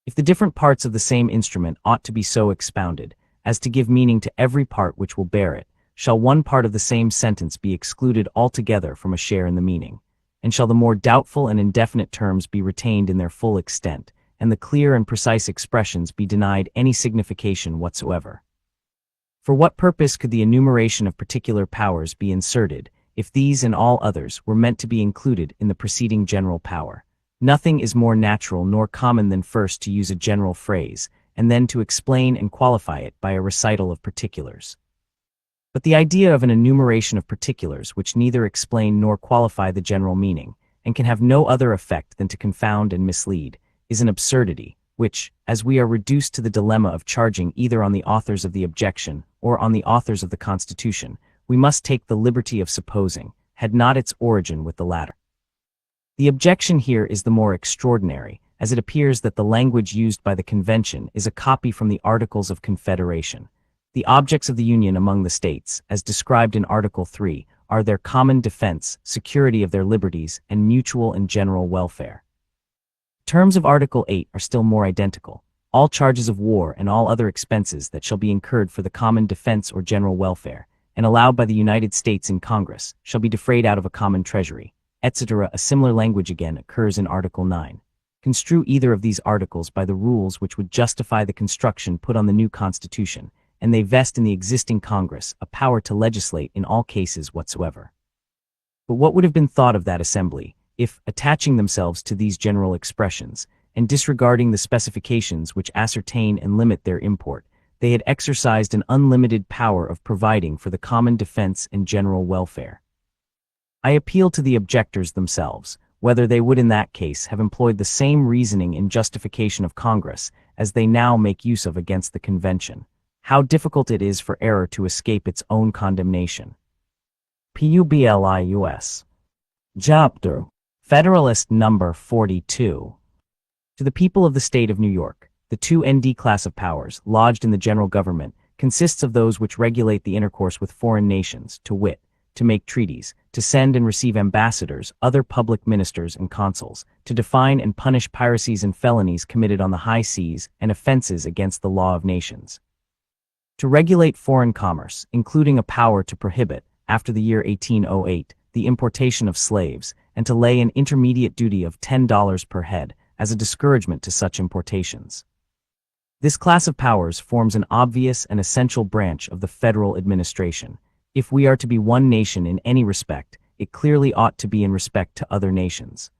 S1: If the different parts of the same instrument ought to be so expounded as to give meaning to every part which will bear it, shall one part of the same sentence be excluded altogether from a share in the meaning? And shall the more doubtful and indefinite terms be retained in their full extent, and the clear and precise expressions be denied any signification whatsoever? For what purpose could the enumeration of particular powers be inserted, if these and all others were meant to be included in the preceding general power? Nothing is more natural nor common than first to use a general phrase, and then to explain and qualify it by a recital of particulars. But the idea of an enumeration of particulars which neither explain nor qualify the general meaning, and can have no other effect than to confound and mislead, is an absurdity, which, as we are reduced to the dilemma of charging either on the authors of the objection or on the authors of the Constitution, we must take the liberty of supposing, had not its origin with the latter. The objection here is the more extraordinary, as it appears that the language used by the Convention is a copy from the Articles of Confederation. The objects of the Union among the states, as described in Article 3, are their common defense, security of their liberties, and mutual and general welfare. Terms of Article 8 are still more identical. All charges of war and all other expenses that shall be incurred for the common defense or general welfare, and allowed by the United States in Congress, shall be defrayed out of a common treasury, etc. A similar language again occurs in Article 9. Construe either of these articles by the rules which would justify the construction put on the new Constitution, and they vest in the existing Congress a power to legislate in all cases whatsoever. But what would have been thought of that assembly, if, attaching themselves to these general expressions, and disregarding the specifications which ascertain and limit their import, they had exercised an unlimited power of providing for the common defense and general welfare? I appeal to the objectors themselves, whether they would in that case have employed the same reasoning in justification of Congress as they now make use of against the Convention. How difficult it is for error to escape its own condemnation. Publius. Chapter. Federalist number 42. To the people of the state of New York, the 2nd class of powers lodged in the general government consists of those which regulate the intercourse with foreign nations, to wit, to make treaties, to send and receive ambassadors, other public ministers and consuls, to define and punish piracies and felonies committed on the high seas and offenses against the law of nations. To regulate foreign commerce, including a power to prohibit, after the year 1808, the importation of slaves, and to lay an intermediate duty of $10 per head as a discouragement to such importations. This class of powers forms an obvious and essential branch of the federal administration. If we are to be one nation in any respect, it clearly ought to be in respect to other nations.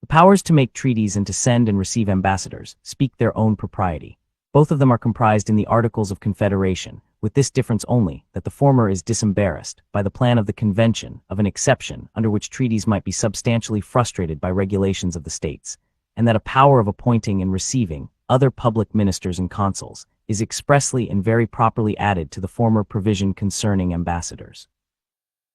S1: The powers to make treaties and to send and receive ambassadors speak their own propriety. Both of them are comprised in the Articles of Confederation, with this difference only, that the former is disembarrassed by the plan of the Convention of an exception under which treaties might be substantially frustrated by regulations of the states, and that a power of appointing and receiving other public ministers and consuls is expressly and very properly added to the former provision concerning ambassadors.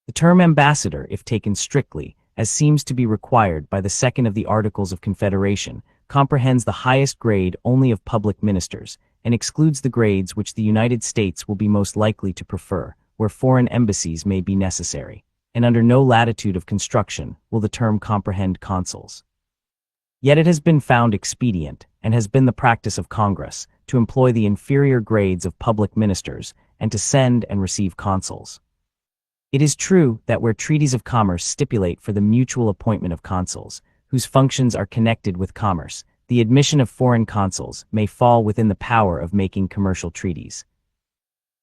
S1: The term ambassador, if taken strictly, as seems to be required by the second of the Articles of Confederation, comprehends the highest grade only of public ministers, and excludes the grades which the United States will be most likely to prefer, where foreign embassies may be necessary, and under no latitude of construction will the term comprehend consuls. Yet it has been found expedient, and has been the practice of Congress, to employ the inferior grades of public ministers, and to send and receive consuls. It is true that where treaties of commerce stipulate for the mutual appointment of consuls, whose functions are connected with commerce, the admission of foreign consuls may fall within the power of making commercial treaties.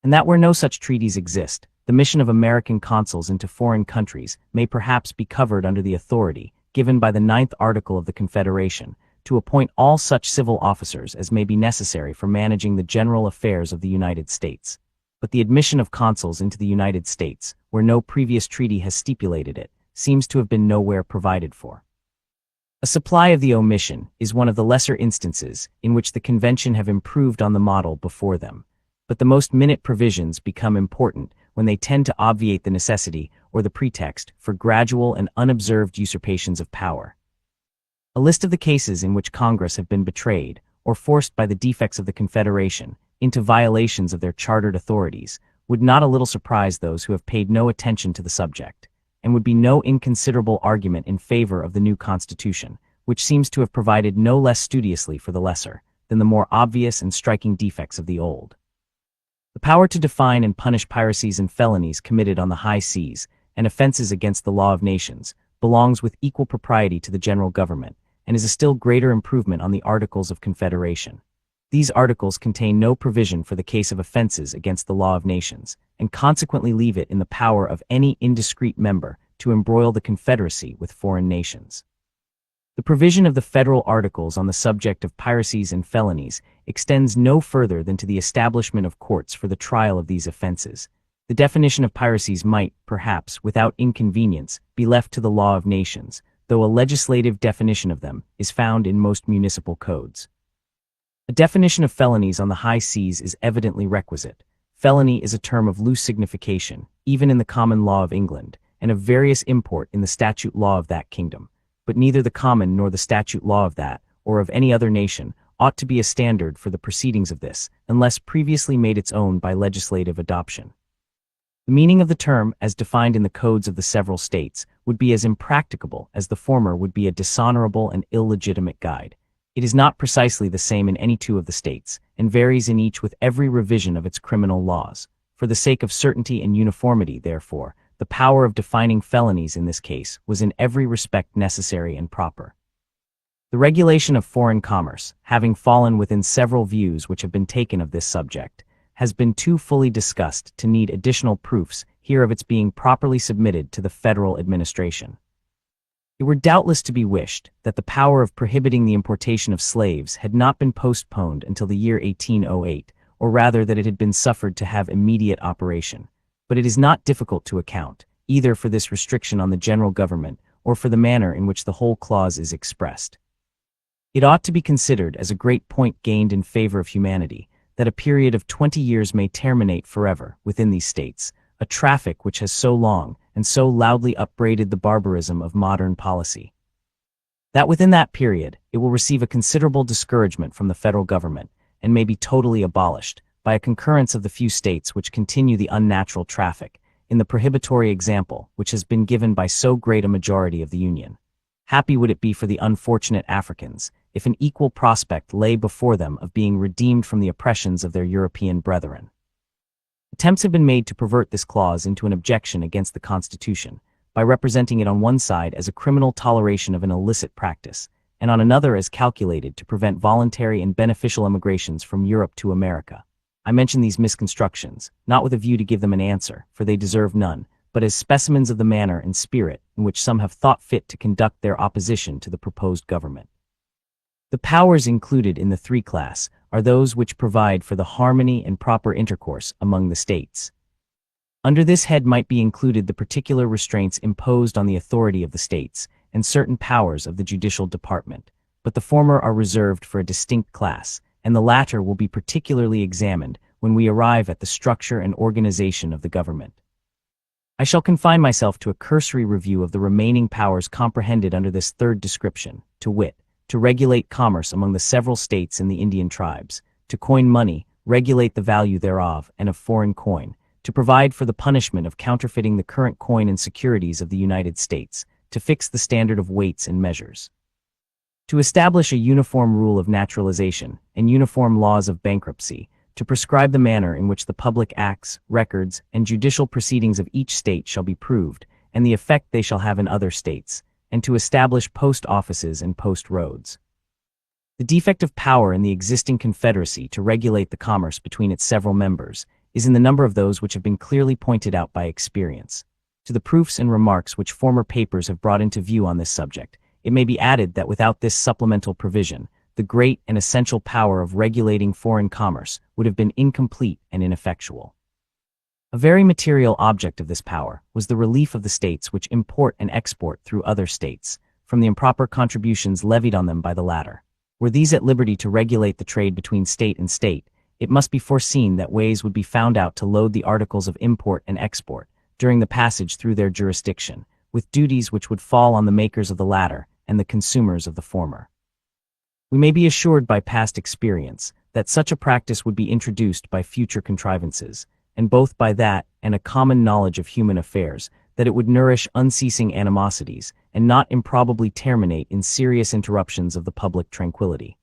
S1: And that where no such treaties exist, the mission of American consuls into foreign countries may perhaps be covered under the authority given by the 9th Article of the Confederation, to appoint all such civil officers as may be necessary for managing the general affairs of the United States. But the admission of consuls into the United States, where no previous treaty has stipulated it, seems to have been nowhere provided for. A supply of the omission is one of the lesser instances in which the convention have improved on the model before them, but the most minute provisions become important when they tend to obviate the necessity or the pretext for gradual and unobserved usurpations of power. A list of the cases in which Congress have been betrayed, or forced by the defects of the Confederation, into violations of their chartered authorities, would not a little surprise those who have paid no attention to the subject, and would be no inconsiderable argument in favor of the new Constitution, which seems to have provided no less studiously for the lesser than the more obvious and striking defects of the old. The power to define and punish piracies and felonies committed on the high seas, and offenses against the law of nations, belongs with equal propriety to the general government, and is a still greater improvement on the Articles of Confederation. These articles contain no provision for the case of offenses against the law of nations, and consequently leave it in the power of any indiscreet member to embroil the Confederacy with foreign nations. The provision of the federal articles on the subject of piracies and felonies extends no further than to the establishment of courts for the trial of these offenses. The definition of piracies might, perhaps, without inconvenience, be left to the law of nations, though a legislative definition of them is found in most municipal codes. A definition of felonies on the high seas is evidently requisite. Felony is a term of loose signification, even in the common law of England, and of various import in the statute law of that kingdom. But neither the common nor the statute law of that, or of any other nation, ought to be a standard for the proceedings of this, unless previously made its own by legislative adoption. The meaning of the term, as defined in the codes of the several states, would be as impracticable as the former would be a dishonorable and illegitimate guide. It is not precisely the same in any two of the states, and varies in each with every revision of its criminal laws. For the sake of certainty and uniformity, therefore, the power of defining felonies in this case was in every respect necessary and proper. The regulation of foreign commerce, having fallen within several views which have been taken of this subject, has been too fully discussed to need additional proofs here of its being properly submitted to the federal administration. It were doubtless to be wished that the power of prohibiting the importation of slaves had not been postponed until the year 1808, or rather that it had been suffered to have immediate operation. But it is not difficult to account, either for this restriction on the general government, or for the manner in which the whole clause is expressed. It ought to be considered as a great point gained in favor of humanity, that a period of 20 years may terminate forever within these states, a traffic which has so long and so loudly upbraided the barbarism of modern policy. That within that period it will receive a considerable discouragement from the federal government, and may be totally abolished, by a concurrence of the few states which continue the unnatural traffic, in the prohibitory example which has been given by so great a majority of the Union. Happy would it be for the unfortunate Africans, if an equal prospect lay before them of being redeemed from the oppressions of their European brethren. Attempts have been made to pervert this clause into an objection against the Constitution, by representing it on one side as a criminal toleration of an illicit practice, and on another as calculated to prevent voluntary and beneficial emigrations from Europe to America. I mention these misconstructions, not with a view to give them an answer, for they deserve none, but as specimens of the manner and spirit in which some have thought fit to conduct their opposition to the proposed government. The powers included in the three class are those which provide for the harmony and proper intercourse among the states. Under this head might be included the particular restraints imposed on the authority of the states, and certain powers of the judicial department, but the former are reserved for a distinct class, and the latter will be particularly examined when we arrive at the structure and organization of the government. I shall confine myself to a cursory review of the remaining powers comprehended under this third description, to wit, to regulate commerce among the several states in the Indian tribes, to coin money, regulate the value thereof and of foreign coin, to provide for the punishment of counterfeiting the current coin and securities of the United States, to fix the standard of weights and measures, to establish a uniform rule of naturalization and uniform laws of bankruptcy, to prescribe the manner in which the public acts, records, and judicial proceedings of each state shall be proved, and the effect they shall have in other states, and to establish post offices and post roads. The defect of power in the existing confederacy to regulate the commerce between its several members is in the number of those which have been clearly pointed out by experience. To the proofs and remarks which former papers have brought into view on this subject, it may be added that without this supplemental provision, the great and essential power of regulating foreign commerce would have been incomplete and ineffectual. A very material object of this power was the relief of the states which import and export through other states, from the improper contributions levied on them by the latter. Were these at liberty to regulate the trade between state and state, it must be foreseen that ways would be found out to load the articles of import and export, during the passage through their jurisdiction, with duties which would fall on the makers of the latter and the consumers of the former. We may be assured by past experience that such a practice would be introduced by future contrivances, and both by that and a common knowledge of human affairs, that it would nourish unceasing animosities, and not improbably terminate in serious interruptions of the public tranquility.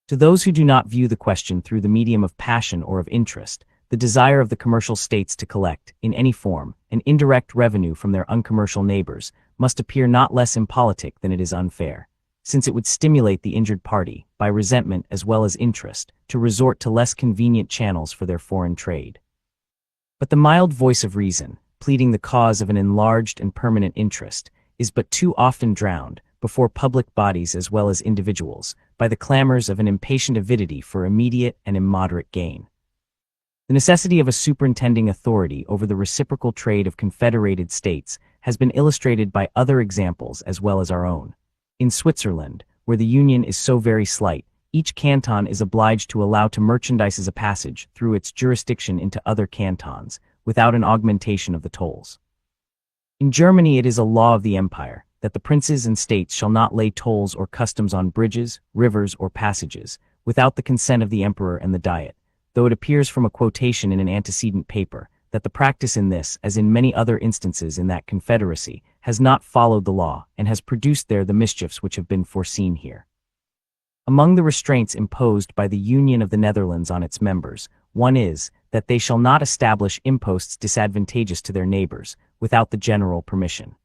S1: To those who do not view the question through the medium of passion or of interest, the desire of the commercial states to collect, in any form, an indirect revenue from their uncommercial neighbors must appear not less impolitic than it is unfair, since it would stimulate the injured party, by resentment as well as interest, to resort to less convenient channels for their foreign trade. But the mild voice of reason, pleading the cause of an enlarged and permanent interest, is but too often drowned, before public bodies as well as individuals, by the clamors of an impatient avidity for immediate and immoderate gain. The necessity of a superintending authority over the reciprocal trade of confederated states has been illustrated by other examples as well as our own. In Switzerland, where the union is so very slight, each canton is obliged to allow to merchandises a passage through its jurisdiction into other cantons, without an augmentation of the tolls. In Germany it is a law of the empire, that the princes and states shall not lay tolls or customs on bridges, rivers, or passages, without the consent of the emperor and the diet, though it appears from a quotation in an antecedent paper, that the practice in this, as in many other instances in that confederacy, has not followed the law, and has produced there the mischiefs which have been foreseen here. Among the restraints imposed by the Union of the Netherlands on its members, one is, that they shall not establish imposts disadvantageous to their neighbors, without the general permission.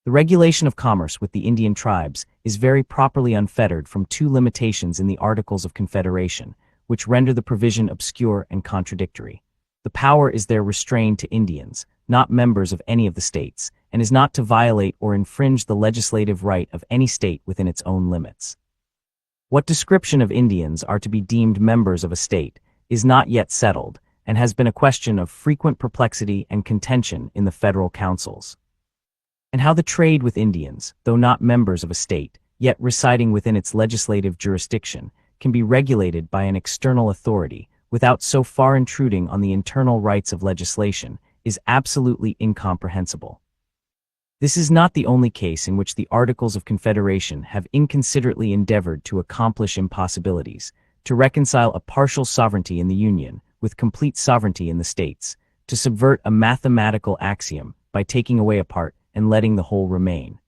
S1: The regulation of commerce with the Indian tribes is very properly unfettered from two limitations in the Articles of Confederation, which render the provision obscure and contradictory. The power is there restrained to Indians, not members of any of the states, and is not to violate or infringe the legislative right of any state within its own limits. What description of Indians are to be deemed members of a state is not yet settled, and has been a question of frequent perplexity and contention in the federal councils. And how the trade with Indians, though not members of a state, yet residing within its legislative jurisdiction, can be regulated by an external authority, without so far intruding on the internal rights of legislation, is absolutely incomprehensible. This is not the only case in which the Articles of Confederation have inconsiderately endeavored to accomplish impossibilities, to reconcile a partial sovereignty in the Union with complete sovereignty in the states, to subvert a mathematical axiom by taking away a part and letting the whole remain.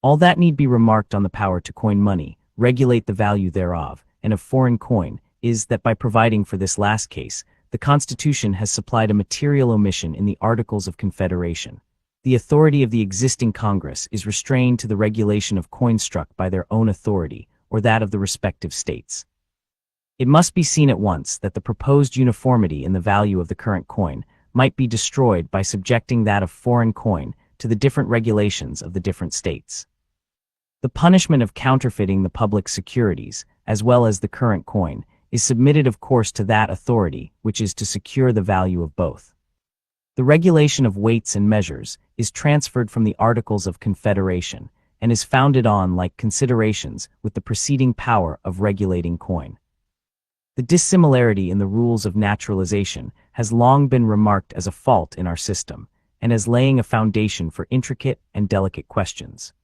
S1: All that need be remarked on the power to coin money, regulate the value thereof, and of foreign coin, is that by providing for this last case, the Constitution has supplied a material omission in the Articles of Confederation. The authority of the existing Congress is restrained to the regulation of coins struck by their own authority, or that of the respective states. It must be seen at once that the proposed uniformity in the value of the current coin might be destroyed by subjecting that of foreign coin to the different regulations of the different states. The punishment of counterfeiting the public securities, as well as the current coin, is submitted of course to that authority which is to secure the value of both. The regulation of weights and measures is transferred from the Articles of Confederation, and is founded on like considerations with the preceding power of regulating coin. The dissimilarity in the rules of naturalization has long been remarked as a fault in our system, and as laying a foundation for intricate and delicate questions.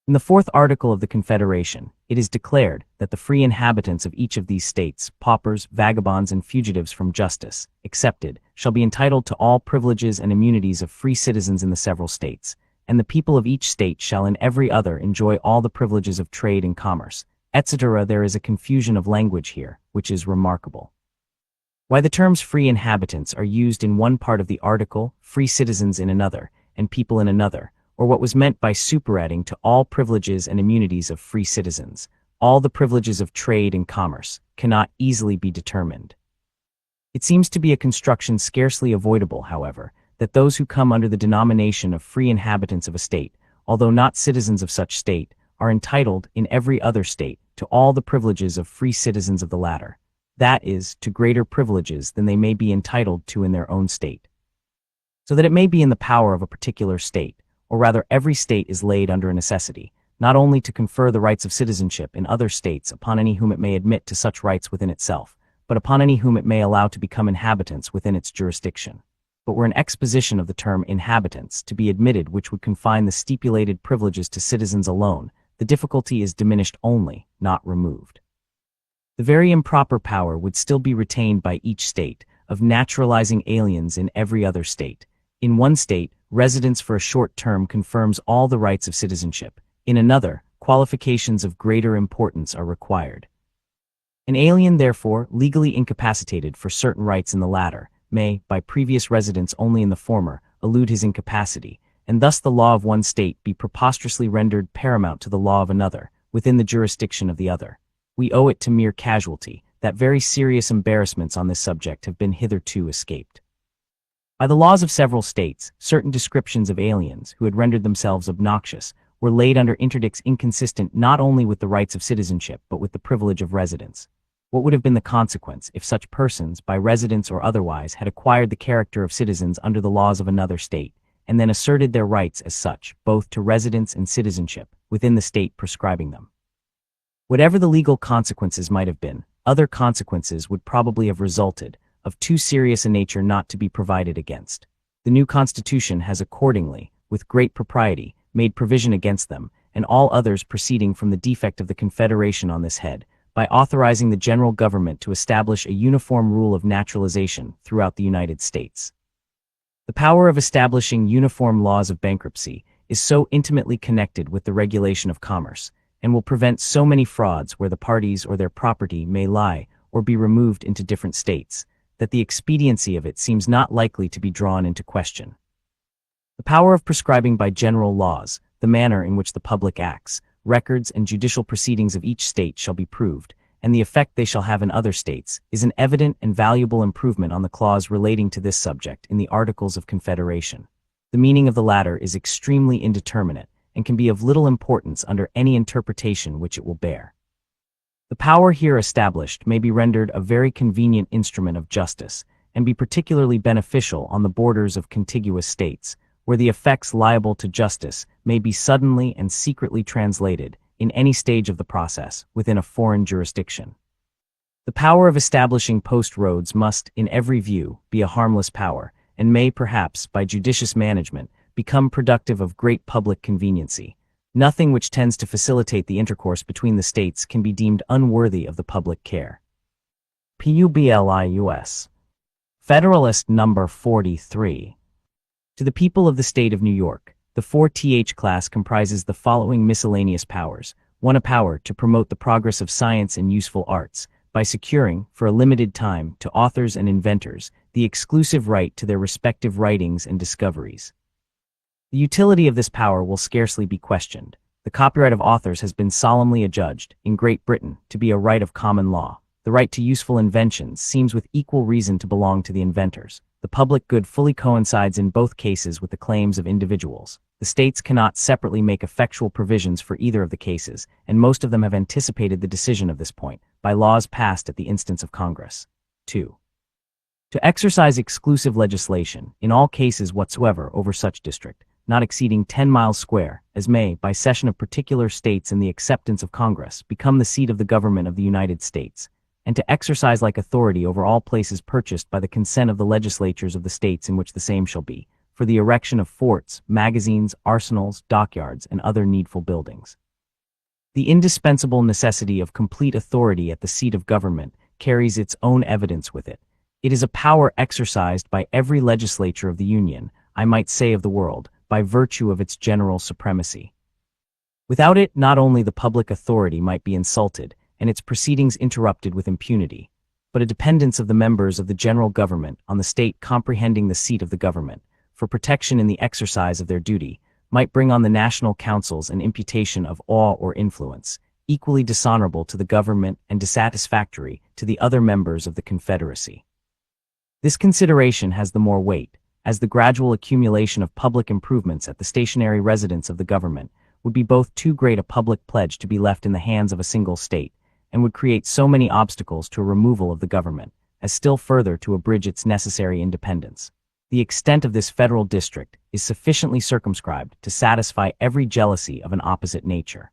S1: In the fourth article of the Confederation, it is declared that the free inhabitants of each of these states, paupers, vagabonds, and fugitives from justice, excepted, shall be entitled to all privileges and immunities of free citizens in the several states, and the people of each state shall in every other enjoy all the privileges of trade and commerce, etc. There is a confusion of language here, which is remarkable. Why the terms free inhabitants are used in one part of the article, free citizens in another, and people in another, or what was meant by superadding to all privileges and immunities of free citizens, all the privileges of trade and commerce, cannot easily be determined. It seems to be a construction scarcely avoidable, however, that those who come under the denomination of free inhabitants of a state, although not citizens of such state, are entitled, in every other state, to all the privileges of free citizens of the latter, that is, to greater privileges than they may be entitled to in their own state. So that it may be in the power of a particular state, or rather every state is laid under a necessity, not only to confer the rights of citizenship in other states upon any whom it may admit to such rights within itself, but upon any whom it may allow to become inhabitants within its jurisdiction. But were an exposition of the term inhabitants to be admitted which would confine the stipulated privileges to citizens alone, the difficulty is diminished only, not removed. The very improper power would still be retained by each state, of naturalizing aliens in every other state. In one state, residence for a short term confirms all the rights of citizenship. In another, qualifications of greater importance are required. An alien, therefore, legally incapacitated for certain rights in the latter, may, by previous residence only in the former, elude his incapacity, and thus the law of one state be preposterously rendered paramount to the law of another, within the jurisdiction of the other. We owe it to mere casualty that very serious embarrassments on this subject have been hitherto escaped. By the laws of several states, certain descriptions of aliens who had rendered themselves obnoxious were laid under interdicts inconsistent not only with the rights of citizenship but with the privilege of residence. What would have been the consequence if such persons, by residence or otherwise, had acquired the character of citizens under the laws of another state, and then asserted their rights as such, both to residence and citizenship, within the state prescribing them? Whatever the legal consequences might have been, other consequences would probably have resulted, of too serious a nature not to be provided against. The new Constitution has accordingly, with great propriety, made provision against them, and all others proceeding from the defect of the Confederation on this head, by authorizing the general government to establish a uniform rule of naturalization throughout the United States. The power of establishing uniform laws of bankruptcy is so intimately connected with the regulation of commerce, and will prevent so many frauds where the parties or their property may lie or be removed into different states, that the expediency of it seems not likely to be drawn into question. The power of prescribing by general laws the manner in which the public acts, records, and judicial proceedings of each state shall be proved, and the effect they shall have in other states, is an evident and valuable improvement on the clause relating to this subject in the Articles of Confederation. The meaning of the latter is extremely indeterminate, and can be of little importance under any interpretation which it will bear. The power here established may be rendered a very convenient instrument of justice, and be particularly beneficial on the borders of contiguous states, where the effects liable to justice may be suddenly and secretly translated, in any stage of the process, within a foreign jurisdiction. The power of establishing post roads must, in every view, be a harmless power, and may perhaps, by judicious management, become productive of great public conveniency. Nothing which tends to facilitate the intercourse between the states can be deemed unworthy of the public care. Publius. Federalist number 43. To the people of the state of New York, the 4th class comprises the following miscellaneous powers. 1. A power to promote the progress of science and useful arts, by securing, for a limited time, to authors and inventors, the exclusive right to their respective writings and discoveries. The utility of this power will scarcely be questioned. The copyright of authors has been solemnly adjudged, in Great Britain, to be a right of common law. The right to useful inventions seems with equal reason to belong to the inventors. The public good fully coincides in both cases with the claims of individuals. The states cannot separately make effectual provisions for either of the cases, and most of them have anticipated the decision of this point, by laws passed at the instance of Congress. 2. To exercise exclusive legislation, in all cases whatsoever over such district, not exceeding 10 miles square, as may, by cession of particular states and the acceptance of Congress, become the seat of the government of the United States, and to exercise like authority over all places purchased by the consent of the legislatures of the states in which the same shall be, for the erection of forts, magazines, arsenals, dockyards, and other needful buildings. The indispensable necessity of complete authority at the seat of government carries its own evidence with it. It is a power exercised by every legislature of the Union, I might say of the world, by virtue of its general supremacy. Without it, not only the public authority might be insulted, and its proceedings interrupted with impunity, but a dependence of the members of the general government on the state comprehending the seat of the government, for protection in the exercise of their duty, might bring on the national councils an imputation of awe or influence, equally dishonorable to the government and dissatisfactory to the other members of the Confederacy. This consideration has the more weight, as the gradual accumulation of public improvements at the stationary residence of the government would be both too great a public pledge to be left in the hands of a single state, and would create so many obstacles to a removal of the government, as still further to abridge its necessary independence. The extent of this federal district is sufficiently circumscribed to satisfy every jealousy of an opposite nature.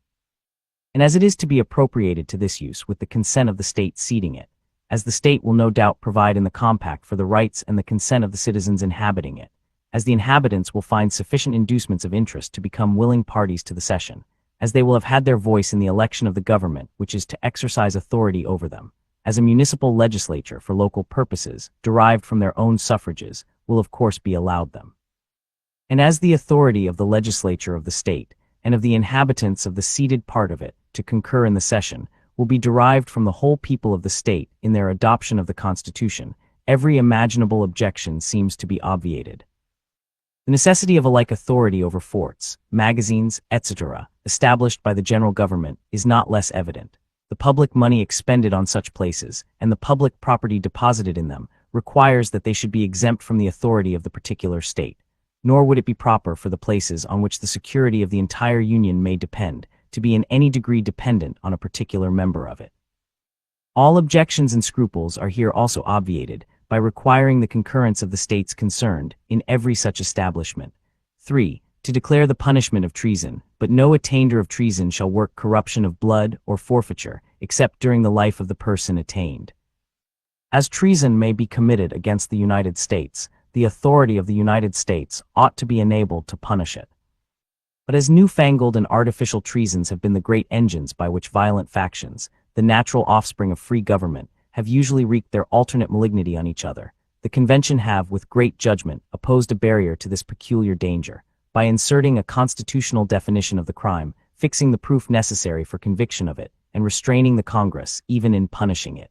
S1: And as it is to be appropriated to this use with the consent of the state ceding it, as the state will no doubt provide in the compact for the rights and the consent of the citizens inhabiting it, as the inhabitants will find sufficient inducements of interest to become willing parties to the cession, as they will have had their voice in the election of the government which is to exercise authority over them, as a municipal legislature for local purposes, derived from their own suffrages, will of course be allowed them. And as the authority of the legislature of the state, and of the inhabitants of the ceded part of it, to concur in the session, will be derived from the whole people of the state in their adoption of the Constitution, every imaginable objection seems to be obviated. The necessity of a like authority over forts, magazines, etc., established by the general government, is not less evident. The public money expended on such places, and the public property deposited in them, requires that they should be exempt from the authority of the particular state, nor would it be proper for the places on which the security of the entire Union may depend, to be in any degree dependent on a particular member of it. All objections and scruples are here also obviated, by requiring the concurrence of the states concerned, in every such establishment. 3. To declare the punishment of treason, but no attainder of treason shall work corruption of blood or forfeiture, except during the life of the person attainted. As treason may be committed against the United States, the authority of the United States ought to be enabled to punish it. But as newfangled and artificial treasons have been the great engines by which violent factions, the natural offspring of free government, have usually wreaked their alternate malignity on each other, the Convention have, with great judgment, opposed a barrier to this peculiar danger, by inserting a constitutional definition of the crime, fixing the proof necessary for conviction of it, and restraining the Congress, even in punishing it,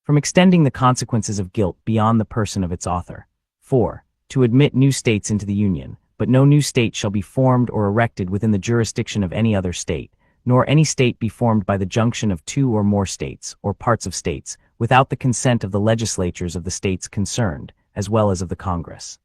S1: from extending the consequences of guilt beyond the person of its author. 4. To admit new states into the Union, but no new state shall be formed or erected within the jurisdiction of any other state, nor any state be formed by the junction of two or more states, or parts of states, without the consent of the legislatures of the states concerned, as well as of the Congress.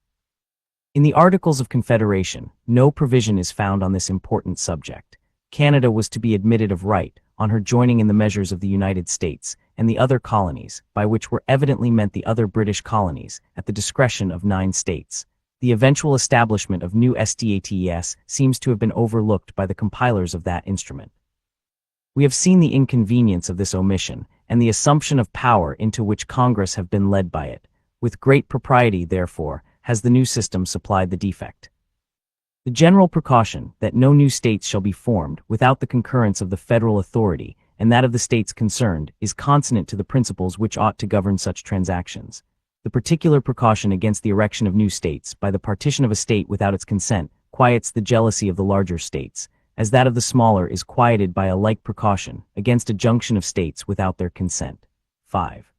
S1: In the Articles of Confederation, no provision is found on this important subject. Canada was to be admitted of right, on her joining in the measures of the United States, and the other colonies, by which were evidently meant the other British colonies, at the discretion of 9 states. The eventual establishment of new states seems to have been overlooked by the compilers of that instrument. We have seen the inconvenience of this omission, and the assumption of power into which Congress have been led by it. With great propriety, therefore, has the new system supplied the defect. The general precaution that no new states shall be formed without the concurrence of the federal authority, and that of the states concerned, is consonant to the principles which ought to govern such transactions. The particular precaution against the erection of new states by the partition of a state without its consent quiets the jealousy of the larger states, as that of the smaller is quieted by a like precaution against a junction of states without their consent. 5.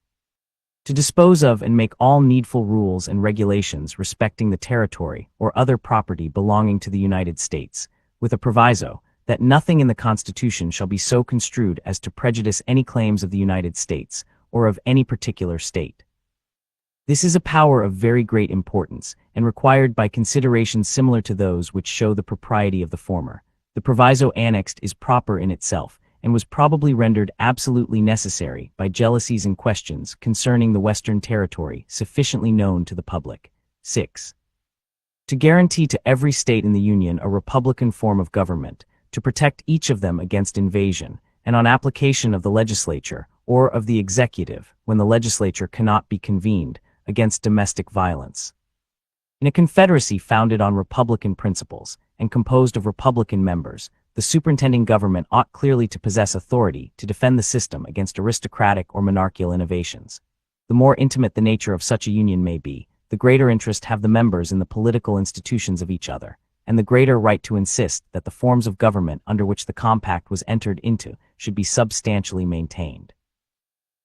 S1: To dispose of and make all needful rules and regulations respecting the territory or other property belonging to the United States, with a proviso that nothing in the Constitution shall be so construed as to prejudice any claims of the United States or of any particular state. This is a power of very great importance, and required by considerations similar to those which show the propriety of the former. The proviso annexed is proper in itself, and was probably rendered absolutely necessary by jealousies and questions concerning the Western Territory sufficiently known to the public. 6. To guarantee to every state in the Union a republican form of government, to protect each of them against invasion, and on application of the legislature, or of the executive, when the legislature cannot be convened, against domestic violence. In a confederacy founded on Republican principles and composed of Republican members, the superintending government ought clearly to possess authority to defend the system against aristocratic or monarchical innovations. The more intimate the nature of such a union may be, the greater interest have the members in the political institutions of each other, and the greater right to insist that the forms of government under which the compact was entered into should be substantially maintained.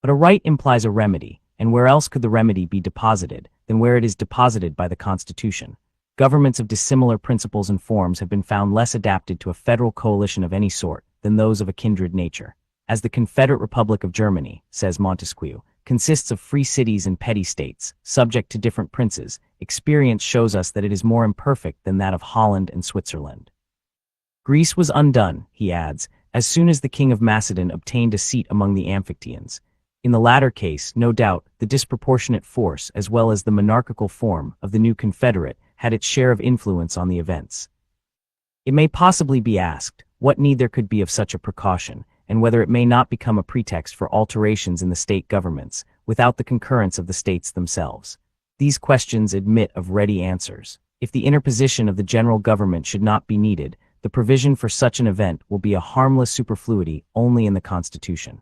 S1: But a right implies a remedy, and where else could the remedy be deposited than where it is deposited by the Constitution? Governments of dissimilar principles and forms have been found less adapted to a federal coalition of any sort than those of a kindred nature. As the Confederate Republic of Germany, says Montesquieu, consists of free cities and petty states, subject to different princes, experience shows us that it is more imperfect than that of Holland and Switzerland. Greece was undone, he adds, as soon as the king of Macedon obtained a seat among the Amphictyons. In the latter case, no doubt, the disproportionate force as well as the monarchical form of the new confederate had its share of influence on the events. It may possibly be asked, what need there could be of such a precaution, and whether it may not become a pretext for alterations in the state governments, without the concurrence of the states themselves. These questions admit of ready answers. If the interposition of the general government should not be needed, the provision for such an event will be a harmless superfluity only in the Constitution.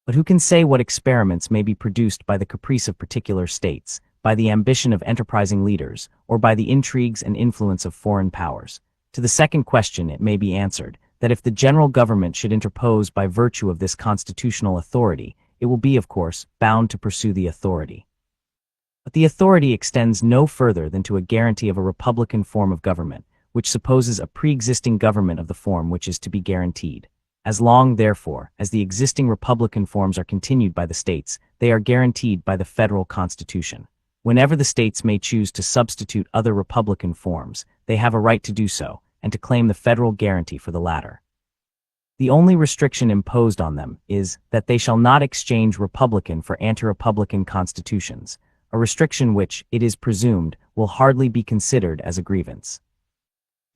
S1: But who can say what experiments may be produced by the caprice of particular states, by the ambition of enterprising leaders, or by the intrigues and influence of foreign powers? To the second question it may be answered, that if the general government should interpose by virtue of this constitutional authority, it will be, of course, bound to pursue the authority. But the authority extends no further than to a guarantee of a republican form of government, which supposes a pre-existing government of the form which is to be guaranteed. As long, therefore, as the existing republican forms are continued by the states, they are guaranteed by the federal constitution. Whenever the states may choose to substitute other republican forms, they have a right to do so, and to claim the federal guarantee for the latter. The only restriction imposed on them is that they shall not exchange republican for anti-republican constitutions, a restriction which, it is presumed, will hardly be considered as a grievance.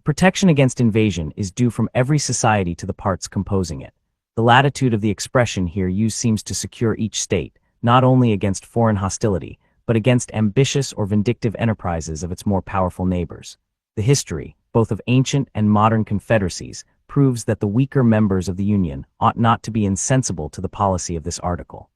S1: Protection against invasion is due from every society to the parts composing it. The latitude of the expression here used seems to secure each state, not only against foreign hostility, but against ambitious or vindictive enterprises of its more powerful neighbors. The history, both of ancient and modern confederacies, proves that the weaker members of the Union ought not to be insensible to the policy of this article.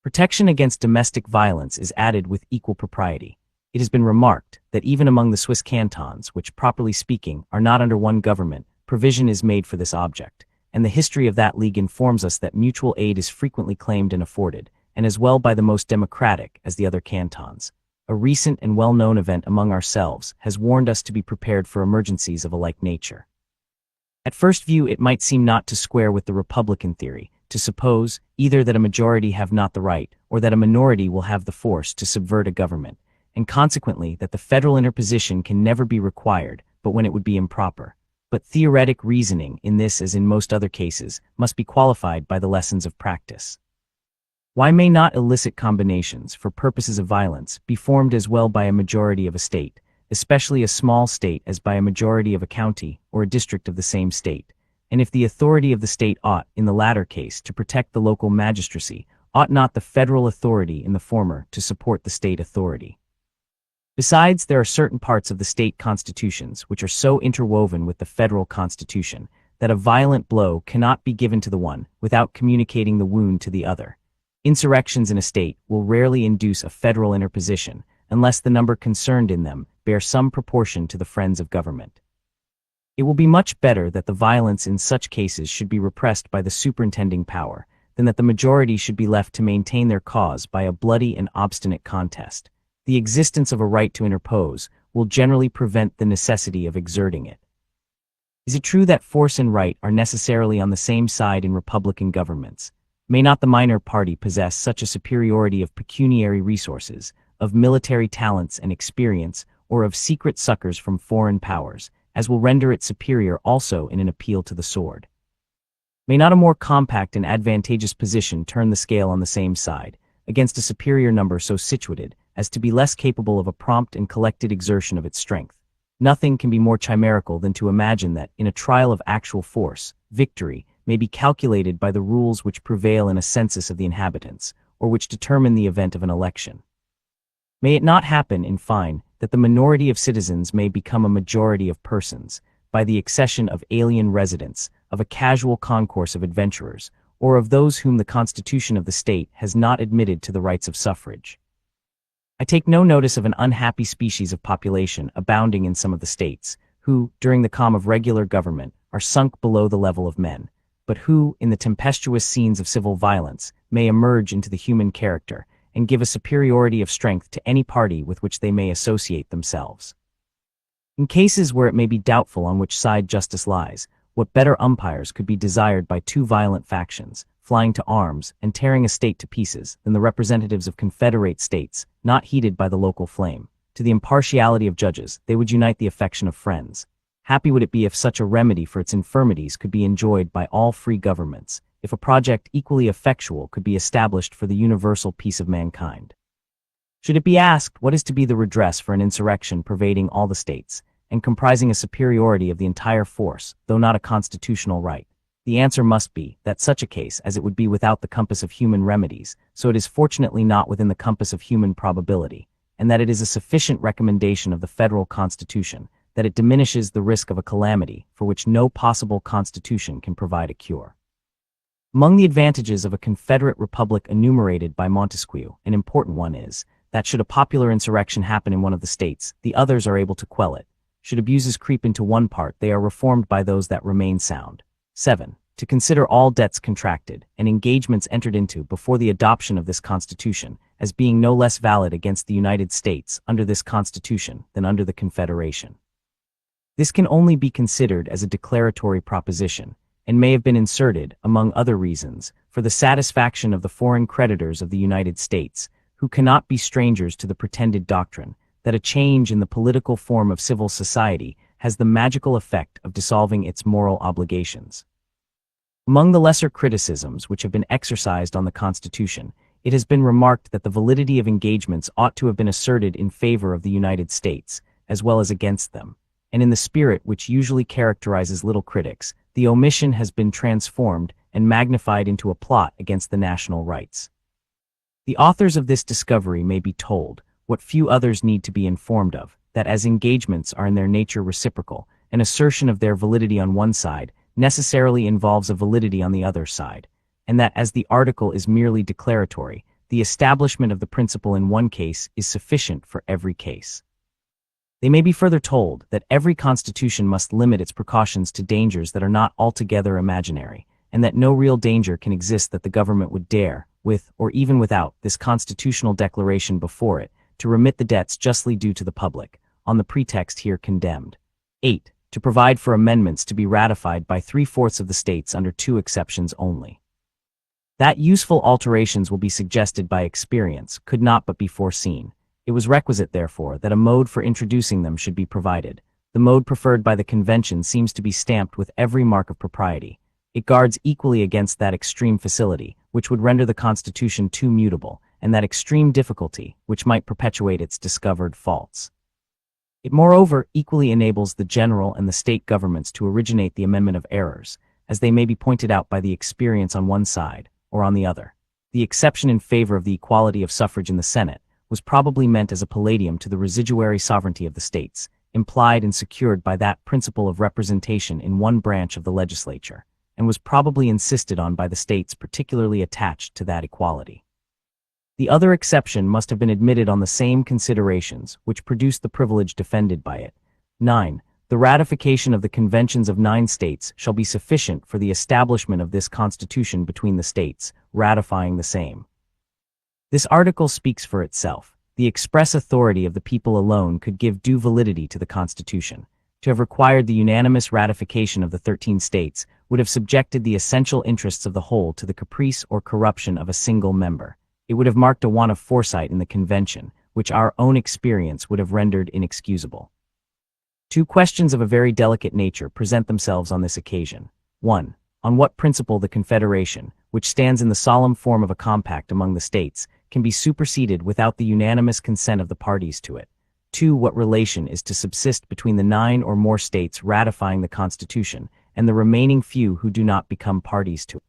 S1: Protection against domestic violence is added with equal propriety. It has been remarked that even among the Swiss cantons, which properly speaking are not under one government, provision is made for this object, and the history of that league informs us that mutual aid is frequently claimed and afforded, and as well by the most democratic as the other cantons. A recent and well-known event among ourselves has warned us to be prepared for emergencies of a like nature. At first view it might seem not to square with the Republican theory, to suppose either that a majority have not the right, or that a minority will have the force to subvert a government, and consequently that the federal interposition can never be required, but when it would be improper. But theoretic reasoning, in this as in most other cases, must be qualified by the lessons of practice. Why may not illicit combinations, for purposes of violence, be formed as well by a majority of a state, especially a small state, as by a majority of a county, or a district of the same state? And if the authority of the state ought, in the latter case, to protect the local magistracy, ought not the federal authority in the former to support the state authority? Besides, there are certain parts of the state constitutions which are so interwoven with the federal constitution that a violent blow cannot be given to the one without communicating the wound to the other. Insurrections in a state will rarely induce a federal interposition unless the number concerned in them bear some proportion to the friends of government. It will be much better that the violence in such cases should be repressed by the superintending power than that the majority should be left to maintain their cause by a bloody and obstinate contest. The existence of a right to interpose will generally prevent the necessity of exerting it. Is it true that force and right are necessarily on the same side in republican governments? May not the minor party possess such a superiority of pecuniary resources, of military talents and experience, or of secret succors from foreign powers, as will render it superior also in an appeal to the sword? May not a more compact and advantageous position turn the scale on the same side, against a superior number so situated as to be less capable of a prompt and collected exertion of its strength? Nothing can be more chimerical than to imagine that, in a trial of actual force, victory may be calculated by the rules which prevail in a census of the inhabitants, or which determine the event of an election. May it not happen, in fine, that the minority of citizens may become a majority of persons, by the accession of alien residents, of a casual concourse of adventurers, or of those whom the Constitution of the state has not admitted to the rights of suffrage. I take no notice of an unhappy species of population abounding in some of the states, who, during the calm of regular government, are sunk below the level of men, but who, in the tempestuous scenes of civil violence, may emerge into the human character, and give a superiority of strength to any party with which they may associate themselves. In cases where it may be doubtful on which side justice lies, what better umpires could be desired by two violent factions, flying to arms and tearing a state to pieces, than the representatives of confederate states, not heated by the local flame? To the impartiality of judges, they would unite the affection of friends. Happy would it be if such a remedy for its infirmities could be enjoyed by all free governments, if a project equally effectual could be established for the universal peace of mankind. Should it be asked what is to be the redress for an insurrection pervading all the states, and comprising a superiority of the entire force, though not a constitutional right, the answer must be that such a case as it would be without the compass of human remedies, so it is fortunately not within the compass of human probability, and that it is a sufficient recommendation of the federal Constitution, that it diminishes the risk of a calamity for which no possible constitution can provide a cure. Among the advantages of a Confederate Republic enumerated by Montesquieu, an important one is, that should a popular insurrection happen in one of the states, the others are able to quell it. Should abuses creep into one part, they are reformed by those that remain sound. 7. To consider all debts contracted, and engagements entered into before the adoption of this Constitution, as being no less valid against the United States under this Constitution than under the Confederation. This can only be considered as a declaratory proposition, and may have been inserted, among other reasons, for the satisfaction of the foreign creditors of the United States, who cannot be strangers to the pretended doctrine that a change in the political form of civil society has the magical effect of dissolving its moral obligations. Among the lesser criticisms which have been exercised on the Constitution, it has been remarked that the validity of engagements ought to have been asserted in favor of the United States, as well as against them, and in the spirit which usually characterizes little critics, the omission has been transformed and magnified into a plot against the national rights. The authors of this discovery may be told, what few others need to be informed of, that as engagements are in their nature reciprocal, an assertion of their validity on one side necessarily involves a validity on the other side, and that as the article is merely declaratory, the establishment of the principle in one case is sufficient for every case. They may be further told that every constitution must limit its precautions to dangers that are not altogether imaginary, and that no real danger can exist that the government would dare, with or even without this constitutional declaration before it, to remit the debts justly due to the public, on the pretext here condemned. 8. To provide for amendments to be ratified by 3/4 of the states under 2 exceptions only. That useful alterations will be suggested by experience could not but be foreseen. It was requisite, therefore, that a mode for introducing them should be provided. The mode preferred by the convention seems to be stamped with every mark of propriety. It guards equally against that extreme facility, which would render the Constitution too mutable, and that extreme difficulty, which might perpetuate its discovered faults. It moreover equally enables the general and the state governments to originate the amendment of errors, as they may be pointed out by the experience on one side, or on the other. The exception in favor of the equality of suffrage in the Senate was probably meant as a palladium to the residuary sovereignty of the states, implied and secured by that principle of representation in one branch of the legislature, and was probably insisted on by the states particularly attached to that equality. The other exception must have been admitted on the same considerations which produced the privilege defended by it. 9. The ratification of the conventions of 9 states shall be sufficient for the establishment of this Constitution between the states, ratifying the same. This article speaks for itself. The express authority of the people alone could give due validity to the Constitution. To have required the unanimous ratification of the 13 states would have subjected the essential interests of the whole to the caprice or corruption of a single member. It would have marked a want of foresight in the convention, which our own experience would have rendered inexcusable. 2 questions of a very delicate nature present themselves on this occasion. 1. On what principle the Confederation, which stands in the solemn form of a compact among the states, can be superseded without the unanimous consent of the parties to it? 2. What relation is to subsist between the 9 or more states ratifying the Constitution and the remaining few who do not become parties to it?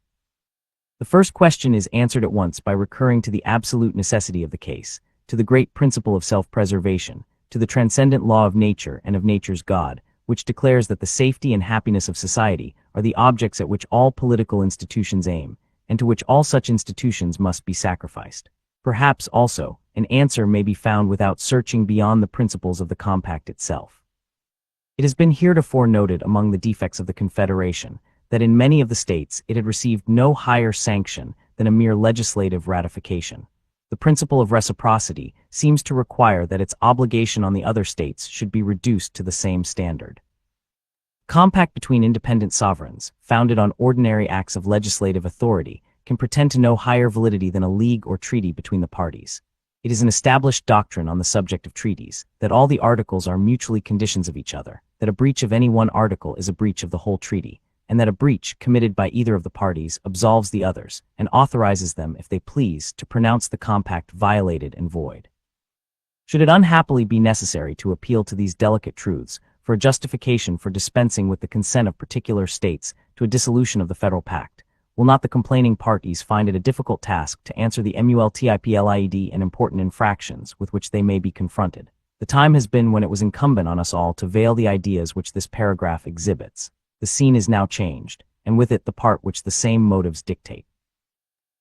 S1: The first question is answered at once by recurring to the absolute necessity of the case, to the great principle of self-preservation, to the transcendent law of nature and of nature's God, which declares that the safety and happiness of society are the objects at which all political institutions aim, and to which all such institutions must be sacrificed. Perhaps, also, an answer may be found without searching beyond the principles of the compact itself. It has been heretofore noted among the defects of the Confederation that in many of the states it had received no higher sanction than a mere legislative ratification. The principle of reciprocity seems to require that its obligation on the other states should be reduced to the same standard. Compact between independent sovereigns, founded on ordinary acts of legislative authority, can pretend to no higher validity than a league or treaty between the parties. It is an established doctrine on the subject of treaties that all the articles are mutually conditions of each other, that a breach of any one article is a breach of the whole treaty, and that a breach committed by either of the parties absolves the others and authorizes them, if they please, to pronounce the compact violated and void. Should it unhappily be necessary to appeal to these delicate truths for a justification for dispensing with the consent of particular states to a dissolution of the Federal Pact, will not the complaining parties find it a difficult task to answer the multiplied and important infractions with which they may be confronted? The time has been when it was incumbent on us all to veil the ideas which this paragraph exhibits. The scene is now changed, and with it the part which the same motives dictate.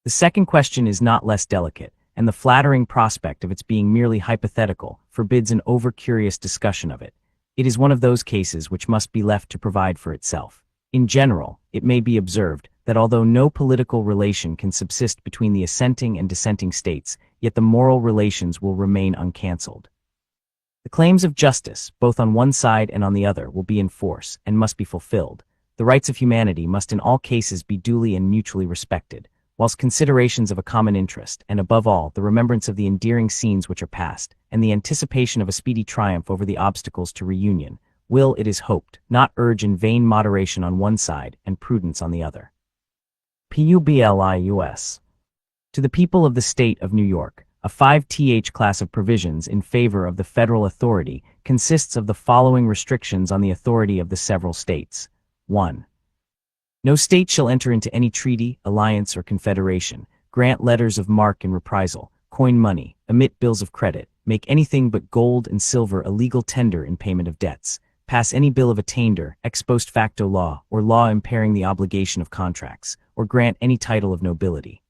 S1: The second question is not less delicate, and the flattering prospect of its being merely hypothetical forbids an over-curious discussion of it. It is one of those cases which must be left to provide for itself. In general, it may be observed that although no political relation can subsist between the assenting and dissenting states, yet the moral relations will remain uncancelled. The claims of justice, both on one side and on the other, will be in force and must be fulfilled. The rights of humanity must in all cases be duly and mutually respected, whilst considerations of a common interest, and above all, the remembrance of the endearing scenes which are past, and the anticipation of a speedy triumph over the obstacles to reunion, will, it is hoped, not urge in vain moderation on one side and prudence on the other. Publius. To the people of the State of New York, a 5th class of provisions in favor of the federal authority consists of the following restrictions on the authority of the several states. 1. No state shall enter into any treaty, alliance, or confederation, grant letters of marque in reprisal, coin money, emit bills of credit, make anything but gold and silver a legal tender in payment of debts, pass any bill of attainder, ex post facto law, or law impairing the obligation of contracts, or grant any title of nobility.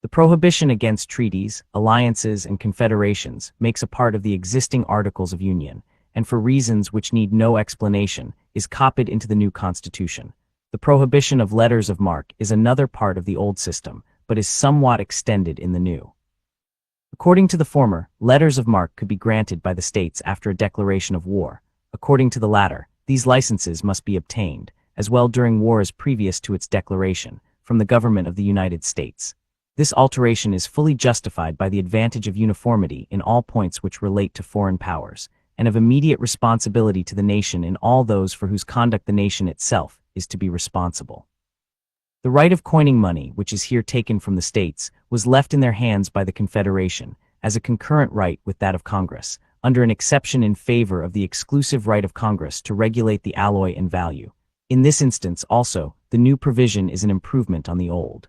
S1: The prohibition against treaties, alliances, and confederations makes a part of the existing Articles of Union, and for reasons which need no explanation, is copied into the new Constitution. The prohibition of letters of marque is another part of the old system, but is somewhat extended in the new. According to the former, letters of marque could be granted by the states after a declaration of war. According to the latter, these licenses must be obtained, as well during war as previous to its declaration, from the government of the United States. This alteration is fully justified by the advantage of uniformity in all points which relate to foreign powers, and of immediate responsibility to the nation in all those for whose conduct the nation itself is to be responsible. The right of coining money, which is here taken from the states, was left in their hands by the Confederation, as a concurrent right with that of Congress, under an exception in favor of the exclusive right of Congress to regulate the alloy and value. In this instance also, the new provision is an improvement on the old.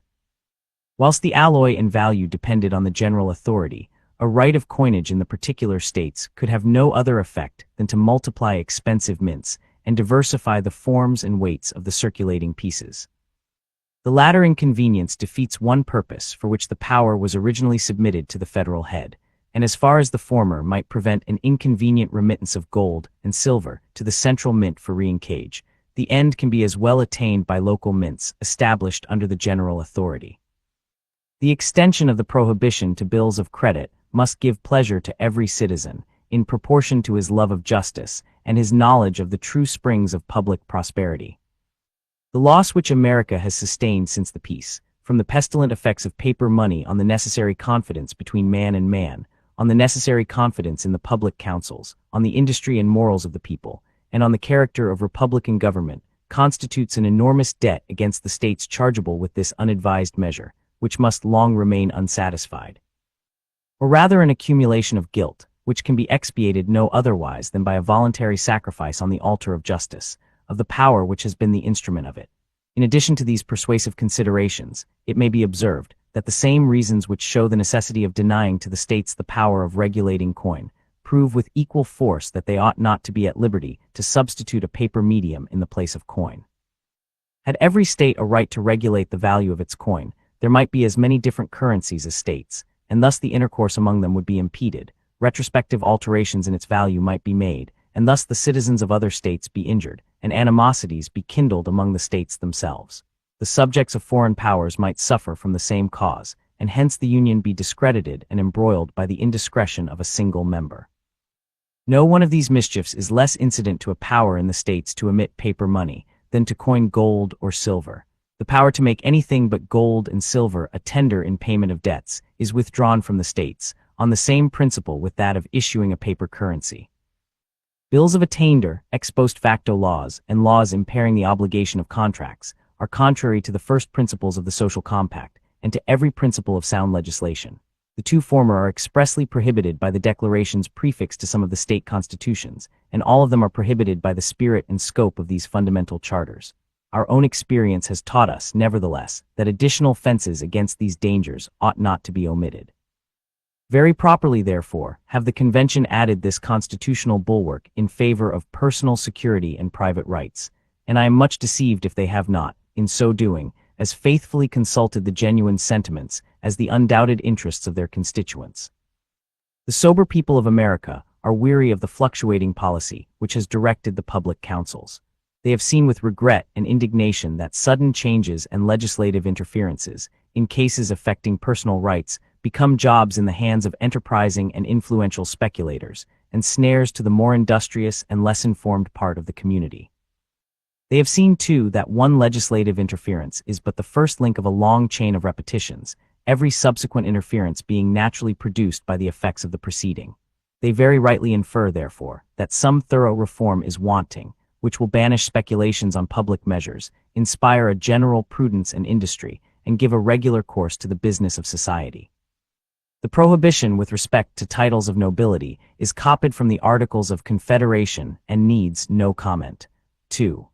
S1: Whilst the alloy and value depended on the general authority, a right of coinage in the particular states could have no other effect than to multiply expensive mints and diversify the forms and weights of the circulating pieces. The latter inconvenience defeats one purpose for which the power was originally submitted to the federal head, and as far as the former might prevent an inconvenient remittance of gold and silver to the central mint for re-encage, the end can be as well attained by local mints established under the general authority. The extension of the prohibition to bills of credit must give pleasure to every citizen, in proportion to his love of justice and his knowledge of the true springs of public prosperity. The loss which America has sustained since the peace, from the pestilent effects of paper money on the necessary confidence between man and man, on the necessary confidence in the public councils, on the industry and morals of the people, and on the character of republican government, constitutes an enormous debt against the states chargeable with this unadvised measure, which must long remain unsatisfied. Or rather an accumulation of guilt, which can be expiated no otherwise than by a voluntary sacrifice on the altar of justice, of the power which has been the instrument of it. In addition to these persuasive considerations, it may be observed that the same reasons which show the necessity of denying to the states the power of regulating coin, prove with equal force that they ought not to be at liberty to substitute a paper medium in the place of coin. Had every state a right to regulate the value of its coin, there might be as many different currencies as states, and thus the intercourse among them would be impeded, retrospective alterations in its value might be made, and thus the citizens of other states be injured, and animosities be kindled among the states themselves. The subjects of foreign powers might suffer from the same cause, and hence the union be discredited and embroiled by the indiscretion of a single member. No one of these mischiefs is less incident to a power in the states to emit paper money than to coin gold or silver. The power to make anything but gold and silver a tender in payment of debts is withdrawn from the states, on the same principle with that of issuing a paper currency. Bills of attainder, ex post facto laws, and laws impairing the obligation of contracts are contrary to the first principles of the social compact, and to every principle of sound legislation. The two former are expressly prohibited by the declarations prefixed to some of the state constitutions, and all of them are prohibited by the spirit and scope of these fundamental charters. Our own experience has taught us, nevertheless, that additional fences against these dangers ought not to be omitted. Very properly, therefore, have the Convention added this constitutional bulwark in favor of personal security and private rights, and I am much deceived if they have not, in so doing, as faithfully consulted the genuine sentiments as the undoubted interests of their constituents. The sober people of America are weary of the fluctuating policy which has directed the public councils. They have seen with regret and indignation that sudden changes and legislative interferences, in cases affecting personal rights, become jobs in the hands of enterprising and influential speculators, and snares to the more industrious and less informed part of the community. They have seen, too, that one legislative interference is but the first link of a long chain of repetitions, every subsequent interference being naturally produced by the effects of the preceding. They very rightly infer, therefore, that some thorough reform is wanting, which will banish speculations on public measures, inspire a general prudence and industry, and give a regular course to the business of society. The prohibition with respect to titles of nobility is copied from the Articles of Confederation and needs no comment. 2.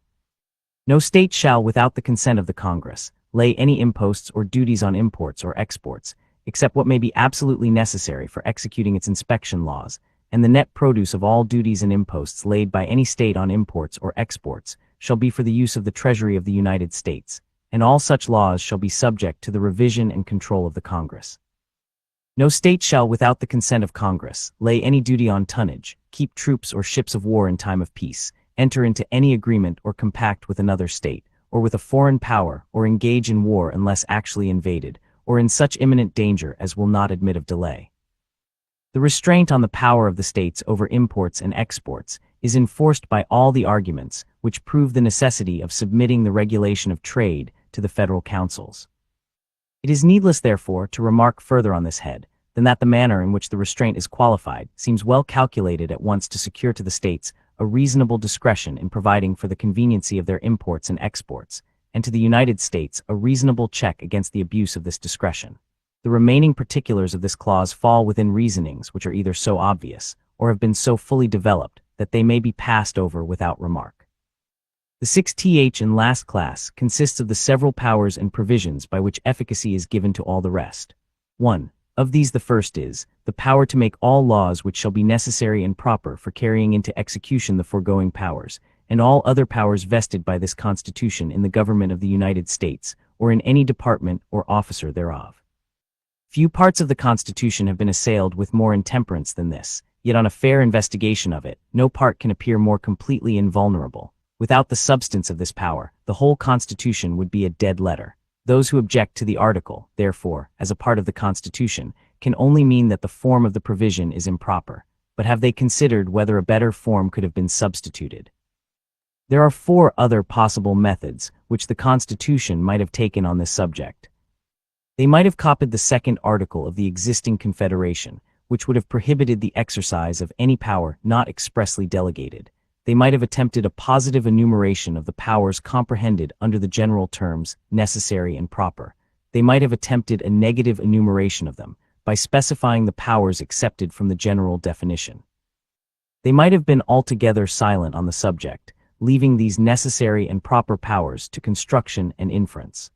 S1: No state shall, without the consent of the Congress, lay any imposts or duties on imports or exports, except what may be absolutely necessary for executing its inspection laws, and the net produce of all duties and imposts laid by any state on imports or exports shall be for the use of the Treasury of the United States, and all such laws shall be subject to the revision and control of the Congress. No state shall, without the consent of Congress, lay any duty on tonnage, keep troops or ships of war in time of peace, enter into any agreement or compact with another state, or with a foreign power, or engage in war unless actually invaded, or in such imminent danger as will not admit of delay. The restraint on the power of the states over imports and exports is enforced by all the arguments which prove the necessity of submitting the regulation of trade to the federal councils. It is needless, therefore, to remark further on this head than that the manner in which the restraint is qualified seems well calculated at once to secure to the states a reasonable discretion in providing for the conveniency of their imports and exports, and to the United States a reasonable check against the abuse of this discretion. The remaining particulars of this clause fall within reasonings which are either so obvious, or have been so fully developed, that they may be passed over without remark. The 6th and last class consists of the several powers and provisions by which efficacy is given to all the rest. 1. Of these the first is, the power to make all laws which shall be necessary and proper for carrying into execution the foregoing powers, and all other powers vested by this Constitution in the government of the United States, or in any department or officer thereof. Few parts of the Constitution have been assailed with more intemperance than this, yet on a fair investigation of it, no part can appear more completely invulnerable. Without the substance of this power, the whole Constitution would be a dead letter. Those who object to the article, therefore, as a part of the Constitution, can only mean that the form of the provision is improper, but have they considered whether a better form could have been substituted? There are 4 other possible methods which the Constitution might have taken on this subject. They might have copied the 2nd article of the existing Confederation, which would have prohibited the exercise of any power not expressly delegated. They might have attempted a positive enumeration of the powers comprehended under the general terms necessary and proper. They might have attempted a negative enumeration of them, by specifying the powers accepted from the general definition. They might have been altogether silent on the subject, leaving these necessary and proper powers to construction and inference.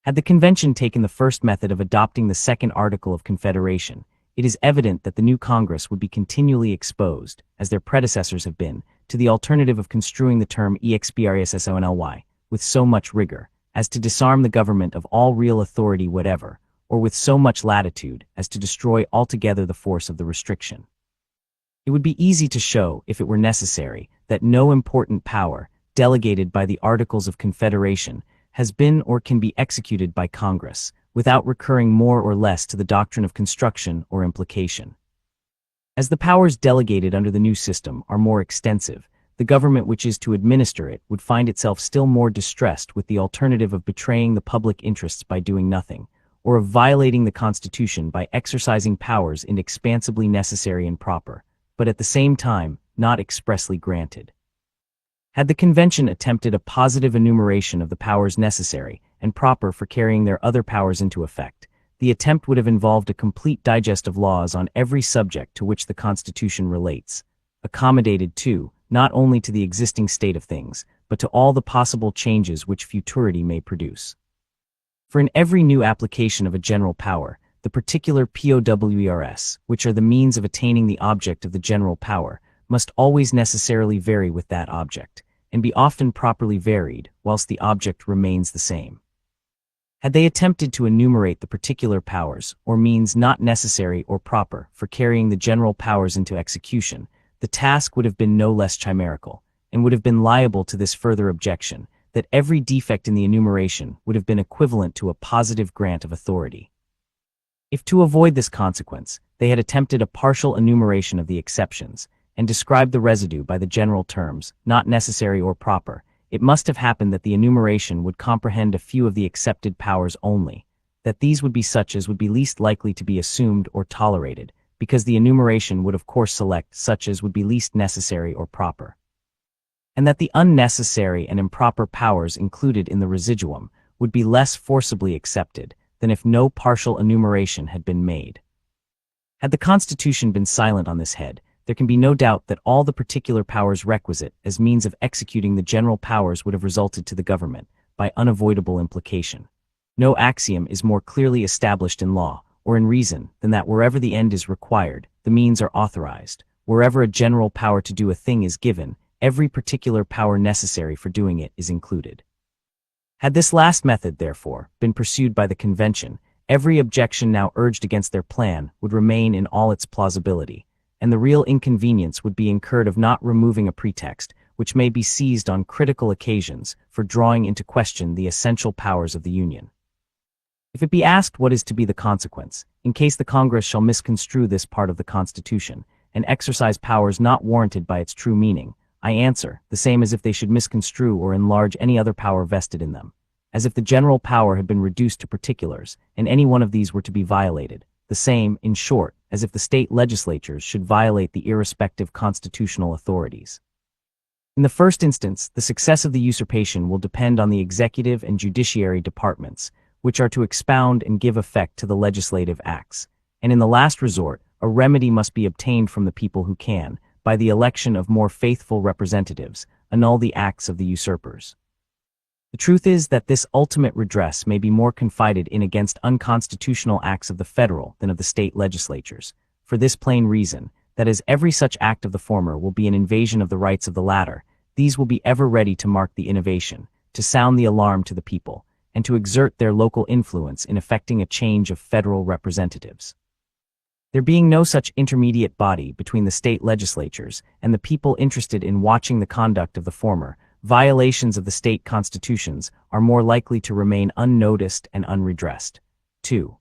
S1: Had the Convention taken the first method of adopting the 2nd article of Confederation, it is evident that the new Congress would be continually exposed, as their predecessors have been, to the alternative of construing the term expressonly with so much rigor as to disarm the government of all real authority whatever, or with so much latitude as to destroy altogether the force of the restriction. It would be easy to show, if it were necessary, that no important power, delegated by the Articles of Confederation, has been or can be executed by Congress, without recurring more or less to the doctrine of construction or implication. As the powers delegated under the new system are more extensive, the government which is to administer it would find itself still more distressed with the alternative of betraying the public interests by doing nothing, or of violating the Constitution by exercising powers inexpansibly necessary and proper, but at the same time not expressly granted. Had the Convention attempted a positive enumeration of the powers necessary and proper for carrying their other powers into effect, the attempt would have involved a complete digest of laws on every subject to which the Constitution relates, accommodated too, not only to the existing state of things, but to all the possible changes which futurity may produce. For in every new application of a general power, the particular powers, which are the means of attaining the object of the general power, must always necessarily vary with that object, and be often properly varied, whilst the object remains the same. Had they attempted to enumerate the particular powers, or means not necessary or proper for carrying the general powers into execution, the task would have been no less chimerical, and would have been liable to this further objection, that every defect in the enumeration would have been equivalent to a positive grant of authority. If to avoid this consequence, they had attempted a partial enumeration of the exceptions, and described the residue by the general terms, not necessary or proper, it must have happened that the enumeration would comprehend a few of the accepted powers only, that these would be such as would be least likely to be assumed or tolerated, because the enumeration would of course select such as would be least necessary or proper, and that the unnecessary and improper powers included in the residuum would be less forcibly accepted than if no partial enumeration had been made. Had the Constitution been silent on this head, there can be no doubt that all the particular powers requisite as means of executing the general powers would have resulted to the government, by unavoidable implication. No axiom is more clearly established in law, or in reason, than that wherever the end is required, the means are authorized. Wherever a general power to do a thing is given, every particular power necessary for doing it is included. Had this last method, therefore, been pursued by the Convention, every objection now urged against their plan would remain in all its plausibility, and the real inconvenience would be incurred of not removing a pretext, which may be seized on critical occasions, for drawing into question the essential powers of the Union. If it be asked what is to be the consequence, in case the Congress shall misconstrue this part of the Constitution, and exercise powers not warranted by its true meaning, I answer, the same as if they should misconstrue or enlarge any other power vested in them, as if the general power had been reduced to particulars, and any one of these were to be violated, the same, in short, as if the state legislatures should violate the irrespective constitutional authorities. In the first instance, the success of the usurpation will depend on the executive and judiciary departments, which are to expound and give effect to the legislative acts, and in the last resort, a remedy must be obtained from the people who can, by the election of more faithful representatives, annul the acts of the usurpers. The truth is that this ultimate redress may be more confided in against unconstitutional acts of the federal than of the state legislatures, for this plain reason, that as every such act of the former will be an invasion of the rights of the latter, these will be ever ready to mark the innovation, to sound the alarm to the people, and to exert their local influence in effecting a change of federal representatives. There being no such intermediate body between the state legislatures and the people interested in watching the conduct of the former, violations of the state constitutions are more likely to remain unnoticed and unredressed. 2.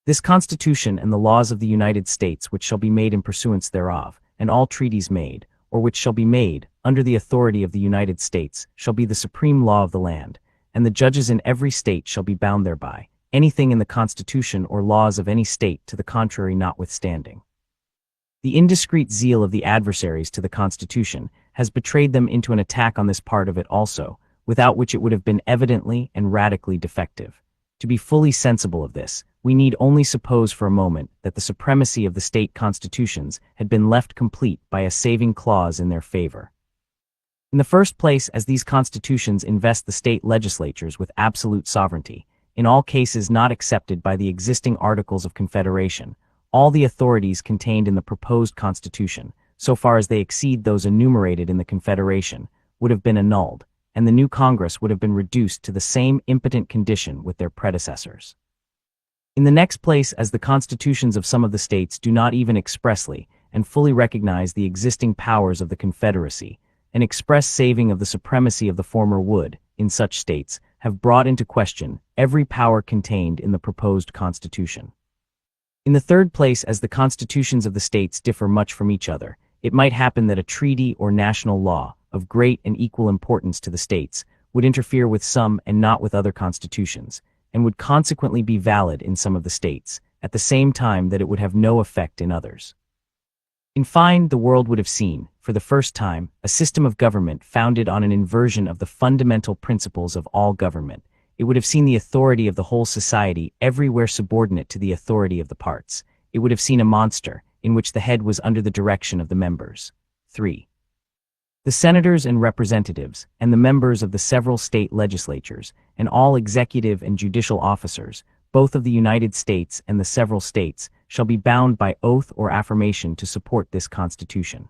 S1: This Constitution and the laws of the United States which shall be made in pursuance thereof, and all treaties made, or which shall be made, under the authority of the United States, shall be the supreme law of the land, and the judges in every state shall be bound thereby, anything in the Constitution or laws of any state to the contrary notwithstanding. The indiscreet zeal of the adversaries to the Constitution has betrayed them into an attack on this part of it also, without which it would have been evidently and radically defective. To be fully sensible of this, we need only suppose for a moment that the supremacy of the state constitutions had been left complete by a saving clause in their favor. In the first place, as these constitutions invest the state legislatures with absolute sovereignty, in all cases not excepted by the existing Articles of Confederation, all the authorities contained in the proposed Constitution, so far as they exceed those enumerated in the Confederation, would have been annulled, and the new Congress would have been reduced to the same impotent condition with their predecessors. In the next place, as the constitutions of some of the states do not even expressly and fully recognize the existing powers of the Confederacy, an express saving of the supremacy of the former would, in such states, have brought into question every power contained in the proposed Constitution. In the third place, as the constitutions of the states differ much from each other, it might happen that a treaty or national law, of great and equal importance to the states, would interfere with some and not with other constitutions, and would consequently be valid in some of the states, at the same time that it would have no effect in others. In fine, the world would have seen, for the first time, a system of government founded on an inversion of the fundamental principles of all government. It would have seen the authority of the whole society everywhere subordinate to the authority of the parts. It would have seen a monster, in which the head was under the direction of the members. 3. The senators and representatives, and the members of the several state legislatures, and all executive and judicial officers, both of the United States and the several states, shall be bound by oath or affirmation to support this Constitution.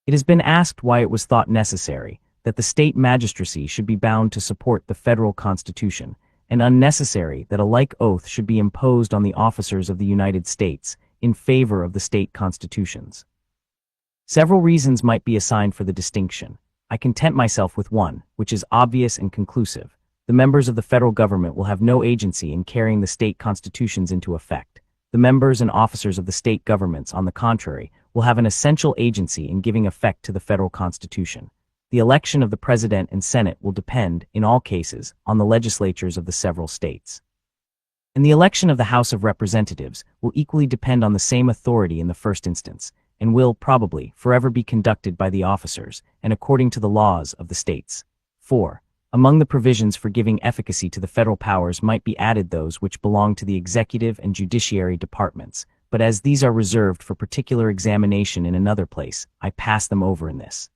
S1: It has been asked why it was thought necessary that the state magistracy should be bound to support the federal Constitution, and unnecessary that a like oath should be imposed on the officers of the United States in favor of the state constitutions. Several reasons might be assigned for the distinction. I content myself with one, which is obvious and conclusive. The members of the federal government will have no agency in carrying the state constitutions into effect. The members and officers of the state governments, on the contrary, will have an essential agency in giving effect to the federal Constitution. The election of the President and Senate will depend, in all cases, on the legislatures of the several states. And the election of the House of Representatives will equally depend on the same authority in the first instance, and will, probably, forever be conducted by the officers, and according to the laws of the states. 4. Among the provisions for giving efficacy to the federal powers might be added those which belong to the executive and judiciary departments, but as these are reserved for particular examination in another place, I pass them over in this.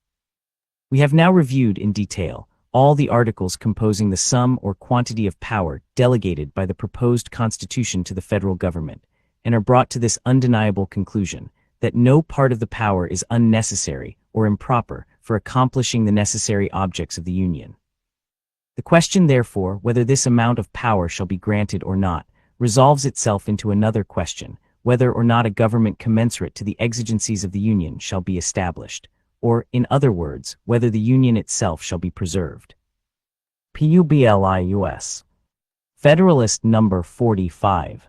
S1: We have now reviewed in detail all the articles composing the sum or quantity of power delegated by the proposed Constitution to the federal government, and are brought to this undeniable conclusion, that no part of the power is unnecessary or improper for accomplishing the necessary objects of the Union. The question, therefore, whether this amount of power shall be granted or not, resolves itself into another question, whether or not a government commensurate to the exigencies of the Union shall be established, or, in other words, whether the Union itself shall be preserved. Publius. Federalist number 45.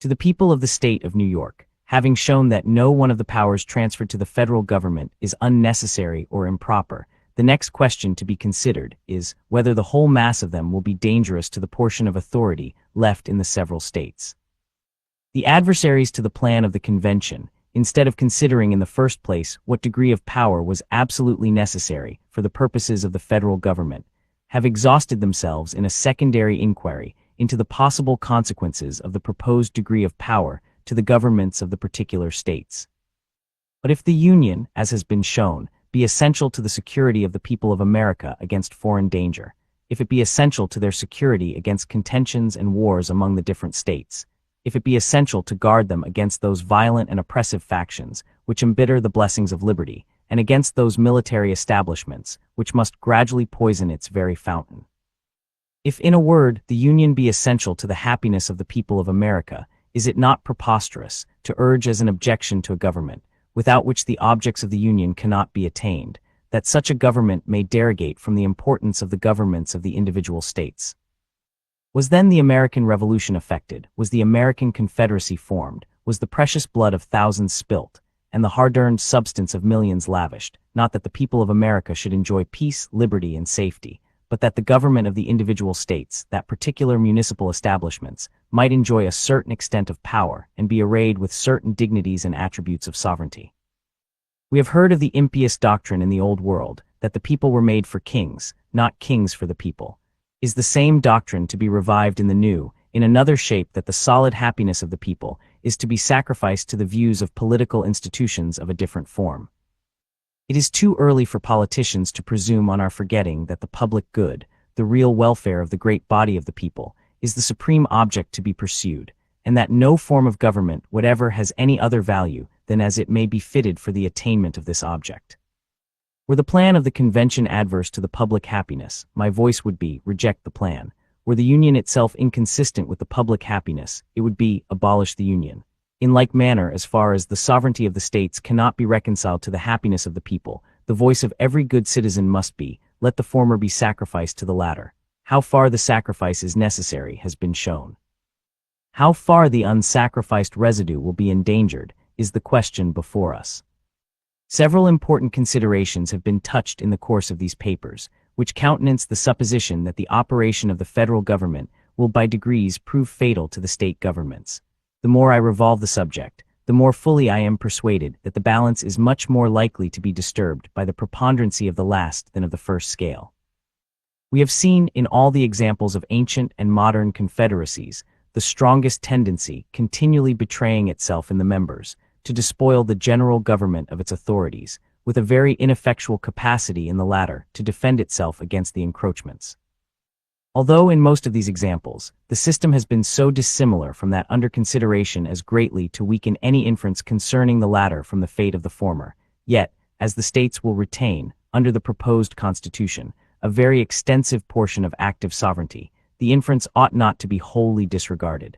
S1: To the people of the state of New York, having shown that no one of the powers transferred to the federal government is unnecessary or improper, the next question to be considered is whether the whole mass of them will be dangerous to the portion of authority left in the several states. The adversaries to the plan of the convention, instead of considering in the first place what degree of power was absolutely necessary for the purposes of the federal government, have exhausted themselves in a secondary inquiry into the possible consequences of the proposed degree of power to the governments of the particular states. But if the Union, as has been shown, be essential to the security of the people of America against foreign danger, if it be essential to their security against contentions and wars among the different states, if it be essential to guard them against those violent and oppressive factions which embitter the blessings of liberty, and against those military establishments which must gradually poison its very fountain. If, in a word, the Union be essential to the happiness of the people of America, is it not preposterous to urge as an objection to a government, without which the objects of the Union cannot be attained, that such a government may derogate from the importance of the governments of the individual states? Was then the American Revolution effected? Was the American Confederacy formed? Was the precious blood of thousands spilt, and the hard-earned substance of millions lavished, not that the people of America should enjoy peace, liberty, and safety, but that the government of the individual states, that particular municipal establishments, might enjoy a certain extent of power and be arrayed with certain dignities and attributes of sovereignty? We have heard of the impious doctrine in the Old World, that the people were made for kings, not kings for the people. Is the same doctrine to be revived in the New, in another shape, that the solid happiness of the people is to be sacrificed to the views of political institutions of a different form? It is too early for politicians to presume on our forgetting that the public good, the real welfare of the great body of the people, is the supreme object to be pursued, and that no form of government whatever has any other value than as it may be fitted for the attainment of this object. Were the plan of the convention adverse to the public happiness, my voice would be, reject the plan. Were the union itself inconsistent with the public happiness, it would be, abolish the union. In like manner, as far as the sovereignty of the states cannot be reconciled to the happiness of the people, the voice of every good citizen must be, let the former be sacrificed to the latter. How far the sacrifice is necessary has been shown. How far the unsacrificed residue will be endangered is the question before us. Several important considerations have been touched in the course of these papers, which countenance the supposition that the operation of the federal government will by degrees prove fatal to the state governments. The more I revolve the subject, the more fully I am persuaded that the balance is much more likely to be disturbed by the preponderancy of the last than of the first scale. We have seen, in all the examples of ancient and modern confederacies, the strongest tendency continually betraying itself in the members, to despoil the general government of its authorities, with a very ineffectual capacity in the latter to defend itself against the encroachments. Although in most of these examples, the system has been so dissimilar from that under consideration as greatly to weaken any inference concerning the latter from the fate of the former, yet, as the states will retain, under the proposed constitution, a very extensive portion of active sovereignty, the inference ought not to be wholly disregarded.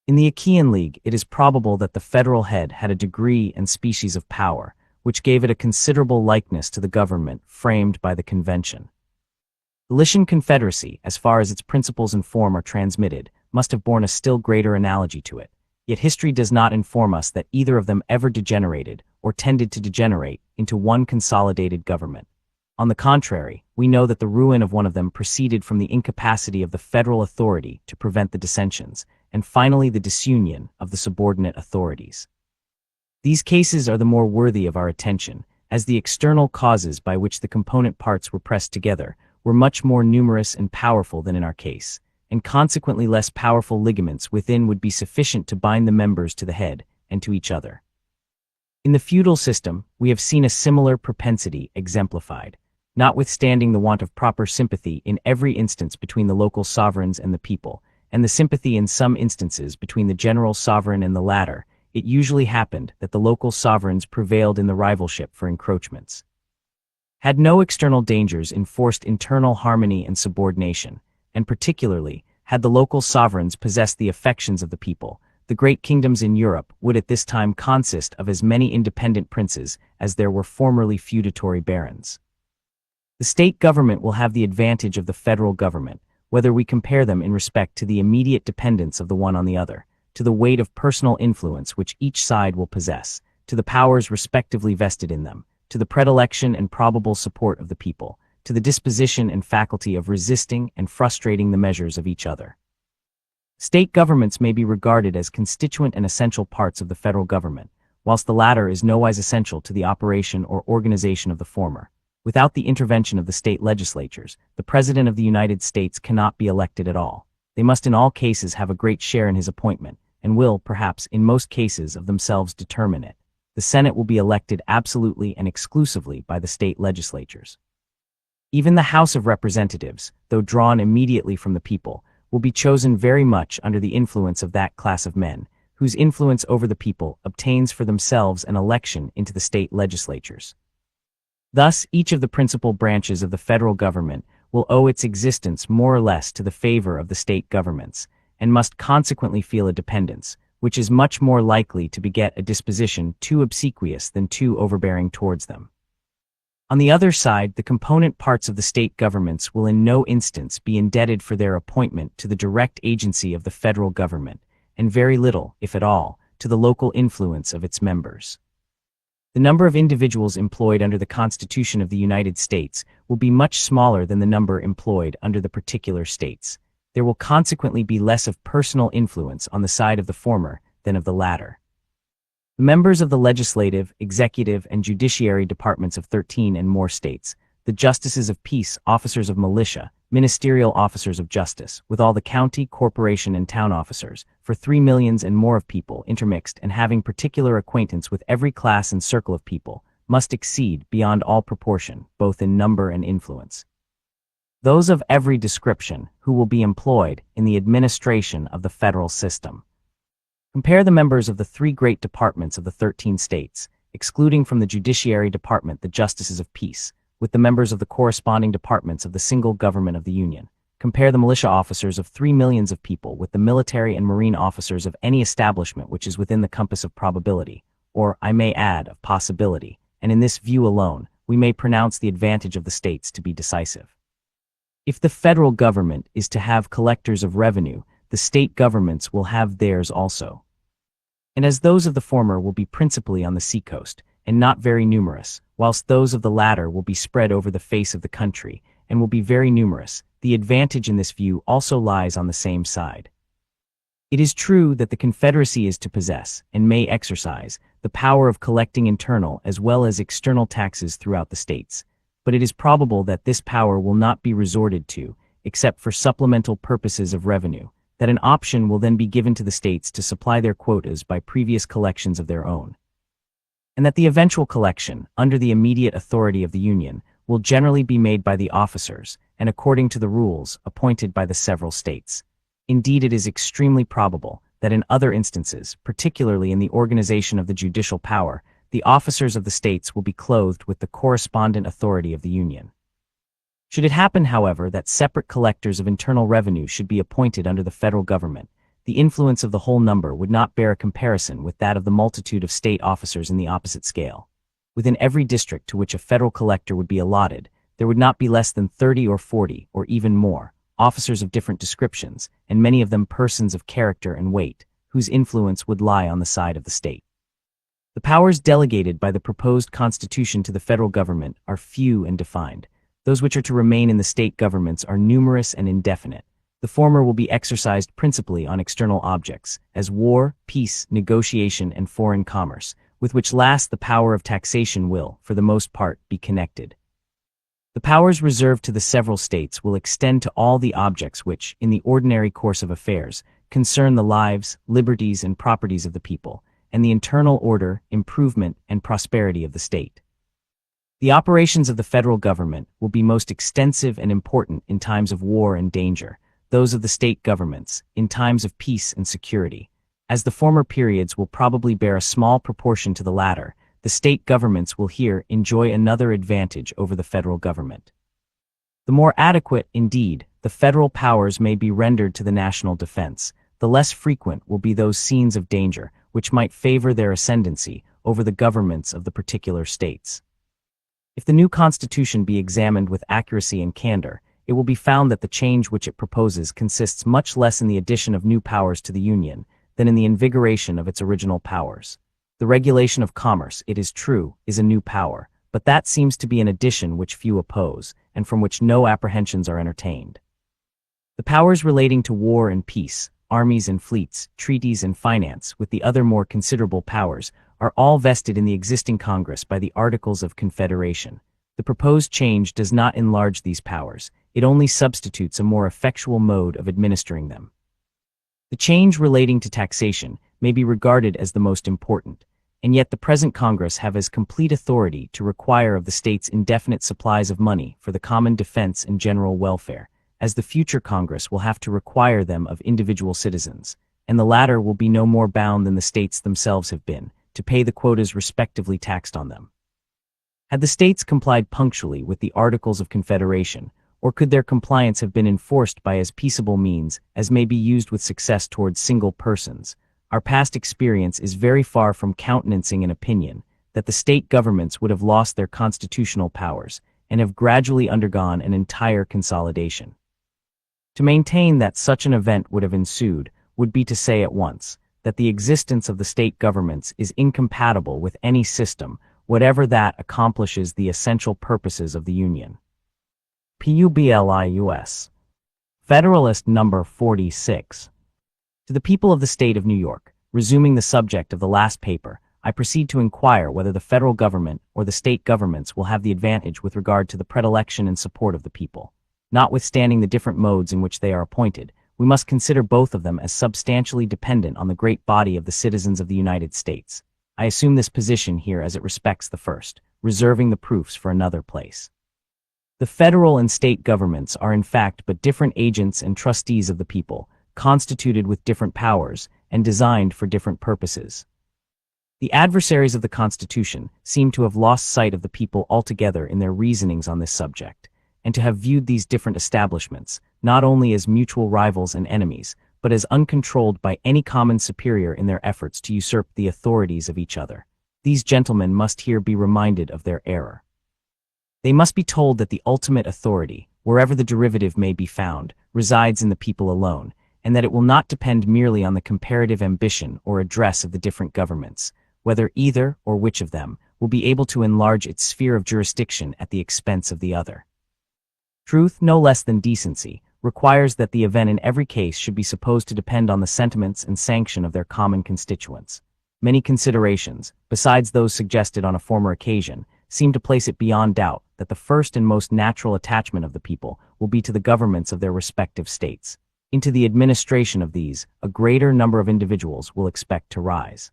S1: In the Achaean League, it is probable that the federal head had a degree and species of power, which gave it a considerable likeness to the government framed by the convention. The Lycian Confederacy, as far as its principles and form are transmitted, must have borne a still greater analogy to it, yet history does not inform us that either of them ever degenerated, or tended to degenerate, into one consolidated government. On the contrary, we know that the ruin of one of them proceeded from the incapacity of the federal authority to prevent the dissensions, and finally the disunion of the subordinate authorities. These cases are the more worthy of our attention, as the external causes by which the component parts were pressed together were much more numerous and powerful than in our case, and consequently less powerful ligaments within would be sufficient to bind the members to the head and to each other. In the feudal system, we have seen a similar propensity exemplified, notwithstanding the want of proper sympathy in every instance between the local sovereigns and the people, and the sympathy in some instances between the general sovereign and the latter. It usually happened that the local sovereigns prevailed in the rivalship for encroachments. Had no external dangers enforced internal harmony and subordination, and particularly, had the local sovereigns possessed the affections of the people, the great kingdoms in Europe would at this time consist of as many independent princes as there were formerly feudatory barons. The state government will have the advantage of the federal government, whether we compare them in respect to the immediate dependence of the one on the other, to the weight of personal influence which each side will possess, to the powers respectively vested in them, to the predilection and probable support of the people, to the disposition and faculty of resisting and frustrating the measures of each other. State governments may be regarded as constituent and essential parts of the federal government, whilst the latter is nowise essential to the operation or organization of the former. Without the intervention of the state legislatures, the President of the United States cannot be elected at all. They must in all cases have a great share in his appointment, and will, perhaps, in most cases of themselves determine it. The Senate will be elected absolutely and exclusively by the state legislatures. Even the House of Representatives, though drawn immediately from the people, will be chosen very much under the influence of that class of men, whose influence over the people obtains for themselves an election into the state legislatures. Thus, each of the principal branches of the federal government will owe its existence more or less to the favor of the state governments, and must consequently feel a dependence, which is much more likely to beget a disposition too obsequious than too overbearing towards them. On the other side, the component parts of the state governments will in no instance be indebted for their appointment to the direct agency of the federal government, and very little, if at all, to the local influence of its members. The number of individuals employed under the Constitution of the United States will be much smaller than the number employed under the particular states. There will consequently be less of personal influence on the side of the former than of the latter. The members of the legislative, executive, and judiciary departments of 13 and more states, the justices of peace, officers of militia, ministerial officers of justice, with all the county, corporation, and town officers, for 3 millions and more of people intermixed and having particular acquaintance with every class and circle of people, must exceed beyond all proportion, both in number and influence, those of every description who will be employed in the administration of the federal system. Compare the members of the three great departments of the 13 states, excluding from the Judiciary Department the Justices of Peace, with the members of the corresponding departments of the single government of the Union. Compare the militia officers of 3 millions of people with the military and marine officers of any establishment which is within the compass of probability, or, I may add, of possibility, and in this view alone, we may pronounce the advantage of the states to be decisive. If the federal government is to have collectors of revenue, the state governments will have theirs also. And as those of the former will be principally on the seacoast, and not very numerous, whilst those of the latter will be spread over the face of the country, and will be very numerous, the advantage in this view also lies on the same side. It is true that the Confederacy is to possess, and may exercise, the power of collecting internal as well as external taxes throughout the states, but it is probable that this power will not be resorted to, except for supplemental purposes of revenue, that an option will then be given to the states to supply their quotas by previous collections of their own, and that the eventual collection, under the immediate authority of the Union, will generally be made by the officers, and according to the rules appointed by the several states. Indeed, it is extremely probable that in other instances, particularly in the organization of the judicial power, the officers of the states will be clothed with the correspondent authority of the Union. Should it happen, however, that separate collectors of internal revenue should be appointed under the federal government, the influence of the whole number would not bear a comparison with that of the multitude of state officers in the opposite scale. Within every district to which a federal collector would be allotted, there would not be less than 30 or 40, or even more, officers of different descriptions, and many of them persons of character and weight, whose influence would lie on the side of the state. The powers delegated by the proposed Constitution to the federal government are few and defined. Those which are to remain in the state governments are numerous and indefinite. The former will be exercised principally on external objects, as war, peace, negotiation, and foreign commerce, with which last the power of taxation will, for the most part, be connected. The powers reserved to the several states will extend to all the objects which, in the ordinary course of affairs, concern the lives, liberties, and properties of the people, and the internal order, improvement, and prosperity of the state. The operations of the federal government will be most extensive and important in times of war and danger, those of the state governments, in times of peace and security. As the former periods will probably bear a small proportion to the latter, the state governments will here enjoy another advantage over the federal government. The more adequate, indeed, the federal powers may be rendered to the national defense, the less frequent will be those scenes of danger which might favor their ascendancy over the governments of the particular states. If the new Constitution be examined with accuracy and candor, it will be found that the change which it proposes consists much less in the addition of new powers to the Union than in the invigoration of its original powers. The regulation of commerce, it is true, is a new power, but that seems to be an addition which few oppose, and from which no apprehensions are entertained. The powers relating to war and peace, armies and fleets, treaties and finance, with the other more considerable powers, are all vested in the existing Congress by the Articles of Confederation. The proposed change does not enlarge these powers, it only substitutes a more effectual mode of administering them. The change relating to taxation may be regarded as the most important, and yet the present Congress have as complete authority to require of the states indefinite supplies of money for the common defense and general welfare, as the future Congress will have to require them of individual citizens, and the latter will be no more bound than the states themselves have been, to pay the quotas respectively taxed on them. Had the states complied punctually with the Articles of Confederation, or could their compliance have been enforced by as peaceable means as may be used with success towards single persons, our past experience is very far from countenancing an opinion that the state governments would have lost their constitutional powers and have gradually undergone an entire consolidation. To maintain that such an event would have ensued would be to say at once that the existence of the state governments is incompatible with any system, whatever that accomplishes the essential purposes of the Union. Publius. Federalist number 46. To the people of the state of New York, resuming the subject of the last paper, I proceed to inquire whether the federal government or the state governments will have the advantage with regard to the predilection and support of the people. Notwithstanding the different modes in which they are appointed, we must consider both of them as substantially dependent on the great body of the citizens of the United States. I assume this position here as it respects the first, reserving the proofs for another place. The federal and state governments are in fact but different agents and trustees of the people, constituted with different powers, and designed for different purposes. The adversaries of the Constitution seem to have lost sight of the people altogether in their reasonings on this subject, and to have viewed these different establishments not only as mutual rivals and enemies, but as uncontrolled by any common superior in their efforts to usurp the authorities of each other. These gentlemen must here be reminded of their error. They must be told that the ultimate authority, wherever the derivative may be found, resides in the people alone, and that it will not depend merely on the comparative ambition or address of the different governments, whether either or which of them will be able to enlarge its sphere of jurisdiction at the expense of the other. Truth, no less than decency, requires that the event in every case should be supposed to depend on the sentiments and sanction of their common constituents. Many considerations, besides those suggested on a former occasion, seem to place it beyond doubt that the first and most natural attachment of the people will be to the governments of their respective states. Into the administration of these, a greater number of individuals will expect to rise.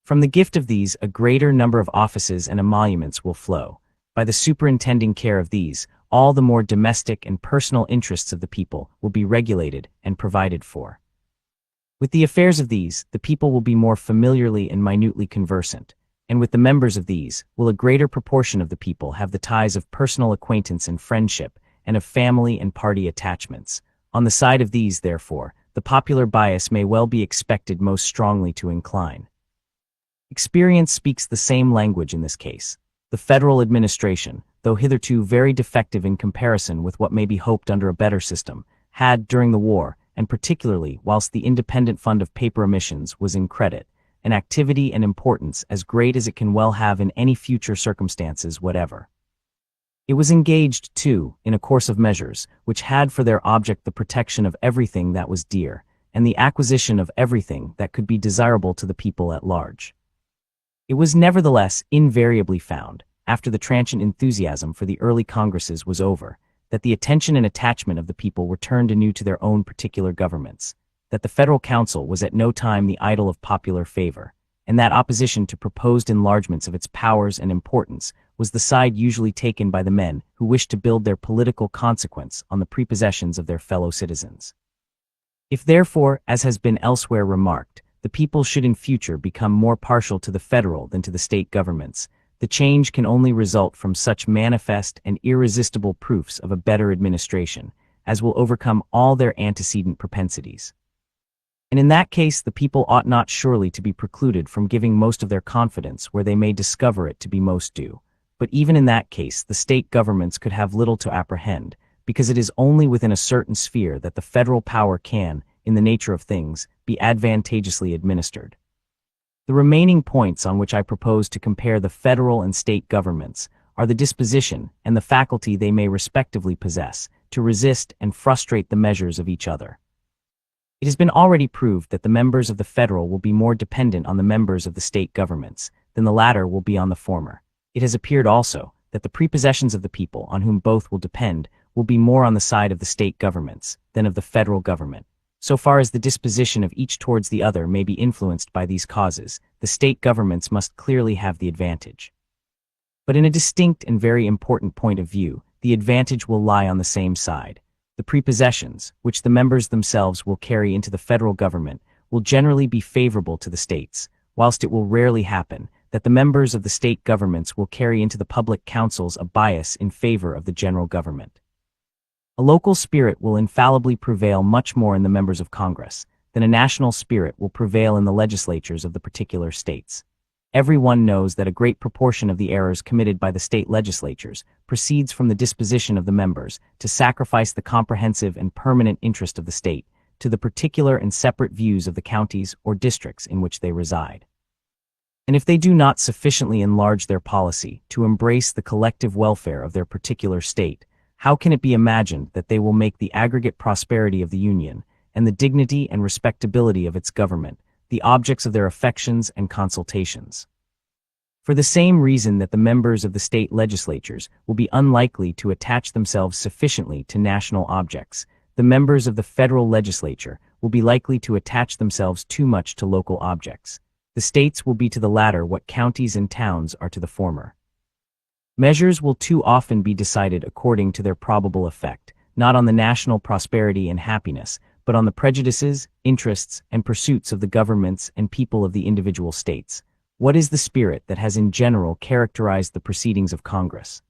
S1: From the gift of these, a greater number of offices and emoluments will flow. By the superintending care of these, all the more domestic and personal interests of the people will be regulated and provided for. With the affairs of these, the people will be more familiarly and minutely conversant, and with the members of these, will a greater proportion of the people have the ties of personal acquaintance and friendship, and of family and party attachments. On the side of these, therefore, the popular bias may well be expected most strongly to incline. Experience speaks the same language in this case. The federal administration, though hitherto very defective in comparison with what may be hoped under a better system, had, during the war, and particularly whilst the independent fund of paper emissions was in credit, an activity and importance as great as it can well have in any future circumstances whatever. It was engaged, too, in a course of measures which had for their object the protection of everything that was dear, and the acquisition of everything that could be desirable to the people at large. It was nevertheless invariably found, after the transient enthusiasm for the early congresses was over, that the attention and attachment of the people were turned anew to their own particular governments, that the Federal Council was at no time the idol of popular favor, and that opposition to proposed enlargements of its powers and importance was the side usually taken by the men who wished to build their political consequence on the prepossessions of their fellow citizens. If therefore, as has been elsewhere remarked, the people should in future become more partial to the federal than to the state governments, the change can only result from such manifest and irresistible proofs of a better administration as will overcome all their antecedent propensities. And in that case the people ought not surely to be precluded from giving most of their confidence where they may discover it to be most due. But even in that case the state governments could have little to apprehend, because it is only within a certain sphere that the federal power can, in the nature of things, be advantageously administered. The remaining points on which I propose to compare the federal and state governments are the disposition and the faculty they may respectively possess to resist and frustrate the measures of each other. It has been already proved that the members of the federal will be more dependent on the members of the state governments than the latter will be on the former. It has appeared also that the prepossessions of the people on whom both will depend will be more on the side of the state governments than of the federal government. So far as the disposition of each towards the other may be influenced by these causes, the state governments must clearly have the advantage. But in a distinct and very important point of view, the advantage will lie on the same side. The prepossessions, which the members themselves will carry into the federal government, will generally be favorable to the states, whilst it will rarely happen that the members of the state governments will carry into the public councils a bias in favor of the general government. A local spirit will infallibly prevail much more in the members of Congress than a national spirit will prevail in the legislatures of the particular states. Everyone knows that a great proportion of the errors committed by the state legislatures proceeds from the disposition of the members to sacrifice the comprehensive and permanent interest of the state to the particular and separate views of the counties or districts in which they reside. And if they do not sufficiently enlarge their policy to embrace the collective welfare of their particular state, how can it be imagined that they will make the aggregate prosperity of the Union and the dignity and respectability of its government the objects of their affections and consultations? For the same reason that the members of the state legislatures will be unlikely to attach themselves sufficiently to national objects, the members of the federal legislature will be likely to attach themselves too much to local objects. The states will be to the latter what counties and towns are to the former. Measures will too often be decided according to their probable effect, not on the national prosperity and happiness, but on the prejudices, interests, and pursuits of the governments and people of the individual states. What is the spirit that has in general characterized the proceedings of Congress?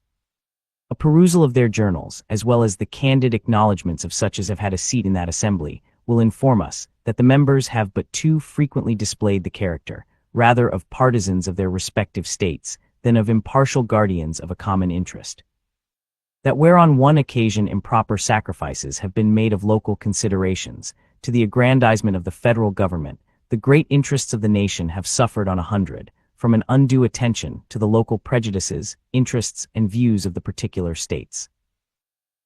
S1: A perusal of their journals, as well as the candid acknowledgments of such as have had a seat in that assembly, will inform us that the members have but too frequently displayed the character, rather of partisans of their respective states, than of impartial guardians of a common interest. That where on one occasion improper sacrifices have been made of local considerations, to the aggrandizement of the federal government, the great interests of the nation have suffered on 100, from an undue attention to the local prejudices, interests, and views of the particular states.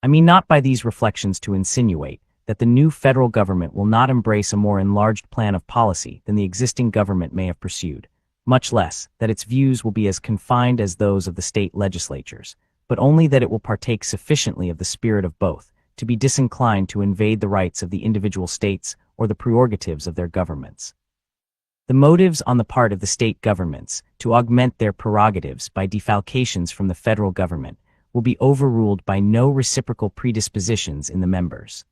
S1: I mean not by these reflections to insinuate that the new federal government will not embrace a more enlarged plan of policy than the existing government may have pursued, much less that its views will be as confined as those of the state legislatures, but only that it will partake sufficiently of the spirit of both to be disinclined to invade the rights of the individual states or the prerogatives of their governments. The motives on the part of the state governments to augment their prerogatives by defalcations from the federal government will be overruled by no reciprocal predispositions in the members.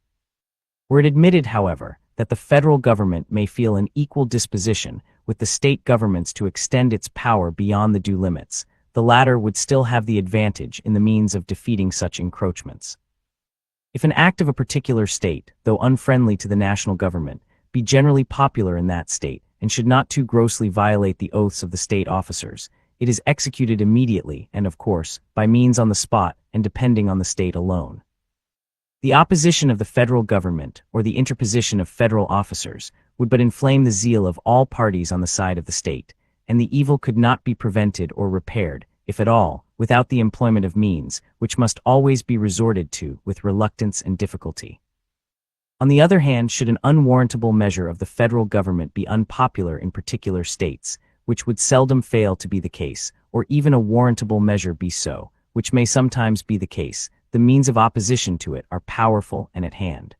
S1: Were it admitted, however, that the federal government may feel an equal disposition with the state governments to extend its power beyond the due limits, the latter would still have the advantage in the means of defeating such encroachments. If an act of a particular state, though unfriendly to the national government, be generally popular in that state, and should not too grossly violate the oaths of the state officers, it is executed immediately and, of course, by means on the spot and depending on the state alone. The opposition of the federal government or the interposition of federal officers would but inflame the zeal of all parties on the side of the state, and the evil could not be prevented or repaired, if at all, without the employment of means, which must always be resorted to with reluctance and difficulty. On the other hand, should an unwarrantable measure of the federal government be unpopular in particular states, which would seldom fail to be the case, or even a warrantable measure be so, which may sometimes be the case, the means of opposition to it are powerful and at hand.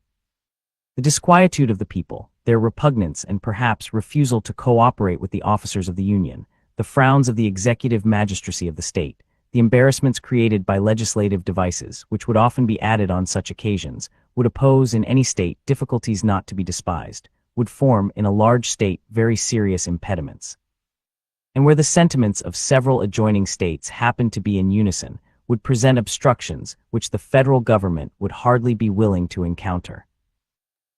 S1: The disquietude of the people, their repugnance and perhaps refusal to cooperate with the officers of the Union, the frowns of the executive magistracy of the state, the embarrassments created by legislative devices, which would often be added on such occasions, would oppose in any state difficulties not to be despised, would form in a large state very serious impediments. And where the sentiments of several adjoining states happen to be in unison, would present obstructions which the federal government would hardly be willing to encounter.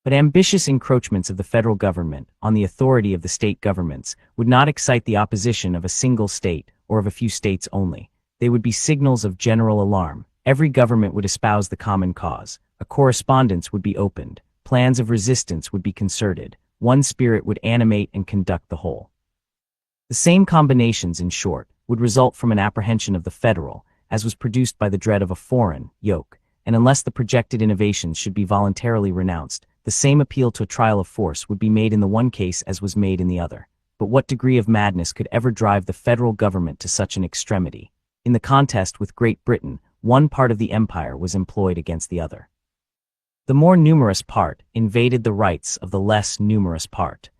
S1: But ambitious encroachments of the federal government on the authority of the state governments would not excite the opposition of a single state or of a few states only. They would be signals of general alarm. Every government would espouse the common cause. A correspondence would be opened. Plans of resistance would be concerted. One spirit would animate and conduct the whole. The same combinations, in short, would result from an apprehension of the federal, as was produced by the dread of a foreign yoke, and unless the projected innovations should be voluntarily renounced, the same appeal to a trial of force would be made in the one case as was made in the other. But what degree of madness could ever drive the federal government to such an extremity? In the contest with Great Britain, one part of the empire was employed against the other. The more numerous part invaded the rights of the less numerous part.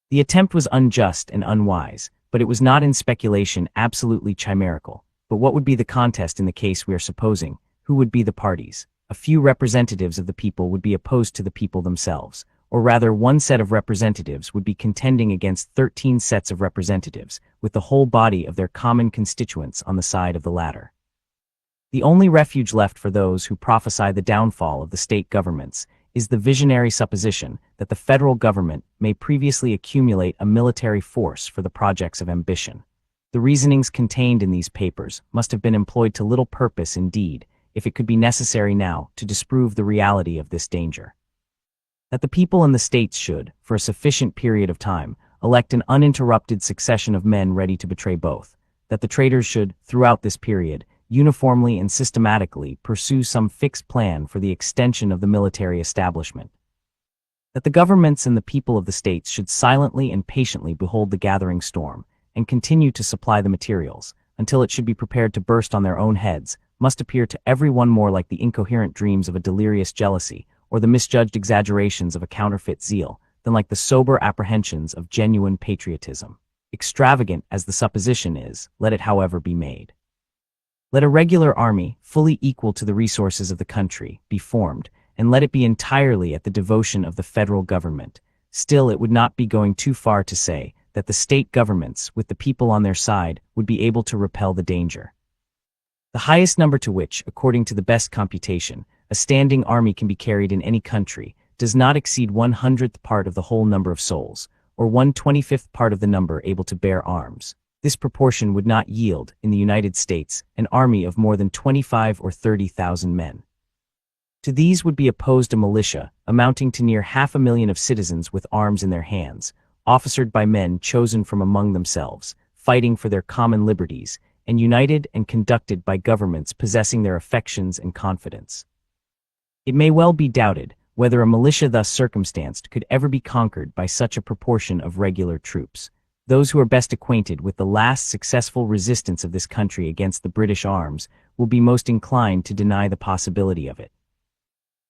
S1: The attempt was unjust and unwise, but it was not in speculation absolutely chimerical. But what would be the contest in the case we are supposing? Who would be the parties? A few representatives of the people would be opposed to the people themselves, or rather one set of representatives would be contending against 13 sets of representatives, with the whole body of their common constituents on the side of the latter. The only refuge left for those who prophesy the downfall of the state governments is the visionary supposition that the federal government may previously accumulate a military force for the projects of ambition. The reasonings contained in these papers must have been employed to little purpose indeed, if it could be necessary now to disprove the reality of this danger. That the people and the states should, for a sufficient period of time, elect an uninterrupted succession of men ready to betray both. That the traitors should, throughout this period, uniformly and systematically pursue some fixed plan for the extension of the military establishment. That the governments and the people of the states should silently and patiently behold the gathering storm, and continue to supply the materials, until it should be prepared to burst on their own heads, must appear to every one more like the incoherent dreams of a delirious jealousy, or the misjudged exaggerations of a counterfeit zeal, than like the sober apprehensions of genuine patriotism. Extravagant as the supposition is, let it however be made. Let a regular army, fully equal to the resources of the country, be formed, and let it be entirely at the devotion of the federal government. Still, it would not be going too far to say that the state governments, with the people on their side, would be able to repel the danger. The highest number to which, according to the best computation, a standing army can be carried in any country does not exceed 1/100th part of the whole number of souls, or 1/25th part of the number able to bear arms. This proportion would not yield, in the United States, an army of more than 25 or 30,000 men. To these would be opposed a militia, amounting to near 500,000 of citizens with arms in their hands, officered by men chosen from among themselves, fighting for their common liberties, and united and conducted by governments possessing their affections and confidence. It may well be doubted whether a militia thus circumstanced could ever be conquered by such a proportion of regular troops. Those who are best acquainted with the last successful resistance of this country against the British arms will be most inclined to deny the possibility of it.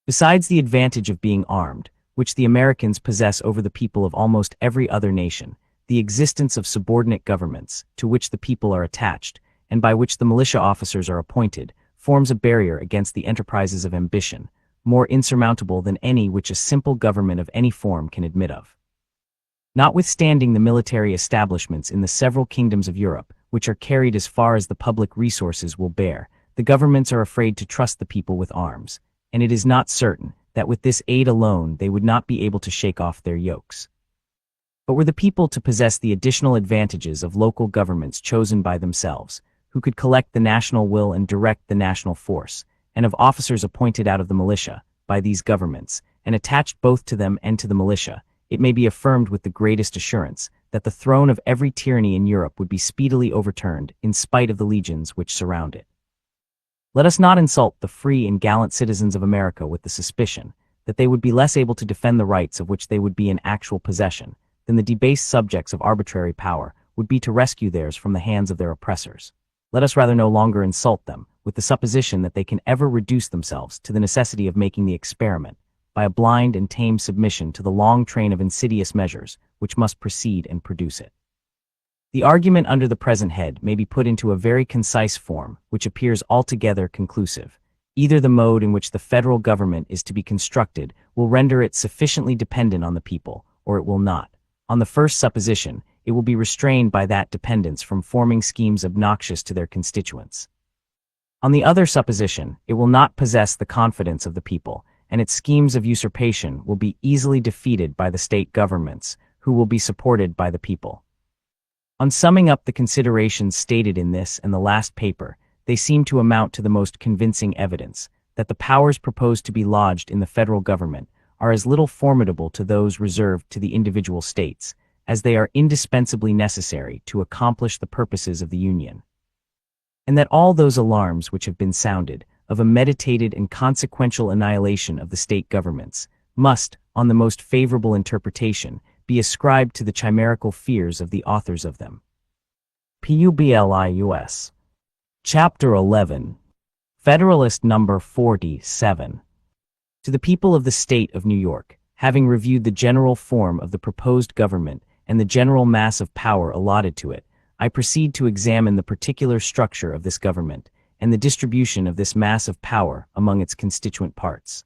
S1: Besides the advantage of being armed, which the Americans possess over the people of almost every other nation, the existence of subordinate governments, to which the people are attached, and by which the militia officers are appointed, forms a barrier against the enterprises of ambition, more insurmountable than any which a simple government of any form can admit of. Notwithstanding the military establishments in the several kingdoms of Europe, which are carried as far as the public resources will bear, the governments are afraid to trust the people with arms, and it is not certain that with this aid alone they would not be able to shake off their yokes. But were the people to possess the additional advantages of local governments chosen by themselves, who could collect the national will and direct the national force, and of officers appointed out of the militia, by these governments, and attached both to them and to the militia, it may be affirmed with the greatest assurance that the throne of every tyranny in Europe would be speedily overturned in spite of the legions which surround it. Let us not insult the free and gallant citizens of America with the suspicion that they would be less able to defend the rights of which they would be in actual possession than the debased subjects of arbitrary power would be to rescue theirs from the hands of their oppressors. Let us rather no longer insult them with the supposition that they can ever reduce themselves to the necessity of making the experiment by a blind and tame submission to the long train of insidious measures which must precede and produce it. The argument under the present head may be put into a very concise form, which appears altogether conclusive. Either the mode in which the federal government is to be constructed will render it sufficiently dependent on the people, or it will not. On the first supposition, it will be restrained by that dependence from forming schemes obnoxious to their constituents. On the other supposition, it will not possess the confidence of the people, and its schemes of usurpation will be easily defeated by the state governments, who will be supported by the people. On summing up the considerations stated in this and the last paper, they seem to amount to the most convincing evidence that the powers proposed to be lodged in the federal government are as little formidable to those reserved to the individual states, as they are indispensably necessary to accomplish the purposes of the Union. And that all those alarms which have been sounded, of a meditated and consequential annihilation of the state governments, must, on the most favorable interpretation, be ascribed to the chimerical fears of the authors of them. Publius. Chapter 11. Federalist Number 47. To the people of the State of New York, having reviewed the general form of the proposed government and the general mass of power allotted to it, I proceed to examine the particular structure of this government and the distribution of this mass of power among its constituent parts.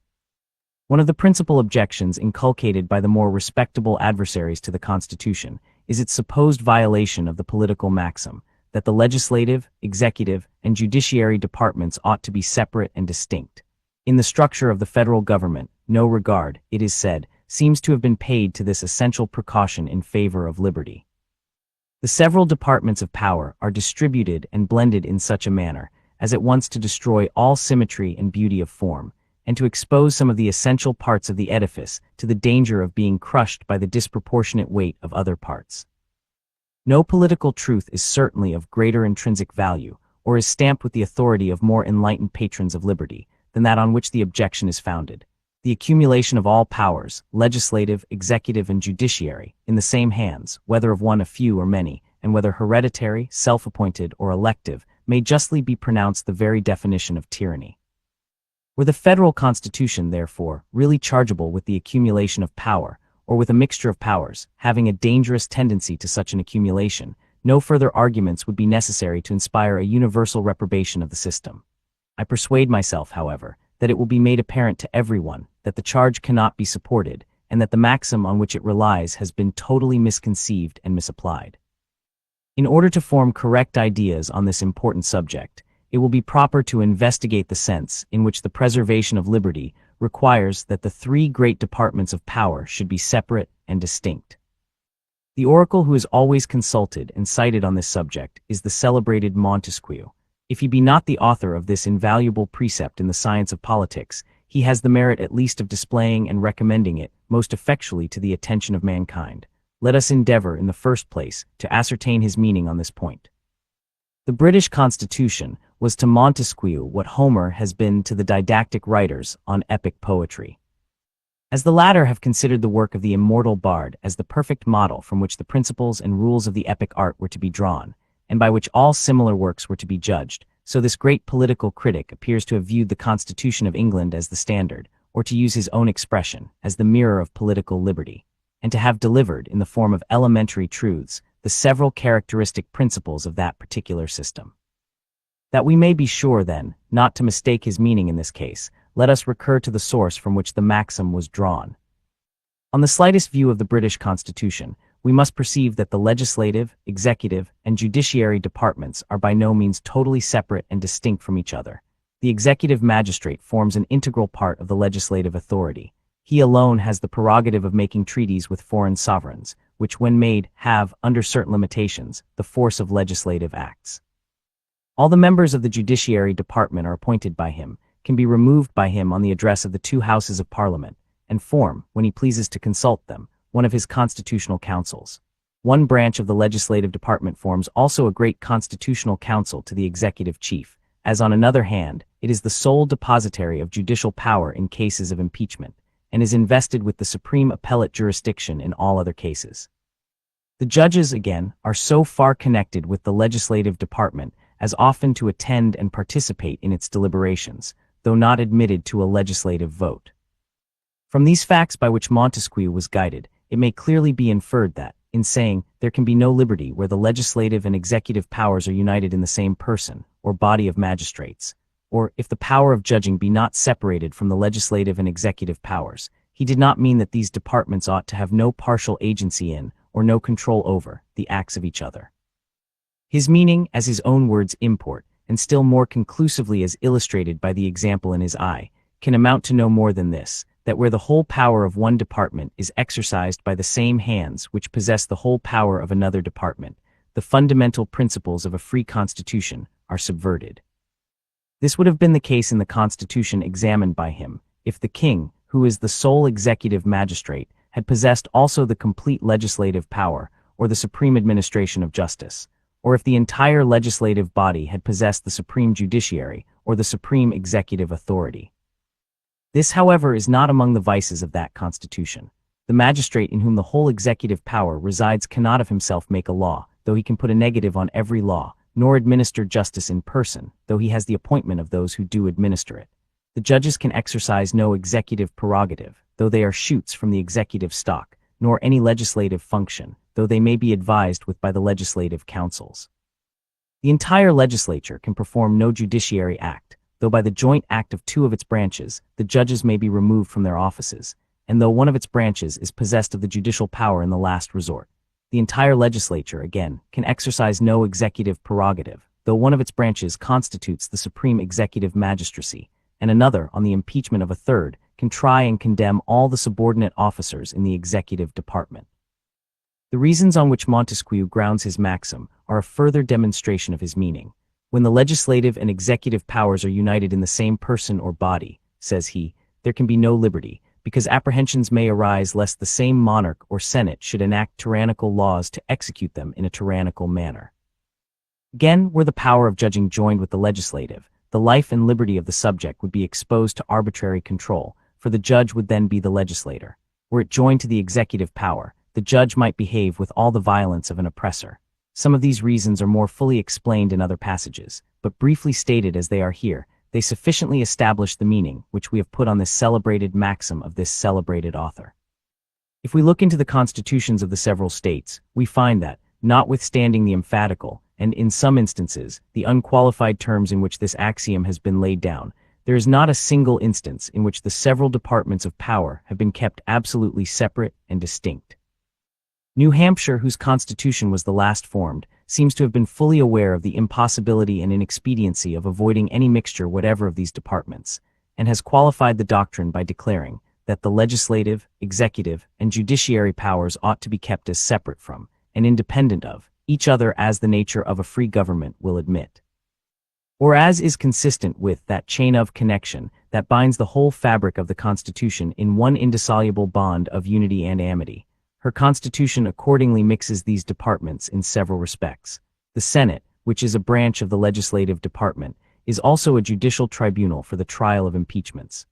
S1: One of the principal objections inculcated by the more respectable adversaries to the Constitution is its supposed violation of the political maxim that the legislative, executive, and judiciary departments ought to be separate and distinct. In the structure of the federal government, no regard, it is said, seems to have been paid to this essential precaution in favor of liberty. The several departments of power are distributed and blended in such a manner as at once to destroy all symmetry and beauty of form, and to expose some of the essential parts of the edifice to the danger of being crushed by the disproportionate weight of other parts. No political truth is certainly of greater intrinsic value, or is stamped with the authority of more enlightened patrons of liberty, than that on which the objection is founded. The accumulation of all powers, legislative, executive, and judiciary, in the same hands, whether of one, a few, or many, and whether hereditary, self-appointed, or elective, may justly be pronounced the very definition of tyranny. Were the federal constitution, therefore, really chargeable with the accumulation of power, or with a mixture of powers, having a dangerous tendency to such an accumulation, no further arguments would be necessary to inspire a universal reprobation of the system. I persuade myself, however, that it will be made apparent to everyone that the charge cannot be supported, and that the maxim on which it relies has been totally misconceived and misapplied. In order to form correct ideas on this important subject, it will be proper to investigate the sense in which the preservation of liberty requires that the three great departments of power should be separate and distinct. The oracle who is always consulted and cited on this subject is the celebrated Montesquieu. If he be not the author of this invaluable precept in the science of politics, he has the merit at least of displaying and recommending it most effectually to the attention of mankind. Let us endeavor, in the first place, to ascertain his meaning on this point. The British Constitution was to Montesquieu what Homer has been to the didactic writers on epic poetry. As the latter have considered the work of the immortal bard as the perfect model from which the principles and rules of the epic art were to be drawn, and by which all similar works were to be judged, so this great political critic appears to have viewed the Constitution of England as the standard, or to use his own expression, as the mirror of political liberty, and to have delivered, in the form of elementary truths, the several characteristic principles of that particular system. That we may be sure, then, not to mistake his meaning in this case, let us recur to the source from which the maxim was drawn. On the slightest view of the British Constitution, we must perceive that the legislative, executive, and judiciary departments are by no means totally separate and distinct from each other. The executive magistrate forms an integral part of the legislative authority. He alone has the prerogative of making treaties with foreign sovereigns, which when made have, under certain limitations, the force of legislative acts. All the members of the judiciary department are appointed by him, can be removed by him on the address of the two houses of Parliament, and form, when he pleases to consult them, one of his constitutional councils. One branch of the legislative department forms also a great constitutional council to the executive chief, as on another hand, it is the sole depositary of judicial power in cases of impeachment, and is invested with the supreme appellate jurisdiction in all other cases. The judges, again, are so far connected with the legislative department as often to attend and participate in its deliberations, though not admitted to a legislative vote. From these facts by which Montesquieu was guided, it may clearly be inferred that, in saying, there can be no liberty where the legislative and executive powers are united in the same person, or body of magistrates, or, if the power of judging be not separated from the legislative and executive powers, he did not mean that these departments ought to have no partial agency in, or no control over, the acts of each other. His meaning, as his own words import, and still more conclusively as illustrated by the example in his eye, can amount to no more than this, that where the whole power of one department is exercised by the same hands which possess the whole power of another department, the fundamental principles of a free constitution are subverted. This would have been the case in the constitution examined by him, if the king, who is the sole executive magistrate, had possessed also the complete legislative power, or the supreme administration of justice, or if the entire legislative body had possessed the supreme judiciary, or the supreme executive authority. This, however, is not among the vices of that constitution. The magistrate in whom the whole executive power resides cannot of himself make a law, though he can put a negative on every law, nor administer justice in person, though he has the appointment of those who do administer it. The judges can exercise no executive prerogative, though they are shoots from the executive stock, nor any legislative function, though they may be advised with by the legislative councils. The entire legislature can perform no judiciary act, though by the joint act of two of its branches, the judges may be removed from their offices, and though one of its branches is possessed of the judicial power in the last resort. The entire legislature, again, can exercise no executive prerogative, though one of its branches constitutes the supreme executive magistracy, and another, on the impeachment of a third, can try and condemn all the subordinate officers in the executive department. The reasons on which Montesquieu grounds his maxim are a further demonstration of his meaning. When the legislative and executive powers are united in the same person or body, says he, there can be no liberty, because apprehensions may arise lest the same monarch or senate should enact tyrannical laws to execute them in a tyrannical manner. Again, were the power of judging joined with the legislative, the life and liberty of the subject would be exposed to arbitrary control, for the judge would then be the legislator. Were it joined to the executive power, the judge might behave with all the violence of an oppressor. Some of these reasons are more fully explained in other passages, but briefly stated as they are here, they sufficiently establish the meaning which we have put on this celebrated maxim of this celebrated author. If we look into the constitutions of the several states, we find that, notwithstanding the emphatical, and in some instances, the unqualified terms in which this axiom has been laid down, There is not a single instance in which the several departments of power have been kept absolutely separate and distinct. New Hampshire, whose constitution was the last formed, seems to have been fully aware of the impossibility and inexpediency of avoiding any mixture whatever of these departments, and has qualified the doctrine by declaring that the legislative, executive, and judiciary powers ought to be kept as separate from, and independent of, each other as the nature of a free government will admit. Or as is consistent with that chain of connection that binds the whole fabric of the Constitution in one indissoluble bond of unity and amity. Her Constitution accordingly mixes these departments in several respects. The Senate, which is a branch of the legislative department, is also a judicial tribunal for the trial of impeachments.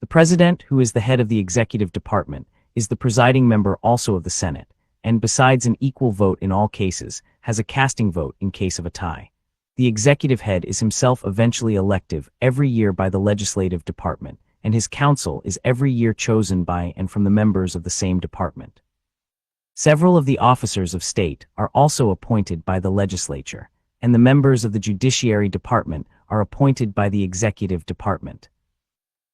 S1: The President, who is the head of the executive department, is the presiding member also of the Senate, and besides an equal vote in all cases, has a casting vote in case of a tie. The executive head is himself eventually elective every year by the legislative department, and his council is every year chosen by and from the members of the same department. Several of the officers of state are also appointed by the legislature, and the members of the judiciary department are appointed by the executive department.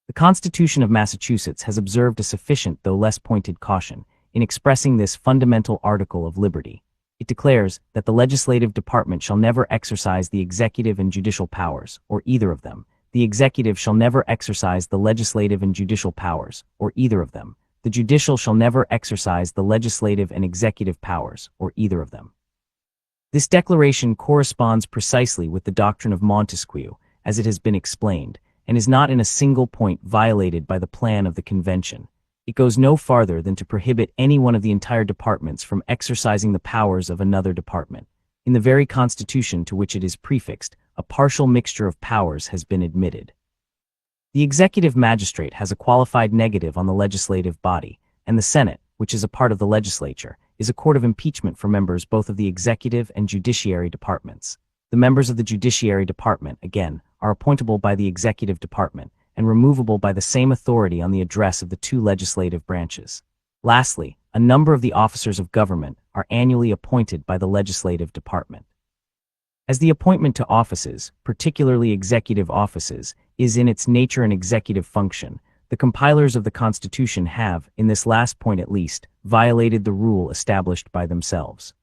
S1: The Constitution of Massachusetts has observed a sufficient though less pointed caution in expressing this fundamental article of liberty. It declares that the legislative department shall never exercise the executive and judicial powers, or either of them. The executive shall never exercise the legislative and judicial powers, or either of them. The judicial shall never exercise the legislative and executive powers, or either of them. This declaration corresponds precisely with the doctrine of Montesquieu, as it has been explained, and is not in a single point violated by the plan of the convention. It goes no farther than to prohibit any one of the entire departments from exercising the powers of another department. In the very Constitution to which it is prefixed, a partial mixture of powers has been admitted. The executive magistrate has a qualified negative on the legislative body, and the Senate, which is a part of the legislature, is a court of impeachment for members both of the executive and judiciary departments. The members of the judiciary department, again, are appointable by the executive department, and removable by the same authority on the address of the two legislative branches. Lastly, a number of the officers of government are annually appointed by the legislative department. As the appointment to offices, particularly executive offices, is in its nature an executive function, the compilers of the Constitution have, in this last point at least, violated the rule established by themselves.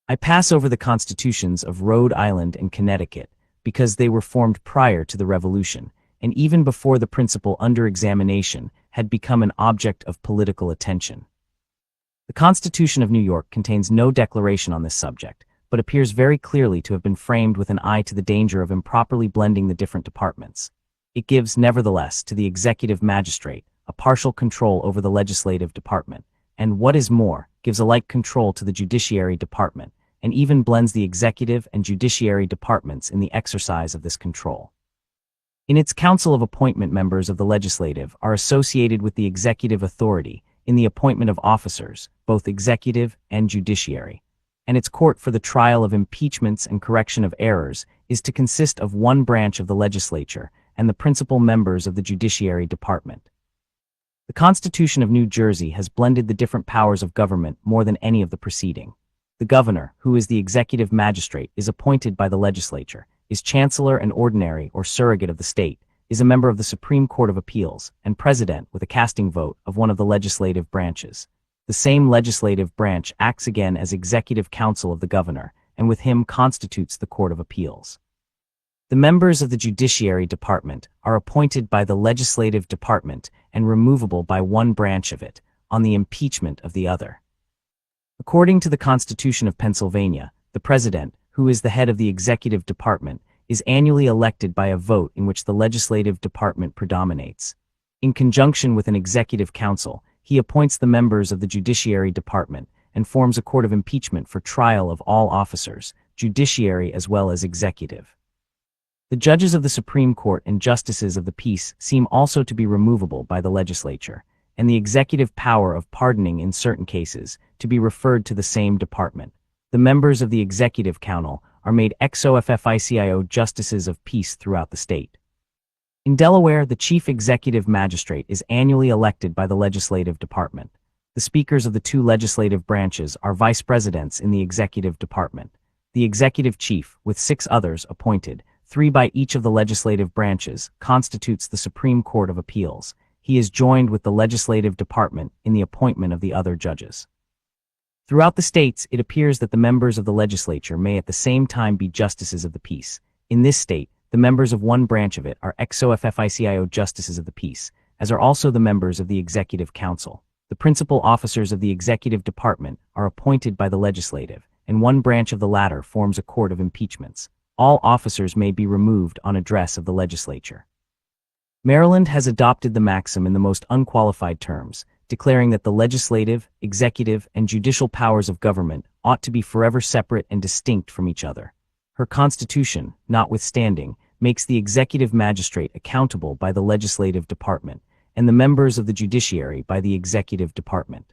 S1: I pass over the constitutions of Rhode Island and Connecticut, because they were formed prior to the Revolution, and even before the principle under examination had become an object of political attention. The Constitution of New York contains no declaration on this subject, but appears very clearly to have been framed with an eye to the danger of improperly blending the different departments. It gives, nevertheless, to the executive magistrate a partial control over the legislative department, and what is more, gives a like control to the judiciary department, and even blends the executive and judiciary departments in the exercise of this control. In its council of appointment, members of the legislative are associated with the executive authority in the appointment of officers, both executive and judiciary, and its court for the trial of impeachments and correction of errors is to consist of one branch of the legislature and the principal members of the judiciary department. The Constitution of New Jersey has blended the different powers of government more than any of the preceding. The governor, who is the executive magistrate, is appointed by the legislature, is chancellor and ordinary or surrogate of the state, is a member of the Supreme Court of Appeals, and president with a casting vote of one of the legislative branches. The same legislative branch acts again as executive council of the governor, and with him constitutes the Court of Appeals. The members of the judiciary department are appointed by the legislative department and removable by one branch of it, on the impeachment of the other. According to the Constitution of Pennsylvania, the president, who is the head of the executive department, is annually elected by a vote in which the legislative department predominates. In conjunction with an executive council, he appoints the members of the judiciary department and forms a court of impeachment for trial of all officers, judiciary as well as executive. The judges of the Supreme Court and justices of the peace seem also to be removable by the legislature, and the executive power of pardoning in certain cases to be referred to the same department. The members of the executive council are made ex officio justices of peace throughout the state. In Delaware, the chief executive magistrate is annually elected by the legislative department. The speakers of the two legislative branches are vice presidents in the executive department. The executive chief, with 6 others appointed, three by each of the legislative branches, constitutes the Supreme Court of Appeals. He is joined with the legislative department in the appointment of the other judges. Throughout the states, it appears that the members of the legislature may at the same time be justices of the peace. In this state, the members of one branch of it are ex officio justices of the peace, as are also the members of the Executive Council. The principal officers of the executive department are appointed by the legislative, and one branch of the latter forms a court of impeachments. All officers may be removed on address of the legislature. Maryland has adopted the maxim in the most unqualified terms, declaring that the legislative, executive, and judicial powers of government ought to be forever separate and distinct from each other. Her constitution, notwithstanding, makes the executive magistrate accountable by the legislative department, and the members of the judiciary by the executive department.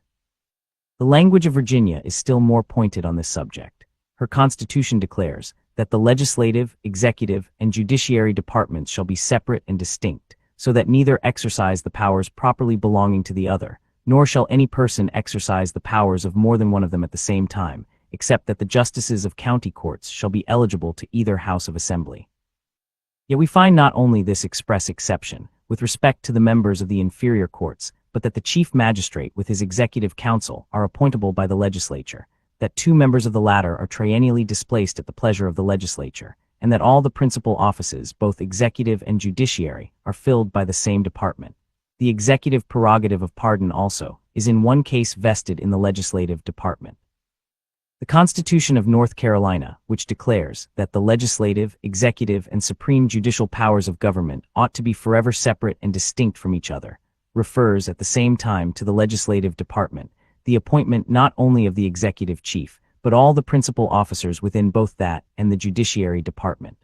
S1: The language of Virginia is still more pointed on this subject. Her constitution declares that the legislative, executive, and judiciary departments shall be separate and distinct, so that neither exercise the powers properly belonging to the other, nor shall any person exercise the powers of more than one of them at the same time, except that the justices of county courts shall be eligible to either house of assembly. Yet we find not only this express exception with respect to the members of the inferior courts, but that the chief magistrate with his executive council are appointable by the legislature, that two members of the latter are triennially displaced at the pleasure of the legislature, and that all the principal offices, both executive and judiciary, are filled by the same department. The executive prerogative of pardon also is in one case vested in the legislative department. The Constitution of North Carolina, which declares that the legislative, executive, and supreme judicial powers of government ought to be forever separate and distinct from each other, refers at the same time to the legislative department, the appointment not only of the executive chief, but all the principal officers within both that and the judiciary department.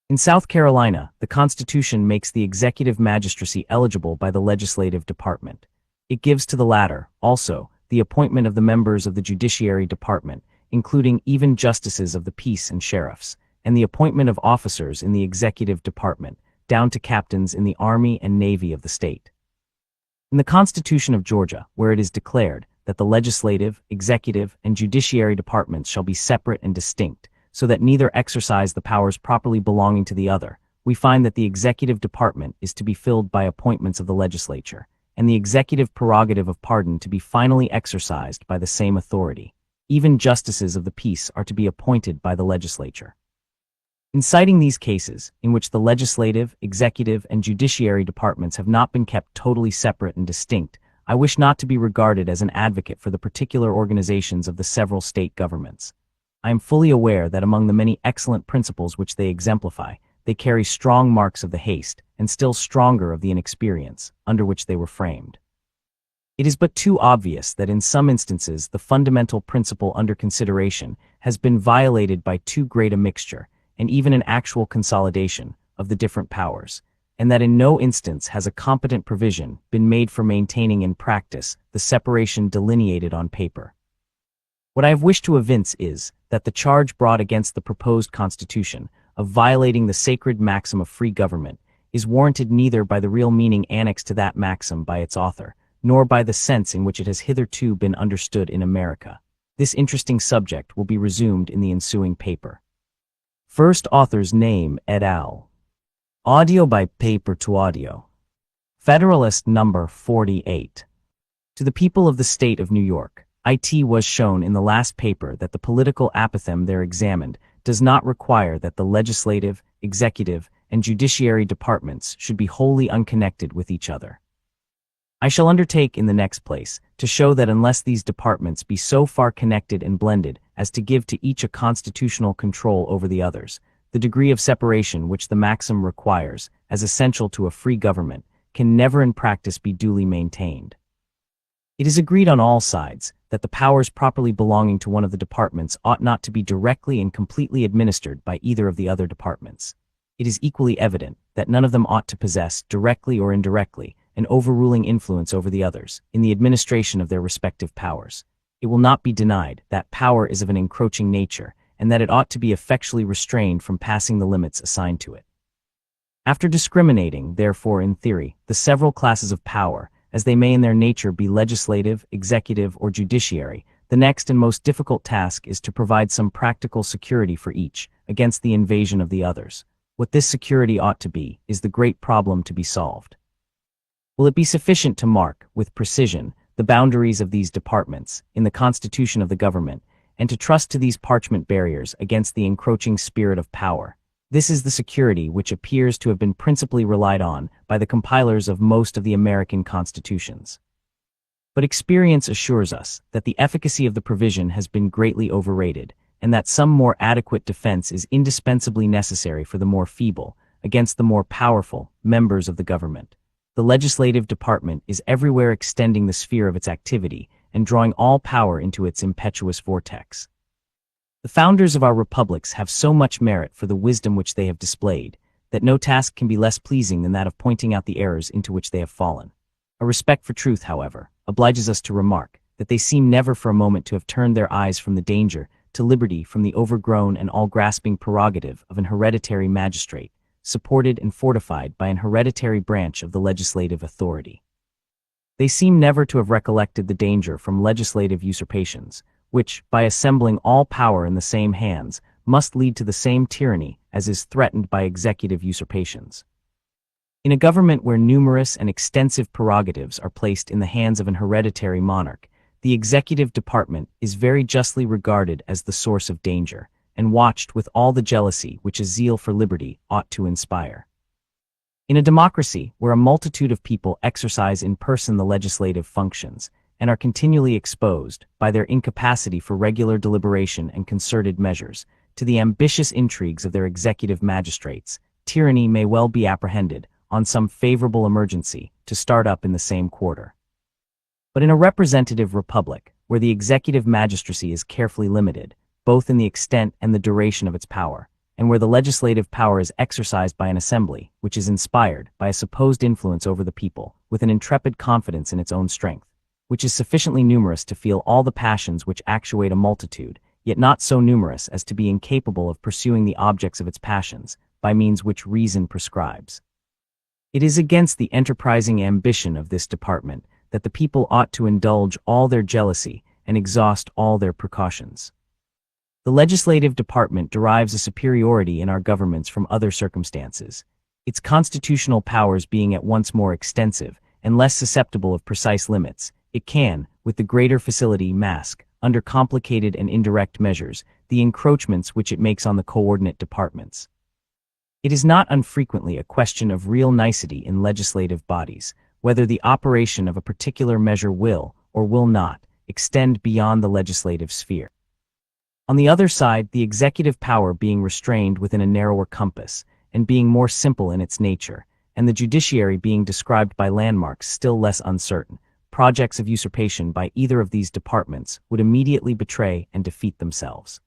S1: In South Carolina, the Constitution makes the executive magistracy eligible by the legislative department. It gives to the latter, also, the appointment of the members of the judiciary department, including even justices of the peace and sheriffs, and the appointment of officers in the executive department, down to captains in the Army and Navy of the state. In the Constitution of Georgia, where it is declared that the legislative, executive, and judiciary departments shall be separate and distinct, so that neither exercise the powers properly belonging to the other, we find that the executive department is to be filled by appointments of the legislature, and the executive prerogative of pardon to be finally exercised by the same authority. Even justices of the peace are to be appointed by the legislature. In citing these cases, in which the legislative, executive, and judiciary departments have not been kept totally separate and distinct, I wish not to be regarded as an advocate for the particular organizations of the several state governments. I am fully aware that among the many excellent principles which they exemplify, they carry strong marks of the haste, and still stronger of the inexperience, under which they were framed. It is but too obvious that in some instances the fundamental principle under consideration has been violated by too great a mixture, and even an actual consolidation, of the different powers, and that in no instance has a competent provision been made for maintaining in practice the separation delineated on paper. What I have wished to evince is, that the charge brought against the proposed Constitution, of violating the sacred maxim of free government, is warranted neither by the real meaning annexed to that maxim by its author, nor by the sense in which it has hitherto been understood in America. This interesting subject will be resumed in the ensuing paper. First author's name et al. Audio by paper to audio. Federalist number 48. To the people of the state of New York, it was shown in the last paper that the political apothegm there examined does not require that the legislative, executive, and judiciary departments should be wholly unconnected with each other. I shall undertake in the next place to show that unless these departments be so far connected and blended as to give to each a constitutional control over the others, the degree of separation which the maxim requires, as essential to a free government, can never in practice be duly maintained. It is agreed on all sides that the powers properly belonging to one of the departments ought not to be directly and completely administered by either of the other departments. It is equally evident that none of them ought to possess, directly or indirectly, an overruling influence over the others in the administration of their respective powers. It will not be denied that power is of an encroaching nature, and that it ought to be effectually restrained from passing the limits assigned to it. After discriminating, therefore, in theory, the several classes of power, as they may in their nature be legislative, executive, or judiciary, the next and most difficult task is to provide some practical security for each, against the invasion of the others. What this security ought to be is the great problem to be solved. Will it be sufficient to mark, with precision, the boundaries of these departments in the constitution of the government, and to trust to these parchment barriers against the encroaching spirit of power? This is the security which appears to have been principally relied on by the compilers of most of the American constitutions. But experience assures us that the efficacy of the provision has been greatly overrated, and that some more adequate defense is indispensably necessary for the more feeble, against the more powerful, members of the government. The legislative department is everywhere extending the sphere of its activity and drawing all power into its impetuous vortex. The founders of our republics have so much merit for the wisdom which they have displayed, that no task can be less pleasing than that of pointing out the errors into which they have fallen. A respect for truth, however, obliges us to remark that they seem never for a moment to have turned their eyes from the danger to liberty from the overgrown and all-grasping prerogative of an hereditary magistrate, supported and fortified by an hereditary branch of the legislative authority. They seem never to have recollected the danger from legislative usurpations, which, by assembling all power in the same hands, must lead to the same tyranny as is threatened by executive usurpations. In a government where numerous and extensive prerogatives are placed in the hands of an hereditary monarch, the executive department is very justly regarded as the source of danger, and watched with all the jealousy which a zeal for liberty ought to inspire. In a democracy where a multitude of people exercise in person the legislative functions, and are continually exposed, by their incapacity for regular deliberation and concerted measures, to the ambitious intrigues of their executive magistrates, tyranny may well be apprehended, on some favorable emergency, to start up in the same quarter. But in a representative republic, where the executive magistracy is carefully limited, both in the extent and the duration of its power, and where the legislative power is exercised by an assembly, which is inspired, by a supposed influence over the people, with an intrepid confidence in its own strength, which is sufficiently numerous to feel all the passions which actuate a multitude, yet not so numerous as to be incapable of pursuing the objects of its passions, by means which reason prescribes. It is against the enterprising ambition of this department that the people ought to indulge all their jealousy and exhaust all their precautions. The legislative department derives a superiority in our governments from other circumstances, its constitutional powers being at once more extensive and less susceptible of precise limits. It can, with the greater facility, mask, under complicated and indirect measures, the encroachments which it makes on the coordinate departments. It is not unfrequently a question of real nicety in legislative bodies, whether the operation of a particular measure will, or will not, extend beyond the legislative sphere. On the other side, the executive power being restrained within a narrower compass, and being more simple in its nature, and the judiciary being described by landmarks still less uncertain, projects of usurpation by either of these departments would immediately betray and defeat themselves.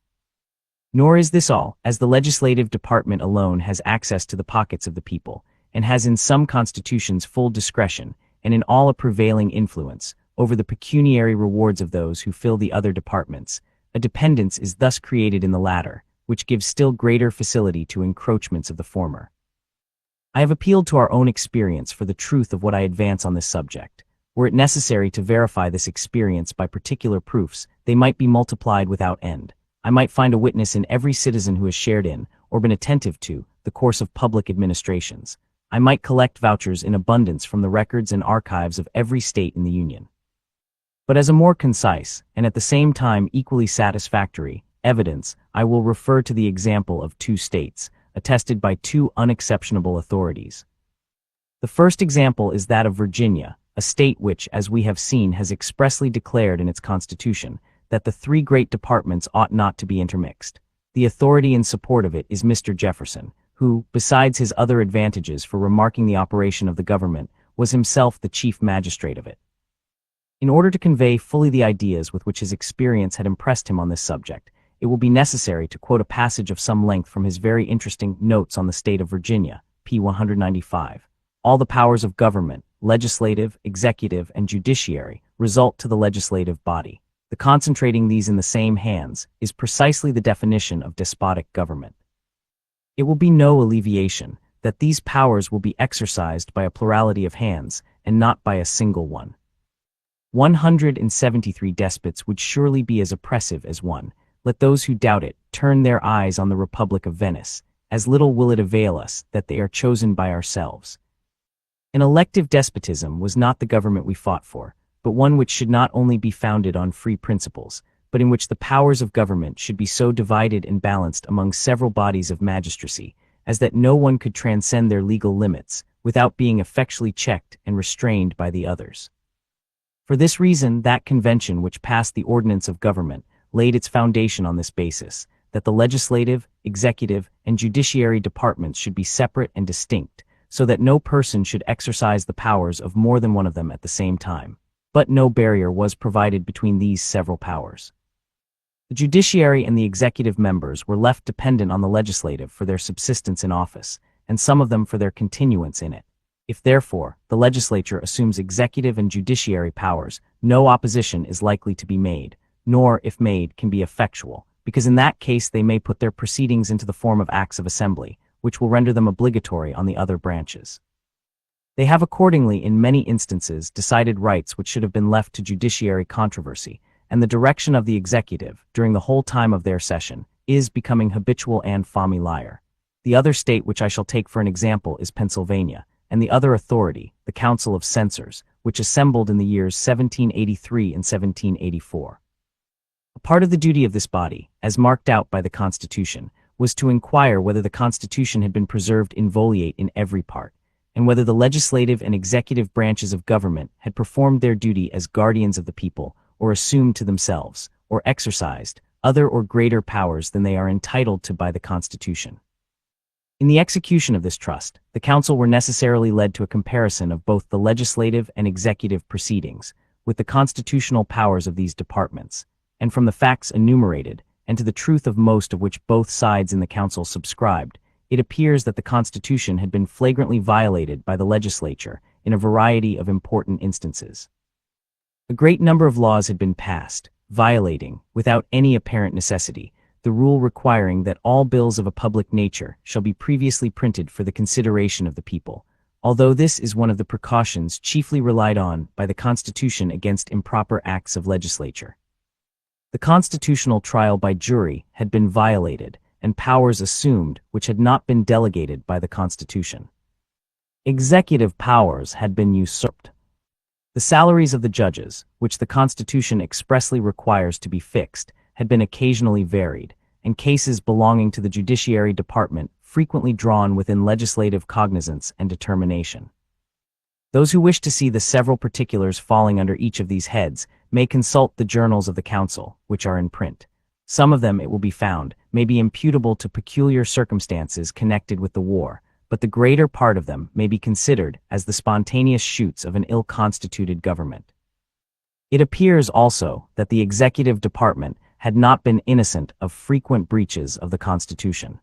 S1: Nor is this all, as the legislative department alone has access to the pockets of the people, and has in some constitutions full discretion, and in all a prevailing influence, over the pecuniary rewards of those who fill the other departments. A dependence is thus created in the latter, which gives still greater facility to encroachments of the former. I have appealed to our own experience for the truth of what I advance on this subject. Were it necessary to verify this experience by particular proofs, they might be multiplied without end. I might find a witness in every citizen who has shared in, or been attentive to, the course of public administrations. I might collect vouchers in abundance from the records and archives of every state in the Union. But as a more concise, and at the same time equally satisfactory, evidence, I will refer to the example of two states, attested by two unexceptionable authorities. The first example is that of Virginia, a state which, as we have seen, has expressly declared in its constitution that the three great departments ought not to be intermixed. The authority in support of it is Mr. Jefferson, who, besides his other advantages for remarking the operation of the government, was himself the chief magistrate of it. In order to convey fully the ideas with which his experience had impressed him on this subject, it will be necessary to quote a passage of some length from his very interesting Notes on the State of Virginia, p. 195. All the powers of government, legislative, executive, and judiciary, result to the legislative body. The concentrating these in the same hands is precisely the definition of despotic government. It will be no alleviation that these powers will be exercised by a plurality of hands, and not by a single one. 173 despots would surely be as oppressive as one. Let those who doubt it turn their eyes on the Republic of Venice, as little will it avail us that they are chosen by ourselves. An elective despotism was not the government we fought for, but one which should not only be founded on free principles, but in which the powers of government should be so divided and balanced among several bodies of magistracy, as that no one could transcend their legal limits, without being effectually checked and restrained by the others. For this reason, that convention which passed the ordinance of government laid its foundation on this basis, that the legislative, executive, and judiciary departments should be separate and distinct, so that no person should exercise the powers of more than one of them at the same time. But no barrier was provided between these several powers. The judiciary and the executive members were left dependent on the legislative for their subsistence in office, and some of them for their continuance in it. If therefore the legislature assumes executive and judiciary powers, no opposition is likely to be made, nor, if made, can be effectual, because in that case they may put their proceedings into the form of acts of assembly, which will render them obligatory on the other branches. They have accordingly in many instances decided rights which should have been left to judiciary controversy, and the direction of the executive, during the whole time of their session, is becoming habitual and familiar. The other state which I shall take for an example is Pennsylvania, and the other authority, the Council of Censors, which assembled in the years 1783 and 1784. A part of the duty of this body, as marked out by the Constitution, was to inquire whether the Constitution had been preserved inviolate in every part, and whether the legislative and executive branches of government had performed their duty as guardians of the people, or assumed to themselves, or exercised, other or greater powers than they are entitled to by the Constitution. In the execution of this trust, the Council were necessarily led to a comparison of both the legislative and executive proceedings, with the constitutional powers of these departments, and from the facts enumerated, and to the truth of most of which both sides in the Council subscribed, it appears that the Constitution had been flagrantly violated by the legislature in a variety of important instances. A great number of laws had been passed, violating, without any apparent necessity, the rule requiring that all bills of a public nature shall be previously printed for the consideration of the people, although this is one of the precautions chiefly relied on by the Constitution against improper acts of legislature. The constitutional trial by jury had been violated, and powers assumed which had not been delegated by the Constitution. Executive powers had been usurped. The salaries of the judges, which the Constitution expressly requires to be fixed, had been occasionally varied, and cases belonging to the judiciary department frequently drawn within legislative cognizance and determination. Those who wish to see the several particulars falling under each of these heads may consult the journals of the Council, which are in print. Some of them, it will be found, may be imputable to peculiar circumstances connected with the war, but the greater part of them may be considered as the spontaneous shoots of an ill-constituted government. It appears also that the executive department had not been innocent of frequent breaches of the Constitution.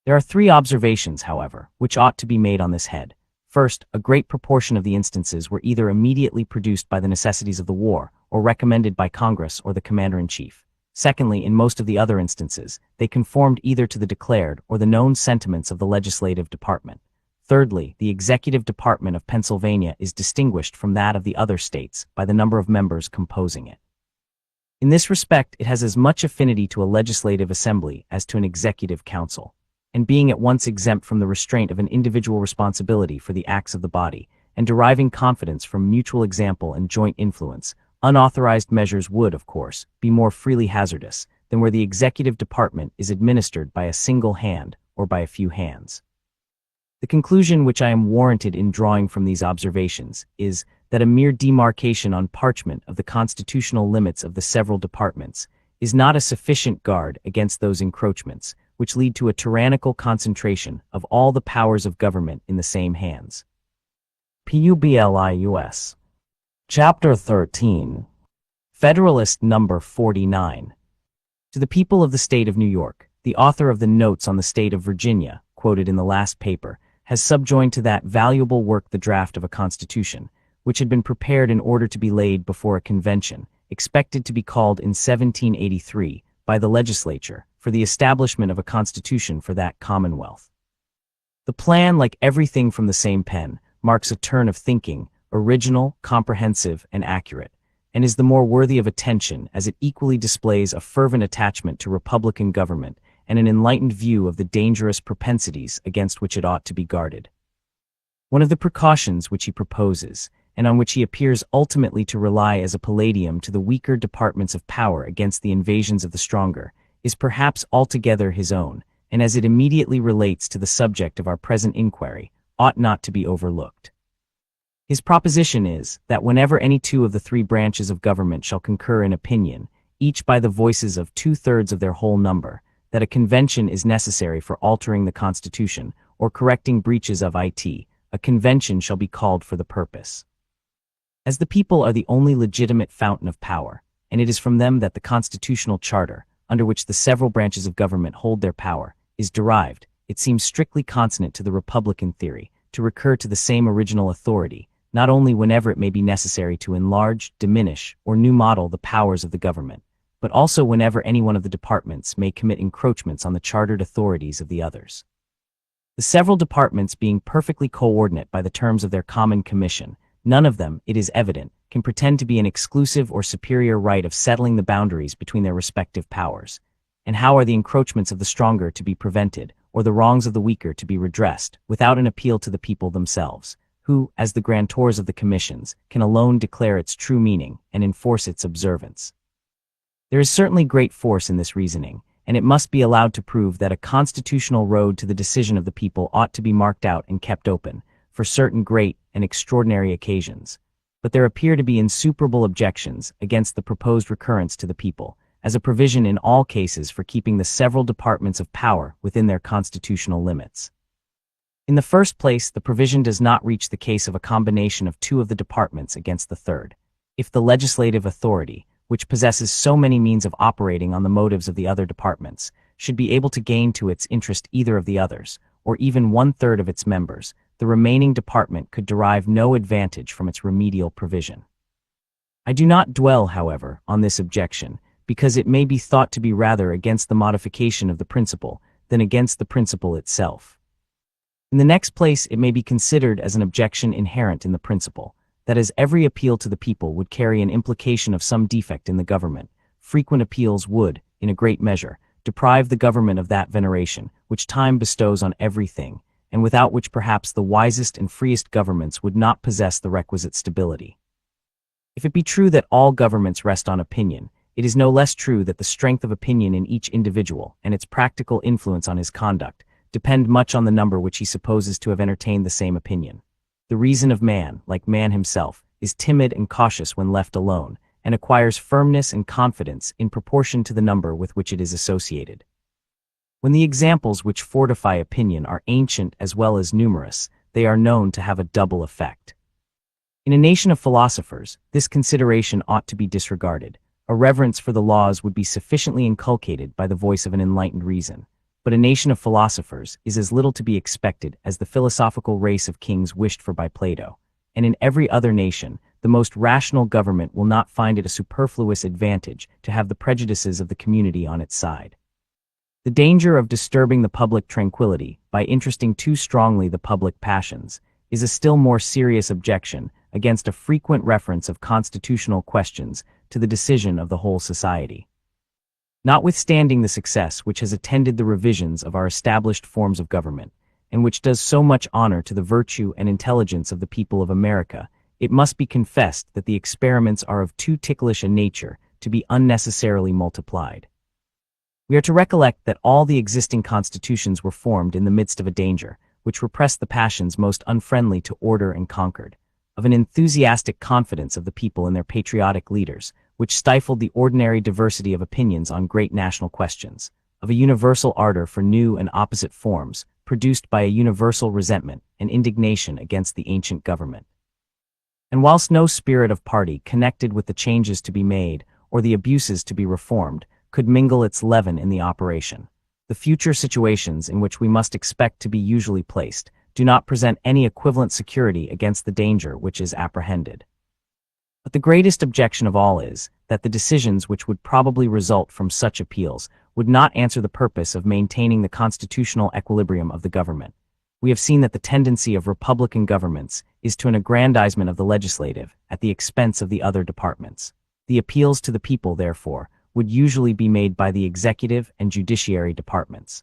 S1: There are three observations, however, which ought to be made on this head. First, a great proportion of the instances were either immediately produced by the necessities of the war, or recommended by Congress or the Commander-in-Chief. Secondly, in most of the other instances, they conformed either to the declared or the known sentiments of the legislative department. Thirdly, the executive department of Pennsylvania is distinguished from that of the other states by the number of members composing it. In this respect, it has as much affinity to a legislative assembly as to an executive council, and being at once exempt from the restraint of an individual responsibility for the acts of the body, and deriving confidence from mutual example and joint influence, unauthorized measures would, of course, be more freely hazardous than where the executive department is administered by a single hand or by a few hands. The conclusion which I am warranted in drawing from these observations is that a mere demarcation on parchment of the constitutional limits of the several departments is not a sufficient guard against those encroachments which lead to a tyrannical concentration of all the powers of government in the same hands. Publius. Chapter 13. Federalist Number 49. To the people of the state of New York, the author of the Notes on the State of Virginia, quoted in the last paper, has subjoined to that valuable work the draft of a constitution, which had been prepared in order to be laid before a convention, expected to be called in 1783 by the legislature for the establishment of a constitution for that commonwealth. The plan, like everything from the same pen, marks a turn of thinking, original, comprehensive, and accurate, and is the more worthy of attention as it equally displays a fervent attachment to republican government and an enlightened view of the dangerous propensities against which it ought to be guarded. One of the precautions which he proposes, and on which he appears ultimately to rely as a palladium to the weaker departments of power against the invasions of the stronger, is perhaps altogether his own, and as it immediately relates to the subject of our present inquiry, ought not to be overlooked. His proposition is, that whenever any two of the three branches of government shall concur in opinion, each by the voices of 2/3 of their whole number, that a convention is necessary for altering the Constitution, or correcting breaches of it, a convention shall be called for the purpose. As the people are the only legitimate fountain of power, and it is from them that the constitutional charter, under which the several branches of government hold their power, is derived, it seems strictly consonant to the republican theory to recur to the same original authority, not only whenever it may be necessary to enlarge, diminish, or new model the powers of the government, but also whenever any one of the departments may commit encroachments on the chartered authorities of the others. The several departments being perfectly coordinate by the terms of their common commission, none of them, it is evident, can pretend to be an exclusive or superior right of settling the boundaries between their respective powers. And how are the encroachments of the stronger to be prevented, or the wrongs of the weaker to be redressed, without an appeal to the people themselves, who, as the grantors of the commissions, can alone declare its true meaning and enforce its observance? There is certainly great force in this reasoning, and it must be allowed to prove that a constitutional road to the decision of the people ought to be marked out and kept open, for certain great and extraordinary occasions. But there appear to be insuperable objections against the proposed recurrence to the people, as a provision in all cases for keeping the several departments of power within their constitutional limits. In the first place, the provision does not reach the case of a combination of two of the departments against the third. If the legislative authority, which possesses so many means of operating on the motives of the other departments, should be able to gain to its interest either of the others, or even 1/3 of its members, the remaining department could derive no advantage from its remedial provision. I do not dwell, however, on this objection, because it may be thought to be rather against the modification of the principle than against the principle itself. In the next place, it may be considered as an objection inherent in the principle, that as every appeal to the people would carry an implication of some defect in the government, frequent appeals would, in a great measure, deprive the government of that veneration which time bestows on everything, and without which perhaps the wisest and freest governments would not possess the requisite stability. If it be true that all governments rest on opinion, it is no less true that the strength of opinion in each individual and its practical influence on his conduct depend much on the number which he supposes to have entertained the same opinion. The reason of man, like man himself, is timid and cautious when left alone, and acquires firmness and confidence in proportion to the number with which it is associated. When the examples which fortify opinion are ancient as well as numerous, they are known to have a double effect. In a nation of philosophers, this consideration ought to be disregarded. A reverence for the laws would be sufficiently inculcated by the voice of an enlightened reason. But a nation of philosophers is as little to be expected as the philosophical race of kings wished for by Plato, and in every other nation, the most rational government will not find it a superfluous advantage to have the prejudices of the community on its side. The danger of disturbing the public tranquility by interesting too strongly the public passions is a still more serious objection against a frequent reference of constitutional questions to the decision of the whole society. Notwithstanding the success which has attended the revisions of our established forms of government, and which does so much honor to the virtue and intelligence of the people of America, it must be confessed that the experiments are of too ticklish a nature to be unnecessarily multiplied. We are to recollect that all the existing constitutions were formed in the midst of a danger, which repressed the passions most unfriendly to order and concord, of an enthusiastic confidence of the people in their patriotic leaders, which stifled the ordinary diversity of opinions on great national questions, of a universal ardor for new and opposite forms, produced by a universal resentment and indignation against the ancient government. And whilst no spirit of party connected with the changes to be made, or the abuses to be reformed, could mingle its leaven in the operation, the future situations in which we must expect to be usually placed do not present any equivalent security against the danger which is apprehended. But the greatest objection of all is, that the decisions which would probably result from such appeals would not answer the purpose of maintaining the constitutional equilibrium of the government. We have seen that the tendency of republican governments is to an aggrandizement of the legislative at the expense of the other departments. The appeals to the people, therefore, would usually be made by the executive and judiciary departments.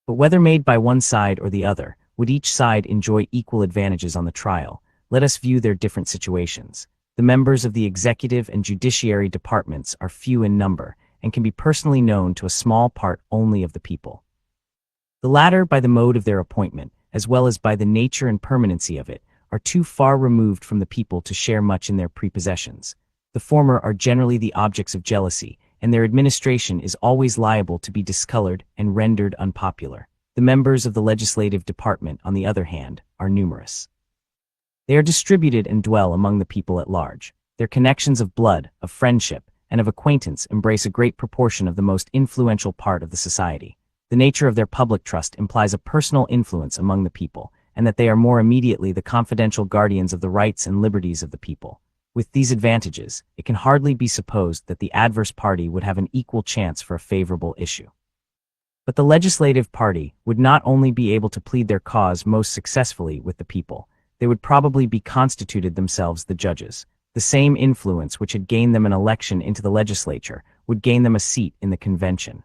S1: But whether made by one side or the other, would each side enjoy equal advantages on the trial? Let us view their different situations. The members of the executive and judiciary departments are few in number and can be personally known to a small part only of the people. The latter, by the mode of their appointment, as well as by the nature and permanency of it, are too far removed from the people to share much in their prepossessions. The former are generally the objects of jealousy, and their administration is always liable to be discolored and rendered unpopular. The members of the legislative department, on the other hand, are numerous. They are distributed and dwell among the people at large. Their connections of blood, of friendship, and of acquaintance embrace a great proportion of the most influential part of the society. The nature of their public trust implies a personal influence among the people, and that they are more immediately the confidential guardians of the rights and liberties of the people. With these advantages, it can hardly be supposed that the adverse party would have an equal chance for a favorable issue. But the legislative party would not only be able to plead their cause most successfully with the people, they would probably be constituted themselves the judges. The same influence which had gained them an election into the legislature would gain them a seat in the convention.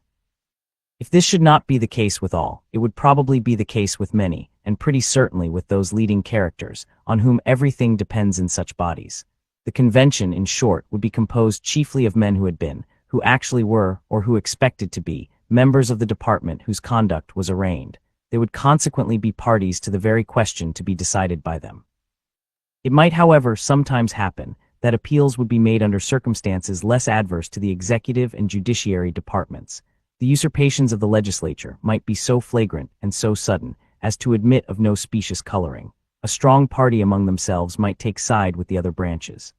S1: If this should not be the case with all, it would probably be the case with many, and pretty certainly with those leading characters, on whom everything depends in such bodies. The convention, in short, would be composed chiefly of men who had been, who actually were, or who expected to be, members of the department whose conduct was arraigned. They would consequently be parties to the very question to be decided by them. It might, however, sometimes happen that appeals would be made under circumstances less adverse to the executive and judiciary departments. The usurpations of the legislature might be so flagrant and so sudden as to admit of no specious coloring. A strong party among themselves might take side with the other branches.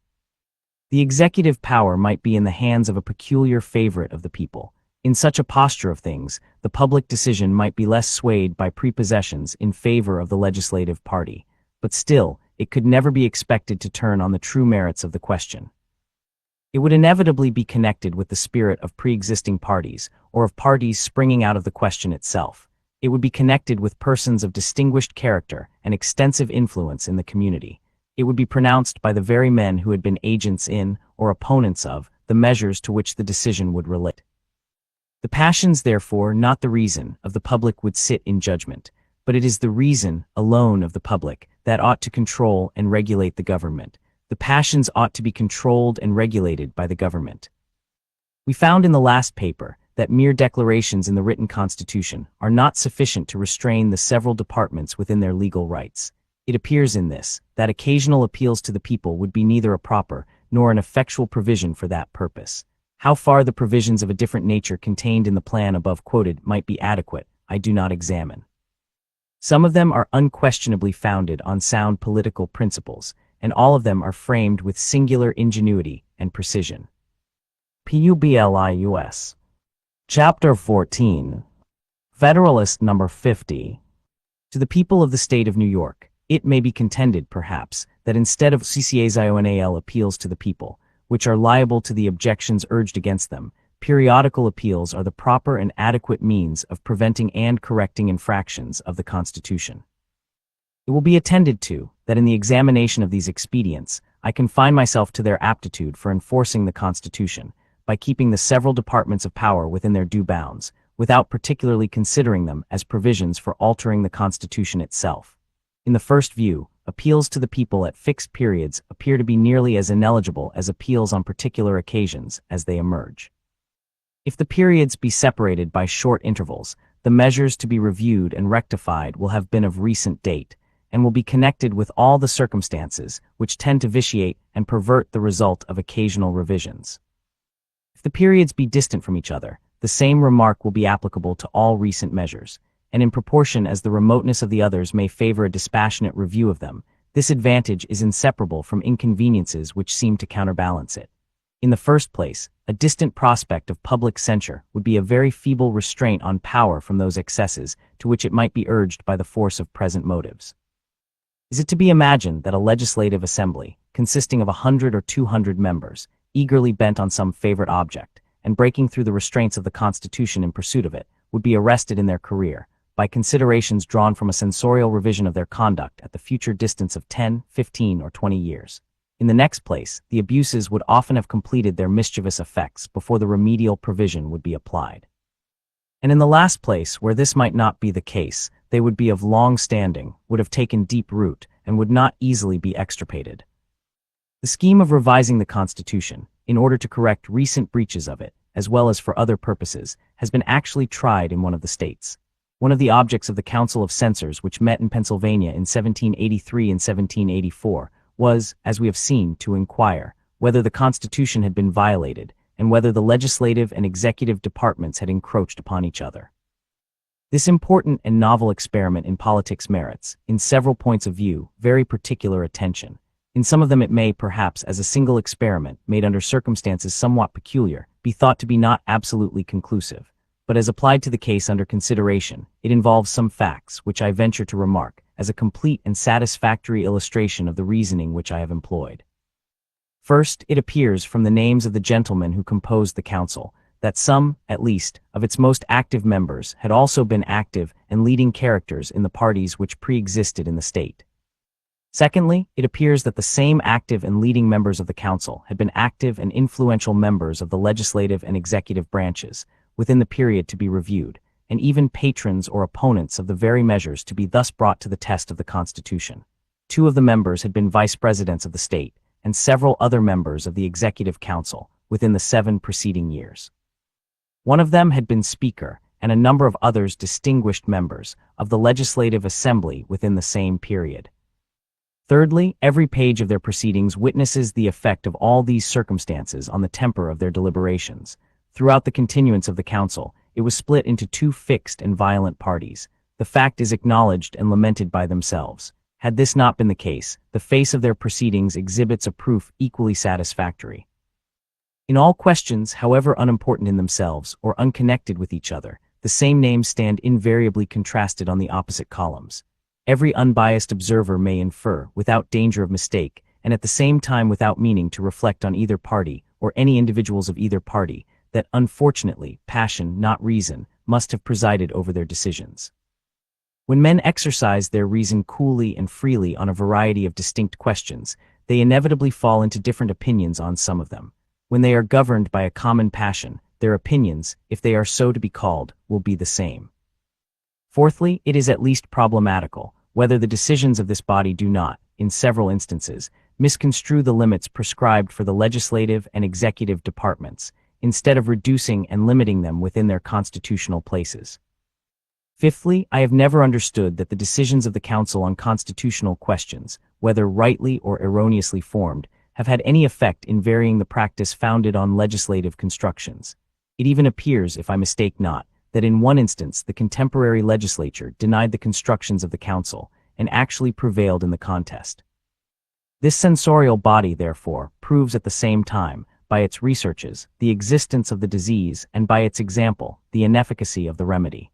S1: The executive power might be in the hands of a peculiar favorite of the people. In such a posture of things, the public decision might be less swayed by prepossessions in favor of the legislative party, but still, it could never be expected to turn on the true merits of the question. It would inevitably be connected with the spirit of pre-existing parties, or of parties springing out of the question itself. It would be connected with persons of distinguished character and extensive influence in the community. It would be pronounced by the very men who had been agents in, or opponents of, the measures to which the decision would relate. The passions, therefore, not the reason, of the public would sit in judgment, but it is the reason alone of the public that ought to control and regulate the government. The passions ought to be controlled and regulated by the government. We found in the last paper that mere declarations in the written constitution are not sufficient to restrain the several departments within their legal rights. It appears in this that occasional appeals to the people would be neither a proper nor an effectual provision for that purpose. How far the provisions of a different nature contained in the plan above quoted might be adequate, I do not examine. Some of them are unquestionably founded on sound political principles, and all of them are framed with singular ingenuity and precision. Publius. Chapter 14. Federalist number 50. To the people of the state of New York, it may be contended, perhaps, that instead of CCASIONAL appeals to the people, which are liable to the objections urged against them, periodical appeals are the proper and adequate means of preventing and correcting infractions of the Constitution. It will be attended to that in the examination of these expedients, I confine myself to their aptitude for enforcing the Constitution, by keeping the several departments of power within their due bounds, without particularly considering them as provisions for altering the Constitution itself. In the first view, appeals to the people at fixed periods appear to be nearly as ineligible as appeals on particular occasions as they emerge. If the periods be separated by short intervals, the measures to be reviewed and rectified will have been of recent date, and will be connected with all the circumstances which tend to vitiate and pervert the result of occasional revisions. If the periods be distant from each other, the same remark will be applicable to all recent measures, and in proportion as the remoteness of the others may favor a dispassionate review of them, this advantage is inseparable from inconveniences which seem to counterbalance it. In the first place, a distant prospect of public censure would be a very feeble restraint on power from those excesses to which it might be urged by the force of present motives. Is it to be imagined that a legislative assembly, consisting of 100 or 200 members, eagerly bent on some favorite object, and breaking through the restraints of the Constitution in pursuit of it, would be arrested in their career, by considerations drawn from a censorial revision of their conduct at the future distance of 10, 15, or 20 years? In the next place, the abuses would often have completed their mischievous effects before the remedial provision would be applied. And in the last place, where this might not be the case, they would be of long standing, would have taken deep root, and would not easily be extirpated. The scheme of revising the Constitution, in order to correct recent breaches of it, as well as for other purposes, has been actually tried in one of the states. One of the objects of the Council of Censors, which met in Pennsylvania in 1783 and 1784, was, as we have seen, to inquire whether the Constitution had been violated and whether the legislative and executive departments had encroached upon each other. This important and novel experiment in politics merits, in several points of view, very particular attention. In some of them it may, perhaps as a single experiment, made under circumstances somewhat peculiar, be thought to be not absolutely conclusive. But as applied to the case under consideration, it involves some facts, which I venture to remark, as a complete and satisfactory illustration of the reasoning which I have employed. First, it appears from the names of the gentlemen who composed the council, that some, at least, of its most active members had also been active and leading characters in the parties which pre-existed in the state. Secondly, it appears that the same active and leading members of the council had been active and influential members of the legislative and executive branches within the period to be reviewed, and even patrons or opponents of the very measures to be thus brought to the test of the Constitution. 2 of the members had been vice presidents of the state, and several other members of the executive council within the 7 preceding years. 1 of them had been speaker, and a number of others distinguished members of the legislative assembly within the same period. Thirdly, every page of their proceedings witnesses the effect of all these circumstances on the temper of their deliberations. Throughout the continuance of the council, it was split into 2 fixed and violent parties. The fact is acknowledged and lamented by themselves. Had this not been the case, the face of their proceedings exhibits a proof equally satisfactory. In all questions, however unimportant in themselves or unconnected with each other, the same names stand invariably contrasted on the opposite columns. Every unbiased observer may infer, without danger of mistake, and at the same time without meaning to reflect on either party or any individuals of either party, that unfortunately passion, not reason, must have presided over their decisions. When men exercise their reason coolly and freely on a variety of distinct questions, they inevitably fall into different opinions on some of them. When they are governed by a common passion, their opinions, if they are so to be called, will be the same. Fourthly, it is at least problematical whether the decisions of this body do not, in several instances, misconstrue the limits prescribed for the legislative and executive departments, instead of reducing and limiting them within their constitutional places. Fifthly, I have never understood that the decisions of the Council on constitutional questions, whether rightly or erroneously formed, have had any effect in varying the practice founded on legislative constructions. It even appears, if I mistake not, that in one instance the contemporary legislature denied the constructions of the Council, and actually prevailed in the contest. This censorial body, therefore, proves at the same time, by its researches, the existence of the disease, and by its example, the inefficacy of the remedy.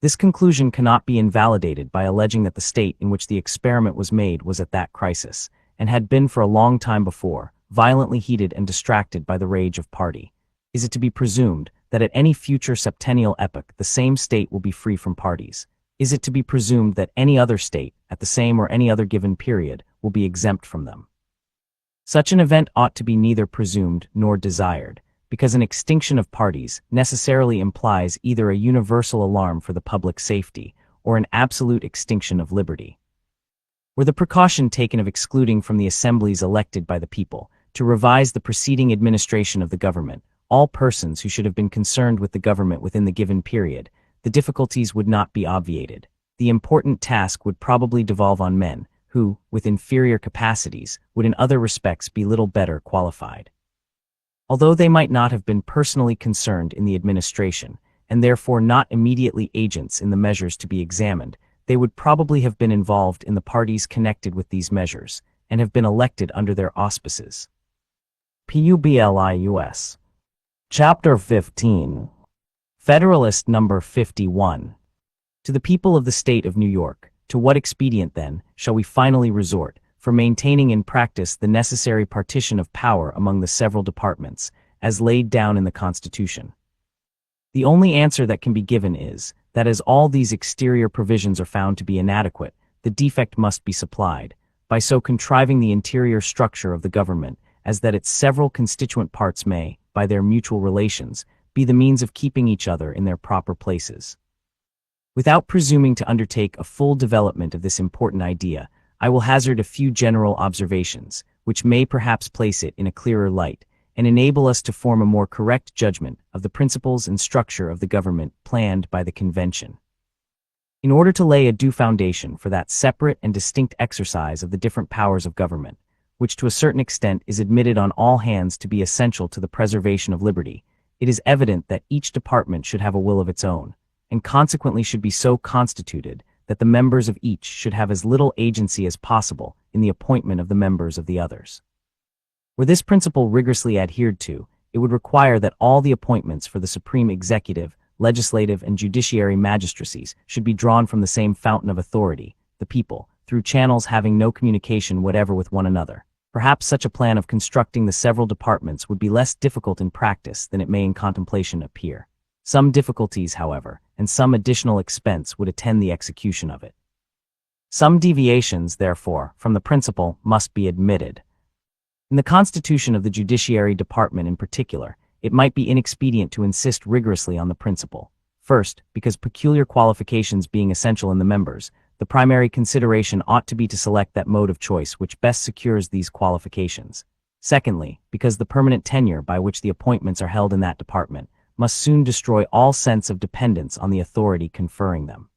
S1: This conclusion cannot be invalidated by alleging that the state in which the experiment was made was at that crisis, and had been for a long time before, violently heated and distracted by the rage of party. Is it to be presumed that at any future septennial epoch the same state will be free from parties? Is it to be presumed that any other state, at the same or any other given period, will be exempt from them? Such an event ought to be neither presumed nor desired, because an extinction of parties necessarily implies either a universal alarm for the public safety or an absolute extinction of liberty. Were the precaution taken of excluding from the assemblies elected by the people, to revise the preceding administration of the government, all persons who should have been concerned with the government within the given period, the difficulties would not be obviated. The important task would probably devolve on men, who, with inferior capacities, would in other respects be little better qualified. Although they might not have been personally concerned in the administration, and therefore not immediately agents in the measures to be examined, they would probably have been involved in the parties connected with these measures, and have been elected under their auspices. Publius. Chapter 15. Federalist number 51. To the people of the state of New York, to what expedient, then, shall we finally resort, for maintaining in practice the necessary partition of power among the several departments, as laid down in the Constitution? The only answer that can be given is, that as all these exterior provisions are found to be inadequate, the defect must be supplied, by so contriving the interior structure of the government as that its several constituent parts may, by their mutual relations, be the means of keeping each other in their proper places. Without presuming to undertake a full development of this important idea, I will hazard a few general observations, which may perhaps place it in a clearer light, and enable us to form a more correct judgment of the principles and structure of the government planned by the Convention. In order to lay a due foundation for that separate and distinct exercise of the different powers of government, which to a certain extent is admitted on all hands to be essential to the preservation of liberty, it is evident that each department should have a will of its own, and consequently should be so constituted that the members of each should have as little agency as possible in the appointment of the members of the others. Were this principle rigorously adhered to, it would require that all the appointments for the supreme executive, legislative, and judiciary magistracies should be drawn from the same fountain of authority, the people, through channels having no communication whatever with one another. Perhaps such a plan of constructing the several departments would be less difficult in practice than it may in contemplation appear. Some difficulties, however, and some additional expense would attend the execution of it. Some deviations, therefore, from the principle must be admitted. In the constitution of the Judiciary Department in particular, it might be inexpedient to insist rigorously on the principle. First, because peculiar qualifications being essential in the members, the primary consideration ought to be to select that mode of choice which best secures these qualifications. Secondly, because the permanent tenure by which the appointments are held in that department must soon destroy all sense of dependence on the authority conferring them.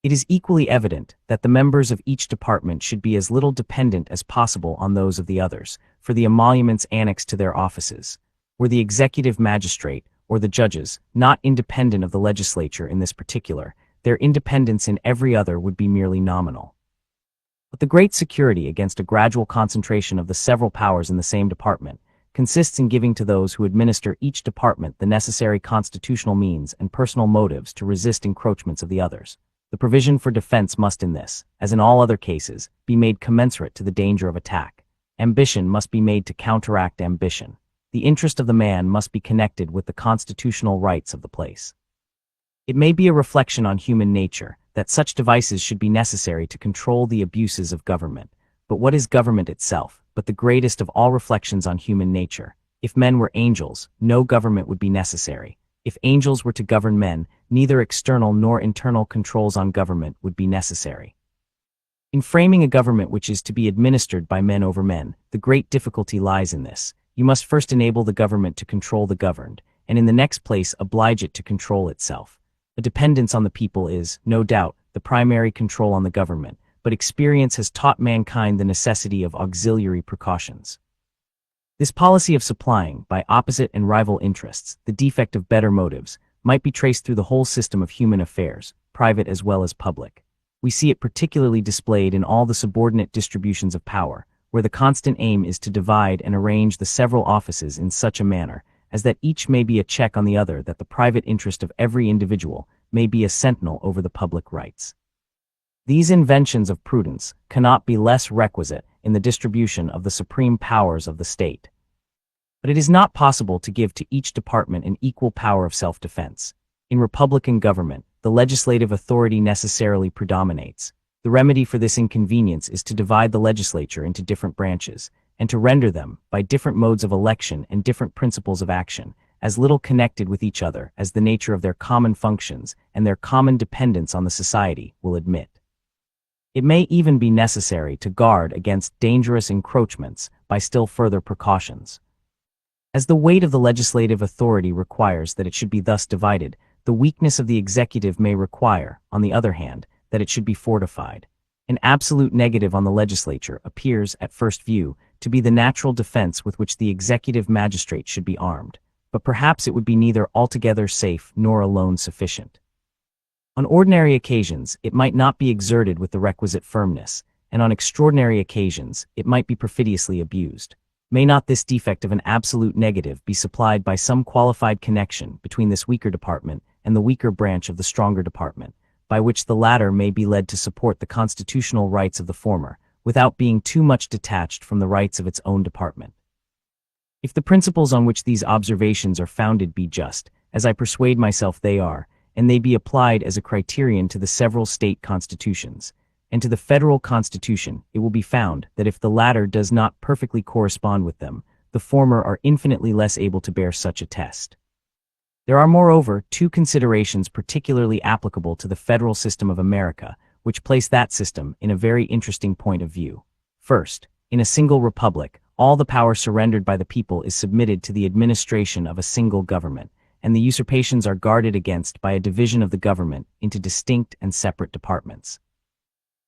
S1: It is equally evident that the members of each department should be as little dependent as possible on those of the others, for the emoluments annexed to their offices. Were the executive magistrate, or the judges, not independent of the legislature in this particular, their independence in every other would be merely nominal. But the great security against a gradual concentration of the several powers in the same department consists in giving to those who administer each department the necessary constitutional means and personal motives to resist encroachments of the others. The provision for defense must in this, as in all other cases, be made commensurate to the danger of attack. Ambition must be made to counteract ambition. The interest of the man must be connected with the constitutional rights of the place. It may be a reflection on human nature that such devices should be necessary to control the abuses of government. But what is government itself, but the greatest of all reflections on human nature? If men were angels, no government would be necessary. If angels were to govern men, neither external nor internal controls on government would be necessary. In framing a government which is to be administered by men over men, the great difficulty lies in this. You must first enable the government to control the governed, and in the next place oblige it to control itself. A dependence on the people is, no doubt, the primary control on the government, but experience has taught mankind the necessity of auxiliary precautions. This policy of supplying, by opposite and rival interests, the defect of better motives, might be traced through the whole system of human affairs, private as well as public. We see it particularly displayed in all the subordinate distributions of power, where the constant aim is to divide and arrange the several offices in such a manner as that each may be a check on the other, that the private interest of every individual may be a sentinel over the public rights. These inventions of prudence cannot be less requisite in the distribution of the supreme powers of the state. But it is not possible to give to each department an equal power of self-defense. In republican government, the legislative authority necessarily predominates. The remedy for this inconvenience is to divide the legislature into different branches, and to render them, by different modes of election and different principles of action, as little connected with each other as the nature of their common functions and their common dependence on the society will admit. It may even be necessary to guard against dangerous encroachments by still further precautions. As the weight of the legislative authority requires that it should be thus divided, the weakness of the executive may require, on the other hand, that it should be fortified. An absolute negative on the legislature appears, at first view, to be the natural defense with which the executive magistrate should be armed, but perhaps it would be neither altogether safe nor alone sufficient. On ordinary occasions, it might not be exerted with the requisite firmness, and on extraordinary occasions, it might be perfidiously abused. May not this defect of an absolute negative be supplied by some qualified connection between this weaker department and the weaker branch of the stronger department, by which the latter may be led to support the constitutional rights of the former, without being too much detached from the rights of its own department? If the principles on which these observations are founded be just, as I persuade myself they are, and they be applied as a criterion to the several state constitutions, and to the federal constitution, it will be found that if the latter does not perfectly correspond with them, the former are infinitely less able to bear such a test. There are moreover two considerations particularly applicable to the federal system of America, which place that system in a very interesting point of view. First, in a single republic, all the power surrendered by the people is submitted to the administration of a single government, and the usurpations are guarded against by a division of the government into distinct and separate departments.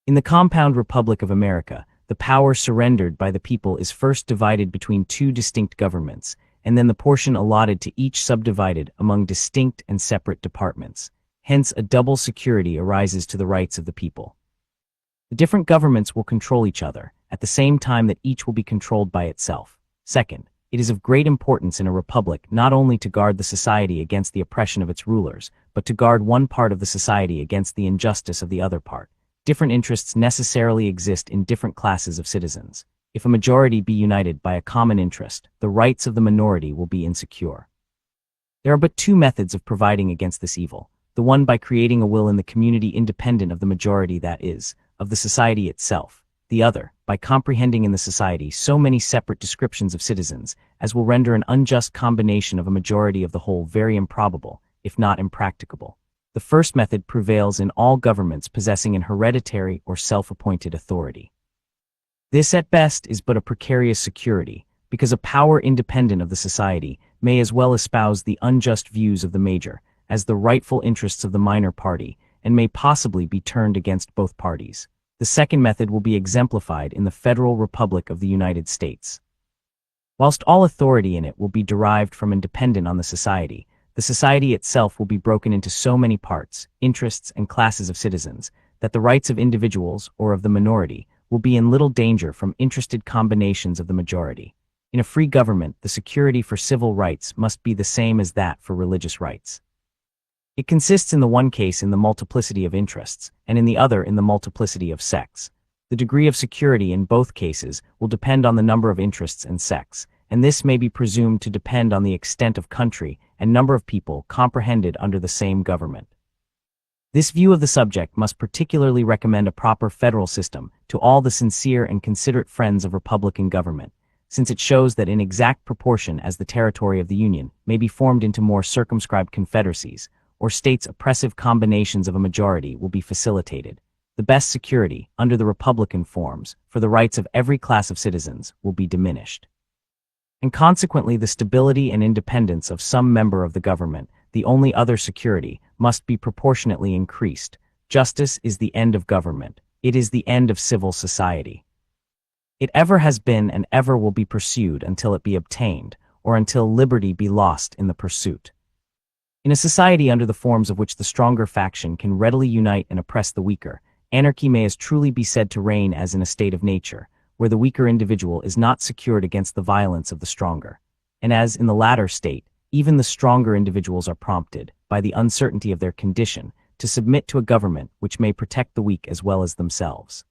S1: In the compound Republic of America, the power surrendered by the people is first divided between two distinct governments, and then the portion allotted to each subdivided among distinct and separate departments. Hence, a double security arises to the rights of the people. The different governments will control each other, at the same time that each will be controlled by itself. Second, it is of great importance in a republic not only to guard the society against the oppression of its rulers, but to guard one part of the society against the injustice of the other part. Different interests necessarily exist in different classes of citizens. If a majority be united by a common interest, the rights of the minority will be insecure. There are but two methods of providing against this evil. The one by creating a will in the community independent of the majority, that is, of the society itself. The other, by comprehending in the society so many separate descriptions of citizens as will render an unjust combination of a majority of the whole very improbable, if not impracticable. The first method prevails in all governments possessing an hereditary or self-appointed authority. This at best is but a precarious security, because a power independent of the society may as well espouse the unjust views of the major as the rightful interests of the minor party, and may possibly be turned against both parties. The second method will be exemplified in the Federal Republic of the United States. Whilst all authority in it will be derived from and dependent on the society itself will be broken into so many parts, interests, and classes of citizens, that the rights of individuals, or of the minority, will be in little danger from interested combinations of the majority. In a free government, the security for civil rights must be the same as that for religious rights. It consists in the one case in the multiplicity of interests, and in the other in the multiplicity of sects. The degree of security in both cases will depend on the number of interests and sects, and this may be presumed to depend on the extent of country and number of people comprehended under the same government. This view of the subject must particularly recommend a proper federal system to all the sincere and considerate friends of republican government, since it shows that in exact proportion as the territory of the Union may be formed into more circumscribed confederacies, or states, oppressive combinations of a majority will be facilitated. The best security, under the republican forms, for the rights of every class of citizens will be diminished. And consequently the stability and independence of some member of the government, the only other security, must be proportionately increased. Justice is the end of government. It is the end of civil society. It ever has been and ever will be pursued until it be obtained, or until liberty be lost in the pursuit. In a society under the forms of which the stronger faction can readily unite and oppress the weaker, anarchy may as truly be said to reign as in a state of nature, where the weaker individual is not secured against the violence of the stronger. And as, in the latter state, even the stronger individuals are prompted, by the uncertainty of their condition, to submit to a government which may protect the weak as well as themselves.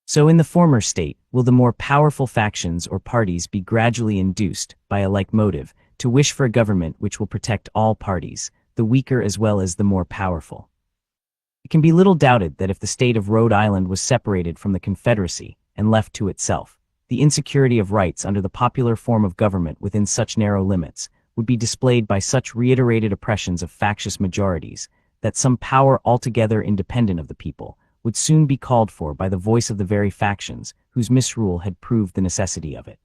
S1: So in the former state, will the more powerful factions or parties be gradually induced, by a like motive, to wish for a government which will protect all parties, the weaker as well as the more powerful. It can be little doubted that if the state of Rhode Island was separated from the Confederacy, and left to itself, the insecurity of rights under the popular form of government within such narrow limits would be displayed by such reiterated oppressions of factious majorities, that some power altogether independent of the people would soon be called for by the voice of the very factions whose misrule had proved the necessity of it.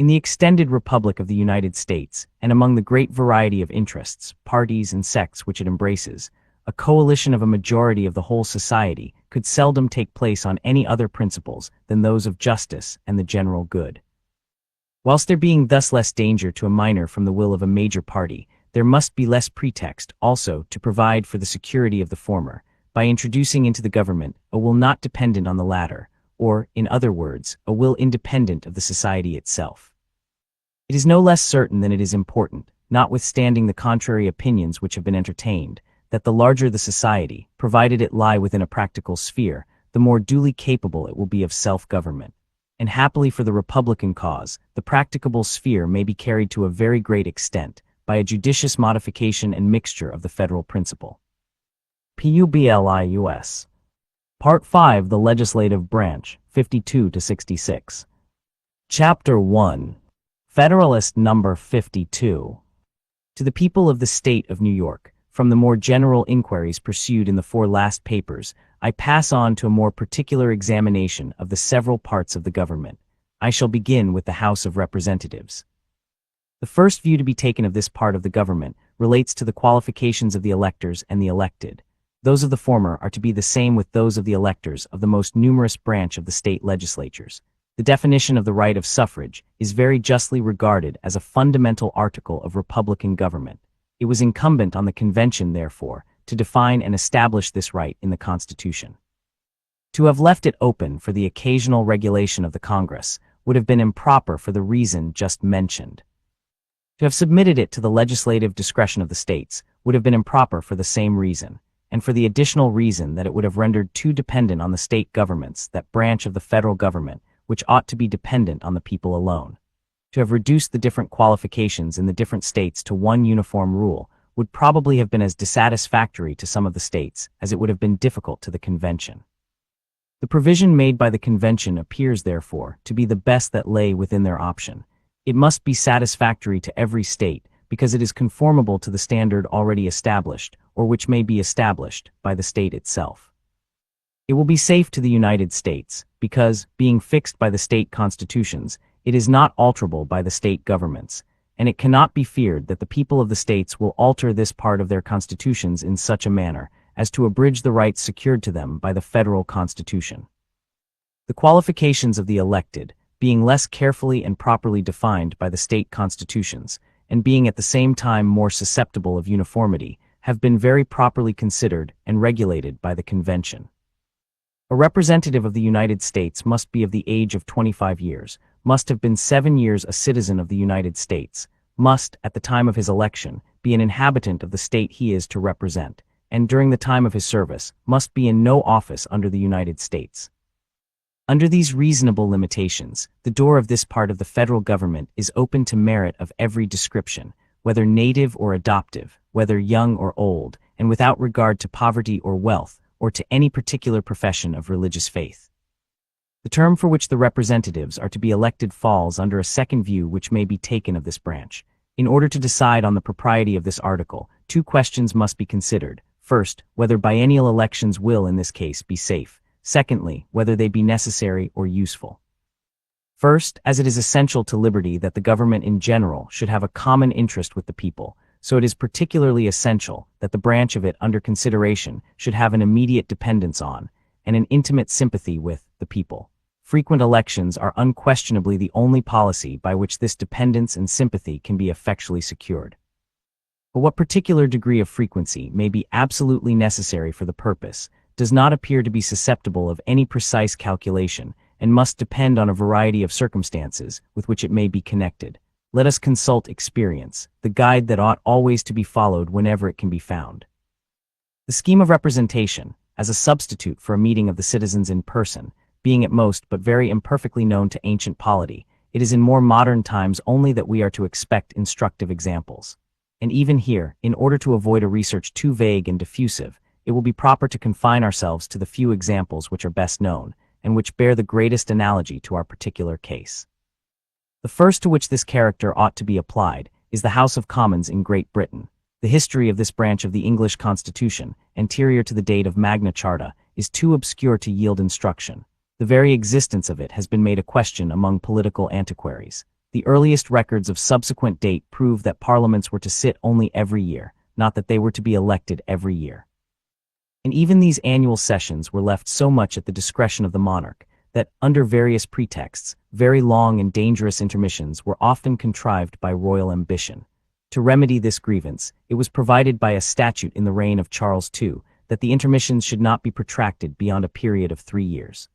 S1: In the extended Republic of the United States, and among the great variety of interests, parties, and sects which it embraces, a coalition of a majority of the whole society could seldom take place on any other principles than those of justice and the general good. Whilst there being thus less danger to a minor from the will of a major party, there must be less pretext also to provide for the security of the former, by introducing into the government a will not dependent on the latter, or, in other words, a will independent of the society itself. It is no less certain than it is important, notwithstanding the contrary opinions which have been entertained, that the larger the society, provided it lie within a practical sphere, the more duly capable it will be of self-government. And happily for the republican cause, the practicable sphere may be carried to a very great extent, by a judicious modification and mixture of the federal principle. Publius. Part 5, the Legislative Branch, 52 to 66. Chapter 1. Federalist Number 52. To the people of the State of New York, from the more general inquiries pursued in the 4 last papers, I pass on to a more particular examination of the several parts of the government. I shall begin with the House of Representatives. The first view to be taken of this part of the government relates to the qualifications of the electors and the elected. Those of the former are to be the same with those of the electors of the most numerous branch of the state legislatures. The definition of the right of suffrage is very justly regarded as a fundamental article of republican government. It was incumbent on the convention, therefore, to define and establish this right in the Constitution. To have left it open for the occasional regulation of the Congress would have been improper for the reason just mentioned. To have submitted it to the legislative discretion of the states would have been improper for the same reason, and for the additional reason that it would have rendered too dependent on the state governments that branch of the federal government which ought to be dependent on the people alone. To have reduced the different qualifications in the different states to one uniform rule would probably have been as dissatisfactory to some of the states as it would have been difficult to the convention. The provision made by the convention appears, therefore, to be the best that lay within their option. It must be satisfactory to every state because it is conformable to the standard already established, or which may be established, by the state itself. It will be safe to the United States, because, being fixed by the state constitutions, it is not alterable by the state governments, and it cannot be feared that the people of the states will alter this part of their constitutions in such a manner as to abridge the rights secured to them by the federal constitution. The qualifications of the elected, being less carefully and properly defined by the state constitutions, and being at the same time more susceptible of uniformity, have been very properly considered and regulated by the convention. A representative of the United States must be of the age of 25 years, must have been 7 years a citizen of the United States, must, at the time of his election, be an inhabitant of the state he is to represent, and during the time of his service, must be in no office under the United States. Under these reasonable limitations, the door of this part of the federal government is open to merit of every description, whether native or adoptive, whether young or old, and without regard to poverty or wealth, or to any particular profession of religious faith. The term for which the representatives are to be elected falls under a second view which may be taken of this branch. In order to decide on the propriety of this article, 2 questions must be considered. First, whether biennial elections will in this case be safe. Secondly, whether they be necessary or useful. First, as it is essential to liberty that the government in general should have a common interest with the people, so it is particularly essential that the branch of it under consideration should have an immediate dependence on, and an intimate sympathy with, the people. Frequent elections are unquestionably the only policy by which this dependence and sympathy can be effectually secured. But what particular degree of frequency may be absolutely necessary for the purpose does not appear to be susceptible of any precise calculation, and must depend on a variety of circumstances with which it may be connected. Let us consult experience, the guide that ought always to be followed whenever it can be found. The scheme of representation, as a substitute for a meeting of the citizens in person, being at most but very imperfectly known to ancient polity, it is in more modern times only that we are to expect instructive examples. And even here, in order to avoid a research too vague and diffusive, it will be proper to confine ourselves to the few examples which are best known, and which bear the greatest analogy to our particular case. The first to which this character ought to be applied is the House of Commons in Great Britain. The history of this branch of the English Constitution, anterior to the date of Magna Charta, is too obscure to yield instruction. The very existence of it has been made a question among political antiquaries. The earliest records of subsequent date prove that parliaments were to sit only every year, not that they were to be elected every year. And even these annual sessions were left so much at the discretion of the monarch, that, under various pretexts, very long and dangerous intermissions were often contrived by royal ambition. To remedy this grievance, it was provided by a statute in the reign of Charles II that the intermissions should not be protracted beyond a period of 3 years.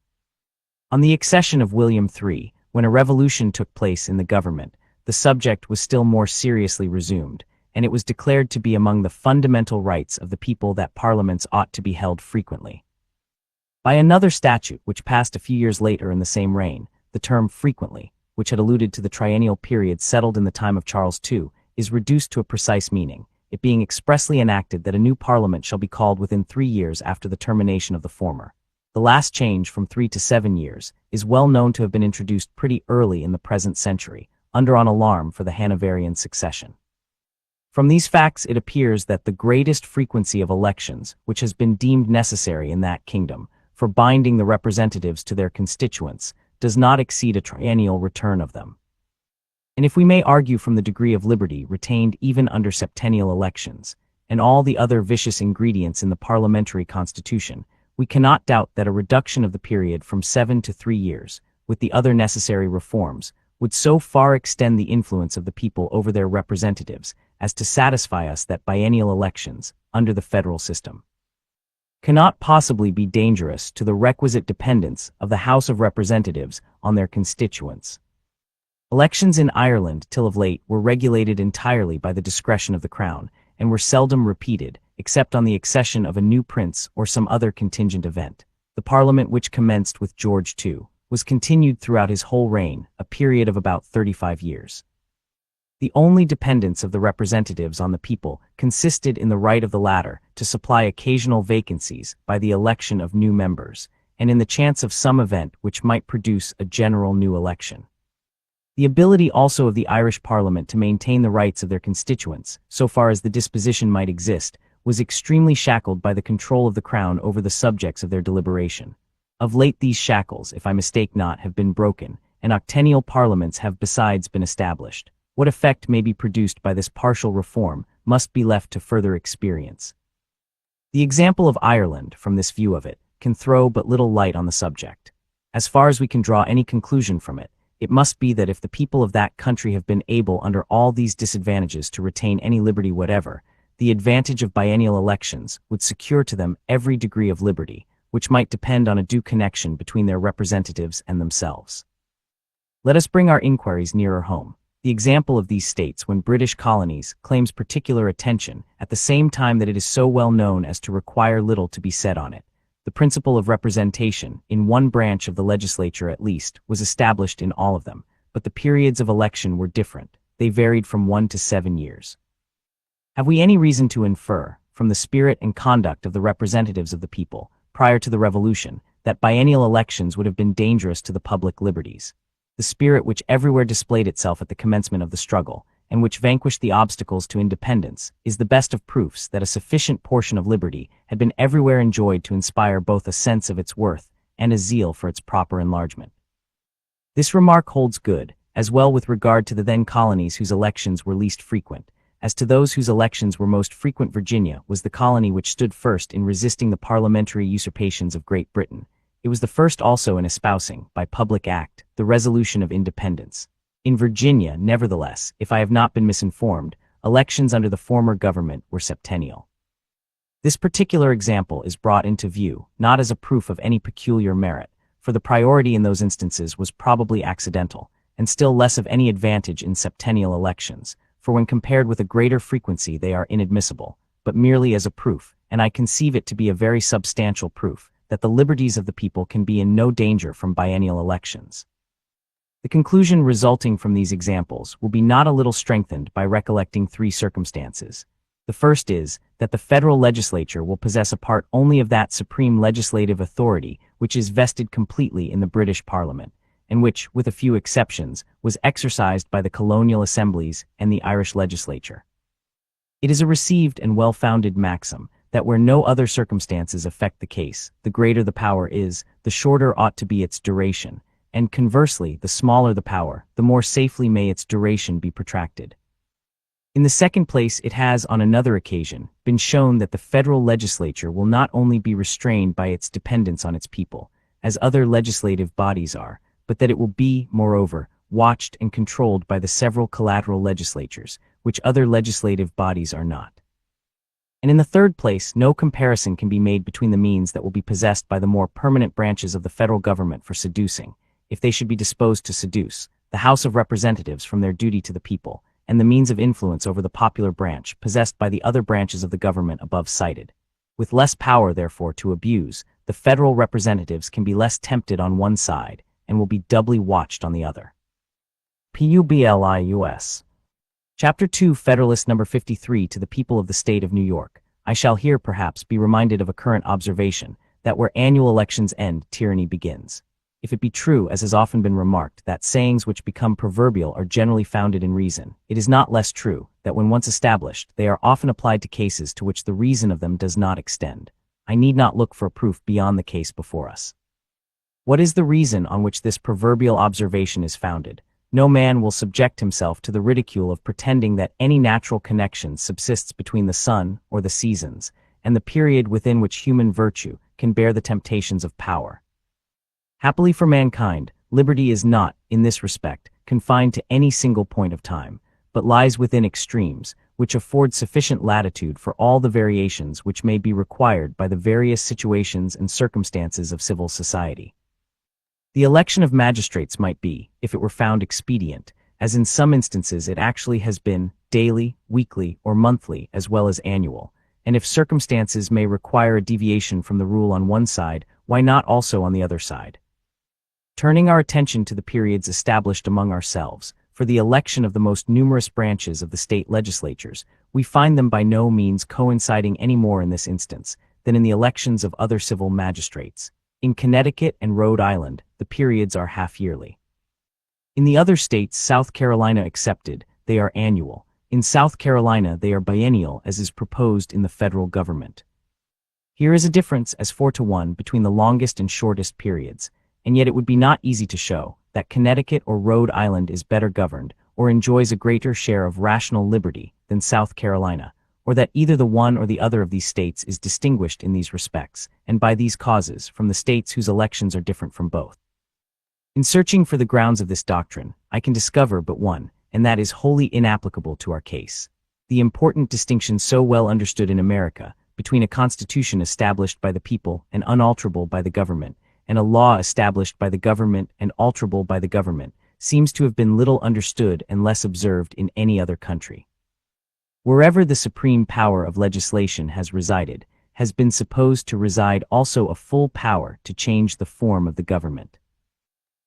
S1: On the accession of William III, when a revolution took place in the government, the subject was still more seriously resumed, and it was declared to be among the fundamental rights of the people that parliaments ought to be held frequently. By another statute which passed a few years later in the same reign, the term frequently, which had alluded to the triennial period settled in the time of Charles II, is reduced to a precise meaning, it being expressly enacted that a new parliament shall be called within 3 years after the termination of the former. the last change from 3 to 7 years, is well known to have been introduced pretty early in the present century, under an alarm for the Hanoverian succession. From these facts it appears that the greatest frequency of elections, which has been deemed necessary in that kingdom, for binding the representatives to their constituents, does not exceed a triennial return of them. And if we may argue from the degree of liberty retained even under septennial elections, and all the other vicious ingredients in the parliamentary constitution, we cannot doubt that a reduction of the period from 7 to 3 years, with the other necessary reforms, would so far extend the influence of the people over their representatives as to satisfy us that biennial elections, under the federal system, cannot possibly be dangerous to the requisite dependence of the House of Representatives on their constituents. Elections in Ireland till of late were regulated entirely by the discretion of the Crown, and were seldom repeated, except on the accession of a new prince or some other contingent event. The Parliament which commenced with George II was continued throughout his whole reign, a period of about 35 years. The only dependence of the representatives on the people consisted in the right of the latter to supply occasional vacancies by the election of new members, and in the chance of some event which might produce a general new election. The ability also of the Irish Parliament to maintain the rights of their constituents, so far as the disposition might exist, was extremely shackled by the control of the Crown over the subjects of their deliberation. Of late these shackles, if I mistake not, have been broken, and octennial parliaments have besides been established. What effect may be produced by this partial reform must be left to further experience. The example of Ireland, from this view of it, can throw but little light on the subject. As far as we can draw any conclusion from it, it must be that if the people of that country have been able under all these disadvantages to retain any liberty whatever, the advantage of biennial elections would secure to them every degree of liberty, which might depend on a due connection between their representatives and themselves. Let us bring our inquiries nearer home. The example of these states when British colonies claims particular attention at the same time that it is so well known as to require little to be said on it. The principle of representation, in one branch of the legislature at least, was established in all of them, but the periods of election were different. They varied from 1 to 7 years. Have we any reason to infer, from the spirit and conduct of the representatives of the people, prior to the Revolution, that biennial elections would have been dangerous to the public liberties? The spirit which everywhere displayed itself at the commencement of the struggle, and which vanquished the obstacles to independence, is the best of proofs that a sufficient portion of liberty had been everywhere enjoyed to inspire both a sense of its worth and a zeal for its proper enlargement. This remark holds good, as well with regard to the then colonies whose elections were least frequent, as to those whose elections were most frequent. Virginia was the colony which stood first in resisting the parliamentary usurpations of Great Britain. It was the first also in espousing, by public act, the resolution of independence. In Virginia, nevertheless, if I have not been misinformed, elections under the former government were septennial. This particular example is brought into view, not as a proof of any peculiar merit, for the priority in those instances was probably accidental, and still less of any advantage in septennial elections, for when compared with a greater frequency they are inadmissible, but merely as a proof, and I conceive it to be a very substantial proof, that the liberties of the people can be in no danger from biennial elections. The conclusion resulting from these examples will be not a little strengthened by recollecting 3 circumstances. The first is, that the federal legislature will possess a part only of that supreme legislative authority which is vested completely in the British Parliament, and which, with a few exceptions, was exercised by the colonial assemblies and the Irish legislature. It is a received and well-founded maxim, that where no other circumstances affect the case, the greater the power is, the shorter ought to be its duration, and conversely, the smaller the power, the more safely may its duration be protracted. In the second place, it has, on another occasion, been shown that the federal legislature will not only be restrained by its dependence on its people, as other legislative bodies are, but that it will be, moreover, watched and controlled by the several collateral legislatures, which other legislative bodies are not. And in the third place, no comparison can be made between the means that will be possessed by the more permanent branches of the federal government for seducing, if they should be disposed to seduce, the House of Representatives from their duty to the people, and the means of influence over the popular branch possessed by the other branches of the government above cited. With less power, therefore, to abuse, the federal representatives can be less tempted on one side, and will be doubly watched on the other. Publius. Chapter 2, Federalist number 53, to the people of the state of New York. I shall here, perhaps, be reminded of a current observation, that where annual elections end, tyranny begins. If it be true, as has often been remarked, that sayings which become proverbial are generally founded in reason, it is not less true that when once established, they are often applied to cases to which the reason of them does not extend. I need not look for a proof beyond the case before us. What is the reason on which this proverbial observation is founded? No man will subject himself to the ridicule of pretending that any natural connection subsists between the sun or the seasons, and the period within which human virtue can bear the temptations of power. Happily for mankind, liberty is not, in this respect, confined to any single point of time, but lies within extremes, which afford sufficient latitude for all the variations which may be required by the various situations and circumstances of civil society. The election of magistrates might be, if it were found expedient, as in some instances it actually has been, daily, weekly, or monthly, as well as annual, and if circumstances may require a deviation from the rule on one side, why not also on the other side? Turning our attention to the periods established among ourselves, for the election of the most numerous branches of the state legislatures, we find them by no means coinciding any more in this instance than in the elections of other civil magistrates. In Connecticut and Rhode Island, the periods are half-yearly. In the other states, South Carolina excepted, they are annual. In South Carolina, they are biennial, as is proposed in the federal government. Here is a difference as 4-to-1 between the longest and shortest periods, and yet it would be not easy to show that Connecticut or Rhode Island is better governed or enjoys a greater share of rational liberty than South Carolina, or that either the one or the other of these states is distinguished in these respects, and by these causes, from the states whose elections are different from both. In searching for the grounds of this doctrine, I can discover but one, and that is wholly inapplicable to our case. The important distinction so well understood in America, between a constitution established by the people and unalterable by the government, and a law established by the government and alterable by the government, seems to have been little understood and less observed in any other country. Wherever the supreme power of legislation has resided, has been supposed to reside also a full power to change the form of the government.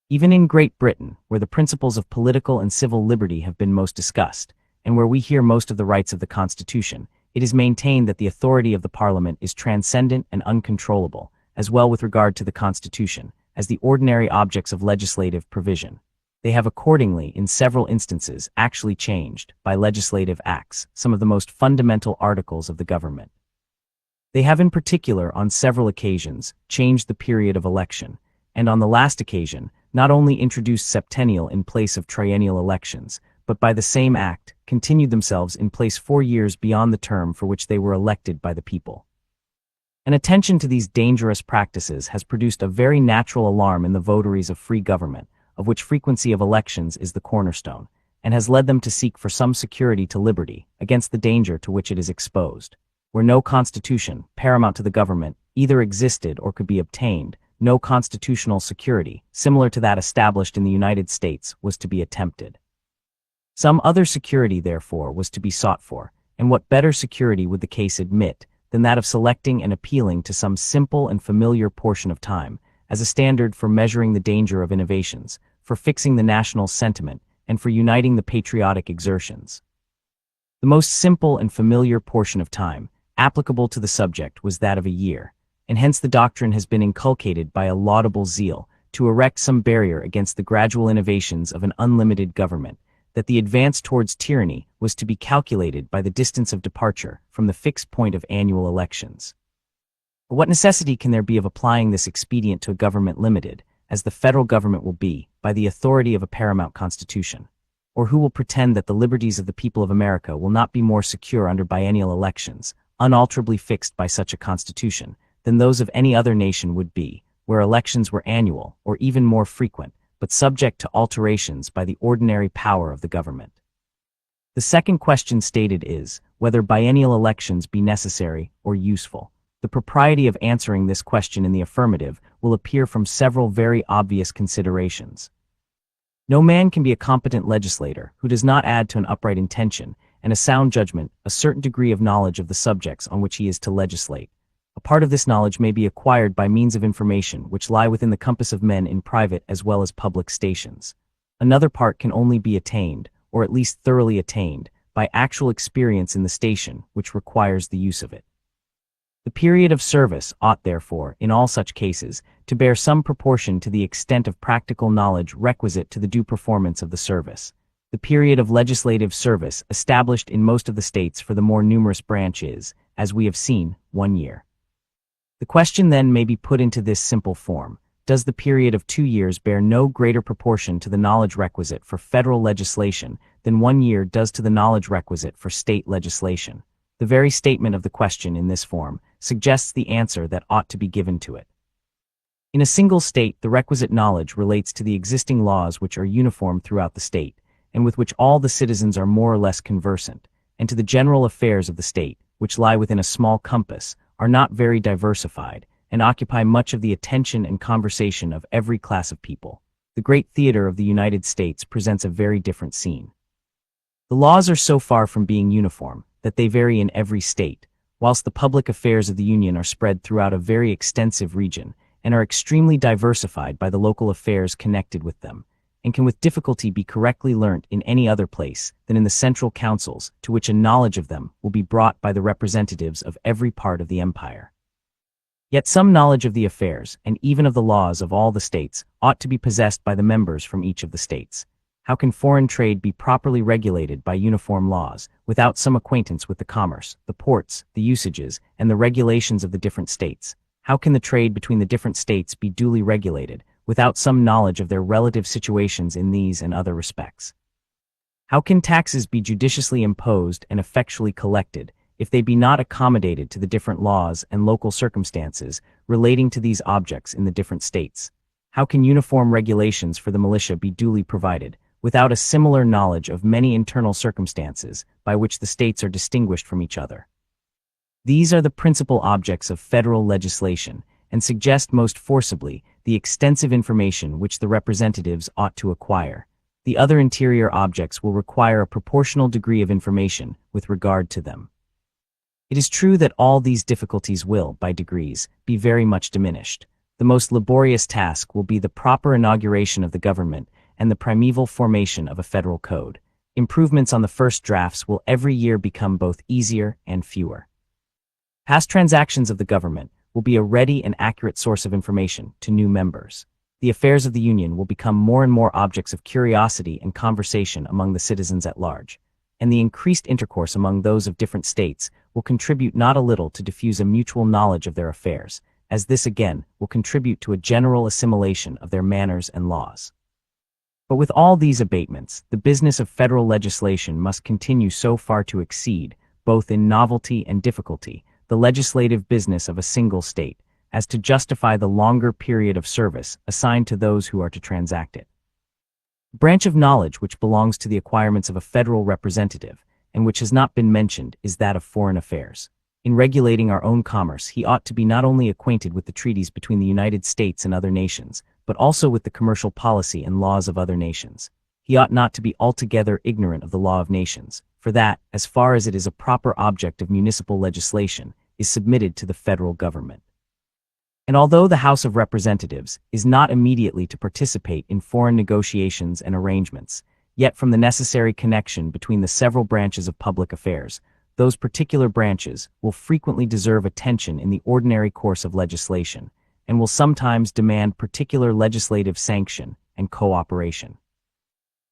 S1: Even in Great Britain, where the principles of political and civil liberty have been most discussed, and where we hear most of the rights of the Constitution, it is maintained that the authority of the Parliament is transcendent and uncontrollable, as well with regard to the Constitution, as the ordinary objects of legislative provision. They have accordingly, in several instances, actually changed, by legislative acts, some of the most fundamental articles of the government. They have in particular, on several occasions, changed the period of election, and on the last occasion, not only introduced septennial in place of triennial elections, but by the same act, continued themselves in place 4 years beyond the term for which they were elected by the people. An attention to these dangerous practices has produced a very natural alarm in the votaries of free government, of which frequency of elections is the cornerstone, and has led them to seek for some security to liberty against the danger to which it is exposed. Where no constitution, paramount to the government, either existed or could be obtained, no constitutional security, similar to that established in the United States, was to be attempted. Some other security, therefore, was to be sought for, and what better security would the case admit than that of selecting and appealing to some simple and familiar portion of time, as a standard for measuring the danger of innovations, for fixing the national sentiment, and for uniting the patriotic exertions. The most simple and familiar portion of time, applicable to the subject, was that of a year, and hence the doctrine has been inculcated by a laudable zeal to erect some barrier against the gradual innovations of an unlimited government, that the advance towards tyranny was to be calculated by the distance of departure from the fixed point of annual elections. But what necessity can there be of applying this expedient to a government limited, as the federal government will be, by the authority of a paramount constitution? Or who will pretend that the liberties of the people of America will not be more secure under biennial elections, unalterably fixed by such a constitution, than those of any other nation would be, where elections were annual, or even more frequent, but subject to alterations by the ordinary power of the government? The second question stated is, whether biennial elections be necessary or useful. The propriety of answering this question in the affirmative will appear from several very obvious considerations. No man can be a competent legislator who does not add to an upright intention and a sound judgment a certain degree of knowledge of the subjects on which he is to legislate. A part of this knowledge may be acquired by means of information which lie within the compass of men in private as well as public stations. Another part can only be attained, or at least thoroughly attained, by actual experience in the station which requires the use of it. The period of service ought therefore, in all such cases, to bear some proportion to the extent of practical knowledge requisite to the due performance of the service. The period of legislative service established in most of the states for the more numerous branch is, as we have seen, 1 year. The question then may be put into this simple form: does the period of 2 years bear no greater proportion to the knowledge requisite for federal legislation than 1 year does to the knowledge requisite for state legislation? The very statement of the question in this form suggests the answer that ought to be given to it. In a single state, the requisite knowledge relates to the existing laws which are uniform throughout the state, and with which all the citizens are more or less conversant, and to the general affairs of the state, which lie within a small compass, are not very diversified, and occupy much of the attention and conversation of every class of people. The great theater of the United States presents a very different scene. The laws are so far from being uniform that they vary in every state, whilst the public affairs of the Union are spread throughout a very extensive region and are extremely diversified by the local affairs connected with them, and can with difficulty be correctly learnt in any other place than in the central councils, to which a knowledge of them will be brought by the representatives of every part of the empire. Yet some knowledge of the affairs, and even of the laws of all the states, ought to be possessed by the members from each of the states. How can foreign trade be properly regulated by uniform laws, without some acquaintance with the commerce, the ports, the usages, and the regulations of the different states? How can the trade between the different states be duly regulated, without some knowledge of their relative situations in these and other respects? How can taxes be judiciously imposed and effectually collected, if they be not accommodated to the different laws and local circumstances relating to these objects in the different states? How can uniform regulations for the militia be duly provided, without a similar knowledge of many internal circumstances by which the states are distinguished from each other? These are the principal objects of federal legislation, and suggest most forcibly the extensive information which the representatives ought to acquire. The other interior objects will require a proportional degree of information with regard to them. It is true that all these difficulties will, by degrees, be very much diminished. The most laborious task will be the proper inauguration of the government and the primeval formation of a federal code. Improvements on the first drafts will every year become both easier and fewer. Past transactions of the government will be a ready and accurate source of information to new members. The affairs of the Union will become more and more objects of curiosity and conversation among the citizens at large, and the increased intercourse among those of different states will contribute not a little to diffuse a mutual knowledge of their affairs, as this again will contribute to a general assimilation of their manners and laws. But with all these abatements, the business of federal legislation must continue so far to exceed, both in novelty and difficulty, the legislative business of a single state, as to justify the longer period of service assigned to those who are to transact it. The branch of knowledge which belongs to the acquirements of a federal representative, and which has not been mentioned, is that of foreign affairs. In regulating our own commerce, he ought to be not only acquainted with the treaties between the United States and other nations, but also with the commercial policy and laws of other nations. He ought not to be altogether ignorant of the law of nations, for that, as far as it is a proper object of municipal legislation, is submitted to the federal government. And although the House of Representatives is not immediately to participate in foreign negotiations and arrangements, yet from the necessary connection between the several branches of public affairs, those particular branches will frequently deserve attention in the ordinary course of legislation, and will sometimes demand particular legislative sanction and cooperation.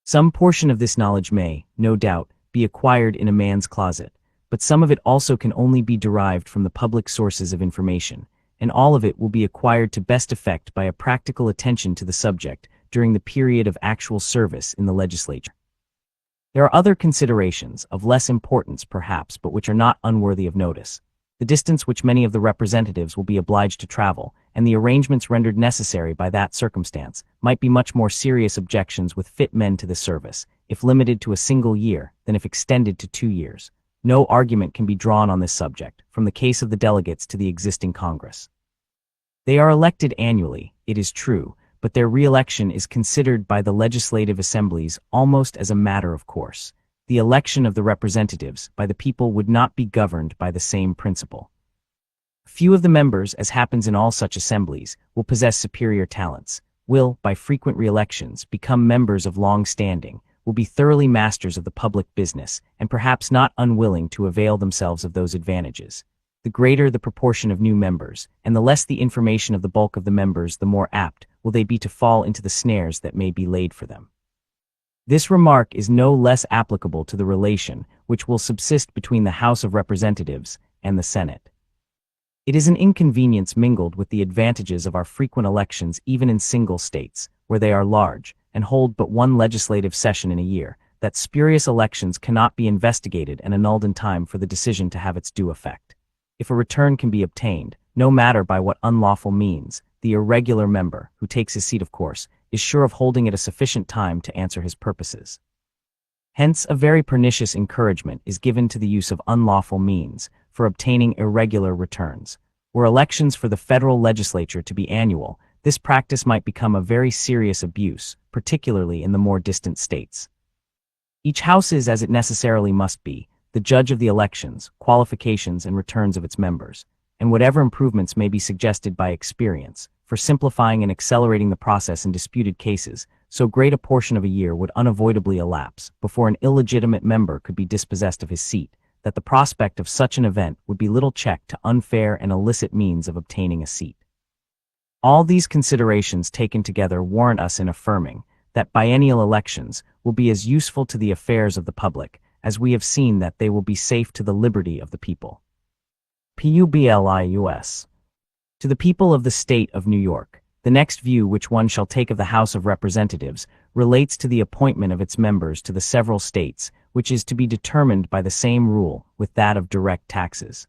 S1: Some portion of this knowledge may, no doubt, be acquired in a man's closet, but some of it also can only be derived from the public sources of information, and all of it will be acquired to best effect by a practical attention to the subject during the period of actual service in the legislature. There are other considerations, of less importance perhaps, but which are not unworthy of notice. The distance which many of the representatives will be obliged to travel, and the arrangements rendered necessary by that circumstance, might be much more serious objections with fit men to the service, if limited to a single year, than if extended to 2 years. No argument can be drawn on this subject, from the case of the delegates to the existing Congress. They are elected annually, it is true, but their re-election is considered by the legislative assemblies almost as a matter of course. The election of the representatives by the people would not be governed by the same principle. Few of the members, as happens in all such assemblies, will possess superior talents, will, by frequent re-elections, become members of long standing, will be thoroughly masters of the public business, and perhaps not unwilling to avail themselves of those advantages. the greater the proportion of new members, and the less the information of the bulk of the members, the more apt will they be to fall into the snares that may be laid for them. This remark is no less applicable to the relation which will subsist between the House of Representatives and the Senate. It is an inconvenience mingled with the advantages of our frequent elections even in single states, where they are large, and hold but one legislative session in a year, that spurious elections cannot be investigated and annulled in time for the decision to have its due effect. If a return can be obtained, no matter by what unlawful means, the irregular member, who takes his seat of course, is sure of holding it a sufficient time to answer his purposes. Hence, a very pernicious encouragement is given to the use of unlawful means for obtaining irregular returns. Were elections for the federal legislature to be annual, this practice might become a very serious abuse, particularly in the more distant states. Each house is, as it necessarily must be, the judge of the elections, qualifications, and returns of its members, and whatever improvements may be suggested by experience, for simplifying and accelerating the process in disputed cases, so great a portion of a year would unavoidably elapse before an illegitimate member could be dispossessed of his seat, that the prospect of such an event would be little check to unfair and illicit means of obtaining a seat. All these considerations taken together warrant us in affirming that biennial elections will be as useful to the affairs of the public as we have seen that they will be safe to the liberty of the people. Publius. To the people of the state of New York, the next view which one shall take of the House of Representatives relates to the appointment of its members to the several states, which is to be determined by the same rule with that of direct taxes.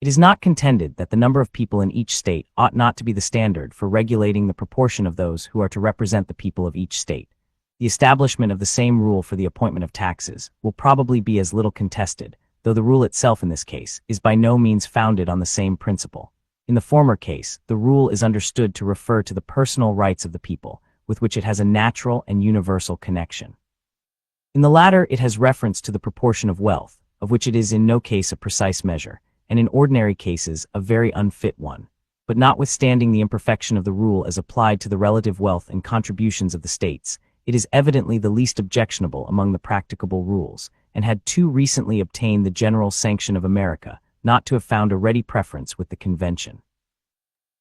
S1: It is not contended that the number of people in each state ought not to be the standard for regulating the proportion of those who are to represent the people of each state. The establishment of the same rule for the appointment of taxes will probably be as little contested, though the rule itself in this case is by no means founded on the same principle. In the former case, the rule is understood to refer to the personal rights of the people, with which it has a natural and universal connection. In the latter, it has reference to the proportion of wealth, of which it is in no case a precise measure, and in ordinary cases a very unfit one. But notwithstanding the imperfection of the rule as applied to the relative wealth and contributions of the states, it is evidently the least objectionable among the practicable rules, and had too recently obtained the general sanction of America not to have found a ready preference with the convention.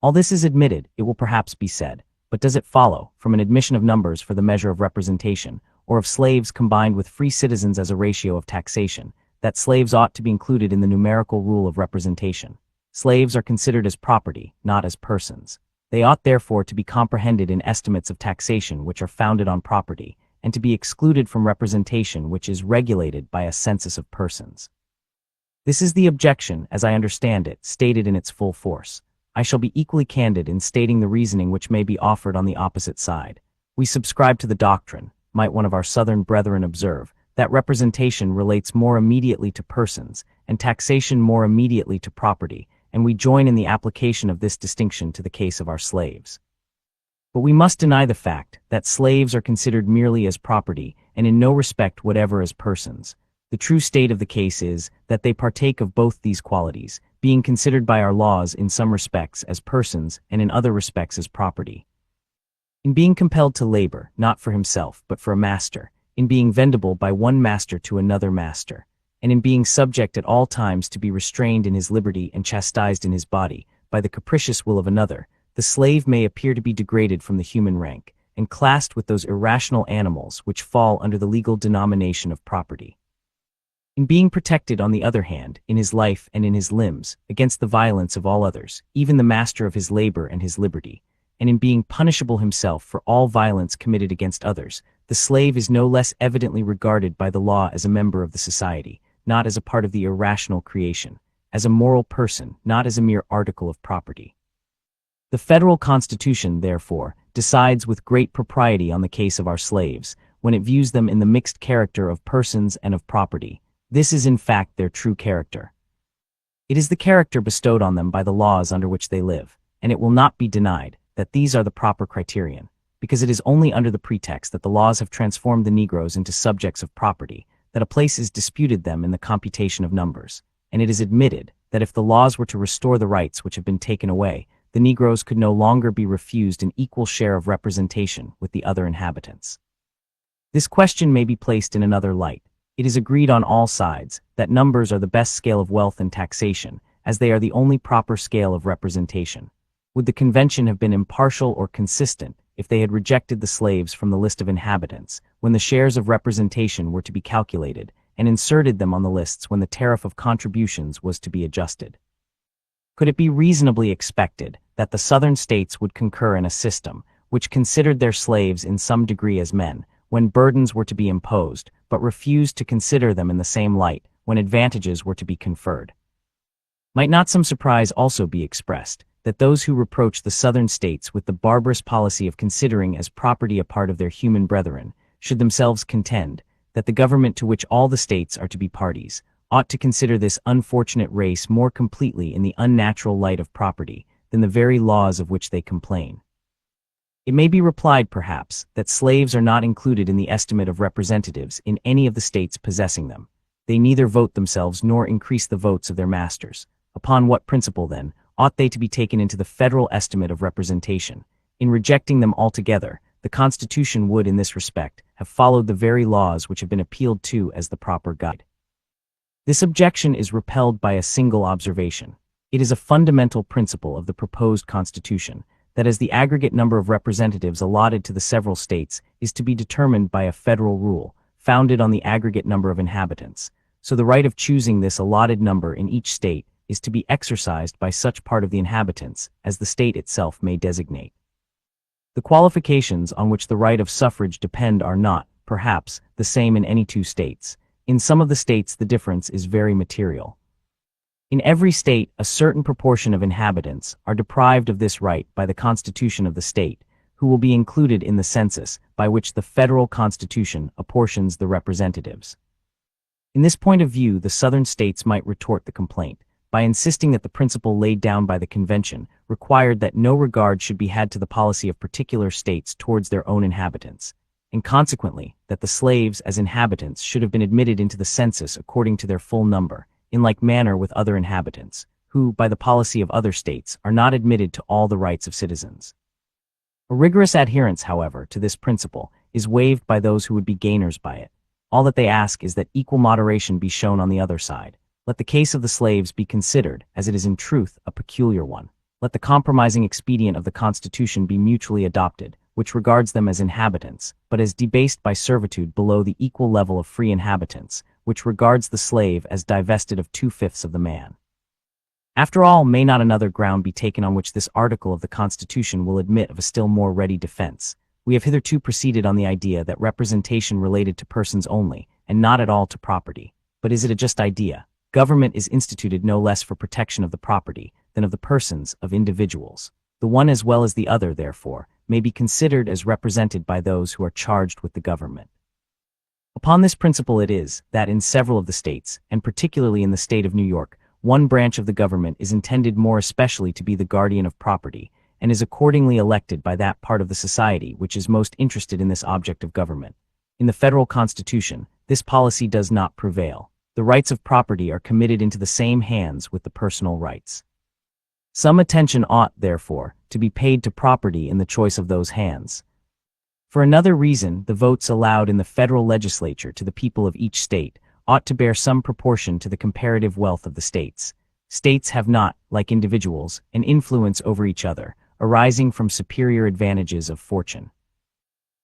S1: All this is admitted, it will perhaps be said, but does it follow, from an admission of numbers for the measure of representation, or of slaves combined with free citizens as a ratio of taxation, that slaves ought to be included in the numerical rule of representation? Slaves are considered as property, not as persons. They ought therefore to be comprehended in estimates of taxation which are founded on property, and to be excluded from representation which is regulated by a census of persons. This is the objection, as I understand it, stated in its full force. I shall be equally candid in stating the reasoning which may be offered on the opposite side. We subscribe to the doctrine, might one of our Southern brethren observe, that representation relates more immediately to persons, and taxation more immediately to property, and we join in the application of this distinction to the case of our slaves. But we must deny the fact that slaves are considered merely as property, and in no respect whatever as persons. The true state of the case is that they partake of both these qualities, being considered by our laws in some respects as persons and in other respects as property. In being compelled to labor, not for himself but for a master, in being vendible by one master to another master, and in being subject at all times to be restrained in his liberty and chastised in his body by the capricious will of another, the slave may appear to be degraded from the human rank, and classed with those irrational animals which fall under the legal denomination of property. In being protected, on the other hand, in his life and in his limbs, against the violence of all others, even the master of his labor and his liberty, and in being punishable himself for all violence committed against others, the slave is no less evidently regarded by the law as a member of the society, not as a part of the irrational creation, as a moral person, not as a mere article of property. The federal Constitution, therefore, decides with great propriety on the case of our slaves, when it views them in the mixed character of persons and of property. This is in fact their true character. It is the character bestowed on them by the laws under which they live, and it will not be denied that these are the proper criterion, because it is only under the pretext that the laws have transformed the Negroes into subjects of property that a place is disputed them in the computation of numbers, and it is admitted that if the laws were to restore the rights which have been taken away, the Negroes could no longer be refused an equal share of representation with the other inhabitants. This question may be placed in another light. It is agreed on all sides that numbers are the best scale of wealth and taxation, as they are the only proper scale of representation. Would the convention have been impartial or consistent if they had rejected the slaves from the list of inhabitants when the shares of representation were to be calculated, and inserted them on the lists when the tariff of contributions was to be adjusted? Could it be reasonably expected that the Southern states would concur in a system which considered their slaves in some degree as men when burdens were to be imposed, but refused to consider them in the same light when advantages were to be conferred? Might not some surprise also be expressed that those who reproach the Southern states with the barbarous policy of considering as property a part of their human brethren should themselves contend that the government to which all the states are to be parties ought to consider this unfortunate race more completely in the unnatural light of property than the very laws of which they complain? It may be replied, perhaps, that slaves are not included in the estimate of representatives in any of the states possessing them. They neither vote themselves nor increase the votes of their masters. Upon what principle, then, ought they to be taken into the federal estimate of representation? In rejecting them altogether, the Constitution would, in this respect, have followed the very laws which have been appealed to as the proper guide. This objection is repelled by a single observation. It is a fundamental principle of the proposed Constitution that as the aggregate number of representatives allotted to the several states is to be determined by a federal rule, founded on the aggregate number of inhabitants, so the right of choosing this allotted number in each state is to be exercised by such part of the inhabitants as the state itself may designate. The qualifications on which the right of suffrage depend are not, perhaps, the same in any two states. In some of the states the difference is very material. In every state, a certain proportion of inhabitants are deprived of this right by the constitution of the state, who will be included in the census by which the federal constitution apportions the representatives. In this point of view, the Southern states might retort the complaint by insisting that the principle laid down by the convention required that no regard should be had to the policy of particular states towards their own inhabitants, and consequently that the slaves as inhabitants should have been admitted into the census according to their full number, in like manner with other inhabitants, who, by the policy of other states, are not admitted to all the rights of citizens. A rigorous adherence, however, to this principle is waived by those who would be gainers by it. All that they ask is that equal moderation be shown on the other side. Let the case of the slaves be considered, as it is in truth a peculiar one. Let the compromising expedient of the Constitution be mutually adopted, which regards them as inhabitants, but as debased by servitude below the equal level of free inhabitants, which regards the slave as divested of 2/5 of the man. After all, may not another ground be taken on which this article of the Constitution will admit of a still more ready defense? We have hitherto proceeded on the idea that representation related to persons only, and not at all to property. But is it a just idea? Government is instituted no less for protection of the property than of the persons of individuals. The one as well as the other, therefore, may be considered as represented by those who are charged with the government. Upon this principle it is that in several of the states, and particularly in the state of New York, one branch of the government is intended more especially to be the guardian of property, and is accordingly elected by that part of the society which is most interested in this object of government. In the federal Constitution, this policy does not prevail. The rights of property are committed into the same hands with the personal rights. Some attention ought, therefore, to be paid to property in the choice of those hands. For another reason, the votes allowed in the federal legislature to the people of each state ought to bear some proportion to the comparative wealth of the states. States have not, like individuals, an influence over each other, arising from superior advantages of fortune.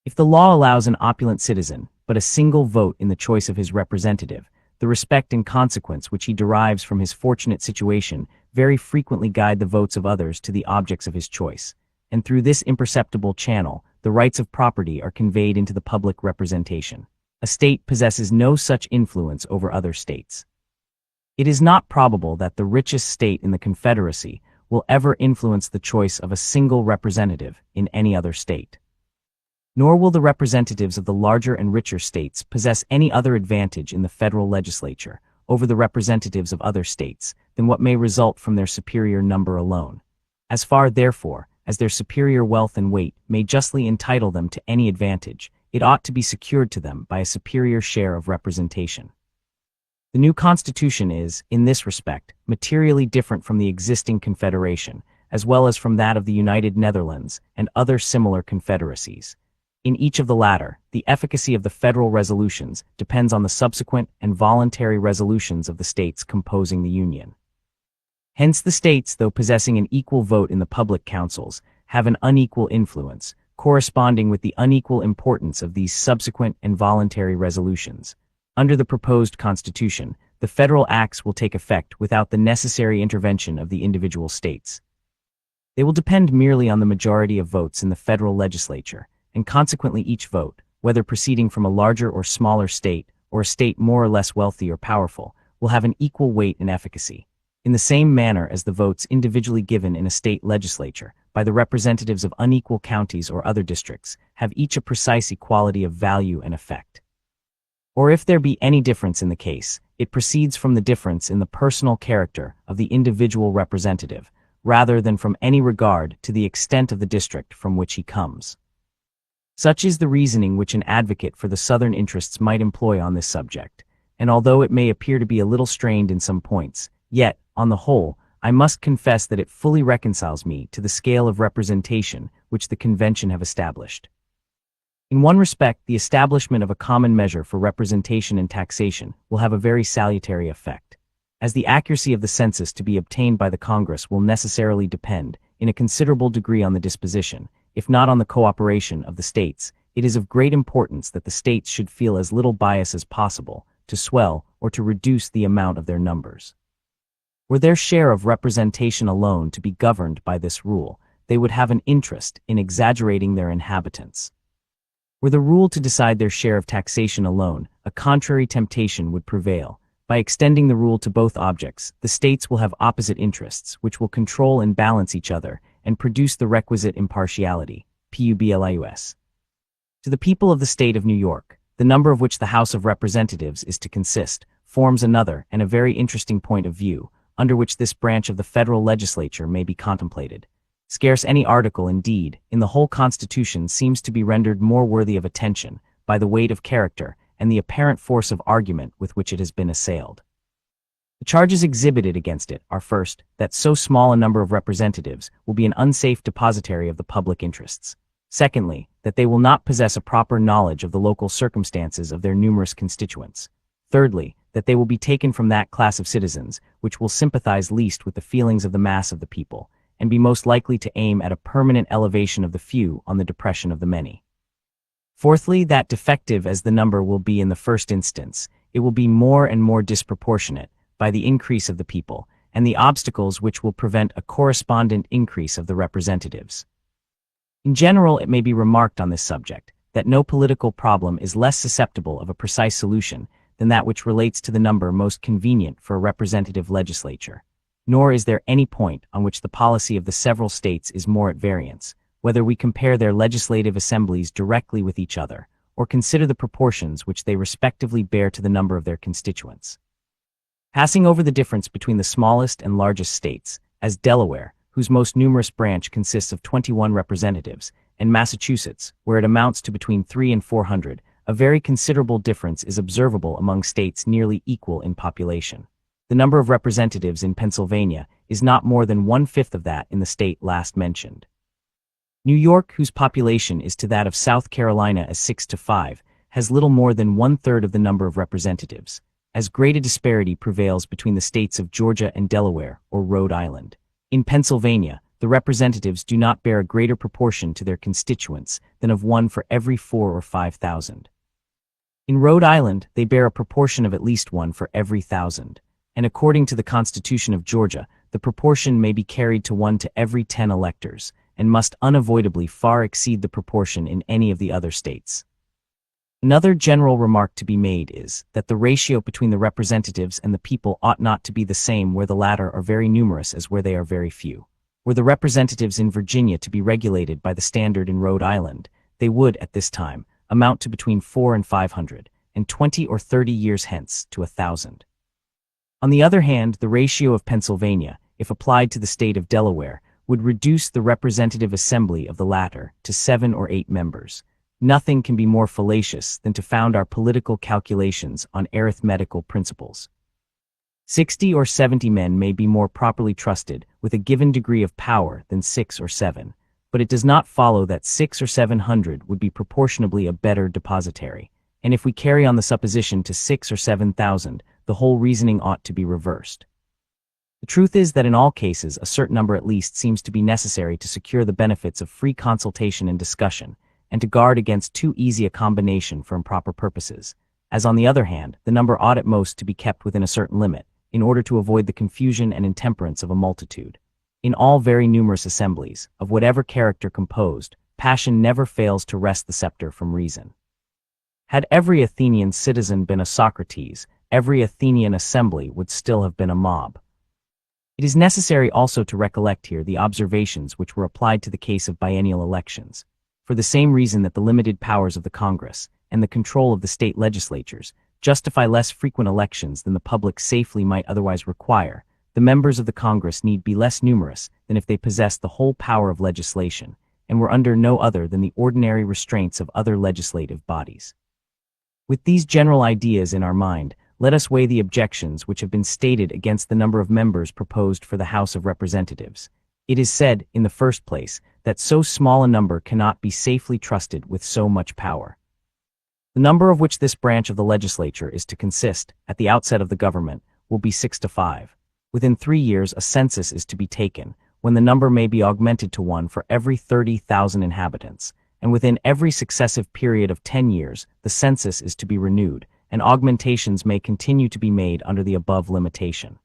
S1: If the law allows an opulent citizen but a single vote in the choice of his representative, the respect and consequence which he derives from his fortunate situation very frequently guide the votes of others to the objects of his choice, and through this imperceptible channel, the rights of property are conveyed into the public representation. A state possesses no such influence over other states. It is not probable that the richest state in the Confederacy will ever influence the choice of a single representative in any other state. Nor will the representatives of the larger and richer states possess any other advantage in the federal legislature over the representatives of other states than what may result from their superior number alone. As far, therefore, as their superior wealth and weight may justly entitle them to any advantage, it ought to be secured to them by a superior share of representation. The new Constitution is, in this respect, materially different from the existing Confederation, as well as from that of the United Netherlands and other similar confederacies. In each of the latter, the efficacy of the federal resolutions depends on the subsequent and voluntary resolutions of the states composing the Union. Hence the states, though possessing an equal vote in the public councils, have an unequal influence, corresponding with the unequal importance of these subsequent and voluntary resolutions. Under the proposed constitution, the federal acts will take effect without the necessary intervention of the individual states. They will depend merely on the majority of votes in the federal legislature, and consequently each vote, whether proceeding from a larger or smaller state, or a state more or less wealthy or powerful, will have an equal weight and efficacy, in the same manner as the votes individually given in a state legislature by the representatives of unequal counties or other districts have each a precise equality of value and effect. Or if there be any difference in the case, it proceeds from the difference in the personal character of the individual representative, rather than from any regard to the extent of the district from which he comes. Such is the reasoning which an advocate for the Southern interests might employ on this subject, and although it may appear to be a little strained in some points, yet, on the whole, I must confess that it fully reconciles me to the scale of representation which the convention have established. In one respect, the establishment of a common measure for representation and taxation will have a very salutary effect, as the accuracy of the census to be obtained by the Congress will necessarily depend, in a considerable degree, on the disposition, if not on the cooperation, of the states. It is of great importance that the states should feel as little bias as possible to swell or to reduce the amount of their numbers. Were their share of representation alone to be governed by this rule, they would have an interest in exaggerating their inhabitants. Were the rule to decide their share of taxation alone, a contrary temptation would prevail. By extending the rule to both objects, the states will have opposite interests, which will control and balance each other, and produce the requisite impartiality, publius. To the people of the state of New York, the number of which the House of Representatives is to consist, forms another and a very interesting point of view, under which this branch of the federal legislature may be contemplated. Scarce any article, indeed, in the whole Constitution seems to be rendered more worthy of attention by the weight of character and the apparent force of argument with which it has been assailed. The charges exhibited against it are, first, that so small a number of representatives will be an unsafe depositary of the public interests. Secondly, that they will not possess a proper knowledge of the local circumstances of their numerous constituents. Thirdly, that they will be taken from that class of citizens which will sympathize least with the feelings of the mass of the people, and be most likely to aim at a permanent elevation of the few on the depression of the many. Fourthly, that defective as the number will be in the first instance, it will be more and more disproportionate by the increase of the people, and the obstacles which will prevent a correspondent increase of the representatives. In general, it may be remarked on this subject that no political problem is less susceptible of a precise solution than that which relates to the number most convenient for a representative legislature. Nor is there any point on which the policy of the several states is more at variance, whether we compare their legislative assemblies directly with each other, or consider the proportions which they respectively bear to the number of their constituents. Passing over the difference between the smallest and largest states, as Delaware, whose most numerous branch consists of 21 representatives, and Massachusetts, where it amounts to between 300 and 400, a very considerable difference is observable among states nearly equal in population. The number of representatives in Pennsylvania is not more than 1/5 of that in the state last mentioned. New York, whose population is to that of South Carolina as 6-5, has little more than 1/3 of the number of representatives. As great a disparity prevails between the states of Georgia and Delaware, or Rhode Island. In Pennsylvania, the representatives do not bear a greater proportion to their constituents than of one for every 4,000 or 5,000. In Rhode Island, they bear a proportion of at least one for every 1,000, and according to the Constitution of Georgia, the proportion may be carried to 1 to every 10 electors, and must unavoidably far exceed the proportion in any of the other states. Another general remark to be made is that the ratio between the representatives and the people ought not to be the same where the latter are very numerous as where they are very few. Were the representatives in Virginia to be regulated by the standard in Rhode Island, they would, at this time, amount to between 400 and 500, and 20 or 30 years hence to 1,000. On the other hand, the ratio of Pennsylvania, if applied to the state of Delaware, would reduce the representative assembly of the latter to 7 or 8 members. Nothing can be more fallacious than to found our political calculations on arithmetical principles. 60 or 70 men may be more properly trusted with a given degree of power than 6 or 7, but it does not follow that 600 or 700 would be proportionably a better depositary, and if we carry on the supposition to 6,000 or 7,000, the whole reasoning ought to be reversed. The truth is that in all cases, a certain number at least seems to be necessary to secure the benefits of free consultation and discussion, and to guard against too easy a combination for improper purposes, as on the other hand, the number ought at most to be kept within a certain limit, in order to avoid the confusion and intemperance of a multitude. In all very numerous assemblies, of whatever character composed, passion never fails to wrest the scepter from reason. Had every Athenian citizen been a Socrates, every Athenian assembly would still have been a mob. It is necessary also to recollect here the observations which were applied to the case of biennial elections, for the same reason that the limited powers of the Congress and the control of the state legislatures justify less frequent elections than the public safely might otherwise require. The members of the Congress need be less numerous than if they possessed the whole power of legislation and were under no other than the ordinary restraints of other legislative bodies. With these general ideas in our mind, let us weigh the objections which have been stated against the number of members proposed for the House of Representatives. It is said, in the first place, that so small a number cannot be safely trusted with so much power. The number of which this branch of the legislature is to consist, at the outset of the government, will be 6 to 5. Within 3 years a census is to be taken, when the number may be augmented to 1 for every 30,000 inhabitants, and within every successive period of 10 years the census is to be renewed, and augmentations may continue to be made under the above limitation.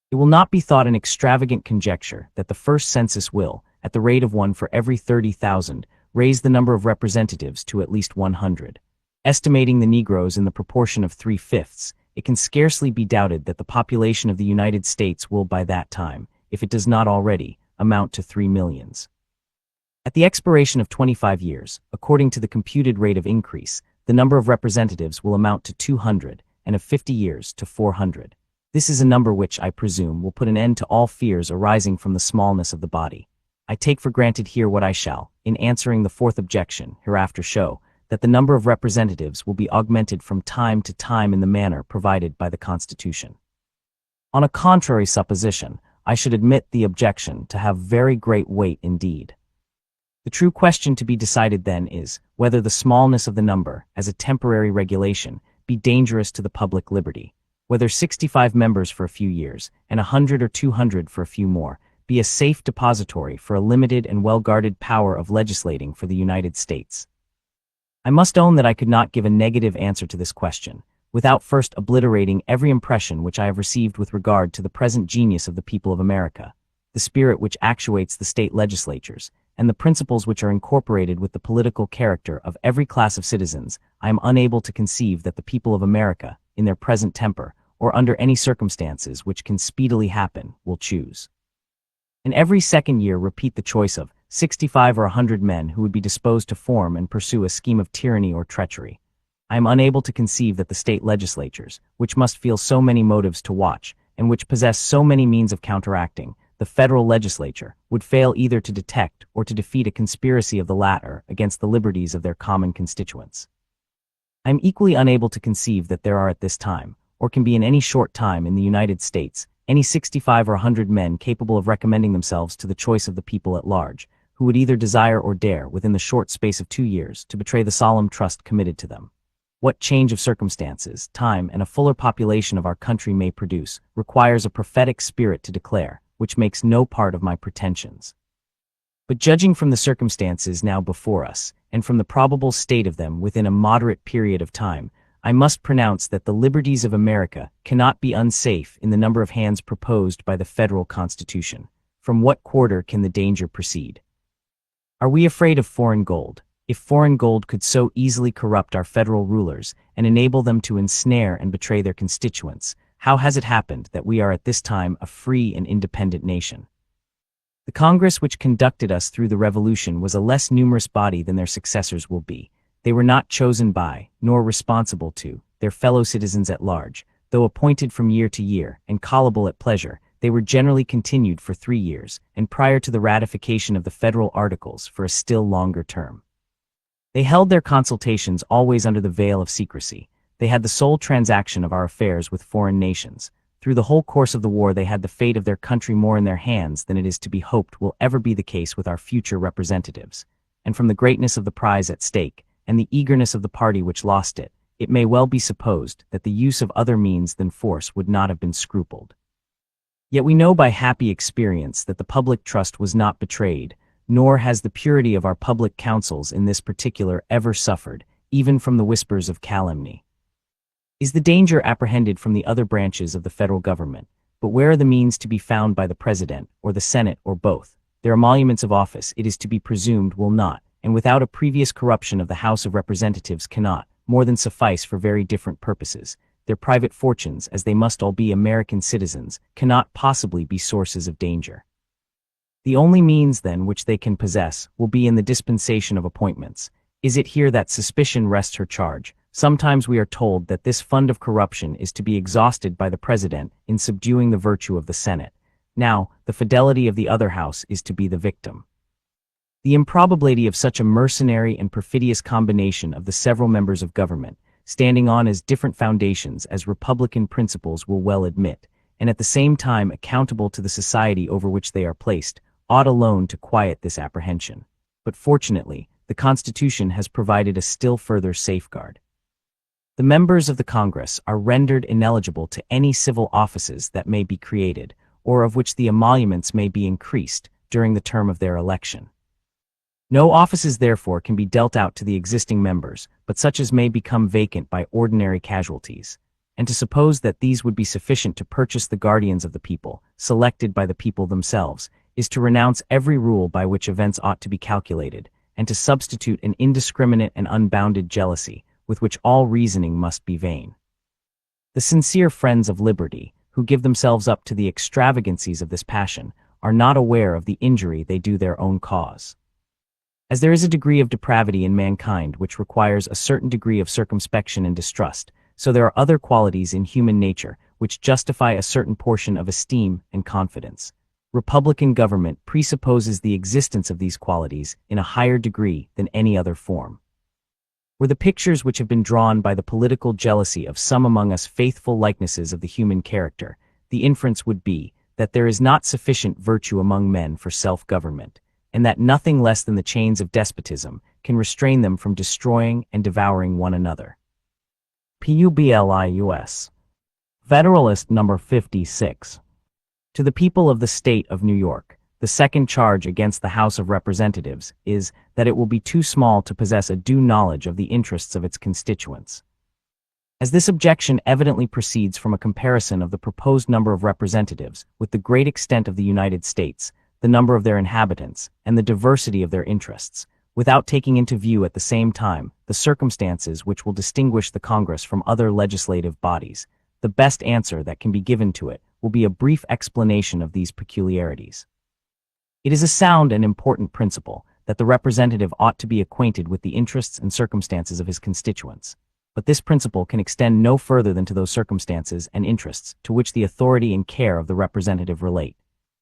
S1: It will not be thought an extravagant conjecture that the first census will, at the rate of 1 for every 30,000, raise the number of representatives to at least 100. Estimating the Negroes in the proportion of 3/5, it can scarcely be doubted that the population of the United States will by that time, if it does not already, amount to 3 millions. At the expiration of 25 years, according to the computed rate of increase, the number of representatives will amount to 200, and of 50 years to 400. This is a number which, I presume, will put an end to all fears arising from the smallness of the body. I take for granted here what I shall, in answering the fourth objection, hereafter show, that the number of representatives will be augmented from time to time in the manner provided by the Constitution. On a contrary supposition, I should admit the objection to have very great weight indeed. The true question to be decided then is, whether the smallness of the number, as a temporary regulation, be dangerous to the public liberty, whether 65 members for a few years, and 100 or 200 for a few more, be a safe depository for a limited and well-guarded power of legislating for the United States. I must own that I could not give a negative answer to this question, without first obliterating every impression which I have received with regard to the present genius of the people of America, the spirit which actuates the state legislatures, and the principles which are incorporated with the political character of every class of citizens. I am unable to conceive that the people of America, in their present temper, or under any circumstances which can speedily happen, will choose, and every second year repeat the choice of 65 or 100 men who would be disposed to form and pursue a scheme of tyranny or treachery. I am unable to conceive that the state legislatures, which must feel so many motives to watch, and which possess so many means of counteracting, the federal legislature, would fail either to detect or to defeat a conspiracy of the latter against the liberties of their common constituents. I am equally unable to conceive that there are at this time, or can be in any short time in the United States, any 65 or 100 men capable of recommending themselves to the choice of the people at large, who would either desire or dare, within the short space of 2 years, to betray the solemn trust committed to them. What change of circumstances, time, and a fuller population of our country may produce, requires a prophetic spirit to declare, which makes no part of my pretensions. But judging from the circumstances now before us, and from the probable state of them within a moderate period of time, I must pronounce that the liberties of America cannot be unsafe in the number of hands proposed by the federal Constitution. From what quarter can the danger proceed? Are we afraid of foreign gold? If foreign gold could so easily corrupt our federal rulers and enable them to ensnare and betray their constituents, how has it happened that we are at this time a free and independent nation? The Congress which conducted us through the Revolution was a less numerous body than their successors will be. They were not chosen by, nor responsible to, their fellow citizens at large. Though appointed from year to year, and callable at pleasure, they were generally continued for 3 years, and prior to the ratification of the federal articles for a still longer term. They held their consultations always under the veil of secrecy. They had the sole transaction of our affairs with foreign nations. Through the whole course of the war they had the fate of their country more in their hands than it is to be hoped will ever be the case with our future representatives. And from the greatness of the prize at stake, and the eagerness of the party which lost it, it may well be supposed that the use of other means than force would not have been scrupled. Yet we know by happy experience that the public trust was not betrayed, nor has the purity of our public counsels in this particular ever suffered, even from the whispers of calumny. Is the danger apprehended from the other branches of the federal government? But where are the means to be found by the President, or the Senate, or both? Their emoluments of office, it is to be presumed, will not, and without a previous corruption of the House of Representatives cannot, more than suffice for very different purposes. Their private fortunes, as they must all be American citizens, cannot possibly be sources of danger. The only means, then, which they can possess, will be in the dispensation of appointments. Is it here that suspicion rests her charge? Sometimes we are told that this fund of corruption is to be exhausted by the President in subduing the virtue of the Senate. Now, the fidelity of the other house is to be the victim. The improbability of such a mercenary and perfidious combination of the several members of government, standing on as different foundations as republican principles will well admit, and at the same time accountable to the society over which they are placed, ought alone to quiet this apprehension. But fortunately, the Constitution has provided a still further safeguard. The members of the Congress are rendered ineligible to any civil offices that may be created, or of which the emoluments may be increased, during the term of their election. No offices therefore can be dealt out to the existing members, but such as may become vacant by ordinary casualties. And to suppose that these would be sufficient to purchase the guardians of the people, selected by the people themselves, is to renounce every rule by which events ought to be calculated, and to substitute an indiscriminate and unbounded jealousy, with which all reasoning must be vain. The sincere friends of liberty, who give themselves up to the extravagancies of this passion, are not aware of the injury they do their own cause. As there is a degree of depravity in mankind which requires a certain degree of circumspection and distrust, so there are other qualities in human nature which justify a certain portion of esteem and confidence. Republican government presupposes the existence of these qualities in a higher degree than any other form. Were the pictures which have been drawn by the political jealousy of some among us faithful likenesses of the human character, the inference would be that there is not sufficient virtue among men for self-government, and that nothing less than the chains of despotism can restrain them from destroying and devouring one another. Publius. Federalist number 56. To the people of the state of New York, the second charge against the House of Representatives is that it will be too small to possess a due knowledge of the interests of its constituents. As this objection evidently proceeds from a comparison of the proposed number of representatives with the great extent of the United States, the number of their inhabitants, and the diversity of their interests, without taking into view at the same time the circumstances which will distinguish the Congress from other legislative bodies, the best answer that can be given to it will be a brief explanation of these peculiarities. It is a sound and important principle that the representative ought to be acquainted with the interests and circumstances of his constituents, but this principle can extend no further than to those circumstances and interests to which the authority and care of the representative relate.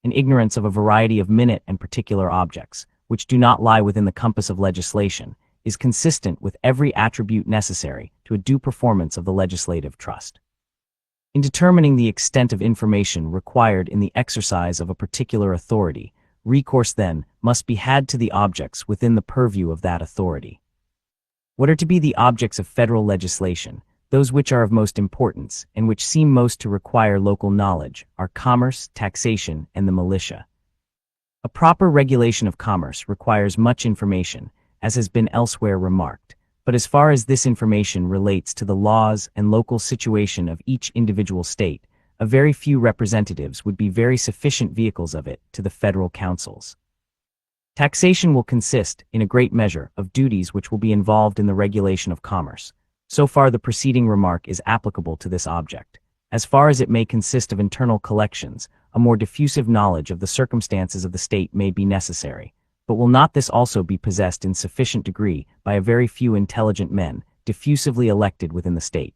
S1: An ignorance of a variety of minute and particular objects, which do not lie within the compass of legislation, is consistent with every attribute necessary to a due performance of the legislative trust. In determining the extent of information required in the exercise of a particular authority, recourse then must be had to the objects within the purview of that authority. What are to be the objects of federal legislation, those which are of most importance and which seem most to require local knowledge, are commerce, taxation, and the militia. A proper regulation of commerce requires much information, as has been elsewhere remarked, but as far as this information relates to the laws and local situation of each individual state, a very few representatives would be very sufficient vehicles of it to the federal councils. Taxation will consist, in a great measure, of duties which will be involved in the regulation of commerce. So far the preceding remark is applicable to this object. As far as it may consist of internal collections, a more diffusive knowledge of the circumstances of the state may be necessary, but will not this also be possessed in sufficient degree by a very few intelligent men, diffusively elected within the state?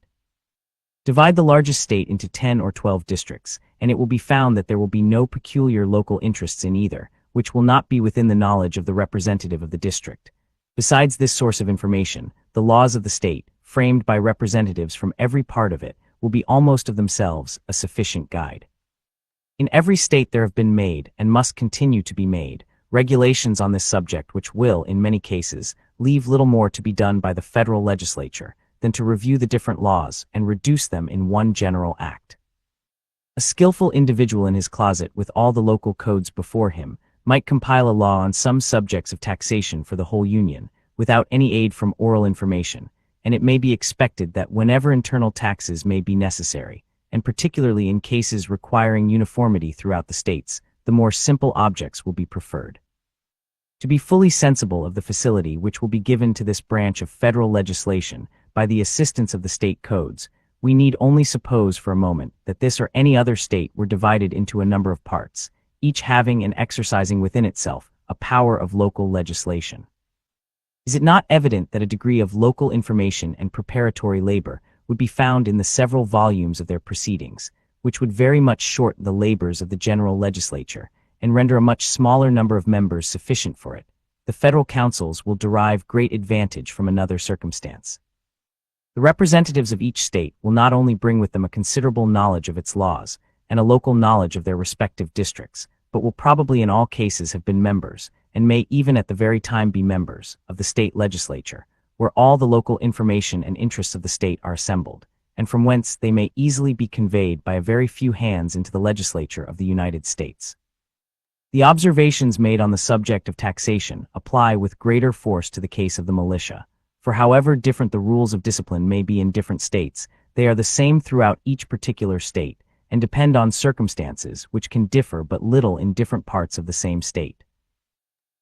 S1: Divide the largest state into 10 or 12 districts, and it will be found that there will be no peculiar local interests in either, which will not be within the knowledge of the representative of the district. Besides this source of information, the laws of the state, framed by representatives from every part of it, will be almost of themselves a sufficient guide. In every state there have been made, and must continue to be made, regulations on this subject which will, in many cases, leave little more to be done by the federal legislature than to review the different laws and reduce them in one general act. A skillful individual in his closet with all the local codes before him might compile a law on some subjects of taxation for the whole Union, without any aid from oral information, and it may be expected that whenever internal taxes may be necessary, and particularly in cases requiring uniformity throughout the states, the more simple objects will be preferred. To be fully sensible of the facility which will be given to this branch of federal legislation by the assistance of the state codes, we need only suppose for a moment that this or any other state were divided into a number of parts, each having and exercising within itself a power of local legislation. Is it not evident that a degree of local information and preparatory labor would be found in the several volumes of their proceedings, which would very much shorten the labors of the general legislature, and render a much smaller number of members sufficient for it? The federal councils will derive great advantage from another circumstance. The representatives of each state will not only bring with them a considerable knowledge of its laws, and a local knowledge of their respective districts, but will probably in all cases have been members, and may even at the very time be members, of the state legislature, where all the local information and interests of the state are assembled, and from whence they may easily be conveyed by a very few hands into the legislature of the United States. The observations made on the subject of taxation apply with greater force to the case of the militia, for however different the rules of discipline may be in different states, they are the same throughout each particular state, and depend on circumstances which can differ but little in different parts of the same state.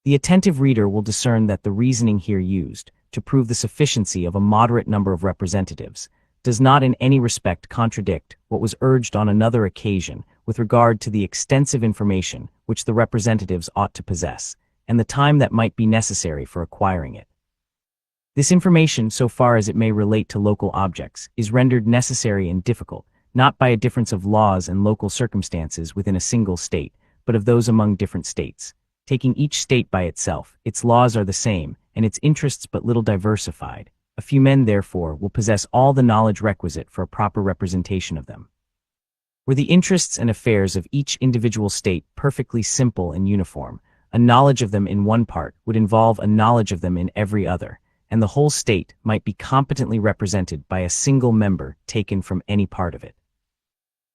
S1: The attentive reader will discern that the reasoning here used, to prove the sufficiency of a moderate number of representatives, does not in any respect contradict what was urged on another occasion with regard to the extensive information which the representatives ought to possess, and the time that might be necessary for acquiring it. This information, so far as it may relate to local objects, is rendered necessary and difficult, not by a difference of laws and local circumstances within a single state, but of those among different states. Taking each state by itself, its laws are the same, and its interests but little diversified. A few men, therefore, will possess all the knowledge requisite for a proper representation of them. Were the interests and affairs of each individual state perfectly simple and uniform, a knowledge of them in one part would involve a knowledge of them in every other, and the whole state might be competently represented by a single member taken from any part of it.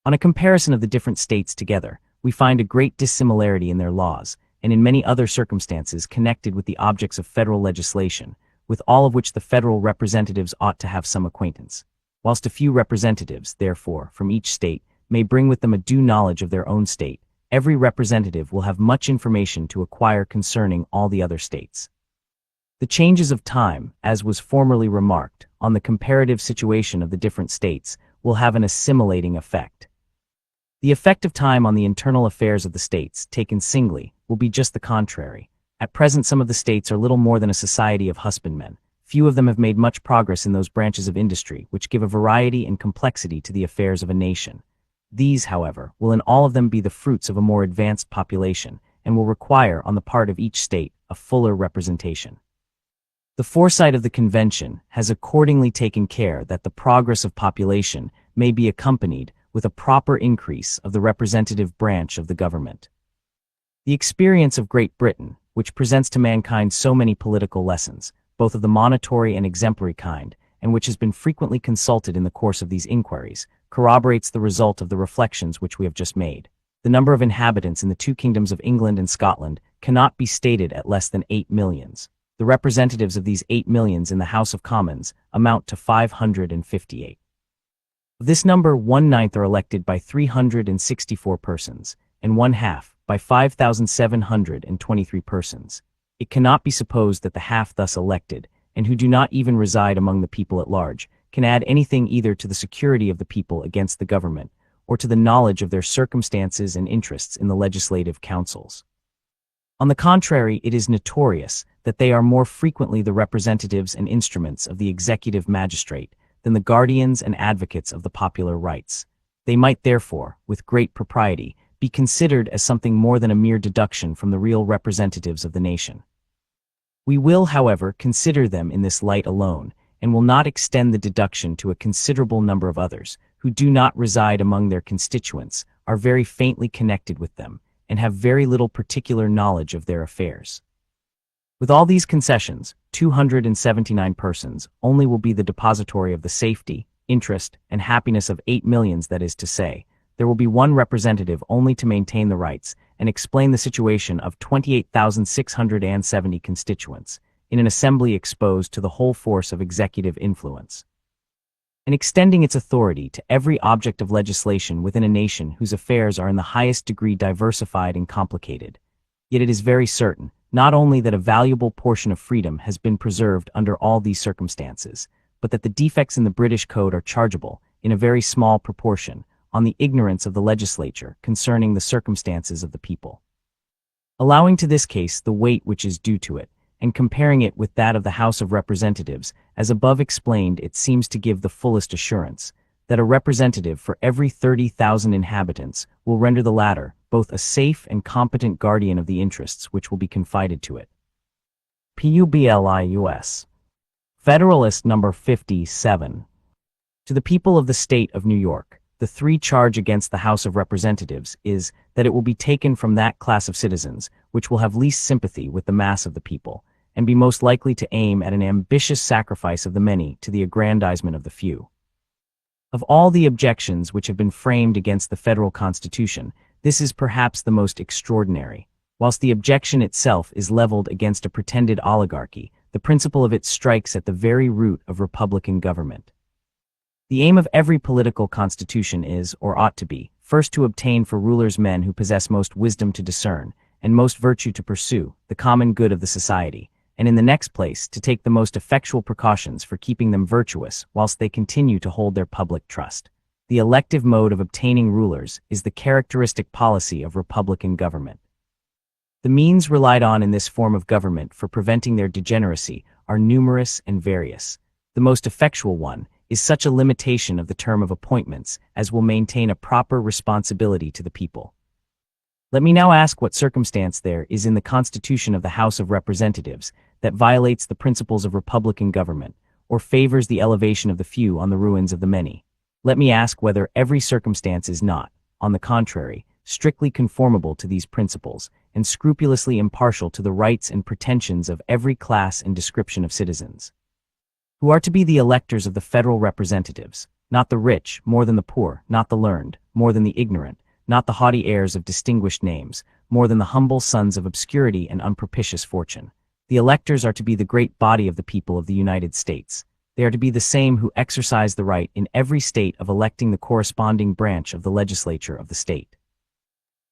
S1: On a comparison of the different states together, we find a great dissimilarity in their laws, and in many other circumstances connected with the objects of federal legislation, with all of which the federal representatives ought to have some acquaintance. Whilst a few representatives, therefore, from each state, may bring with them a due knowledge of their own state, every representative will have much information to acquire concerning all the other states. The changes of time, as was formerly remarked, on the comparative situation of the different states, will have an assimilating effect. The effect of time on the internal affairs of the states, taken singly, will be just the contrary. At present some of the states are little more than a society of husbandmen. Few of them have made much progress in those branches of industry which give a variety and complexity to the affairs of a nation. These, however, will in all of them be the fruits of a more advanced population, and will require, on the part of each state, a fuller representation. The foresight of the convention has accordingly taken care that the progress of population may be accompanied with a proper increase of the representative branch of the government. The experience of Great Britain, which presents to mankind so many political lessons, both of the monitory and exemplary kind, and which has been frequently consulted in the course of these inquiries, corroborates the result of the reflections which we have just made. The number of inhabitants in the two kingdoms of England and Scotland cannot be stated at less than 8 millions. The representatives of these 8 millions in the House of Commons amount to 558. Of this number, 1/9 are elected by 364 persons, and 1/2 by 5,723 persons. It cannot be supposed that the half thus elected, and who do not even reside among the people at large, can add anything either to the security of the people against the government, or to the knowledge of their circumstances and interests in the legislative councils. On the contrary, it is notorious that they are more frequently the representatives and instruments of the executive magistrate than the guardians and advocates of the popular rights. They might therefore, with great propriety, be considered as something more than a mere deduction from the real representatives of the nation. We will, however, consider them in this light alone, and will not extend the deduction to a considerable number of others, who do not reside among their constituents, are very faintly connected with them, and have very little particular knowledge of their affairs. With all these concessions, 279 persons only will be the depository of the safety, interest, and happiness of 8 millions, that is to say, there will be one representative only to maintain the rights and explain the situation of 28,670 constituents in an assembly exposed to the whole force of executive influence, and extending its authority to every object of legislation within a nation whose affairs are in the highest degree diversified and complicated. Yet it is very certain, not only that a valuable portion of freedom has been preserved under all these circumstances, but that the defects in the British Code are chargeable, in a very small proportion, on the ignorance of the legislature concerning the circumstances of the people. Allowing to this case the weight which is due to it, and comparing it with that of the House of Representatives, as above explained, it seems to give the fullest assurance that a representative for every 30,000 inhabitants will render the latter both a safe and competent guardian of the interests which will be confided to it. Publius. Federalist number 57. To the people of the state of New York, the three charge against the House of Representatives is that it will be taken from that class of citizens which will have least sympathy with the mass of the people, and be most likely to aim at an ambitious sacrifice of the many to the aggrandizement of the few. Of all the objections which have been framed against the federal Constitution, this is perhaps the most extraordinary. Whilst the objection itself is leveled against a pretended oligarchy, the principle of it strikes at the very root of republican government. The aim of every political constitution is, or ought to be, first to obtain for rulers men who possess most wisdom to discern, and most virtue to pursue, the common good of the society, and in the next place to take the most effectual precautions for keeping them virtuous whilst they continue to hold their public trust. The elective mode of obtaining rulers is the characteristic policy of republican government. The means relied on in this form of government for preventing their degeneracy are numerous and various. The most effectual one is such a limitation of the term of appointments as will maintain a proper responsibility to the people. Let me now ask what circumstance there is in the Constitution of the House of Representatives that violates the principles of republican government, or favors the elevation of the few on the ruins of the many. Let me ask whether every circumstance is not, on the contrary, strictly conformable to these principles, and scrupulously impartial to the rights and pretensions of every class and description of citizens, who are to be the electors of the federal representatives, not the rich more than the poor, not the learned more than the ignorant, not the haughty heirs of distinguished names more than the humble sons of obscurity and unpropitious fortune. The electors are to be the great body of the people of the United States. They are to be the same who exercise the right in every state of electing the corresponding branch of the legislature of the state,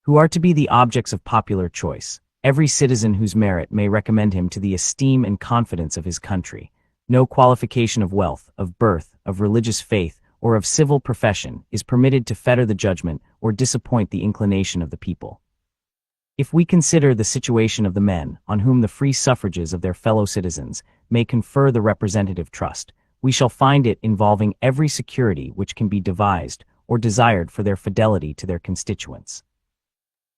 S1: who are to be the objects of popular choice, every citizen whose merit may recommend him to the esteem and confidence of his country. No qualification of wealth, of birth, of religious faith, or of civil profession is permitted to fetter the judgment or disappoint the inclination of the people. If we consider the situation of the men on whom the free suffrages of their fellow citizens may confer the representative trust, we shall find it involving every security which can be devised or desired for their fidelity to their constituents.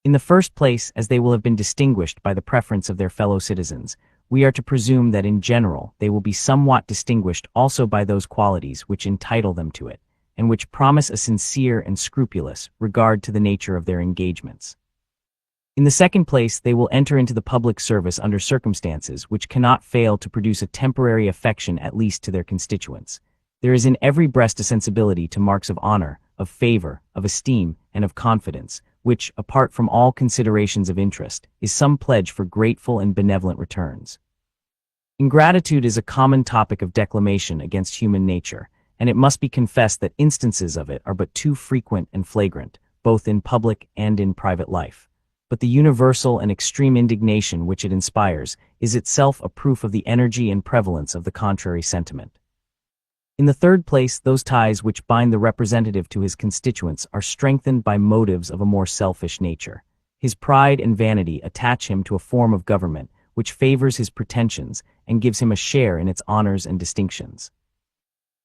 S1: In the first place, as they will have been distinguished by the preference of their fellow citizens, we are to presume that in general they will be somewhat distinguished also by those qualities which entitle them to it, and which promise a sincere and scrupulous regard to the nature of their engagements. In the second place, they will enter into the public service under circumstances which cannot fail to produce a temporary affection at least to their constituents. There is in every breast a sensibility to marks of honor, of favor, of esteem, and of confidence, which, apart from all considerations of interest, is some pledge for grateful and benevolent returns. Ingratitude is a common topic of declamation against human nature, and it must be confessed that instances of it are but too frequent and flagrant, both in public and in private life. But the universal and extreme indignation which it inspires is itself a proof of the energy and prevalence of the contrary sentiment. In the third place, those ties which bind the representative to his constituents are strengthened by motives of a more selfish nature. His pride and vanity attach him to a form of government which favors his pretensions and gives him a share in its honors and distinctions.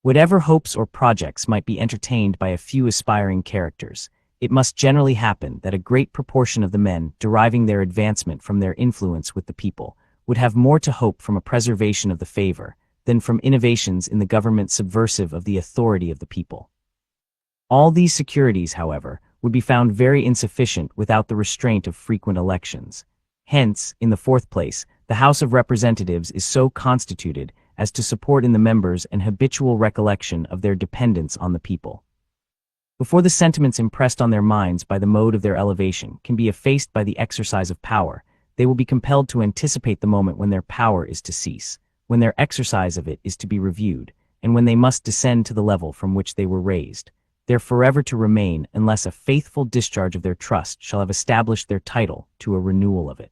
S1: Whatever hopes or projects might be entertained by a few aspiring characters, it must generally happen that a great proportion of the men deriving their advancement from their influence with the people would have more to hope from a preservation of the favor than from innovations in the government subversive of the authority of the people. All these securities, however, would be found very insufficient without the restraint of frequent elections. Hence, in the fourth place, the House of Representatives is so constituted as to support in the members an habitual recollection of their dependence on the people. Before the sentiments impressed on their minds by the mode of their elevation can be effaced by the exercise of power, they will be compelled to anticipate the moment when their power is to cease, when their exercise of it is to be reviewed, and when they must descend to the level from which they were raised. They're forever to remain unless a faithful discharge of their trust shall have established their title to a renewal of it.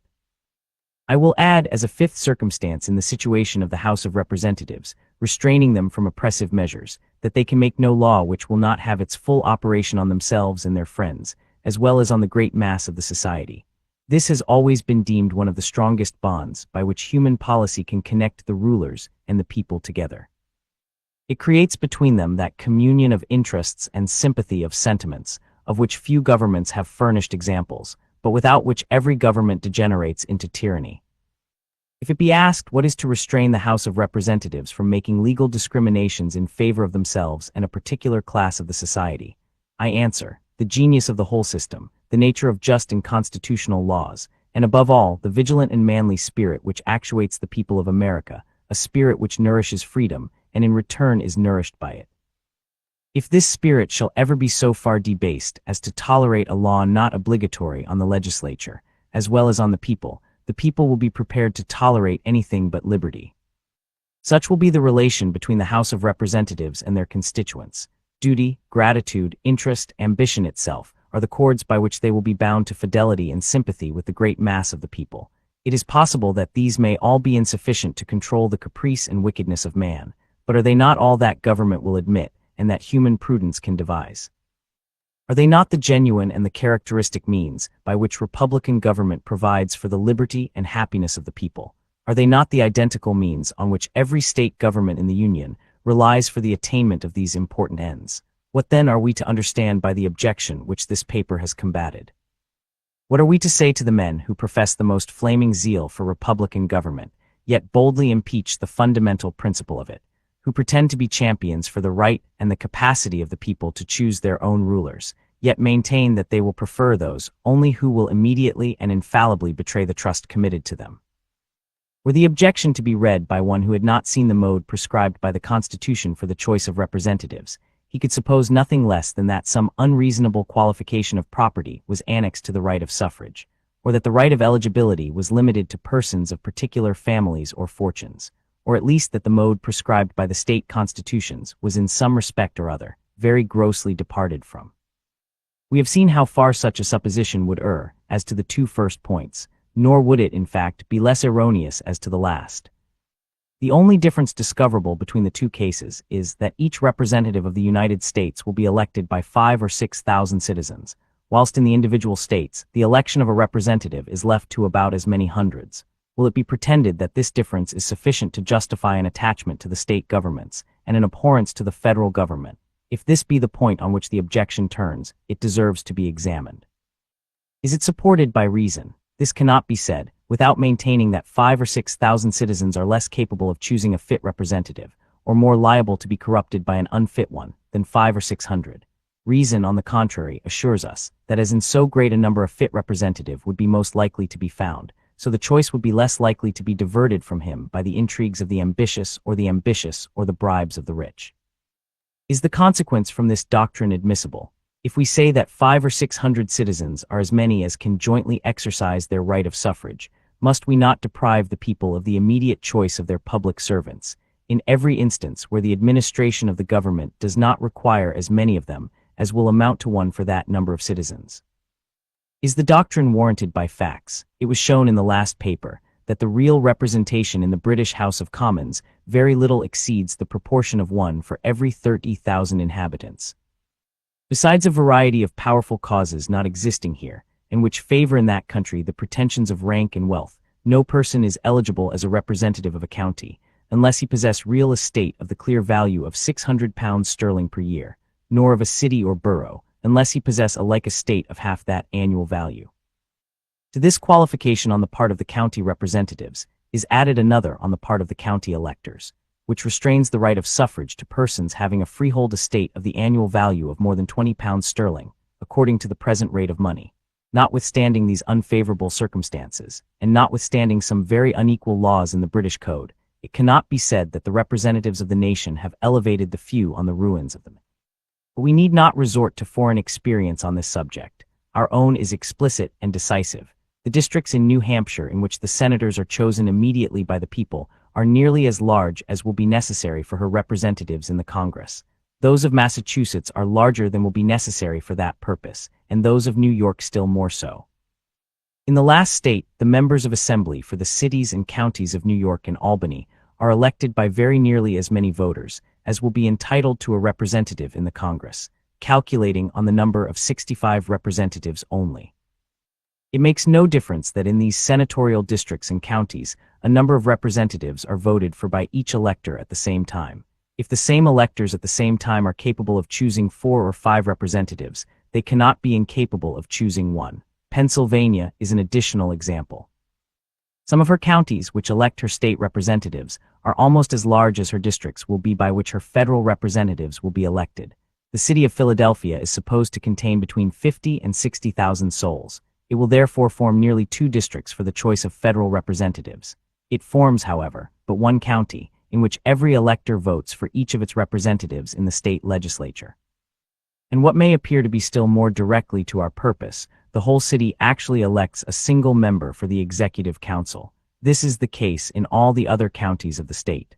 S1: I will add as a fifth circumstance in the situation of the House of Representatives, restraining them from oppressive measures, that they can make no law which will not have its full operation on themselves and their friends, as well as on the great mass of the society. This has always been deemed one of the strongest bonds by which human policy can connect the rulers and the people together. It creates between them that communion of interests and sympathy of sentiments, of which few governments have furnished examples, but without which every government degenerates into tyranny. If it be asked what is to restrain the House of Representatives from making legal discriminations in favor of themselves and a particular class of the society, I answer, the genius of the whole system, the nature of just and constitutional laws, and above all, the vigilant and manly spirit which actuates the people of America, a spirit which nourishes freedom, and in return is nourished by it. If this spirit shall ever be so far debased as to tolerate a law not obligatory on the legislature, as well as on the people will be prepared to tolerate anything but liberty. Such will be the relation between the House of Representatives and their constituents. Duty, gratitude, interest, ambition itself are the cords by which they will be bound to fidelity and sympathy with the great mass of the people. It is possible that these may all be insufficient to control the caprice and wickedness of man, but are they not all that government will admit, and that human prudence can devise? Are they not the genuine and the characteristic means by which republican government provides for the liberty and happiness of the people? Are they not the identical means on which every state government in the Union relies for the attainment of these important ends? What then are we to understand by the objection which this paper has combated? What are we to say to the men who profess the most flaming zeal for republican government, yet boldly impeach the fundamental principle of it, who pretend to be champions for the right and the capacity of the people to choose their own rulers, yet maintain that they will prefer those only who will immediately and infallibly betray the trust committed to them? Were the objection to be read by one who had not seen the mode prescribed by the Constitution for the choice of representatives, he could suppose nothing less than that some unreasonable qualification of property was annexed to the right of suffrage, or that the right of eligibility was limited to persons of particular families or fortunes, or at least that the mode prescribed by the state constitutions was in some respect or other very grossly departed from. We have seen how far such a supposition would err as to the two first points, nor would it, in fact, be less erroneous as to the last. The only difference discoverable between the two cases is that each representative of the United States will be elected by 5,000 or 6,000 citizens, whilst in the individual states, the election of a representative is left to about as many hundreds. Will it be pretended that this difference is sufficient to justify an attachment to the state governments and an abhorrence to the federal government? If this be the point on which the objection turns, it deserves to be examined. Is it supported by reason? This cannot be said without maintaining that 5,000 or 6,000 citizens are less capable of choosing a fit representative, or more liable to be corrupted by an unfit one, than 500 or 600. Reason, on the contrary, assures us that as in so great a number a fit representative would be most likely to be found, so the choice would be less likely to be diverted from him by the intrigues of the ambitious or the bribes of the rich. Is the consequence from this doctrine admissible? If we say that 500 or 600 citizens are as many as can jointly exercise their right of suffrage, must we not deprive the people of the immediate choice of their public servants, in every instance where the administration of the government does not require as many of them as will amount to one for that number of citizens? Is the doctrine warranted by facts? It was shown in the last paper that the real representation in the British House of Commons very little exceeds the proportion of one for every 30,000 inhabitants. Besides a variety of powerful causes not existing here, and which favor in that country the pretensions of rank and wealth, no person is eligible as a representative of a county, unless he possess real estate of the clear value of £600 per year, nor of a city or borough, unless he possess a like estate of half that annual value. To this qualification on the part of the county representatives is added another on the part of the county electors, which restrains the right of suffrage to persons having a freehold estate of the annual value of more than £20, according to the present rate of money. Notwithstanding these unfavorable circumstances, and notwithstanding some very unequal laws in the British Code, it cannot be said that the representatives of the nation have elevated the few on the ruins of them. But we need not resort to foreign experience on this subject. Our own is explicit and decisive. The districts in New Hampshire in which the senators are chosen immediately by the people are nearly as large as will be necessary for her representatives in the Congress. Those of Massachusetts are larger than will be necessary for that purpose, and those of New York still more so. In the last state, the members of Assembly for the cities and counties of New York and Albany are elected by very nearly as many voters as will be entitled to a representative in the Congress, calculating on the number of 65 representatives only. It makes no difference that in these senatorial districts and counties, a number of representatives are voted for by each elector at the same time. If the same electors at the same time are capable of choosing 4 or 5 representatives, they cannot be incapable of choosing one. Pennsylvania is an additional example. Some of her counties, which elect her state representatives, are almost as large as her districts will be by which her federal representatives will be elected. The city of Philadelphia is supposed to contain between 50 and 60,000 souls. It will therefore form nearly 2 districts for the choice of federal representatives. It forms, however, but one county, in which every elector votes for each of its representatives in the state legislature. And what may appear to be still more directly to our purpose, the whole city actually elects a single member for the executive council. This is the case in all the other counties of the state.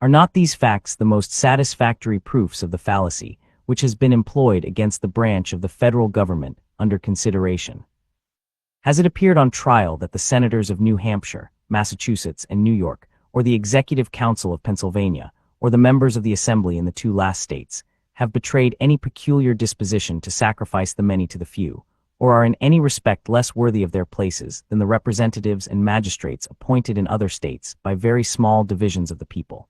S1: Are not these facts the most satisfactory proofs of the fallacy which has been employed against the branch of the federal government under consideration? Has it appeared on trial that the senators of New Hampshire, Massachusetts, and New York, or the Executive Council of Pennsylvania, or the members of the Assembly in the 2 last states, have betrayed any peculiar disposition to sacrifice the many to the few, or are in any respect less worthy of their places than the representatives and magistrates appointed in other states by very small divisions of the people?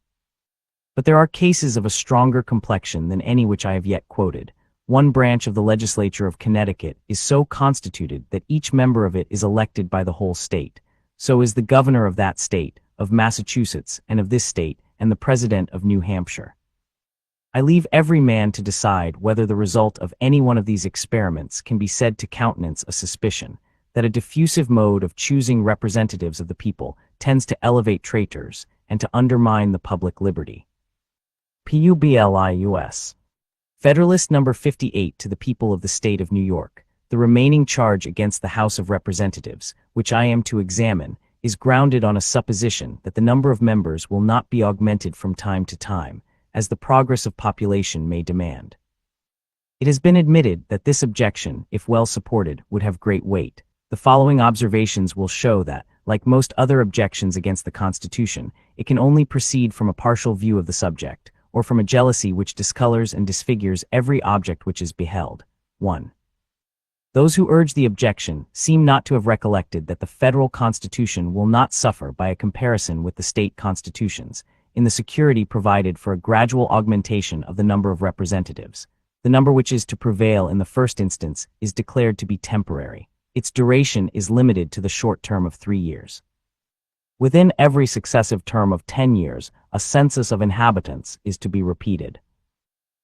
S1: But there are cases of a stronger complexion than any which I have yet quoted. One branch of the legislature of Connecticut is so constituted that each member of it is elected by the whole state. So is the governor of that state, of Massachusetts, and of this state, and the president of New Hampshire. I leave every man to decide whether the result of any one of these experiments can be said to countenance a suspicion that a diffusive mode of choosing representatives of the people tends to elevate traitors and to undermine the public liberty. Publius. Federalist number 58 to the people of the state of New York. The remaining charge against the House of Representatives, which I am to examine, is grounded on a supposition that the number of members will not be augmented from time to time, as the progress of population may demand. It has been admitted that this objection, if well supported, would have great weight. The following observations will show that, like most other objections against the Constitution, it can only proceed from a partial view of the subject, or from a jealousy which discolors and disfigures every object which is beheld. 1. Those who urge the objection seem not to have recollected that the federal Constitution will not suffer by a comparison with the state constitutions, in the security provided for a gradual augmentation of the number of representatives. The number which is to prevail in the first instance is declared to be temporary. Its duration is limited to the short term of 3 years. Within every successive term of 10 years, a census of inhabitants is to be repeated.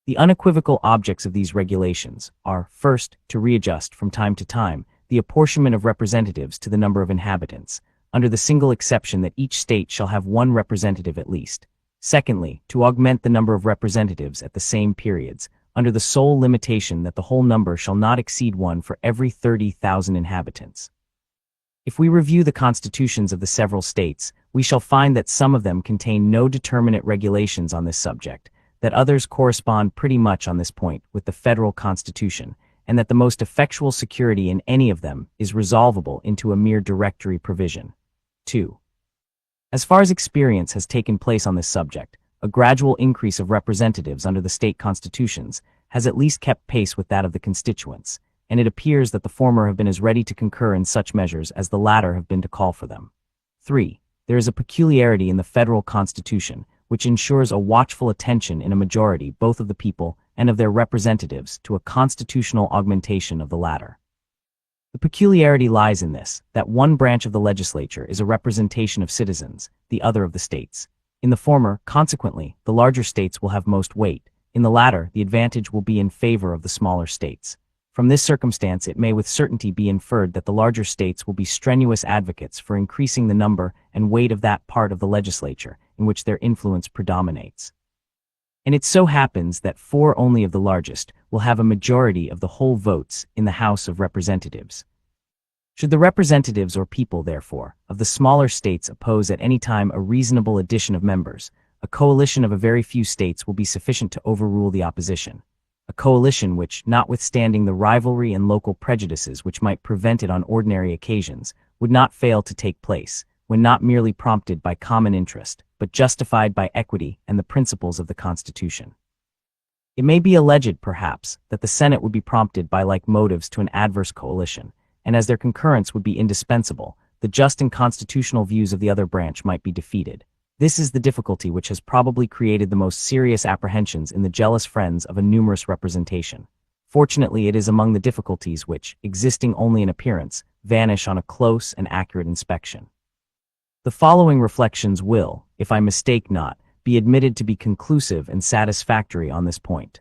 S1: The unequivocal objects of these regulations are, first, to readjust from time to time the apportionment of representatives to the number of inhabitants, under the single exception that each state shall have 1 representative at least. Secondly, to augment the number of representatives at the same periods, under the sole limitation that the whole number shall not exceed 1 for every 30,000 inhabitants. If we review the constitutions of the several states, we shall find that some of them contain no determinate regulations on this subject, that others correspond pretty much on this point with the federal Constitution, and that the most effectual security in any of them is resolvable into a mere directory provision. 2. As far as experience has taken place on this subject, a gradual increase of representatives under the state constitutions has at least kept pace with that of the constituents, and it appears that the former have been as ready to concur in such measures as the latter have been to call for them. 3. There is a peculiarity in the federal Constitution which ensures a watchful attention in a majority both of the people and of their representatives to a constitutional augmentation of the latter. The peculiarity lies in this, that one branch of the legislature is a representation of citizens, the other of the states. In the former, consequently, the larger states will have most weight. In the latter, the advantage will be in favor of the smaller states. From this circumstance it may with certainty be inferred that the larger states will be strenuous advocates for increasing the number and weight of that part of the legislature in which their influence predominates. And it so happens that 4 only of the largest will have a majority of the whole votes in the House of Representatives. Should the representatives or people, therefore, of the smaller states oppose at any time a reasonable addition of members, a coalition of a very few states will be sufficient to overrule the opposition. A coalition which, notwithstanding the rivalry and local prejudices which might prevent it on ordinary occasions, would not fail to take place, when not merely prompted by common interest, but justified by equity and the principles of the Constitution. It may be alleged, perhaps, that the Senate would be prompted by like motives to an adverse coalition, and as their concurrence would be indispensable, the just and constitutional views of the other branch might be defeated. This is the difficulty which has probably created the most serious apprehensions in the jealous friends of a numerous representation. Fortunately, it is among the difficulties which, existing only in appearance, vanish on a close and accurate inspection. The following reflections will, if I mistake not, be admitted to be conclusive and satisfactory on this point.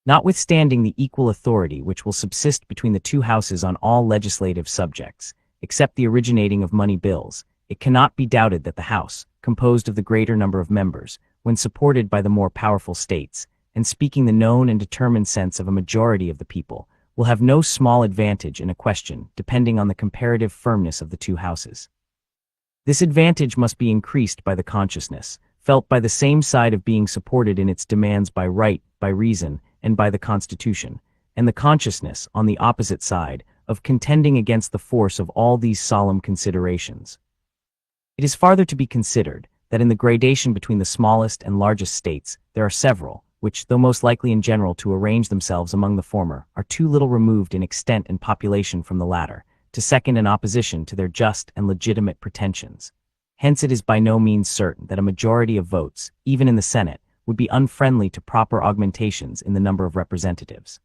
S1: Notwithstanding the equal authority which will subsist between the two houses on all legislative subjects, except the originating of money bills, it cannot be doubted that the House, composed of the greater number of members, when supported by the more powerful states, and speaking the known and determined sense of a majority of the people, will have no small advantage in a question depending on the comparative firmness of the two houses. This advantage must be increased by the consciousness, felt by the same side of being supported in its demands by right, by reason, and by the Constitution, and the consciousness, on the opposite side, of contending against the force of all these solemn considerations. It is farther to be considered that in the gradation between the smallest and largest states there are several, which, though most likely in general to arrange themselves among the former, are too little removed in extent and population from the latter, to second an opposition to their just and legitimate pretensions. Hence it is by no means certain that a majority of votes, even in the Senate, would be unfriendly to proper augmentations in the number of representatives.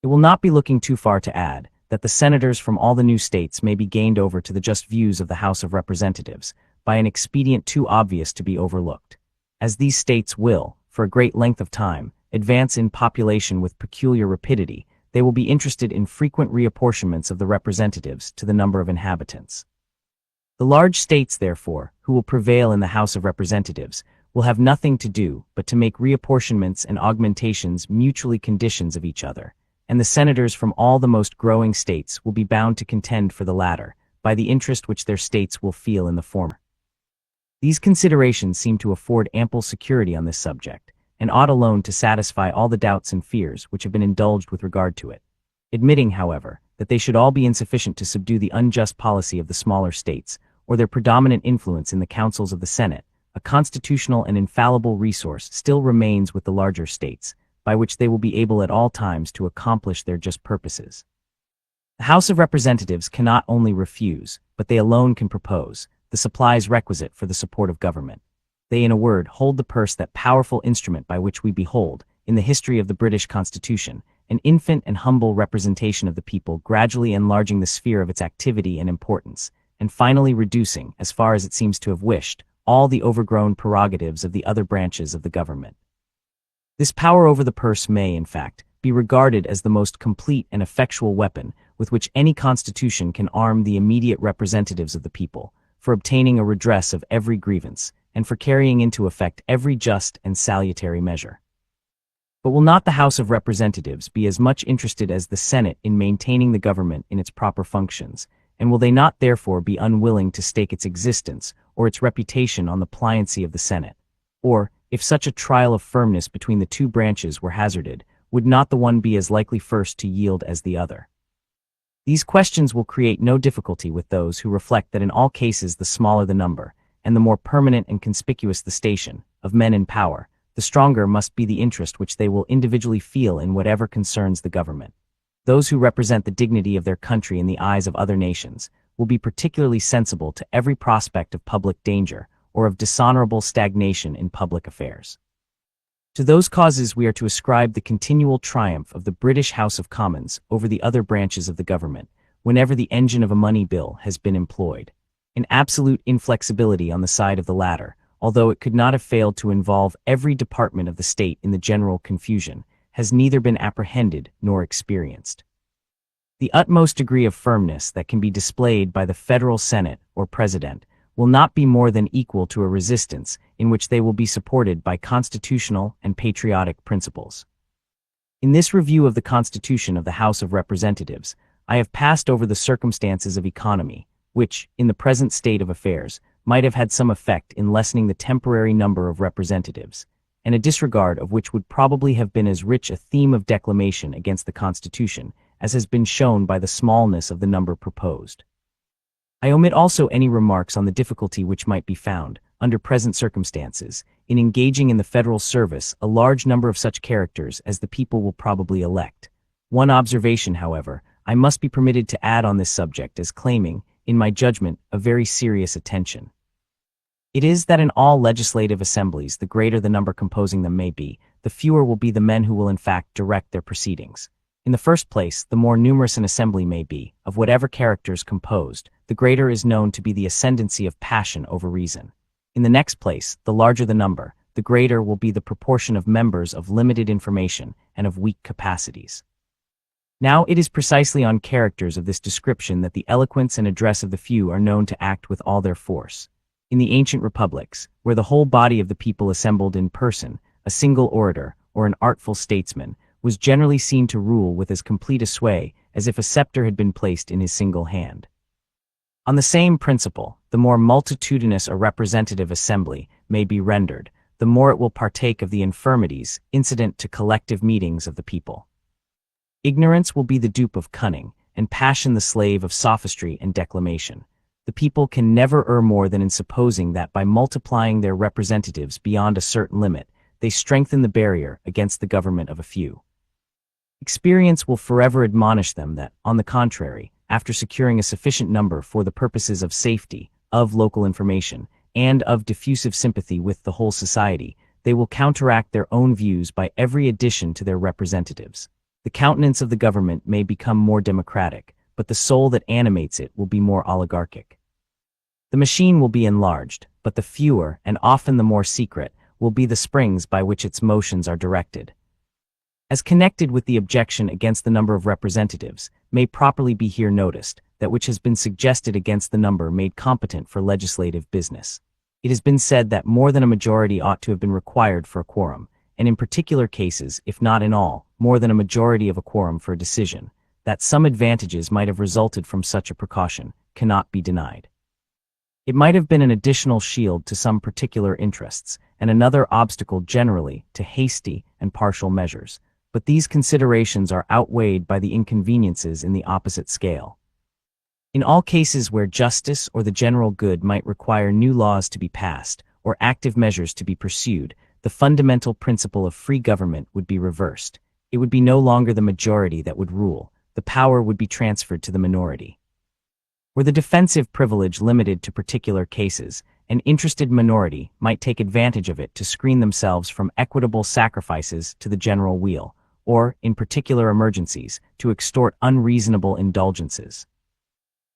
S1: It will not be looking too far to add that the senators from all the new states may be gained over to the just views of the House of Representatives by an expedient too obvious to be overlooked. As these states will, for a great length of time, advance in population with peculiar rapidity, they will be interested in frequent reapportionments of the representatives to the number of inhabitants. The large states, therefore, who will prevail in the House of Representatives, will have nothing to do but to make reapportionments and augmentations mutually conditions of each other, and the senators from all the most growing states will be bound to contend for the latter, by the interest which their states will feel in the former. These considerations seem to afford ample security on this subject, and ought alone to satisfy all the doubts and fears which have been indulged with regard to it. Admitting, however, that they should all be insufficient to subdue the unjust policy of the smaller states, or their predominant influence in the councils of the Senate, a constitutional and infallible resource still remains with the larger states, by which they will be able at all times to accomplish their just purposes. The House of Representatives cannot only refuse, but they alone can propose, the supplies requisite for the support of government. They, in a word, hold the purse, that powerful instrument by which we behold, in the history of the British Constitution, an infant and humble representation of the people gradually enlarging the sphere of its activity and importance, and finally reducing, as far as it seems to have wished, all the overgrown prerogatives of the other branches of the government. This power over the purse may, in fact, be regarded as the most complete and effectual weapon with which any constitution can arm the immediate representatives of the people, for obtaining a redress of every grievance, and for carrying into effect every just and salutary measure. But will not the House of Representatives be as much interested as the Senate in maintaining the government in its proper functions, and will they not therefore be unwilling to stake its existence or its reputation on the pliancy of the Senate? Or, if such a trial of firmness between the two branches were hazarded, would not the one be as likely first to yield as the other? These questions will create no difficulty with those who reflect that in all cases the smaller the number, and the more permanent and conspicuous the station, of men in power, the stronger must be the interest which they will individually feel in whatever concerns the government. Those who represent the dignity of their country in the eyes of other nations will be particularly sensible to every prospect of public danger or of dishonorable stagnation in public affairs. To those causes we are to ascribe the continual triumph of the British House of Commons over the other branches of the government, whenever the engine of a money bill has been employed. An absolute inflexibility on the side of the latter, although it could not have failed to involve every department of the state in the general confusion, has neither been apprehended nor experienced. The utmost degree of firmness that can be displayed by the Federal Senate or President will not be more than equal to a resistance in which they will be supported by constitutional and patriotic principles. In this review of the Constitution of the House of Representatives, I have passed over the circumstances of economy, which, in the present state of affairs, might have had some effect in lessening the temporary number of representatives, and a disregard of which would probably have been as rich a theme of declamation against the Constitution as has been shown by the smallness of the number proposed. I omit also any remarks on the difficulty which might be found, under present circumstances, in engaging in the federal service a large number of such characters as the people will probably elect. One observation, however, I must be permitted to add on this subject as claiming, in my judgment, a very serious attention. It is that in all legislative assemblies, the greater the number composing them may be, the fewer will be the men who will in fact direct their proceedings. In the first place, the more numerous an assembly may be, of whatever characters composed, the greater is known to be the ascendancy of passion over reason. In the next place, the larger the number, the greater will be the proportion of members of limited information and of weak capacities. Now it is precisely on characters of this description that the eloquence and address of the few are known to act with all their force. In the ancient republics, where the whole body of the people assembled in person, a single orator, or an artful statesman, was generally seen to rule with as complete a sway as if a scepter had been placed in his single hand. On the same principle, the more multitudinous a representative assembly may be rendered, the more it will partake of the infirmities incident to collective meetings of the people. Ignorance will be the dupe of cunning, and passion the slave of sophistry and declamation. The people can never err more than in supposing that by multiplying their representatives beyond a certain limit, they strengthen the barrier against the government of a few. Experience will forever admonish them that, on the contrary, after securing a sufficient number for the purposes of safety, of local information, and of diffusive sympathy with the whole society, they will counteract their own views by every addition to their representatives. The countenance of the government may become more democratic, but the soul that animates it will be more oligarchic. The machine will be enlarged, but the fewer, and often the more secret, will be the springs by which its motions are directed. As connected with the objection against the number of representatives, may properly be here noticed, that which has been suggested against the number made competent for legislative business. It has been said that more than a majority ought to have been required for a quorum, and in particular cases, if not in all, more than a majority of a quorum for a decision. That some advantages might have resulted from such a precaution cannot be denied. It might have been an additional shield to some particular interests, and another obstacle generally to hasty and partial measures, but these considerations are outweighed by the inconveniences in the opposite scale. In all cases where justice or the general good might require new laws to be passed, or active measures to be pursued, the fundamental principle of free government would be reversed. It would be no longer the majority that would rule, the power would be transferred to the minority. Were the defensive privilege limited to particular cases, an interested minority might take advantage of it to screen themselves from equitable sacrifices to the general weal, or, in particular emergencies, to extort unreasonable indulgences.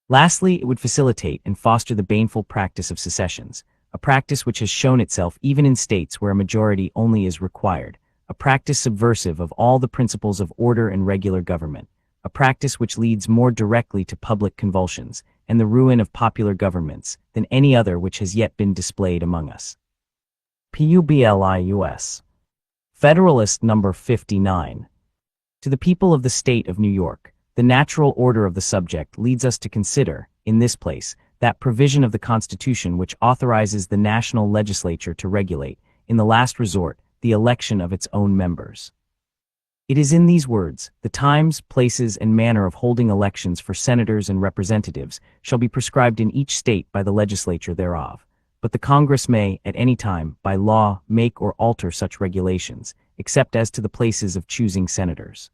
S1: Lastly, it would facilitate and foster the baneful practice of secessions, a practice which has shown itself even in states where a majority only is required, a practice subversive of all the principles of order and regular government, a practice which leads more directly to public convulsions and the ruin of popular governments than any other which has yet been displayed among us. Publius. Federalist number 59. To the people of the state of New York, the natural order of the subject leads us to consider, in this place, that provision of the Constitution which authorizes the national legislature to regulate, in the last resort, the election of its own members. It is in these words, the times, places, and manner of holding elections for senators and representatives shall be prescribed in each state by the legislature thereof. But the Congress may, at any time, by law, make or alter such regulations, except as to the places of choosing senators.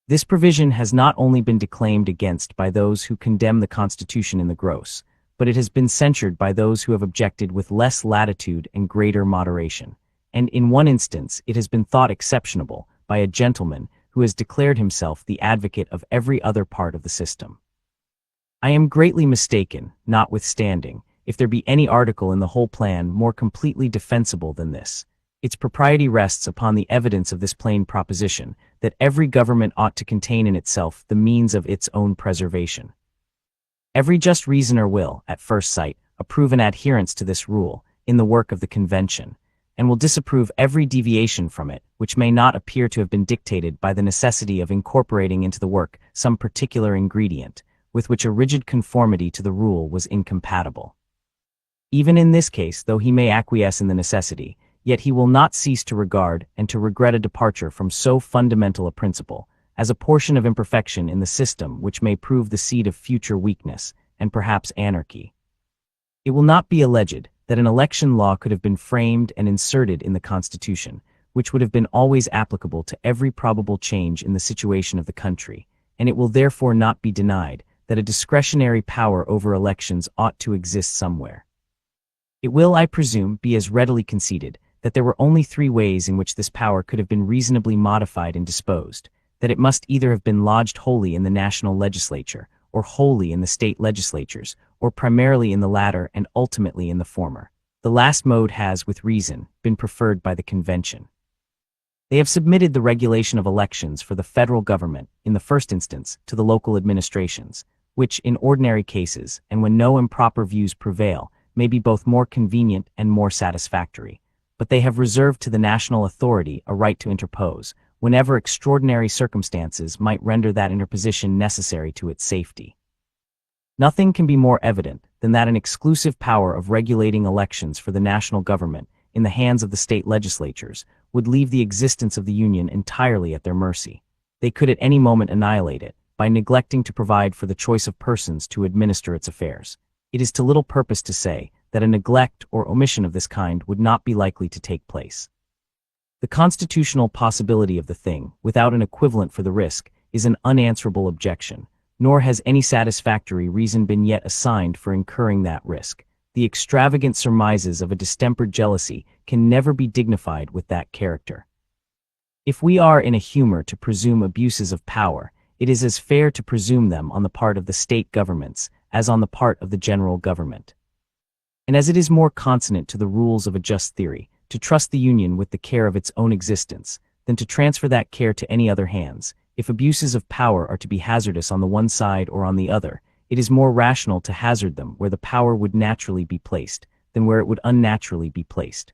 S1: This provision has not only been declaimed against by those who condemn the Constitution in the gross, but it has been censured by those who have objected with less latitude and greater moderation, and in one instance it has been thought exceptionable by a gentleman who has declared himself the advocate of every other part of the system. I am greatly mistaken, notwithstanding, if there be any article in the whole plan more completely defensible than this. Its propriety rests upon the evidence of this plain proposition, that every government ought to contain in itself the means of its own preservation. Every just reasoner will, at first sight, a proven adherence to this rule in the work of the convention, and will disapprove every deviation from it which may not appear to have been dictated by the necessity of incorporating into the work some particular ingredient, with which a rigid conformity to the rule was incompatible. Even in this case, though he may acquiesce in the necessity, yet he will not cease to regard and to regret a departure from so fundamental a principle, as a portion of imperfection in the system which may prove the seed of future weakness, and perhaps anarchy. It will not be alleged that an election law could have been framed and inserted in the Constitution, which would have been always applicable to every probable change in the situation of the country, and it will therefore not be denied that a discretionary power over elections ought to exist somewhere. It will, I presume, be as readily conceded that there were only three ways in which this power could have been reasonably modified and disposed, that it must either have been lodged wholly in the national legislature, or wholly in the state legislatures, or primarily in the latter and ultimately in the former. The last mode has, with reason, been preferred by the convention. They have submitted the regulation of elections for the federal government, in the first instance, to the local administrations, which, in ordinary cases, and when no improper views prevail, may be both more convenient and more satisfactory, but they have reserved to the national authority a right to interpose, whenever extraordinary circumstances might render that interposition necessary to its safety. Nothing can be more evident than that an exclusive power of regulating elections for the national government in the hands of the state legislatures would leave the existence of the Union entirely at their mercy. They could at any moment annihilate it, by neglecting to provide for the choice of persons to administer its affairs. It is to little purpose to say that a neglect or omission of this kind would not be likely to take place. The constitutional possibility of the thing, without an equivalent for the risk, is an unanswerable objection, nor has any satisfactory reason been yet assigned for incurring that risk. The extravagant surmises of a distempered jealousy can never be dignified with that character. If we are in a humor to presume abuses of power, it is as fair to presume them on the part of the state governments as on the part of the general government. And as it is more consonant to the rules of a just theory to trust the Union with the care of its own existence than to transfer that care to any other hands, if abuses of power are to be hazardous on the one side or on the other, it is more rational to hazard them where the power would naturally be placed than where it would unnaturally be placed.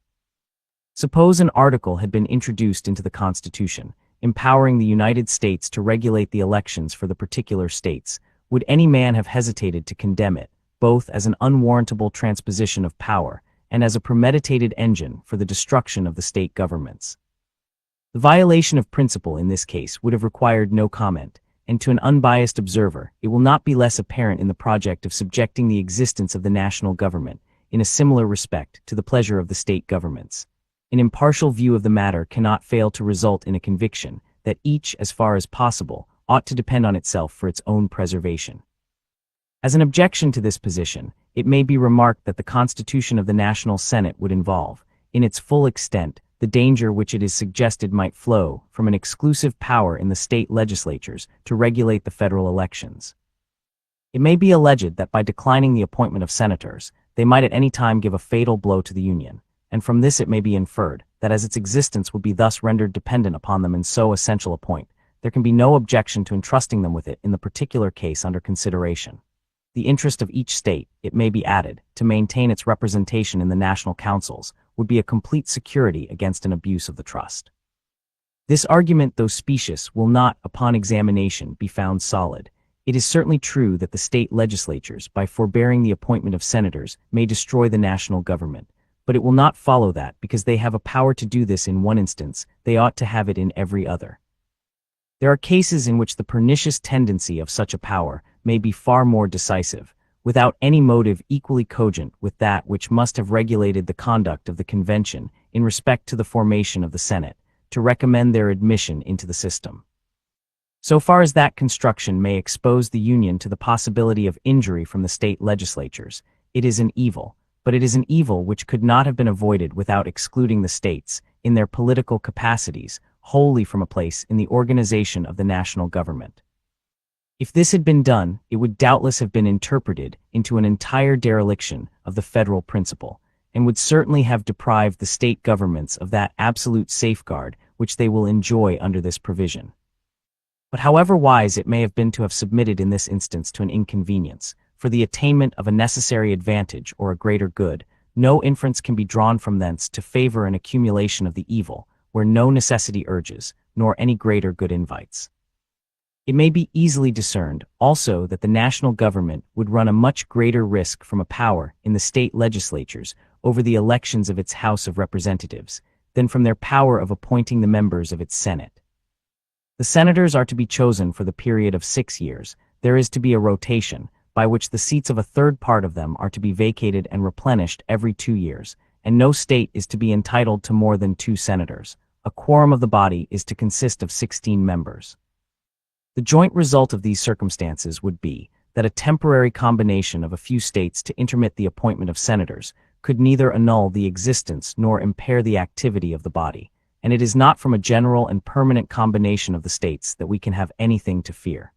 S1: Suppose an article had been introduced into the Constitution, empowering the United States to regulate the elections for the particular states. Would any man have hesitated to condemn it, both as an unwarrantable transposition of power and as a premeditated engine for the destruction of the state governments? The violation of principle in this case would have required no comment, and to an unbiased observer, it will not be less apparent in the project of subjecting the existence of the national government, in a similar respect, to the pleasure of the state governments. An impartial view of the matter cannot fail to result in a conviction that each, as far as possible, ought to depend on itself for its own preservation. As an objection to this position, it may be remarked that the constitution of the National Senate would involve, in its full extent, the danger which it is suggested might flow from an exclusive power in the state legislatures to regulate the federal elections. It may be alleged that by declining the appointment of senators, they might at any time give a fatal blow to the Union, and from this it may be inferred that as its existence would be thus rendered dependent upon them in so essential a point, there can be no objection to entrusting them with it in the particular case under consideration. The interest of each state, it may be added, to maintain its representation in the national councils, would be a complete security against an abuse of the trust. This argument, though specious, will not, upon examination, be found solid. It is certainly true that the state legislatures, by forbearing the appointment of senators, may destroy the national government, but it will not follow that, because they have a power to do this in one instance, they ought to have it in every other. There are cases in which the pernicious tendency of such a power may be far more decisive, without any motive equally cogent with that which must have regulated the conduct of the convention in respect to the formation of the Senate, to recommend their admission into the system. So far as that construction may expose the Union to the possibility of injury from the state legislatures, it is an evil, but it is an evil which could not have been avoided without excluding the states, in their political capacities, wholly from a place in the organization of the national government. If this had been done, it would doubtless have been interpreted into an entire dereliction of the federal principle, and would certainly have deprived the state governments of that absolute safeguard which they will enjoy under this provision. But however wise it may have been to have submitted in this instance to an inconvenience, for the attainment of a necessary advantage or a greater good, no inference can be drawn from thence to favor an accumulation of the evil, where no necessity urges, nor any greater good invites. It may be easily discerned, also, that the national government would run a much greater risk from a power in the state legislatures over the elections of its House of Representatives than from their power of appointing the members of its Senate. The senators are to be chosen for the period of 6 years. There is to be a rotation, by which the seats of a third part of them are to be vacated and replenished every 2 years, and no state is to be entitled to more than 2 senators. A quorum of the body is to consist of 16 members. The joint result of these circumstances would be that a temporary combination of a few states to intermit the appointment of senators could neither annul the existence nor impair the activity of the body, and it is not from a general and permanent combination of the states that we can have anything to fear.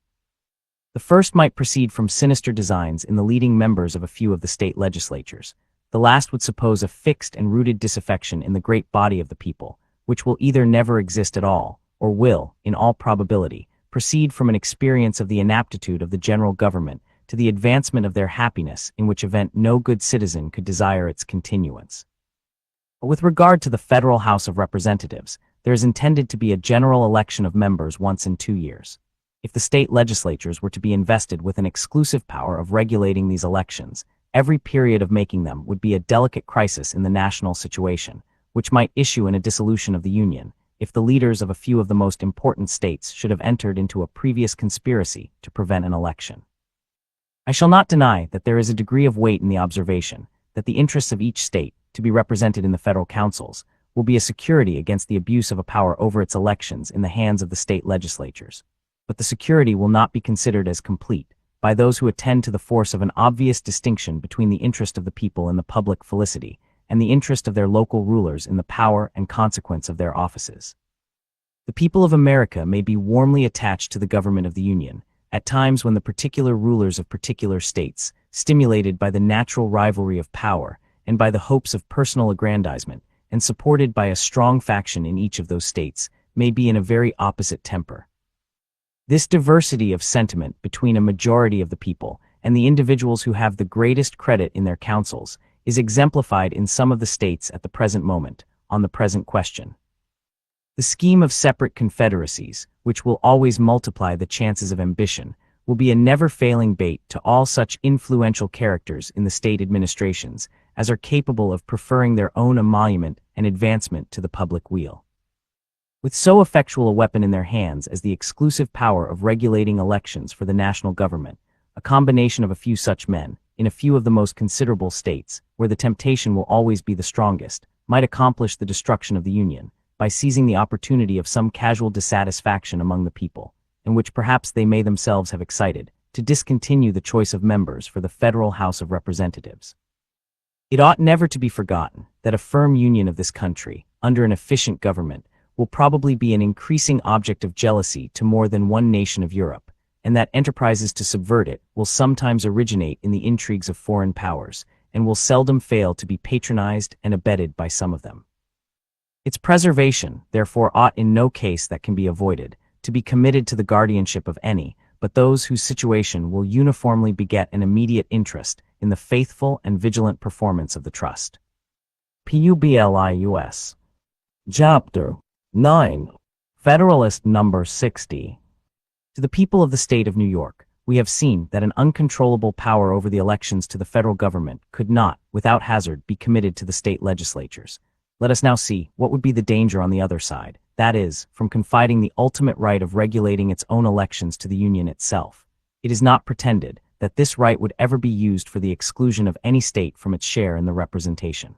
S1: The first might proceed from sinister designs in the leading members of a few of the state legislatures. The last would suppose a fixed and rooted disaffection in the great body of the people, which will either never exist at all, or will, in all probability, proceed from an experience of the inaptitude of the general government to the advancement of their happiness, in which event no good citizen could desire its continuance. But with regard to the Federal House of Representatives, there is intended to be a general election of members once in 2 years. If the state legislatures were to be invested with an exclusive power of regulating these elections, every period of making them would be a delicate crisis in the national situation, which might issue in a dissolution of the Union, if the leaders of a few of the most important states should have entered into a previous conspiracy to prevent an election. I shall not deny that there is a degree of weight in the observation that the interests of each state, to be represented in the federal councils, will be a security against the abuse of a power over its elections in the hands of the state legislatures. But the security will not be considered as complete by those who attend to the force of an obvious distinction between the interest of the people in the public felicity and the interest of their local rulers in the power and consequence of their offices. The people of America may be warmly attached to the government of the Union, at times when the particular rulers of particular states, stimulated by the natural rivalry of power and by the hopes of personal aggrandizement, and supported by a strong faction in each of those states, may be in a very opposite temper. This diversity of sentiment between a majority of the people and the individuals who have the greatest credit in their councils is exemplified in some of the states at the present moment, on the present question. The scheme of separate confederacies, which will always multiply the chances of ambition, will be a never-failing bait to all such influential characters in the state administrations as are capable of preferring their own emolument and advancement to the public weal. With so effectual a weapon in their hands as the exclusive power of regulating elections for the national government, a combination of a few such men, in a few of the most considerable states, where the temptation will always be the strongest, might accomplish the destruction of the Union, by seizing the opportunity of some casual dissatisfaction among the people, in which perhaps they may themselves have excited, to discontinue the choice of members for the Federal House of Representatives. It ought never to be forgotten that a firm union of this country, under an efficient government, will probably be an increasing object of jealousy to more than one nation of Europe, and that enterprises to subvert it will sometimes originate in the intrigues of foreign powers, and will seldom fail to be patronized and abetted by some of them. Its preservation, therefore, ought in no case that can be avoided, to be committed to the guardianship of any, but those whose situation will uniformly beget an immediate interest in the faithful and vigilant performance of the trust. Publius. Chapter 9. Federalist Number 60. To the people of the state of New York, we have seen that an uncontrollable power over the elections to the federal government could not, without hazard, be committed to the state legislatures. Let us now see what would be the danger on the other side, that is, from confiding the ultimate right of regulating its own elections to the Union itself. It is not pretended that this right would ever be used for the exclusion of any state from its share in the representation.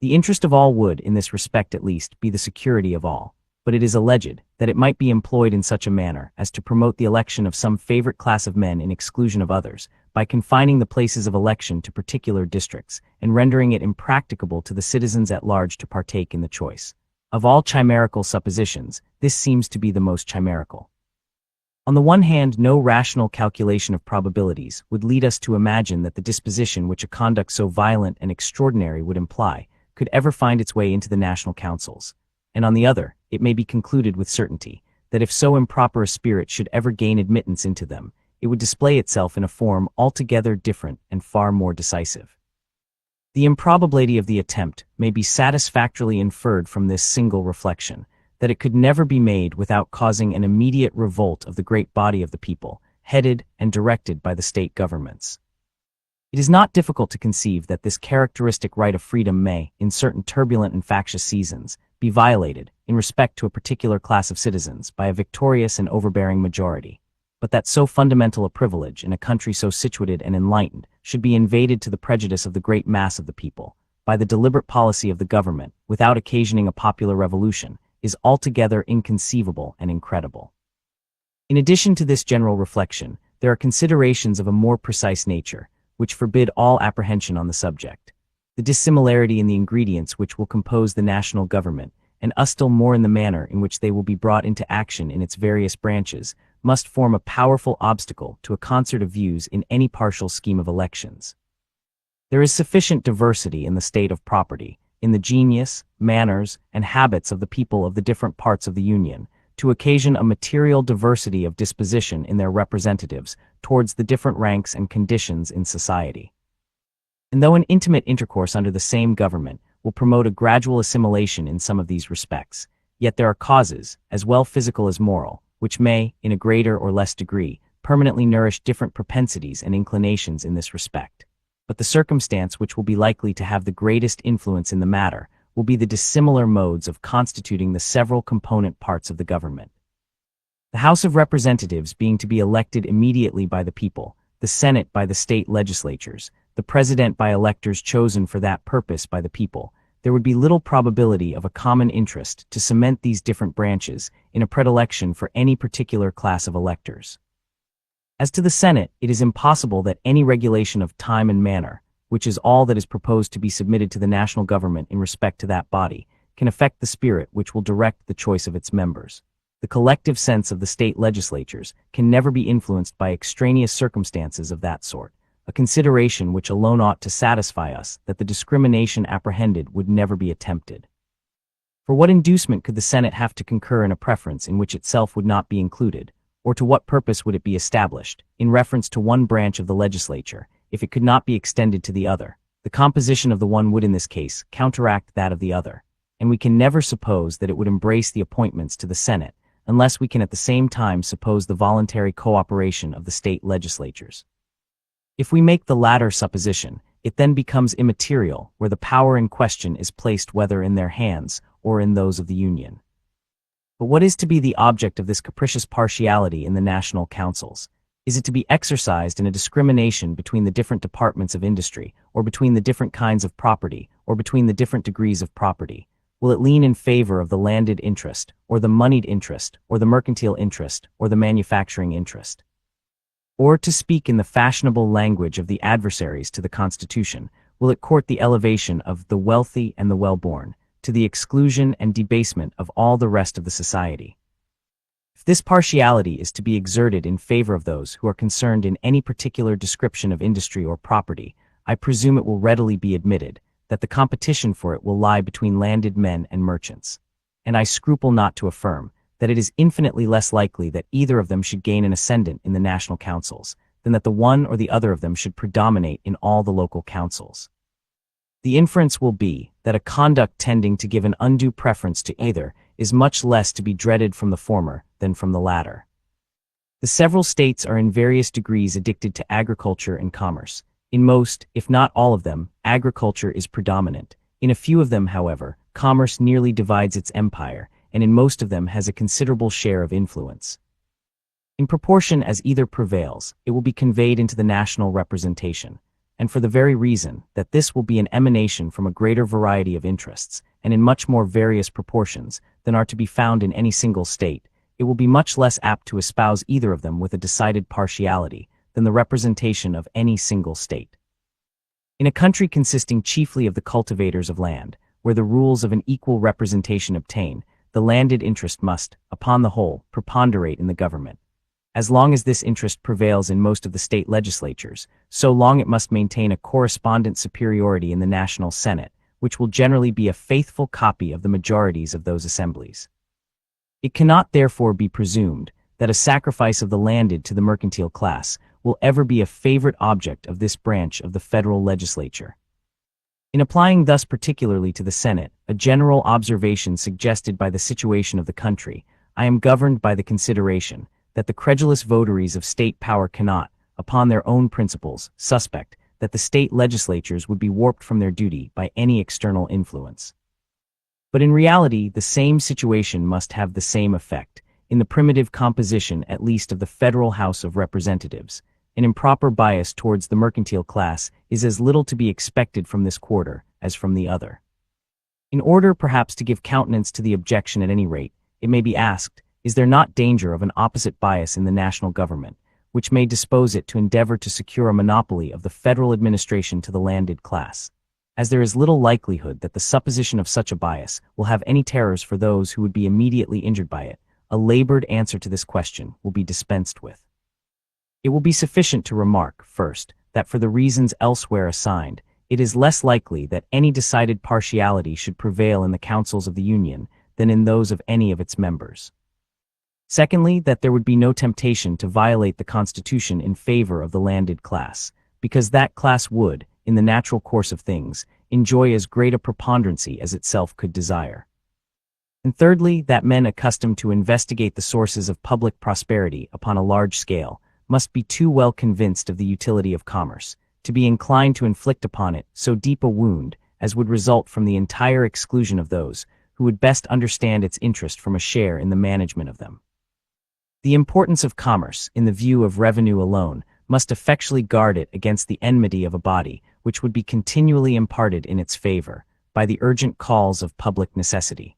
S1: The interest of all would, in this respect at least, be the security of all, but it is alleged that it might be employed in such a manner as to promote the election of some favorite class of men in exclusion of others, by confining the places of election to particular districts, and rendering it impracticable to the citizens at large to partake in the choice. Of all chimerical suppositions, this seems to be the most chimerical. On the one hand, no rational calculation of probabilities would lead us to imagine that the disposition which a conduct so violent and extraordinary would imply could ever find its way into the national councils, and on the other, it may be concluded with certainty that if so improper a spirit should ever gain admittance into them, it would display itself in a form altogether different and far more decisive. The improbability of the attempt may be satisfactorily inferred from this single reflection, that it could never be made without causing an immediate revolt of the great body of the people, headed and directed by the state governments. It is not difficult to conceive that this characteristic right of freedom may, in certain turbulent and factious seasons, be violated, in respect to a particular class of citizens, by a victorious and overbearing majority, but that so fundamental a privilege in a country so situated and enlightened should be invaded to the prejudice of the great mass of the people, by the deliberate policy of the government, without occasioning a popular revolution, is altogether inconceivable and incredible. In addition to this general reflection, there are considerations of a more precise nature, which forbid all apprehension on the subject. The dissimilarity in the ingredients which will compose the national government, and still more in the manner in which they will be brought into action in its various branches, must form a powerful obstacle to a concert of views in any partial scheme of elections. There is sufficient diversity in the state of property, in the genius, manners, and habits of the people of the different parts of the Union, to occasion a material diversity of disposition in their representatives towards the different ranks and conditions in society. And though an intimate intercourse under the same government will promote a gradual assimilation in some of these respects, yet there are causes, as well physical as moral, which may, in a greater or less degree, permanently nourish different propensities and inclinations in this respect. But the circumstance which will be likely to have the greatest influence in the matter will be the dissimilar modes of constituting the several component parts of the government. The House of Representatives being to be elected immediately by the people, the Senate by the state legislatures, the President by electors chosen for that purpose by the people, there would be little probability of a common interest to cement these different branches in a predilection for any particular class of electors. As to the Senate, it is impossible that any regulation of time and manner, which is all that is proposed to be submitted to the national government in respect to that body, can affect the spirit which will direct the choice of its members. The collective sense of the state legislatures can never be influenced by extraneous circumstances of that sort, a consideration which alone ought to satisfy us that the discrimination apprehended would never be attempted. For what inducement could the Senate have to concur in a preference in which itself would not be included, or to what purpose would it be established, in reference to one branch of the legislature, if it could not be extended to the other? The composition of the one would in this case counteract that of the other, and we can never suppose that it would embrace the appointments to the Senate, unless we can at the same time suppose the voluntary cooperation of the state legislatures. If we make the latter supposition, it then becomes immaterial where the power in question is placed, whether in their hands or in those of the Union. But what is to be the object of this capricious partiality in the national councils? Is it to be exercised in a discrimination between the different departments of industry, or between the different kinds of property, or between the different degrees of property? Will it lean in favor of the landed interest, or the moneyed interest, or the mercantile interest, or the manufacturing interest? Or, to speak in the fashionable language of the adversaries to the Constitution, will it court the elevation of the wealthy and the well-born, to the exclusion and debasement of all the rest of the society? If this partiality is to be exerted in favor of those who are concerned in any particular description of industry or property, I presume it will readily be admitted that the competition for it will lie between landed men and merchants, and I scruple not to affirm that it is infinitely less likely that either of them should gain an ascendant in the national councils than that the one or the other of them should predominate in all the local councils. The inference will be that a conduct tending to give an undue preference to either is much less to be dreaded from the former than from the latter. The several states are in various degrees addicted to agriculture and commerce. In most, if not all of them, agriculture is predominant. In a few of them, however, commerce nearly divides its empire, and in most of them has a considerable share of influence. In proportion as either prevails, it will be conveyed into the national representation, and for the very reason that this will be an emanation from a greater variety of interests, and in much more various proportions than are to be found in any single state, it will be much less apt to espouse either of them with a decided partiality than the representation of any single state. In a country consisting chiefly of the cultivators of land, where the rules of an equal representation obtain, the landed interest must, upon the whole, preponderate in the government. As long as this interest prevails in most of the state legislatures, so long it must maintain a correspondent superiority in the national Senate, which will generally be a faithful copy of the majorities of those assemblies. It cannot therefore be presumed that a sacrifice of the landed to the mercantile class will ever be a favorite object of this branch of the federal legislature. In applying thus particularly to the Senate, a general observation suggested by the situation of the country, I am governed by the consideration that the credulous votaries of state power cannot, upon their own principles, suspect that the state legislatures would be warped from their duty by any external influence. But in reality, the same situation must have the same effect. In the primitive composition at least of the federal House of Representatives, an improper bias towards the mercantile class is as little to be expected from this quarter as from the other. In order perhaps to give countenance to the objection at any rate, it may be asked, is there not danger of an opposite bias in the national government, which may dispose it to endeavor to secure a monopoly of the federal administration to the landed class? As there is little likelihood that the supposition of such a bias will have any terrors for those who would be immediately injured by it, a labored answer to this question will be dispensed with. It will be sufficient to remark, first, that for the reasons elsewhere assigned, it is less likely that any decided partiality should prevail in the councils of the Union than in those of any of its members. Secondly, that there would be no temptation to violate the Constitution in favor of the landed class, because that class would, in the natural course of things, enjoy as great a preponderancy as itself could desire. And thirdly, that men accustomed to investigate the sources of public prosperity upon a large scale must be too well convinced of the utility of commerce, to be inclined to inflict upon it so deep a wound as would result from the entire exclusion of those who would best understand its interest from a share in the management of them. The importance of commerce, in the view of revenue alone, must effectually guard it against the enmity of a body which would be continually imparted in its favor by the urgent calls of public necessity.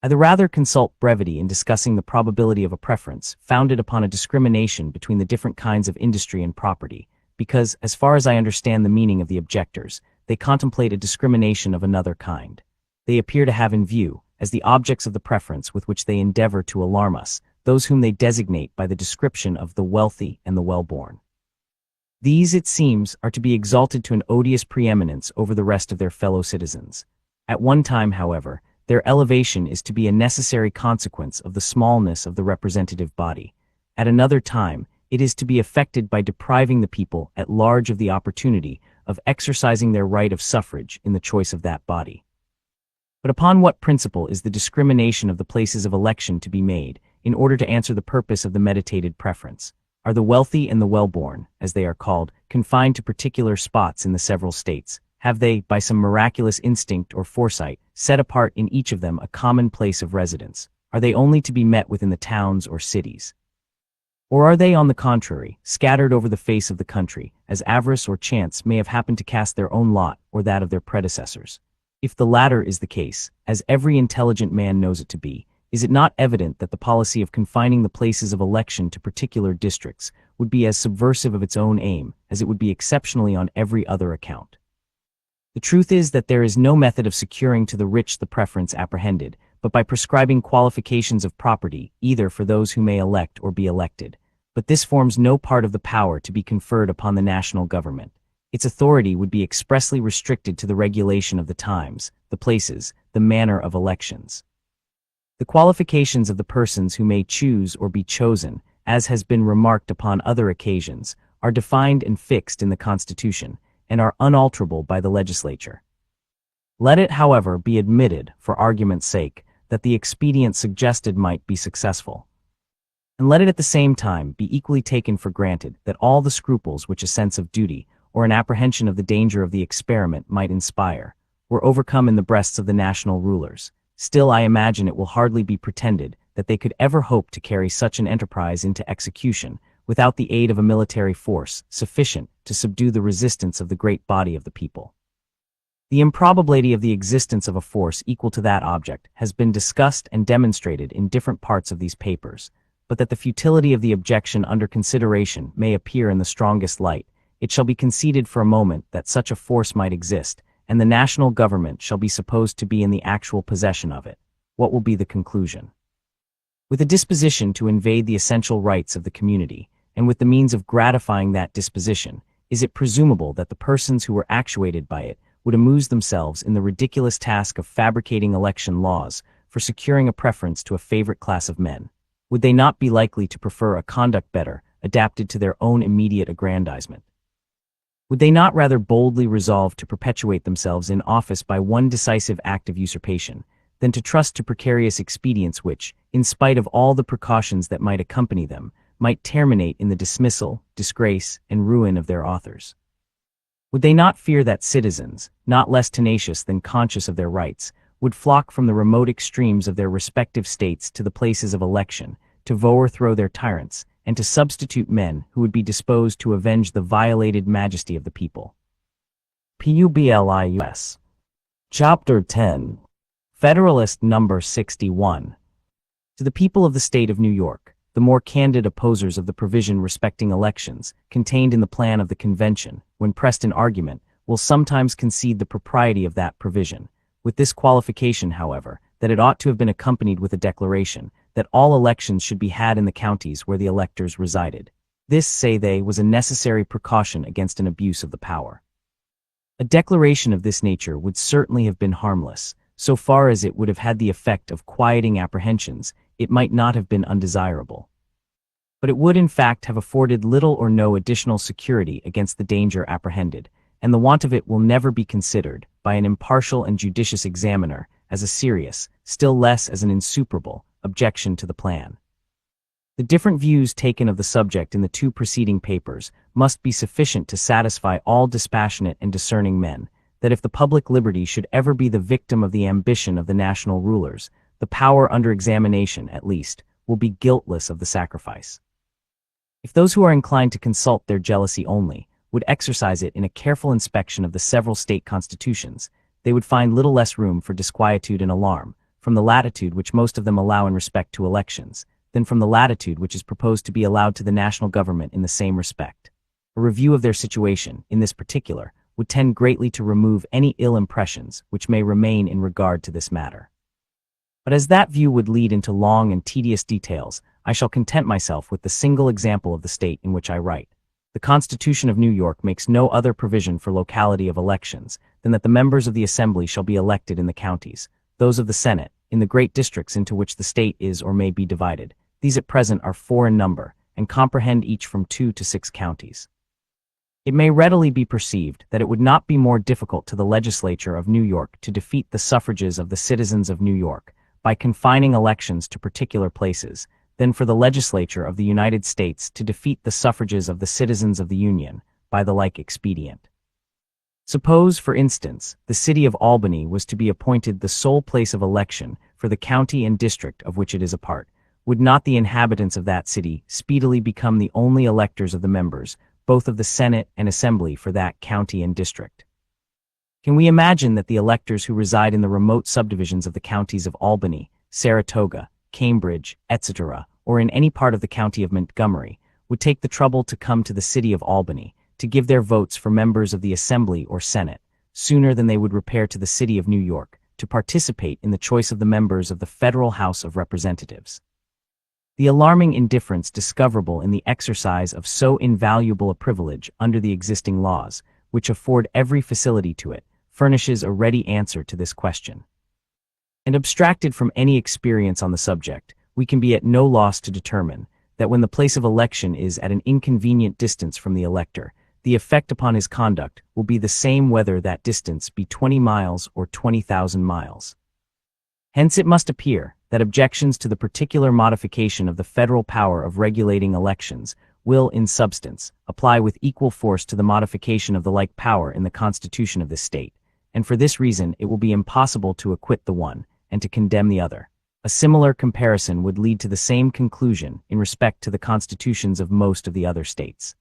S1: I the rather consult brevity in discussing the probability of a preference founded upon a discrimination between the different kinds of industry and property, because, as far as I understand the meaning of the objectors, they contemplate a discrimination of another kind. They appear to have in view, as the objects of the preference with which they endeavor to alarm us, those whom they designate by the description of the wealthy and the well-born. These, it seems, are to be exalted to an odious preeminence over the rest of their fellow citizens. At one time, however, their elevation is to be a necessary consequence of the smallness of the representative body. At another time, it is to be effected by depriving the people at large of the opportunity of exercising their right of suffrage in the choice of that body. But upon what principle is the discrimination of the places of election to be made, in order to answer the purpose of the meditated preference? Are the wealthy and the well-born, as they are called, confined to particular spots in the several states? Have they, by some miraculous instinct or foresight, set apart in each of them a common place of residence? Are they only to be met with in the towns or cities? Or are they, on the contrary, scattered over the face of the country, as avarice or chance may have happened to cast their own lot or that of their predecessors? If the latter is the case, as every intelligent man knows it to be, is it not evident that the policy of confining the places of election to particular districts would be as subversive of its own aim as it would be exceptionally on every other account? The truth is that there is no method of securing to the rich the preference apprehended, but by prescribing qualifications of property either for those who may elect or be elected. But this forms no part of the power to be conferred upon the national government. Its authority would be expressly restricted to the regulation of the times, the places, the manner of elections. The qualifications of the persons who may choose or be chosen, as has been remarked upon other occasions, are defined and fixed in the Constitution, and are unalterable by the legislature. Let it, however, be admitted, for argument's sake, that the expedient suggested might be successful. And let it at the same time be equally taken for granted that all the scruples which a sense of duty, or an apprehension of the danger of the experiment might inspire, were overcome in the breasts of the national rulers. Still, I imagine it will hardly be pretended that they could ever hope to carry such an enterprise into execution without the aid of a military force sufficient to subdue the resistance of the great body of the people. The improbability of the existence of a force equal to that object has been discussed and demonstrated in different parts of these papers, but that the futility of the objection under consideration may appear in the strongest light, it shall be conceded for a moment that such a force might exist, and the national government shall be supposed to be in the actual possession of it. What will be the conclusion? With a disposition to invade the essential rights of the community, and with the means of gratifying that disposition, is it presumable that the persons who were actuated by it would amuse themselves in the ridiculous task of fabricating election laws for securing a preference to a favorite class of men? Would they not be likely to prefer a conduct better adapted to their own immediate aggrandizement? Would they not rather boldly resolve to perpetuate themselves in office by one decisive act of usurpation, than to trust to precarious expedients which, in spite of all the precautions that might accompany them, might terminate in the dismissal, disgrace, and ruin of their authors? Would they not fear that citizens, not less tenacious than conscious of their rights, would flock from the remote extremes of their respective states to the places of election, to overthrow their tyrants, and to substitute men who would be disposed to avenge the violated majesty of the people? Publius. Chapter 10. Federalist number 61. To the people of the state of New York, the more candid opposers of the provision respecting elections, contained in the plan of the convention, when pressed in argument, will sometimes concede the propriety of that provision, with this qualification, however, that it ought to have been accompanied with a declaration that all elections should be had in the counties where the electors resided. This, say they, was a necessary precaution against an abuse of the power. A declaration of this nature would certainly have been harmless. So far as it would have had the effect of quieting apprehensions, it might not have been undesirable. But it would in fact have afforded little or no additional security against the danger apprehended, and the want of it will never be considered, by an impartial and judicious examiner, as a serious, still less as an insuperable, objection to the plan. The different views taken of the subject in the two preceding papers must be sufficient to satisfy all dispassionate and discerning men, that if the public liberty should ever be the victim of the ambition of the national rulers, the power under examination, at least, will be guiltless of the sacrifice. If those who are inclined to consult their jealousy only would exercise it in a careful inspection of the several state constitutions, they would find little less room for disquietude and alarm, from the latitude which most of them allow in respect to elections, than from the latitude which is proposed to be allowed to the national government in the same respect. A review of their situation, in this particular, would tend greatly to remove any ill impressions which may remain in regard to this matter. But as that view would lead into long and tedious details, I shall content myself with the single example of the state in which I write. The Constitution of New York makes no other provision for locality of elections than that the members of the Assembly shall be elected in the counties, those of the Senate, in the great districts into which the state is or may be divided. These at present are 4 in number, and comprehend each from 2 to 6 counties. It may readily be perceived that it would not be more difficult to the legislature of New York to defeat the suffrages of the citizens of New York by confining elections to particular places than for the legislature of the United States to defeat the suffrages of the citizens of the Union by the like expedient. Suppose, for instance, the city of Albany was to be appointed the sole place of election for the county and district of which it is a part. Would not the inhabitants of that city speedily become the only electors of the members, both of the Senate and Assembly for that county and district? Can we imagine that the electors who reside in the remote subdivisions of the counties of Albany, Saratoga, Cambridge, etc., or in any part of the county of Montgomery, would take the trouble to come to the city of Albany to give their votes for members of the Assembly or Senate, sooner than they would repair to the city of New York to participate in the choice of the members of the Federal House of Representatives? The alarming indifference discoverable in the exercise of so invaluable a privilege under the existing laws, which afford every facility to it, furnishes a ready answer to this question. And abstracted from any experience on the subject, we can be at no loss to determine that when the place of election is at an inconvenient distance from the elector, the effect upon his conduct will be the same whether that distance be 20 miles or 20,000 miles. Hence it must appear that objections to the particular modification of the federal power of regulating elections will, in substance, apply with equal force to the modification of the like power in the Constitution of this state, and for this reason it will be impossible to acquit the one and to condemn the other. A similar comparison would lead to the same conclusion in respect to the constitutions of most of the other states.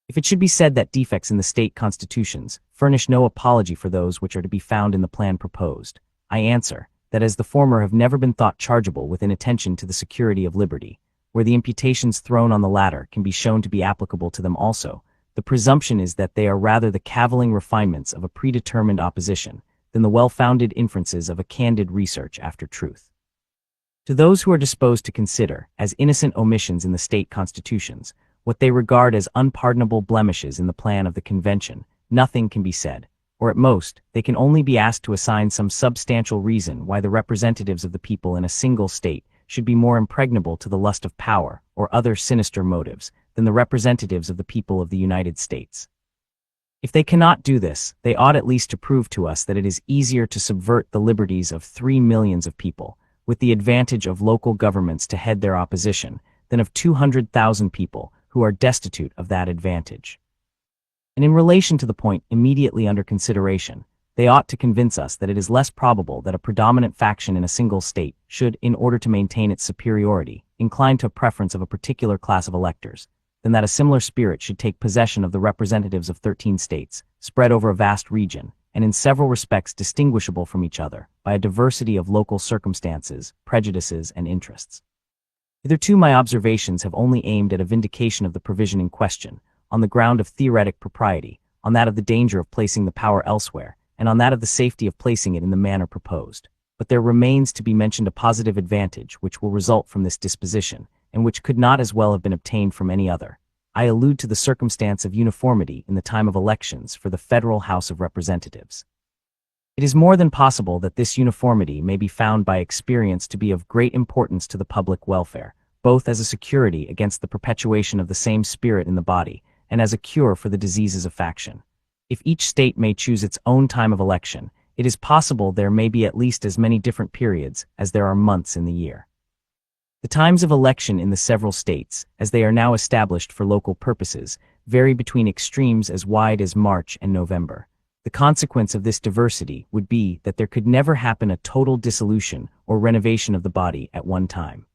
S1: If it should be said that defects in the state constitutions furnish no apology for those which are to be found in the plan proposed, I answer that as the former have never been thought chargeable with inattention to the security of liberty, where the imputations thrown on the latter can be shown to be applicable to them also, the presumption is that they are rather the cavilling refinements of a predetermined opposition than the well-founded inferences of a candid research after truth. To those who are disposed to consider, as innocent omissions in the state constitutions, what they regard as unpardonable blemishes in the plan of the convention, nothing can be said, or at most, they can only be asked to assign some substantial reason why the representatives of the people in a single state should be more impregnable to the lust of power or other sinister motives than the representatives of the people of the United States. If they cannot do this, they ought at least to prove to us that it is easier to subvert the liberties of 3 millions of people, with the advantage of local governments to head their opposition, than of 200,000 people who are destitute of that advantage. And in relation to the point immediately under consideration, they ought to convince us that it is less probable that a predominant faction in a single state should, in order to maintain its superiority, incline to a preference of a particular class of electors, than that a similar spirit should take possession of the representatives of 13 states, spread over a vast region, and in several respects distinguishable from each other by a diversity of local circumstances, prejudices, and interests. Hitherto my observations have only aimed at a vindication of the provision in question, on the ground of theoretic propriety, on that of the danger of placing the power elsewhere, and on that of the safety of placing it in the manner proposed. But there remains to be mentioned a positive advantage which will result from this disposition, and which could not as well have been obtained from any other. I allude to the circumstance of uniformity in the time of elections for the Federal House of Representatives. It is more than possible that this uniformity may be found by experience to be of great importance to the public welfare, both as a security against the perpetuation of the same spirit in the body, and as a cure for the diseases of faction. If each state may choose its own time of election, it is possible there may be at least as many different periods as there are months in the year. The times of election in the several states, as they are now established for local purposes, vary between extremes as wide as March and November. The consequence of this diversity would be that there could never happen a total dissolution or renovation of the body at one time.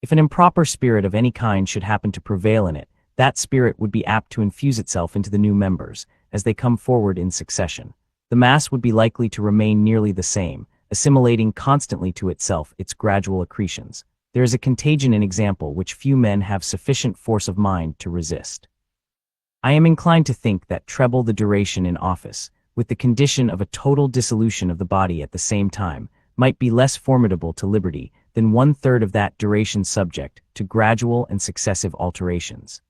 S1: If an improper spirit of any kind should happen to prevail in it, that spirit would be apt to infuse itself into the new members, as they come forward in succession. The mass would be likely to remain nearly the same, assimilating constantly to itself its gradual accretions. There is a contagion in example which few men have sufficient force of mind to resist. I am inclined to think that treble the duration in office, with the condition of a total dissolution of the body at the same time, might be less formidable to liberty than 1/3 of that duration subject to gradual and successive alterations.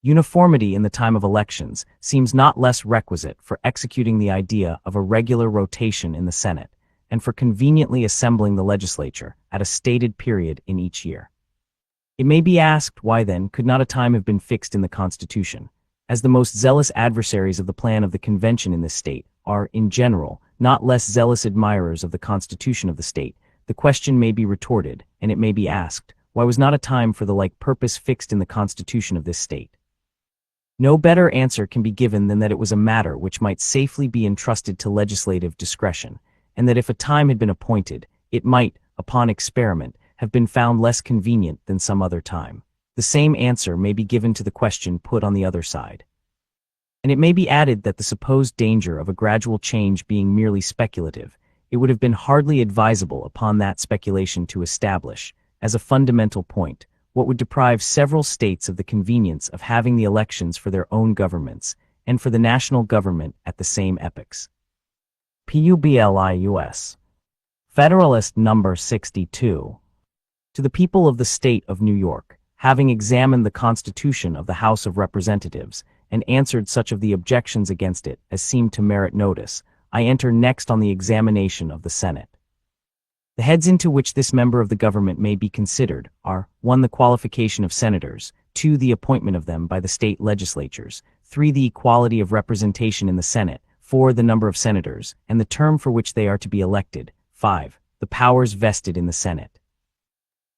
S1: Uniformity in the time of elections seems not less requisite for executing the idea of a regular rotation in the Senate, and for conveniently assembling the legislature at a stated period in each year. It may be asked, why then could not a time have been fixed in the Constitution? As the most zealous adversaries of the plan of the convention in this state are, in general, not less zealous admirers of the Constitution of the state, the question may be retorted, and it may be asked, why was not a time for the like purpose fixed in the Constitution of this state? No better answer can be given than that it was a matter which might safely be entrusted to legislative discretion, and that if a time had been appointed, it might, upon experiment, have been found less convenient than some other time. The same answer may be given to the question put on the other side. And it may be added that the supposed danger of a gradual change being merely speculative, it would have been hardly advisable upon that speculation to establish, as a fundamental point, what would deprive several states of the convenience of having the elections for their own governments, and for the national government at the same epochs. Publius. Federalist number 62. To the people of the state of New York, having examined the Constitution of the House of Representatives, and answered such of the objections against it as seemed to merit notice, I enter next on the examination of the Senate. The heads into which this member of the government may be considered are 1. The qualification of senators, 2. The appointment of them by the state legislatures, 3. The equality of representation in the Senate, 4. The number of senators, and the term for which they are to be elected, 5. The powers vested in the Senate.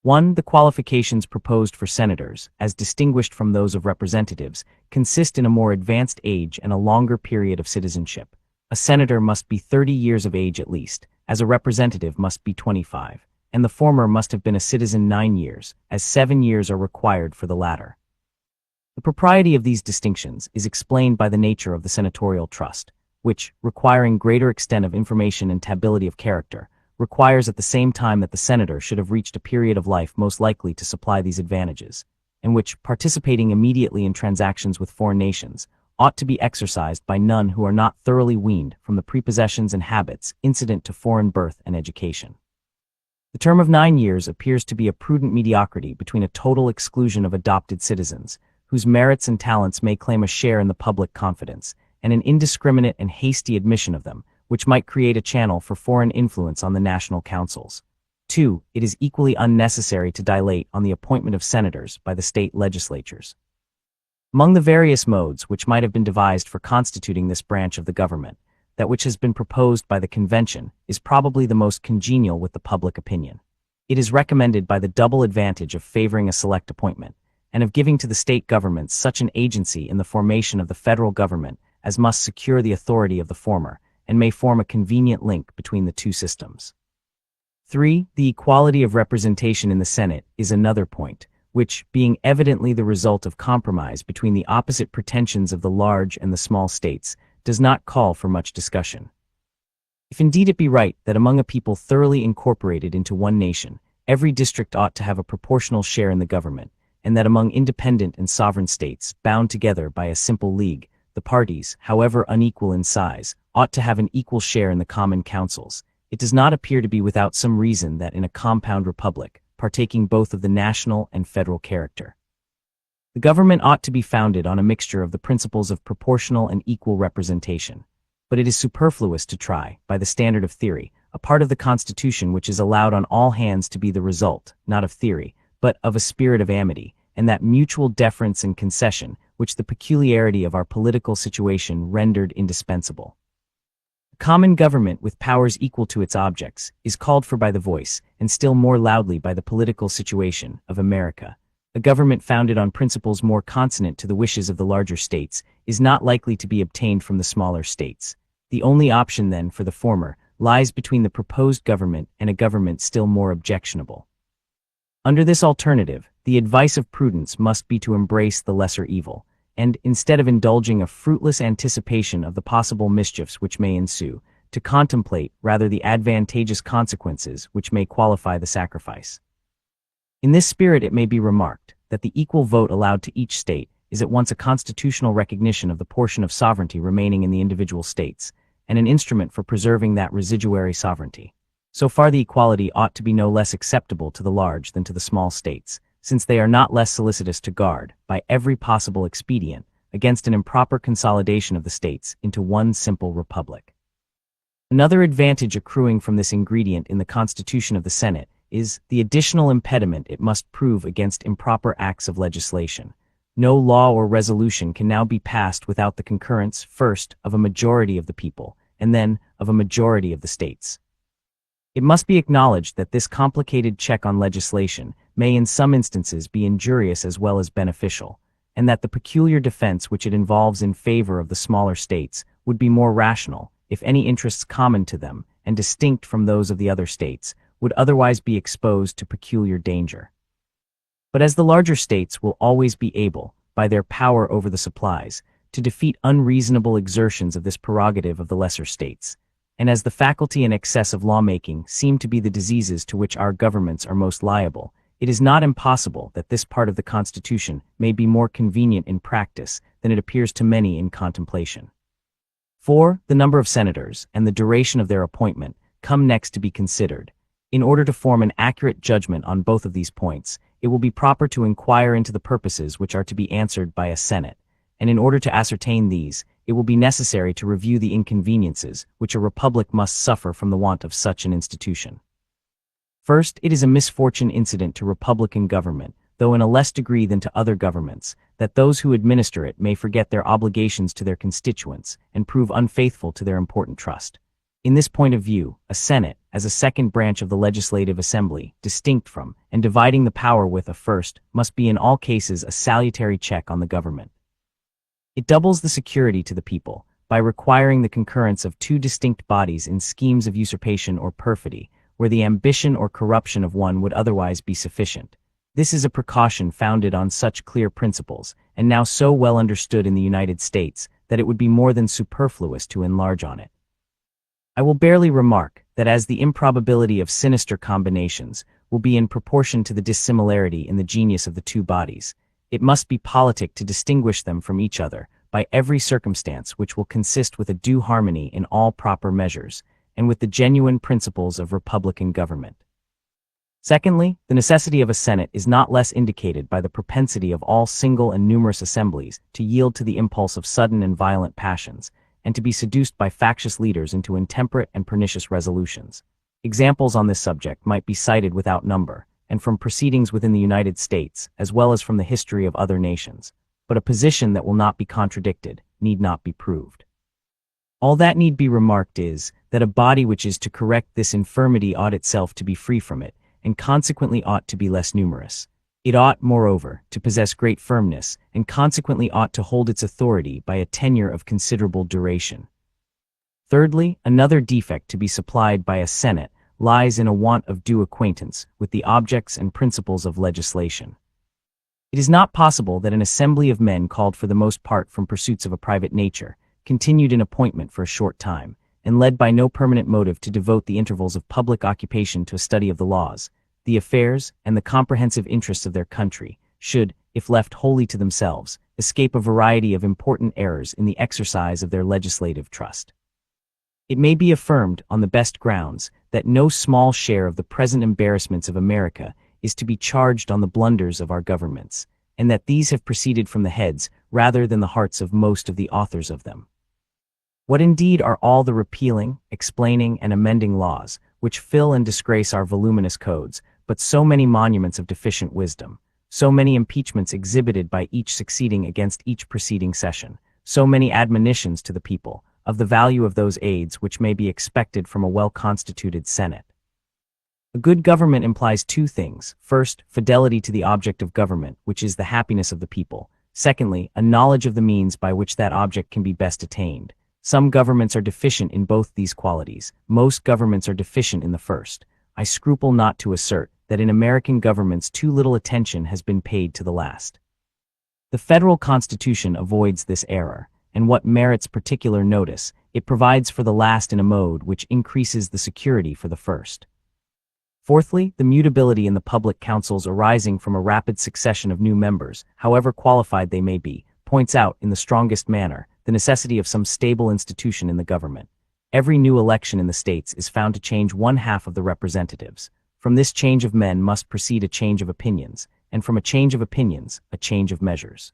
S1: 1. The qualifications proposed for senators, as distinguished from those of representatives, consist in a more advanced age and a longer period of citizenship. A senator must be 30 years of age at least, as a representative must be 25, and the former must have been a citizen 9 years, as 7 years are required for the latter. The propriety of these distinctions is explained by the nature of the senatorial trust, which, requiring greater extent of information and stability of character, requires at the same time that the senator should have reached a period of life most likely to supply these advantages, and which, participating immediately in transactions with foreign nations, ought to be exercised by none who are not thoroughly weaned from the prepossessions and habits incident to foreign birth and education. The term of 9 years appears to be a prudent mediocrity between a total exclusion of adopted citizens, whose merits and talents may claim a share in the public confidence, and an indiscriminate and hasty admission of them, which might create a channel for foreign influence on the national councils. 2. It is equally unnecessary to dilate on the appointment of senators by the state legislatures. Among the various modes which might have been devised for constituting this branch of the government, that which has been proposed by the convention is probably the most congenial with the public opinion. It is recommended by the double advantage of favoring a select appointment, and of giving to the state governments such an agency in the formation of the federal government as must secure the authority of the former, and may form a convenient link between the two systems. 3. The equality of representation in the Senate is another point, which, being evidently the result of compromise between the opposite pretensions of the large and the small states, does not call for much discussion. If indeed it be right that among a people thoroughly incorporated into one nation, every district ought to have a proportional share in the government, and that among independent and sovereign states, bound together by a simple league, the parties, however unequal in size, ought to have an equal share in the common councils, it does not appear to be without some reason that in a compound republic, partaking both of the national and federal character, the government ought to be founded on a mixture of the principles of proportional and equal representation. But it is superfluous to try, by the standard of theory, a part of the Constitution which is allowed on all hands to be the result, not of theory, but of a spirit of amity, and that mutual deference and concession which the peculiarity of our political situation rendered indispensable. A common government with powers equal to its objects is called for by the voice, and still more loudly by the political situation, of America. A government founded on principles more consonant to the wishes of the larger states is not likely to be obtained from the smaller states. The only option, then, for the former lies between the proposed government and a government still more objectionable. Under this alternative, the advice of prudence must be to embrace the lesser evil, and, instead of indulging a fruitless anticipation of the possible mischiefs which may ensue, to contemplate rather the advantageous consequences which may qualify the sacrifice. In this spirit it may be remarked that the equal vote allowed to each state is at once a constitutional recognition of the portion of sovereignty remaining in the individual states, and an instrument for preserving that residuary sovereignty. So far the equality ought to be no less acceptable to the large than to the small states, since they are not less solicitous to guard, by every possible expedient, against an improper consolidation of the states into one simple republic. Another advantage accruing from this ingredient in the constitution of the Senate is the additional impediment it must prove against improper acts of legislation. No law or resolution can now be passed without the concurrence, first, of a majority of the people, and then, of a majority of the states. It must be acknowledged that this complicated check on legislation may in some instances be injurious as well as beneficial, and that the peculiar defense which it involves in favor of the smaller states would be more rational if any interests common to them and distinct from those of the other states would otherwise be exposed to peculiar danger. But as the larger states will always be able, by their power over the supplies, to defeat unreasonable exertions of this prerogative of the lesser states, and as the faculty and excess of lawmaking seem to be the diseases to which our governments are most liable, it is not impossible that this part of the Constitution may be more convenient in practice than it appears to many in contemplation. 4. The number of senators and the duration of their appointment come next to be considered. In order to form an accurate judgment on both of these points, it will be proper to inquire into the purposes which are to be answered by a Senate, and in order to ascertain these, it will be necessary to review the inconveniences which a republic must suffer from the want of such an institution. First, it is a misfortune incident to republican government, though in a less degree than to other governments, that those who administer it may forget their obligations to their constituents and prove unfaithful to their important trust. In this point of view, a Senate, as a second branch of the legislative assembly, distinct from, and dividing the power with a first, must be in all cases a salutary check on the government. It doubles the security to the people, by requiring the concurrence of two distinct bodies in schemes of usurpation or perfidy, where the ambition or corruption of one would otherwise be sufficient. This is a precaution founded on such clear principles, and now so well understood in the United States, that it would be more than superfluous to enlarge on it. I will barely remark that as the improbability of sinister combinations will be in proportion to the dissimilarity in the genius of the two bodies, it must be politic to distinguish them from each other by every circumstance which will consist with a due harmony in all proper measures, and with the genuine principles of republican government. Secondly, the necessity of a Senate is not less indicated by the propensity of all single and numerous assemblies to yield to the impulse of sudden and violent passions, and to be seduced by factious leaders into intemperate and pernicious resolutions. Examples on this subject might be cited without number, and from proceedings within the United States, as well as from the history of other nations. But a position that will not be contradicted need not be proved. All that need be remarked is, that a body which is to correct this infirmity ought itself to be free from it, and consequently ought to be less numerous. It ought, moreover, to possess great firmness, and consequently ought to hold its authority by a tenure of considerable duration. Thirdly, another defect to be supplied by a Senate lies in a want of due acquaintance with the objects and principles of legislation. It is not possible that an assembly of men called for the most part from pursuits of a private nature, continued in appointment for a short time, and led by no permanent motive to devote the intervals of public occupation to a study of the laws, the affairs, and the comprehensive interests of their country, should, if left wholly to themselves, escape a variety of important errors in the exercise of their legislative trust. It may be affirmed, on the best grounds, that no small share of the present embarrassments of America is to be charged on the blunders of our governments, and that these have proceeded from the heads rather than the hearts of most of the authors of them. What indeed are all the repealing, explaining, and amending laws, which fill and disgrace our voluminous codes, but so many monuments of deficient wisdom, so many impeachments exhibited by each succeeding against each preceding session, so many admonitions to the people, of the value of those aids which may be expected from a well-constituted Senate. A good government implies two things. First, fidelity to the object of government, which is the happiness of the people. Secondly, a knowledge of the means by which that object can be best attained. Some governments are deficient in both these qualities. Most governments are deficient in the first. I scruple not to assert that in American governments too little attention has been paid to the last. The federal Constitution avoids this error, and what merits particular notice, it provides for the last in a mode which increases the security for the first. Fourthly, the mutability in the public councils arising from a rapid succession of new members, however qualified they may be, points out, in the strongest manner, the necessity of some stable institution in the government. Every new election in the states is found to change one half of the representatives. From this change of men must proceed a change of opinions, and from a change of opinions, a change of measures.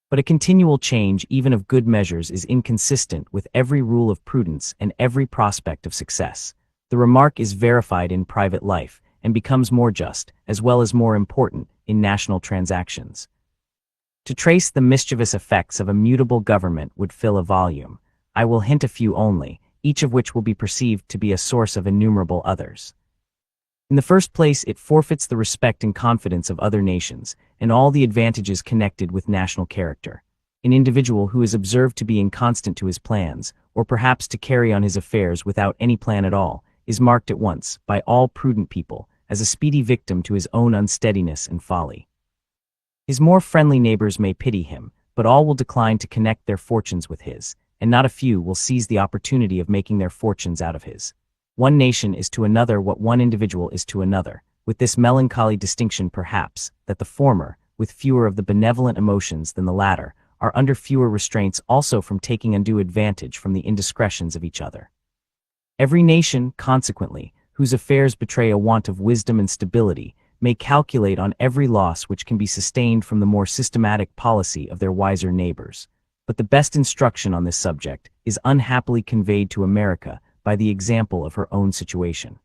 S1: But a continual change even of good measures is inconsistent with every rule of prudence and every prospect of success. The remark is verified in private life, and becomes more just, as well as more important, in national transactions. To trace the mischievous effects of a mutable government would fill a volume. I will hint a few only, each of which will be perceived to be a source of innumerable others. In the first place, it forfeits the respect and confidence of other nations, and all the advantages connected with national character. An individual who is observed to be inconstant to his plans, or perhaps to carry on his affairs without any plan at all, is marked at once, by all prudent people, as a speedy victim to his own unsteadiness and folly. His more friendly neighbors may pity him, but all will decline to connect their fortunes with his, and not a few will seize the opportunity of making their fortunes out of his. One nation is to another what one individual is to another, with this melancholy distinction perhaps, that the former, with fewer of the benevolent emotions than the latter, are under fewer restraints also from taking undue advantage from the indiscretions of each other. Every nation, consequently, whose affairs betray a want of wisdom and stability, may calculate on every loss which can be sustained from the more systematic policy of their wiser neighbors. But the best instruction on this subject is unhappily conveyed to America by the example of her own situation.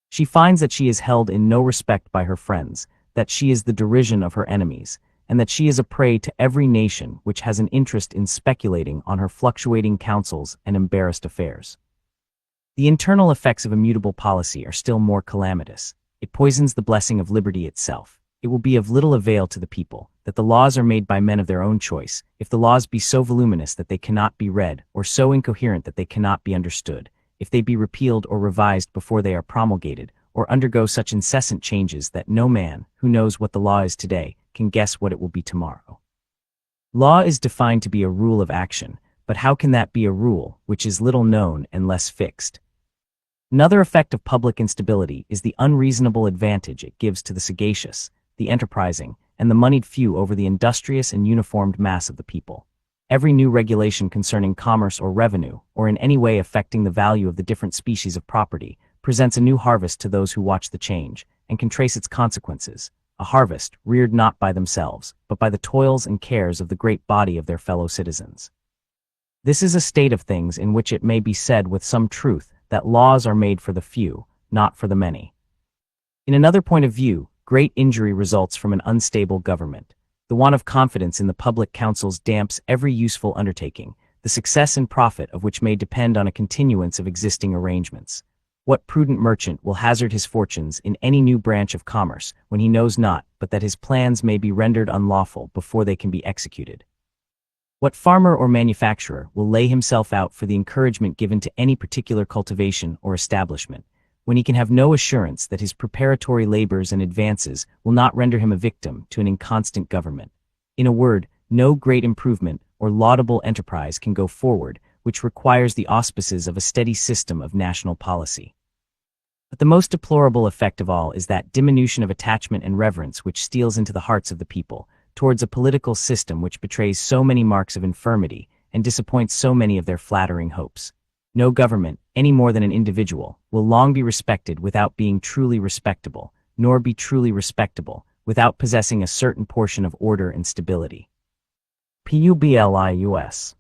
S1: She finds that she is held in no respect by her friends, that she is the derision of her enemies, and that she is a prey to every nation which has an interest in speculating on her fluctuating counsels and embarrassed affairs. The internal effects of immutable policy are still more calamitous. It poisons the blessing of liberty itself. It will be of little avail to the people that the laws are made by men of their own choice, if the laws be so voluminous that they cannot be read, or so incoherent that they cannot be understood, if they be repealed or revised before they are promulgated, or undergo such incessant changes that no man, who knows what the law is today, can guess what it will be tomorrow. Law is defined to be a rule of action, but how can that be a rule which is little known and less fixed? Another effect of public instability is the unreasonable advantage it gives to the sagacious, the enterprising, and the moneyed few over the industrious and uniformed mass of the people. Every new regulation concerning commerce or revenue, or in any way affecting the value of the different species of property, presents a new harvest to those who watch the change, and can trace its consequences, a harvest reared not by themselves, but by the toils and cares of the great body of their fellow citizens. This is a state of things in which it may be said with some truth that laws are made for the few, not for the many. In another point of view, great injury results from an unstable government. The want of confidence in the public councils damps every useful undertaking, the success and profit of which may depend on a continuance of existing arrangements. What prudent merchant will hazard his fortunes in any new branch of commerce when he knows not but that his plans may be rendered unlawful before they can be executed? What farmer or manufacturer will lay himself out for the encouragement given to any particular cultivation or establishment, when he can have no assurance that his preparatory labors and advances will not render him a victim to an inconstant government? In a word, no great improvement or laudable enterprise can go forward which requires the auspices of a steady system of national policy. But the most deplorable effect of all is that diminution of attachment and reverence which steals into the hearts of the people, towards a political system which betrays so many marks of infirmity and disappoints so many of their flattering hopes. No government, any more than an individual, will long be respected without being truly respectable, nor be truly respectable without possessing a certain portion of order and stability. Publius